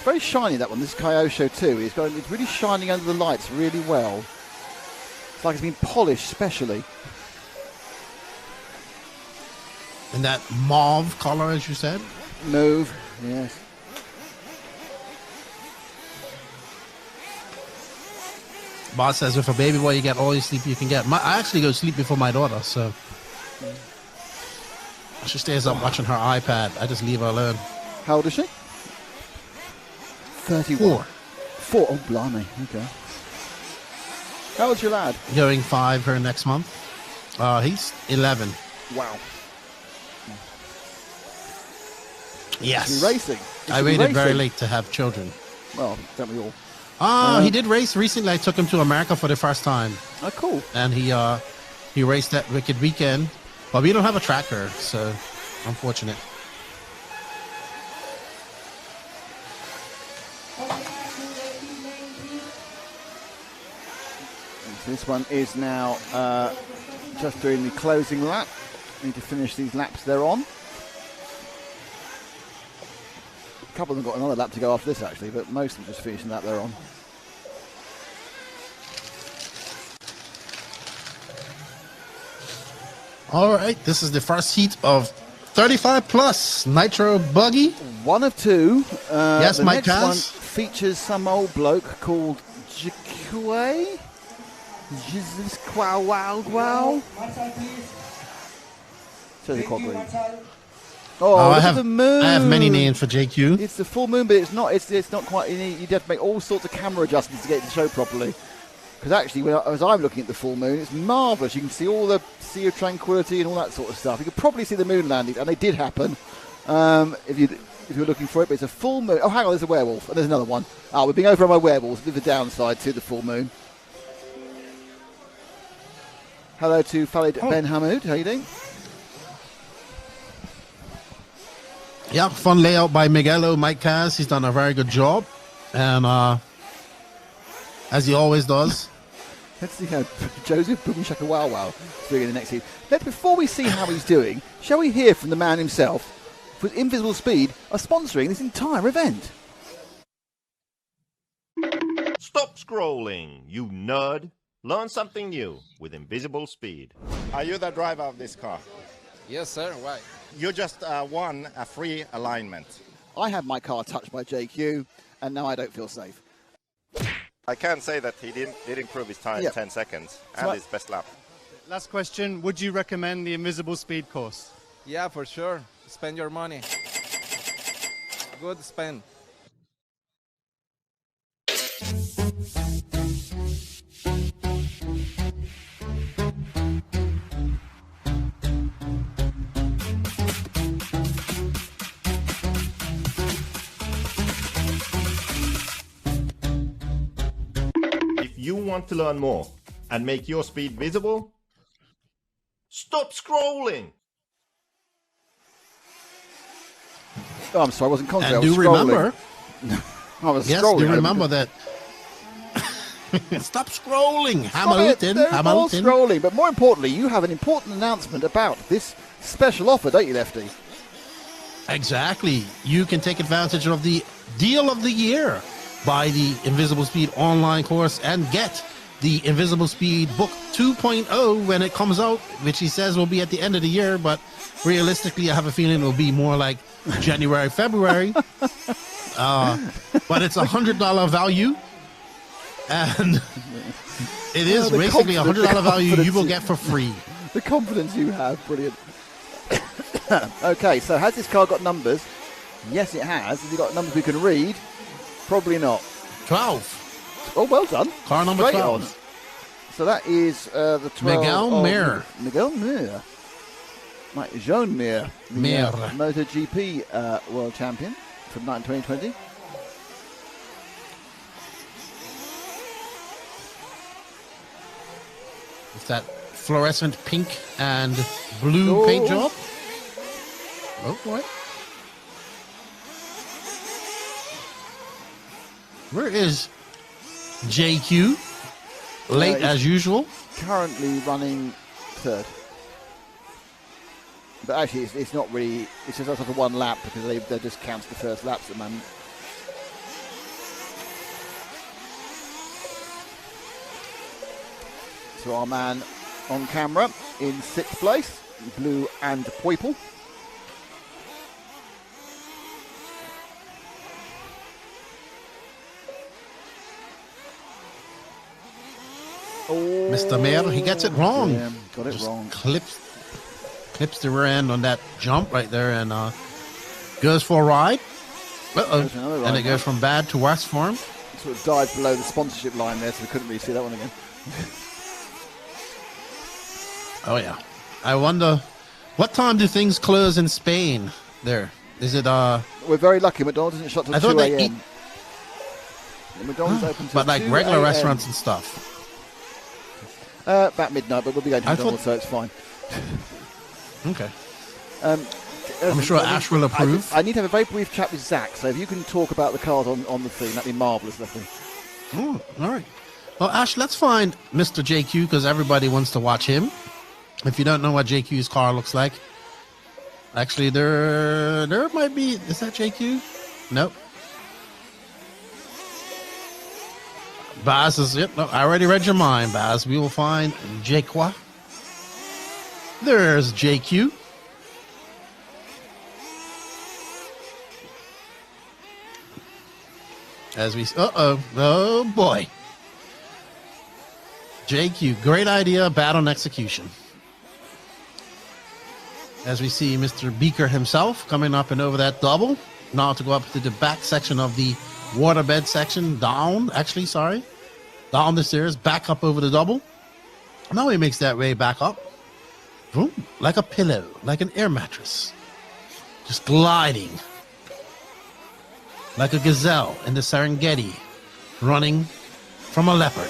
Very shiny, that one. This is Kyosho too. It's really shining under the lights really well. It's like it's been polished specially. And that mauve color, as you said. Mauve, yes. Boss says, with a baby boy, you get all your sleep you can get. I actually go to sleep before my daughter, so she stays up watching her iPad. I just leave her alone. How old is she? 31. 4. Oh, blimey. Okay. How old's your lad? Going 5 her next month. He's 11. Wow. Yes. Racing. I waited very late to have children. Well, don't we all? He did race recently. I took him to America for the first time. Oh, cool. And he raced that Wicked Weekend. But we don't have a tracker, so unfortunate. This one is now just doing the closing lap. Need to finish these laps they're on. A couple of them got another lap to go after this actually, but most of them just finishing the lap they're on. All right, this is the first heat of 35 plus Nitro Buggy. One of two. Yes, the Mike next one Cass. features some old bloke called Jikwe. Jesus Quao Wow Wow. Says quite green. Oh, I have the moon. I have many names for JQ. It's the full moon, but it's not. It's not quite. You'd have to make all sorts of camera adjustments to get it to show properly. Because actually, as I'm looking at the full moon, it's marvellous. You can see all the Sea of Tranquility and all that sort of stuff. You could probably see the moon landings, and they did happen. If you're looking for it, but it's a full moon. Oh, hang on, there's a werewolf, and there's another one. Oh, we're being over on my werewolves. With the downside to the full moon. Hello to Khalid Ben Hamoud. How you doing? Yeah, fun layout by Miguelo Mike Cass. He's done a very good job, and as he always does. Let's see how Joseph Boom Shaka Wow Wow is doing in the next heat. Before we see how he's doing, shall we hear from the man himself, with Invisible Speed are sponsoring this entire event? Stop scrolling, you nerd. Learn something new with Invisible Speed. Are you the driver of this car? Yes, sir. Why? You just won a free alignment. I had my car touched by JQ, and now I don't feel safe. I can say that he did improve his time 10 seconds and his best lap. Last question. Would you recommend the Invisible Speed course? Yeah, for sure. Spend your money. Good spend. If you want to learn more and make your speed visible, stop scrolling. Oh, I'm sorry, I wasn't concentrating. And do remember, I was yes, scrolling. do remember that. Stop scrolling, Hamilton. They're all scrolling, but more importantly, you have an important announcement about this special offer, don't you, Lefty? Exactly. You can take advantage of the deal of the year. Buy the Invisible Speed online course and get the Invisible Speed book 2.0 when it comes out, which he says will be at the end of the year, but realistically, I have a feeling it will be more like January, February. But it's $100 value, and it is basically $100 value you will get for free. The confidence you have, brilliant. Okay, so has this car got numbers? Yes, it has. Has it got numbers we can read? Probably not. 12. Oh, well done. Car number Straight 12. on. So that is the 12. Miguel Mir. Miguel Mir. Right, Jean Mir, the Mir. MotoGP world champion from 2020. With that fluorescent pink and blue paint job. Oh, boy. Where is JQ? Late he's as usual. Currently running third. But actually, it's not really, it's just sort of one lap because they just count the first laps at the moment. So our man on camera in 6th place, Blue and Poiple. Oh, Mr. Mayor, he gets it wrong. Yeah, got it Just wrong. Clips the rear end on that jump right there and goes for a ride. Goes for another ride And it now. goes from bad to worse for him. Sort of dived below the sponsorship line there, so we couldn't really see that one again. Oh, yeah. I wonder, what time do things close in Spain there? Is it, We're very lucky. McDonald's isn't shut till I thought 2 they a.m. McDonald's open till but like 2 regular a.m. restaurants and stuff? About midnight, but we'll be going to I McDonald's, thought- so it's fine. Okay. I'm sure Ash will approve. I need to have a very brief chat with Zach, so if you can talk about the cars on the screen, that'd be marvellous, Leslie. Oh, all right. Well, Ash, let's find Mr. JQ because everybody wants to watch him. If you don't know what JQ's car looks like, actually, there might be. Is that JQ? Nope. Baz is it? No, I already read your mind, Baz. We will find JQ. There's JQ. As we, oh boy. JQ, great idea, bad on execution. As we see Mr. Beaker himself coming up and over that double. Now to go up to the back section of the waterbed section, down the stairs, back up over the double. Now he makes that way back up. Boom, like a pillow, like an air mattress. Just gliding. Like a gazelle in the Serengeti, running from a leopard.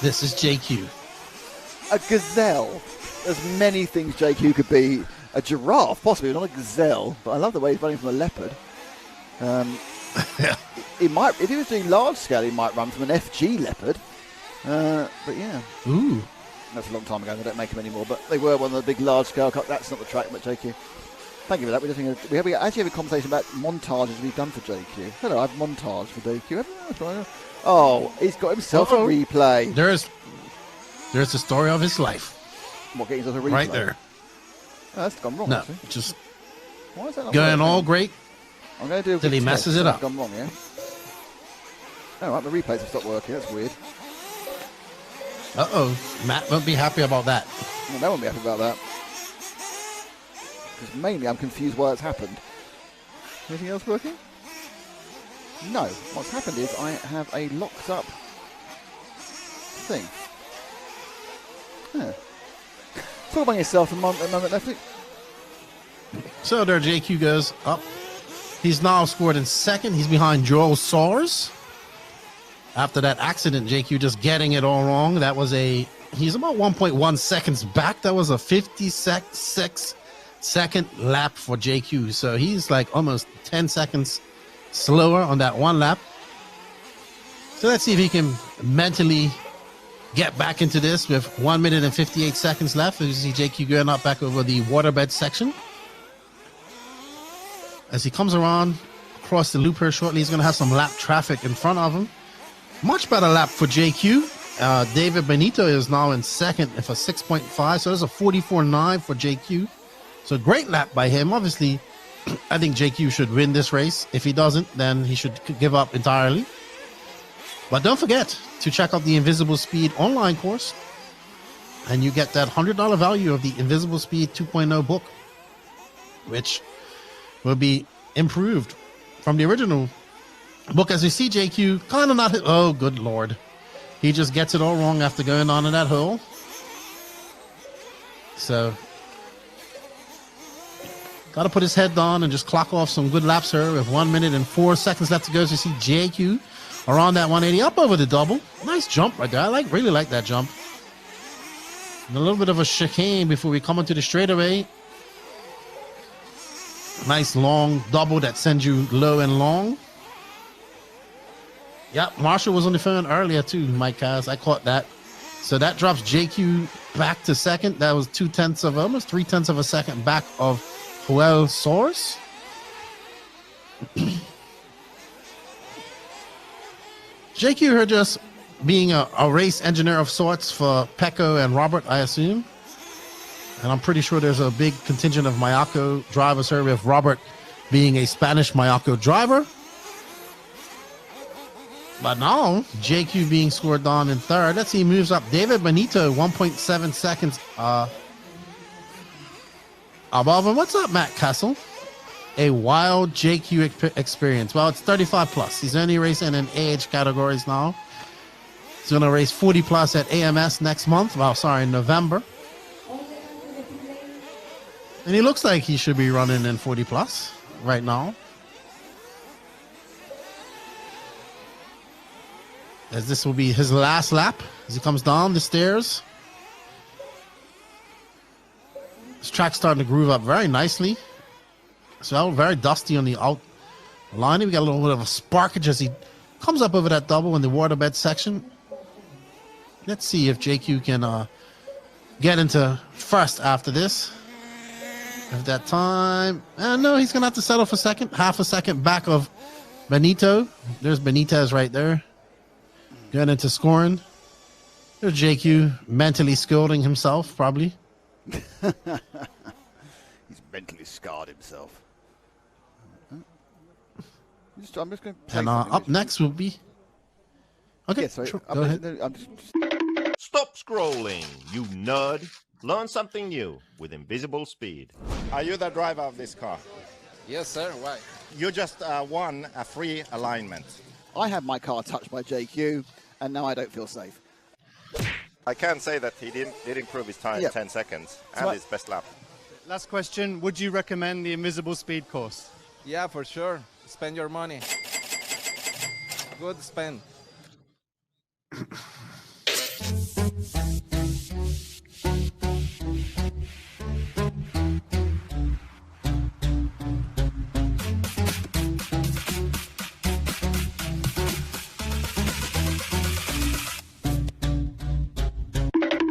This is JQ. A gazelle. There's many things JQ could be. A giraffe, possibly, not a gazelle. But I love the way he's running from a leopard. He might, if he was doing large scale, he might run from an FG leopard. But yeah. Ooh. That's a long time ago. They don't make them anymore. But they were one of the big large scale. That's not the track, but JQ. Thank you for that. We actually have a conversation about montages we've done for JQ. Hello, I have montage for JQ. Oh, he's got himself a replay. There's the story of his life. What, getting himself a replay? Right there. Oh, that's gone wrong, No, actually. just Why is that not going working? all great. I'm going to do a till he quick test. messes it That's up. gone wrong, yeah? Oh, right, the replays have stopped working. That's weird. Uh-oh. Matt won't be happy about that. Well, no one will be happy about that. Because mainly I'm confused why it's happened. Anything else working? No. What's happened is I have a locked up thing. Yeah. Talk about yourself a moment, Lefty. So there JQ goes up. He's now scored in second. He's behind Joel Sars. After that accident, JQ just getting it all wrong. That was he's about 1.1 seconds back. That was a 56-second lap for JQ. So he's like almost 10 seconds slower on that one lap. So let's see if he can mentally get back into this with 1 minute and 58 seconds left. As you see JQ going up back over the waterbed section. As he comes around across the loop here shortly, he's going to have some lap traffic in front of him. Much better lap for JQ. David Benito is now in second for 6.5. So there's a 44.9 for JQ. So great lap by him. Obviously, I think JQ should win this race. If he doesn't, then he should give up entirely. But don't forget to check out the Invisible Speed online course. And you get that $100 value of the Invisible Speed 2.0 book, which will be improved from the original book. As we see JQ kind of not, oh good lord, he just gets it all wrong after going on in that hole. So Got to put his head down and just clock off some good laps here with 1 minute and 4 seconds left to go. So you see JQ around that 180 up over the double. Nice jump right there. I really like that jump. And a little bit of a chicane before we come into the straightaway. Nice long double that sends you low and long. Yep, Marshall was on the phone earlier too, Mike Kaz. I caught that. So that drops JQ back to second. That was almost 3/10 of a second back of Joel Soares. JQ here just being a race engineer of sorts for Pecco and Robert, I assume. And I'm pretty sure there's a big contingent of Mayako drivers here, with Robert being a Spanish Mayako driver. But now, JQ being scored down in third. Let's see, he moves up. David Benito, 1.7 seconds above him. What's up, Matt Castle? A wild JQ experience. Well, it's 35 plus. He's only racing in age categories now. He's going to race 40 plus at AMS next month. Well, sorry, in November. And he looks like he should be running in 40 plus right now. As this will be his last lap as he comes down the stairs. This track's starting to groove up very nicely. So very dusty on the outline. We got a little bit of a sparkage as he comes up over that double in the waterbed section. Let's see if JQ can get into first after this. At that time, no, he's gonna have to settle for second. Half a second back of Benito. There's Benitez right there. Getting into scoring. There's JQ mentally scolding himself, probably. He's mentally scarred himself. I'm just going to. And up next will be. Okay, yeah, sorry, sure. Go ahead. Stop scrolling, you nerd. Learn something new with Invisible Speed. Are you the driver of this car? Yes, sir. Why? You just won a free alignment. I had my car touched by JQ, and now I don't feel safe. I can say that he did improve his time 10 seconds and his best lap. Last question, would you recommend the Invisible Speed course? Yeah, for sure. Spend your money. Good spend.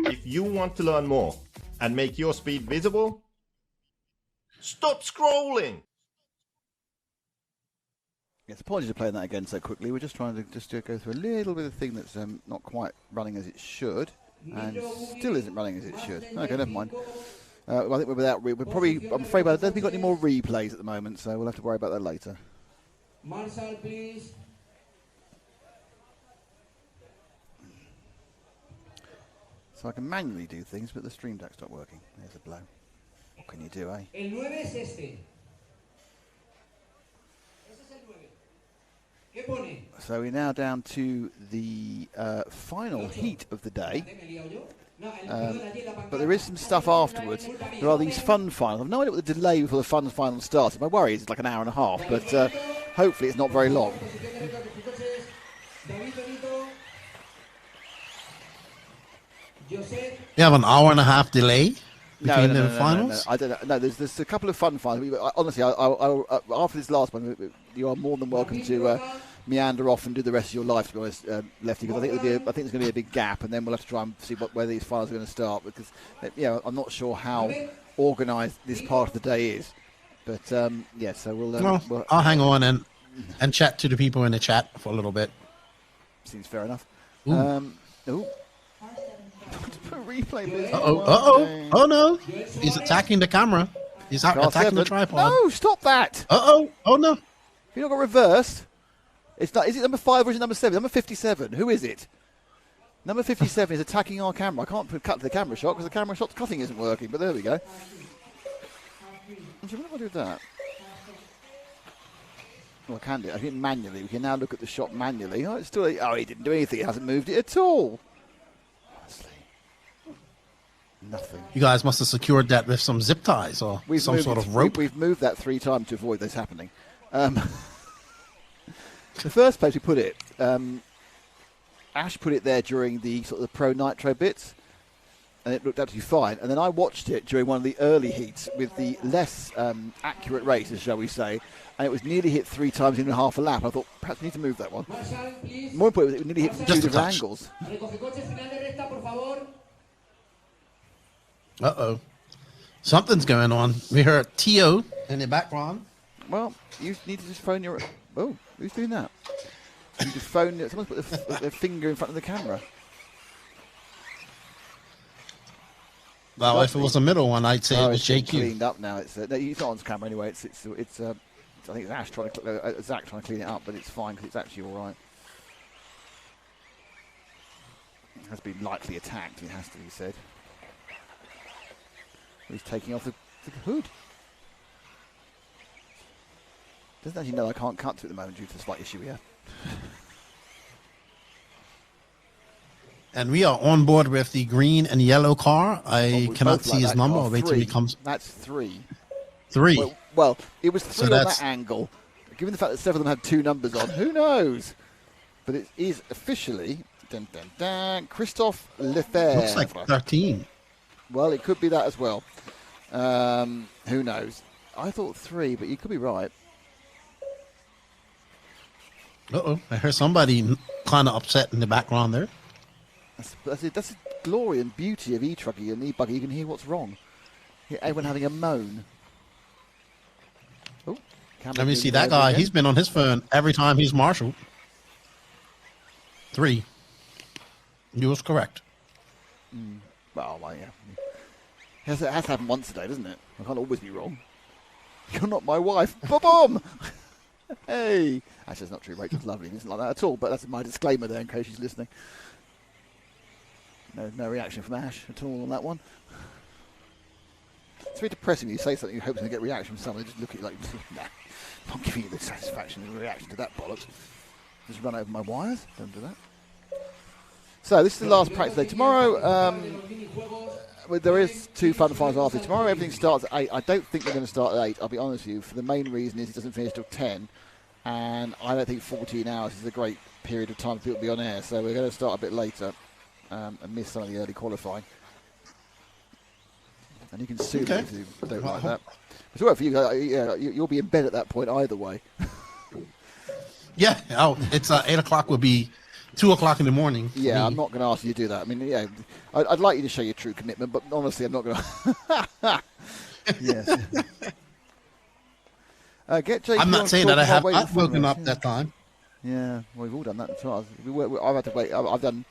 If you want to learn more and make your speed visible, stop scrolling. Yes, apologies for playing that again so quickly. We're just trying to go through a little bit of thing that's not quite running as it should, and still isn't running as it should. Okay, never mind. I think we're without. We're probably. I'm afraid I don't think we've got any more replays at the moment, so we'll have to worry about that later. Marshall, please. So I can manually do things, but the stream deck stopped working. There's a blow. What can you do, eh? El 9 es este. So we're now down to the final heat of the day. But there is some stuff afterwards. There are these fun finals. I've no idea what the delay before the fun final starts. My worry is it's like an hour and a half, but hopefully it's not very long. You have an hour and a half delay between the finals? No. I don't know. No, there's a couple of fun finals. Honestly, after this last one, you are more than welcome to meander off and do the rest of your life, to be honest, Lefty, because I think there's going to be a big gap, and then we'll have to try and see where these finals are going to start, because I'm not sure how organised this part of the day is. But so we'll I'll hang on and chat to the people in the chat for a little bit. Seems fair enough. Ooh. Replay. Oh no! He's attacking the camera. He's attacking the tripod. No, stop that! Oh no! Have you not got reversed? It's not. Is it number 5 or is it number 7? Number 57. Who is it? Number 57 is attacking our camera. I can't cut to the camera shot because the camera shot cutting isn't working. But there we go. Actually, what do I do with that? Well, I can do it. I think manually. We can now look at the shot manually. Oh, it's still. Oh, he didn't do anything. He hasn't moved it at all. Nothing. You guys must have secured that with some zip ties or some sort of rope. We've moved that 3 times to avoid this happening. The first place we put it, Ash put it there during the sort of the Pro Nitro bits, and it looked absolutely fine. And then I watched it during one of the early heats with the less accurate races, shall we say, and it was nearly hit 3 times in half a lap. I thought, perhaps we need to move that one. More importantly, it nearly hit from 2 different angles. Uh-oh. Something's going on. We heard T.O. in the background. Well, you need to just phone your... Oh, who's doing that? You need to phone... Someone's put their finger in front of the camera. Well, if it was the middle one, I'd say it was JQ. It's cleaned up now. It's no, it's not on camera anyway. It's I think it's Ash trying to Zach trying to clean it up, but it's fine because it's actually all right. It has been lightly attacked. It has to be said. He's taking off the hood. Doesn't actually know I can't cut to it at the moment due to the slight issue here. And we are on board with the green and yellow car. I cannot see his number. I'll wait till he comes. That's 3. 3. Well, it was 3 on that angle. Given the fact that 7 of them had 2 numbers on, who knows? But it is officially Christophe Lefebvre. Looks like 13. Well, it could be that as well. Who knows? I thought 3, but you could be right. Uh-oh. I heard somebody kind of upset in the background there. That's the glory and beauty of E-Truggy and E-buggy. You can hear what's wrong. You hear everyone having a moan. Oh, let me see that guy. Again. He's been on his phone every time he's marshaled. 3. You was correct. Well, yeah. It has to happen once a day, doesn't it? I can't always be wrong. You're not my wife. Ba-bomb! Hey! Actually, that's not true. Rachel's lovely. It isn't like that at all, but that's my disclaimer there in case she's listening. No reaction from Ash at all on that one. It's very depressing when you say something you hope to get a reaction from someone. They just look at you like, nah, I'm not giving you the satisfaction of a reaction to that bollocks. Just run over my wires. Don't do that. So this is the last practice day. Tomorrow, there is 2 Final Fives after. Tomorrow everything starts at 8. I don't think they're going to start at 8, I'll be honest with you. For the main reason is it doesn't finish till 10. And I don't think 14 hours is a great period of time for people to be on air. So we're going to start a bit later and miss some of the early qualifying. And you can sue me if you don't like that. It's all right for you. You'll be in bed at that point either way. Yeah. Oh, it's 8 o'clock would be 2 o'clock in the morning. Yeah, I'm not going to ask you to do that. I mean, yeah, I'd like you to show your true commitment, but honestly, I'm not going to. Yes. Get JQ. I'm not saying that I've woken up that time. Yeah, well, we've all done that as well. I've had to wait. I've done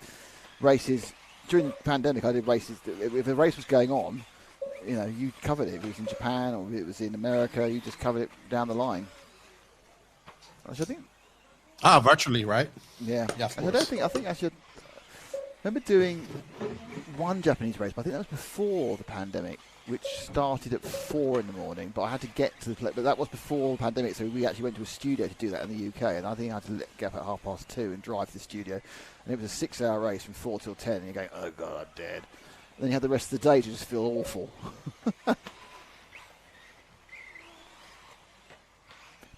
races during the pandemic. I did races. If a race was going on, you covered it. If it was in Japan or if it was in America, you just covered it down the line. Which I think. Virtually, right? Yeah. Yeah, of course. I think I should. Remember doing one Japanese race, but I think that was before the pandemic, which started at 4 in the morning. But I had to get to the place. But that was before the pandemic, so we actually went to a studio to do that in the UK. And I think I had to get up at 2:30 and drive to the studio. And it was a 6-hour race from 4 till 10. And you're going, oh god, I'm dead. And then you had the rest of the day to just feel awful.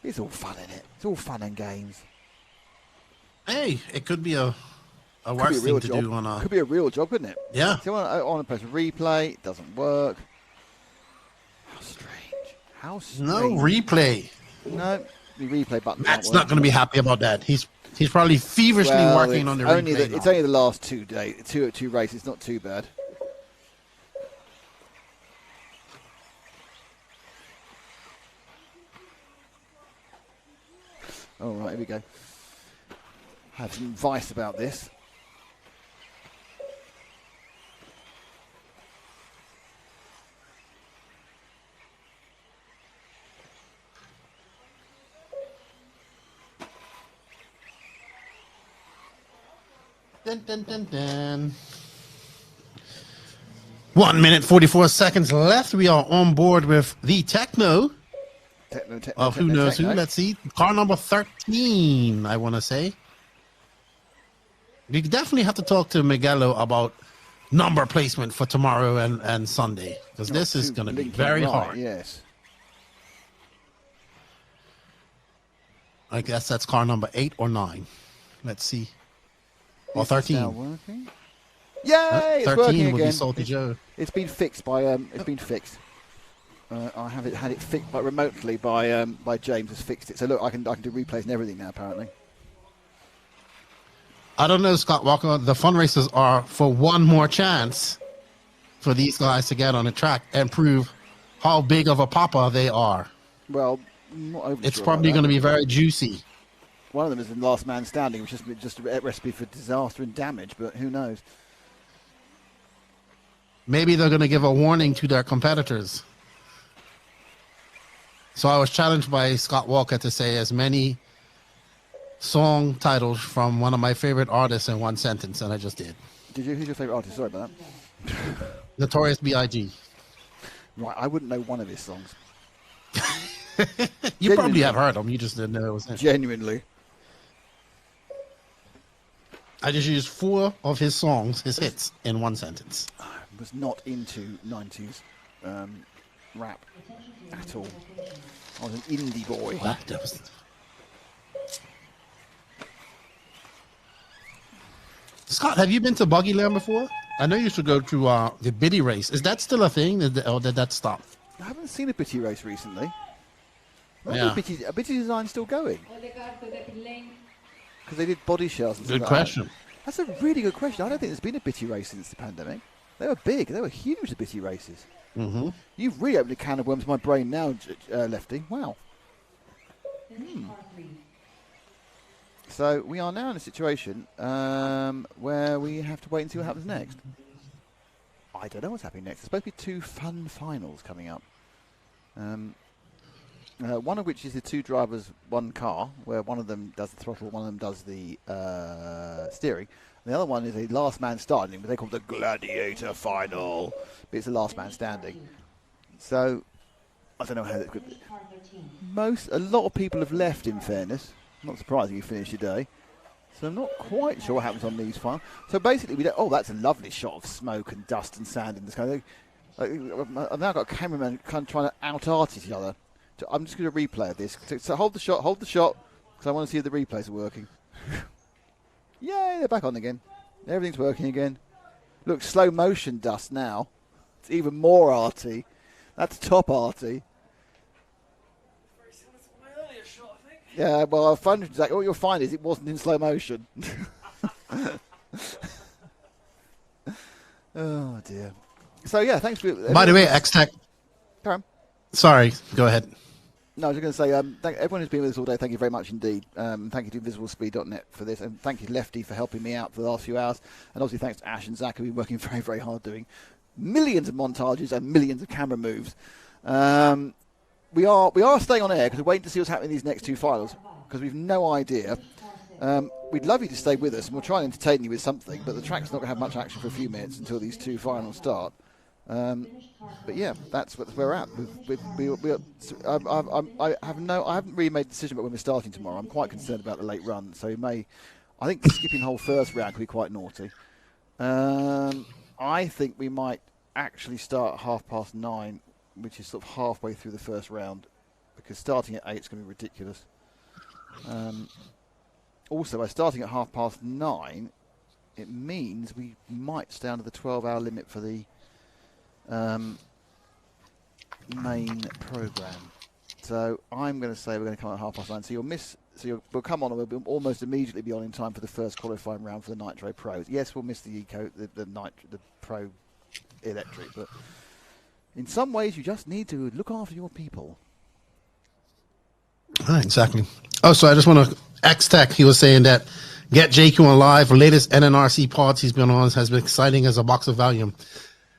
It's all fun, isn't it? It's all fun and games. Hey, it could be a worse thing to do on a... Could be a real job, couldn't it? Yeah. So I want to press replay. It doesn't work. How strange. How strange. No replay. No. The replay button. Matt's not going to be happy about that. He's probably feverishly working on the replay. It's only the last 2 days. Two races. It's not too bad. All right, here we go. I have some advice about this. Dun, dun, dun, dun. 1 minute, 44 seconds left. We are on board with the Techno. Who knows who? Let's see. Car number 13, I want to say. We definitely have to talk to Miguelo about number placement for tomorrow and Sunday, because this is going to be very hard. Yes. I guess that's car number 8 or 9. Let's see. Or 13. Now working. Yay! It's 13 working would again. be Salty Joe. It's been fixed by. It's been fixed. I have had it fixed remotely by James has fixed it. So look, I can do replays and everything now apparently. I don't know, Scott Walker. The fundraisers are for one more chance for these guys to get on the track and prove how big of a papa they are. Well, not overly it's sure probably about going to that. be very juicy. One of them is the last man standing, which is just a recipe for disaster and damage. But who knows? Maybe they're going to give a warning to their competitors. So I was challenged by Scott Walker to say as many song titles from one of my favorite artists in one sentence, and I just did. Did you? Who's your favourite artist? Sorry about that. Notorious B.I.G. Right, I wouldn't know one of his songs. You probably have heard them. You just didn't know it was him. Genuinely. I just used 4 of his songs, his hits, in one sentence. I was not into 90s rap at all. I was an indie boy. That was... Scott, have you been to Buggyland before? I know you used to go to the Biddy race. Is that still a thing, or did that stop? I haven't seen a Bitty race recently. Yeah. A Bitty design still going? Because they did body shells and stuff Good like question. that. That's a really good question. I don't think there's been a Bitty race since the pandemic. They were big. They were huge, the Bitty races. Mm-hmm. You've really opened a can of worms in my brain now, Lefty. Wow. So we are now in a situation where we have to wait and see what happens next. I don't know what's happening next. There's supposed to be 2 fun finals coming up. One of which is the 2 drivers, 1 car, where one of them does the throttle, one of them does the steering. And the other one is a last man standing, but they call it the Gladiator Final. But it's the last man standing. So I don't know how that could be. A lot of people have left, in fairness. Not surprising you finished your day. So I'm not quite sure what happens on these finals. So basically, we don't. Oh, that's a lovely shot of smoke and dust and sand in the sky. I've now got a cameraman kind of trying to out-artist each other. So I'm just going to replay this. So hold the shot, because I want to see if the replays are working. Yay, they're back on again. Everything's working again. Look, slow motion dust now. It's even more arty. That's top arty. Yeah, well, I'll find exactly what you'll find is it wasn't in slow motion. Oh dear. So yeah, thanks for. By the way, X-Tech. Sorry, go ahead. No, I was just going to say, thank everyone who's been with us all day. Thank you very much indeed. Thank you to InvisibleSpeed.net for this, and thank you Lefty for helping me out for the last few hours. And obviously thanks to Ash and Zach who've been working very, very hard doing millions of montages and millions of camera moves. We are staying on air because we're waiting to see what's happening in these next 2 finals because we've no idea. We'd love you to stay with us and we'll try and entertain you with something, but the track's not going to have much action for a few minutes until these 2 finals start. But yeah, that's where we're at. I haven't really made a decision about when we're starting tomorrow. I'm quite concerned about the late run, so I think skipping whole first round could be quite naughty. I think we might actually start at 9:30, which is sort of halfway through the first round, because starting at 8 is going to be ridiculous. Also, by starting at 9:30, it means we might stay under the 12-hour limit for the main program. So I'm going to say we're going to come at 9:30. So you'll miss. So we'll come on and we'll almost immediately be on in time for the first qualifying round for the Nitro Pros. Yes, we'll miss the the Pro Electric, but in some ways you just need to look after your people. Exactly. Oh, so I just want to X-Tech. He was saying that Get JQ on Live, the latest NNRC pods he's been on has been exciting as a box of Valium.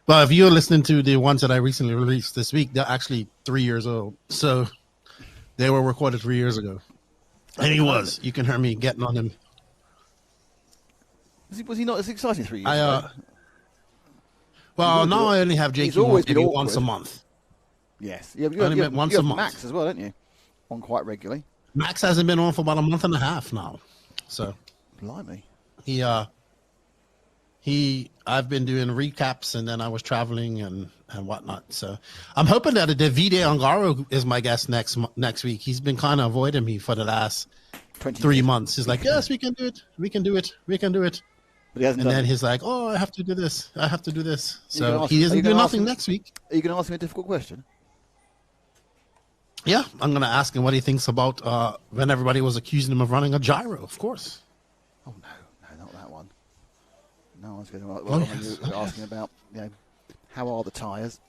But if you're listening to the ones that I recently released this week, they're actually 3 years old. So they were recorded 3 years ago. And he was. You can hear me getting on him. Was he not as exciting 3 years ago? Well, now I only have JQ on maybe once a month. Yes. You only met once a month. Max as well, don't you? On quite regularly. Max hasn't been on for about a month and a half now. So blimey. He I've been doing recaps, and then I was traveling and whatnot. So I'm hoping that Davide Ongaro is my guest next week. He's been kind of avoiding me for the last 3 months. He's like, yes, we can do it. We can do it. We can do it. But he hasn't And done then it. he's like, oh, I have to do this. I have to do this. You gonna So ask- he are you doesn't do gonna ask nothing him- next week. Are you going to ask me a difficult question? Yeah, I'm going to ask him what he thinks about when everybody was accusing him of running a gyro, of course. Oh, no, not that one. No, I was going to Oh, you yes. were asking about, how are the tyres?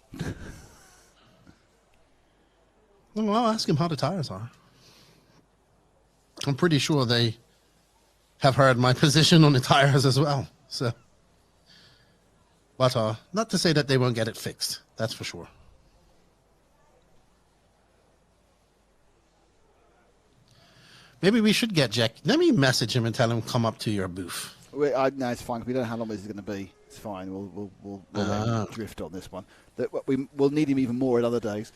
Well, I'll ask him how the tires are. I'm pretty sure they have heard my position on the tires as well. So, but not to say that they won't get it fixed. That's for sure. Maybe we should get Jack. Let me message him and tell him come up to your booth. No, it's fine. We don't know how long this is going to be. It's fine. We'll let him drift on this one. We'll need him even more at other days.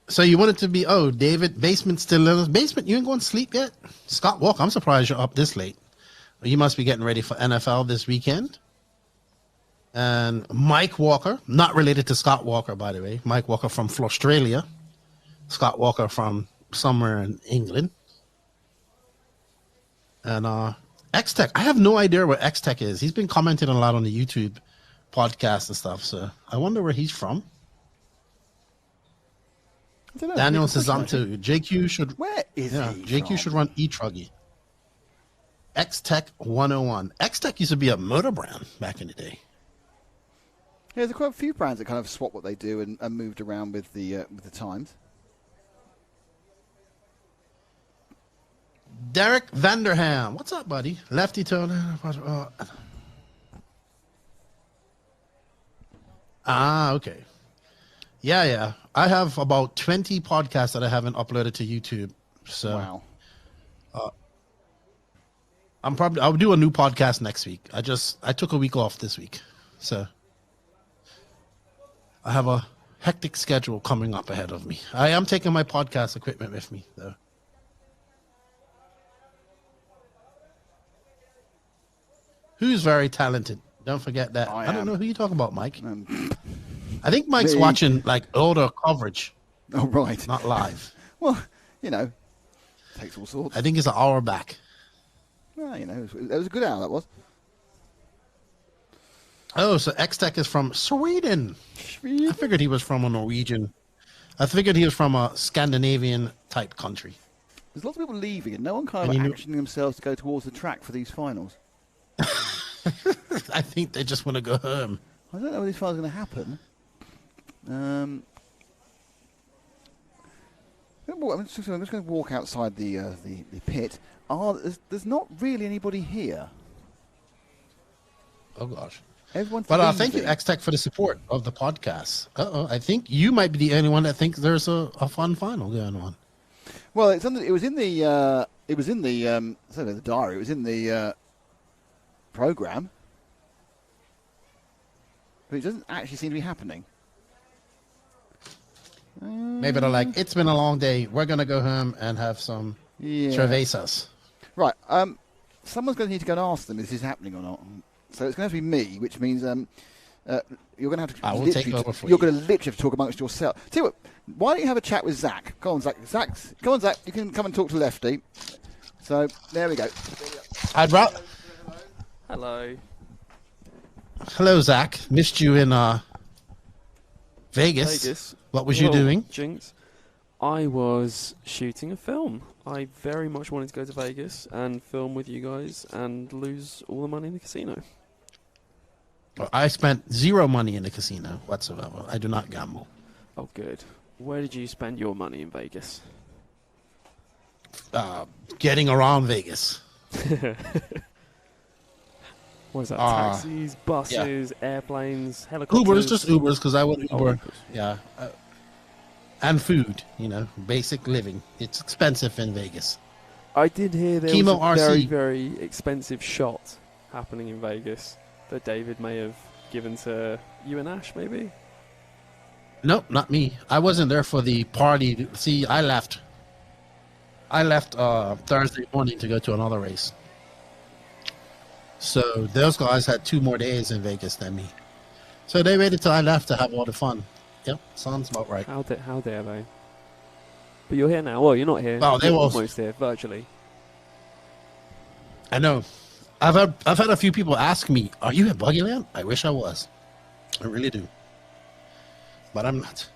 So you want it to be, David, basement still in the basement. You ain't going to sleep yet? Scott Walker, I'm surprised you're up this late. You must be getting ready for NFL this weekend. And Mike Walker, not related to Scott Walker, by the way. Mike Walker from Australia. Scott Walker from somewhere in England. And X-Tech. I have no idea where X-Tech is. He's been commenting a lot on the YouTube podcast and stuff. So I wonder where he's from. I don't know. Daniel Good question, Cezanto. JQ should. Where is he JQ from? should run E-Truggy. X-Tech 101. X-Tech used to be a motor brand back in the day. Yeah, there's quite a few brands that kind of swap what they do and moved around with the times. Derek Vanderham. What's up, buddy? Lefty Turner. Okay. Yeah. I have about 20 podcasts that I haven't uploaded to YouTube. So Wow. I'll do a new podcast next week. I took a week off this week. So I have a hectic schedule coming up ahead of me. I am taking my podcast equipment with me, though. Who's very talented? Don't forget that. I don't am. know who you talking about, Mike. I think Mike's Me. watching like older coverage, Oh, right. not live. Well, takes all sorts. I think it's an hour back. Well, it was a good hour, that was. Oh, so X-Tech is from Sweden. I figured he was from a Norwegian. I figured he was from a Scandinavian type country. There's lots of people leaving and no one kind And of you know- actioning themselves to go towards the track for these finals. I think they just want to go home. I don't know when these finals are going to happen. I'm just going to walk outside the pit. There's not really anybody here. Oh, gosh. Everyone's But thank you, leaving. X-Tech, for the support of the podcast. I think you might be the only one that thinks there's a fun final going on. Well, it was in the diary. It was in the program, but it doesn't actually seem to be happening. Maybe they're like, it's been a long day. We're going to go home and have some cervezas. Right. Someone's going to need to go and ask them if this is happening or not. So it's going to have to be me, which means you're going to have to. I will take over for You're you. going to literally have to talk amongst yourself. Tell you what, why don't you have a chat with Zach? Go on, Zach. Go on, Zach. You can come and talk to Lefty. So there we go. I'd rather. Hello. Hello, Zach. Missed you in Vegas. What was you doing? Jinx. I was shooting a film. I very much wanted to go to Vegas and film with you guys and lose all the money in the casino. I spent zero money in the casino whatsoever. I do not gamble. Oh, good. Where did you spend your money in Vegas? Getting around Vegas. What is that? Taxis, buses, airplanes, helicopters? Ubers, just Ubers, because I would Uber. Ubers. Yeah. And food, basic living. It's expensive in Vegas. I did hear there Chemo was a very, RC. very expensive shot happening in Vegas that David may have given to you and Ash, maybe? Nope, not me. I wasn't there for the party. See, I left. I left Thursday morning to go to another race. So those guys had 2 more days in Vegas than me. So they waited till I left to have all the fun. Yep, sounds about right. How dare they? But you're here now. Well, you're not here. Oh, they you're were almost here, virtually. I know. I've had a few people ask me, "Are you at Buggyland?" I wish I was. I really do, but I'm not.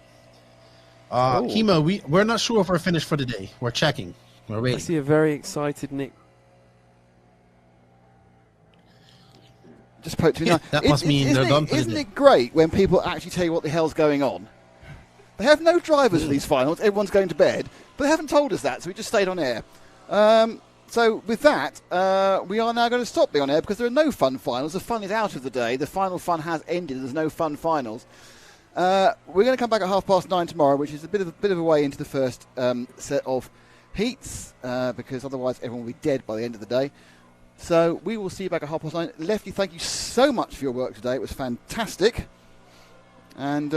Chemo, we're not sure if we're finished for the day. We're checking. We're waiting. I see a very excited Nick. Just poked to me now. That must mean they're done for the Isn't day. it great when people actually tell you what the hell's going on? They have no drivers for these finals. Everyone's going to bed, but they haven't told us that, so we just stayed on air. So with that, we are now going to stop being on air because there are no fun finals. The fun is out of the day. The final fun has ended. There's no fun finals. We're going to come back at 9:30 tomorrow, which is a bit of a way into the first set of heats, because otherwise everyone will be dead by the end of the day. So we will see you back at 9:30. Lefty, thank you so much for your work today. It was fantastic. And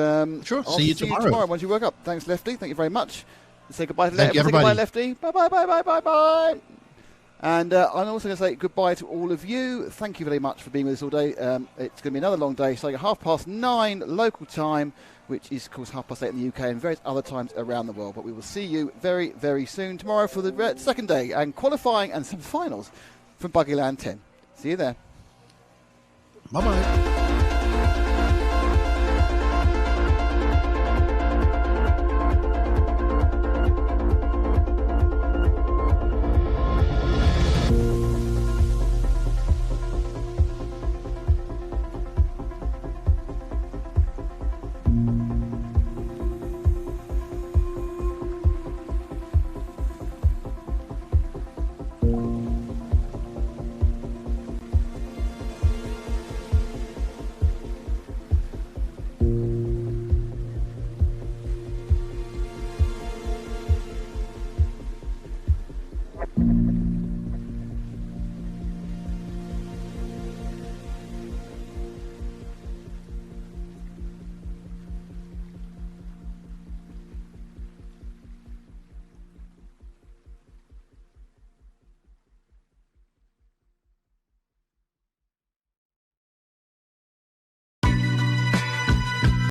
sure, I'll see you tomorrow once you work up. Thanks, Lefty. Thank you very much. Say goodbye to Thank you, everybody. Say goodbye, Lefty. Bye. And I'm also going to say goodbye to all of you. Thank you very much for being with us all day. It's going to be another long day, starting at 9:30 local time, which is, of course, 8:30 in the UK and various other times around the world. But we will see you very, very soon tomorrow for the second day and qualifying and some finals from Buggyland 10. See you there. Bye-bye.